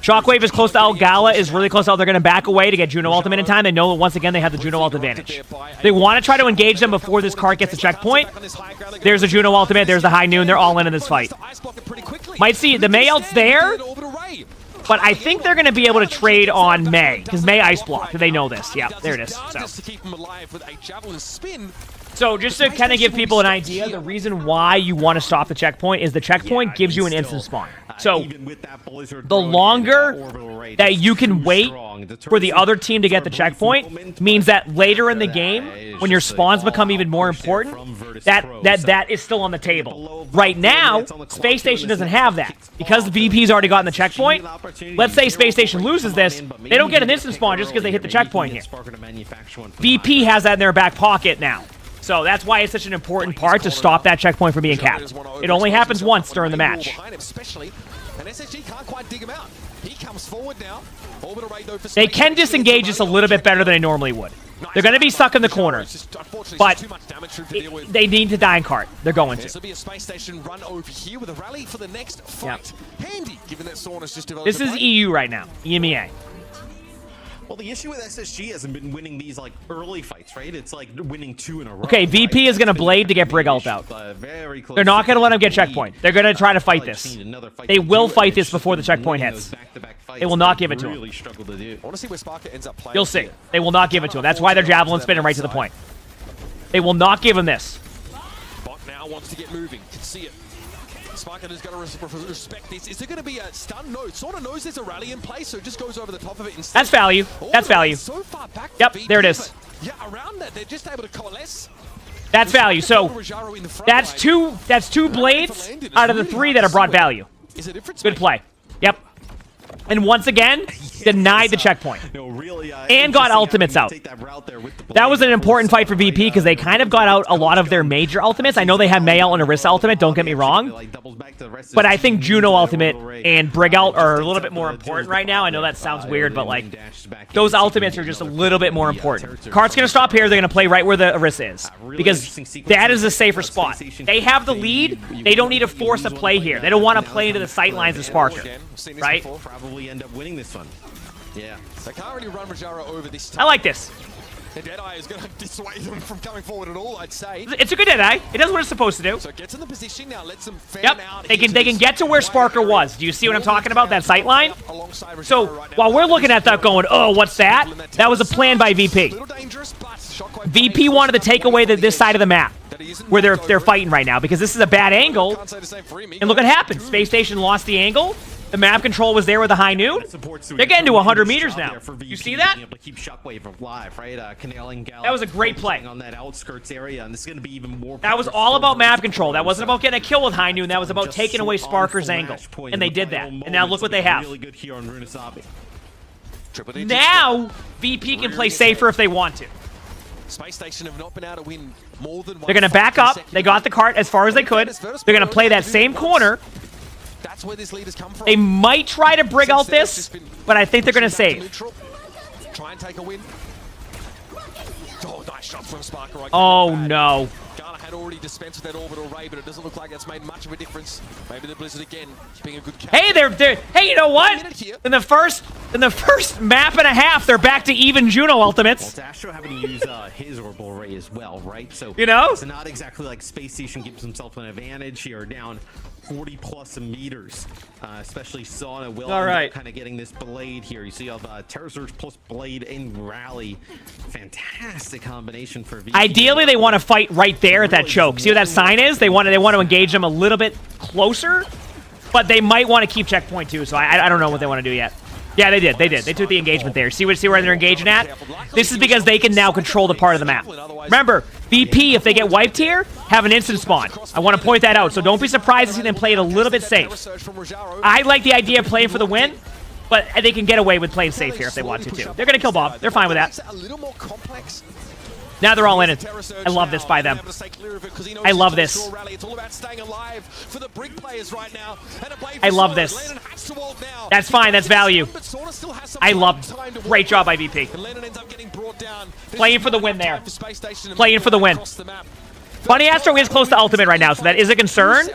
Shockwave is close to out. Gala is really close to out. They're going to back away to get Juno ultimate in time. They know that once again they have the Juno ult advantage. They want to try to engage them before this cart gets a checkpoint. There's a Juno ultimate. There's the high noon. They're all in this fight. Might see the Mei ult's there, but I think they're going to be able to trade on Mei because Mei ice blocked. They know this. Yeah, there it is. So just to kind of give people an idea, the reason why you want to stop the checkpoint is the checkpoint gives you an instant spawn. So the longer that you can wait for the other team to get the checkpoint means that later in the game, when your spawns become even more important, that is still on the table. Right now, Space Station doesn't have that. Because VP's already gotten the checkpoint, let's say Space Station loses this, they don't get an instant spawn just because they hit the checkpoint here. VP has that in their back pocket now. So that's why it's such an important part to stop that checkpoint from being capped. It only happens once during the match. They can disengage just a little bit better than they normally would. They're going to be stuck in the corner, but they need to die in cart. They're going to. This is EU right now, EMEA. Well, the issue with SSG hasn't been winning these like early fights, right? It's like winning 2 in a row. Okay, VP is going to blade to get Brig ult out. They're not going to let him get checkpoint. They're going to try to fight this. They will fight this before the checkpoint hits. They will not give it to him. You'll see. They will not give it to him. That's why they're javelin spinning right to the point. They will not give him this. Bot now wants to get moving. Can see it. Spiker is going to respect this. Is there going to be a stun? No, it sort of knows there's a rally in place, so it just goes over the top of it instead. That's value. That's value. So far back yep, there it is. Yeah, around that, they're just able to coalesce. That's value. So that's two blades out of the 3 that have brought value. Good play. Yep. And once again, denied the checkpoint. And got ultimates out. That was an important fight for VP because they kind of got out a lot of their major ultimates. I know they have Mei ult and Orisa ultimate, don't get me wrong. But I think Juno ultimate and Brig ult are a little bit more important right now. I know that sounds weird, but like those ultimates are just a little bit more important. Cart's going to stop here. They're going to play right where the Orisa is because that is a safer spot. They have the lead. They don't need to force a play here. They don't want to play into the sight lines of Sparker, right? Probably end up winning this one. Yeah. They can't really run Rajara over this time. I like this. The Deadeye is going to dissuade them from coming forward at all, I'd say. It's a good Deadeye. It does what it's supposed to do. So it gets in the position now, lets them fan out. They can get to where Sparker was. Do you see what I'm talking about? That sight line? So while we're looking at that going, oh, what's that? That was a plan by VP. VP wanted to take away this side of the map where they're fighting right now because this is a bad angle. And look what happened. Space Station lost the angle. The map control was there with the high noon. They're getting to 100 meters now. You see that? That was a great play. That was all about map control. That wasn't about getting a kill with high noon. That was about taking away Sparker's angle. And they did that. And now look what they have. Now, VP can play safer if they want to. Space Station have not been able to win more than one. They're going to back up. They got the cart as far as they could. They're going to play that same corner. That's where this lead has come from. They might try to Brig out this, but I think they're going to save. Try and take a win. Oh, nice shot from Sparker. Oh, no. Ghana had already dispensed with that orbital ray, but it doesn't look like that's made much of a difference. Maybe the Blizzard again, being a good catch. Hey, hey, you know what? In the first map and a half, they're back to even Juno ultimates. Well, Astro having to use his orbital ray as well, right? So you know, it's not exactly like Space Station gives himself an advantage here, down 40+ meters. Especially Sauna will kind of getting this blade here. You see all the Terror Surge plus blade and rally. Fantastic combination for VP. Ideally, they want to fight right there at that choke. See what that sign is? They want to engage them a little bit closer, but they might want to keep checkpoint too. So I don't know what they want to do yet. Yeah, they did. They took the engagement there. See where they're engaging at? This is because they can now control the part of the map. Remember, VP, if they get wiped here, have an instant spawn. I want to point that out, so don't be surprised to see them play it a little bit safe. I like the idea of playing for the win, but they can get away with playing safe here if they want to, too. They're going to kill Bob. They're fine with that. Now they're all in it. I love this by them. I love this. I love this. That's fine. That's value. I love it. Great job by VP. Playing for the win there. Playing for the win. Bunny Astro is close to ultimate right now, so that is a concern,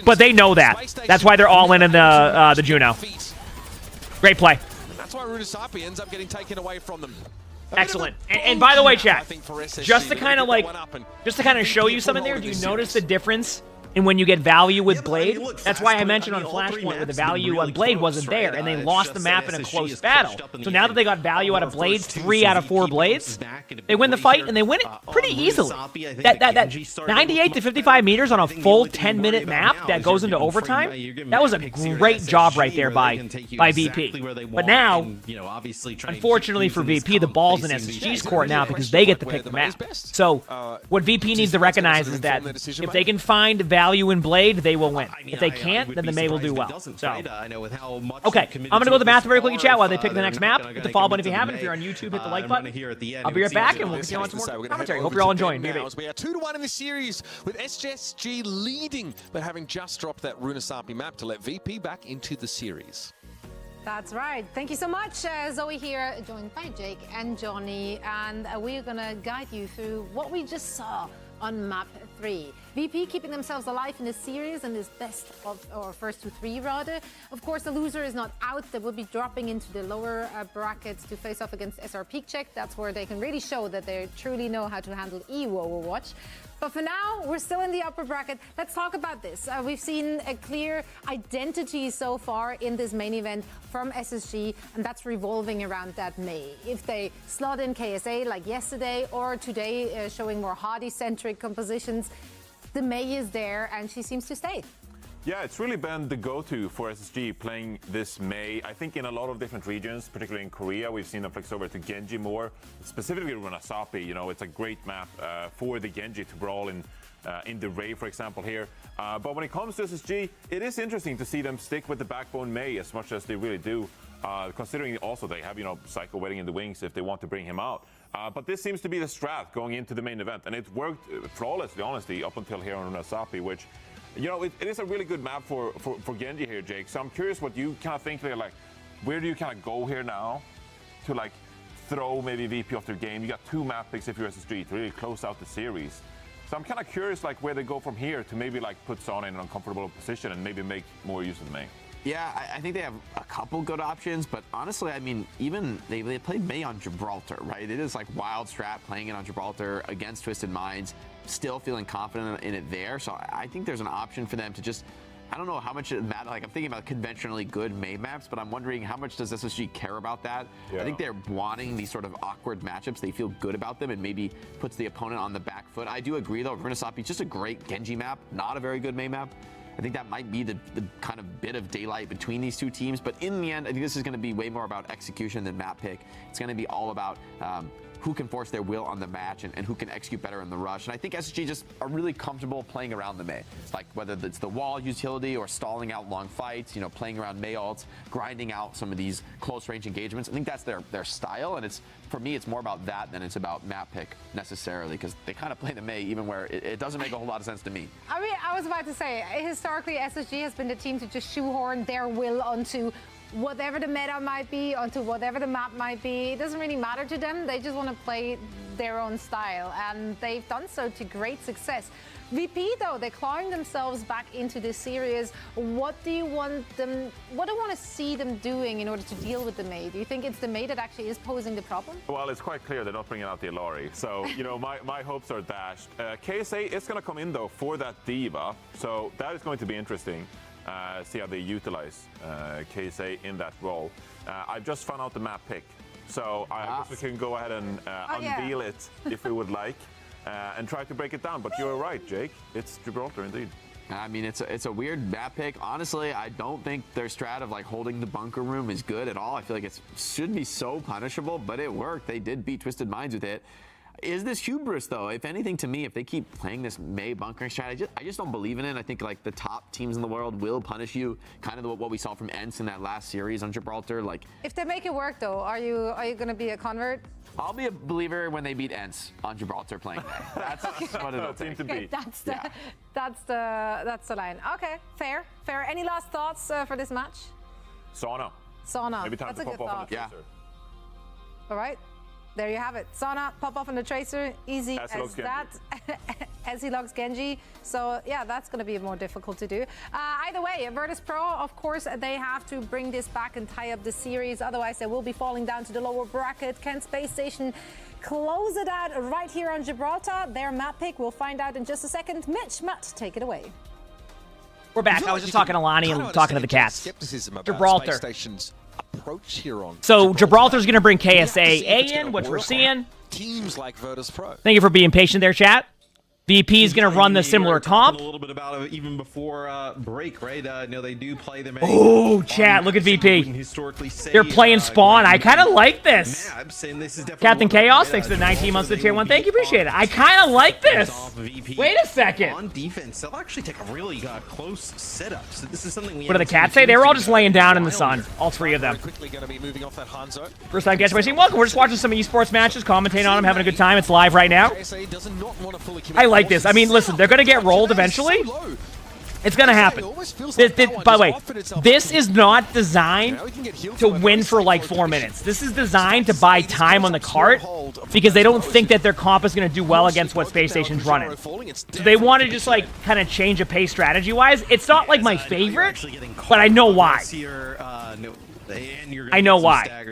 but they know that. That's why they're all in the Juno. Great play. That's why Runasapi ends up getting taken away from them. Excellent. And by the way, chat, just to kind of show you something there, do you notice the difference in when you get value with Blade? That's why I mentioned on Flashpoint where the value on Blade wasn't there, and they lost the map in a close battle. So now that they got value out of Blades, 3 out of 4 Blades, they win the fight, and they win it pretty easily. That 98 to 55 meters on a full 10-minute map that goes into overtime, that was a great job right there by VP. But now, unfortunately for VP, the ball's in SSG's court now because they get to pick the map. So what VP needs to recognize is that if they can find value in Blade, they will win. If they can't, then the May will do well. So, okay, I'm going to go to the math very quickly, chat, while they pick the next map. Hit the follow button if you haven't. If you're on YouTube, hit the like button. I'll be right back, and we'll continue on some more commentary. Hope you're all enjoying. We are 2-1 in the series, with SSG leading, but having just dropped that Runasapi map to let VP back into the series. That's right. Thank you so much. Zoe here, joined by Jake and Johnny, and we're going to guide you through what we just saw on map 3. VP keeping themselves alive in the series and is best of, or first to 3 rather. Of course, the loser is not out. They will be dropping into the lower brackets to face off against SR Peak Check. That's where they can really show that they truly know how to handle EU Overwatch. But for now, we're still in the upper bracket. Let's talk about this. We've seen a clear identity so far in this main event from SSG, and that's revolving around that May. If they slot in KSA like yesterday, or today showing more Hardy-centric compositions, the May is there, and she seems to stay. Yeah, it's really been the go-to for SSG playing this May. I think in a lot of different regions, particularly in Korea, we've seen them flex over to Genji more. Specifically Runasapi, you know, it's a great map for the Genji to brawl in the Ray, for example, here. But when it comes to SSG, it is interesting to see them stick with the backbone May as much as they really do, considering also they have, you know, Psycho waiting in the wings if they want to bring him out. But this seems to be the strat going into the main event, and it worked flawlessly, honestly, up until here on Runasapi, which, you know, it is a really good map for Genji here, Jake. So I'm curious what you kind of think there, like, where do you kind of go here now to, like, throw maybe VP off their game? You got 2 map picks if you're SSG to really close out the series. So I'm kind of curious, like, where they go from here to maybe, like, put Sana in an uncomfortable position and maybe make more use of the May. Yeah, I think they have a couple good options, but honestly, I mean, even they played May on Gibraltar, right? It is like wild strat playing it on Gibraltar against Twisted Minds, still feeling confident in it there. So I think there's an option for them to just, I don't know how much it matters. Like, I'm thinking about conventionally good May maps, but I'm wondering how much does SSG care about that? Yeah. I think they're wanting these sort of awkward matchups. They feel good about them and maybe puts the opponent on the back foot. I do agree, though. Runasapi, just a great Genji map, not a very good May map. I think that might be the kind of bit of daylight between these 2 teams. But in the end, I think this is going to be way more about execution than map pick. It's going to be all about who can force their will on the match and who can execute better in the rush. And I think SSG just are really comfortable playing around the May. Like whether it's the wall utility or stalling out long fights, you know, playing around May ults, grinding out some of these close range engagements. I think that's their style. And it's, for me, it's more about that than it's about map pick necessarily, because they kind of play the May even where it doesn't make a whole lot of sense to me. I mean, I was about to say, historically, SSG has been the team to just shoehorn their will onto whatever the meta might be, onto whatever the map might be. It doesn't really matter to them. They just want to play their own style, and they've done so to great success. VP, though, they're clawing themselves back into this series. What do you want to see them doing in order to deal with the May? Do you think it's the May that actually is posing the problem? Well, it's quite clear they're not bringing out the Ilari. So, you know, my hopes are dashed. KSA is going to come in, though, for that Diva. So that is going to be interesting. See how they utilize KSA in that role. I've just found out the map pick. So I guess we can go ahead and unveil it if we would like. And try to break it down, but you're right, Jake. It's Gibraltar indeed. I mean, it's a weird map pick. Honestly, I don't think their strat of like holding the bunker room is good at all. I feel like it should be so punishable, but it worked. They did beat Twisted Minds with it. Is this hubris, though? If anything, to me, if they keep playing this May bunkering strategy, I just don't believe in it. I think like the top teams in the world will punish you, kind of what we saw from ENCE in that last series on Gibraltar. Like, if they make it work, though, are you going to be a convert? I'll be a believer when they beat ENCE on Gibraltar playing May. That's what it'll seem to be. That's the line. Okay, fair. Any last thoughts for this match? Sauna. Maybe time that's to a good pop off thought. on the All right. there you have it. Sana, pop off on the Tracer, easy as that. As he logs Genji. So yeah, that's going to be more difficult to do. Either way, Virtus Pro, of course, they have to bring this back and tie up the series. Otherwise, they will be falling down to the lower bracket. Can Space Station close it out right here on Gibraltar? Their map pick, we'll find out in just a second. Mitch, Matt, take it away. We're back. I was just talking to Lonnie and talking to the cats. Gibraltar. Approach here on so Gibraltar's going to bring KSA in, which we're seeing. Teams like Virtus Pro. Thank you for being patient there, chat. VP is going to run the similar comp. A little bit about it even before break, right? They do play them. Oh, chat, look at VP. They're playing Spawn. I kind of like this. Captain Chaos, thanks for the 19 months to the tier 1. Thank you, appreciate it. I kind of like this. Wait a second. On defense, they'll actually take a really close setup. So this is something we what do the cats say? They were all just laying down in the sun. All 3 of them. First time guest by saying, welcome. We're just watching some esports matches, commentating on them, having a good time. It's live right now. I like this. I mean, listen, they're going to get rolled eventually. It's going to happen. By the way, this is not designed to win for like 4 minutes. This is designed to buy time on the cart because they don't think that their comp is going to do well against what Space Station's running. So they want to just like kind of change a pace strategy-wise. It's not like my favorite, but I know why. I know why.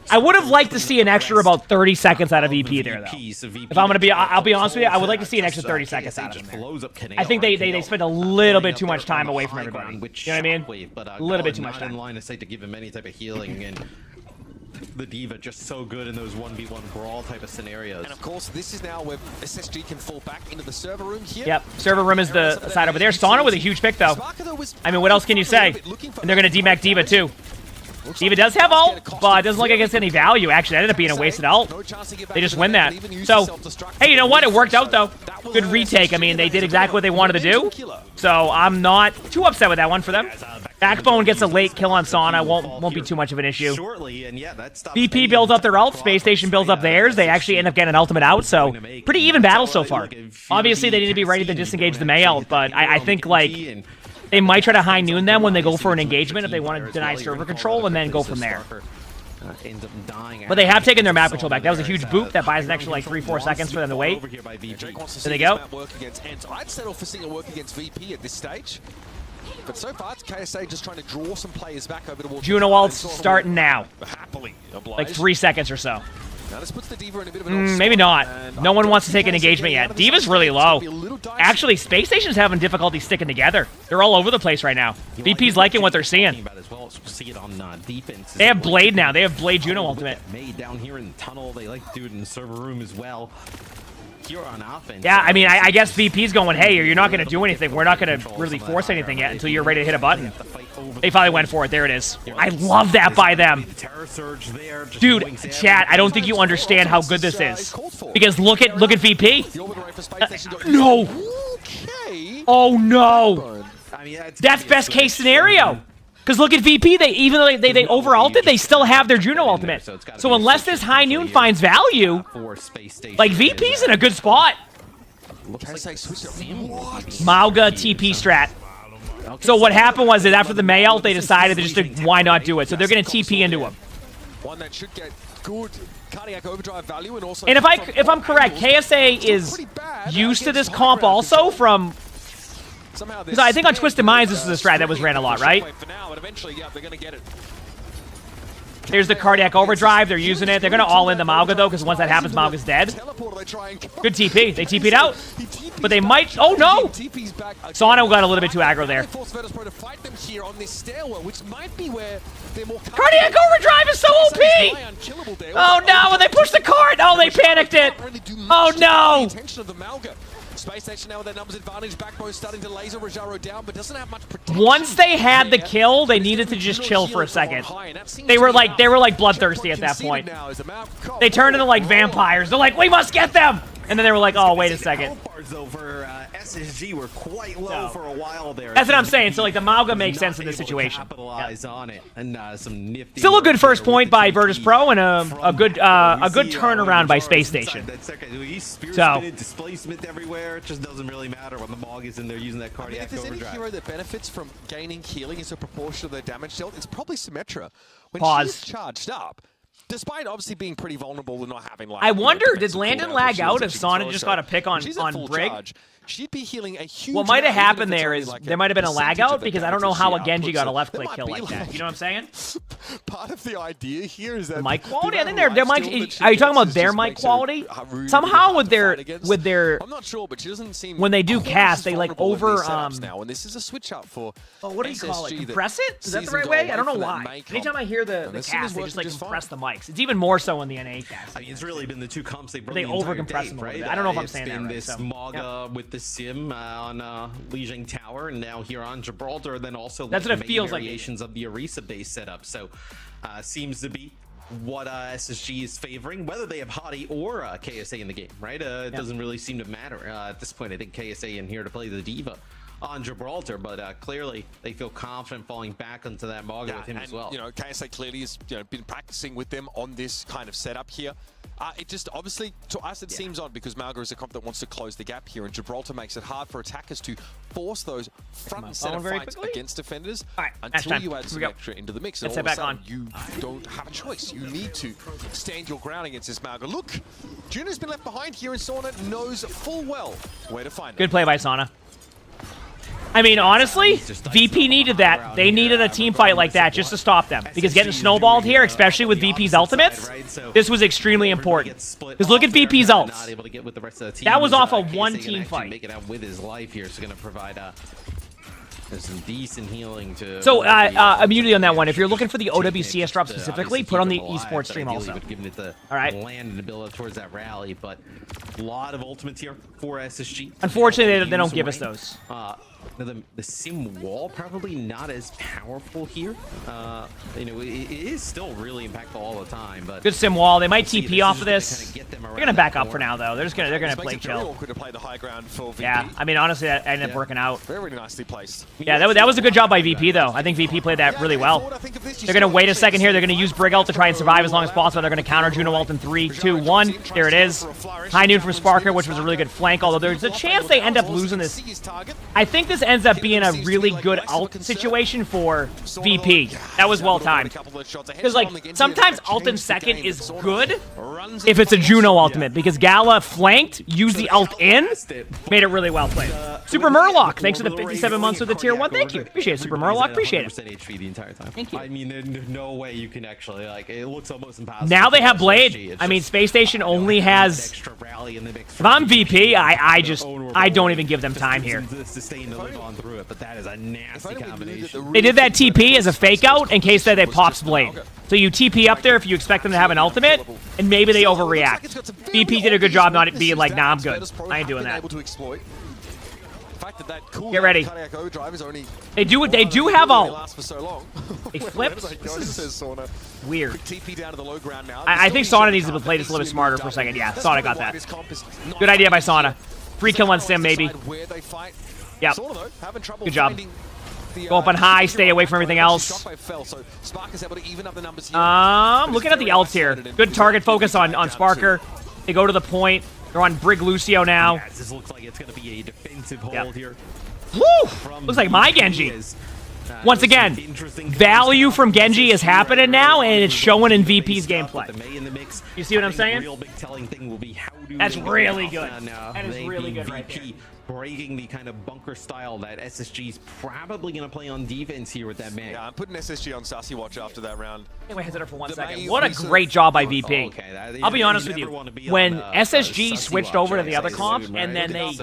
I would have liked to see an extra about 30 seconds out of VP there, though. If I'm going to be, I'll be honest with you, I would like to see an extra 30 seconds out of him there. I think they spent a little bit too much time away from everybody. You know what I mean? A little bit too much time. In line of sight to give him any type of healing, and the D.Va just so good in those 1v1 brawl type of scenarios. And of course, this is now where SSG can fall back into the server room here. Yep, server room is the side over there. Sauna with a huge pick, though. I mean, what else can you say? And they're going to DMAC D.Va, too. D.Va does have ult, but it doesn't look like it gets any value. Actually, that ended up being a wasted ult. They just win that. So, hey, you know what? It worked out, though. Good retake. I mean, they did exactly what they wanted to do. So, I'm not too upset with that one for them. Backbone gets a late kill on Sauna. Won't be too much of an issue. VP builds up their ult. Space Station builds up theirs. They actually end up getting an ultimate out, so pretty even battle so far. Obviously, they need to be ready to disengage the Mei ult, but I think, like, they might try to high noon them when they go for an engagement if they want to deny server control and then go from there. But they have taken their map control back. That was a huge boop that buys an extra like 3-4 seconds for them to wait. There they go. I'd settle for seeing it work against VP at this stage. But so far, it's KSA just trying to draw some players back over towards Juno ult's starting now. Like 3 seconds or so. Now this puts the D.Va in a bit of an maybe not. No one wants to take an engagement yet. D.Va's really low. Actually, Space Station's having difficulty sticking together. They're all over the place right now. VP's liking what they're seeing. They have Blade now. They have Blade Juno ultimate. Down here in the tunnel, they like to do it in the server room as well. On offense. Yeah, I mean, I guess VP's going, hey, you're not going to do anything. We're not going to really force anything yet until you're ready to hit a button. They finally went for it. There it is. I love that by them. Dude, chat, I don't think you understand how good this is. Because look at VP. No. Oh, no. That's best case scenario. Because look at VP, even though they over-ulted, they still have their Juno ultimate. So unless this high noon finds value, like VP's in a good spot. Mauga TP strat. So what happened was that after the Mei ult, they decided why not do it. So they're going to TP into him. One that should get good cardiac overdrive value and also. And if I'm correct, KSA is used to this comp also from. Because I think on Twisted Minds, this is a strat that was ran a lot, right? There's the cardiac overdrive. They're using it. They're going to all in the Mauga, though, because once that happens, Mauga's dead. Good TP. They TP'd out. But they might... Oh, no! Sauna got a little bit too aggro there. Cardiac overdrive is so OP! Oh, no! When they pushed the cart! Oh, they panicked it! Oh, no! Space Station now with their numbers advantage. Backbone starting to laser Rajaro down, but doesn't have much protection. Once they had the kill, they needed to just chill for a second. They were like bloodthirsty at that point. They turned into like vampires. They're like, we must get them! And then they were like, oh, wait a second. SSG were quite low for a while there. That's what I'm saying. So like the Mauga makes sense in this situation. Capitalize on it, and some nifty. Still a good first point by Virtus Pro and a good turnaround by Space Station. So displacement everywhere. It just doesn't really matter when the Mog is in there using that cardiac if there's overdrive. Any hero that benefits from gaining healing as a proportion of their damage dealt, it's probably Symmetra. When Pause. she's charged up, Despite obviously being pretty vulnerable and not having like. I wonder, did Landon lag out if Sana just got a pick on Brig? She'd be healing a huge. What might have happened there is there might have been a lag out because I don't know how a Genji got a left click kill like that. You know what I'm saying? Part of the idea here is that mic quality. I think their mic. Are you talking about their mic quality? Somehow with their I'm not sure, but she doesn't seem. When they do cast, they like over now, and this is a switch up for. Oh, what do you call it? Compress it? Is that the right way? I don't know why. Anytime I hear the cast, they just like compress the mics. It's even more so in the NA cast. I mean, it's really been the two comps they brought. They over compress them, right? I don't know if I'm saying that right. This Maga with the sim on Lijiang Tower, and now here on Gibraltar, then also that's what it feels like. Variations of the Orisa base setup. So seems to be what SSG is favoring, whether they have Hottie or KSA in the game, right? It doesn't really seem to matter at this point. I think KSA in here to play the Diva on Gibraltar, but clearly they feel confident falling back onto that Maga with him as well. You know, KSA clearly has been practicing with them on this kind of setup here. It just obviously to us it seems odd because Malga is a comp that wants to close the gap here, and Gibraltar makes it hard for attackers to force those front and center fights against defenders until you add some extra into the mix. And all of a sudden, you don't have a choice. You need to stand your ground against this Malga. Look, Juno's been left behind here, and Sana knows full well where to find him. Good play by Sana. I mean, honestly, VP needed that. They needed a team fight like that just to stop them. Because getting snowballed here, especially with VP's ultimates, this was extremely important. Because look at VP's ults. That was off a one-team fight. Make it out with his life here, so going to provide some decent healing to. So immunity on that one. If you're looking for the OWCS drop specifically, put on the esports stream also. All right. Land and build up towards that rally, but a lot of ultimates here for SSG. Unfortunately, they don't give us those. The sim wall probably not as powerful here. You know, it is still really impactful all the time. But good sim wall. They might TP off of this. They're gonna back up for now, though. They're gonna play chill. Yeah, I mean, honestly, that ended up working out. Very nicely placed. Yeah, that was a good job by VP, though. I think VP played that really well. They're gonna wait a second here. They're gonna use Brig ult to try and survive as long as possible. They're gonna counter Juno ult in 3, 2, 1. There it is. High noon from Sparker, which was a really good flank. Although there's a chance they end up losing this. I think this ends up being a really good ult situation for VP. That was well timed. Because like sometimes ult in second is good if it's a Juno ultimate. Because Gala flanked, used the ult in, made it really well played. Super Murloc, thanks for the 57 months with the tier 1. Thank you. Appreciate it, Super Murloc. Appreciate it. HP the entire time. Thank you. I mean, there's no way you can actually like. It looks almost impossible. Now they have Blade. I mean, Space Station only has. If I'm VP, I don't even give them time here. But that is a nasty combination. They did that TP as a fake out in case that they pops Blade. So you TP up there if you expect them to have an ultimate, and maybe they overreact. VP did a good job not being like, nah, I'm good. I ain't doing that. Get ready. They do have ult. They flipped. This is weird. I think Sana needs to play this a little bit smarter for a second. Yeah, Sana got that. Good idea by Sana. Free kill on Sim, maybe. Yep. Good job. Go up on high, stay away from everything else. Looking at the ults here. Good target focus on Sparker. They go to the point. They're on Brig Lucio now. Yeah, this looks like it's going to be a defensive hold here. Woo! Looks like my Genji. Once again, value from Genji is happening now, and it's showing in VP's gameplay. You see what I'm saying? That's really good. That is really good right there. Breaking the kind of bunker style that SSG's probably going to play on defense here with that man. Yeah, I'm putting SSG on Sassy Watch after that round. Anyway, heads it up for 1 second. What a great job by VP. I'll be honest with you. When SSG switched over to the other comp, and then they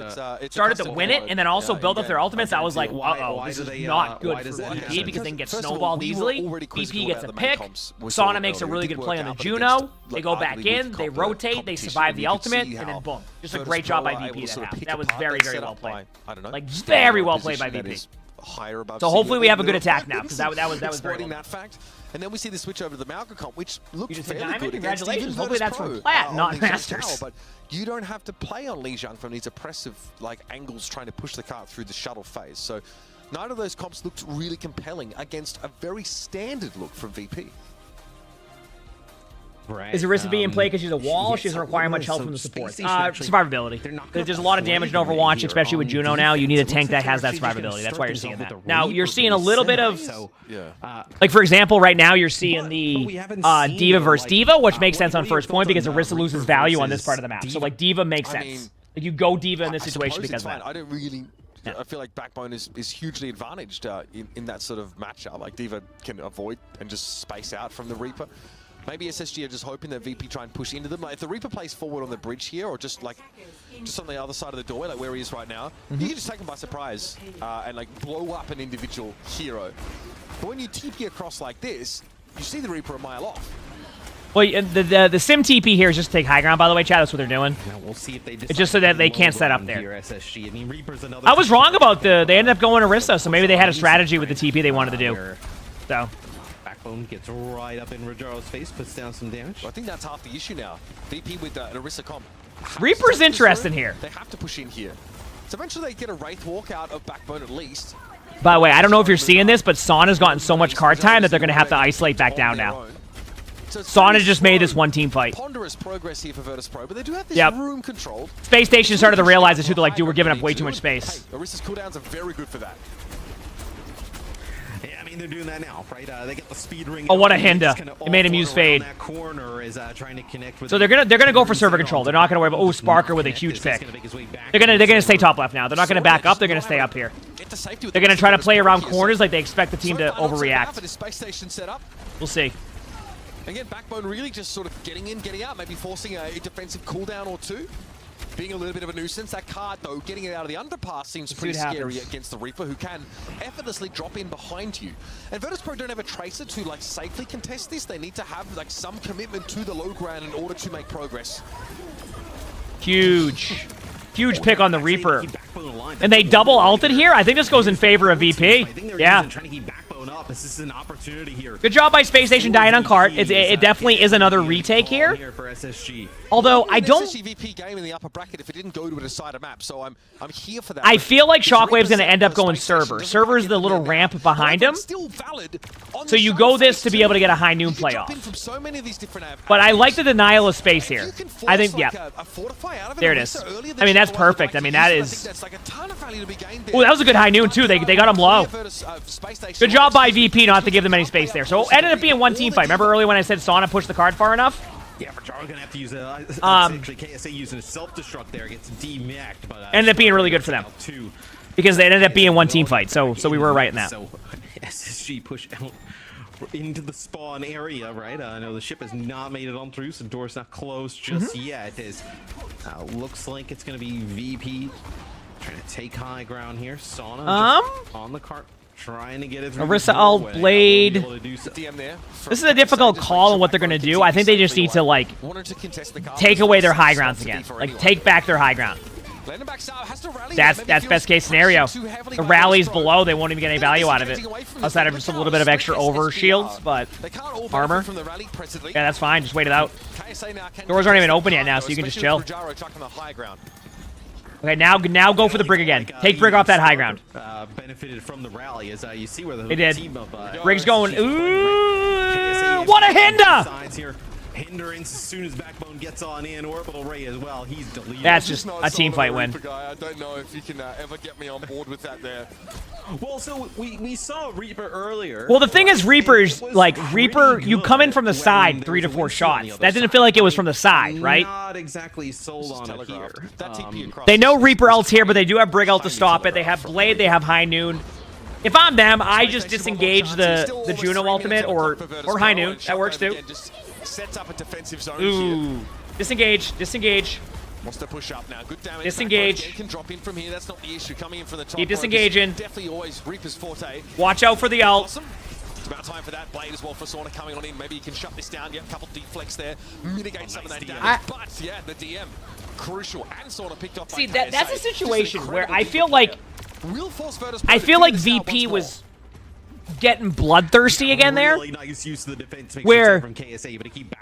started to win it, and then also build up their ultimates, I was like, uh-oh, this is not good for VP because they can get snowballed easily. VP gets a pick. Sana makes a really good play on the Juno. They go back in, they rotate, they survive the ultimate, and then boom. Just a great job by VP that half. That was very, very well played. Like, very well played by VP. So hopefully we have a good attack now, because that was very good. That fact. And then we see the switch over to the Malga comp, which looks fairly good. Congratulations. Hopefully that's from Plat, not Masters. But you don't have to play on Lijiang from these oppressive angles trying to push the cart through the shuttle phase. So neither of those comps looked really compelling against a very standard look from VP. Right. Is Orisa being played because she's a wall? She doesn't require much help from the supports. Survivability. There's a lot of damage in Overwatch, especially with Juno now. You need a tank that has that survivability. That's why you're seeing that. Now, you're seeing a little bit of... Like, for example, right now, you're seeing the D.Va versus D.Va, which makes sense on first point because Orisa loses value on this part of the map. So, like, D.Va makes sense. Like, you go D.Va in this situation because of that. I don't really... Yeah. I feel like Backbone is hugely advantaged in that sort of matchup. Like, D.Va can avoid and just space out from the Reaper. Maybe SSG are just hoping that VP try and push into them. Like, if the Reaper plays forward on the bridge here, or just on the other side of the doorway, like where he is right now, you can just take him by surprise and like blow up an individual hero. But when you TP across like this, you see the Reaper a mile off. Well, the sim TP here is just to take high ground, by the way, Chad. That's what they're doing. Now we'll see if they it's just so that they can't set up there. SSG. I mean, Reaper's another I was wrong about they ended up going Orisa, so maybe they had a strategy with the TP they wanted to do. So. Backbone gets right up in Rajaro's face, puts down some damage. Well, I think that's half the issue now. VP with an Orisa comp. Reaper's interesting here. They have to push in here. So eventually they get a Wraith walk out of Backbone at least. By the way, I don't know if you're seeing this, but Sauna's gotten so much card time that they're going to have to isolate back down now. Sauna just made this one team fight. Ponderous progress here for Virtus Pro, but they do have this room control. Space Station started to realize it too. They're like, dude, we're giving up way too much space. Hey, Orisa's cooldowns are very good for that. Yeah, I mean, they're doing that now, right? They get the speed ring. Oh, what a Hinda. It made him use Fade. So they're gonna go for server control. They're not gonna worry about Sparker with a huge pick. They're gonna stay top left now. They're not gonna back up. They're gonna stay up here. They're gonna try to play around corners like they expect the team to overreact. We'll see. Again, Backbone really just sort of getting in, getting out, maybe forcing a defensive cooldown or two. Being a little bit of a nuisance. That card, though, getting it out of the underpass seems pretty scary against the Reaper, who can effortlessly drop in behind you. And Virtus Pro don't have a Tracer to, like, safely contest this. They need to have, like, some commitment to the low ground in order to make progress. Huge pick on the Reaper. And they double ulted here? I think this goes in favor of VP. Yeah. This is an opportunity here. Good job by Space Station dying on cart. It definitely is another retake here. For SSG. Although I don't. SSG VP game in the upper bracket if it didn't go to a decided map, so I'm here for that. I feel like Shockwave's going to end up going server. Server's the little ramp behind him. So you go this to be able to get a high noon playoff. But I like the denial of space here. I think, yeah. There it is. I mean, that's perfect. I mean, that is. Oh, that was a good high noon too. They got him low. Good job by VP not to give them any space there. So it ended up being one team fight. Remember earlier when I said Sauna pushed the card far enough? Yeah, Rajaro's gonna have to use actually KSA using a self-destruct there, gets demacked, but ended up being really good for them because they ended up being one team fight. So we were right in that. So SSG push out into the spawn area, right? I know the ship has not made it on through, so door's not closed just yet. Looks like it's gonna be VP trying to take high ground here. Sauna on the cart. Trying to get it through. Orisa alt Blade. This is a difficult call on what they're going to do. I think they just need to, like, take away their high grounds again. Like, take back their high ground. That's best case scenario. The rallies below, they won't even get any value out of it. Outside of just a little bit of extra over shields, but armor. Yeah, that's fine. Just wait it out. Doors aren't even open yet now, so you can just chill. Okay, now go for the Brig again. Take Brig off that high ground. Benefited from the rally as you see where the team of Brig's going. Ooh, what a Hinda! Hindrance as soon as Backbone gets on in. Orbital Ray as well. He's deleted. That's just a team fight win. I don't know if you can ever get me on board with that there. Well, so we saw Reaper earlier. Well, the thing is, Reaper's like Reaper. You come in from the side, 3 to 4 shots. That didn't feel like it was from the side, right? Not exactly sold on it here. They know Reaper ult's here, but they do have Brig ult to stop it. They have Blade. They have High Noon. If I'm them, I just disengage the Juno ultimate or High Noon. That works too. Sets up a defensive zone here. Disengage. Wants to push up now. Good damage. Disengage. Can drop in from here. That's not the issue. Coming in from the top. Keep disengaging. Definitely always Reaper's forte. Watch out for the ult. Awesome. It's about time for that Blade as well for Sauna coming on in. Maybe he can shut this down. Yeah, a couple deflects there. Mitigate some of that damage. But yeah, the DM crucial and Sauna picked up. See, that's a situation where I feel like VP was getting bloodthirsty again there, where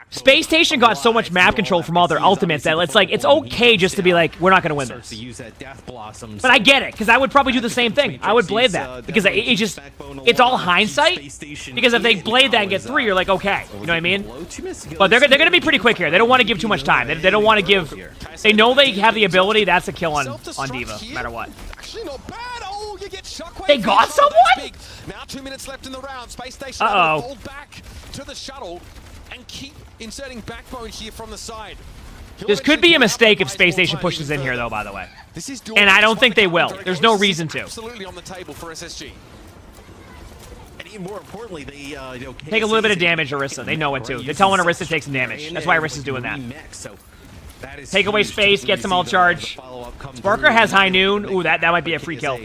Space Station got so much map control from all their ultimates that it's like, it's okay just to be like, we're not going to win this. But I get it, because I would probably do the same thing. I would blade that, because it's all hindsight, because if they blade that and get 3, you're like, okay, you know what I mean? But they're going to be pretty quick here. They don't want to give too much time. They don't want to give, they know they have the ability, that's a kill on D.Va, no matter what. Actually not bad. Oh, you get shockwave. They got someone? Now 2 minutes left in the round. Space Station fold back to the shuttle and keep inserting backbone here from the side. This could be a mistake if Space Station pushes in here, though, by the way. And I don't think they will. There's no reason to. Absolutely on the table for SSG. And even more importantly, they take a little bit of damage, Orisa. They know it, too. They're telling Orisa takes some damage. That's why Orisa's doing that. Take away space, get some ult charge. Sparker has high noon. Ooh, that might be a free kill.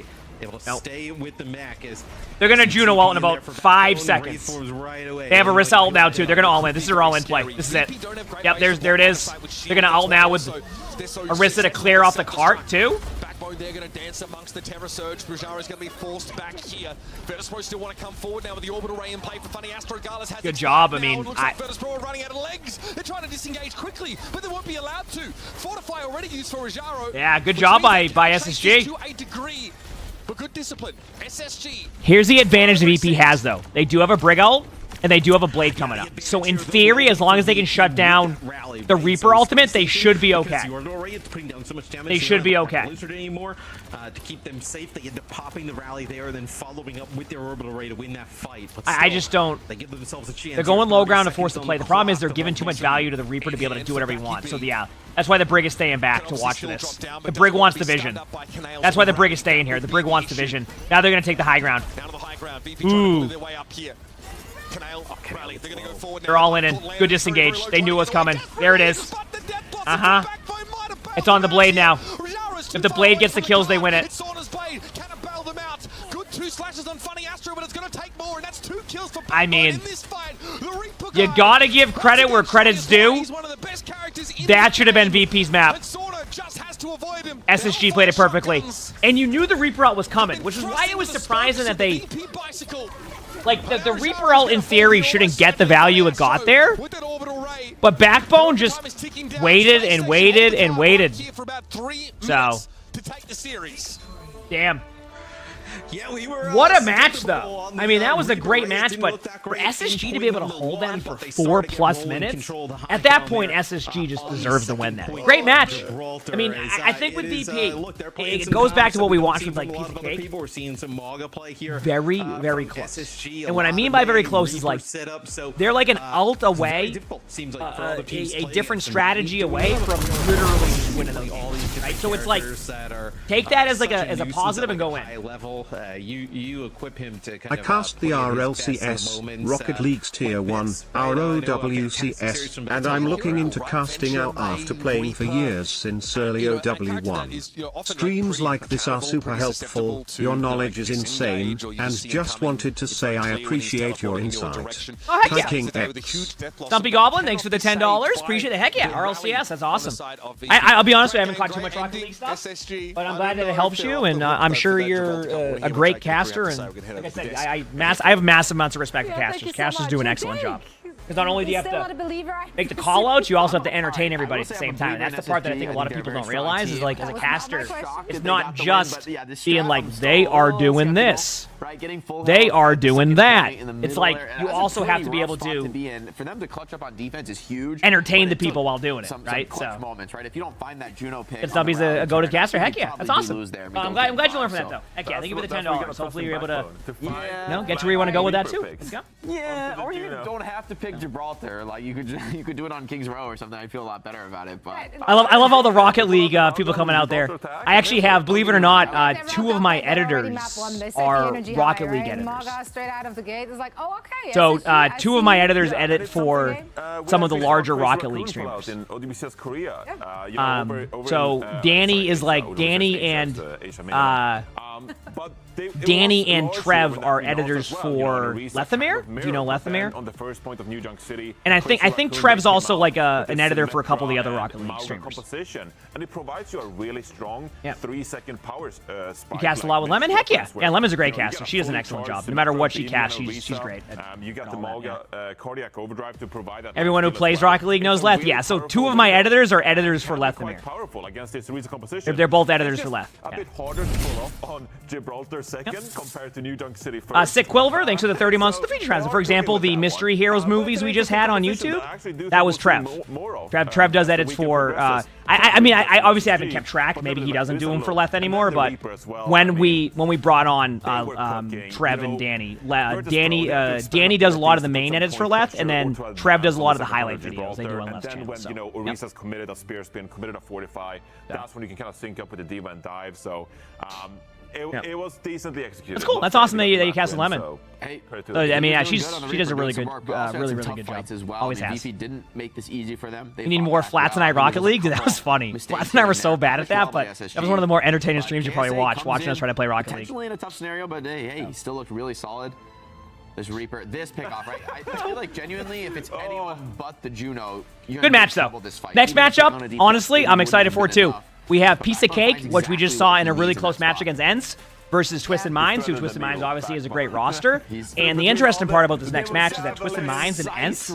Nope. They're going to Juno ult in about 5 seconds. They have a Orisa ult now, too. They're going to all in. This is their all-in play. This is it. Yep, there it is. They're going to ult now with Orisa to clear off the cart, too. Backbone, they're going to dance amongst the Terror Surge. Brujara is going to be forced back here. Virtus.pro still want to come forward now with the orbital ray in play for Funny Astro. Gallus has good job. I mean, Virtus.pro are running out of legs. They're trying to disengage quickly, but they won't be allowed to. Fortify already used for Rajaro. Yeah, good job by SSG. To a degree, but good discipline. SSG. Here's the advantage the VP has, though. They do have a Brig ult, and they do have a Blade coming up. So in theory, as long as they can shut down the Reaper ultimate, they should be okay. They should be okay. To keep them safe, they end up popping the rally there and then following up with their orbital ray to win that fight. But I just don't. They give themselves a chance. They're going low ground to force the play. The problem is they're giving too much value to the Reaper to be able to do whatever he wants. So yeah, that's why the Brig is staying back to watch this. The Brig wants the vision. That's why the Brig is staying here. The Brig wants the vision. Now they're going to take the high ground. Ooh. They're all in. Good disengage. They knew what was coming. There it is. Uh-huh. It's on the Blade now. If the Blade gets the kills, they win it. It's on his Blade. Can it bail them out? Good 2 slashes on Funny Astro, but it's going to take more, and that's 2 kills for I mean, in this fight. You got to give credit where credit's due. That should have been VP's map. SSG played it perfectly. And you knew the Reaper ult was coming, which is why it was surprising that they... Like, the Reaper ult, in theory, shouldn't get the value it got there. But Backbone just waited and waited and waited. So, damn. Yeah, we were, what a match, though. I mean, that was a great match, but for SSG to be able to hold that for 4+ minutes, at that point, SSG just deserves to win that. Great match. I mean, I think with BP, it goes back to what we watched with, like, Piece of Cake. Very, very close. And what I mean by very close is, like, they're like an ult away, a different strategy away from literally just winning those games, right? So it's like, take that as like a positive and go in. You equip him to kind I cast the RLCS, Rocket League's Tier 1, ROWCS, and I'm looking into casting out after playing for years since early OW1. Streams like this are super helpful, your knowledge is insane, and just wanted to say I appreciate your insight. Oh, heck yeah. King X. Stumpy Goblin, thanks for the $10. Appreciate it. Heck yeah, RLCS, that's awesome. I'll be honest with you, I haven't caught too much Rocket League stuff, but I'm glad that it helps you, and I'm sure you're a great caster, and like I said, I have massive amounts of respect for casters. Casters do an excellent job. Because not only do you have to make the call-outs, you also have to entertain everybody at the same time. And that's the part that I think a lot of people don't realize is, like, as a caster, it's not just being like, they are doing this. They are doing that. It's like, you also have to be able to for them to clutch up on defense is huge. Entertain the people while doing it, right? So moments, right? If you don't find that Juno pick, Stumpy's a go-to caster. Heck yeah, that's awesome. I'm glad you learned from that, though. Heck yeah, thank you for the $10. Hopefully you're able to, get to where you want to go with that too. Let's go. Yeah, or you don't have to pick Gibraltar. Like you could do it on Kings Row or something. I feel a lot better about it. But I love all the Rocket League people coming out there. I actually have, believe it or not, 2 of my editors are Rocket League editors. So 2 of my editors edit for some of the larger Rocket League streamers. So Danny is like Danny and Danny and Trev are editors for Lethamere. Do you know Lethamere? On the first point of New Junk City, and I think Trev's also like an editor for a couple of the other Rocket League streamers. Composition, and it provides you a really strong 3-second power spike. You cast a lot with Lemon? Heck yeah. Yeah, Lemon's a great caster. She does an excellent job. No matter what she casts, she's great. You got the emongg Cardiac Overdrive to provide that. Everyone who plays Rocket League knows Leth. Yeah, so 2 of my editors are editors for Lethamere. They're both editors for Leth. A bit harder to pull off on Gibraltar second compared to New Junk City first. Sick Quilver, thanks for the 30 months to feature trends. For example, the Mystery Heroes movies we just had on YouTube, that was Trev. Trev does edits for, I mean, I obviously haven't kept track. Maybe he doesn't do them for Leth anymore, but when we brought on Trev and Danny, Danny does a lot of the main edits for Leth, and then Trev does a lot of the highlight videos they do on Leth's channel. When, Orisa's committed a spear spin, committed a Fortify, that's when you can kind of sync up with the Diva and dive, so it was decently executed. That's cool. That's awesome that you cast a Lemon. I mean, she does a really good job. Always has. Didn't make this easy for them. You need more Flats and I Rocket League? Dude, that was funny. Flats and I were so bad at that, but that was one of the more entertaining streams you probably watching us try to play Rocket League. Potentially in a tough scenario, but hey, he still looked really solid. This Reaper, this pickoff, right? I feel like genuinely, if it's anyone but the Juno, good match though. Next matchup, honestly, I'm excited for too. We have Piece of Cake, which we just saw in a really close match against Ents, versus Twisted Minds, who Twisted Minds obviously has a great roster. And the interesting part about this next match is that Twisted Minds and Ents,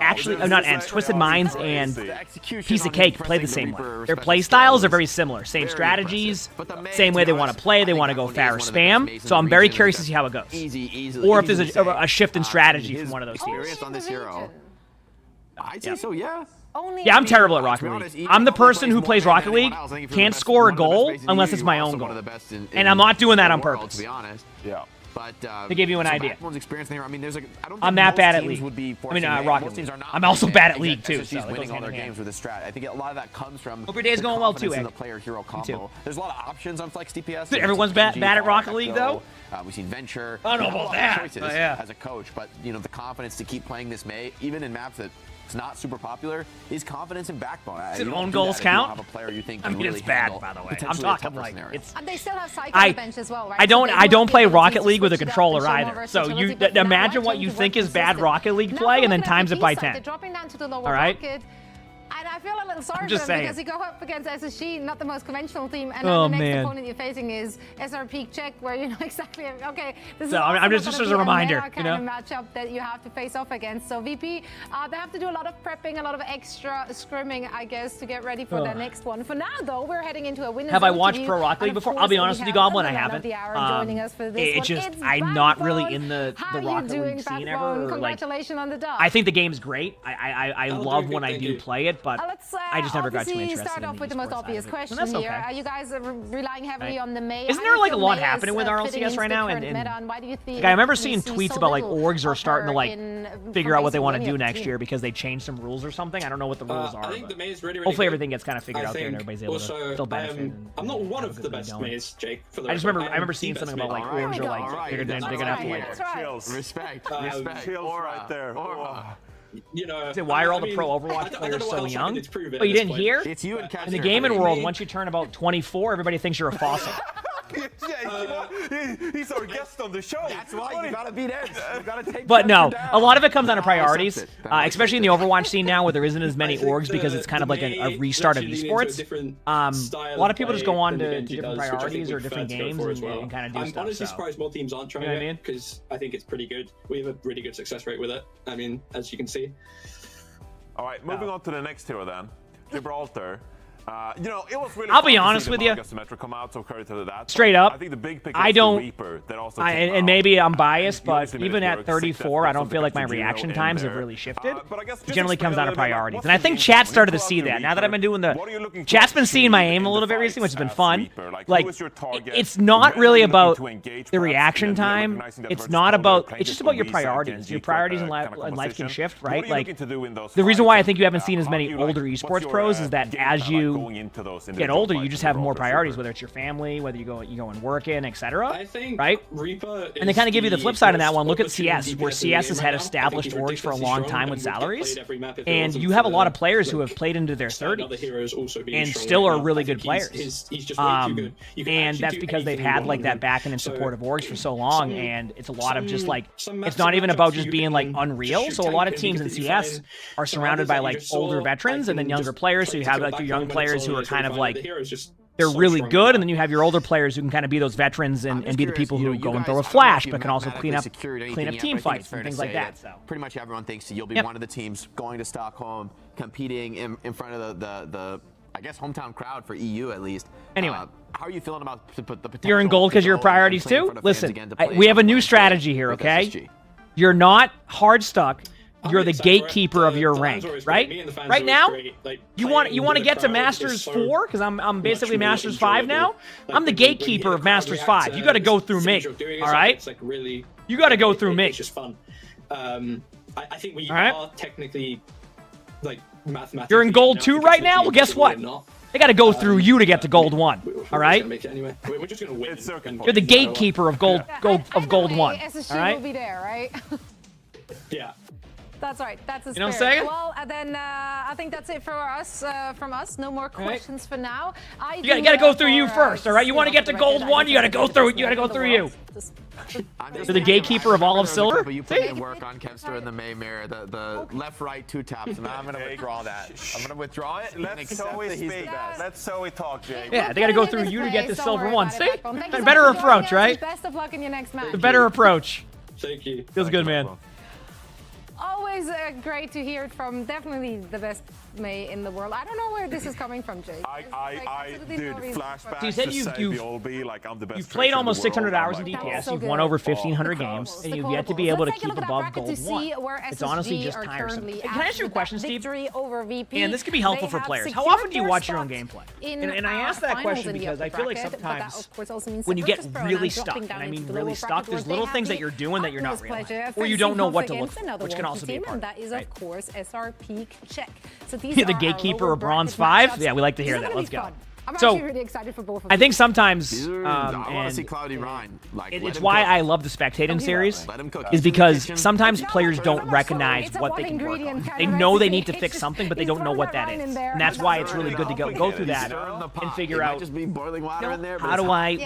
actually, not Ents, Twisted Minds and Piece of Cake play the same way. Their play styles are very similar. Same strategies, same way they want to play. They want to go far spam. So I'm very curious to see how it goes. Or if there's a shift in strategy from one of those teams. On this hero. I'd say so, yeah. Yeah, I'm terrible at Rocket League. I'm the person who plays Rocket League, can't score a goal unless it's my own goal. And I'm not doing that on purpose. To be honest. Yeah. But, to give you an idea. I mean, I'm that bad at League. I mean, Rocket League. I'm also bad at League, too. So winning all their games with a strat. I think a lot of that comes from hope your day's going well, too, the player-hero combo. There's a lot of options on Flex DPS. Dude, everyone's bad at Rocket League, though? We've seen Venture. I don't know about that. As a coach, but, the confidence to keep playing this May, even in maps that it's not super popular, is confidence and backbone. Does own goals count? Have a player you think I mean, it's bad, by the way. I'm talking like it's. And they still have Psycho on the bench as well, right? I don't play Rocket League with a controller either. So you imagine what you think is bad Rocket League play, and then times it by 10. They're dropping down to the lower all right. bracket. And I feel a little sorry for them because you go up against SSG, not the most conventional team, and then the next opponent you're facing is SR Peak Czech, where you know exactly, okay, this is I'm just as a reminder, kind of matchup that you have to face off against. So VP, they have to do a lot of prepping, a lot of extra scrimming, I guess, to get ready for their next one. For now, though, we're heading into a winner's Have I watched Pro Rocket League before? I'll be honest with you, Goblin, I haven't. It's just I'm not really in the Rocket League scene ever. Congratulations on the dub. I think the game's great. I love when I do play it, but I just never got too interested. Start off with the most obvious question here. Are you guys relying heavily on the May? Isn't there like a lot happening with RLCS right now? And why do you think I remember seeing tweets about like orgs are starting to like figure out what they want to do next year because they changed some rules or something. I don't know what the rules are. I think the May is really hopefully everything gets kind of figured out there and everybody's able to still benefit. I'm not one of the best Mays, Jake. I remember seeing something about like orgs are like bigger than enough to like respect. Chills right there. Why are all the pro Overwatch players so young? Oh, you didn't hear? It's you and in the gaming world, once you turn about 24, everybody thinks you're a fossil. He's our guest on the show. That's why you gotta beat Eds. You gotta take. But no, a lot of it comes down to priorities, especially in the Overwatch scene now, where there isn't as many orgs because it's kind of like a restart of esports. A lot of people just go on to different priorities or different games and kind of do stuff. I'm honestly surprised more teams aren't trying it because I think it's pretty good. We have a really good success rate with it. I mean, as you can see. All right, moving on to the next hero then, Gibraltar. It was really I'll be honest with you. Come out, so credit to that. Straight up, I think the big pick I don't. Reaper that also and maybe I'm biased, but even at 34, I don't feel like my reaction times have really shifted. It generally comes down to priorities, and I think chat started to see that. Now that I've been doing chat's been seeing my aim a little bit recently, which has been fun. Like, it's not really about the reaction time. It's not about. It's just about your priorities. Your priorities in life can shift, right? Like, the reason why I think you haven't seen as many older esports pros is that as you going into those get older, you just have more priorities, whether it's your family, whether you go and work in, etc. I think right? Reaper and they kind of give you the flip side of that one. Look at CS, where CS has had established orgs for a long time with salaries, and you have a lot of players who have played into their 30s and still are really good players. And that's because they've had like that backing and support of orgs for so long, and it's a lot of just like, it's not even about just being like unreal. So a lot of teams in CS are surrounded by like older veterans and then younger players. So you have like your young players who are kind of like, they're really good, and then you have your older players who can kind of be those veterans and be the people who go and throw a flash, but can also clean up team fights and things like that. So pretty much everyone thinks you'll be one of the teams going to Stockholm, competing in front of the I guess hometown crowd for EU at least. Anyway, how are you feeling about the potential? You're in gold because your priorities too. Listen, we have a new strategy here, okay? You're not hard stuck. You're the gatekeeper of your rank, right? Right now, you want to get to Masters 4 because I'm basically Masters 5 now. I'm the gatekeeper of Masters 5. You got to go through me, all right? You got to go through me. It's just fun. I think we are technically like mathematically. You're in gold 2 right now. Well, guess what? They got to go through you to get to gold 1. All right? We're just gonna win. You're the gatekeeper of gold 1. SSG All right? will be there, right? Yeah. That's right. That's the spirit. You know what I'm saying? Well, then I think that's it for us. From us, no more questions for now. You gotta go through you first, all right? You want to get to gold 1, you gotta go through. You gotta go through you. You're the gatekeeper of all of silver. But you put in work on Kevster and the May Mirror, the left-right 2 taps, and I'm gonna withdraw that. I'm gonna withdraw it. Let's so we speak. Let's so we talk, Jake. Yeah, they gotta go through you to get the silver 1. See? A better approach, right? Best of luck in your next match. The better approach. Thank you. Feels good, man. Always great to hear it from definitely the best May in the world. I don't know where this is coming from, Jake. Dude, flashbacks so you said you've played almost 600 hours in DPS. You've won over 1,500 games, and you've yet to be able to keep above gold 1. It's honestly just tiresome. Can I ask you a question, Steve? And this could be helpful for players. How often do you watch your own gameplay? And I ask that question because I feel like sometimes when you get really stuck, and I mean really stuck, there's little things that you're doing that you're not realizing, or you don't know what to look for, which can also be a part. And that is, of course, SR Peak Check. So you're the gatekeeper of bronze 5? Yeah, we like to hear that. Let's go. I'm actually really excited for both of I think sometimes, I want to see Cloudy Rhine. It's why I love the Spectating series, is because sometimes players don't recognize what they can work on. They know they need to fix something, but they don't know what that is. And that's why it's really good to go through that and figure out,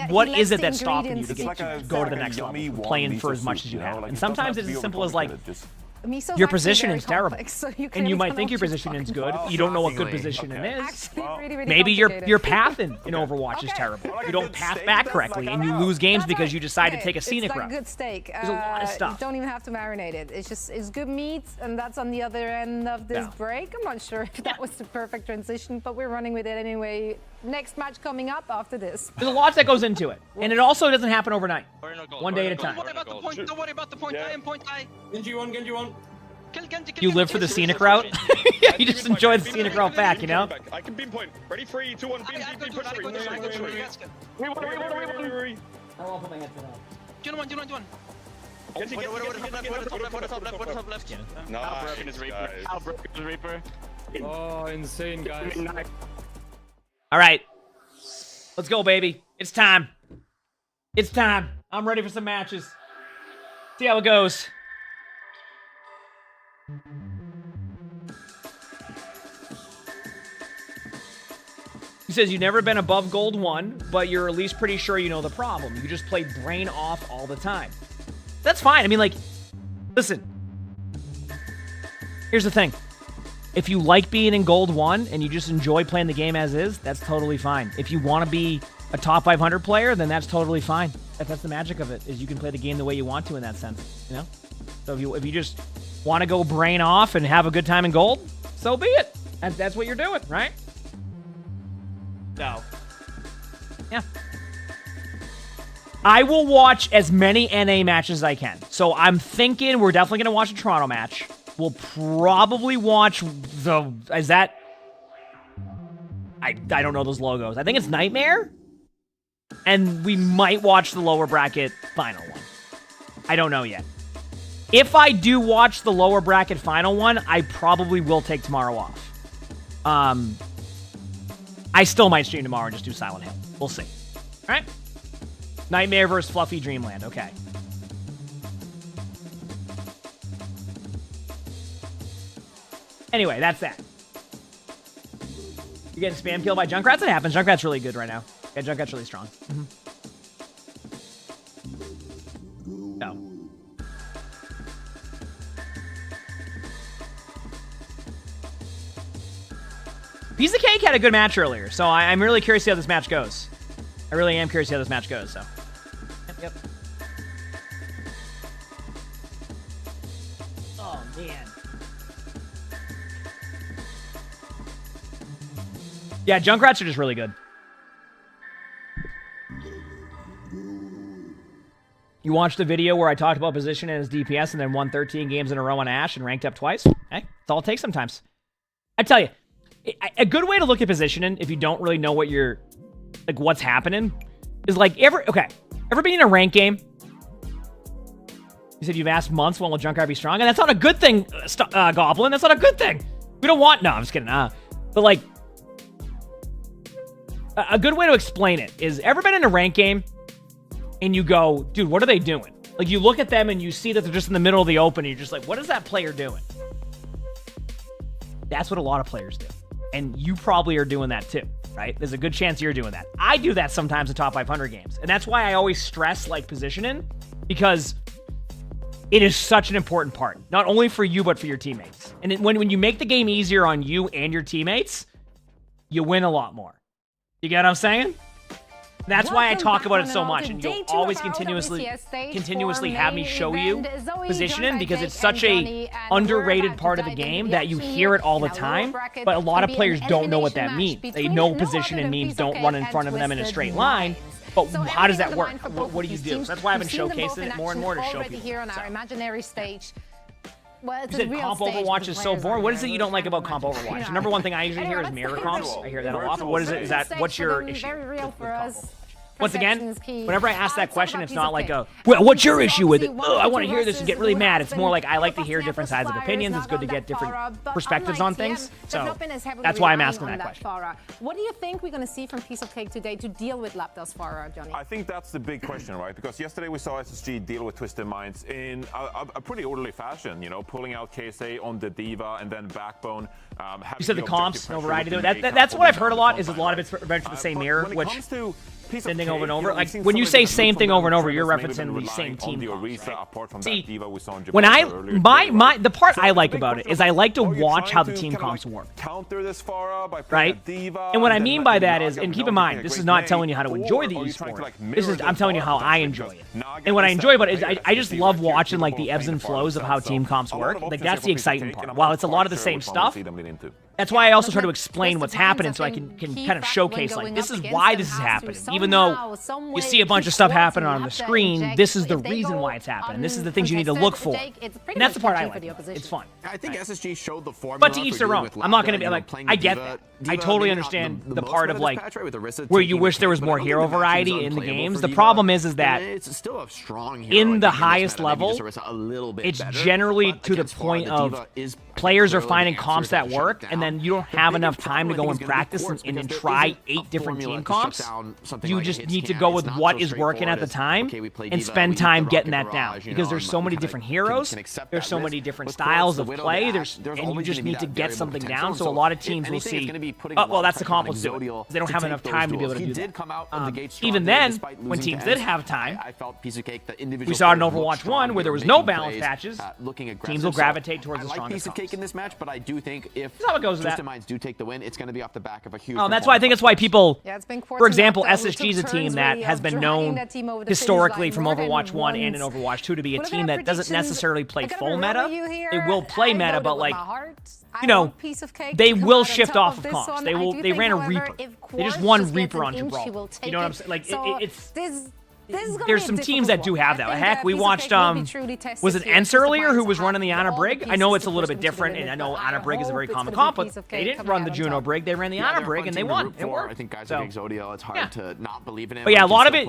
what is it that's stopping you to go to the next level, playing for as much as you have. And sometimes it's as simple as like, your positioning is terrible, and you might think your positioning is good. You don't know what good positioning is. Maybe your path in Overwatch is terrible. You don't path back correctly, and you lose games because you decide to take a scenic route. It's like good steak. There's a lot of stuff. You don't even have to marinate it. It's good meat, and that's on the other end of this break. I'm not sure if that was the perfect transition, but we're running with it anyway. Next match coming up after this. There's a lot that goes into it, and it also doesn't happen overnight. One day at a time. Don't worry about the point. I am point I. Genji one. Kill Genji. You live for the scenic route? Yeah, you just enjoy the scenic route back, you know? I can beam point. Ready, 3, 2, 1, beam, beam, push 3. I'll put my headset on. Juno one. Left. How broken is Reaper? Oh, insane, guys. All right. Let's go, baby. It's time. It's time. I'm ready for some matches. See how it goes. He says you've never been above gold 1, but you're at least pretty sure you know the problem. You just play brain off all the time. That's fine. I mean, like, listen. Here's the thing. If you like being in gold 1 and you just enjoy playing the game as is, that's totally fine. If you want to be a top 500 player, then that's totally fine. That's the magic of it, is you can play the game the way you want to in that sense, you know? So if you just want to go brain off and have a good time in gold, so be it. That's what you're doing, right? So, yeah. I will watch as many NA matches as I can. So I'm thinking we're definitely going to watch a Toronto match. We'll probably watch the... Is that... I don't know those logos. I think it's Nightmare? And we might watch the lower bracket final one. I don't know yet. If I do watch the lower bracket final one, I probably will take tomorrow off. I still might stream tomorrow and just do Silent Hill. We'll see. All right. Nightmare versus Fluffy Dreamland. Okay. Anyway, that's that. You're getting spam killed by Junkrat's? It happens. Junkrat's really good right now. Yeah, Junkrat's really strong. No. Piece of Cake had a good match earlier, so I'm really curious to see how this match goes. I really am curious to see how this match goes, so. Yep. Oh, man. Yeah, Junkrats are just really good. You watched the video where I talked about position as DPS and then won 13 games in a row on Ashe and ranked up twice? Hey, that's all it takes sometimes. I tell you, a good way to look at positioning, if you don't really know what you're, like, what's happening, is like, ever been in a rank game? You said you've asked months, when will Junkrat be strong? And that's not a good thing, Goblin. That's not a good thing. We don't want, no, I'm just kidding. But, like, a good way to explain it is, ever been in a rank game and you go, dude, what are they doing? Like, you look at them and you see that they're just in the middle of the open and you're just like, what is that player doing? That's what a lot of players do. And you probably are doing that too, right? There's a good chance you're doing that. I do that sometimes in top 500 games. And that's why I always stress, like, positioning, because it is such an important part, not only for you, but for your teammates. And when you make the game easier on you and your teammates, you win a lot more. You get what I'm saying? That's why I talk about it so much, and you'll always continuously have me show you positioning, because it's such a underrated part of the game that you hear it all the time, but a lot of players don't know what that means. They know positioning means don't run in front of them in a straight line, but how does that work? What do you do? So that's why I've been showcasing it more and more to show people. Here on our imaginary stage. Well, you said comp Overwatch is so boring. What is it you don't like about comp Overwatch? The number one thing I usually hear is mirror comps. I hear that a lot. But what is it? Is that, what's your issue? Very real for us. Once again, whenever I ask that question, it's not like a, well, what's your issue with it? Oh, I want to hear this and get really mad. It's more like, I like to hear different sides of opinions. It's good to get different perspectives on things. So that's why I'm asking that question. What do you think we're going to see from Piece of Cake today to deal with Lapdog's Pharah, Johnny? I think that's the big question, right? Because yesterday we saw SSG deal with Twisted Minds in a pretty orderly fashion, you know, pulling out KSA on the Diva and then Backbone. You said the comps, no variety. That's what I've heard a lot, is a lot of it's eventually the same mirror, which... same thing over and over. Like, when you say same thing over and over, you're referencing the same team comps, right? See, when the part I like about it is I like to watch how the team comps work, right? And what I mean by that is, and keep in mind, this is not telling you how to enjoy the esport. I'm telling you how I enjoy it. And what I enjoy about it is I just love watching, like, the ebbs and flows of how team comps work. Like, that's the exciting part. While it's a lot of the same stuff, that's why I also try to explain what's happening, so I can kind of showcase, like, this is why this is happening. Even though you see a bunch of stuff happening on the screen, this is the reason why it's happening. This is the things you need to look for. And that's the part I like. It's fun. I think SSG showed the formula. But to each their own. I'm not going to be like, I get that. I totally understand the part of, like, where you wish there was more hero variety in the games. The problem is that in the highest level, it's generally to the point of players are finding comps that work, and then you don't have enough time to go and practice and try 8 different team comps. You just need to go with what is working at the time and spend time getting that down, because there's so many different heroes, there's so many different styles of play, and you just need to get something down. So a lot of teams will see, oh, well, that's the comp, let's do it. They don't have enough time to be able to do that. Even then, when teams did have time, we saw in Overwatch 1 where there was no balance patches, teams will gravitate towards the strongest comps. In this match, but I do think if Twisted Minds do take the win, it's going to be off the back of a huge. That's why I think it's why people, for example, SSG is a team that has been known historically from Overwatch 1 and in Overwatch 2 to be a team that doesn't necessarily play full meta. They will play meta, but, like, you know, they will shift off of comps. They ran a Reaper. They just won Reaper on Gibraltar. You know what I'm saying? Like, it's... There's some teams that do have that. Heck, we watched, was it Ents earlier who was running the Ana Brig? I know it's a little bit different, and I know Ana Brig is a very common comp, but they didn't run the Juno Brig. They ran the Ana Brig, and they won. It worked. I think guys like Exodio, it's hard to not believe in it. But yeah, a lot of it,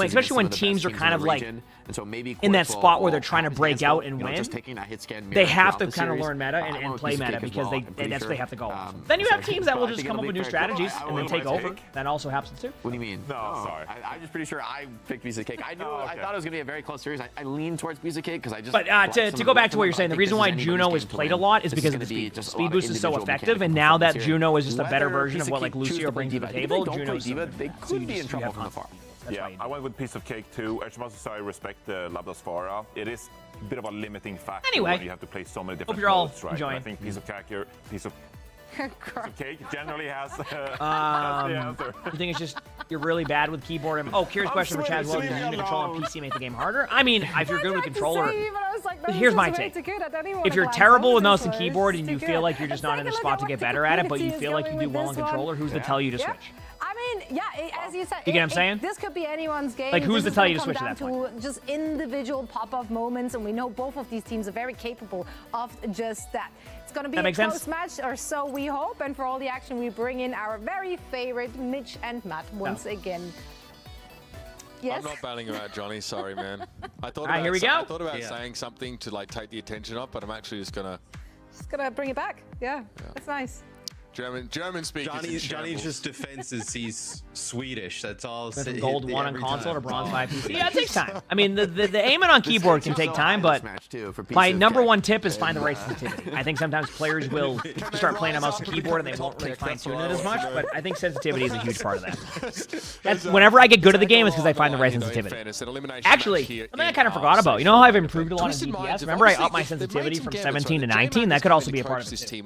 especially when teams are kind of like And so maybe in that spot where they're trying to break out and win, just taking that hit scan, they have to kind of learn meta and play meta because that's what they have to go. Then you have teams that will just come up with new strategies and then take over. That also happens too. What do you mean? No, sorry. I'm just pretty sure I picked piece of cake. I knew. I thought it was gonna be a very close series. I leaned towards piece of cake because I just. But to go back to what you're saying, the reason why Juno is played a lot is because of the speed. Speed boost is so effective, and now that Juno is just a better version of what like Lucio brings to the table, Juno's they could be in trouble from the far. Yeah, I went with piece of cake too. As much as I respect the Labdasfara, it is a bit of a limiting factor when you have to play so many different modes, right? Enjoying. I think piece of cake generally has the answer. You think it's just you're really bad with keyboard? Curious question for Chad. Well, does using the controller on PC make the game harder? I mean, if you're good with controller, here's my take. If you're terrible with mouse and keyboard and you feel like you're just not in a spot to get better at it, but you feel like you do well on controller, who's to tell you to switch? I mean, yeah, as you said, you get what I'm saying? This could be anyone's game. Like, who's to tell you to switch to that point? Just individual pop-up moments, and we know both of these teams are very capable of just that. It's going to be a close match, or so we hope, and for all the action, we bring in our very favorite Mitch and Matt once again. Yes? I'm not bailing you out, Johnny. Sorry, man. I thought here we go. I thought about saying something to like take the attention off, but I'm actually just gonna bring it back. Yeah. That's nice. German speakers. Johnny's just defenses. He's Swedish. That's all. Gold 1 on console or bronze 5 PC. Yeah, it takes time. I mean, the aiming on keyboard can take time, but my number one tip is find the right sensitivity. I think sometimes players will start playing on mouse and keyboard and they won't really fine tune it as much, but I think sensitivity is a huge part of that. That's, whenever I get good at the game, it's because I find the right sensitivity. Actually, something I kind of forgot about. You know how I've improved a lot in DPS? Remember I upped my sensitivity from 17 to 19? That could also be a part of it too.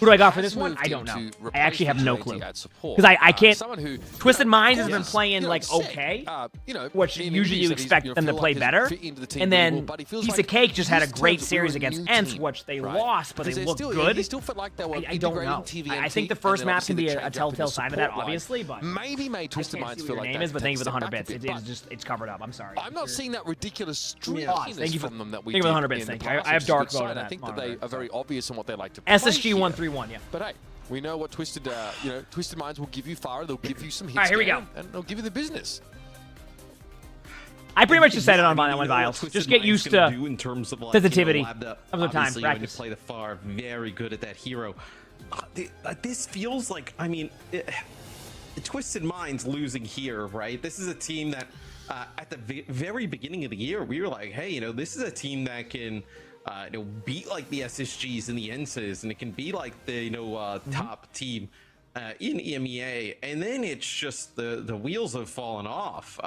Who do I got for this one? I don't know. I actually have no clue. Because I can't... Twisted Minds has been playing, like, okay, which usually you expect them to play better. And then Piece of Cake just had a great series against Ents, which they lost, but they looked good. I don't know. I think the first map can be a telltale sign of that, obviously, but maybe made Twisted Minds feel like name is, but thank you for the 100 bits. It's covered up. I'm sorry. I'm not seeing that ridiculous streakiness from them that we did. Thank you for the 100 bits. Thank you. I have dark mode. I think that they are very obvious in what they like to play. SSG 131, yeah. But hey, we know what Twisted Minds will give you fire. They'll give you some hits. All right, here we go. And they'll give you the business. I pretty much just said it on that one, Vials. Just get used to in terms of, like, sensitivity of the time. When you play the far, very good at that hero. This feels like, I mean, Twisted Minds losing here, right? This is a team that at the very beginning of the year, we were like, hey, this is a team that can beat like the SSGs and the Enses, and it can be like the top team in EMEA, and then it's just the wheels have fallen off.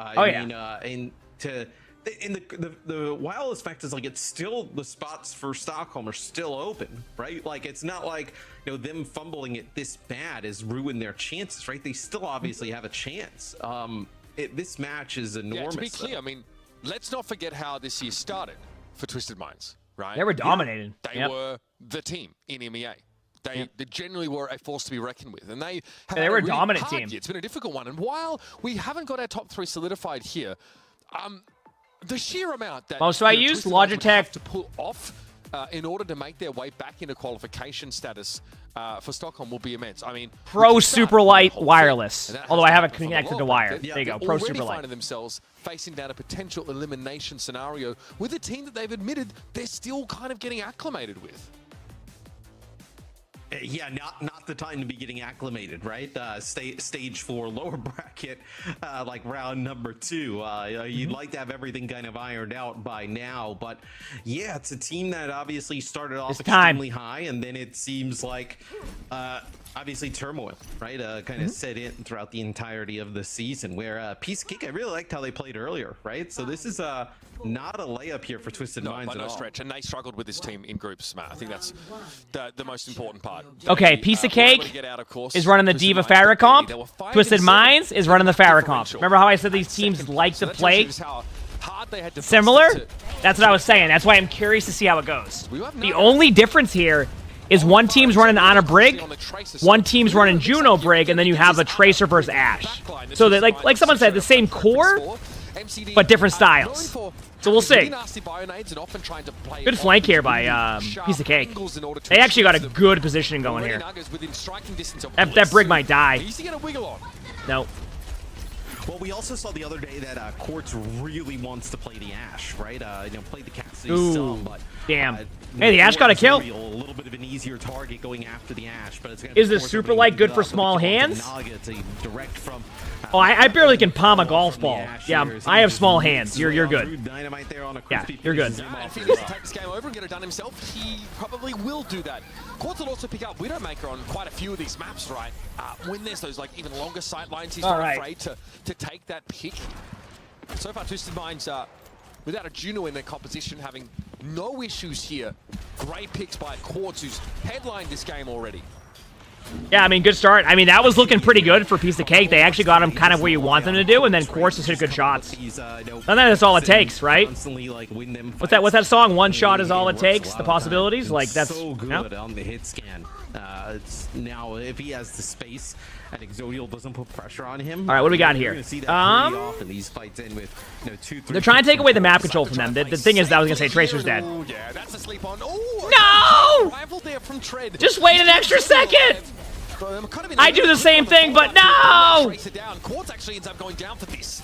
The wildest fact is, like, it's still, the spots for Stockholm are still open, right? Like, it's not like them fumbling it this bad has ruined their chances, right? They still obviously have a chance. This match is enormous. Yeah, to be clear, I mean, let's not forget how this year started for Twisted Minds, right? They were dominated. They were the team in EMEA. They generally were a force to be reckoned with, and they were a dominant team. It's been a difficult one, and while we haven't got our top 3 solidified here, the sheer amount that so I used Logitech to pull off in order to make their way back into qualification status for Stockholm will be immense. I mean, Pro Super Light wireless. Although I haven't connected to wire. There you go. Pro Super Light. Finding themselves facing down a potential elimination scenario with a team that they've admitted they're still kind of getting acclimated with. Yeah, not the time to be getting acclimated, right? Stage 4 lower bracket, like round number 2. You'd like to have everything kind of ironed out by now, but yeah, it's a team that obviously started off extremely high, and then it seems like obviously turmoil, right? Kind of set in throughout the entirety of the season. Where Piece of Cake, I really liked how they played earlier, right? So this is not a layup here for Twisted Minds at all. No stretch, and they struggled with this team in groups, Matt. I think that's the most important part. Okay, Piece of Cake is running the Diva Farah comp. Twisted Minds is running the Farah comp. Remember how I said these teams like to play similar? That's what I was saying. That's why I'm curious to see how it goes. The only difference here is one team's running Ana Brig, one team's running Juno Brig, and then you have a Tracer versus Ashe. So that, like someone said, the same core, but different styles. So we'll see. Good flank here by Piece of Cake. They actually got a good positioning going here. That Brig might die. No. Well, we also saw the other day that Quartz really wants to play the Ashe, right? Play the Cassidy some, but damn. Hey, the Ashe got a kill. A little bit of an easier target going after the Ashe, but it's gonna is this super light good for small hands? Oh, I barely can palm a golf ball. Yeah, I have small hands. You're good. Yeah, you're good. If he needs to take this game over and get it done himself, he probably will do that. Quartz will also pick up Widowmaker on quite a few of these maps, right? When there's those like even longer sight lines, he's not afraid to take that pick. So far, Twisted Minds without a Juno in their composition, having no issues here. Great picks by Quartz, who's headlined this game already. Yeah, I mean, good start. I mean, that was looking pretty good for Piece of Cake. They actually got him kind of where you want them to do, and then Quartz just hit good shots. And that's all it takes, right? What's that song? One shot is all it takes. The possibilities, like that's so good on the hit scan. Now, if he has the space and Exodial doesn't put pressure on him. All right, what do we got here? They're trying to take away the map control from them. The thing is, I was gonna say Tracer's dead. Yeah, that's a sleep on. No! Just wait an extra second. I do the same thing, but no! Quartz actually ends up going down for this.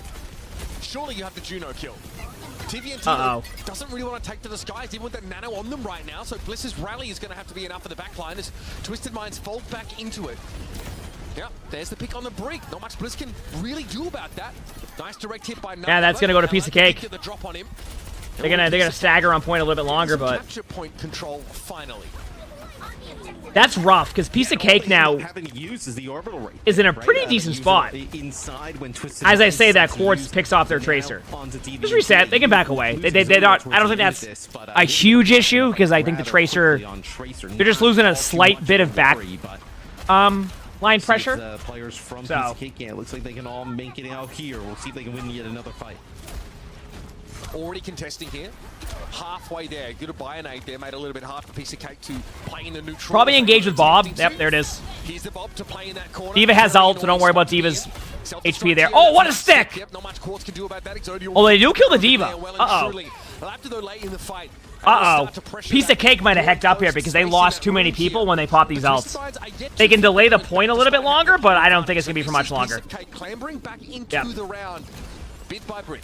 Surely you have the Juno kill. TVNT doesn't really want to take to the skies, even with that nano on them right now, so Bliss's rally is going to have to be enough for the backline as Twisted Minds fold back into it. Yep, there's the pick on the break. Not much Bliss can really do about that. Nice direct hit by Nano. Yeah, that's going to go to Piece of Cake. The drop on him. They're gonna stagger on point a little bit longer, but capture point control finally. That's rough because Piece of Cake now is in a pretty decent spot. As I say that, Quartz picks off their Tracer. Just reset. They can back away. They not. I don't think that's a huge issue because I think the Tracer. They're just losing a slight bit of back. Line pressure. Players from Piece of Cake, yeah, it looks like they can all make it out here. We'll see if they can win yet another fight. Already contesting here. Halfway there. Good buy an 8 there. Made a little bit hard for Piece of Cake to play in the neutral. Probably engage with Bob. Yep, there it is. Here's the Bob to play in that corner. Diva has ult, so don't worry about Diva's HP there. Oh, what a stick! Yep, not much Quartz can do about that. Oh, they do kill the Diva. Uh-oh. Piece of Cake might have hecked up here because they lost too many people when they pop these ults. They can delay the point a little bit longer, but I don't think it's going to be for much longer. Clambering back into the round, bit by bit.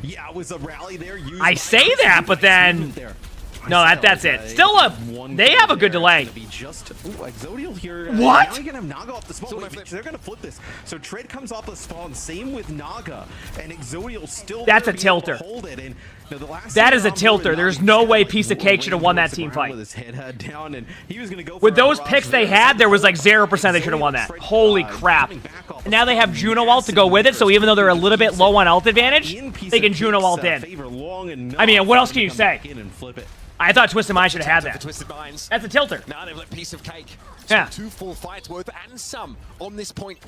Yeah, it was a rally there. I say that, but then no, that's it. Still they have a good delay. Exodial here. What? Now you're gonna have Naga off the spawn. They're gonna flip this. So Tread comes off the spawn. Same with Naga, and Exodial still. That's a tilter. That is a tilter. There's no way Piece of Cake should have won that team fight. With those picks they had, there was like 0% they should have won that. Holy crap. And now they have Juno ult to go with it, so even though they're a little bit low on ult advantage, they can Juno ult in. I mean, what else can you say? I thought Twisted Minds should have had that. That's a tilter. Now they've let Piece of Cake. Yeah. 2 full fights worth and some on this point.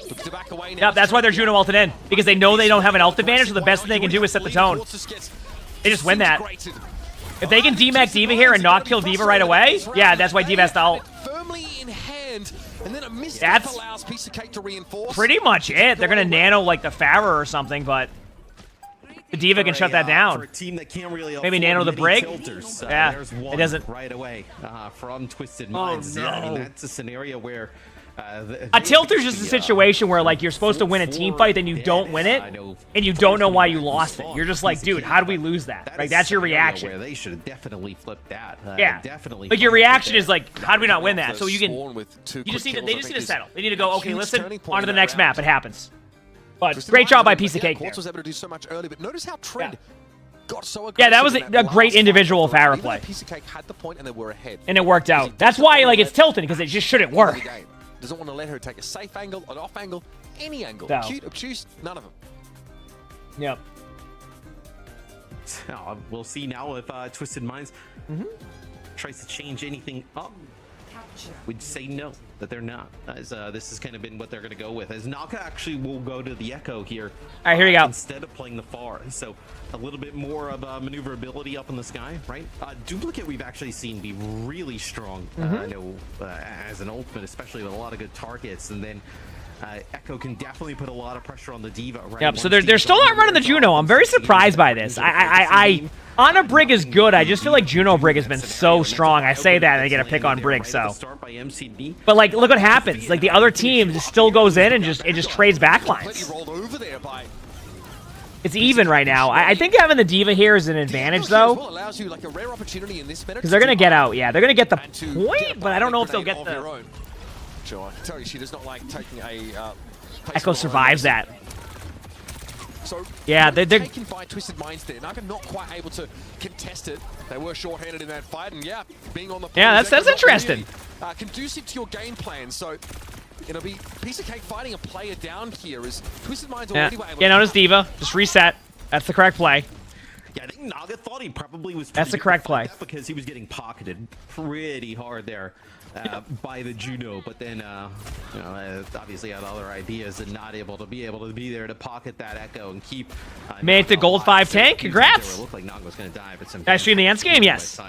Looks to back away now. Yep, that's why they're Juno ulted in. Because they know they don't have an ult advantage, so the best thing they can do is set the tone. They just win that. If they can DMAC Diva here and not kill Diva right away, yeah, that's why Diva has to ult. Firmly in hand, and then a that's allows Piece of Cake to reinforce. Pretty much it. They're gonna nano like the Farah or something, but the Diva can shut that down. For a team that can't really maybe nano the break. Yeah, it doesn't. Right away from Twisted Minds. Oh, no. Yeah, I mean, that's a scenario where a tilter's just a situation where like you're supposed to win a team fight, then you don't win it, and you don't know why you lost it. You're just like, dude, how do we lose that? Like that's your reaction. Where they should have definitely flipped that. Yeah, definitely. Like your reaction is like, how do we not win that? So you can. You just need to. They just need to settle. They need to go. Okay, listen. On to the next map. It happens. But great job by Piece of Cake. Quartz was able to do so much early, but notice how Tread got so aggressive. Yeah, that was a great individual Farah play. Piece of Cake had the point and they were ahead. And it worked out. That's why like it's tilted because it just shouldn't work. Doesn't want to let her take a safe angle, an off angle, any angle. No. Cute, obtuse, none of them. Yep. We'll see now if Twisted Minds tries to change anything up. We'd say no, that they're not. As this has kind of been what they're going to go with. As Naga actually will go to the Echo here. All right, here we go. Instead of playing the Far. So a little bit more of maneuverability up in the sky, right? Duplicate we've actually seen be really strong. I know as an ult, but especially with a lot of good targets. And then Echo can definitely put a lot of pressure on the D.Va. Right? Yep, so they're still not running the Juno. I'm very surprised by this. Ana Brig is good. I just feel like Juno Brig has been so strong. I say that and I get a pick on Brig, so. But like, look what happens. Like the other team just still goes in and just trades backlines. It's even right now. I think having the D.Va here is an advantage, though. Because they're going to get out. Yeah, they're going to get the point, but I don't know if they'll get the... Sure, I can tell you she does not like taking a... Echo survives that. So, yeah, they're taken by Twisted Minds there. Naga not quite able to contest it. They were short-handed in that fight, and yeah, being on the... Yeah, that's interesting. Really, conducive to your game plan, so... It'll be Piece of Cake fighting a player down here as Twisted Minds already were able to... notice D.Va. Just reset. That's the correct play. Yeah, I think Naga thought he probably was... That's the correct play. Because he was getting pocketed pretty hard there by the Juno, but then, you know, obviously had other ideas and not able to be there to pocket that Echo and keep... Made it to Gold 5 tank. Congrats! It looked like Naga was going to die, but some... Guys, see in the end game? Yes.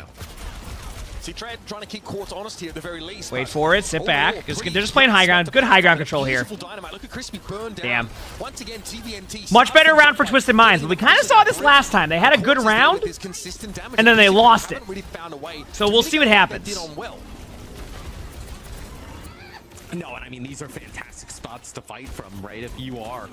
See, trying to keep Quartz honest here at the very least. Wait for it, sit back. They're just playing high ground. Good high ground control here. Damn. Once again, TVNT much better round for Twisted Minds, but we kind of saw this last time. They had a good round, and then they lost it. So we'll see what happens. No, and I mean, these are fantastic spots to fight from, right? If you are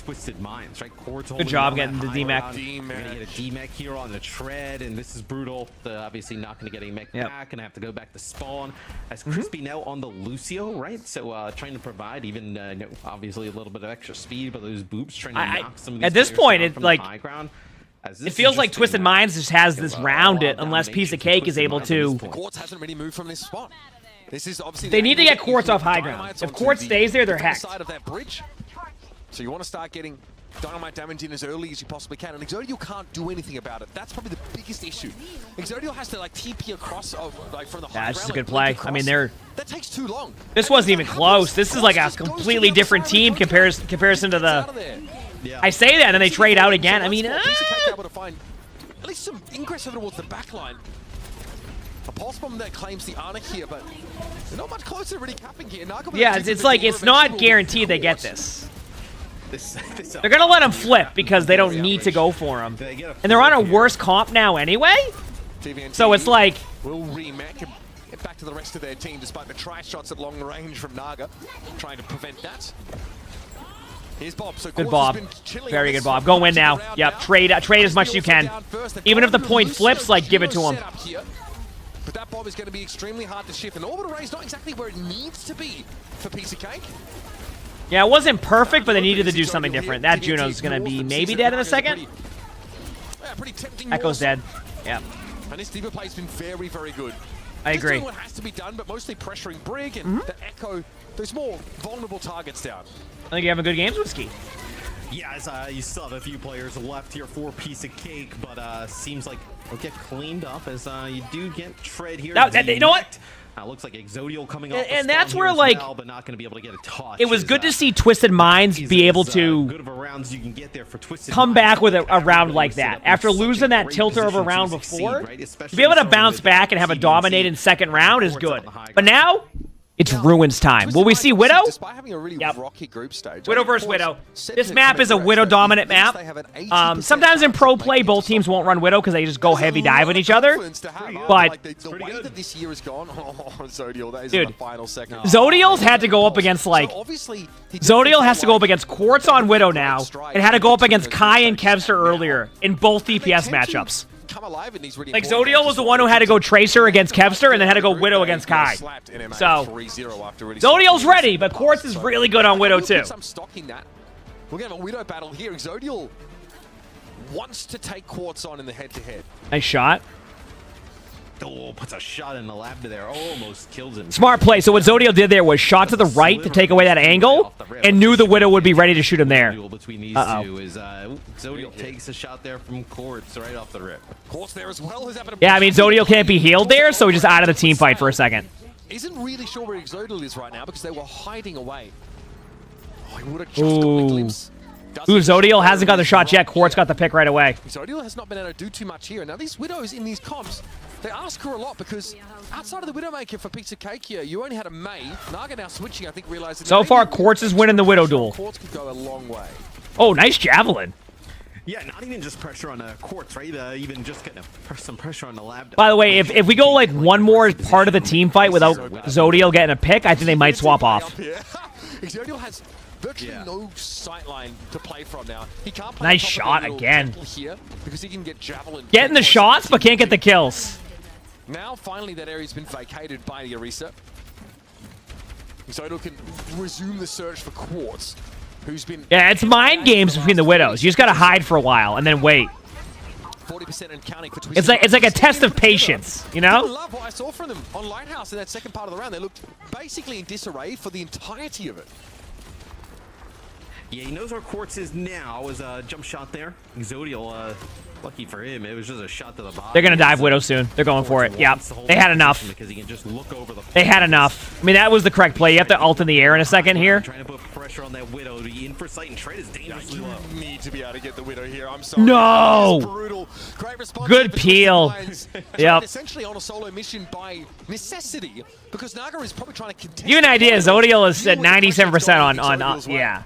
Twisted Minds, right? Good job getting the DMAC. You're going to get a DMAC here on the tread, and this is brutal. Obviously not going to get a mech back, and I have to go back to spawn. As Crispy now on the Lucio, right? So trying to provide even, obviously, a little bit of extra speed, but those boops trying to knock some of these at this point, it's like... high ground. It feels like Twisted Minds just has this round it, unless Piece of Cake is able to... Quartz hasn't really moved from this spot. This is obviously they need to get Quartz off high ground. If Quartz stays there, they're hacked. Side of that bridge. So you want to start getting dynamite damage in as early as you possibly can, and Exodial can't do anything about it. That's probably the biggest issue. Exodial has to like TP across, like from the high ground. That's just a good play. I mean, that takes too long. This wasn't even close. This is like a completely different team comparison to the. I say that, and then they trade out again. I mean, able to find at least some ingress towards the back line. A pulse bomb that claims the Arctic here, but they're not much closer to really capping here. Yeah, it's like it's not guaranteed they get this. They're gonna let them flip because they don't need to go for them, and they're on a worse comp now anyway. So it's like will remake and get back to the rest of their team despite the try shots at long range from Naga, trying to prevent that. Here's Bob. So good Bob. Very good Bob. Go in now. Yep. Trade as much as you can. Even if the point flips, like give it to him. But that bomb is going to be extremely hard to shift, and orbital array is not exactly where it needs to be for Piece of Cake. Yeah, it wasn't perfect, but they needed to do something different. That Juno's going to be maybe dead in a second. Echo's dead. Yeah. And this D.Va play's been very, very good. I agree. Doing what has to be done, but mostly pressuring Brig and the Echo. There's more vulnerable targets down. I think you have a good games with Ski. Yeah, you still have a few players left here for Piece of Cake, but seems like it'll get cleaned up as you do get Tread here. You know what? Looks like Exodial coming off and that's where, like, well, but not going to be able to get a touch. It was good to see Twisted Minds be able to good of a rounds you can get there for Twisted come back with a round like that. After losing that tilter of a round before, to be able to bounce back and have a dominating second round is good. But now, it's Ruins time. Will we see Widow? Despite having a really rocky group stage. Widow versus Widow. This map is a Widow-dominant map. Sometimes in pro play, both teams won't run Widow because they just go heavy dive on each other. But the way that this year has gone, Zodial, that is in the final second. Zodial's had to go up against, like... Zodial has to go up against Quartz on Widow now, and had to go up against Kai and Kevster earlier in both DPS matchups. Like, Zodial was the one who had to go Tracer against Kevster and then had to go Widow against Kai. So, Zodial's ready, but Quartz is really good on Widow too. We're going to have a Widow battle here. Zodial wants to take Quartz on in the head-to-head. Nice shot. Oh, puts a shot in the lab to there. Almost kills him. Smart play. So what Zodial did there was shot to the right to take away that angle and knew the Widow would be ready to shoot him there. Between these two is Zodial takes a shot there from Quartz right off the rip. Quartz there as well. Yeah, I mean, Zodial can't be healed there, so he's just out of the team fight for a second. Isn't really sure where Zodial is right now because they were hiding away. Oh, he would have just got the glimpse. Ooh, Zodial hasn't got the shot yet. Quartz got the pick right away. Zodial has not been able to do too much here. Now, these Widows in these comps they ask her a lot because outside of the Widowmaker for Pizza Cake here, you only had a Mei. Naga now switching, I think, realizing... So far, Quartz is winning the Widow duel. Quartz could go a long way. Oh, nice Javelin. Yeah, not even just pressure on Quartz, right? Even just getting some pressure on the lab. By the way, if we go like one more part of the team fight without Zodiel getting a pick, I think they might swap off. Zodiel has virtually no sightline to play from now. He can't play Nice shot again. Here because he can get Javelin. Getting the shots, but can't get the kills. Now, finally, that area's been vacated by the Orisa. Zodiel can resume the search for Quartz, who's been... Yeah, it's mind games between the Widows. You just gotta hide for a while and then wait. 40% and counting for it's like a test of patience, you know? I love what I saw from them on Lighthouse in that second part of the round. They looked basically in disarray for the entirety of it. Yeah, he knows where Quartz is now. Was a jump shot there. Zodiel, lucky for him, it was just a shot to the bottom. They're gonna dive Widow soon. They're going for it. Yep. They had enough. Because he can just look over the they had enough. I mean, that was the correct play. You have to ult in the air in a second here. Trying to put pressure on that Widow. The in for sight and trade is dangerously low. You need to be able to get the Widow here. I'm sorry. No! Brutal. Great response. Good peel. Yep. Essentially on a solo mission by necessity because Naga is probably trying to contest. You an idea? Zodiel is at 97% on yeah.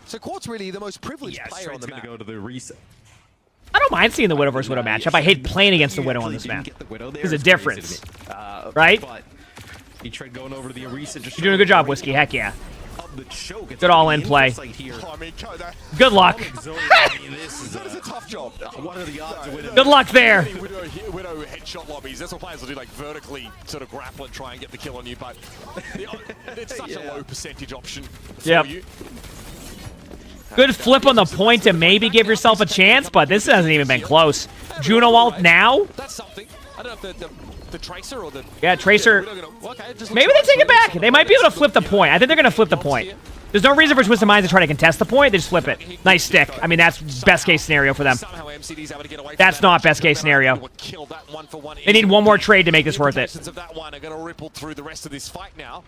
So Quartz really the most privileged player on the map. Go to the reset. I don't mind seeing the Widow versus Widow matchup. I hate playing against the Widow on this map. There's a difference, right? But he tried going over to the Orisa. You're doing a good job, Whiskey. Heck yeah. Good all-in play. Good luck. This is a tough job. What are the odds of winning? Good luck there. Widow headshot lobbies. That's what players will do, like vertically sort of grapple and try and get the kill on you, but it's such a low percentage option for you. Good flip on the point to maybe give yourself a chance, but this hasn't even been close. Juno ult now. That's something. I don't know if the Tracer or the... Yeah, Tracer. Maybe they take it back. They might be able to flip the point. I think they're going to flip the point. There's no reason for Twisted Minds to try to contest the point. They just flip it. Nice stick. I mean, that's best case scenario for them. That's not best case scenario. They need one more trade to make this worth it. That one are going to ripple through the rest of this fight now.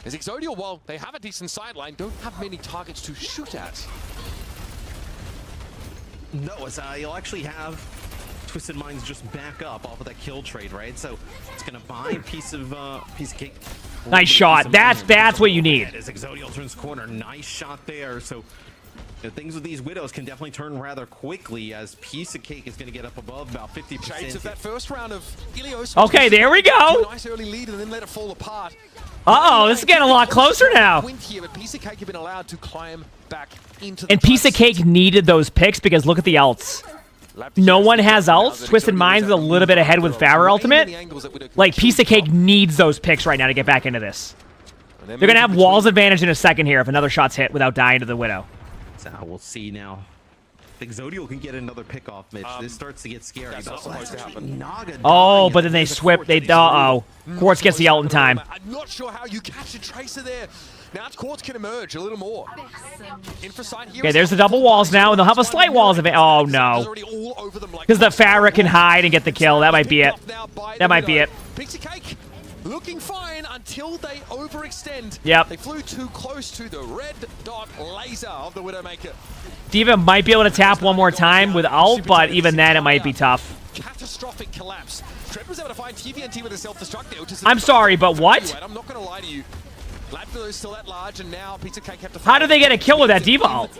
As Exodial, while they have a decent sideline, don't have many targets to shoot at. No, you'll actually have Twisted Minds just back up off of that kill trade, right? So it's gonna buy a piece of cake. Nice shot. That's what you need. As Exodial turns corner, nice shot there. So things with these Widows can definitely turn rather quickly as Piece of Cake is going to get up above about 50%. Shades of that first round of Ilios. Okay, there we go. Nice early lead and then let it fall apart. Uh-oh, this is getting a lot closer now. Here, but Piece of Cake have been allowed to climb back into the and Piece of Cake needed those picks because look at the ults. No one has ults. Twisted Minds is a little bit ahead with Farah ultimate. Like, Piece of Cake needs those picks right now to get back into this. They're going to have Wall's advantage in a second here if another shot's hit without dying to the Widow. So we'll see now. I think Zodiel can get another pick off, Mitch. This starts to get scary. That's not supposed to happen. Oh, but then they swip. Uh-oh. Quartz gets the ult in time. I'm not sure how you catch a Tracer there. Now Quartz can emerge a little more. Okay, there's the double walls now, and they'll have a slight walls of it. Oh, no. Because the Farah can hide and get the kill. That might be it. That might be it. Pizza Cake looking fine until they overextend. Yep. They flew too close to the red dot laser of the Widowmaker. D.Va might be able to tap one more time with ult, but even then it might be tough. Catastrophic collapse. Tread was able to find TVNT with a self-destruct. I'm sorry, but what? I'm not going to lie to you. Lab is still that large, and now Pizza Cake have to... How did they get a kill with that D.Va ult?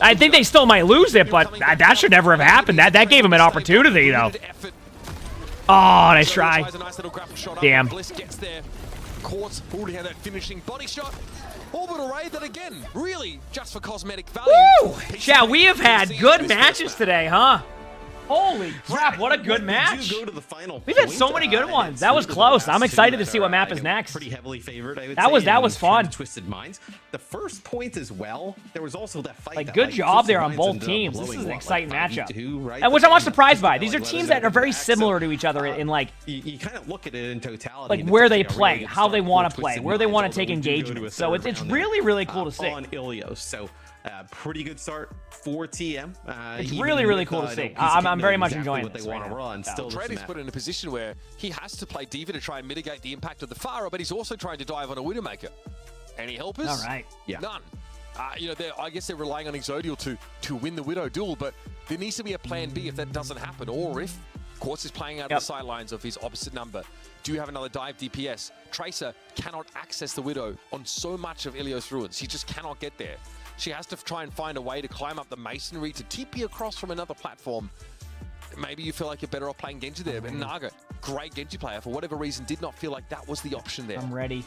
I think they still might lose it, but that should never have happened. That gave him an opportunity, though. Oh, nice try. Damn. Bliss gets there. Quartz already had that finishing body shot. Orbital Ray that again, really just for cosmetic value. Woo! Yeah, we have had good matches today, huh? Holy crap, what a good match. We've had so many good ones. That was close. I'm excited to see what map is next. Pretty heavily favored, I would say. That was fun. Twisted Minds. The first point as well, there was also that fight. Like, good job there on both teams. This is an exciting matchup. And which I'm not surprised by. These are teams that are very similar to each other in like... You kind of look at it in totality. Like where they play, how they want to play, where they want to take engagement. So it's really, really cool to see. On Ilios, so... pretty good start for TM. It's really, really cool to see. I'm very much enjoying what they want to run. Still, Trade is put in a position where he has to play D.Va to try and mitigate the impact of the Farah, but he's also trying to dive on a Widowmaker. Any helpers? All right. Yeah. None. You know, I guess they're relying on Exodial to win the Widow duel, but there needs to be a plan B if that doesn't happen, or if Quartz is playing out the sidelines of his opposite number. Do you have another dive DPS? Tracer cannot access the Widow on so much of Ilios Ruins. She just cannot get there. She has to try and find a way to climb up the masonry to TP across from another platform. Maybe you feel like you're better off playing Genji there, but Naga, great Genji player, for whatever reason, did not feel like that was the option there. I'm ready.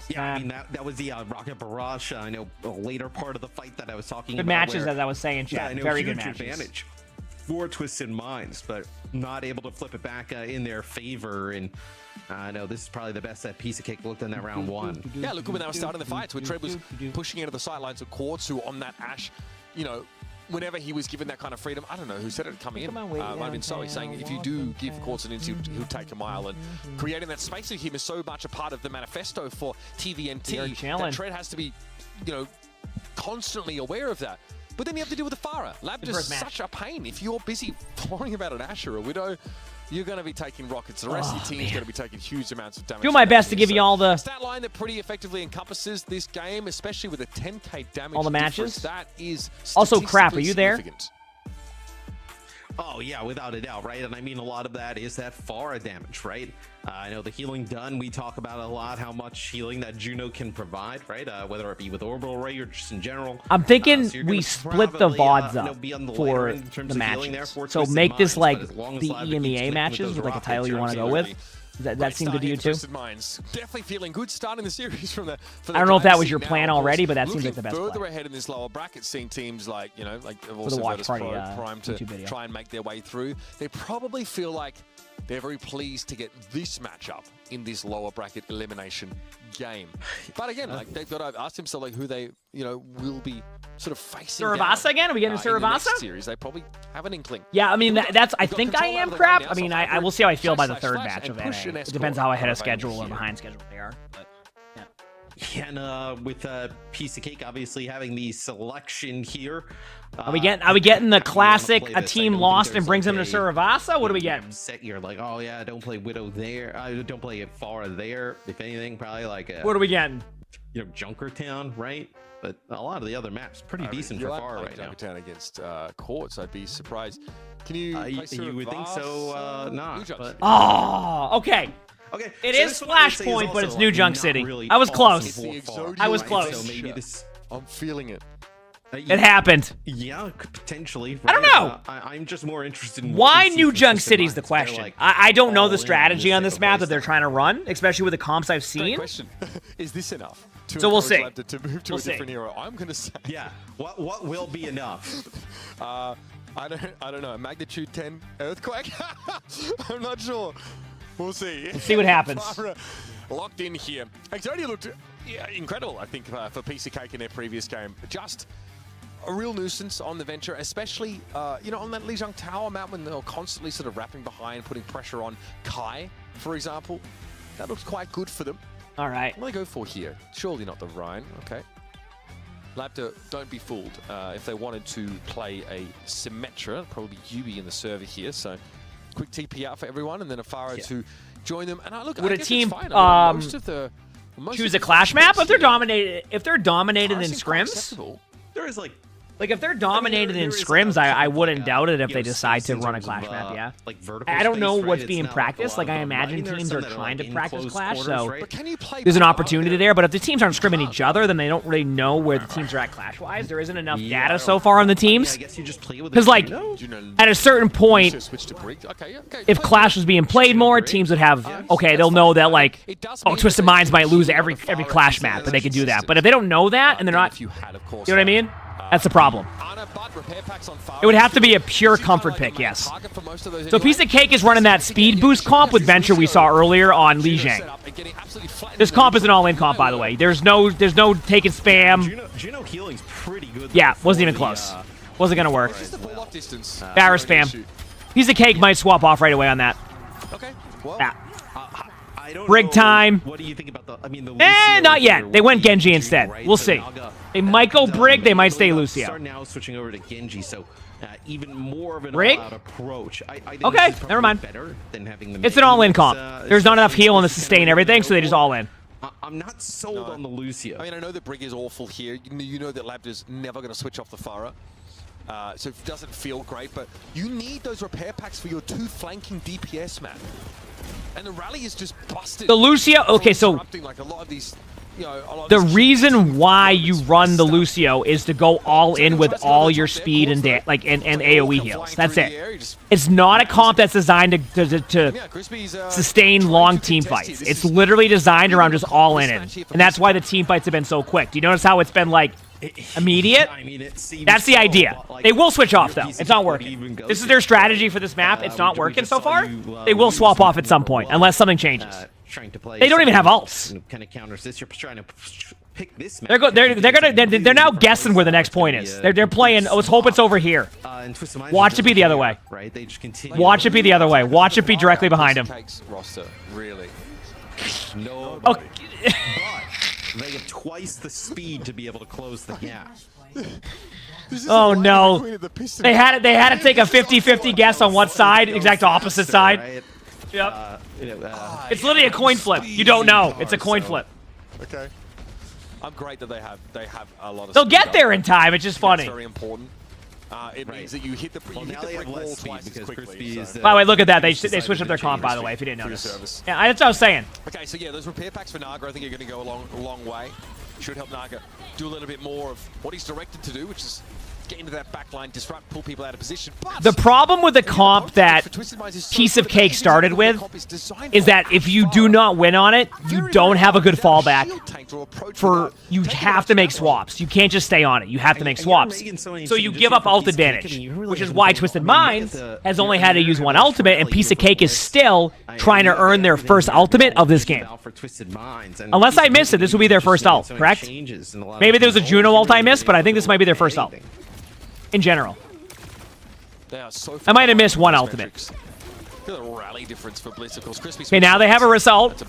Yeah, I mean, that was the Rocket Barrage, I know, a later part of the fight that I was talking Good about. matches, as I was saying, chat. Yeah, I know, Very huge good matches. advantage for Twisted Minds, but not able to flip it back in their favor. And I know this is probably the best that Piece of Cake looked in that round one. Yeah, look when they were starting the fights, where Trev was pushing into the sidelines of Quartz, who on that Ashe, you know, whenever he was given that kind of freedom, I don't know who said it coming in. Might have been Sully saying if you do give Quartz an inch, he'll take a mile. And creating that space for him is so much a part of the manifesto for TVNT that Trev has to be, you know, constantly aware of that. But then you have to deal with the Pharah. Lab is such a pain. If you're busy worrying about an Ashe or a Widow, you're going to be taking rockets. The rest of your team's going to be taking huge amounts of damage. Do my best to give you all the stat line that pretty effectively encompasses this game, especially with a 10k damage. All the matches. That is also crap. Are you there? Oh yeah, without a doubt, right? And I mean, a lot of that is that Pharah damage, right? I know the healing done. We talk about a lot how much healing that Juno can provide, right? Whether it be with Orbital Ray or just in general. I'm thinking we split the VODs up for the matches. So make this like the EMEA matches with like a title you want to go with. That seemed good to you too? Definitely feeling good starting the series from the. I don't know if that was your plan already, but that seems like the best further play. ahead in this lower bracket, seeing teams like, you know, like For the watch party, Prime to try and make their way through. They probably feel like they're very pleased to get this matchup in this lower bracket elimination game. But again, like they've got to ask themselves like who they, you know, will be sort of facing. Suravasa again? Are we getting Suravasa? In the next series, they probably have an inkling. Yeah, I mean that's. I think I am crap. I mean, I will see how I feel by the third match of NA. It depends how ahead of schedule or behind schedule they are. But yeah, and with Piece of Cake obviously having the selection here. Are we getting the classic a team lost and brings them to Suravasa? What do we get? Set you're like, oh yeah, don't play Widow there. Don't play Pharah there. If anything, probably like what are we getting? You know, Junkertown, right? But a lot of the other maps pretty decent for Pharah right now. Junkertown against Quartz, I'd be surprised. Can you? You would think so. Not. But... Oh, okay. Okay, it is Flashpoint, but it's New Junk City. Really I was close. I was close. So maybe I'm feeling it. It happened. Yeah, potentially. Right? I don't know. I'm just more interested in why New Junk City is the question. Like, I don't know the strategy on this map that they're trying to run, especially with the comps I've seen. Great question. Is this enough? So we'll see. To move to a different hero. I'm going to say. Yeah. What will be enough? I don't know. Magnitude 10 earthquake. I'm not sure. We'll see. We'll see what happens. Locked in here. Exodia looked incredible, I think, for Piece of Cake in their previous game. Just a real nuisance on the venture, especially, you know, on that Lijiang Tower map when they were constantly sort of wrapping behind, putting pressure on Kai, for example. That looks quite good for them. All right. What do they go for here? Surely not the Rhine. Okay. Labda, don't be fooled. If they wanted to play a Symmetra, probably Yubi in the server here. So quick TP out for everyone, and then a Pharah to join them. And look, would I a guess team it's fine. I mean, most of the choose a clash map if they're dominated? If they're dominated in scrims, there is like if they're dominated in scrims, I wouldn't doubt it if they decide to run a clash map. Yeah, like vertical I don't know space, what's right? being It's practiced. not Like I a lot of imagine them, right? teams There's are some that trying like to practice close clash, quarters, so right? But can you play there's an Pharah opportunity there. But if the teams aren't scrimming each other, then they don't really know where the teams are at clash-wise. There isn't enough data so far on the teams. I guess you just play with Because like at a certain point, if Clash was being played more, teams would have they'll know that like Twisted Minds might lose every Clash map, but they can do that. But if they don't know that and they're not, you know what I mean? That's the problem. It would have to be a pure comfort pick, yes. So Piece of Cake is running that speed boost comp with Venture we saw earlier on Lijiang. This comp is an all-in comp, by the way. There's no taking spam. Juno healing's pretty good. Yeah, wasn't even close. Wasn't gonna work. Barra spam. Piece of Cake might swap off right away on that. Okay. Well, Brig time. What do you think about the? I mean, the not yet. They went Genji instead. We'll see. They might go Brig. They might stay Lucio. Start now switching over to Genji, so even more of an Brig? all-out approach. I think okay, this is never mind. Better than having the it's an all-in comp. There's not enough heal to sustain everything, so they just all in. I'm not sold on the Lucio. I mean, I know that Brig is awful here. You know that Labda's never going to switch off the Pharah. so it doesn't feel great, but you need those repair packs for your 2 flanking DPS, man. And the rally is just busted. The Lucio, okay, so like a lot of these, the reason why you run the Lucio is to go all in with all your speed and and AoE heals. That's it. It's not a comp that's designed to sustain long team fights. It's literally designed around just all in it. And that's why the team fights have been so quick. Do you notice how it's been like immediate? That's the idea. They will switch off though. It's not working. This is their strategy for this map. It's not working so far. They will swap off at some point unless something changes. They don't even have ults. Kind of counters this. You're trying to pick this. They're now guessing where the next point is. They're playing. Let's hope it's over here. Watch it be the other way. Right? They just continue. Watch it be the other way. Watch it be directly behind him. Roster, really. No. Oh. They have twice the speed to be able to close the gap. Oh no. They had to take a 50-50 guess on what side, exact opposite side. Yep. It's literally a coin flip. You don't know. It's a coin flip. Okay. I'm great that they have a lot of. They'll get there in time. It's just funny. That's very important. It means that you hit the brick wall twice as quickly. By the way, look at that. They switched up their comp, by the way, if you didn't notice. Yeah, that's what I was saying. Okay, so yeah, those repair packs for Naga, I think are going to go a long way. Should help Naga do a little bit more of what he's directed to do, which is get into that backline, disrupt, pull people out of position. But the problem with the comp that Piece of Cake started with is that if you do not win on it, you don't have a good fallback. You have to make swaps. You can't just stay on it. You have to make swaps. So you give up ult advantage, which is why Twisted Minds has only had to use one ultimate, and Piece of Cake is still trying to earn their first ultimate of this game. Unless I missed it, this will be their first ult, correct? Maybe there was a Juno ult I missed, but I think this might be their first ult. In general. I might have missed one ultimate. Okay, now they have a result.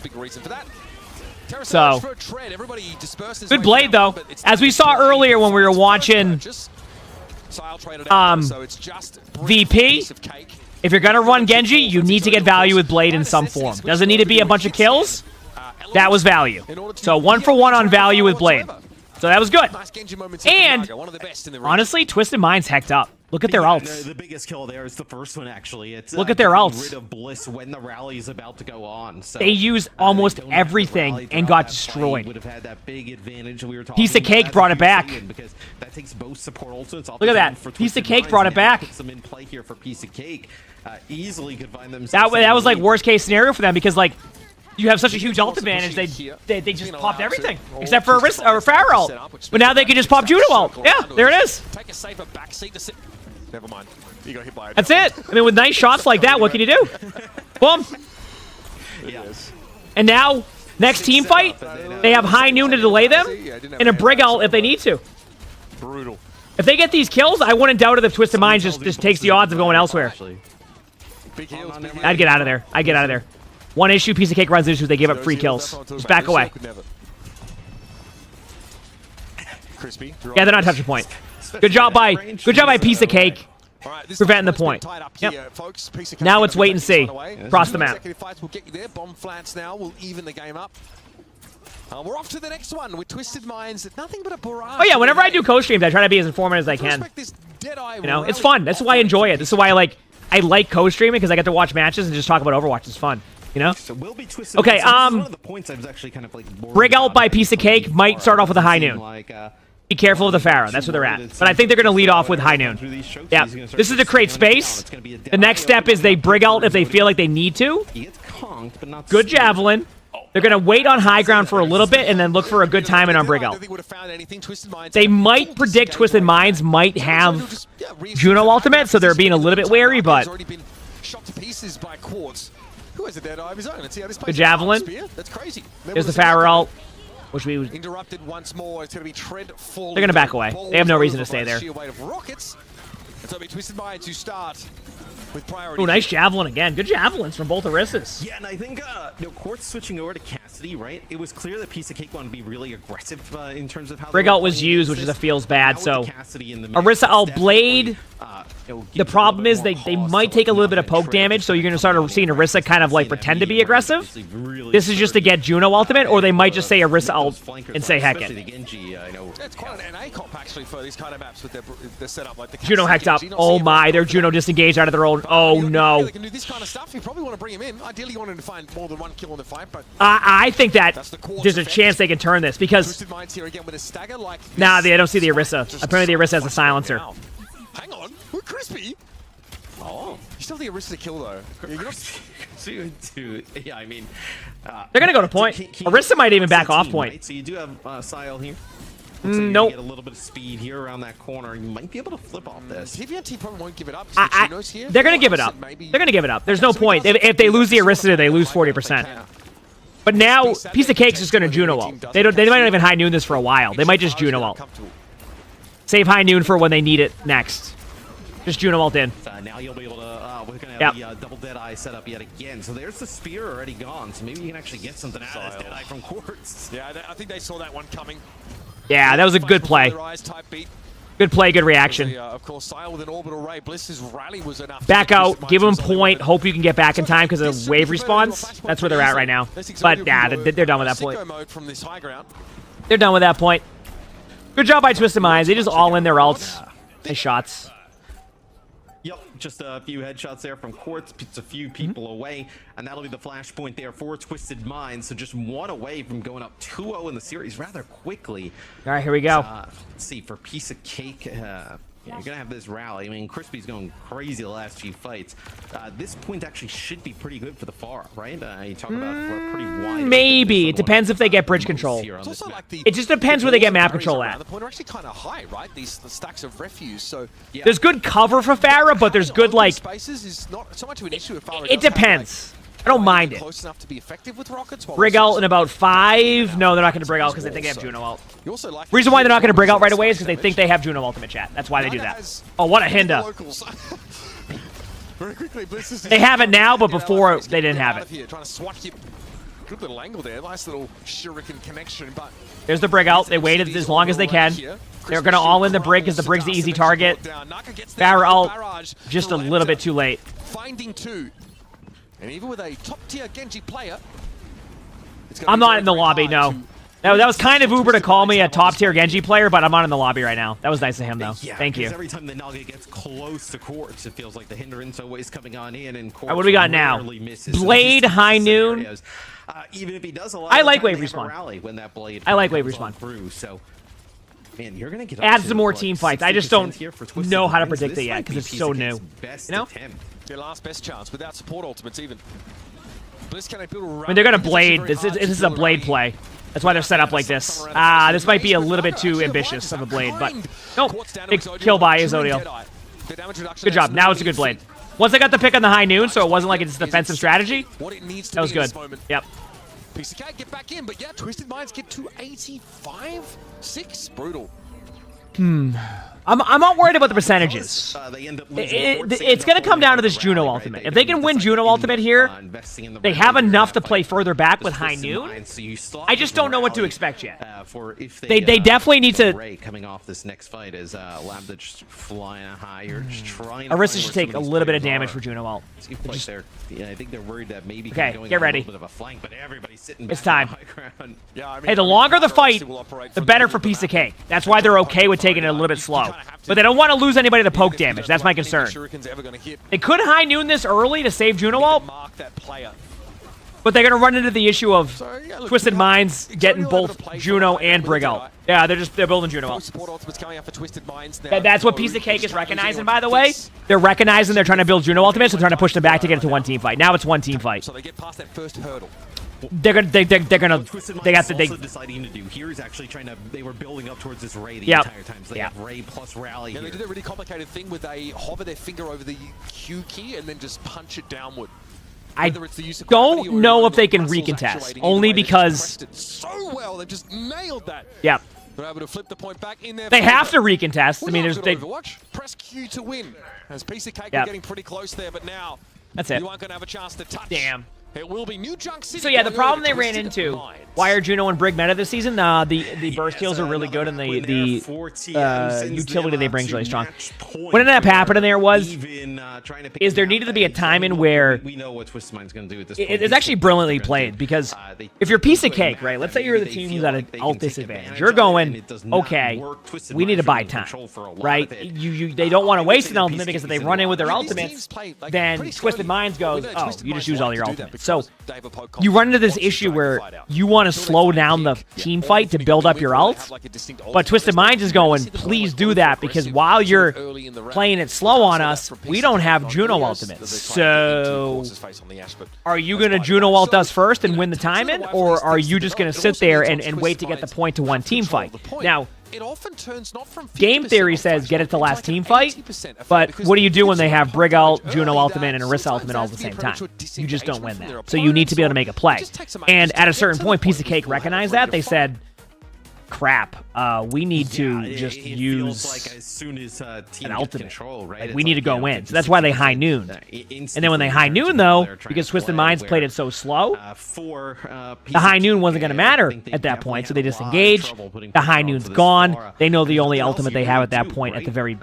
So, good blade though. As we saw earlier when we were watching VP, if you're gonna run Genji, you need to get value with blade in some form. Doesn't need to be a bunch of kills. That was value. So 1-for-1 on value with blade. So that was good. And honestly, Twisted Minds hecked up. Look at their ults. The biggest kill there is the first one, actually. It's look at their ults. Rid of Bliss when the rally is about to go on. So, they used almost everything and got destroyed. Would have had that big advantage we were talking Piece of Cake brought it back. Because that takes both support ultimates. Look at that. Piece of Cake brought it back. Puts them in play here for Piece of Cake. Easily could find themselves. That was like worst case scenario for them because like. You have such a huge ult advantage, they just popped everything. Except for a Pharah ult. But now they can just pop Juno ult. Yeah, there it is. Take a safer backseat to sit. Never mind. You got hit by That's it. I mean, with nice shots like that, what can you do? Boom. And now, next team fight, they have High Noon to delay them, and a Brig ult if they need to. Brutal. If they get these kills, I wouldn't doubt it if Twisted Minds just takes the odds of going elsewhere. I'd get out of there. I'd get out of there. One issue, Piece of Cake runs into, they give up free kills. Just back away. Yeah, they're not touching point. Good job by Piece of Cake preventing the point. Yep. Now it's wait and see across the map. We're off to the next one with Twisted Minds. Nothing but a barrage. Oh yeah, whenever I do co-streams, I try to be as informative as I can. You know, it's fun. That's why I enjoy it. This is why I like co-streaming because I get to watch matches and just talk about Overwatch. It's fun. You know? Okay, Brig ult by Piece of Cake might start off with a High Noon. Be careful of the Pharah. That's where they're at. But I think they're going to lead off with High Noon. Yeah. This is to create space. The next step is they Brig ult if they feel like they need to. Good Javelin. They're going to wait on high ground for a little bit and then look for a good timing on Brig ult. They might predict Twisted Minds might have Juno ultimate, so they're being a little bit wary, but... Good Javelin. That's crazy. There's the Pharah ult. Which we interrupted once more. It's going to be Tread falling. They're going to back away. They have no reason to stay there. Twisted Minds who start with priority. Oh, nice Javelin again. Good Javelins from both Arisas. Yeah, and I think Quartz switching over to cast curiosity, right? It was clear that Piece of Cake wanted to be really aggressive in terms of how Brig ult was used, which is a feels bad, so Orisa ult Blade. The problem is they might take a little bit of poke damage, so you're going to start seeing Orisa kind of like pretend to be aggressive. This is just to get Juno ultimate, or they might just say Orisa ult and say heck it. It's quite an A-comp actually for these kind of maps with their setup. Like the Juno hacked up. Oh my, they're Juno disengaged out of their own. Oh no. They can do this kind of stuff. You probably want to bring him in. Ideally, you want him to find more than one kill in the fight, but I think that there's a chance they can turn this because nah, they don't see the Orisa. Apparently the Orisa has a silencer. Hang on, we're crispy. Oh, you still have the Orisa to kill though. Yeah, I mean, they're gonna go to point. Orisa might even back off point. Right? So you do have Sile here. Nope. Get a little bit of speed here around that corner. You might be able to flip off this. TVNT probably won't give it up. They're gonna give it up. They're gonna give it up. There's no point. If they lose the Orisa, they lose 40%. But now, Piece of Cake's just gonna Juno ult. They might not even high noon this for a while. They might just Juno ult. Save high noon for when they need it next. Just Juno ult in. Now you'll be able to. We're gonna have the double Deadeye set up yet again. So there's the spear already gone. So maybe you can actually get something out of this Deadeye from Quartz. Yeah, I think they saw that one coming. Yeah, that was a good play. Good play, good reaction. Of course, Sile with an orbital ray. Bliss's rally was enough. Back out, give them point. Hope you can get back in time because of wave response. That's where they're at right now. But yeah, they're done with that point. They're done with that point. Good job by Twisted Minds. They just all in their ults. Nice shots. Yep, just a few headshots there from Quartz, puts a few people away, and that'll be the flashpoint there for Twisted Minds. So just one away from going up 2-0 in the series rather quickly. All right, here we go. Let's see, for Piece of Cake, you're going to have this rally. I mean, Crispy's going crazy the last few fights. This point actually should be pretty good for the far, right? You talk about pretty wide. Maybe. It depends if they get bridge control. It just depends where they get map control at. The point are actually kind of high, right? The stacks of refuse. So there's good cover for Farah, but there's good, like... Spaces is not so much of an issue if Farah it depends. I don't mind it. Close enough to be effective with rockets. Brig ult in about 5. No, they're not going to brig ult because they think they have Juno ult. Reason why they're not going to brig ult right away is because they think they have Juno ultimate chat. That's why they do that. Oh, what a Hinda. They have it now, but before they didn't have it. Trying to swat you. Good little angle there. Nice little shuriken connection. But there's the brig ult. They waited as long as they can. They're going to all in the brig because the brig's the easy target. Farah ult just a little bit too late. Finding two. And even with a top-tier Genji player, I'm not in the lobby, no. That was kind of Uber to call me a top-tier Genji player, but I'm not in the lobby right now. That was nice of him, though. Yeah, thank you. Every time the Nugget gets close to Quartz, it feels like the hindrance always coming on in, and Quartz what do we got now? Blade, high noon. Even if he does a lot, I like wave respawn. When that blade I like wave respawn. Through, so man, you're gonna get add some more team fights. I just don't know how to predict it yet because it's so new. You know? Your last best chance without support ultimates even. Bliss can build I mean, they're gonna blade. This is a blade play. That's why they're set up like this. This might be a little bit too ambitious of a blade, but nope. Big kill by Izodiel. Good job. Now it's a good blade. Once I got the pick on the high noon, so it wasn't like it's a defensive strategy. That was good. Yep. Piece of Cake get back in, but yeah, Twisted Minds get to 85, 6. Brutal. I'm not worried about the percentages. It's going to come down to this Juno ultimate. If they can win Juno ultimate here, they have enough to play further back with high noon. I just don't know what to expect yet. They definitely need to. Coming off this next fight is Lambda just flying higher, just trying. Arista should take a little bit of damage for Juno ult. I think they're worried that maybe going get ready. A little bit of a flank, but everybody's sitting it's time. Yeah, I mean, hey, the longer the fight, the better for Piece of Cake. That's why they're okay with taking it a little bit slow. But they don't want to lose anybody to poke damage. That's my concern. They could high noon this early to save Juno ult, but they're going to run into the issue of Twisted Minds getting both Juno and Brig ult. Yeah, they're building Juno ult. That's what Piece of Cake is recognizing, by the way. They're recognizing they're trying to build Juno ultimates, so they're trying to push them back to get into one team fight. Now it's one team fight. So they get past that first hurdle. They have to. Deciding to do here is actually trying to. They were building up towards this Ray the entire time. So they have Ray plus rally. Yeah, they did a really complicated thing where they hover their finger over the Q key and then just punch it downward. I don't know if they can recontest, only because so well they just nailed that. Yep. They're able to flip the point back in there. They have to recontest. I mean, there's Overwatch. Press Q to win. As Piece of Cake are getting pretty close there, but now that's it. You aren't going to have a chance to touch. Damn. It will be New Junk City. So yeah, the problem they ran into, why are Juno and Brig meta this season? The burst heals are really good, and the utility they bring is really strong. What ended up happening there is there needed to be a time in where we know what Twisted Mind's going to do at this point. it's actually brilliantly played, because if you're a piece of cake, right? Let's say you're the team who's at an alt disadvantage. You're going, okay, we need to buy time, right? They don't want to waste an ultimate, because if they run in with their ultimates, then Twisted Minds goes, oh, you just use all your ultimates. So you run into this issue where you want to slow down the team fight to build up your ult, but Twisted Minds is going, please do that, because while you're playing it slow on us, we don't have Juno ultimates. So are you going to Juno ult us first and win the time in, or are you just going to sit there and wait to get the point to one team fight? Now, it often turns not from game theory says get it to last team fight, but what do you do when they have Brig ult, Juno ultimate, and Orisa ultimate all at the same time? You just don't win that. So you need to be able to make a play. And at a certain point, Piece of Cake recognized that. They said, crap, we need to just use like as soon as team an ultimate. Control, right? Like, we need to go in. So that's why they high noon. And then when they high noon, though, because Twisted Minds played it so slow, the high noon wasn't going to matter at that point, so they disengage. The high noon's gone. They know the only ultimate they have at that point at the very,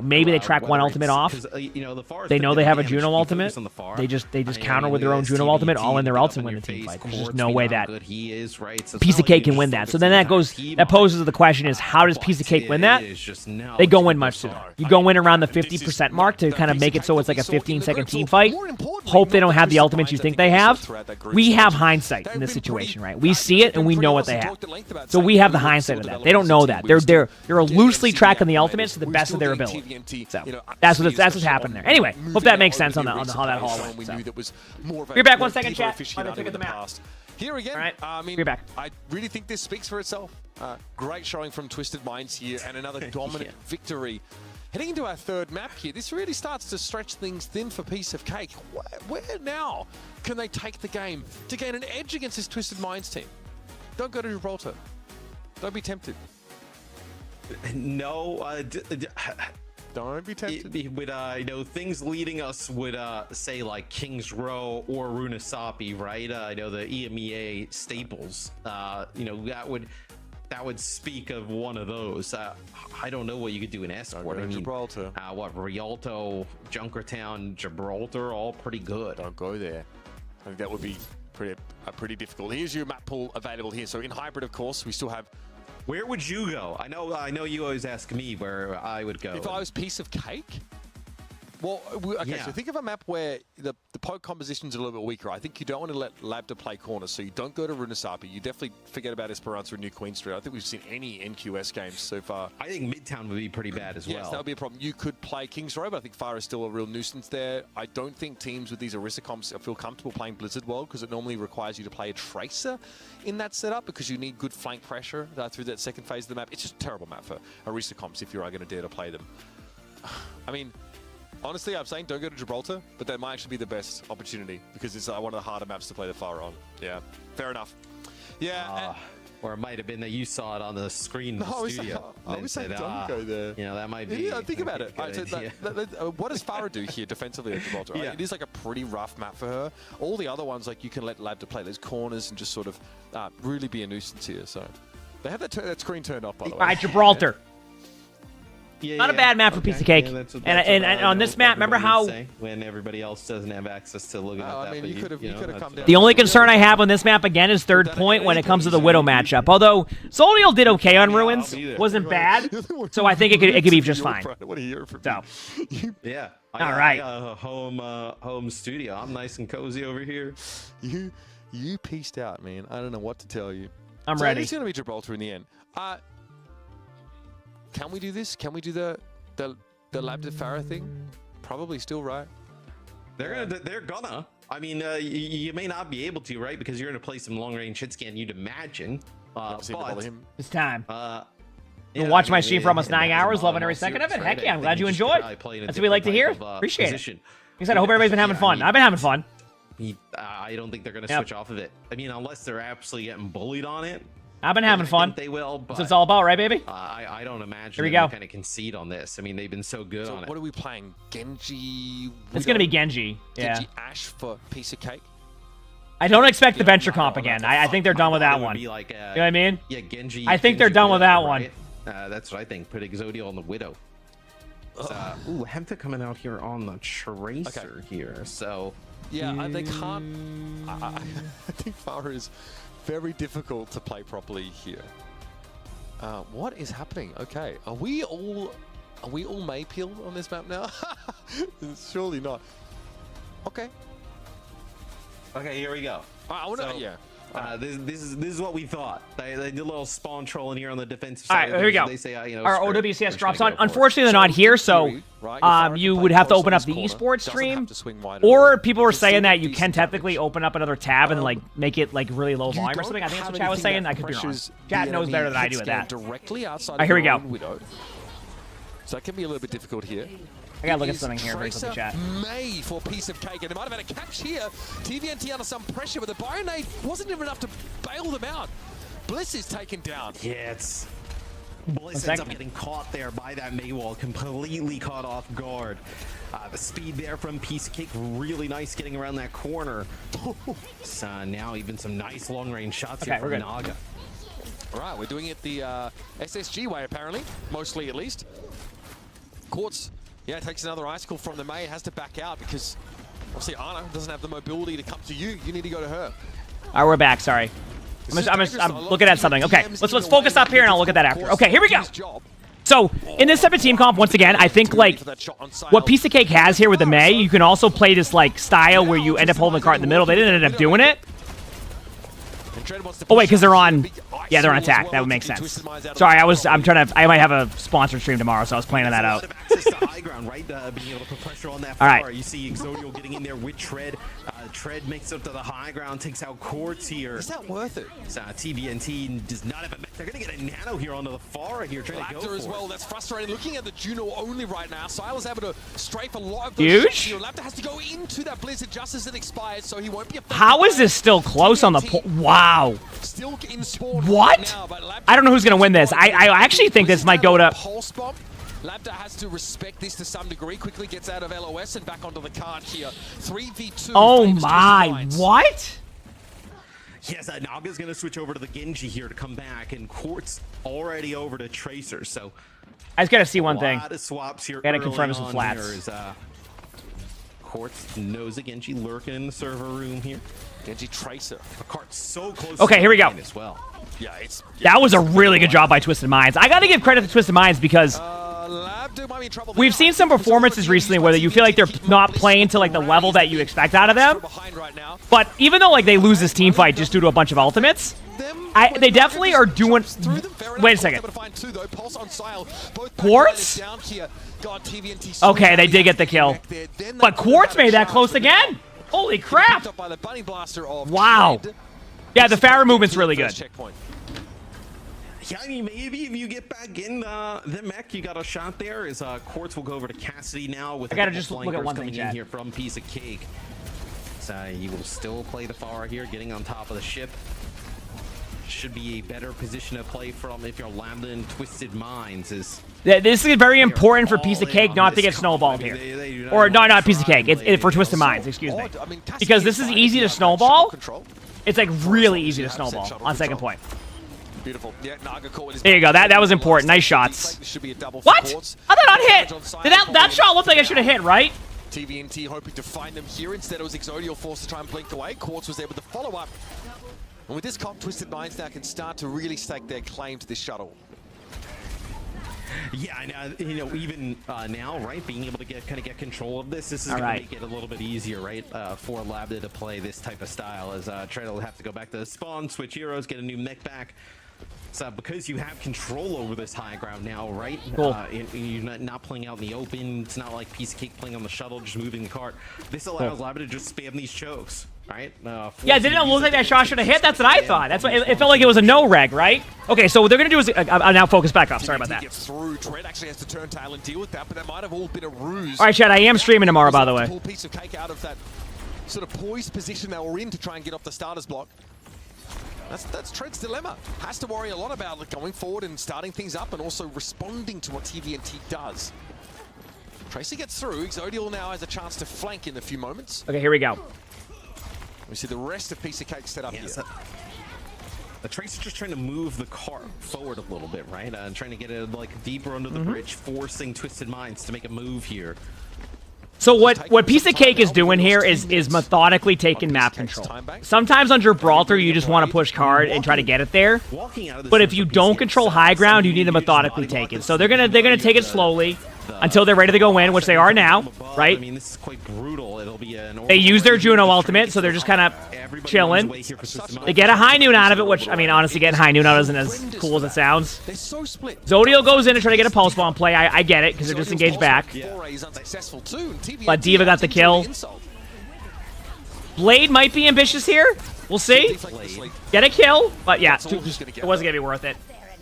maybe they track one ultimate off. They know they have a Juno ultimate. They just counter with their own Juno ultimate, all in their ults, and win the team fight. There's just no way that Piece of Cake can win that. So then that poses the question is, how does Piece of Cake win that? They go in much sooner. You go in around the 50% mark to kind of make it so it's like a 15-second team fight. Hope they don't have the ultimates you think they have. We have hindsight in this situation, right? We see it and we know what they have. So we have the hindsight of that. They don't know that. They're loosely tracking the ultimates to the best of their ability. So that's what's happening there. Anyway, hope that makes sense on how that haul went. So. You're back 1 second, chat. I'm pick at the map. Here again, right. I mean, you're back. I really think this speaks for itself. Great showing from Twisted Minds here, and another dominant victory. Heading into our third map here, this really starts to stretch things thin for Piece of Cake. Where now can they take the game to gain an edge against this Twisted Minds team? Don't go to Gibraltar. Don't be tempted. No, don't be tempted. With things leading us would say like King's Row or Runasapi, right? The EMEA staples. That would speak of one of those. I don't know what you could do in Esport. I mean, Gibraltar. Rialto, Junkertown, Gibraltar, all pretty good. Don't go there. I think that would be pretty difficult. Here's your map pool available here. So in hybrid, of course, we still have. Where would you go? I know you always ask me where I would go. If I was Piece of Cake? Well, okay, yeah. So think of a map where the poke composition's a little bit weaker. I think you don't want to let Lab to play corners, so you don't go to Runasapi. You definitely forget about Esperanza and New Queen Street. I don't think we've seen any NQS games so far. I think Midtown would be pretty bad as well. Yes, that would be a problem. You could play King's Row, but I think Fire is still a real nuisance there. I don't think teams with these Orisa comps feel comfortable playing Blizzard World, because it normally requires you to play a Tracer in that setup, because you need good flank pressure through that second phase of the map. It's just a terrible map for Orisa comps if you are going to dare to play them. I mean, honestly, I'm saying don't go to Gibraltar, but that might actually be the best opportunity, because it's one of the harder maps to play the Fire on. Yeah, fair enough. Yeah. Or it might have been that you saw it on the screen in the studio. I was saying don't go there. That might be. Yeah, think about it. What does Farah do here defensively at Gibraltar? Right? It is like a pretty rough map for her. All the other ones, like you can let Lab to play those corners and just sort of really be a nuisance here. So they have that screen turned off, by the way. All right, Gibraltar. Not a bad map for Piece of Cake. And on this map, remember how when everybody else doesn't have access to looking at that. I mean, you could have come down. The only concern I have on this map again is third point when it comes to the Widow matchup. Although Zoldiel did okay on Ruins, wasn't bad, so I think it could be just fine. So yeah, all right, home studio. I'm nice and cozy over here. You pieced out, man. I don't know what to tell you. I'm ready. It's going to be Gibraltar in the end. Can we do this? Can we do the Lab to Farah thing? Probably still, right? They're gonna. I mean, you may not be able to, right? Because you're gonna play some long range hit scan. You'd imagine. It's time. You'll watch my stream for almost 9 hours, loving every second of it. Heck yeah, I'm glad you enjoyed. That's what we like to hear. Appreciate it. Like I said, I hope everybody's been having fun. I've been having fun. I don't think they're gonna switch off of it. I mean, unless they're absolutely getting bullied on it. I've been having fun. They will, but that's what it's all about, right, baby? I don't imagine Here we go. Kind of concede on this. I mean, they've been so good on it. What are we playing? Genji? It's going to be Genji. Yeah. Genji Ash for Piece of Cake? I don't expect the venture comp again. I think they're done with that one. Like, you know what I mean? Yeah, Genji. I think they're done with that one. That's what I think. Put Exodio on the Widow. Ooh, Hemta coming out here on the Tracer here. So yeah, they can't. I think Farah is very difficult to play properly here. What is happening? Okay, are we all Maypeel on this map now? Surely not. Okay. Okay, here we go. I wanna, yeah. This is what we thought. They did a little spawn trolling here on the defensive All side. right, here we go. They say, our OWCS drops on. Unfortunately, they're not here, so you would have to open up the esports stream. Or people were saying that you can technically open up another tab and like make it like really low volume or something. I think that's what Chad was saying. I could be wrong. Chad knows better than I do with that. Directly outside. All right, here we go. So that can be a little bit difficult here. I gotta look at something here very quickly, chat. May for a piece of cake, and they might have had a catch here. TVNT under some pressure, but the Bionade wasn't even enough to bail them out. Bliss is taken down. Yeah, it's... Bliss ends up getting caught there by that May wall, completely caught off guard. The speed there from Piece of Cake, really nice getting around that corner. So now even some nice long-range shots here from Naga. All right, we're doing it the SSG way, apparently. Mostly, at least. Quartz, yeah, takes another icicle from the May. Has to back out because, obviously, Ana doesn't have the mobility to come to you. You need to go to her. All right, we're back. Sorry. I'm looking at something. Okay, let's focus up here, and I'll look at that after. Okay, here we go. So, in this type of team comp, once again, I think, like, what Piece of Cake has here with the May, you can also play this, like, style where you end up holding the cart in the middle. They didn't end up doing it. Oh, wait, because they're on... Yeah, they're on attack. That would make sense. Sorry, I'm trying to... I might have a sponsored stream tomorrow, so I was planning that out. Being able to put pressure on that All right. far. You see Exodio getting in there with Tread. Tread makes it up to the high ground, takes out Quartz here. Is that worth it? TVNT does not have a... They're going to get a nano here onto the far here, trying to go for as well. it. That's frustrating. Looking at the Juno only right now. Silas able to strafe a lot of those Huge. shots here. Lapta has to go into that Blizzard just as it expires, so he won't be affected. How is this still close on the point? Wow. Still in spawn What? right now, but I don't know who's going to win this. I actually think this might go to... Pulse bomb. Labda has to respect this to some degree. Quickly gets out of LOS and back onto the card here. 3v2. Oh my, what? Yes, Naga's going to switch over to the Genji here to come back, and Quartz already over to Tracer, so... I just got to see one thing. A lot of swaps here. Got to confirm this with Flats. Is, Quartz knows a Genji lurking in the server room here. Genji Tracer. A cart so close. Okay, here we go. As well. Yeah, that was a really good job by Twisted Minds. I got to give credit to Twisted Minds because we've seen some performances recently where you feel like they're not playing to like the level that you expect out of them. But even though like they lose this team fight just due to a bunch of ultimates, they definitely are doing... Wait a second. Quartz? Okay, they did get the kill. But Quartz made that close again. Holy crap. Wow. Yeah, the Farah movement's really good. Yeah, I mean, maybe if you get back in the mech, you got a shot there. Is Quartz will go over to Cassidy now with I gotta just look at one thing, in here from Piece of Cake. So you will still play the Farah here, getting on top of the ship. Should be a better position to play from if you're Lambda and Twisted Minds. This is very important for Piece of Cake not to get snowballed here. Or not Piece of Cake, it's for Twisted Minds, excuse me. Because this is easy to snowball. It's like really easy to snowball on second point. Beautiful. Yeah, Naga caught his... There you go. That was important. Nice shots. What? How did that not hit? That shot looked like I should have hit, right? TVNT hoping to find them here. Instead, it was Exodio forced to try and blink away. Quartz was able to follow up. And with this comp, Twisted Minds now can start to really stake their claim to this shuttle. Yeah, and you know, even now, right, being able to get control of this is going to make it a little bit easier, right, for Labda to play this type of style. As Trey will have to go back to the spawn, switch heroes, get a new mech back. So because you have control over this high ground now, right? Cool. You're not playing out in the open. It's not like Piece of Cake playing on the shuttle, just moving the cart. This allows Labda to just spam these chokes. Right? Yeah, didn't it look like that shot should have hit? That's what I thought. That's what it felt like. It was a no reg, right? Okay, so what they're gonna do is I'll now focus back up. Sorry about that. Tread actually has to turn tail and deal with that, but that might have all been a ruse. All right, Chad, I am streaming tomorrow, by the way. Pull Piece of Cake out of that sort of poised position they were in to try and get off the starters block. That's Tread's dilemma. Has to worry a lot about going forward and starting things up, and also responding to what TVNT does. Tracy gets through. Exodio now has a chance to flank in a few moments. Okay, here we go. We see the rest of Piece of Cake set up here. The Tracer's just trying to move the car forward a little bit, right? Trying to get it like deeper under the bridge, forcing Twisted Minds to make a move here. So what Piece of Cake is doing here is methodically taking map control. Sometimes on Gibraltar, you just want to push hard and try to get it there. But if you don't control high ground, you need to methodically take it. So they're gonna take it slowly until they're ready to go in, which they are now, right? I mean, this is quite brutal. It'll be They use their Juno ultimate, so they're just kind of chilling. They get a high noon out of it, which, I mean, honestly, getting high noon out isn't as cool as it sounds. Zodiel goes in to try to get a pulse bomb play. I get it, because they're disengaged back. But D.Va got the kill. Blade might be ambitious here. We'll see. Get a kill. But yeah, it wasn't going to be worth it.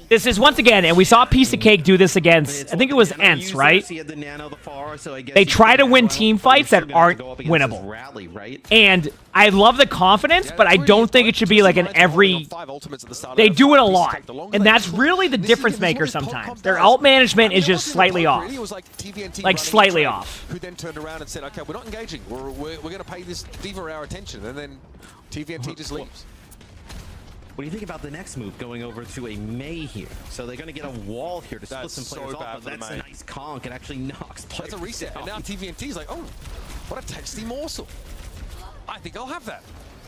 This is, once again, and we saw Piece of Cake do this against, I think it was Ents, right? They try to win team fights that aren't winnable. And I love the confidence, but I don't think it should be like an every... They do it a lot. And that's really the difference maker sometimes. Their ult management is just slightly off. Like, slightly off. Who then turned around and said, okay, we're not engaging. We're going to pay this D.Va our attention. And then TVNT just leaves. What do you think about the next move, going over to a Mei here? So they're going to get a wall here to split some players off, but that's a nice conk. It actually knocks players. That's a reset. Down. And now TVNT's like, oh, what a tasty morsel. I think I'll have that.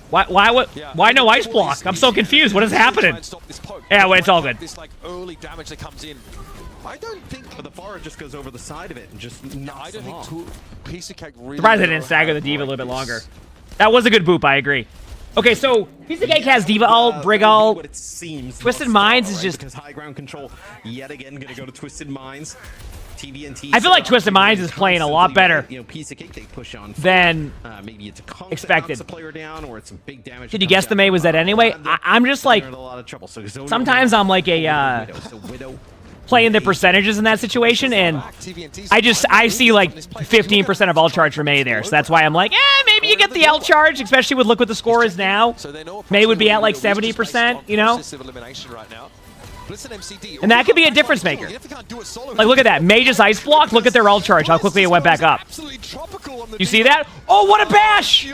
Why no ice block? I'm so confused. What is happening? Yeah, well, it's all good. This like early damage that comes in. I don't think... But the Pharah just goes over the side of it and just knocks them off. Piece of Cake really... Surprised they didn't stagger the D.Va a little bit longer. That was a good boop, I agree. Okay, so Piece of Cake has D.Va ult, Brig ult. Twisted Minds is just... Because high ground control, yet again, going to go to Twisted Minds. TVNT. I feel like Twisted Minds is playing a lot better Piece of Cake they push on than maybe it's a conk expected. That knocks the player down, or it's some big damage. Did you guess the Mei was that anyway? I'm just like... Sometimes I'm like a... playing the percentages in that situation, and I see like 15% of ult charge for Mei there, so that's why I'm like, maybe you get the ult charge, especially with look what the score is now. Mei would be at like 70%, you know? And that could be a difference maker. Like, look at that. Mei just ice blocked. Look at their ult charge, how quickly it went back up. You see that? Oh, what a bash!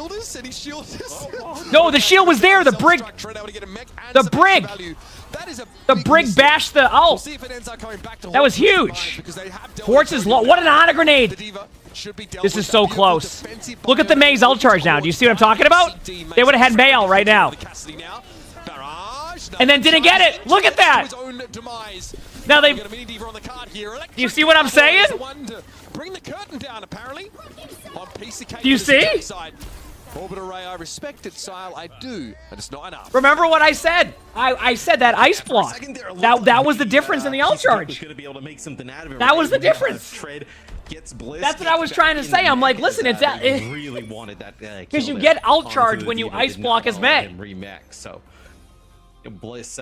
No, the shield was there. The Brig. The Brig. The Brig bashed the ult. That was huge. Forts is low. What an honor grenade. This is so close. Look at the Mei's ult charge now. Do you see what I'm talking about? They would have had Mei ult right now. And then didn't get it. Look at that. Now they... Do you see what I'm saying? Do you see? Orbit array, I respect it, Sile. I do, but it's not enough. Remember what I said? I said that ice block. That was the difference in the ult charge. That was the difference. That's what I was trying to say. I'm like, listen, it's that. Really wanted that because you get ult charge when you ice block as Mei. So Bliss.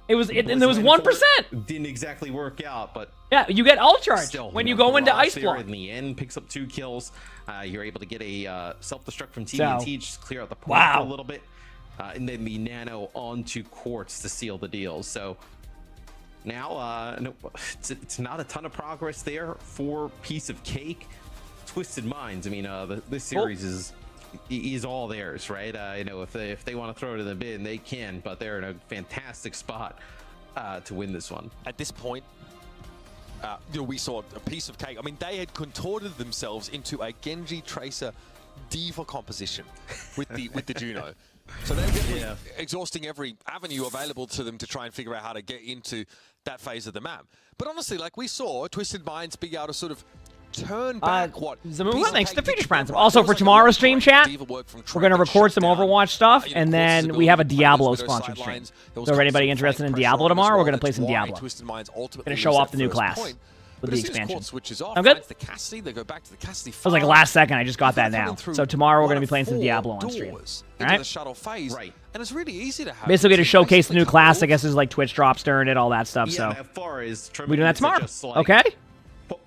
It was, and there was 1%. Didn't exactly work out, but yeah, you get ult charge when you go into ice block. In the end, picks up 2 kills. You're able to get a self-destruct from TNT, just clear out the point for a little bit, and then the nano onto Quartz to seal the deal. So now, no, it's not a ton of progress there for Piece of Cake. Twisted Minds. I mean, this series is all theirs, right? You know, if they want to throw it in the bin, they can, but they're in a fantastic spot to win this one. At this point, you know, we saw a Piece of Cake. I mean, they had contorted themselves into a Genji Tracer D.Va composition with the Juno. So they're definitely exhausting every avenue available to them to try and figure out how to get into that phase of the map. But honestly, like we saw, Twisted Minds be able to sort of turn back what Zamu, thanks to Feature Brands. Also for tomorrow's stream chat, we're going to record some Overwatch stuff, and then we have a Diablo sponsored stream. So if anybody interested in Diablo tomorrow, we're going to play some Diablo. Going to show off the new class with the expansion. I'm good? It was like last second, I just got that now. So tomorrow we're going to be playing some Diablo on stream. Alright? Right. And it's really easy to have basically to showcase the new class, I guess, is like Twitch drops during it, all that stuff. So As far as we doing that tomorrow. Okay?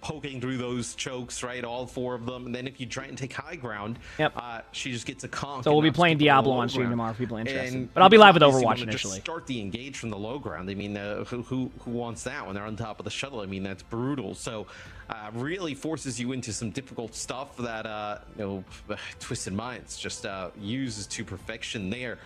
poking through those chokes, right? All 4 of them. And then if you try and take high ground, she just gets a conk. So we'll be playing Diablo on stream tomorrow if people are interested. But I'll be live with Overwatch initially. Just start the engage from the low ground. I mean, who wants that when they're on top of the shuttle? I mean, that's brutal. So really forces you into some difficult stuff that Twisted Minds just uses to perfection there.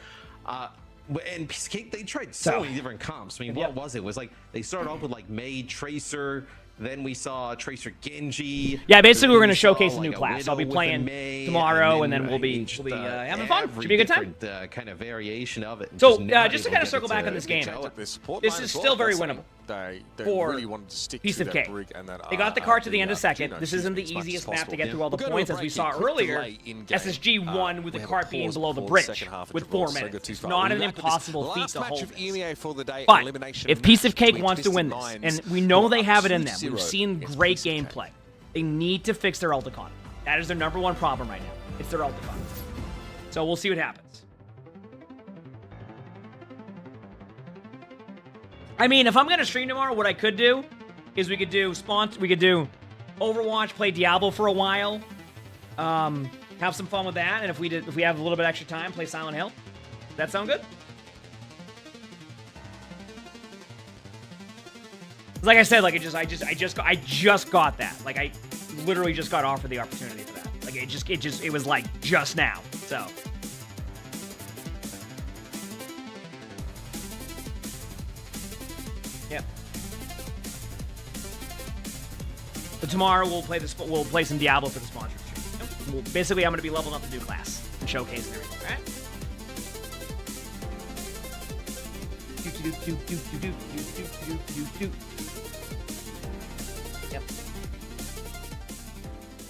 And Piece of Cake, they tried so many different comps. I mean, what was it? It was like they started off with like May Tracer, then we saw Tracer Genji. Yeah, basically we're going to showcase a new class. I'll be playing tomorrow, and then we'll be having fun. Should be a good time. Kind of variation of it. So just to kind of circle back on this game, this is still very winnable. They for really wanted to stick Piece to of that Cake. brig and that They got the cart to the end of second. This isn't the easiest map to get through all the points, as we saw earlier. SSG won with the cart being below the bridge with 4 minutes. It's not an impossible feat to hold this. But if Piece of Cake wants to win this, and we know they have it in them, we've seen great gameplay, they need to fix their ult economy. That is their #1 problem right now. It's their ult economy. So we'll see what happens. I mean, if I'm gonna stream tomorrow, what I could do is we could do Overwatch, play Diablo for a while, have some fun with that, and if we have a little bit extra time, play Silent Hill. Does that sound good? Like I said, like I just got that. Like I literally just got offered the opportunity for that. Like it was like just now. So. Yep. So tomorrow we'll play some Diablo for the sponsor stream. Basically, I'm going to be leveling up the new class and showcasing everything. All right. Yep.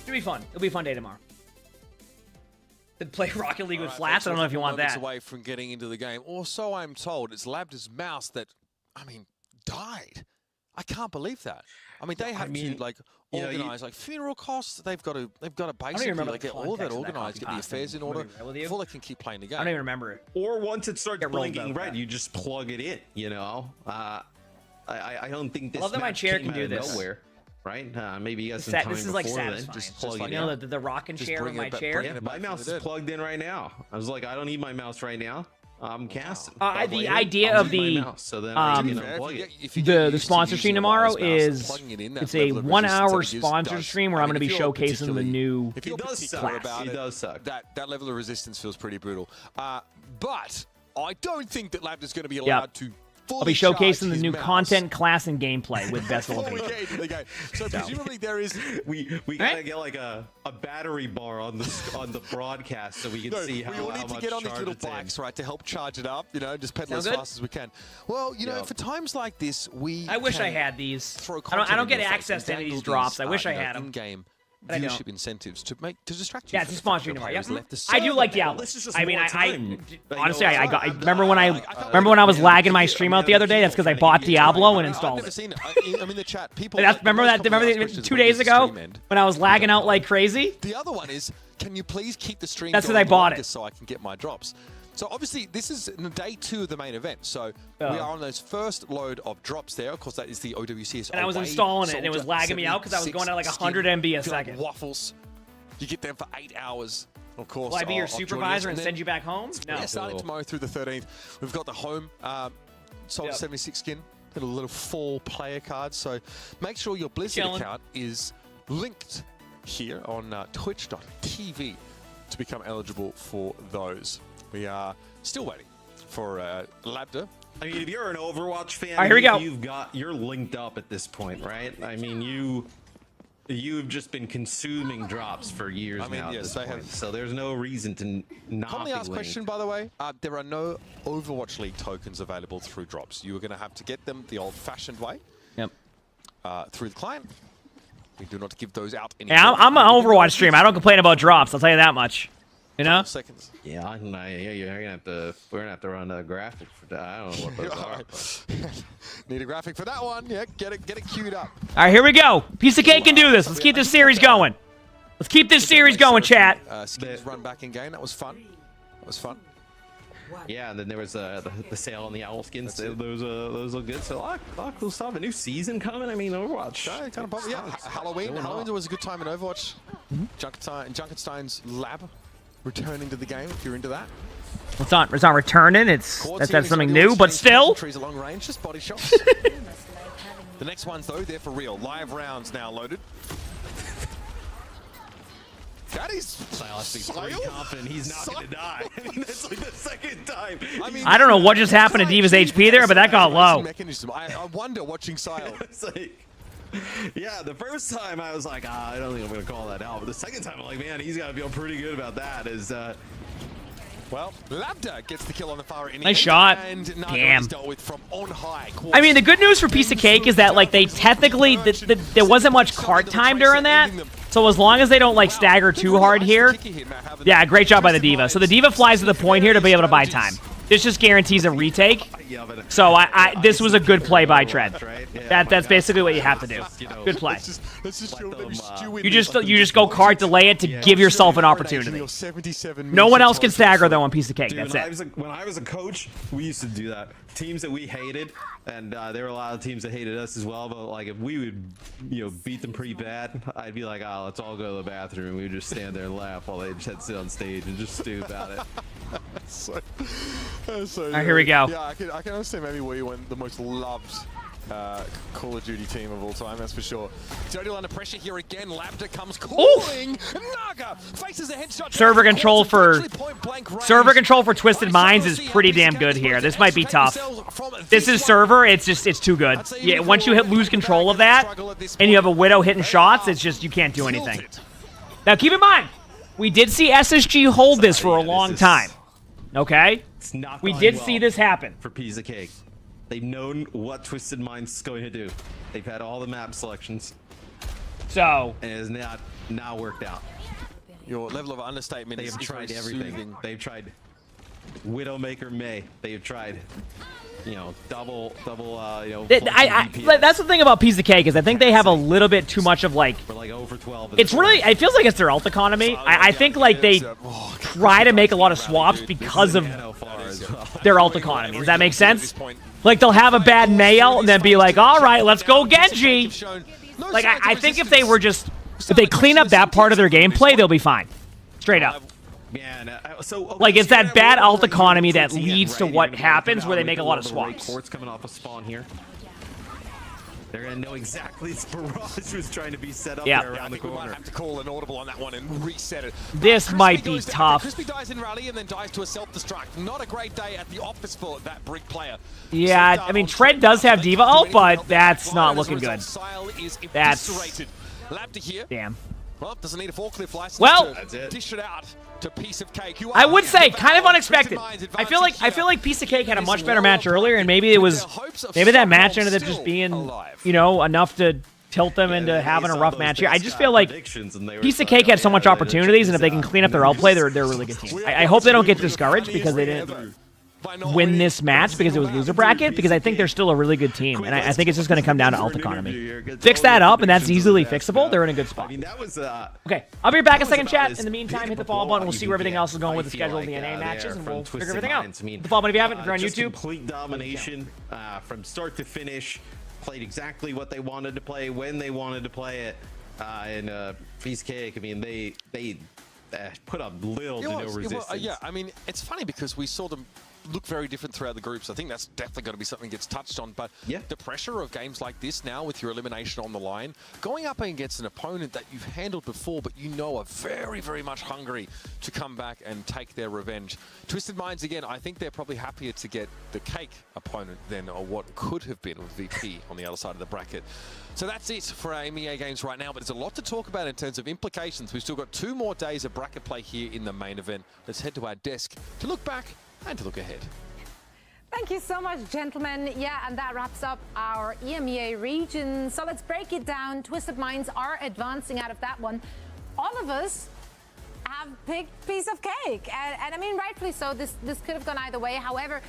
It'll be fun. It'll be a fun day tomorrow. To play Rocket League with flats. I don't know if you want that. Away from getting into the game, or so I'm told. It's Labda's mouse that, I mean, died. I can't believe that. I mean, they have to like organize like funeral costs. They've got to basically get all of that organized, get the affairs in order before they can keep playing the game. I don't even remember it. Or once it starts blinking red, you just plug it in. You know, I don't think this. I love that my chair can do this. Nowhere, right? Maybe you got some time before like then. Just plug it in. You know the rocking chair in my chair. Yeah, my mouse is plugged in right now. I was like, I don't need my mouse right now. I'm casting. The idea of the sponsor stream tomorrow is it's a 1 hour sponsor stream where I'm going to be showcasing the new If you're particular about it, does suck. That level of resistance feels pretty brutal. But I don't think that Labda's going to be allowed to. I'll be showcasing the new content, class, and gameplay with best elevation. So presumably there is. We gotta get like a battery bar on the broadcast so we can see how much. We all need to get on these little bikes, right, to help charge it up. You know, just pedal as fast as we can. Well, you know, for times like this, I wish I had these. I don't get access to any of these drops. I wish I had them. In-game viewership incentives to distract you. Yeah, it's a sponsor tomorrow. Yeah. I do like Diablo. I mean, I honestly, I remember when I was lagging my stream out the other day. That's because I bought Diablo and installed it. I'm in the chat. People. Remember 2 days ago when I was lagging out like crazy? The other one is, can you please keep the stream? That's because I bought it so I can get my drops. So obviously, this is day 2 of the main event. So we are on those first load of drops there. Of course, that is the OWCS. And I was installing it, and it was lagging me out because I was going at like 100 MB a second. Waffles. You get them for 8 hours. Of course. Will I be your supervisor and send you back home? No. Yeah, starting tomorrow through the 13th. We've got the home Soldier 76 skin. Got a little 4 player card. So make sure your Blizzard account is linked here on twitch.tv to become eligible for those. We are still waiting for Labda. I mean, if you're an Overwatch fan, here we go. You're linked up at this point, right? I mean, you've just been consuming drops for years now. Yes, they have. So there's no reason to not Commonly be asked linked. question, by the way. There are no Overwatch League tokens available through drops. You are going to have to get them the old-fashioned way. Yep. Through the client. We do not give those out anymore. Yeah, I'm an Overwatch stream. I don't complain about drops. I'll tell you that much. You know? Seconds. Yeah, you're gonna have to. We're gonna have to run a graphic for that. I don't know what those are. Need a graphic for that one. Yeah, get it queued up. All right, here we go. Piece of Cake can do this. Let's keep this series going. Let's keep this series going, chat. Skins run back in game. That was fun. That was fun. Yeah, and then there was the sale on the owl skins. Those look good. So a lot of cool stuff. A new season coming. I mean, Overwatch. Okay, kind of popular. Yeah, Halloween. Halloween was a good time in Overwatch. Junkenstein's lab returning to the game. If you're into that. It's not returning. That's something new, but still. Trees along range, just body shots. The next ones though, they're for real. Live rounds now loaded. That is Silas pretty confident he's not going to die. I mean, that's like the second time. I don't know what just happened to Diva's HP there, but that got low. Mechanism. I wonder watching Sile. It's like, yeah, the first time I was like, I don't think I'm going to call that out. But the second time, I'm like, man, he's got to feel pretty good about that. Well, Labda gets the kill on the far end. Nice shot. Damn. Dealt with from on high. I mean, the good news for Piece of Cake is that, like, they technically, there wasn't much card time during that. So as long as they don't, like, stagger too hard here. Yeah, great job by the Diva. So the Diva flies to the point here to be able to buy time. This just guarantees a retake. So this was a good play by Tread. That's basically what you have to do. Good play. You just go card delay it to give yourself an opportunity. No one else can stagger though on Piece of Cake. Dude, that's it. When I was a coach, we used to do that. Teams that we hated, and there were a lot of teams that hated us as well. But like if we would, beat them pretty bad, I'd be like, oh, let's all go to the bathroom. And we would just stand there and laugh while they just had to sit on stage and just stew about it. So all right, here we go. Yeah, I can understand maybe we went the most loved Call of Duty team of all time, that's for sure. Dirty under pressure here again. Labda comes calling. Naga faces a headshot. Server control for Twisted Minds is pretty damn good here. This might be tough. This is server. It's too good. Yeah, once you lose control of that and you have a Widow hitting shots, it's just you can't do anything. Now keep in mind, we did see SSG hold this for a long time. Okay? We did see this happen. For Piece of Cake. They've known what Twisted Minds is going to do. They've had all the map selections. So. And it has not worked out. Your level of understatement is tried everything. Soothing. They've tried Widowmaker May. They've tried, double, that's the thing about Piece of Cake is I think they have a little bit too much of like. We're like 0 for 12. It feels like it's their ult economy. I think like they try to make a lot of swaps because of their ult economy. Does that make sense? Like they'll have a bad Mayo and then be like, all right, let's go Genji. Like I think if they clean up that part of their gameplay, they'll be fine. Straight up. Like it's that bad ult economy that leads to what happens where they make a lot of swaps. Court's coming off a spawn here. They're gonna know exactly this barrage was trying to be set up there around the corner. We might have to call an audible on that one and reset it. This might be tough. Crispy dies in rally and then dies to a self-destruct. Not a great day at the office for that Brick player. Yeah, I mean Tread does have Diva ult, but that's not looking good. That's damn. Well, doesn't need a forklift license to dish it out to Piece of Cake. I would say kind of unexpected. I feel like Piece of Cake had a much better match earlier, and maybe that match ended up just being enough to tilt them into having a rough match here. I just feel like Piece of Cake had so much opportunities, and if they can clean up their outplay, they're a really good team. I hope they don't get discouraged because they didn't win this match because it was loser bracket, because I think they're still a really good team, and I think it's just going to come down to ult economy. Fix that up, and that's easily fixable. They're in a good spot. Okay, I'll be back in a second, chat. In the meantime, hit the follow button. We'll see where everything else is going with the schedule of the NA matches, and we'll figure everything out. Hit the follow button if you haven't. If you're on YouTube. Complete domination from start to finish. Played exactly what they wanted to play when they wanted to play it. And Piece of Cake, I mean, they put up little to no resistance. Yeah, I mean, it's funny because we saw them look very different throughout the groups. I think that's definitely going to be something that gets touched on. But the pressure of games like this now with your elimination on the line, going up against an opponent that you've handled before but are very, very much hungry to come back and take their revenge. Twisted Minds, again, I think they're probably happier to get the Cake opponent than what could have been with VP on the other side of the bracket. So that's it for our MEA games right now, but there's a lot to talk about in terms of implications. We've still got 2 more days of bracket play here in the main event. Let's head to our desk to look back and to look ahead. Thank you so much, gentlemen. Yeah, and that wraps up our EMEA region. So let's break it down. Twisted Minds are advancing out of that one. All of us have picked Piece of Cake. And I mean, rightfully so. This could have gone either way. However,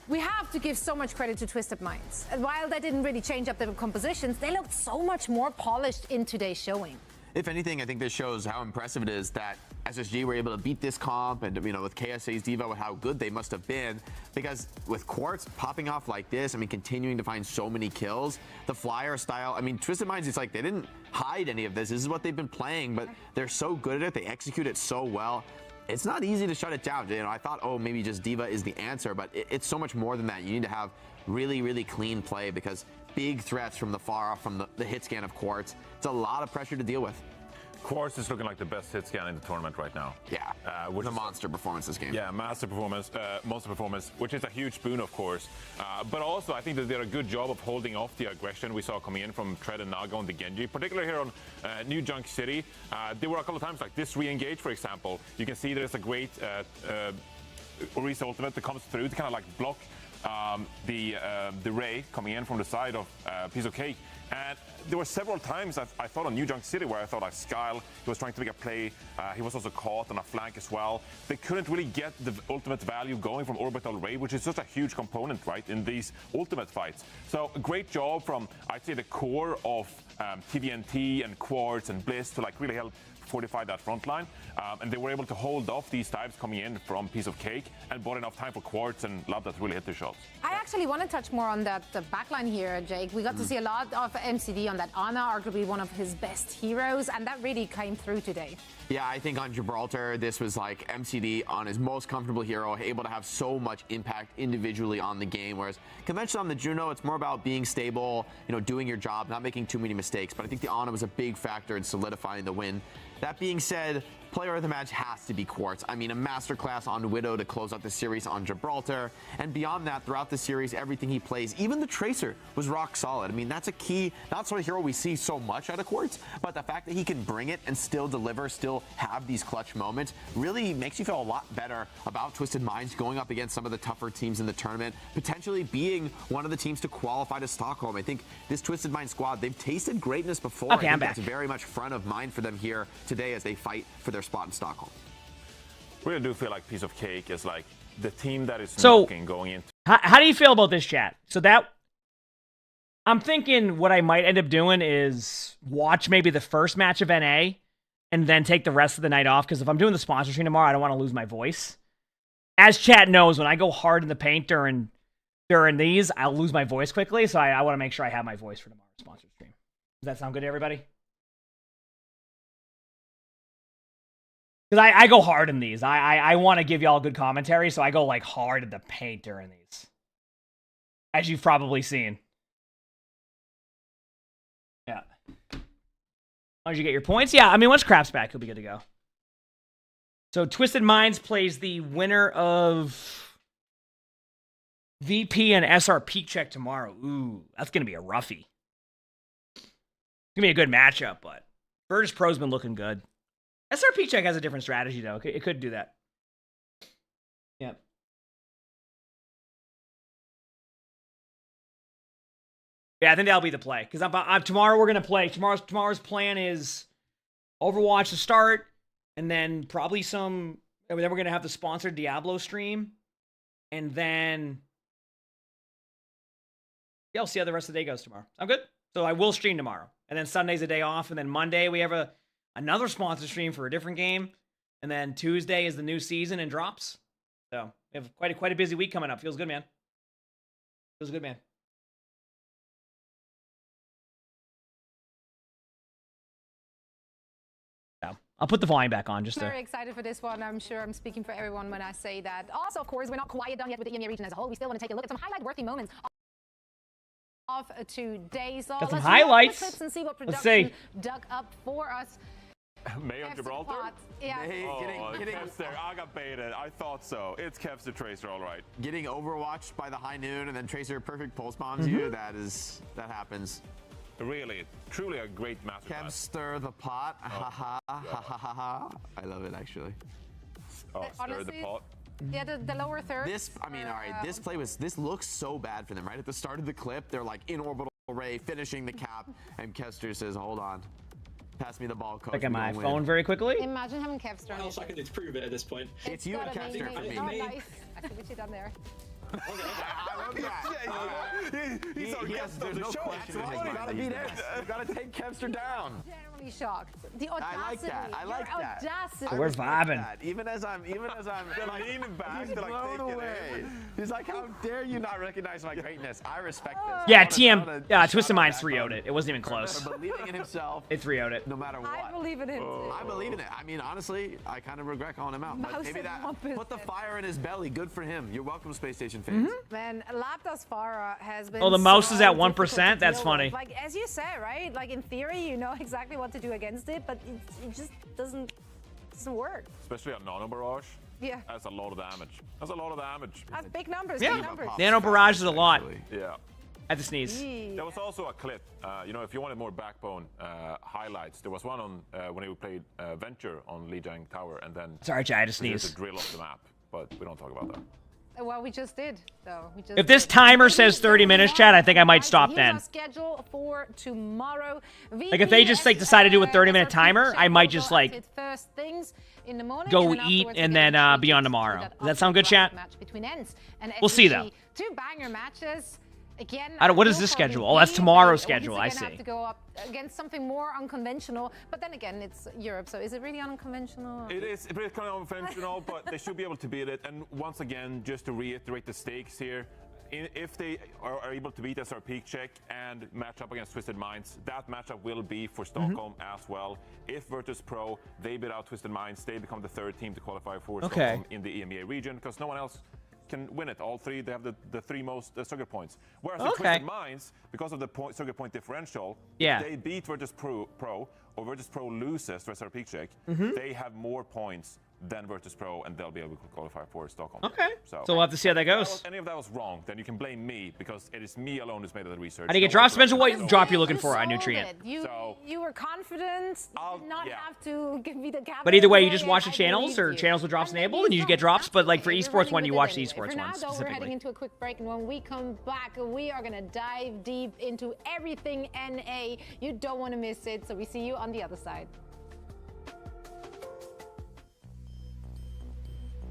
we have to give so much credit to Twisted Minds. And while they didn't really change up their compositions, they looked so much more polished in today's showing. if anything, I think this shows how impressive it is that SSG were able to beat this comp, and with KSA's Diva, with how good they must have been. Because with Quartz popping off like this, I mean, continuing to find so many kills, the flyer style, I mean, Twisted Minds, it's like they didn't hide any of this. This is what they've been playing, but they're so good at it. They execute it so well. It's not easy to shut it down. I thought, oh, maybe just Diva is the answer, but it's so much more than that. You need to have really, really clean play, because big threats from the far off, from the hit scan of Quartz. It's a lot of pressure to deal with. Quartz is looking like the best hit scan in the tournament right now. Yeah, with a monster performance this game. Yeah, monster performance, which is a huge boon, of course. But also, I think that they did a good job of holding off the aggression we saw coming in from Tread and Naga on the Genji, particularly here on New Junk City. There were a couple of times like this re-engage, for example. You can see there's a great Orisa ultimate that comes through to kind of like block the ray coming in from the side of Piece of Cake. And there were several times I thought on New Junk City where I thought like Skyle, he was trying to make a play. He was also caught on a flank as well. They couldn't really get the ultimate value going from Orbital Ray, which is such a huge component, right, in these ultimate fights. So a great job from, I'd say, the core of TVNT and Quartz and Bliss to like really help fortify that front line, and they were able to hold off these types coming in from Piece of Cake and bought enough time for Quartz and Love that really hit the shots. I actually want to touch more on that backline here, Jake. We got to see a lot of MCD on that Ana, arguably one of his best heroes, and that really came through today. Yeah, I think on Gibraltar, this was like MCD on his most comfortable hero, able to have so much impact individually on the game, whereas conventionally on the Juno, it's more about being stable, doing your job, not making too many mistakes. But I think the Ana was a big factor in solidifying the win. That being said, player of the match has to be Quartz. I mean, a masterclass on Widow to close out the series on Gibraltar. And beyond that, throughout the series, everything he plays, even the Tracer, was rock solid. I mean, that's a key, not sort of hero we see so much out of Quartz, but the fact that he can bring it and still deliver, still have these clutch moments, really makes you feel a lot better about Twisted Minds going up against some of the tougher teams in the tournament, potentially being one of the teams to qualify to Stockholm. I think this Twisted Mind squad, they've tasted greatness before. Okay, I I'm think back. that's very much front of mind for them here today as they fight for their spot in Stockholm. Really do feel like Piece of Cake is like the team that is knocking going into. How do you feel about this, chat? So that I'm thinking what I might end up doing is watch maybe the first match of NA and then take the rest of the night off, because if I'm doing the sponsor stream tomorrow, I don't want to lose my voice. As chat knows, when I go hard in the paint during these, I'll lose my voice quickly, so I want to make sure I have my voice for tomorrow's sponsor stream. Does that sound good to everybody? Because I go hard in these. I want to give y'all good commentary, so I go like hard in the paint during these. As you've probably seen. Yeah. As long as you get your points. Yeah, I mean, once Crap's back, he'll be good to go. So Twisted Minds plays the winner of VP and SR Peak Check tomorrow. Ooh, that's going to be a roughie. It's going to be a good matchup, but Virtus Pro's been looking good. SR Peak Check has a different strategy, though. It could do that. Yeah. Yeah, I think that'll be the play. Because tomorrow we're going to play. Tomorrow's plan is Overwatch to start, and then probably then we're going to have the sponsored Diablo stream. And then yeah, we'll see how the rest of the day goes tomorrow. I'm good. So I will stream tomorrow. And then Sunday's a day off. And then Monday we have another sponsor stream for a different game. And then Tuesday is the new season and drops. So we have quite a busy week coming up. Feels good, man. Feels good, man. I'll put the volume back on just to... Very excited for this one. I'm sure I'm speaking for everyone when I say that. Also, of course, we're not quiet down yet with the EMEA region as a whole. We still want to take a look at some highlight-worthy moments of today. So got some let's highlights. Clips and see what Let's production see. dug up for us. May on Gibraltar? Yeah. Getting Kevster. I got baited. I thought so. It's Kevster Tracer, all right. Getting overwatched by the high noon and then Tracer perfect pulse bombs you. That happens. Really, truly a great master. Kevster the pot. Ha ha ha ha ha ha. I love it actually. Oh, stir the pot. Yeah, the lower third. All right, this looks so bad for them, right? At the start of the clip, they're like in orbital array, finishing the cap, and Kevster says, hold on. Pass me the ball, coach. Look at my phone very quickly. Imagine having Kevster. What else I can do to prove it at this point? It's you and Kevster for me. Oh, nice. I see what you done there. I love that. He's our guest of the show. That's why you gotta beat Eds. You gotta take Kevster down. Generally shocked. The audacity. I like that. I like that. Audacity. We're vibing. Even as I'm leaning back, he's blown away. He's like, how dare you not recognize my greatness? I respect this. Yeah, TM. Twisted Minds 3-0'd it. It wasn't even close. Believing in himself. It 3-0'd it. No matter what. I believe in him too. I believe in it. I mean, honestly, I kind of regret calling him out. But maybe that put the fire in his belly. Good for him. You're welcome, Space Station fans. Man, Lapdus Farah has been. Oh, the mouse is at 1%. difficult to That's deal funny. with. Like as you say, right? Like in theory, you know exactly what to do against it, but it just doesn't work. Especially on Nano Barrage. Yeah. That's a lot of damage. That's a lot of damage. That's big numbers. Yeah. Big numbers. Nano Barrage is a lot. Yeah. At the sneeze. There was also a clip. You know, if you wanted more backbone highlights, there was one on when he played Venture on Lijiang Tower, and then. Sorry, Jai, I had to sneeze. A drill off the map, but we don't talk about that. Well, we just did, though. If this timer says 30 minutes, chat, I think I might stop then. Schedule for tomorrow. Like if they just like decide to do a 30-minute timer, I might just like first things in the morning, go eat and then be on tomorrow. Does that sound good, chat? We'll see though. Two banger matches. Again, what is this schedule? Oh, that's tomorrow's schedule. I see. Have to go up against something more unconventional, but then again, it's Europe, so is it really unconventional? It is pretty kind of unconventional, but they should be able to beat it. And once again, just to reiterate the stakes here, if they are able to beat SR Peak Check and match up against Twisted Minds, that matchup will be for Stockholm as well. If Virtus Pro, they beat out Twisted Minds, they become the third team to qualify for Stockholm in the EMEA region, because no one else can win it. All three, they have the three most Sugar points. Whereas the Twisted Minds, because of the Sugar point differential, if they beat Virtus Pro or Virtus Pro loses to SR Peak Check, they have more points than Virtus Pro, and they'll be able to qualify for Stockholm. Okay. So we'll have to see how that goes. If any of that was wrong, then you can blame me, because it is me alone who's made the research. How do you get drops? Spencer, what drop you looking for on Nutrient? You were confident. You did not have to give me the capital. But either way, you just watch the channels or channels with drops enabled, and you get drops. But like for Esports one, you watch the Esports one specifically. We're heading into a quick break, and when we come back, we are gonna dive deep into everything NA. You don't want to miss it. So we see you on the other side.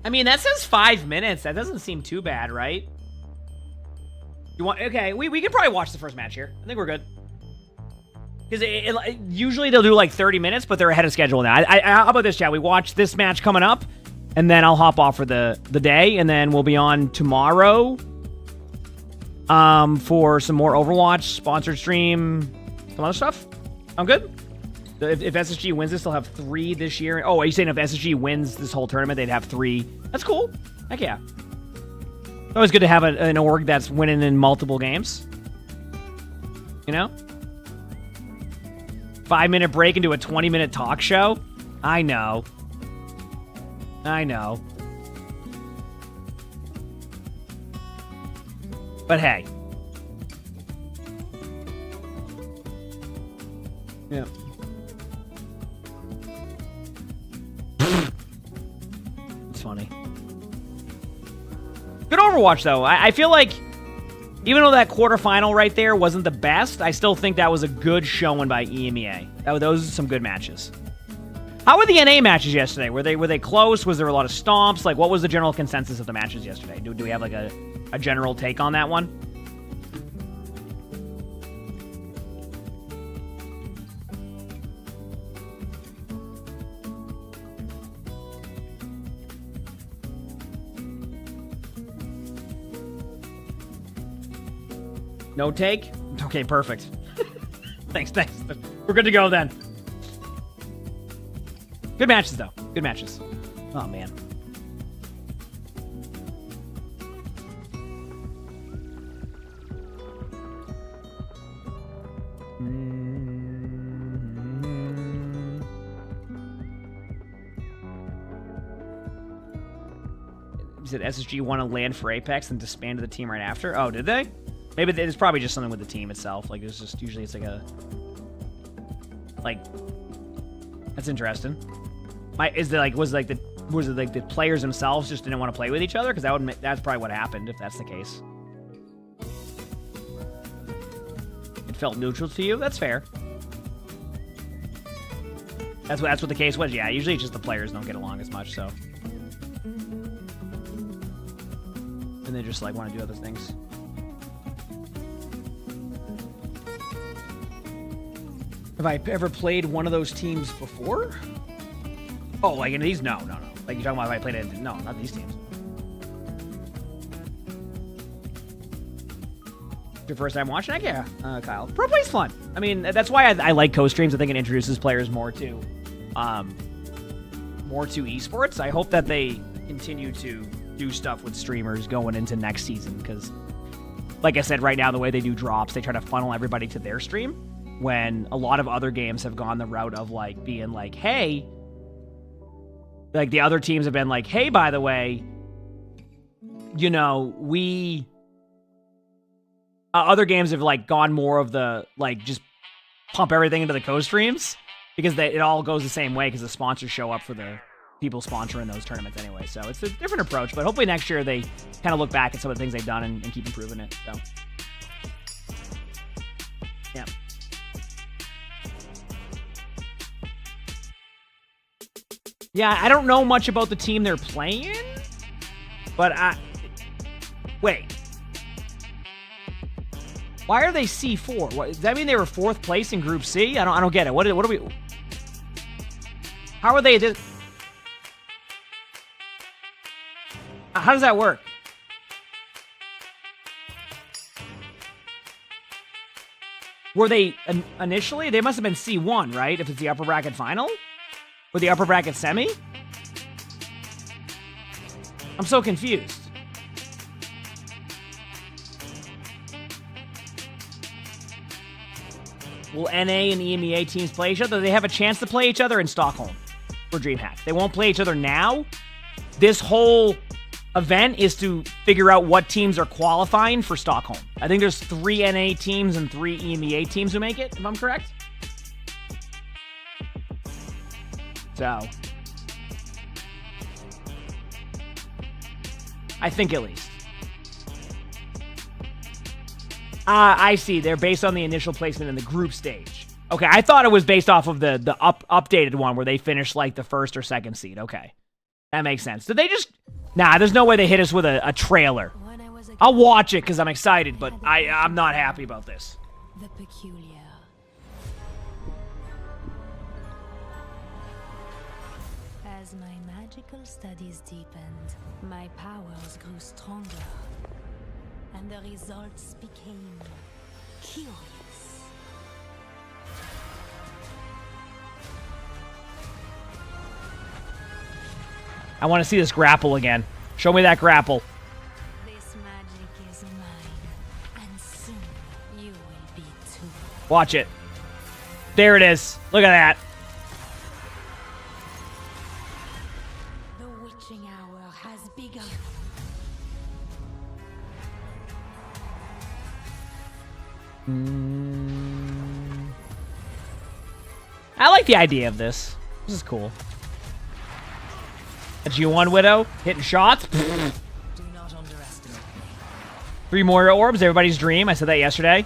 I mean, that says 5 minutes. That doesn't seem too bad, right? You want? Okay, we can probably watch the first match here. I think we're good. Because usually they'll do like 30 minutes, but they're ahead of schedule now. How about this, chat? We watch this match coming up, and then I'll hop off for the day, and then we'll be on tomorrow for some more Overwatch, sponsored stream, some other stuff. Sound good? If SSG wins this, they'll have 3 this year. Oh, are you saying if SSG wins this whole tournament, they'd have 3? That's cool. Heck yeah. It's always good to have an org that's winning in multiple games. You know? 5-minute break into a 20-minute talk show? I know. I know. But hey. Yeah. It's funny. Good Overwatch, though. I feel like, even though that quarterfinal right there wasn't the best, I still think that was a good showing by EMEA. Those are some good matches. How were the NA matches yesterday? Were they close? Was there a lot of stomps? Like, what was the general consensus of the matches yesterday? Do we have like a general take on that one? No take? Okay, perfect. Thanks. We're good to go then. Good matches, though. Good matches. Oh, man. Did SSG want to land for Apex and disbanded the team right after? Oh, did they? Maybe it's probably just something with the team itself. Like, it's just usually it's like a that's interesting. Was it like the players themselves just didn't want to play with each other? Because that's probably what happened if that's the case. It felt neutral to you. That's fair. That's what the case was. Yeah, usually it's just the players don't get along as much. So and they just like want to do other things. Have I ever played one of those teams before? Oh, like in these? No. Like you're talking about if I played it? No, not these teams. Your first time watching it? Yeah, Kyle. Pro play's fun. I mean, that's why I like co-streams. I think it introduces players more to esports. I hope that they continue to do stuff with streamers going into next season because, like I said, right now the way they do drops, they try to funnel everybody to their stream when a lot of other games have gone the route of like being like, hey, like the other teams have been like, hey, by the way, you know, we... other games have like gone more of the like just pump everything into the co-streams because it all goes the same way because the sponsors show up for the people sponsoring those tournaments anyway. So it's a different approach, but hopefully next year they kind of look back at some of the things they've done and keep improving it. So yeah. Yeah, I don't know much about the team they're playing, but wait. Why are they C4? What, does that mean they were 4th place in Group C? I don't get it. What are we... How are they... How does that work? Were they... Initially, they must have been C1, right? If it's the upper bracket final? Or the upper bracket semi? I'm so confused. Will NA and EMEA teams play each other? They have a chance to play each other in Stockholm for DreamHack. They won't play each other now. This whole event is to figure out what teams are qualifying for Stockholm. I think there's 3 NA teams and 3 EMEA teams who make it, if I'm correct. So, I think at least. I see. They're based on the initial placement in the group stage. Okay, I thought it was based off of the updated one where they finished like the 1st or 2nd seed. Okay, that makes sense. Did they just... Nah, there's no way they hit us with a trailer. I'll watch it because I'm excited, but I'm not happy about this. The peculiar. As my magical studies deepened, my powers grew stronger. And the results became curious. I want to see this grapple again. Show me that grapple. This magic is mine, and soon you will be too. Watch it. There it is. Look at that. The witching hour has begun. I like the idea of this. This is cool. A G1 Widow hitting shots. Do not underestimate me. 3 Moira orbs, everybody's dream. I said that yesterday.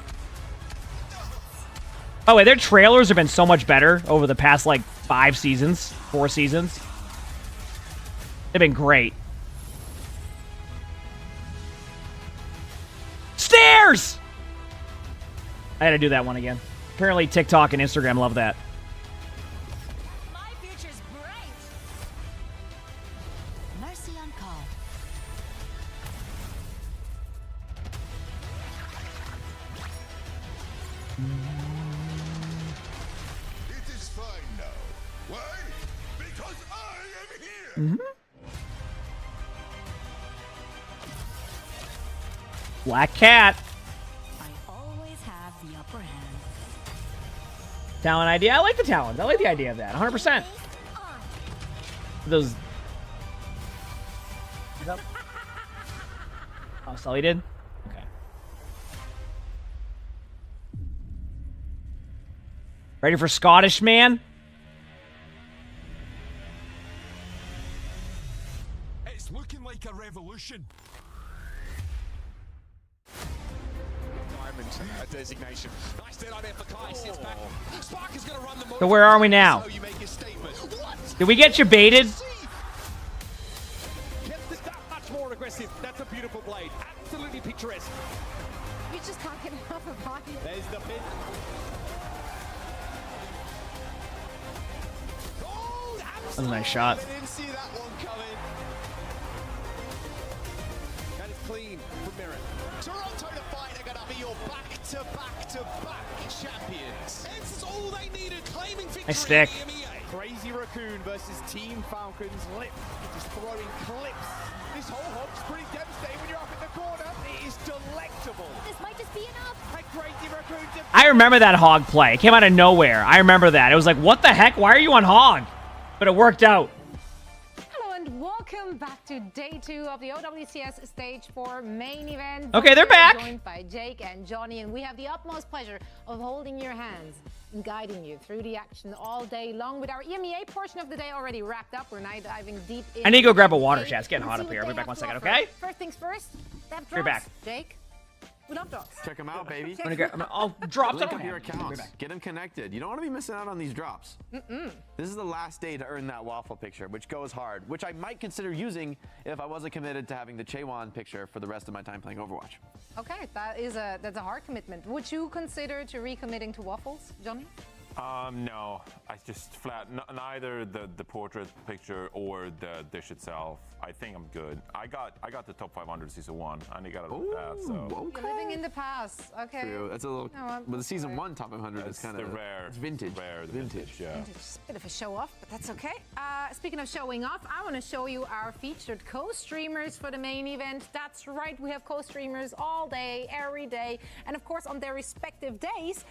By the way, their trailers have been so much better over the past like 4 seasons. They've been great. Stairs! I had to do that one again. Apparently TikTok and Instagram love that. My future's bright. Mercy on call. It is fine now. Why? Because I am here. Black Cat. Always have the upper hand. Talent idea. I like the talent. I like the idea of that. 100%. Those. Oh, Sully did? Okay. Ready for Scottish man? It's looking like a revolution. A designation. Nice dead idea for Kai. Sits back. Spark is going to run the So where are we now? So you make your statement. What? Did we get you baited? Kept it that much more aggressive. That's a beautiful blade. Absolutely picturesque. You just can't get enough of it. There's the mid. That's a nice shot. I didn't see that one coming. That is clean from Mirren. Toronto to fight are going to be your back-to-back-to-back champions. This is all they needed, claiming victory. Nice stick. Crazy Raccoon versus Team Falcons. Lip just throwing clips. This whole hop's pretty devastating when you're up in the corner. It is delectable. This might just be enough. And Crazy Raccoon. I remember that hog play. It came out of nowhere. I remember that. It was like, what the heck? Why are you on hog? But it worked out. Hello and welcome back to day 2 of the OWCS Stage 4 main event. Okay, they're back. Joined by Jake and Johnny, and we have the utmost pleasure of holding your hands and guiding you through the action all day long. With our EMEA portion of the day already wrapped up, we're now diving deep in. I need to go grab a water, chat. It's getting hot up here. I'll be back 1 second, okay? First things first, that You're drops. back. Jake, we love drops. Check them out, baby. I'll drop Link them. up your accounts. Get them connected. You don't want to be missing out on these drops. This is the last day to earn that waffle picture, which goes hard, which I might consider using if I wasn't committed to having the Chewan picture for the rest of my time playing Overwatch. Okay, that's a hard commitment. Would you consider to recommitting to waffles, Johnny? No, I just flat neither the portrait picture or the dish itself. I think I'm good. I got the top 500 season 1. I only got that. So You're living in the past. Okay. True. That's a little. But the season 1 top 500 is kind of rare. It's vintage. Rare, vintage. Yeah. Vintage. It's a bit of a show off, but that's okay. Speaking of showing off, I want to show you our featured co-streamers for the main event. That's right, we have co-streamers all day, every day, and of course on their respective days,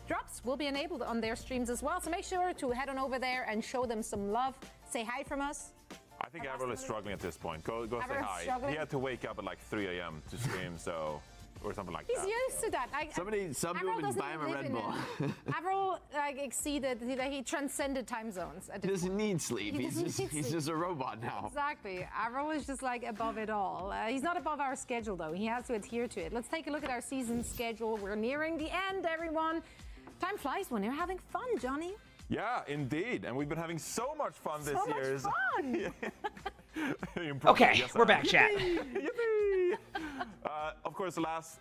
drops will be enabled on their streams as well. So make sure to head on over there and show them some love. Say hi from us. I think Avril is struggling at this point. Go say Avril's hi. struggling? He had to wake up at like 3 a.m. to stream, so or something like He's that. used to that. Somebody sub him and buy him a Red Bull. Avril exceeded, he transcended time zones. He doesn't need sleep. He doesn't need He's sleep. just a robot now. Exactly. Avril is just like above it all. He's not above our schedule though. He has to adhere to it. Let's take a look at our season schedule. We're nearing the end, everyone. Time flies when you're having fun, Johnny. Yeah, indeed. And we've been having so much fun this year. So much fun! Okay, we're back, chat. Yippee! Of course, the last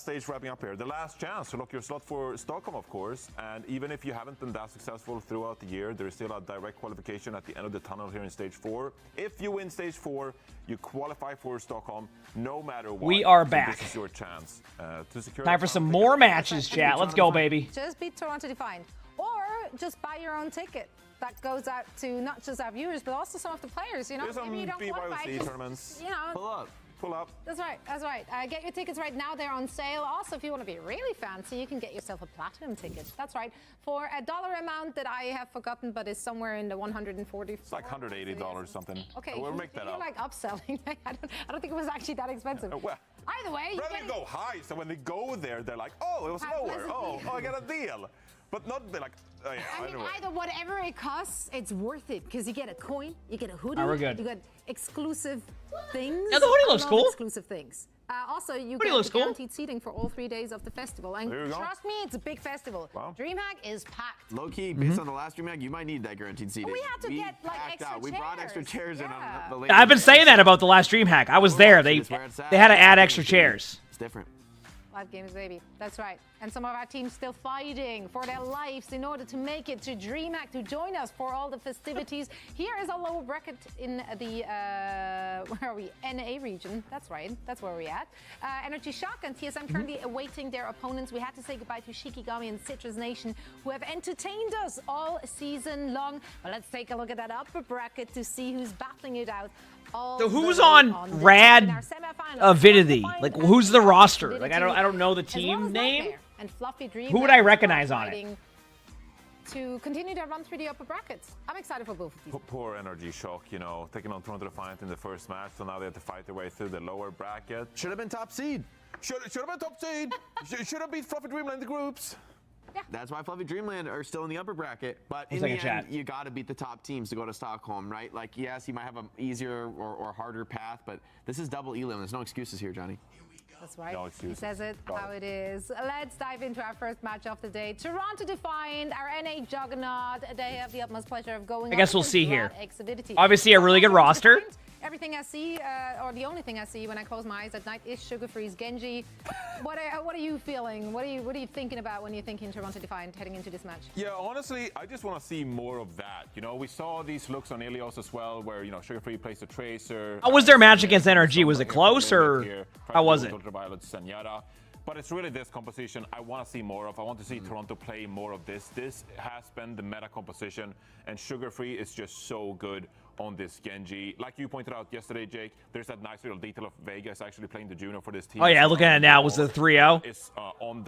stage wrapping up here. The last chance to lock your slot for Stockholm, of course. And even if you haven't been that successful throughout the year, there is still a direct qualification at the end of the tunnel here in stage 4. If you win stage 4, you qualify for Stockholm no matter what. We are So back. this is your chance to secure. Time for some more matches, chat. Let's go, baby. Just beat Toronto Defined. Or just buy your own ticket. That goes out to not just our viewers, but also some of the players. You know, There's some maybe you don't qualify. BYOC Just, tournaments. you know, Pull up. Pull up. That's right. That's right. Get your tickets right now. They're on sale. Also, if you want to be really fancy, you can get yourself a platinum ticket. That's right. For a dollar amount that I have forgotten, but is somewhere in the 140. It's like $180 something. Okay, we'll make that you're up. like upselling. I don't think it was actually that expensive. Well, Either way, rather go high, so when they go there, they're like, oh, it was How lower. Oh, pleasant. I got a deal. But not be like, oh yeah, I mean, anyway. either whatever it costs, it's worth it because you get a coin, you get a hoodie, Alright, we're good. you get exclusive things. Yeah, the hoodie I looks love cool. Exclusive things. Also, you Hoodie get looks cool. guaranteed seating for all 3 days of the festival. And There you go. trust me, it's a big festival. Wow. DreamHack is packed. Low key, based on the last DreamHack, you might need that guaranteed seating. We had to get, like, packed extra out. We brought extra chairs in Yeah. on the later I've been days. saying that about the last stream hack. I was there. They It's where it's at. had to add extra chairs. It's different. Live games, baby. That's right. And some of our teams still fighting for their lives in order to make it to DreamHack to join us for all the festivities. Here is a lower bracket in the, where are we? NA region. That's right. That's where we're at. Energy Shock and TSM currently awaiting their opponents. We had to say goodbye to Shikigami and Citrus Nation, who have entertained us all season long. But let's take a look at that upper bracket to see who's battling it out. So who's on Rad Avidity? Like, who's the roster? Like, I don't know the team name. And Fluffy Dream Who would I recognize on it? To continue their run through the upper brackets. I'm excited for both of these. Poor Energy Shock, you know, taking on Toronto Defiant in the first match, so now they have to fight their way through the lower bracket. Should have been top seed. Should have been top seed. Should have beat Fluffy Dreamland in the groups. Yeah. That's why Fluffy Dreamland are still in the upper bracket. But in One the second, end, chat. you got to beat the top teams to go to Stockholm, right? Like, yes, you might have an easier or harder path, but this is double elim. There's no excuses here, Johnny. That's right. No He excuses. says it Got how it is. Let's dive into our first match of the day. Toronto Defiant, our NA juggernaut. They have the utmost pleasure of going. I guess up we'll against see here. Rad Exhibidity. Obviously, a really good roster. everything I see, or the only thing I see when I close my eyes at night is Sugar Free's Genji. What are you feeling? What are you thinking about when you're thinking Toronto Defiant heading into this match? Yeah, honestly, I just want to see more of that. You know, we saw these looks on Ilios as well, where, you know, Sugar Free plays the Tracer. How was their match against NRG? Was it close, or how was it? But it's really this composition I want to see more of. I want to see Toronto play more of this. This has been the meta composition, and Sugar Free is just so good on this Genji. Like you pointed out yesterday, Jake, there's that nice little detail of Vegas actually playing the Juno for this team. Oh yeah, looking at it now, was the 3-0.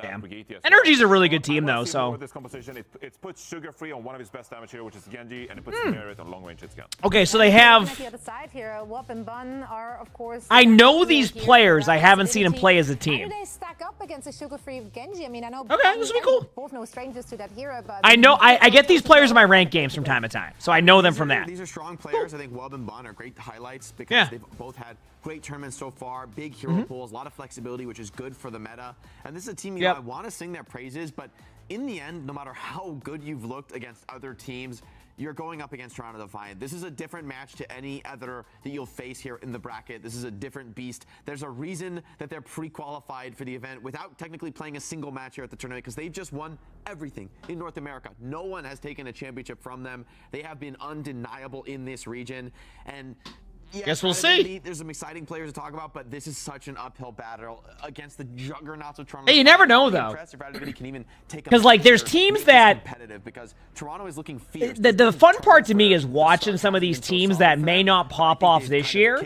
Damn. NRG's a really good team though, so. This composition, it puts Sugar Free on one of his best damage here, which is Genji, and it puts Merit on long range hit scan. Okay, so they have. The other side here, Wop and Bun are of course. I know these players. I haven't seen them play as a team. How do they stack up against a Sugar Free Genji? I mean, I know. Okay, this will be cool. Both no strangers to that hero, but. I know. I get these players in my ranked games from time to time, so I know them from that. These are strong players. I think Wub and Bun are great highlights because they've both had great tournaments so far, big hero pools, a lot of flexibility, which is good for the meta. And this is a team, you know, I want to sing their praises, but in the end, no matter how good you've looked against other teams, you're going up against Toronto Defiant. This is a different match to any other that you'll face here in the bracket. This is a different beast. There's a reason that they're pre-qualified for the event without technically playing a single match here at the tournament, because they've just won everything in North America. No one has taken a championship from them. They have been undeniable in this region. And yeah, guess we'll see. There's some exciting players to talk about, but this is such an uphill battle against the juggernauts of Toronto. Hey, you never know though, because like there's teams that because Toronto is looking fierce. The fun part to me is watching some of these teams that may not pop off this year,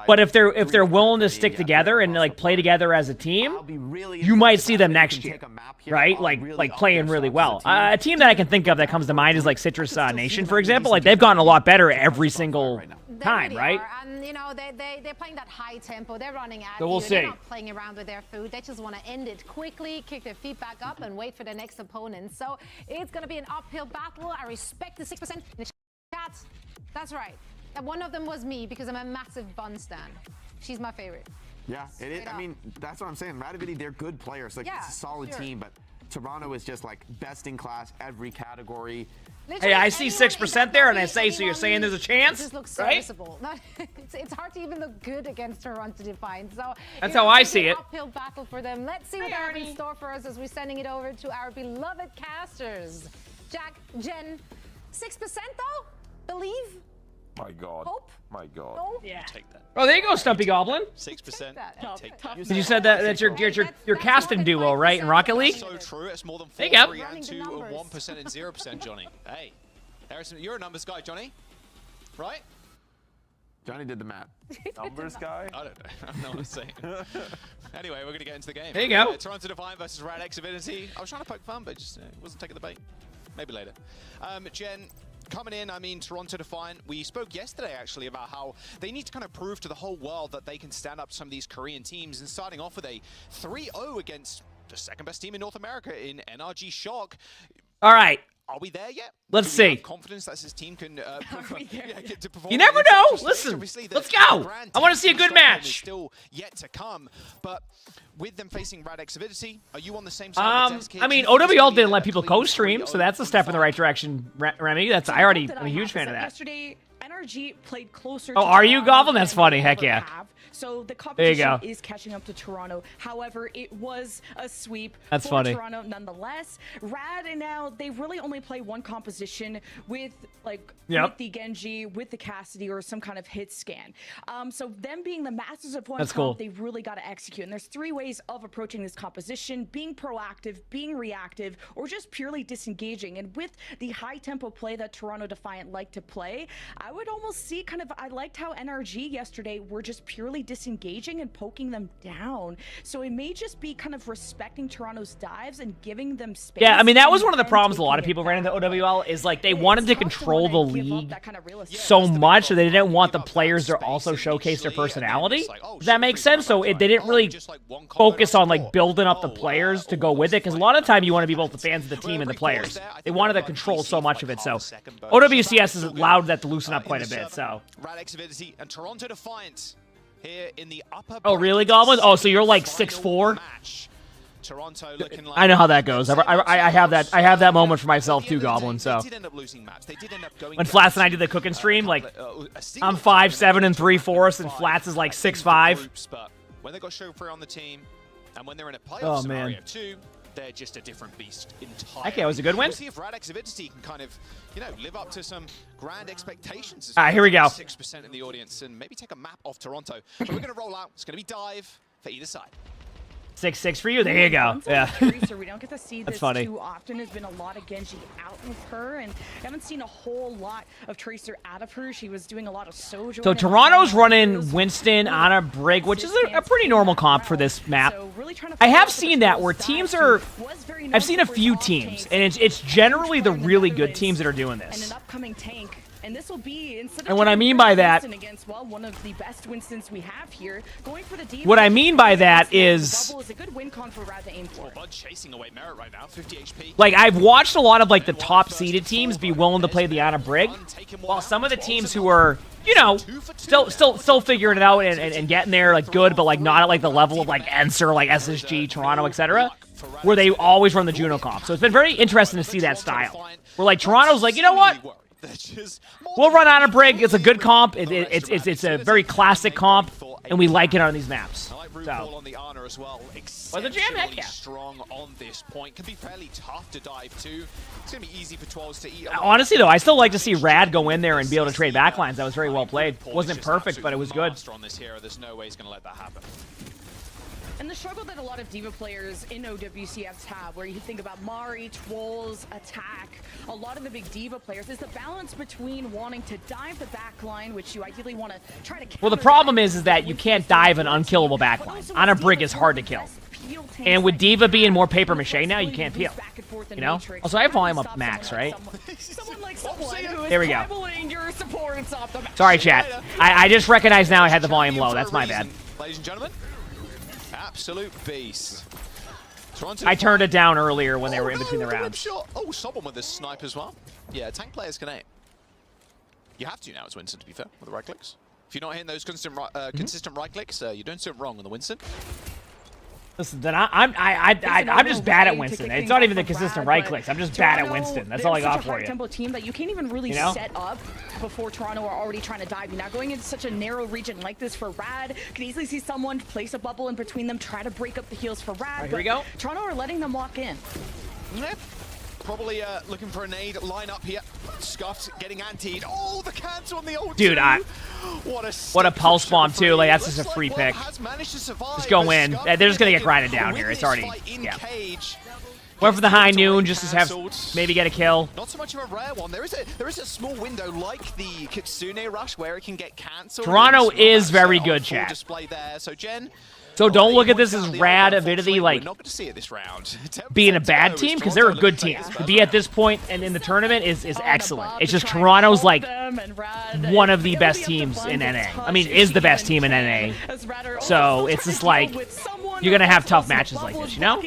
but if they're willing to stick together and like play together as a team, you might see them next year, right? Like playing really well. A team that I can think of that comes to mind is like Citrus Nation, for example. Like they've gotten a lot better every single time, really right? And you know they're playing that high tempo. They're running at so we'll you. see. They're not playing around with their food. They just want to end it quickly, kick their feet back up, and wait for the next opponent. So it's going to be an uphill battle. I respect the 6% in the chat. That's right. And one of them was me because I'm a massive Bun stan. She's my favorite. Yeah, it is. I mean, that's what I'm saying. Radividi, they're good players. Like it's a solid team, but Toronto is just like best in class every category. Hey, I see 6% there, and I say, so you're saying there's a chance, it just looks right? serviceable. It's hard to even look good against Toronto Defiant. So that's how I see it. Uphill battle for them. Let's see what they have in store for us as we're sending it over to our beloved casters. Jack, Jen, 6% though? Believe? My God. Hope? My God. No? Yeah. Take that. Oh, there you go, Stumpy Goblin. 6%. Take that. You said that's your casting duo, right, in Rocket League? So true. It's more than 4, there you go. 3, and 2, 1% and 0%, Johnny. Hey, Harrison, you're a numbers guy, Johnny, right? Johnny did the math. Numbers guy? I don't know. I don't know what I'm saying. Anyway, we're going to get into the game. There you go. Toronto Defiant versus Radx Avidity. I was trying to poke fun, but just wasn't taking the bait. Maybe later. Jen, coming in, I mean, Toronto Defiant, we spoke yesterday actually about how they need to kind of prove to the whole world that they can stand up to some of these Korean teams, and starting off with a 3-0 against the second best team in North America in NRG Shock. All right. Are we there yet? Let's see. Confidence that his team can perform. You never know. Listen, let's go. I want to see a good match. Still yet to come, but with them facing Radx Avidity, are you on the same side? I mean, OWL didn't let people co-stream, so that's a step in the right direction, Remy. I'm a huge fan of that. Yesterday, NRG played closer. Oh, are you, Goblin? That's funny. Heck yeah. So the competition is catching up to Toronto. However, it was a sweep for Toronto nonetheless. Rad and now they really only play one composition with with the Genji, with the Cassidy, or some kind of hit scan. So them being the masters of one comp, they really got to execute. And there's 3 ways of approaching this composition: being proactive, being reactive, or just purely disengaging. And with the high tempo play that Toronto Defiant like to play, I would almost see I liked how NRG yesterday were just purely disengaging and poking them down. So it may just be kind of respecting Toronto's dives and giving them space. Yeah, I mean, that was one of the problems a lot of people ran into OWL is like they wanted to control the league so much, so they didn't want the players to also showcase their personality. Does that make sense? So they didn't really focus on like building up the players to go with it, because a lot of the time you want to be both the fans of the team and the players. They wanted to control so much of it. So OWCS has allowed that to loosen up quite a bit. So. Radx Avidity and Toronto Defiant here in the upper. Oh really, Goblin? Oh, so you're like 6'4"? Toronto looking like I know how that goes. I have that moment for myself too, Goblin. So when Flats and I did the cooking stream, like I'm 5'7" and 3/4, and Flats is like 6'5". But when they got Chauffeur on the team, and when they're in a playoff scenario too, they're just a different beast entirely. Okay, it was a good win. We'll see if Radek's Avidity can kind of, live up to some grand expectations. All right, here we go. 6% in the audience, and maybe take a map off Toronto. So we're going to roll out. It's going to be dive for either side. 6-6 for you. There you go. Yeah. Tracer, we don't get to see That's this funny. too often. There's been a lot of Genji out with her, and I haven't seen a whole lot of Tracer out of her. She was doing a lot of Sojourn. So Toronto's running Winston on a Brig, which is a pretty normal comp for this map. I have seen that where teams are. I've seen a few teams, and it's generally the really good teams that are doing And this. an upcoming tank. And this will be instead And what I mean by that, against, well, one of the best Winstons we have here, going for the what I mean by that is, double is a good win con for Rad to aim for. Bud chasing away Merit right now, 50 HP. like, I've watched a lot of like the top seeded teams be willing to play the Ana Brig, while some of the teams who are, still figuring it out and getting there like good, but like not at like the level of like Encer, like SSG, Toronto, etc., where they always run the Juno comp. So it's been very interesting to see that style. Where like Toronto's like, you know what? We'll run on a Brig. It's a good comp. It's a very classic comp, and we like it on these maps. So. On the Ana as well. Was a jam? Heck yeah. Strong on this point. Can be fairly tough to dive too. It's gonna be easy for 12s to eat. Honestly, though, I still like to see Rad go in there and be able to trade backlines. That was very well played. Wasn't perfect, but it was good. On this hero, there's no way he's gonna let that happen. And the struggle that a lot of Diva players in OWCFs have, where you think about Mari, Twolls, Attack, a lot of the big Diva players, is the balance between wanting to dive the backline, which you ideally want to try to. Well, the problem is that you can't dive an unkillable backline. On a Brig is hard to kill. And with Diva being more paper mache now, you can't peel. You know? Also, I have volume up max, right? There we go. Sorry, chat. I just recognized now I had the volume low. That's my bad. Ladies and gentlemen, absolute beast. Toronto I turned it down earlier when they were in between the rounds. Oh, someone with a snipe as well. Yeah, tank players can aim. You have to now as Winston, to be fair, with the right clicks. If you're not hitting those consistent right clicks, you're doing something wrong on the Winston. Listen, then I'm just bad at Winston. It's not even the consistent right clicks. I'm just bad at Winston. That's all I got for you. Tempo team that you can't even really set up before Toronto are already trying to dive you. Now going into such a narrow region like this for Rad, could easily see someone place a bubble in between them, try to break up the heals for Rad. Right, here we go. Toronto are letting them walk in. Yep. Probably looking for a nade line up here. Scuffed getting antied. Oh, the cancel on the old dude. What a pulse bomb too. Like that's just a free pick. Just go in. They're just gonna get grinded down here. It's already went for the high noon just to have maybe get a kill. Not so much of a rare one. There is a small window like the Kitsune rush where it can get cancelled. Toronto is very good, chat. Display there. So Jen. So don't look at this as Rad Avidity like being a bad team, because they're a good team. To be at this point and in the tournament is excellent. It's just Toronto's like one of the best teams in NA. I mean, is the best team in NA. So it's just like you're gonna have tough matches like this, you know?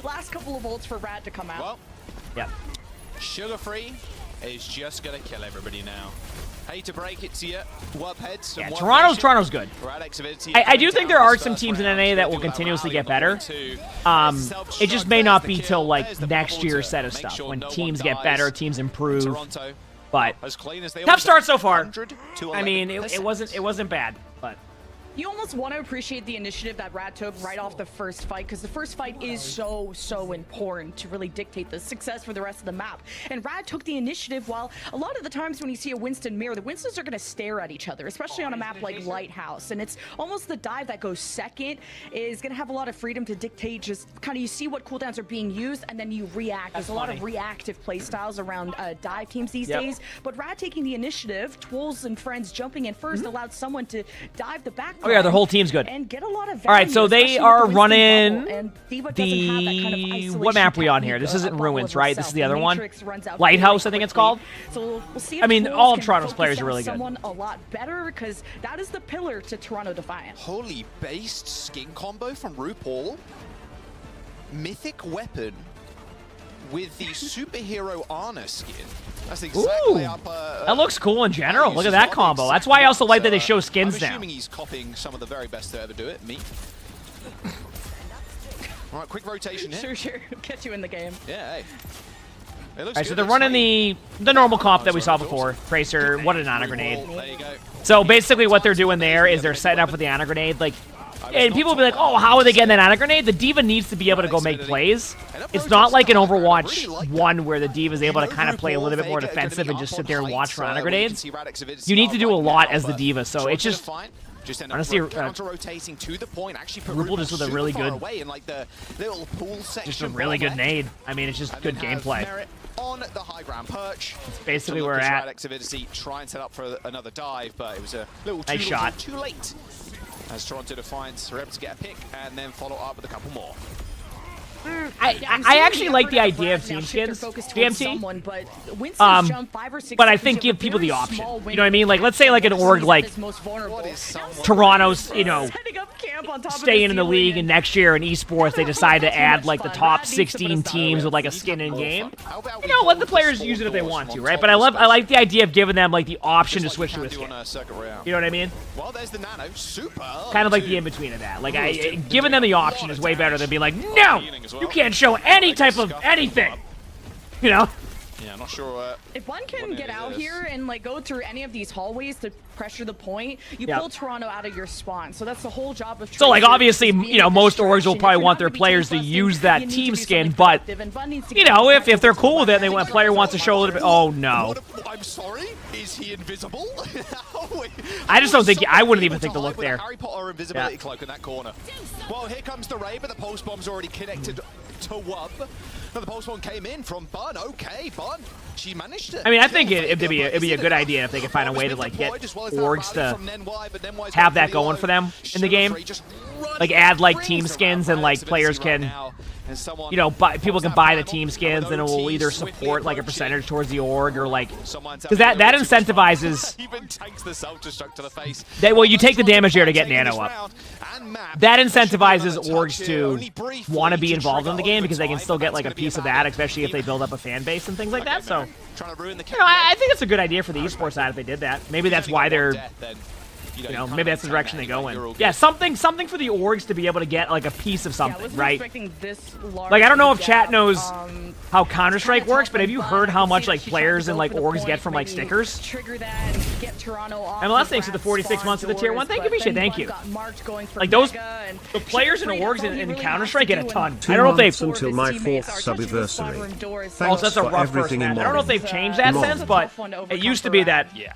Last couple of ults for Rad to come out. Well, yep. Sugar Free is just gonna kill everybody now. Hate to break it to you, warp heads. Yeah, Toronto's good. I do think there are some teams in NA that will continuously get better. It just may not be till like next year's set of stuff when teams get better, teams improve. But tough start so far. I mean, it wasn't bad, but. You almost want to appreciate the initiative that Rad took right off the first fight, because the first fight is so important to really dictate the success for the rest of the map. And Rad took the initiative, while a lot of the times when you see a Winston mirror, the Winstons are going to stare at each other, especially on a map like Lighthouse. And it's almost the dive that goes second is going to have a lot of freedom to dictate just kind of you see what cooldowns are being used and then you react. There's a lot of reactive playstyles around dive teams these days. But Rad taking the initiative, Twolls and friends jumping in first allowed someone to dive the back. Oh yeah, their whole team's good. And get a lot of all right, so they are running the what map are we on here? This isn't Ruins, right? This is the other one. Lighthouse, I think it's called. So we'll see if I mean, all of Toronto's players are really good. Someone a lot better, because that is the pillar to Toronto Defiant. Holy based skin combo from RuPaul. Mythic weapon with the superhero Ana skin. That's exactly up, that looks cool in general. Look at that combo. That's why I also like that they show skins now. I'm assuming he's copying some of the very best to ever do it. Me. All right, quick rotation here. Sure. Get you in the game. Yeah, hey. All right, so they're running the normal comp that we saw before. Tracer, what an honor grenade. There you go. So basically what they're doing there is they're setting up with the honor grenade. Like, and people will be like, oh, how are they getting that honor grenade? The D.Va needs to be able to go make plays. It's not like in Overwatch 1 where the D.Va is able to kind of play a little bit more defensive and just sit there and watch for honor grenades. You need to do a lot as the D.Va, so it's just... honestly, counter-rotating to the point, actually put Rupel just with a really good... in like the little pool section. Just a really good nade. I mean, it's just good gameplay. On the high ground perch. It's basically where we're at. Activity try and set up for another dive, but it was a little too late. As Toronto Defiance are able to get a pick and then follow up with a couple more. I actually like the idea of team skins, GMT. But I think give people the option. You know what I mean? Like, let's say like an org like Toronto's, you know, staying in the league, and next year in Esports they decide to add like the top 16 teams with like a skin in game. You know, let the players use it if they want to, right? But I like the idea of giving them like the option to switch to a skin. You know what I mean? Well, there's the nano, super. Kind of like the in between of that. Like, giving them the option is way better than being like, no. You can't show any type of anything, you know? Yeah, I'm not sure. If one can get out here and like go through any of these hallways to pressure the point, you pull Toronto out of your spawn. So that's the whole job of. So like obviously, you know, most orgs will probably want their players to use that team skin, but you know, if they're cool with it, and a player wants to show a little bit. Oh no! I'm sorry. Is he invisible? I just don't think. I wouldn't even think to look there. Harry Potter invisibility cloak in that corner. Well, here comes the Ray, but the pulse bomb's already connected to Wub. Now the pulse bomb came in from Bun. Okay, Bun. She managed it. I mean, I think it'd be a good idea if they could find a way to like get orgs to have that going for them in the game. Like add like team skins and like players can, you know, people can buy the team skins and it will either support like a percentage towards the org or like, because that incentivizes. Even tanks the self-destruct to the face. Well, you take the damage there to get nano up. That incentivizes orgs to want to be involved in the game because they can still get like a piece of that, especially if they build up a fan base and things like that. So, you know, I think it's a good idea for the esports side if they did that. Maybe that's why they're. You know, maybe that's the direction they go in. Yeah, something for the orgs to be able to get like a piece of something, right? Like I don't know if chat knows how Counter-Strike works, but have you heard how much like players and like orgs get from like stickers? MLS thanks to the 46 months of the tier 1. Thank you, Misha. Thank you. Like those, the players and orgs in Counter-Strike get a ton. I don't know if they've until my 4th subiversary. Thanks that's a rough first match. I don't know if they've changed that since, but it used to be that. Yeah.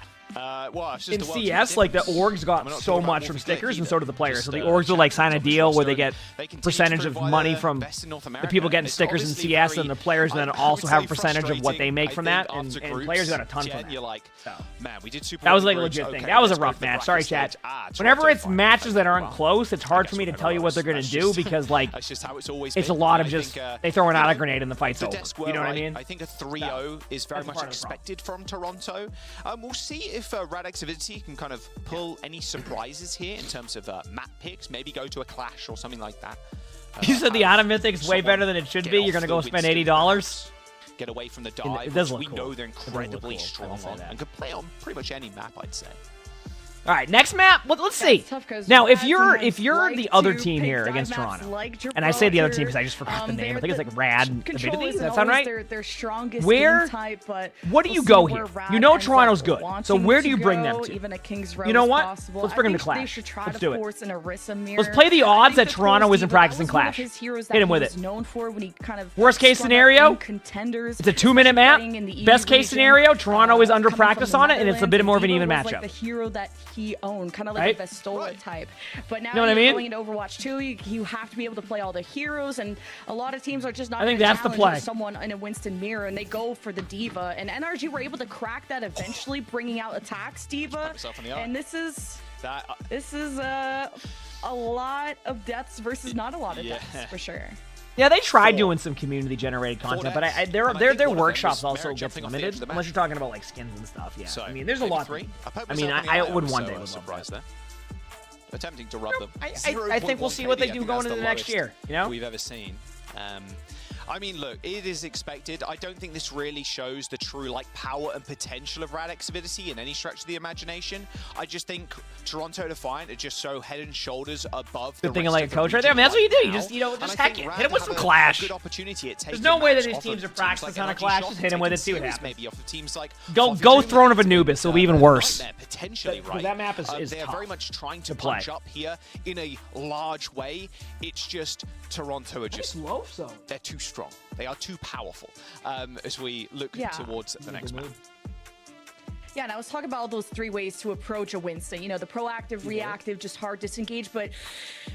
In CS, like the orgs got so much from stickers, and so did the players. So the orgs will like sign a deal where they get percentage of money from the people getting stickers in CS, and the players then also have a percentage of what they make from that. And players got a ton from that. So, that was like a legit thing. That was a rough match. Sorry, chat. Whenever it's matches that aren't close, it's hard for me to tell you what they're gonna do because like it's a lot of just they throw an auto grenade and the fight's over. You know what I mean? I think a 3-0 is very much expected from Toronto. We'll see if Radix Avidity can kind of pull any surprises here in terms of map picks, maybe go to a clash or something like that. You said the Autumn Mythic's way better than it should be. You're going to go spend $80? Get away from the dive, which we know they're incredibly strong on and can play on pretty much any map, I'd say. All right, next map. Let's see. Now, if you're the other team here against Toronto, and I say the other team because I just forgot the name. I think it's like Rad Avidity. Does that sound right? Where? What do you go here? You know Toronto's good, so where do you bring them to? You know what? Let's bring them to Clash. Let's do it. Let's play the odds that Toronto isn't practicing Clash. Hit him with it. Worst case scenario, it's a 2-minute map. Best case scenario, Toronto is under practice on it, and it's a bit more of an even matchup. He owned, kind of like a Vestola type. But now going into Overwatch 2, you have to be able to play all the heroes, and a lot of teams are just not going to challenge someone in a Winston mirror, and they go for the D.Va. And NRG were able to crack that eventually, bringing out attacks D.Va. And this is a lot of deaths versus not a lot of deaths, for sure. Yeah, they tried doing some community-generated content, but their workshops also get limited, unless you're talking about like skins and stuff. Yeah, I mean, there's a lot. I mean, I would one day surprise there. Attempting to rub them. I think we'll see what they do going into the next year. You know, we've ever seen. I mean, look, it is expected. I don't think this really shows the true like power and potential of Radek's Avidity in any stretch of the imagination. I just think Toronto Defiant are just so head and shoulders above the Good thing rest like a of the coach right there. I region mean, that's what you do. right You just, now. just And I heck think it. Rad Hit him with some have a Clash. good opportunity at There's taking no way that match these off teams of are practicing like on a NRG Clash. Shot Just and hit him with it, taking see what series happens. maybe off of teams like Go Throne of Anubis. It'll be even worse. Potentially, right? That map is They're tough very much trying to play. punch up here in a large way. It's just Toronto are just low zone. They're too strong. They are too powerful. As we look towards the next map. Yeah, and I was talking about all those 3 ways to approach a Winston. You know, the proactive, reactive, just hard disengage, but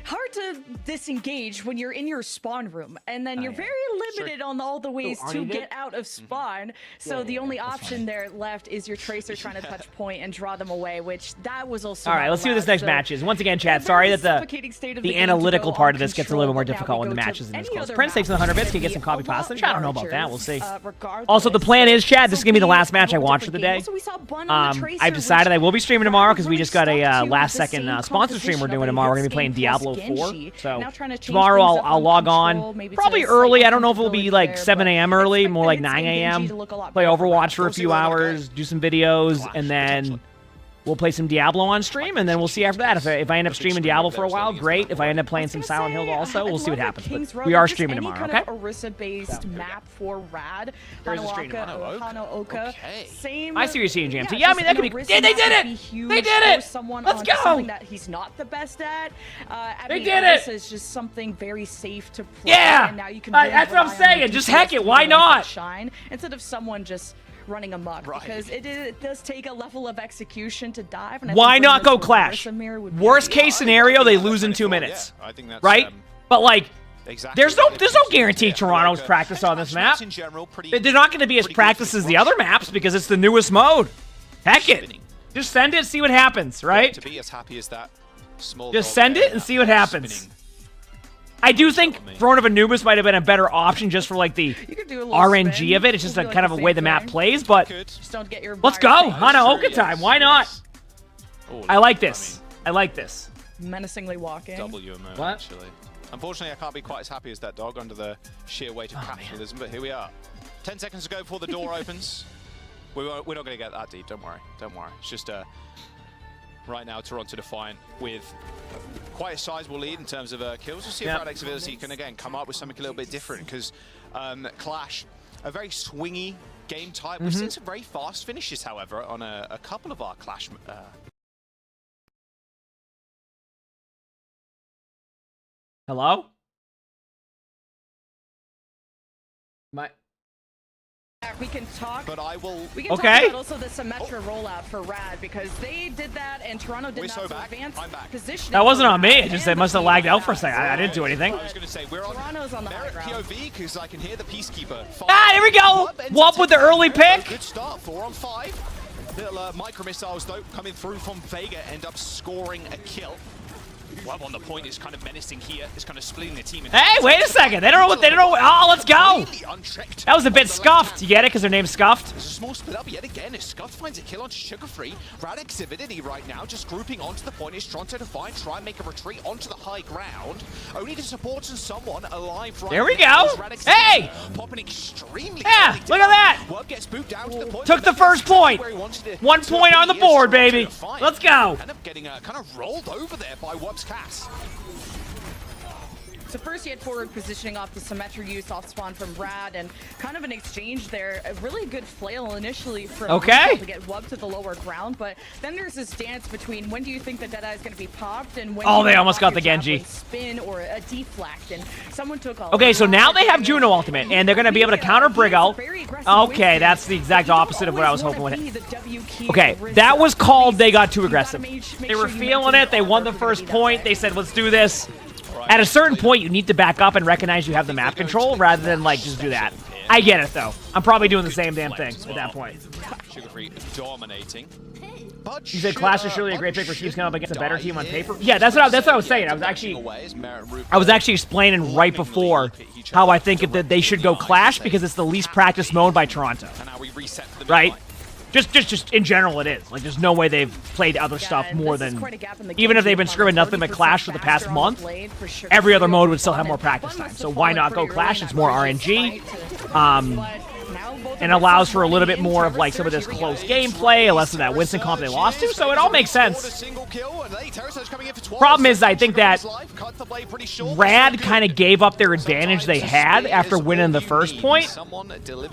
hard to disengage when you're in your spawn room. And then you're very limited on all the ways to get out of spawn. So the only option there left is your Tracer trying to touch point and draw them away, which that was also All right, let's see what this next match is. Once again, chat, sorry that the analytical part of this gets a little bit more difficult when the matches in this close. Prince takes in the 100 bits, can get some copy pasta. I don't know about that. We'll see. Also, the plan is, Chad, this is going to be the last match I watch of the day. I've decided I will be streaming tomorrow because we just got a last-second sponsor stream we're doing tomorrow. We're going to be playing Diablo 4. So tomorrow I'll log on probably early. I don't know if it'll be like 7 a.m. early, more like 9 a.m. Play Overwatch for a few hours, do some videos, and then we'll play some Diablo on stream, and then we'll see after that. If I end up streaming Diablo for a while, great. If I end up playing some Silent Hill also, we'll see what happens. But we are streaming tomorrow, okay? Orisa-based map for Rad. Hanaoka. Same. I see what you're seeing, JMT. Yeah, I mean, that could be... Yeah, they did it! They did it! Let's go! Something that he's not the best at. They did it! It's just something very safe to play. Yeah! And now you can that's what I'm saying. Just heck it. Why not? Shine instead of someone just running amok, because it does take a level of execution to dive. And why not go Clash? Worst case scenario, they lose in 2 minutes. I think that's, right? But like, exactly. there's no guarantee Toronto's practice on this map. They're not going to be as practiced as the other maps because it's the newest mode. Heck it. Just send it, see what happens, right? To be as happy as that small just send it and see what happens. I do think Throne of Anubis might have been a better option just for like the RNG of it. It's just a kind of a way the map plays, but let's go. Hanaoka time. Why not? I like this. I like this. Menacingly walking. WMO, actually. Unfortunately, I can't be quite as happy as that dog under the sheer weight of capitalism, but here we are. 10 seconds to go before the door opens. We're not going to get that deep. Don't worry. Don't worry. It's just right now, Toronto Defiant with quite a sizable lead in terms of kills. We'll see if Radek's Avidity can, again, come up with something a little bit different, because Clash, a very swingy game type. We've seen some very fast finishes, however, on a couple of our Clash... Hello? We can talk. But I will. We can talk about also the Symmetra rollout for Rad, because they did that and Toronto did not. So advance positioning. That wasn't on me. It just must have lagged out for a second. I didn't do anything. I was going to say we're on Toronto's on the high ground. POV because I can hear the Peacekeeper. Here we go. Whoop with the early pick. Good start. 4 on 5. Little micro missiles though coming through from Vega, end up scoring a kill. Wub on the point is kind of menacing here. It's kind of splitting the team. Hey, wait a second. They don't know what. They don't know. Oh, let's go. That was a bit scuffed. You get it? Because their name's Scuffed. There's a small split up yet again as Scuffed finds a kill on Sugar-Free. Radek's Avidity right now just grouping onto the point. Is Toronto Defiant try and make a retreat onto the high ground. Only to support someone alive right there we now. go. Hey! Popping extremely look at that. Wub gets booped down to the point. Took the first point. 1 point on the board, baby. Let's go. End up getting kind of rolled over there by Wub's Cass. So first he had forward positioning off the Symmetra use off spawn from Rad, and kind of an exchange there. A really good flail initially from to get Wub to the lower ground, but then there's this dance between when do you think the Deadeye is going to be popped and when they almost got the Genji spin or a deflect, and someone took all. Okay, so now they have Juno ultimate, and they're going to be able to counter Briggle. Okay, that's the exact opposite of what I was hoping with it. Okay, that was called they got too aggressive. They were feeling it. They won the first point. They said, let's do this. At a certain point, you need to back up and recognize you have the map control rather than, like, just do that. I get it, though. I'm probably doing the same damn thing at that point. Sugar-Free dominating. You said Clash is surely a great pick for Chiefs coming up against a better team on paper? Yeah, that's what I was saying. I was actually explaining right before how I think that they should go Clash because it's the least practiced mode by Toronto. Right? Just in general, it is. Like, there's no way they've played other stuff more than... Even if they've been scrimming nothing but Clash for the past month, every other mode would still have more practice time. So why not go Clash? It's more RNG. And allows for a little bit more of, like, some of this close gameplay, less of that Winston comp they lost to, so it all makes sense. Problem is, I think that Rad kind of gave up their advantage they had after winning the first point,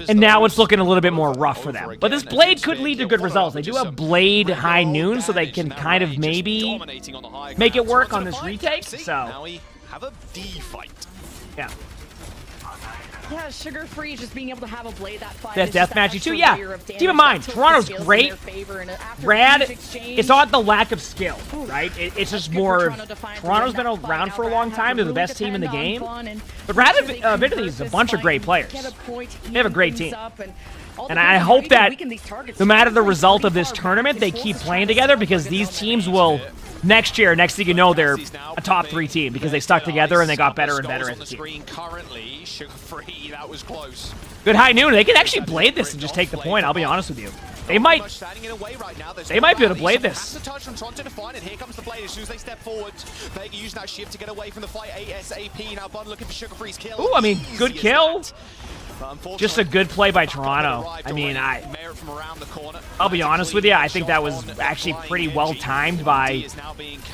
and now it's looking a little bit more rough for them. But this Blade could lead to good results. They do have Blade high noon, so they can kind of maybe make it work on this retake, so... Yeah. Yeah, sugar-free, just being able to have a Blade that fight. That's deathmatchy too, yeah. Keep in mind, Toronto's great. Rad, it's not the lack of skill, right? It's just more... Toronto's been around for a long time. They're the best team in the game. But Rad Avidity is a bunch of great players. They have a great team. And I hope that no matter the result of this tournament, they keep playing together, because these teams will... Next thing you know, they're a top 3 team because they stuck together and they got better and better as a team. Good high noon. They can actually blade this and just take the point, I'll be honest with you. They might be able to blade this. Here comes the Blade as soon as they step forward. Vega using that shift to get away from the fight ASAP. Now Bud looking for Sugar-Free's kill. Ooh, I mean, good kill. Just a good play by Toronto. I mean, I'll be honest with you, I think that was actually pretty well timed by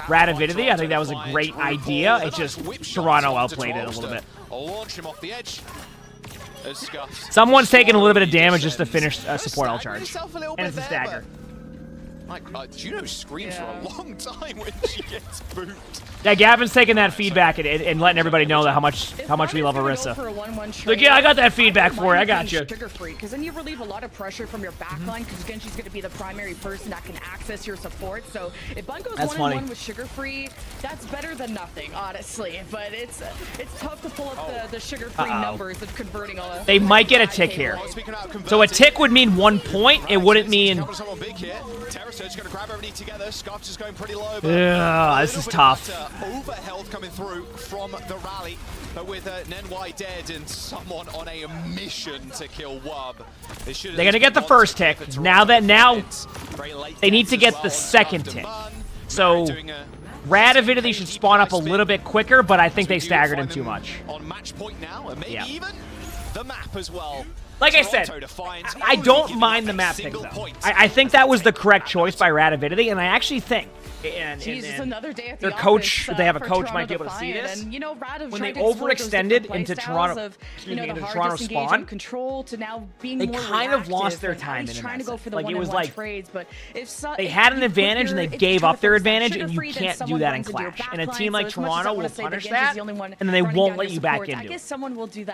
Rad Avidity. I think that was a great idea. It's just Toronto outplayed it a little bit. Launch him off the edge. Someone's taking a little bit of damage just to finish a support L charge. And it's a stagger. Juno screams for a long time when she gets booed. Yeah, Gavin's taking that feedback and letting everybody know that how much we love Orisa. Like, yeah, I got that feedback for you. I got you. Because then you relieve a lot of pressure from your backline, because Genji's going to be the primary person that can access your support. So if Bun goes 1-on-1 with Sugar-Free, that's better than nothing, honestly. But it's tough to pull up the Sugar-Free numbers of converting all of. They might get a tick here. So a tick would mean 1 point. It wouldn't mean. Yeah, this is tough. Overhealth coming through from the rally, but with Nenwai dead and someone on a mission to kill Wub. They're gonna get the first tick. Now they need to get the second tick. So Rad Avidity should spawn up a little bit quicker, but I think they staggered him too much. On match point now, and maybe even the map as well. Like I said, I don't mind the map pick, though. I think that was the correct choice by Rad Avidity, and I actually think another day at their coach, they have a coach, might be able to see this. And, when they overextended into Toronto, Toronto spawn, they kind of lost their time in it. Like, it was like they had an advantage and they gave up their advantage, and you can't do that in Clash. And a team like Toronto will punish that, and then they won't let you back into it. So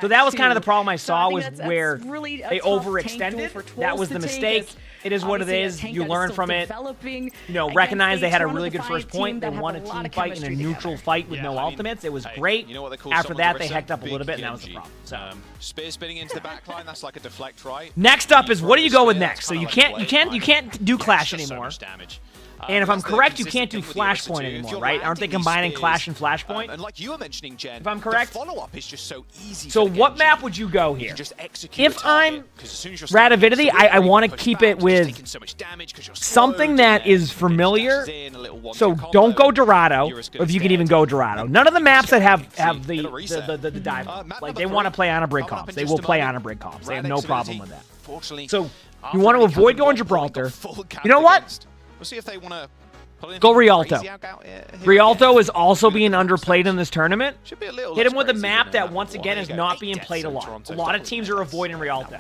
that was kind of the problem I saw, was where they overextended. That was the mistake. It is what it is. You learn from it. You know, recognize they had a really good first point. They won a team fight in a neutral fight with no ultimates. It was great. After that, they hecked up a little bit, and that was the problem. So spear spinning into the back line. That's like a deflect, right? Next up is, what do you go with next? So you can't do Clash anymore. And if I'm correct, you can't do Flashpoint anymore, right? Aren't they combining Clash and Flashpoint? And like you were mentioning, Jen, if I'm correct, the follow-up is just so easy. So what map would you go here? If I'm Rad Avidity, I want to keep it with something that is familiar. So don't go Dorado, if you can even go Dorado. None of the maps that have the dive, like, they want to play on a brig comps. They will play on a brig comps. They have no problem with that. So you want to avoid going Gibraltar. You know what? We'll see if they want to go Rialto. Rialto is also being underplayed in this tournament. Hit him with a map that, once again, is not being played a lot. A lot of teams are avoiding Rialto.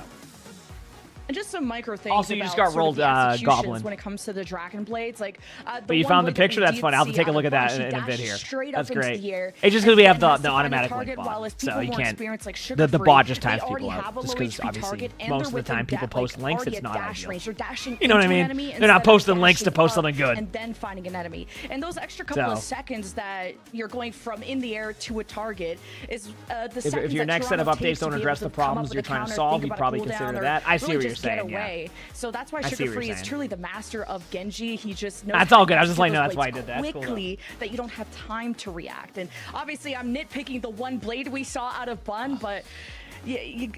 And just some micro things. Also, you just got rolled Goblin. When it comes to the Dragon Blades, like. But you found the picture. That's funny. I'll have to take a look at that in a bit here. That's great. It's just because we have the automatic link bot, so you can't. The bot just times people out, just because obviously most of the time people post links, it's not ideal. You know what I mean? They're not posting links to post something good. And then finding an enemy, and those extra couple of seconds that you're going from in the air to a target is the. If your next set of updates don't address the problems you're trying to solve, you probably consider that. I see what you're saying. saying, get away. yeah. So that's why I see Sugar what you're Free is saying. truly the master of Genji. He just knows That's how all to good. I was just execute letting you know those that's why I blades did that. That's cool, quickly that you don't have time to react. And obviously, I'm nitpicking the one blade we saw out of Bun, but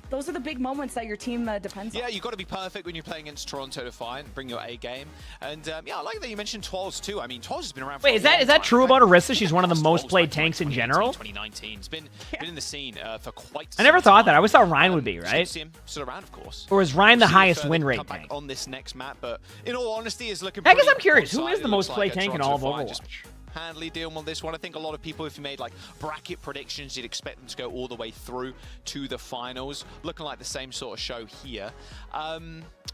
those are the big moments that your team depends on. Yeah, you've got to be perfect when you're playing against Toronto Defiant. Bring your A game. And yeah, I like that you mentioned Twals too. I mean, Twals has been around for Wait, is that true about Orisa? She's one of the most played tanks in general? 2019. It's been in the scene for quite I never thought that. I always thought Ryan would be, right? Still around, of course. Or is Ryan the highest win rate come back tank? on this next map, but in all honesty, is looking. I guess I'm curious. Who is the most played tank in all of Overwatch? Handily dealing with this one. I think a lot of people, if you made like bracket predictions, you'd expect them to go all the way through to the finals. Looking like the same sort of show here.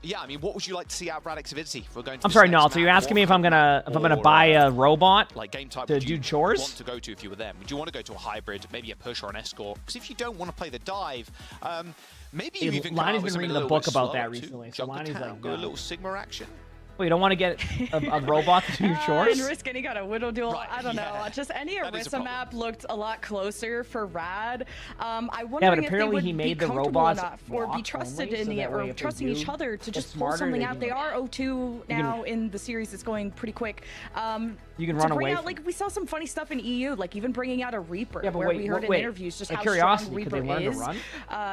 Yeah, I mean, what would you like to see out of Radix Avidity? We're going to I'm sorry, Nalt. So you're asking me if I'm gonna buy a robot like game type to do chores? Want to go to if you were them? Would you want to go to a hybrid, maybe a push or an escort? Because if you don't want to play the dive, maybe you even. Lonnie's been reading the book about that recently. So Lonnie's like, go a little Sigma action. Well, you don't want to get a robot to do your chores? And Risk any kind of Widow Duel, I don't know. Just any Orisa map looked a lot closer for Rad. I wonder but if they would he made be the comfortable robots enough or be trusted in it or trusting each other to just pull something out. They are 0-2 now in the series. It's going pretty quick. You can run away. Like we saw some funny stuff in EU, like even bringing out a Reaper, yeah, but where we heard in interviews just how strong Reaper is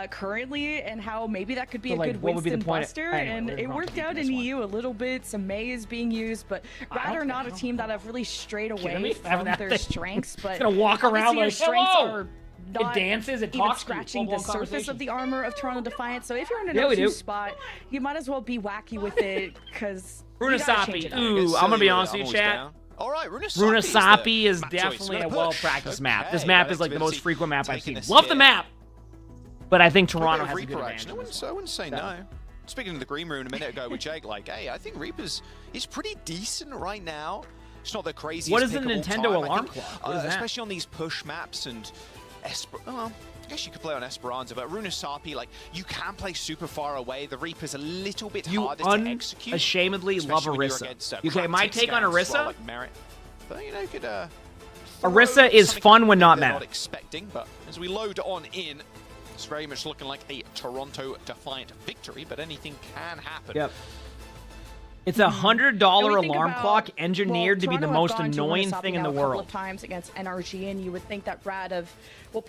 currently and how maybe that could be a good Winston Buster. And it worked out in EU a little bit. Some May is being used, but Rad are not a team that have really strayed away from their strengths. But gonna walk around like, strengths are not it dances, it even talks scratching the surface of the armor of Toronto Defiant. So if you're in an Yeah, we do. 0-2 spot, you might as well be wacky with it because Runasapi. Ooh, I'm gonna be honest with you, chat. All right, Runasapi is definitely a well-practiced map. This map is like the most frequent map I've seen. Love the map, but I think Toronto has a good advantage. I wouldn't say no. Speaking of the green room a minute ago with Jake, like, hey, I think Reaper's is pretty decent right now. It's not the craziest. What is the pick of all Nintendo time. alarm clock? What is that? Especially on these push maps and well, I guess you could play on Esperanza, but Runasapi, like, you can play super far away. The Reaper's a little bit harder to execute. You unashamedly love Orisa. Okay, my take on Orisa? Well, like Merit. But, you know, you could, Orisa is fun when not not mad. expecting, but as we load on in, it's very much looking like a Toronto Defiant victory, but anything can happen. Yep. It's a $100 alarm clock engineered to be the most annoying thing in the world. A couple of times against NRG, and you would think that Rad of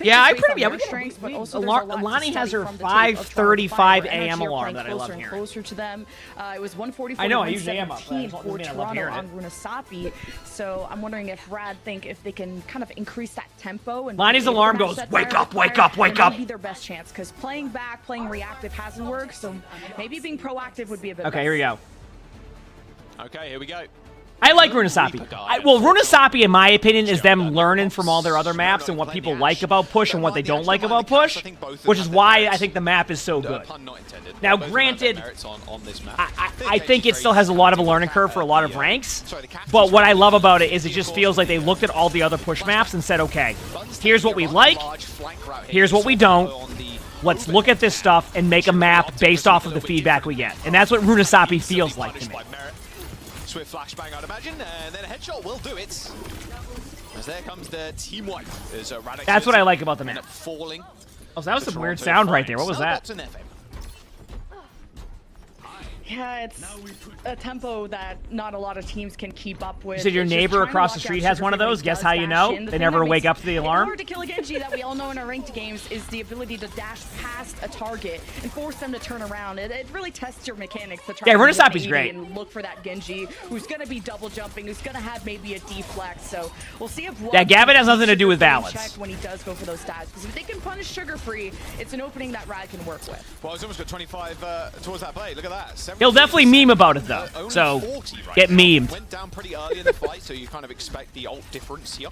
yeah, I pretty we strengths, but also Lonnie has her 5:35 a.m. alarm that I love hearing. Closer to them, it was 144. I know, I usually am up. For Toronto on Runasapi, so I'm wondering if Rad think if they can kind of increase that tempo. And Lonnie's alarm goes, wake up, wake up, wake up. That would be their best chance because playing back, playing reactive hasn't worked. So maybe being proactive would be a bit. Okay, here we go. Okay, here we go. I like Runasapi. Well, Runasapi, in my opinion, is them learning from all their other maps and what people like about Push and what they don't like about Push, which is why I think the map is so good. Now, granted, I think it still has a lot of a learning curve for a lot of ranks, but what I love about it is it just feels like they looked at all the other Push maps and said, okay, here's what we like, here's what we don't, let's look at this stuff and make a map based off of the feedback we get. And that's what Runasapi feels like to me. Swift flashbang, I'd imagine, and then a headshot will do it. As there comes the team wipe. That's what I like about the map. Falling. Oh, so that was some weird sound right there. What was that? Yeah, it's a tempo that not a lot of teams can keep up with. You said your neighbor across the street has one of those? Guess how you know? They never wake up to the alarm? In order to kill a Genji that we all know in our ranked games is the ability to dash past a target and force them to turn around. It really tests your mechanics to try Runasapi's great. And look for that Genji who's going to be double jumping, who's going to have maybe a deflect. So we'll see if Gavin has nothing to do with balance. When he does go for those stats, because if they can punish Sugar Free, it's an opening that Rad can work with. Well, he's almost got 25 towards that blade. Look at that. He'll definitely meme about it though, so 40 right get memed. Went down pretty early in the fight, so you kind of expect the ult difference here.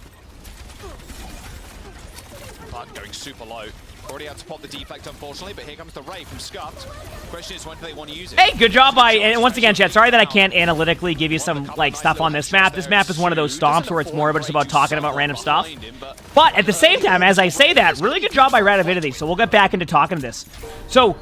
Plat going super low. Already had to pop the deflect, unfortunately, but here comes the Ray from Scuffed. Question is, when do they want to use it? Hey, good job by, and once again, chat, sorry that I can't analytically give you some, like, stuff on this map. This map is one of those stomps where it's more just about talking about random stuff. But at the same time, as I say that, really good job by Rad Avidity, so we'll get back into talking to this. So,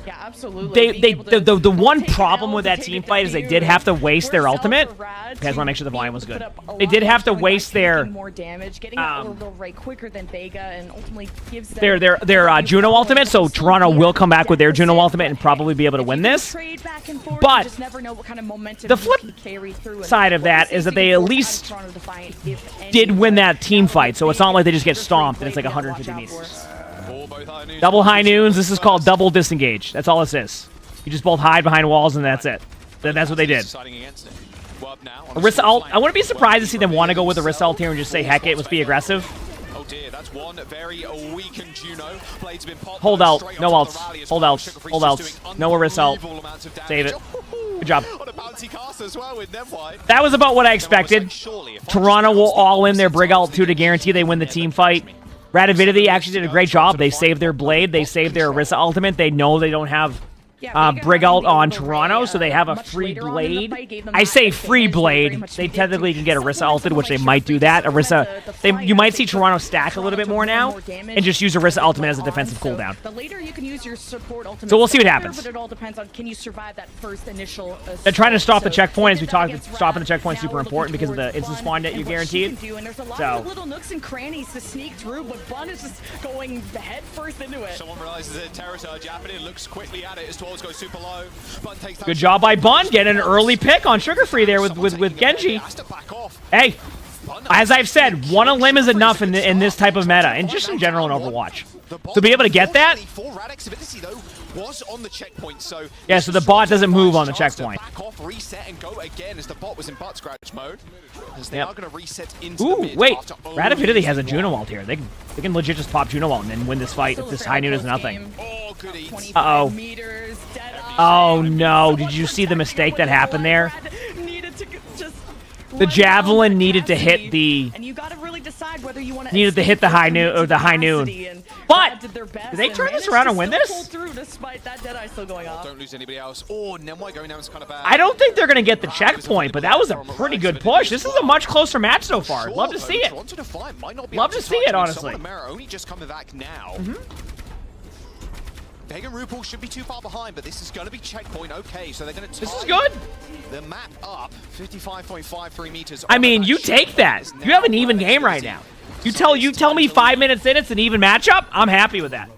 Yeah, absolutely. The one problem with that team fight is they did have to waste their ultimate. You guys want to make sure the volume was good. They did have to waste their more damage, getting Orbital right quicker than Vega, and ultimately gives them their Juno ultimate. So Toronto will come back with their Juno ultimate and probably be able to win this. But the flip side of that is that they at least did win that team fight. So it's not like they just get stomped and it's like 150 meters. Double high noons. This is called double disengage. That's all this is. You just both hide behind walls and that's it. That's what they did. Orisa ult. I wouldn't be surprised to see them want to go with Orisa ult here and just say, heck it, let's be aggressive. Oh dear, that's one very weakened Juno. Blade's been popped. Hold out. No ults. Hold outs. Hold outs. No Orisa ult. Save it. Good job. That was about what I expected. Toronto will all in their Brig ult too to guarantee they win the team fight. Radavidity actually did a great job. They saved their Blade. They saved their Orisa ultimate. They know they don't have Brig ult on Toronto, so they have a free Blade. I say free Blade. They technically can get Orisa ulted, which they might do that. Orisa, you might see Toronto stack a little bit more now and just use Orisa ultimate as a defensive cooldown. The later you can use your support ultimate, so we'll see what happens. But it all depends on can you survive that first initial. They're trying to stop the checkpoint, as we talked. Stopping the checkpoint is super important because of the instant spawn that you guaranteed. And there's a lot of little nooks and crannies to sneak through, but Bun is just going head first into it. Someone realizes a terror surge happening, looks quickly at it as Twelves goes super low. Good job by Bun, getting an early pick on Sugar Free there with Genji. Hey, as I've said, one of limb is enough in this type of meta, and just in general in Overwatch. To be able to get that, was on the checkpoint, so yeah, so the bot doesn't move on the checkpoint. Back off, reset, and go again as the bot was in butt scratch mode. As they are going to reset into Ooh, the mid wait, after Radavidity has a Juno ult here. They can legit just pop Juno ult and then win this fight if this high noon is nothing. Uh-oh. Oh no, did you see the mistake that happened there? The javelin needed to hit the needed to hit the high noon or the high noon. But did they turn this around and win this? Don't lose anybody else. Oh, Nemwai going down is kind of bad. I don't think they're gonna get the checkpoint, but that was a pretty good push. This is a much closer match so far. Love to see it. Love to see it, honestly. Only just coming back now. Vega and RuPaul should be too far behind, but this is going to be checkpoint. Okay, so they're going to This is good. The map up 55.53 meters. I mean, you take that. You have an even game right now. You tell me 5 minutes in it's an even matchup. I'm happy with that.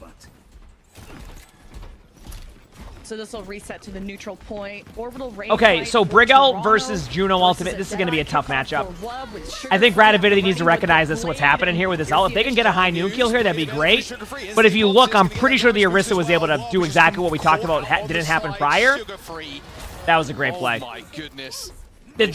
So this will reset to the neutral point. Orbital range. Okay, so Brig ult versus Juno ultimate. This is going to be a tough matchup. I think Radavidity needs to recognize this is what's happening here with this ult. If they can get a high noon kill here, that'd be great. But if you look, I'm pretty sure the Orisa was able to do exactly what we talked about didn't happen prior. That was a great play. Oh my goodness.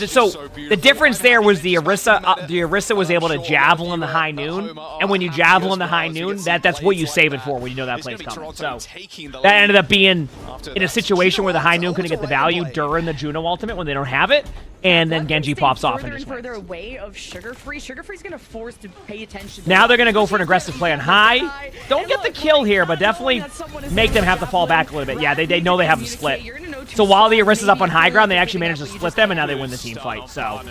So the difference there was the Orisa was able to javelin the high noon, and when you javelin the high noon, that's what you save it for when you know that play's coming. So that ended up being in a situation where the high noon couldn't get the value during the Juno ultimate when they don't have it, and then Genji pops off and just further away of Sugar Free. Sugar Free's gonna force to pay attention. Now they're gonna go for an aggressive play on high. Don't get the kill here, but definitely make them have to fall back a little bit. Yeah, they know they have the split. So while the Orisa's up on high ground, they actually managed to split them, and now they win the team fight. So,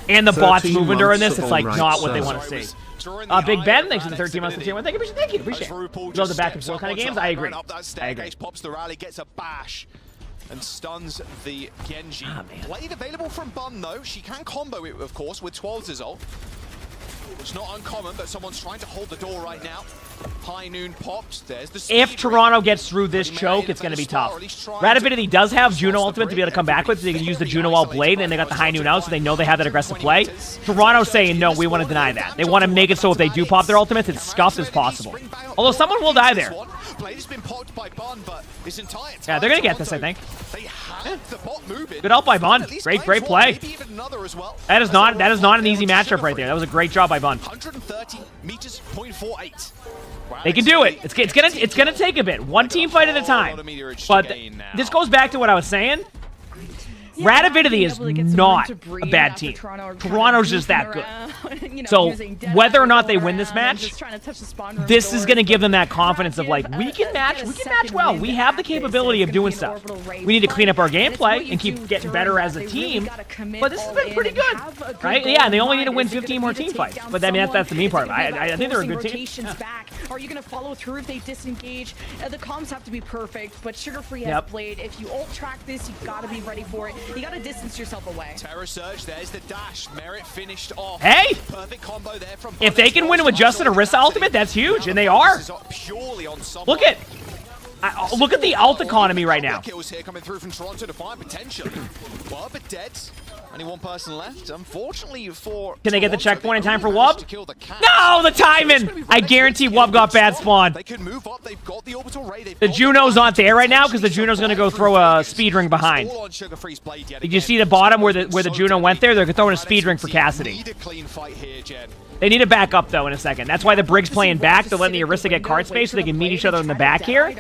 and the bot's moving during this. It's like not what they want to see. Big Ben, thanks for the 13 months of the team. Thank you. Appreciate it. Love the back and forth kind of games. I agree. Pops the rally, gets a bash, and stuns the Genji. Blade available from Bun though. She can combo it, of course, with 12's ult. It's not uncommon, but someone's trying to hold the door right now. High noon popped. There's the if Toronto gets through this choke, it's going to be tough. Radavidity does have Juno ultimate to be able to come back with, so they can use the Juno ult blade, and they got the high noon out, so they know they have that aggressive play. Toronto's saying, no, we want to deny that. They want to make it so if they do pop their ultimates, it's scuffed as possible. Although someone will die there. Yeah, they're going to get this, I think. Good ult by Bun. Great play. That is not an easy matchup right there. That was a great job by Bun. 130 meters, 0.48. They can do it. It's gonna take a bit. One team fight at a time. But this goes back to what I was saying. Ratavidity is not a bad team. Toronto's just that good. So whether or not they win this match, this is going to give them that confidence of like, we can match well. We have the capability of doing stuff. We need to clean up our gameplay and keep getting better as a team. But this has been pretty good, right? Yeah, and they only need to win 15 more team fights. But I mean, that's the main part. I think they're a good team. Back. Are you going to follow through if they disengage? The comms have to be perfect, but Sugar Free has Blade. If you ult track this, you got to be ready for it. You got to distance yourself away. Terror Surge, there's the dash. Merit finished off. Hey! Perfect combo there from if they can win with just an Orisa ultimate, that's huge, and they are. Look at the ult economy right now. Kills here coming through from Toronto to find potential. Well, but dead. Only one person left. Unfortunately for can they get the checkpoint in time for Wub? No, the timing! I guarantee Wub got bad spawn. They can move up. They've got the orbital ray. The Juno's not there right now because the Juno's going to go throw a speed ring behind. Did you see the bottom where the Juno went there? They're throwing a speed ring for Cassidy. They need to back up, though, in a second. That's why the Brig's playing back. They're letting the Orisa get card space so they can meet each other in the back here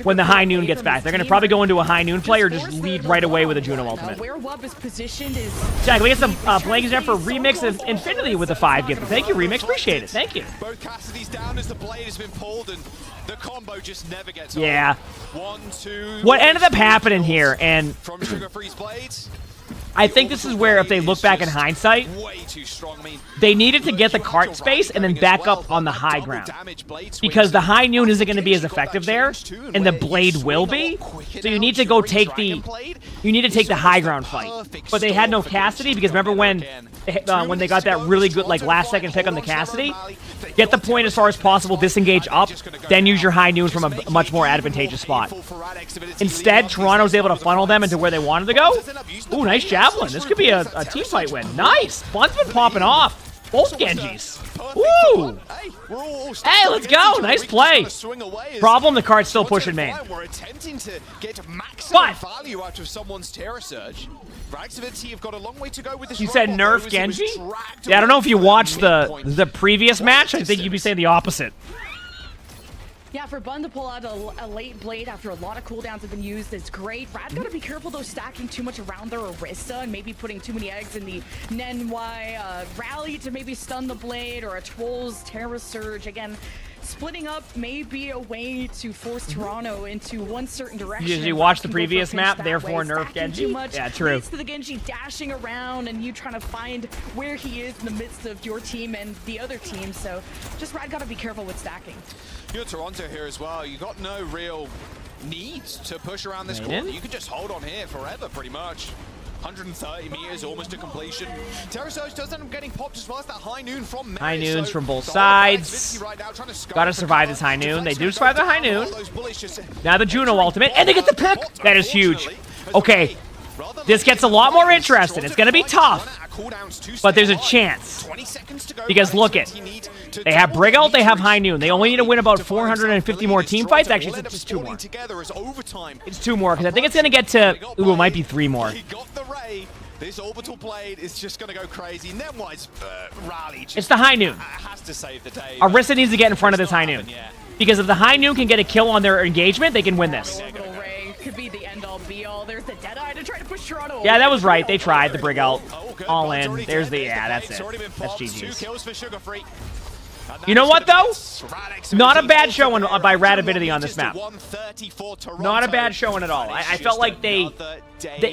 when the High Noon gets back. They're going to probably go into a High Noon play or just lead right away with a Juno ultimate. Where Wub is positioned is... Jack, we get some Blanks for Remix of Infinity with a 5 gift. Thank you, Remix. Appreciate it. Thank you. Both Cassidy's down as the blade has been pulled and the combo just never gets yeah. 1, 2... What ended up happening here, and... From Sugar Free's blades... I think this is where, if they look back in hindsight, they needed to get the cart space and then back up on the high ground. Because the High Noon isn't going to be as effective there, and the Blade will be. So you need to go take the high ground fight. But they had no Cassidy, because remember when they got that really good last second pick on the Cassidy? Get the point as far as possible, disengage up, then use your High Noon from a much more advantageous spot. Instead, Toronto's able to funnel them into where they wanted to go. Ooh, nice javelin. This could be a team fight win. Nice. Fun's been popping off. Both Genjis. Woo! Hey, let's go. Nice play. Problem, the card's still pushing main. We're attempting to get maximum value out of someone's Terror Surge. Raxavidity have got a long way to go with this. You said nerf Genji? Yeah, I don't know if you watched the previous match. I think you'd be saying the opposite. Yeah, for Bun to pull out a late blade after a lot of cooldowns have been used is great. Rad's got to be careful, though, stacking too much around their Orisa and maybe putting too many eggs in the Nenwai rally to maybe stun the blade or a Troll's Terror Surge. Again, splitting up may be a way to force Toronto into one certain direction. You watch the previous map, therefore nerf Genji? Yeah, true. Leads to the Genji dashing around and you trying to find where he is in the midst of your team and the other team. So just Rad got to be careful with stacking. You're Toronto here as well. You got no real need to push around this corner. You can just hold on here forever, pretty much. 130 meters, almost to completion. Terror Surge does end up getting popped as well as that High Noon from Mary. High Noons from both sides. Gotta survive this High Noon. They do survive the High Noon. Now the Juno ultimate, and they get the pick! That is huge. Okay, this gets a lot more interesting. It's gonna be tough, but there's a chance. Because look it. They have Brig ult, they have High Noon. They only need to win about 450 more team fights. Actually, it's just 2 more. It's 2 more, because I think it's going to get to... Ooh, it might be 3 more. This orbital blade is just going to go crazy. Nenwai's rally it's the High Noon. Has to save the day. Orisa needs to get in front of this High Noon. Because if the High Noon can get a kill on their engagement, they can win this. Could be the end-all be-all. There's the Deadeye to try to push Toronto. Yeah, that was right. They tried the Brig ult. All in. There's the... Yeah, that's it. That's GG's. 2 kills for Sugar Free. You know what, though? Not a bad showing by Ratavidity on this map. Not a bad showing at all. I felt like they...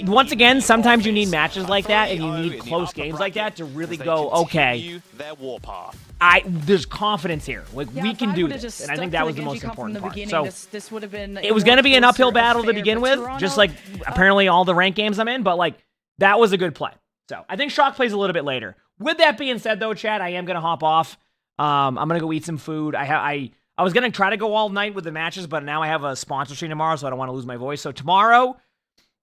Once again, sometimes you need matches like that, and you need close games like that to really go, okay, there's confidence here. Like, we can do this. And I think that was the most important part. So, it was going to be an uphill battle to begin with, just like apparently all the ranked games I'm in, but, like, that was a good play. So, I think Shock plays a little bit later. With that being said, though, Chad, I am going to hop off. I'm gonna go eat some food. I was gonna try to go all night with the matches, but now I have a sponsor stream tomorrow, so I don't want to lose my voice. So tomorrow,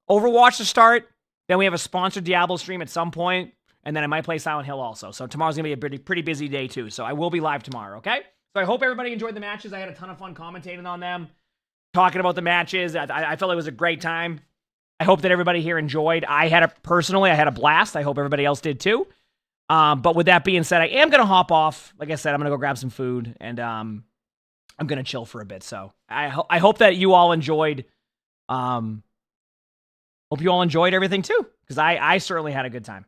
Overwatch to start. Then we have a sponsored Diablo stream at some point, and then I might play Silent Hill also. So tomorrow's gonna be a pretty busy day too. So I will be live tomorrow. Okay. So I hope everybody enjoyed the matches. I had a ton of fun commentating on them, talking about the matches. I felt it was a great time. I hope that everybody here enjoyed. I had a blast. I hope everybody else did too. But with that being said, I am going to hop off. Like I said, I'm going to go grab some food, and I'm going to chill for a bit. So I hope that you all enjoyed. Hope you all enjoyed everything too, because I certainly had a good time.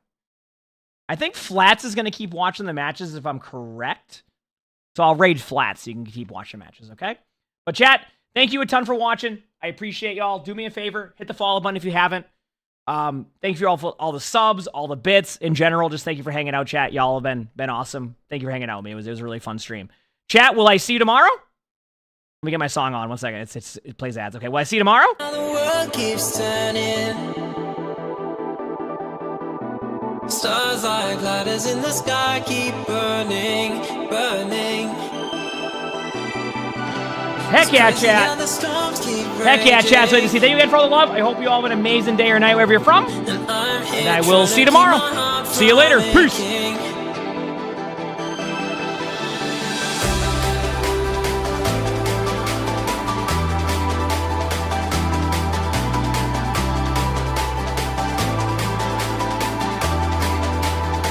I think Flats is going to keep watching the matches if I'm correct. So I'll raid Flats so you can keep watching matches, okay? But chat, thank you a ton for watching. I appreciate y'all. Do me a favor, hit the follow button if you haven't. Thank you all for all the subs, all the bits in general. Just thank you for hanging out, chat. Y'all have been awesome. Thank you for hanging out with me. It was a really fun stream. Chat, will I see you tomorrow? Let me get my song on. 1 second. It plays ads. Okay, will I see you tomorrow? The world keeps turning. Stars like ladders in the sky keep burning, burning. Heck yeah, chat. Heck yeah, chat. So to see. Thank you again for all the love. I hope you all have an amazing day or night wherever you're from. And I will see you tomorrow. See you later. Peace.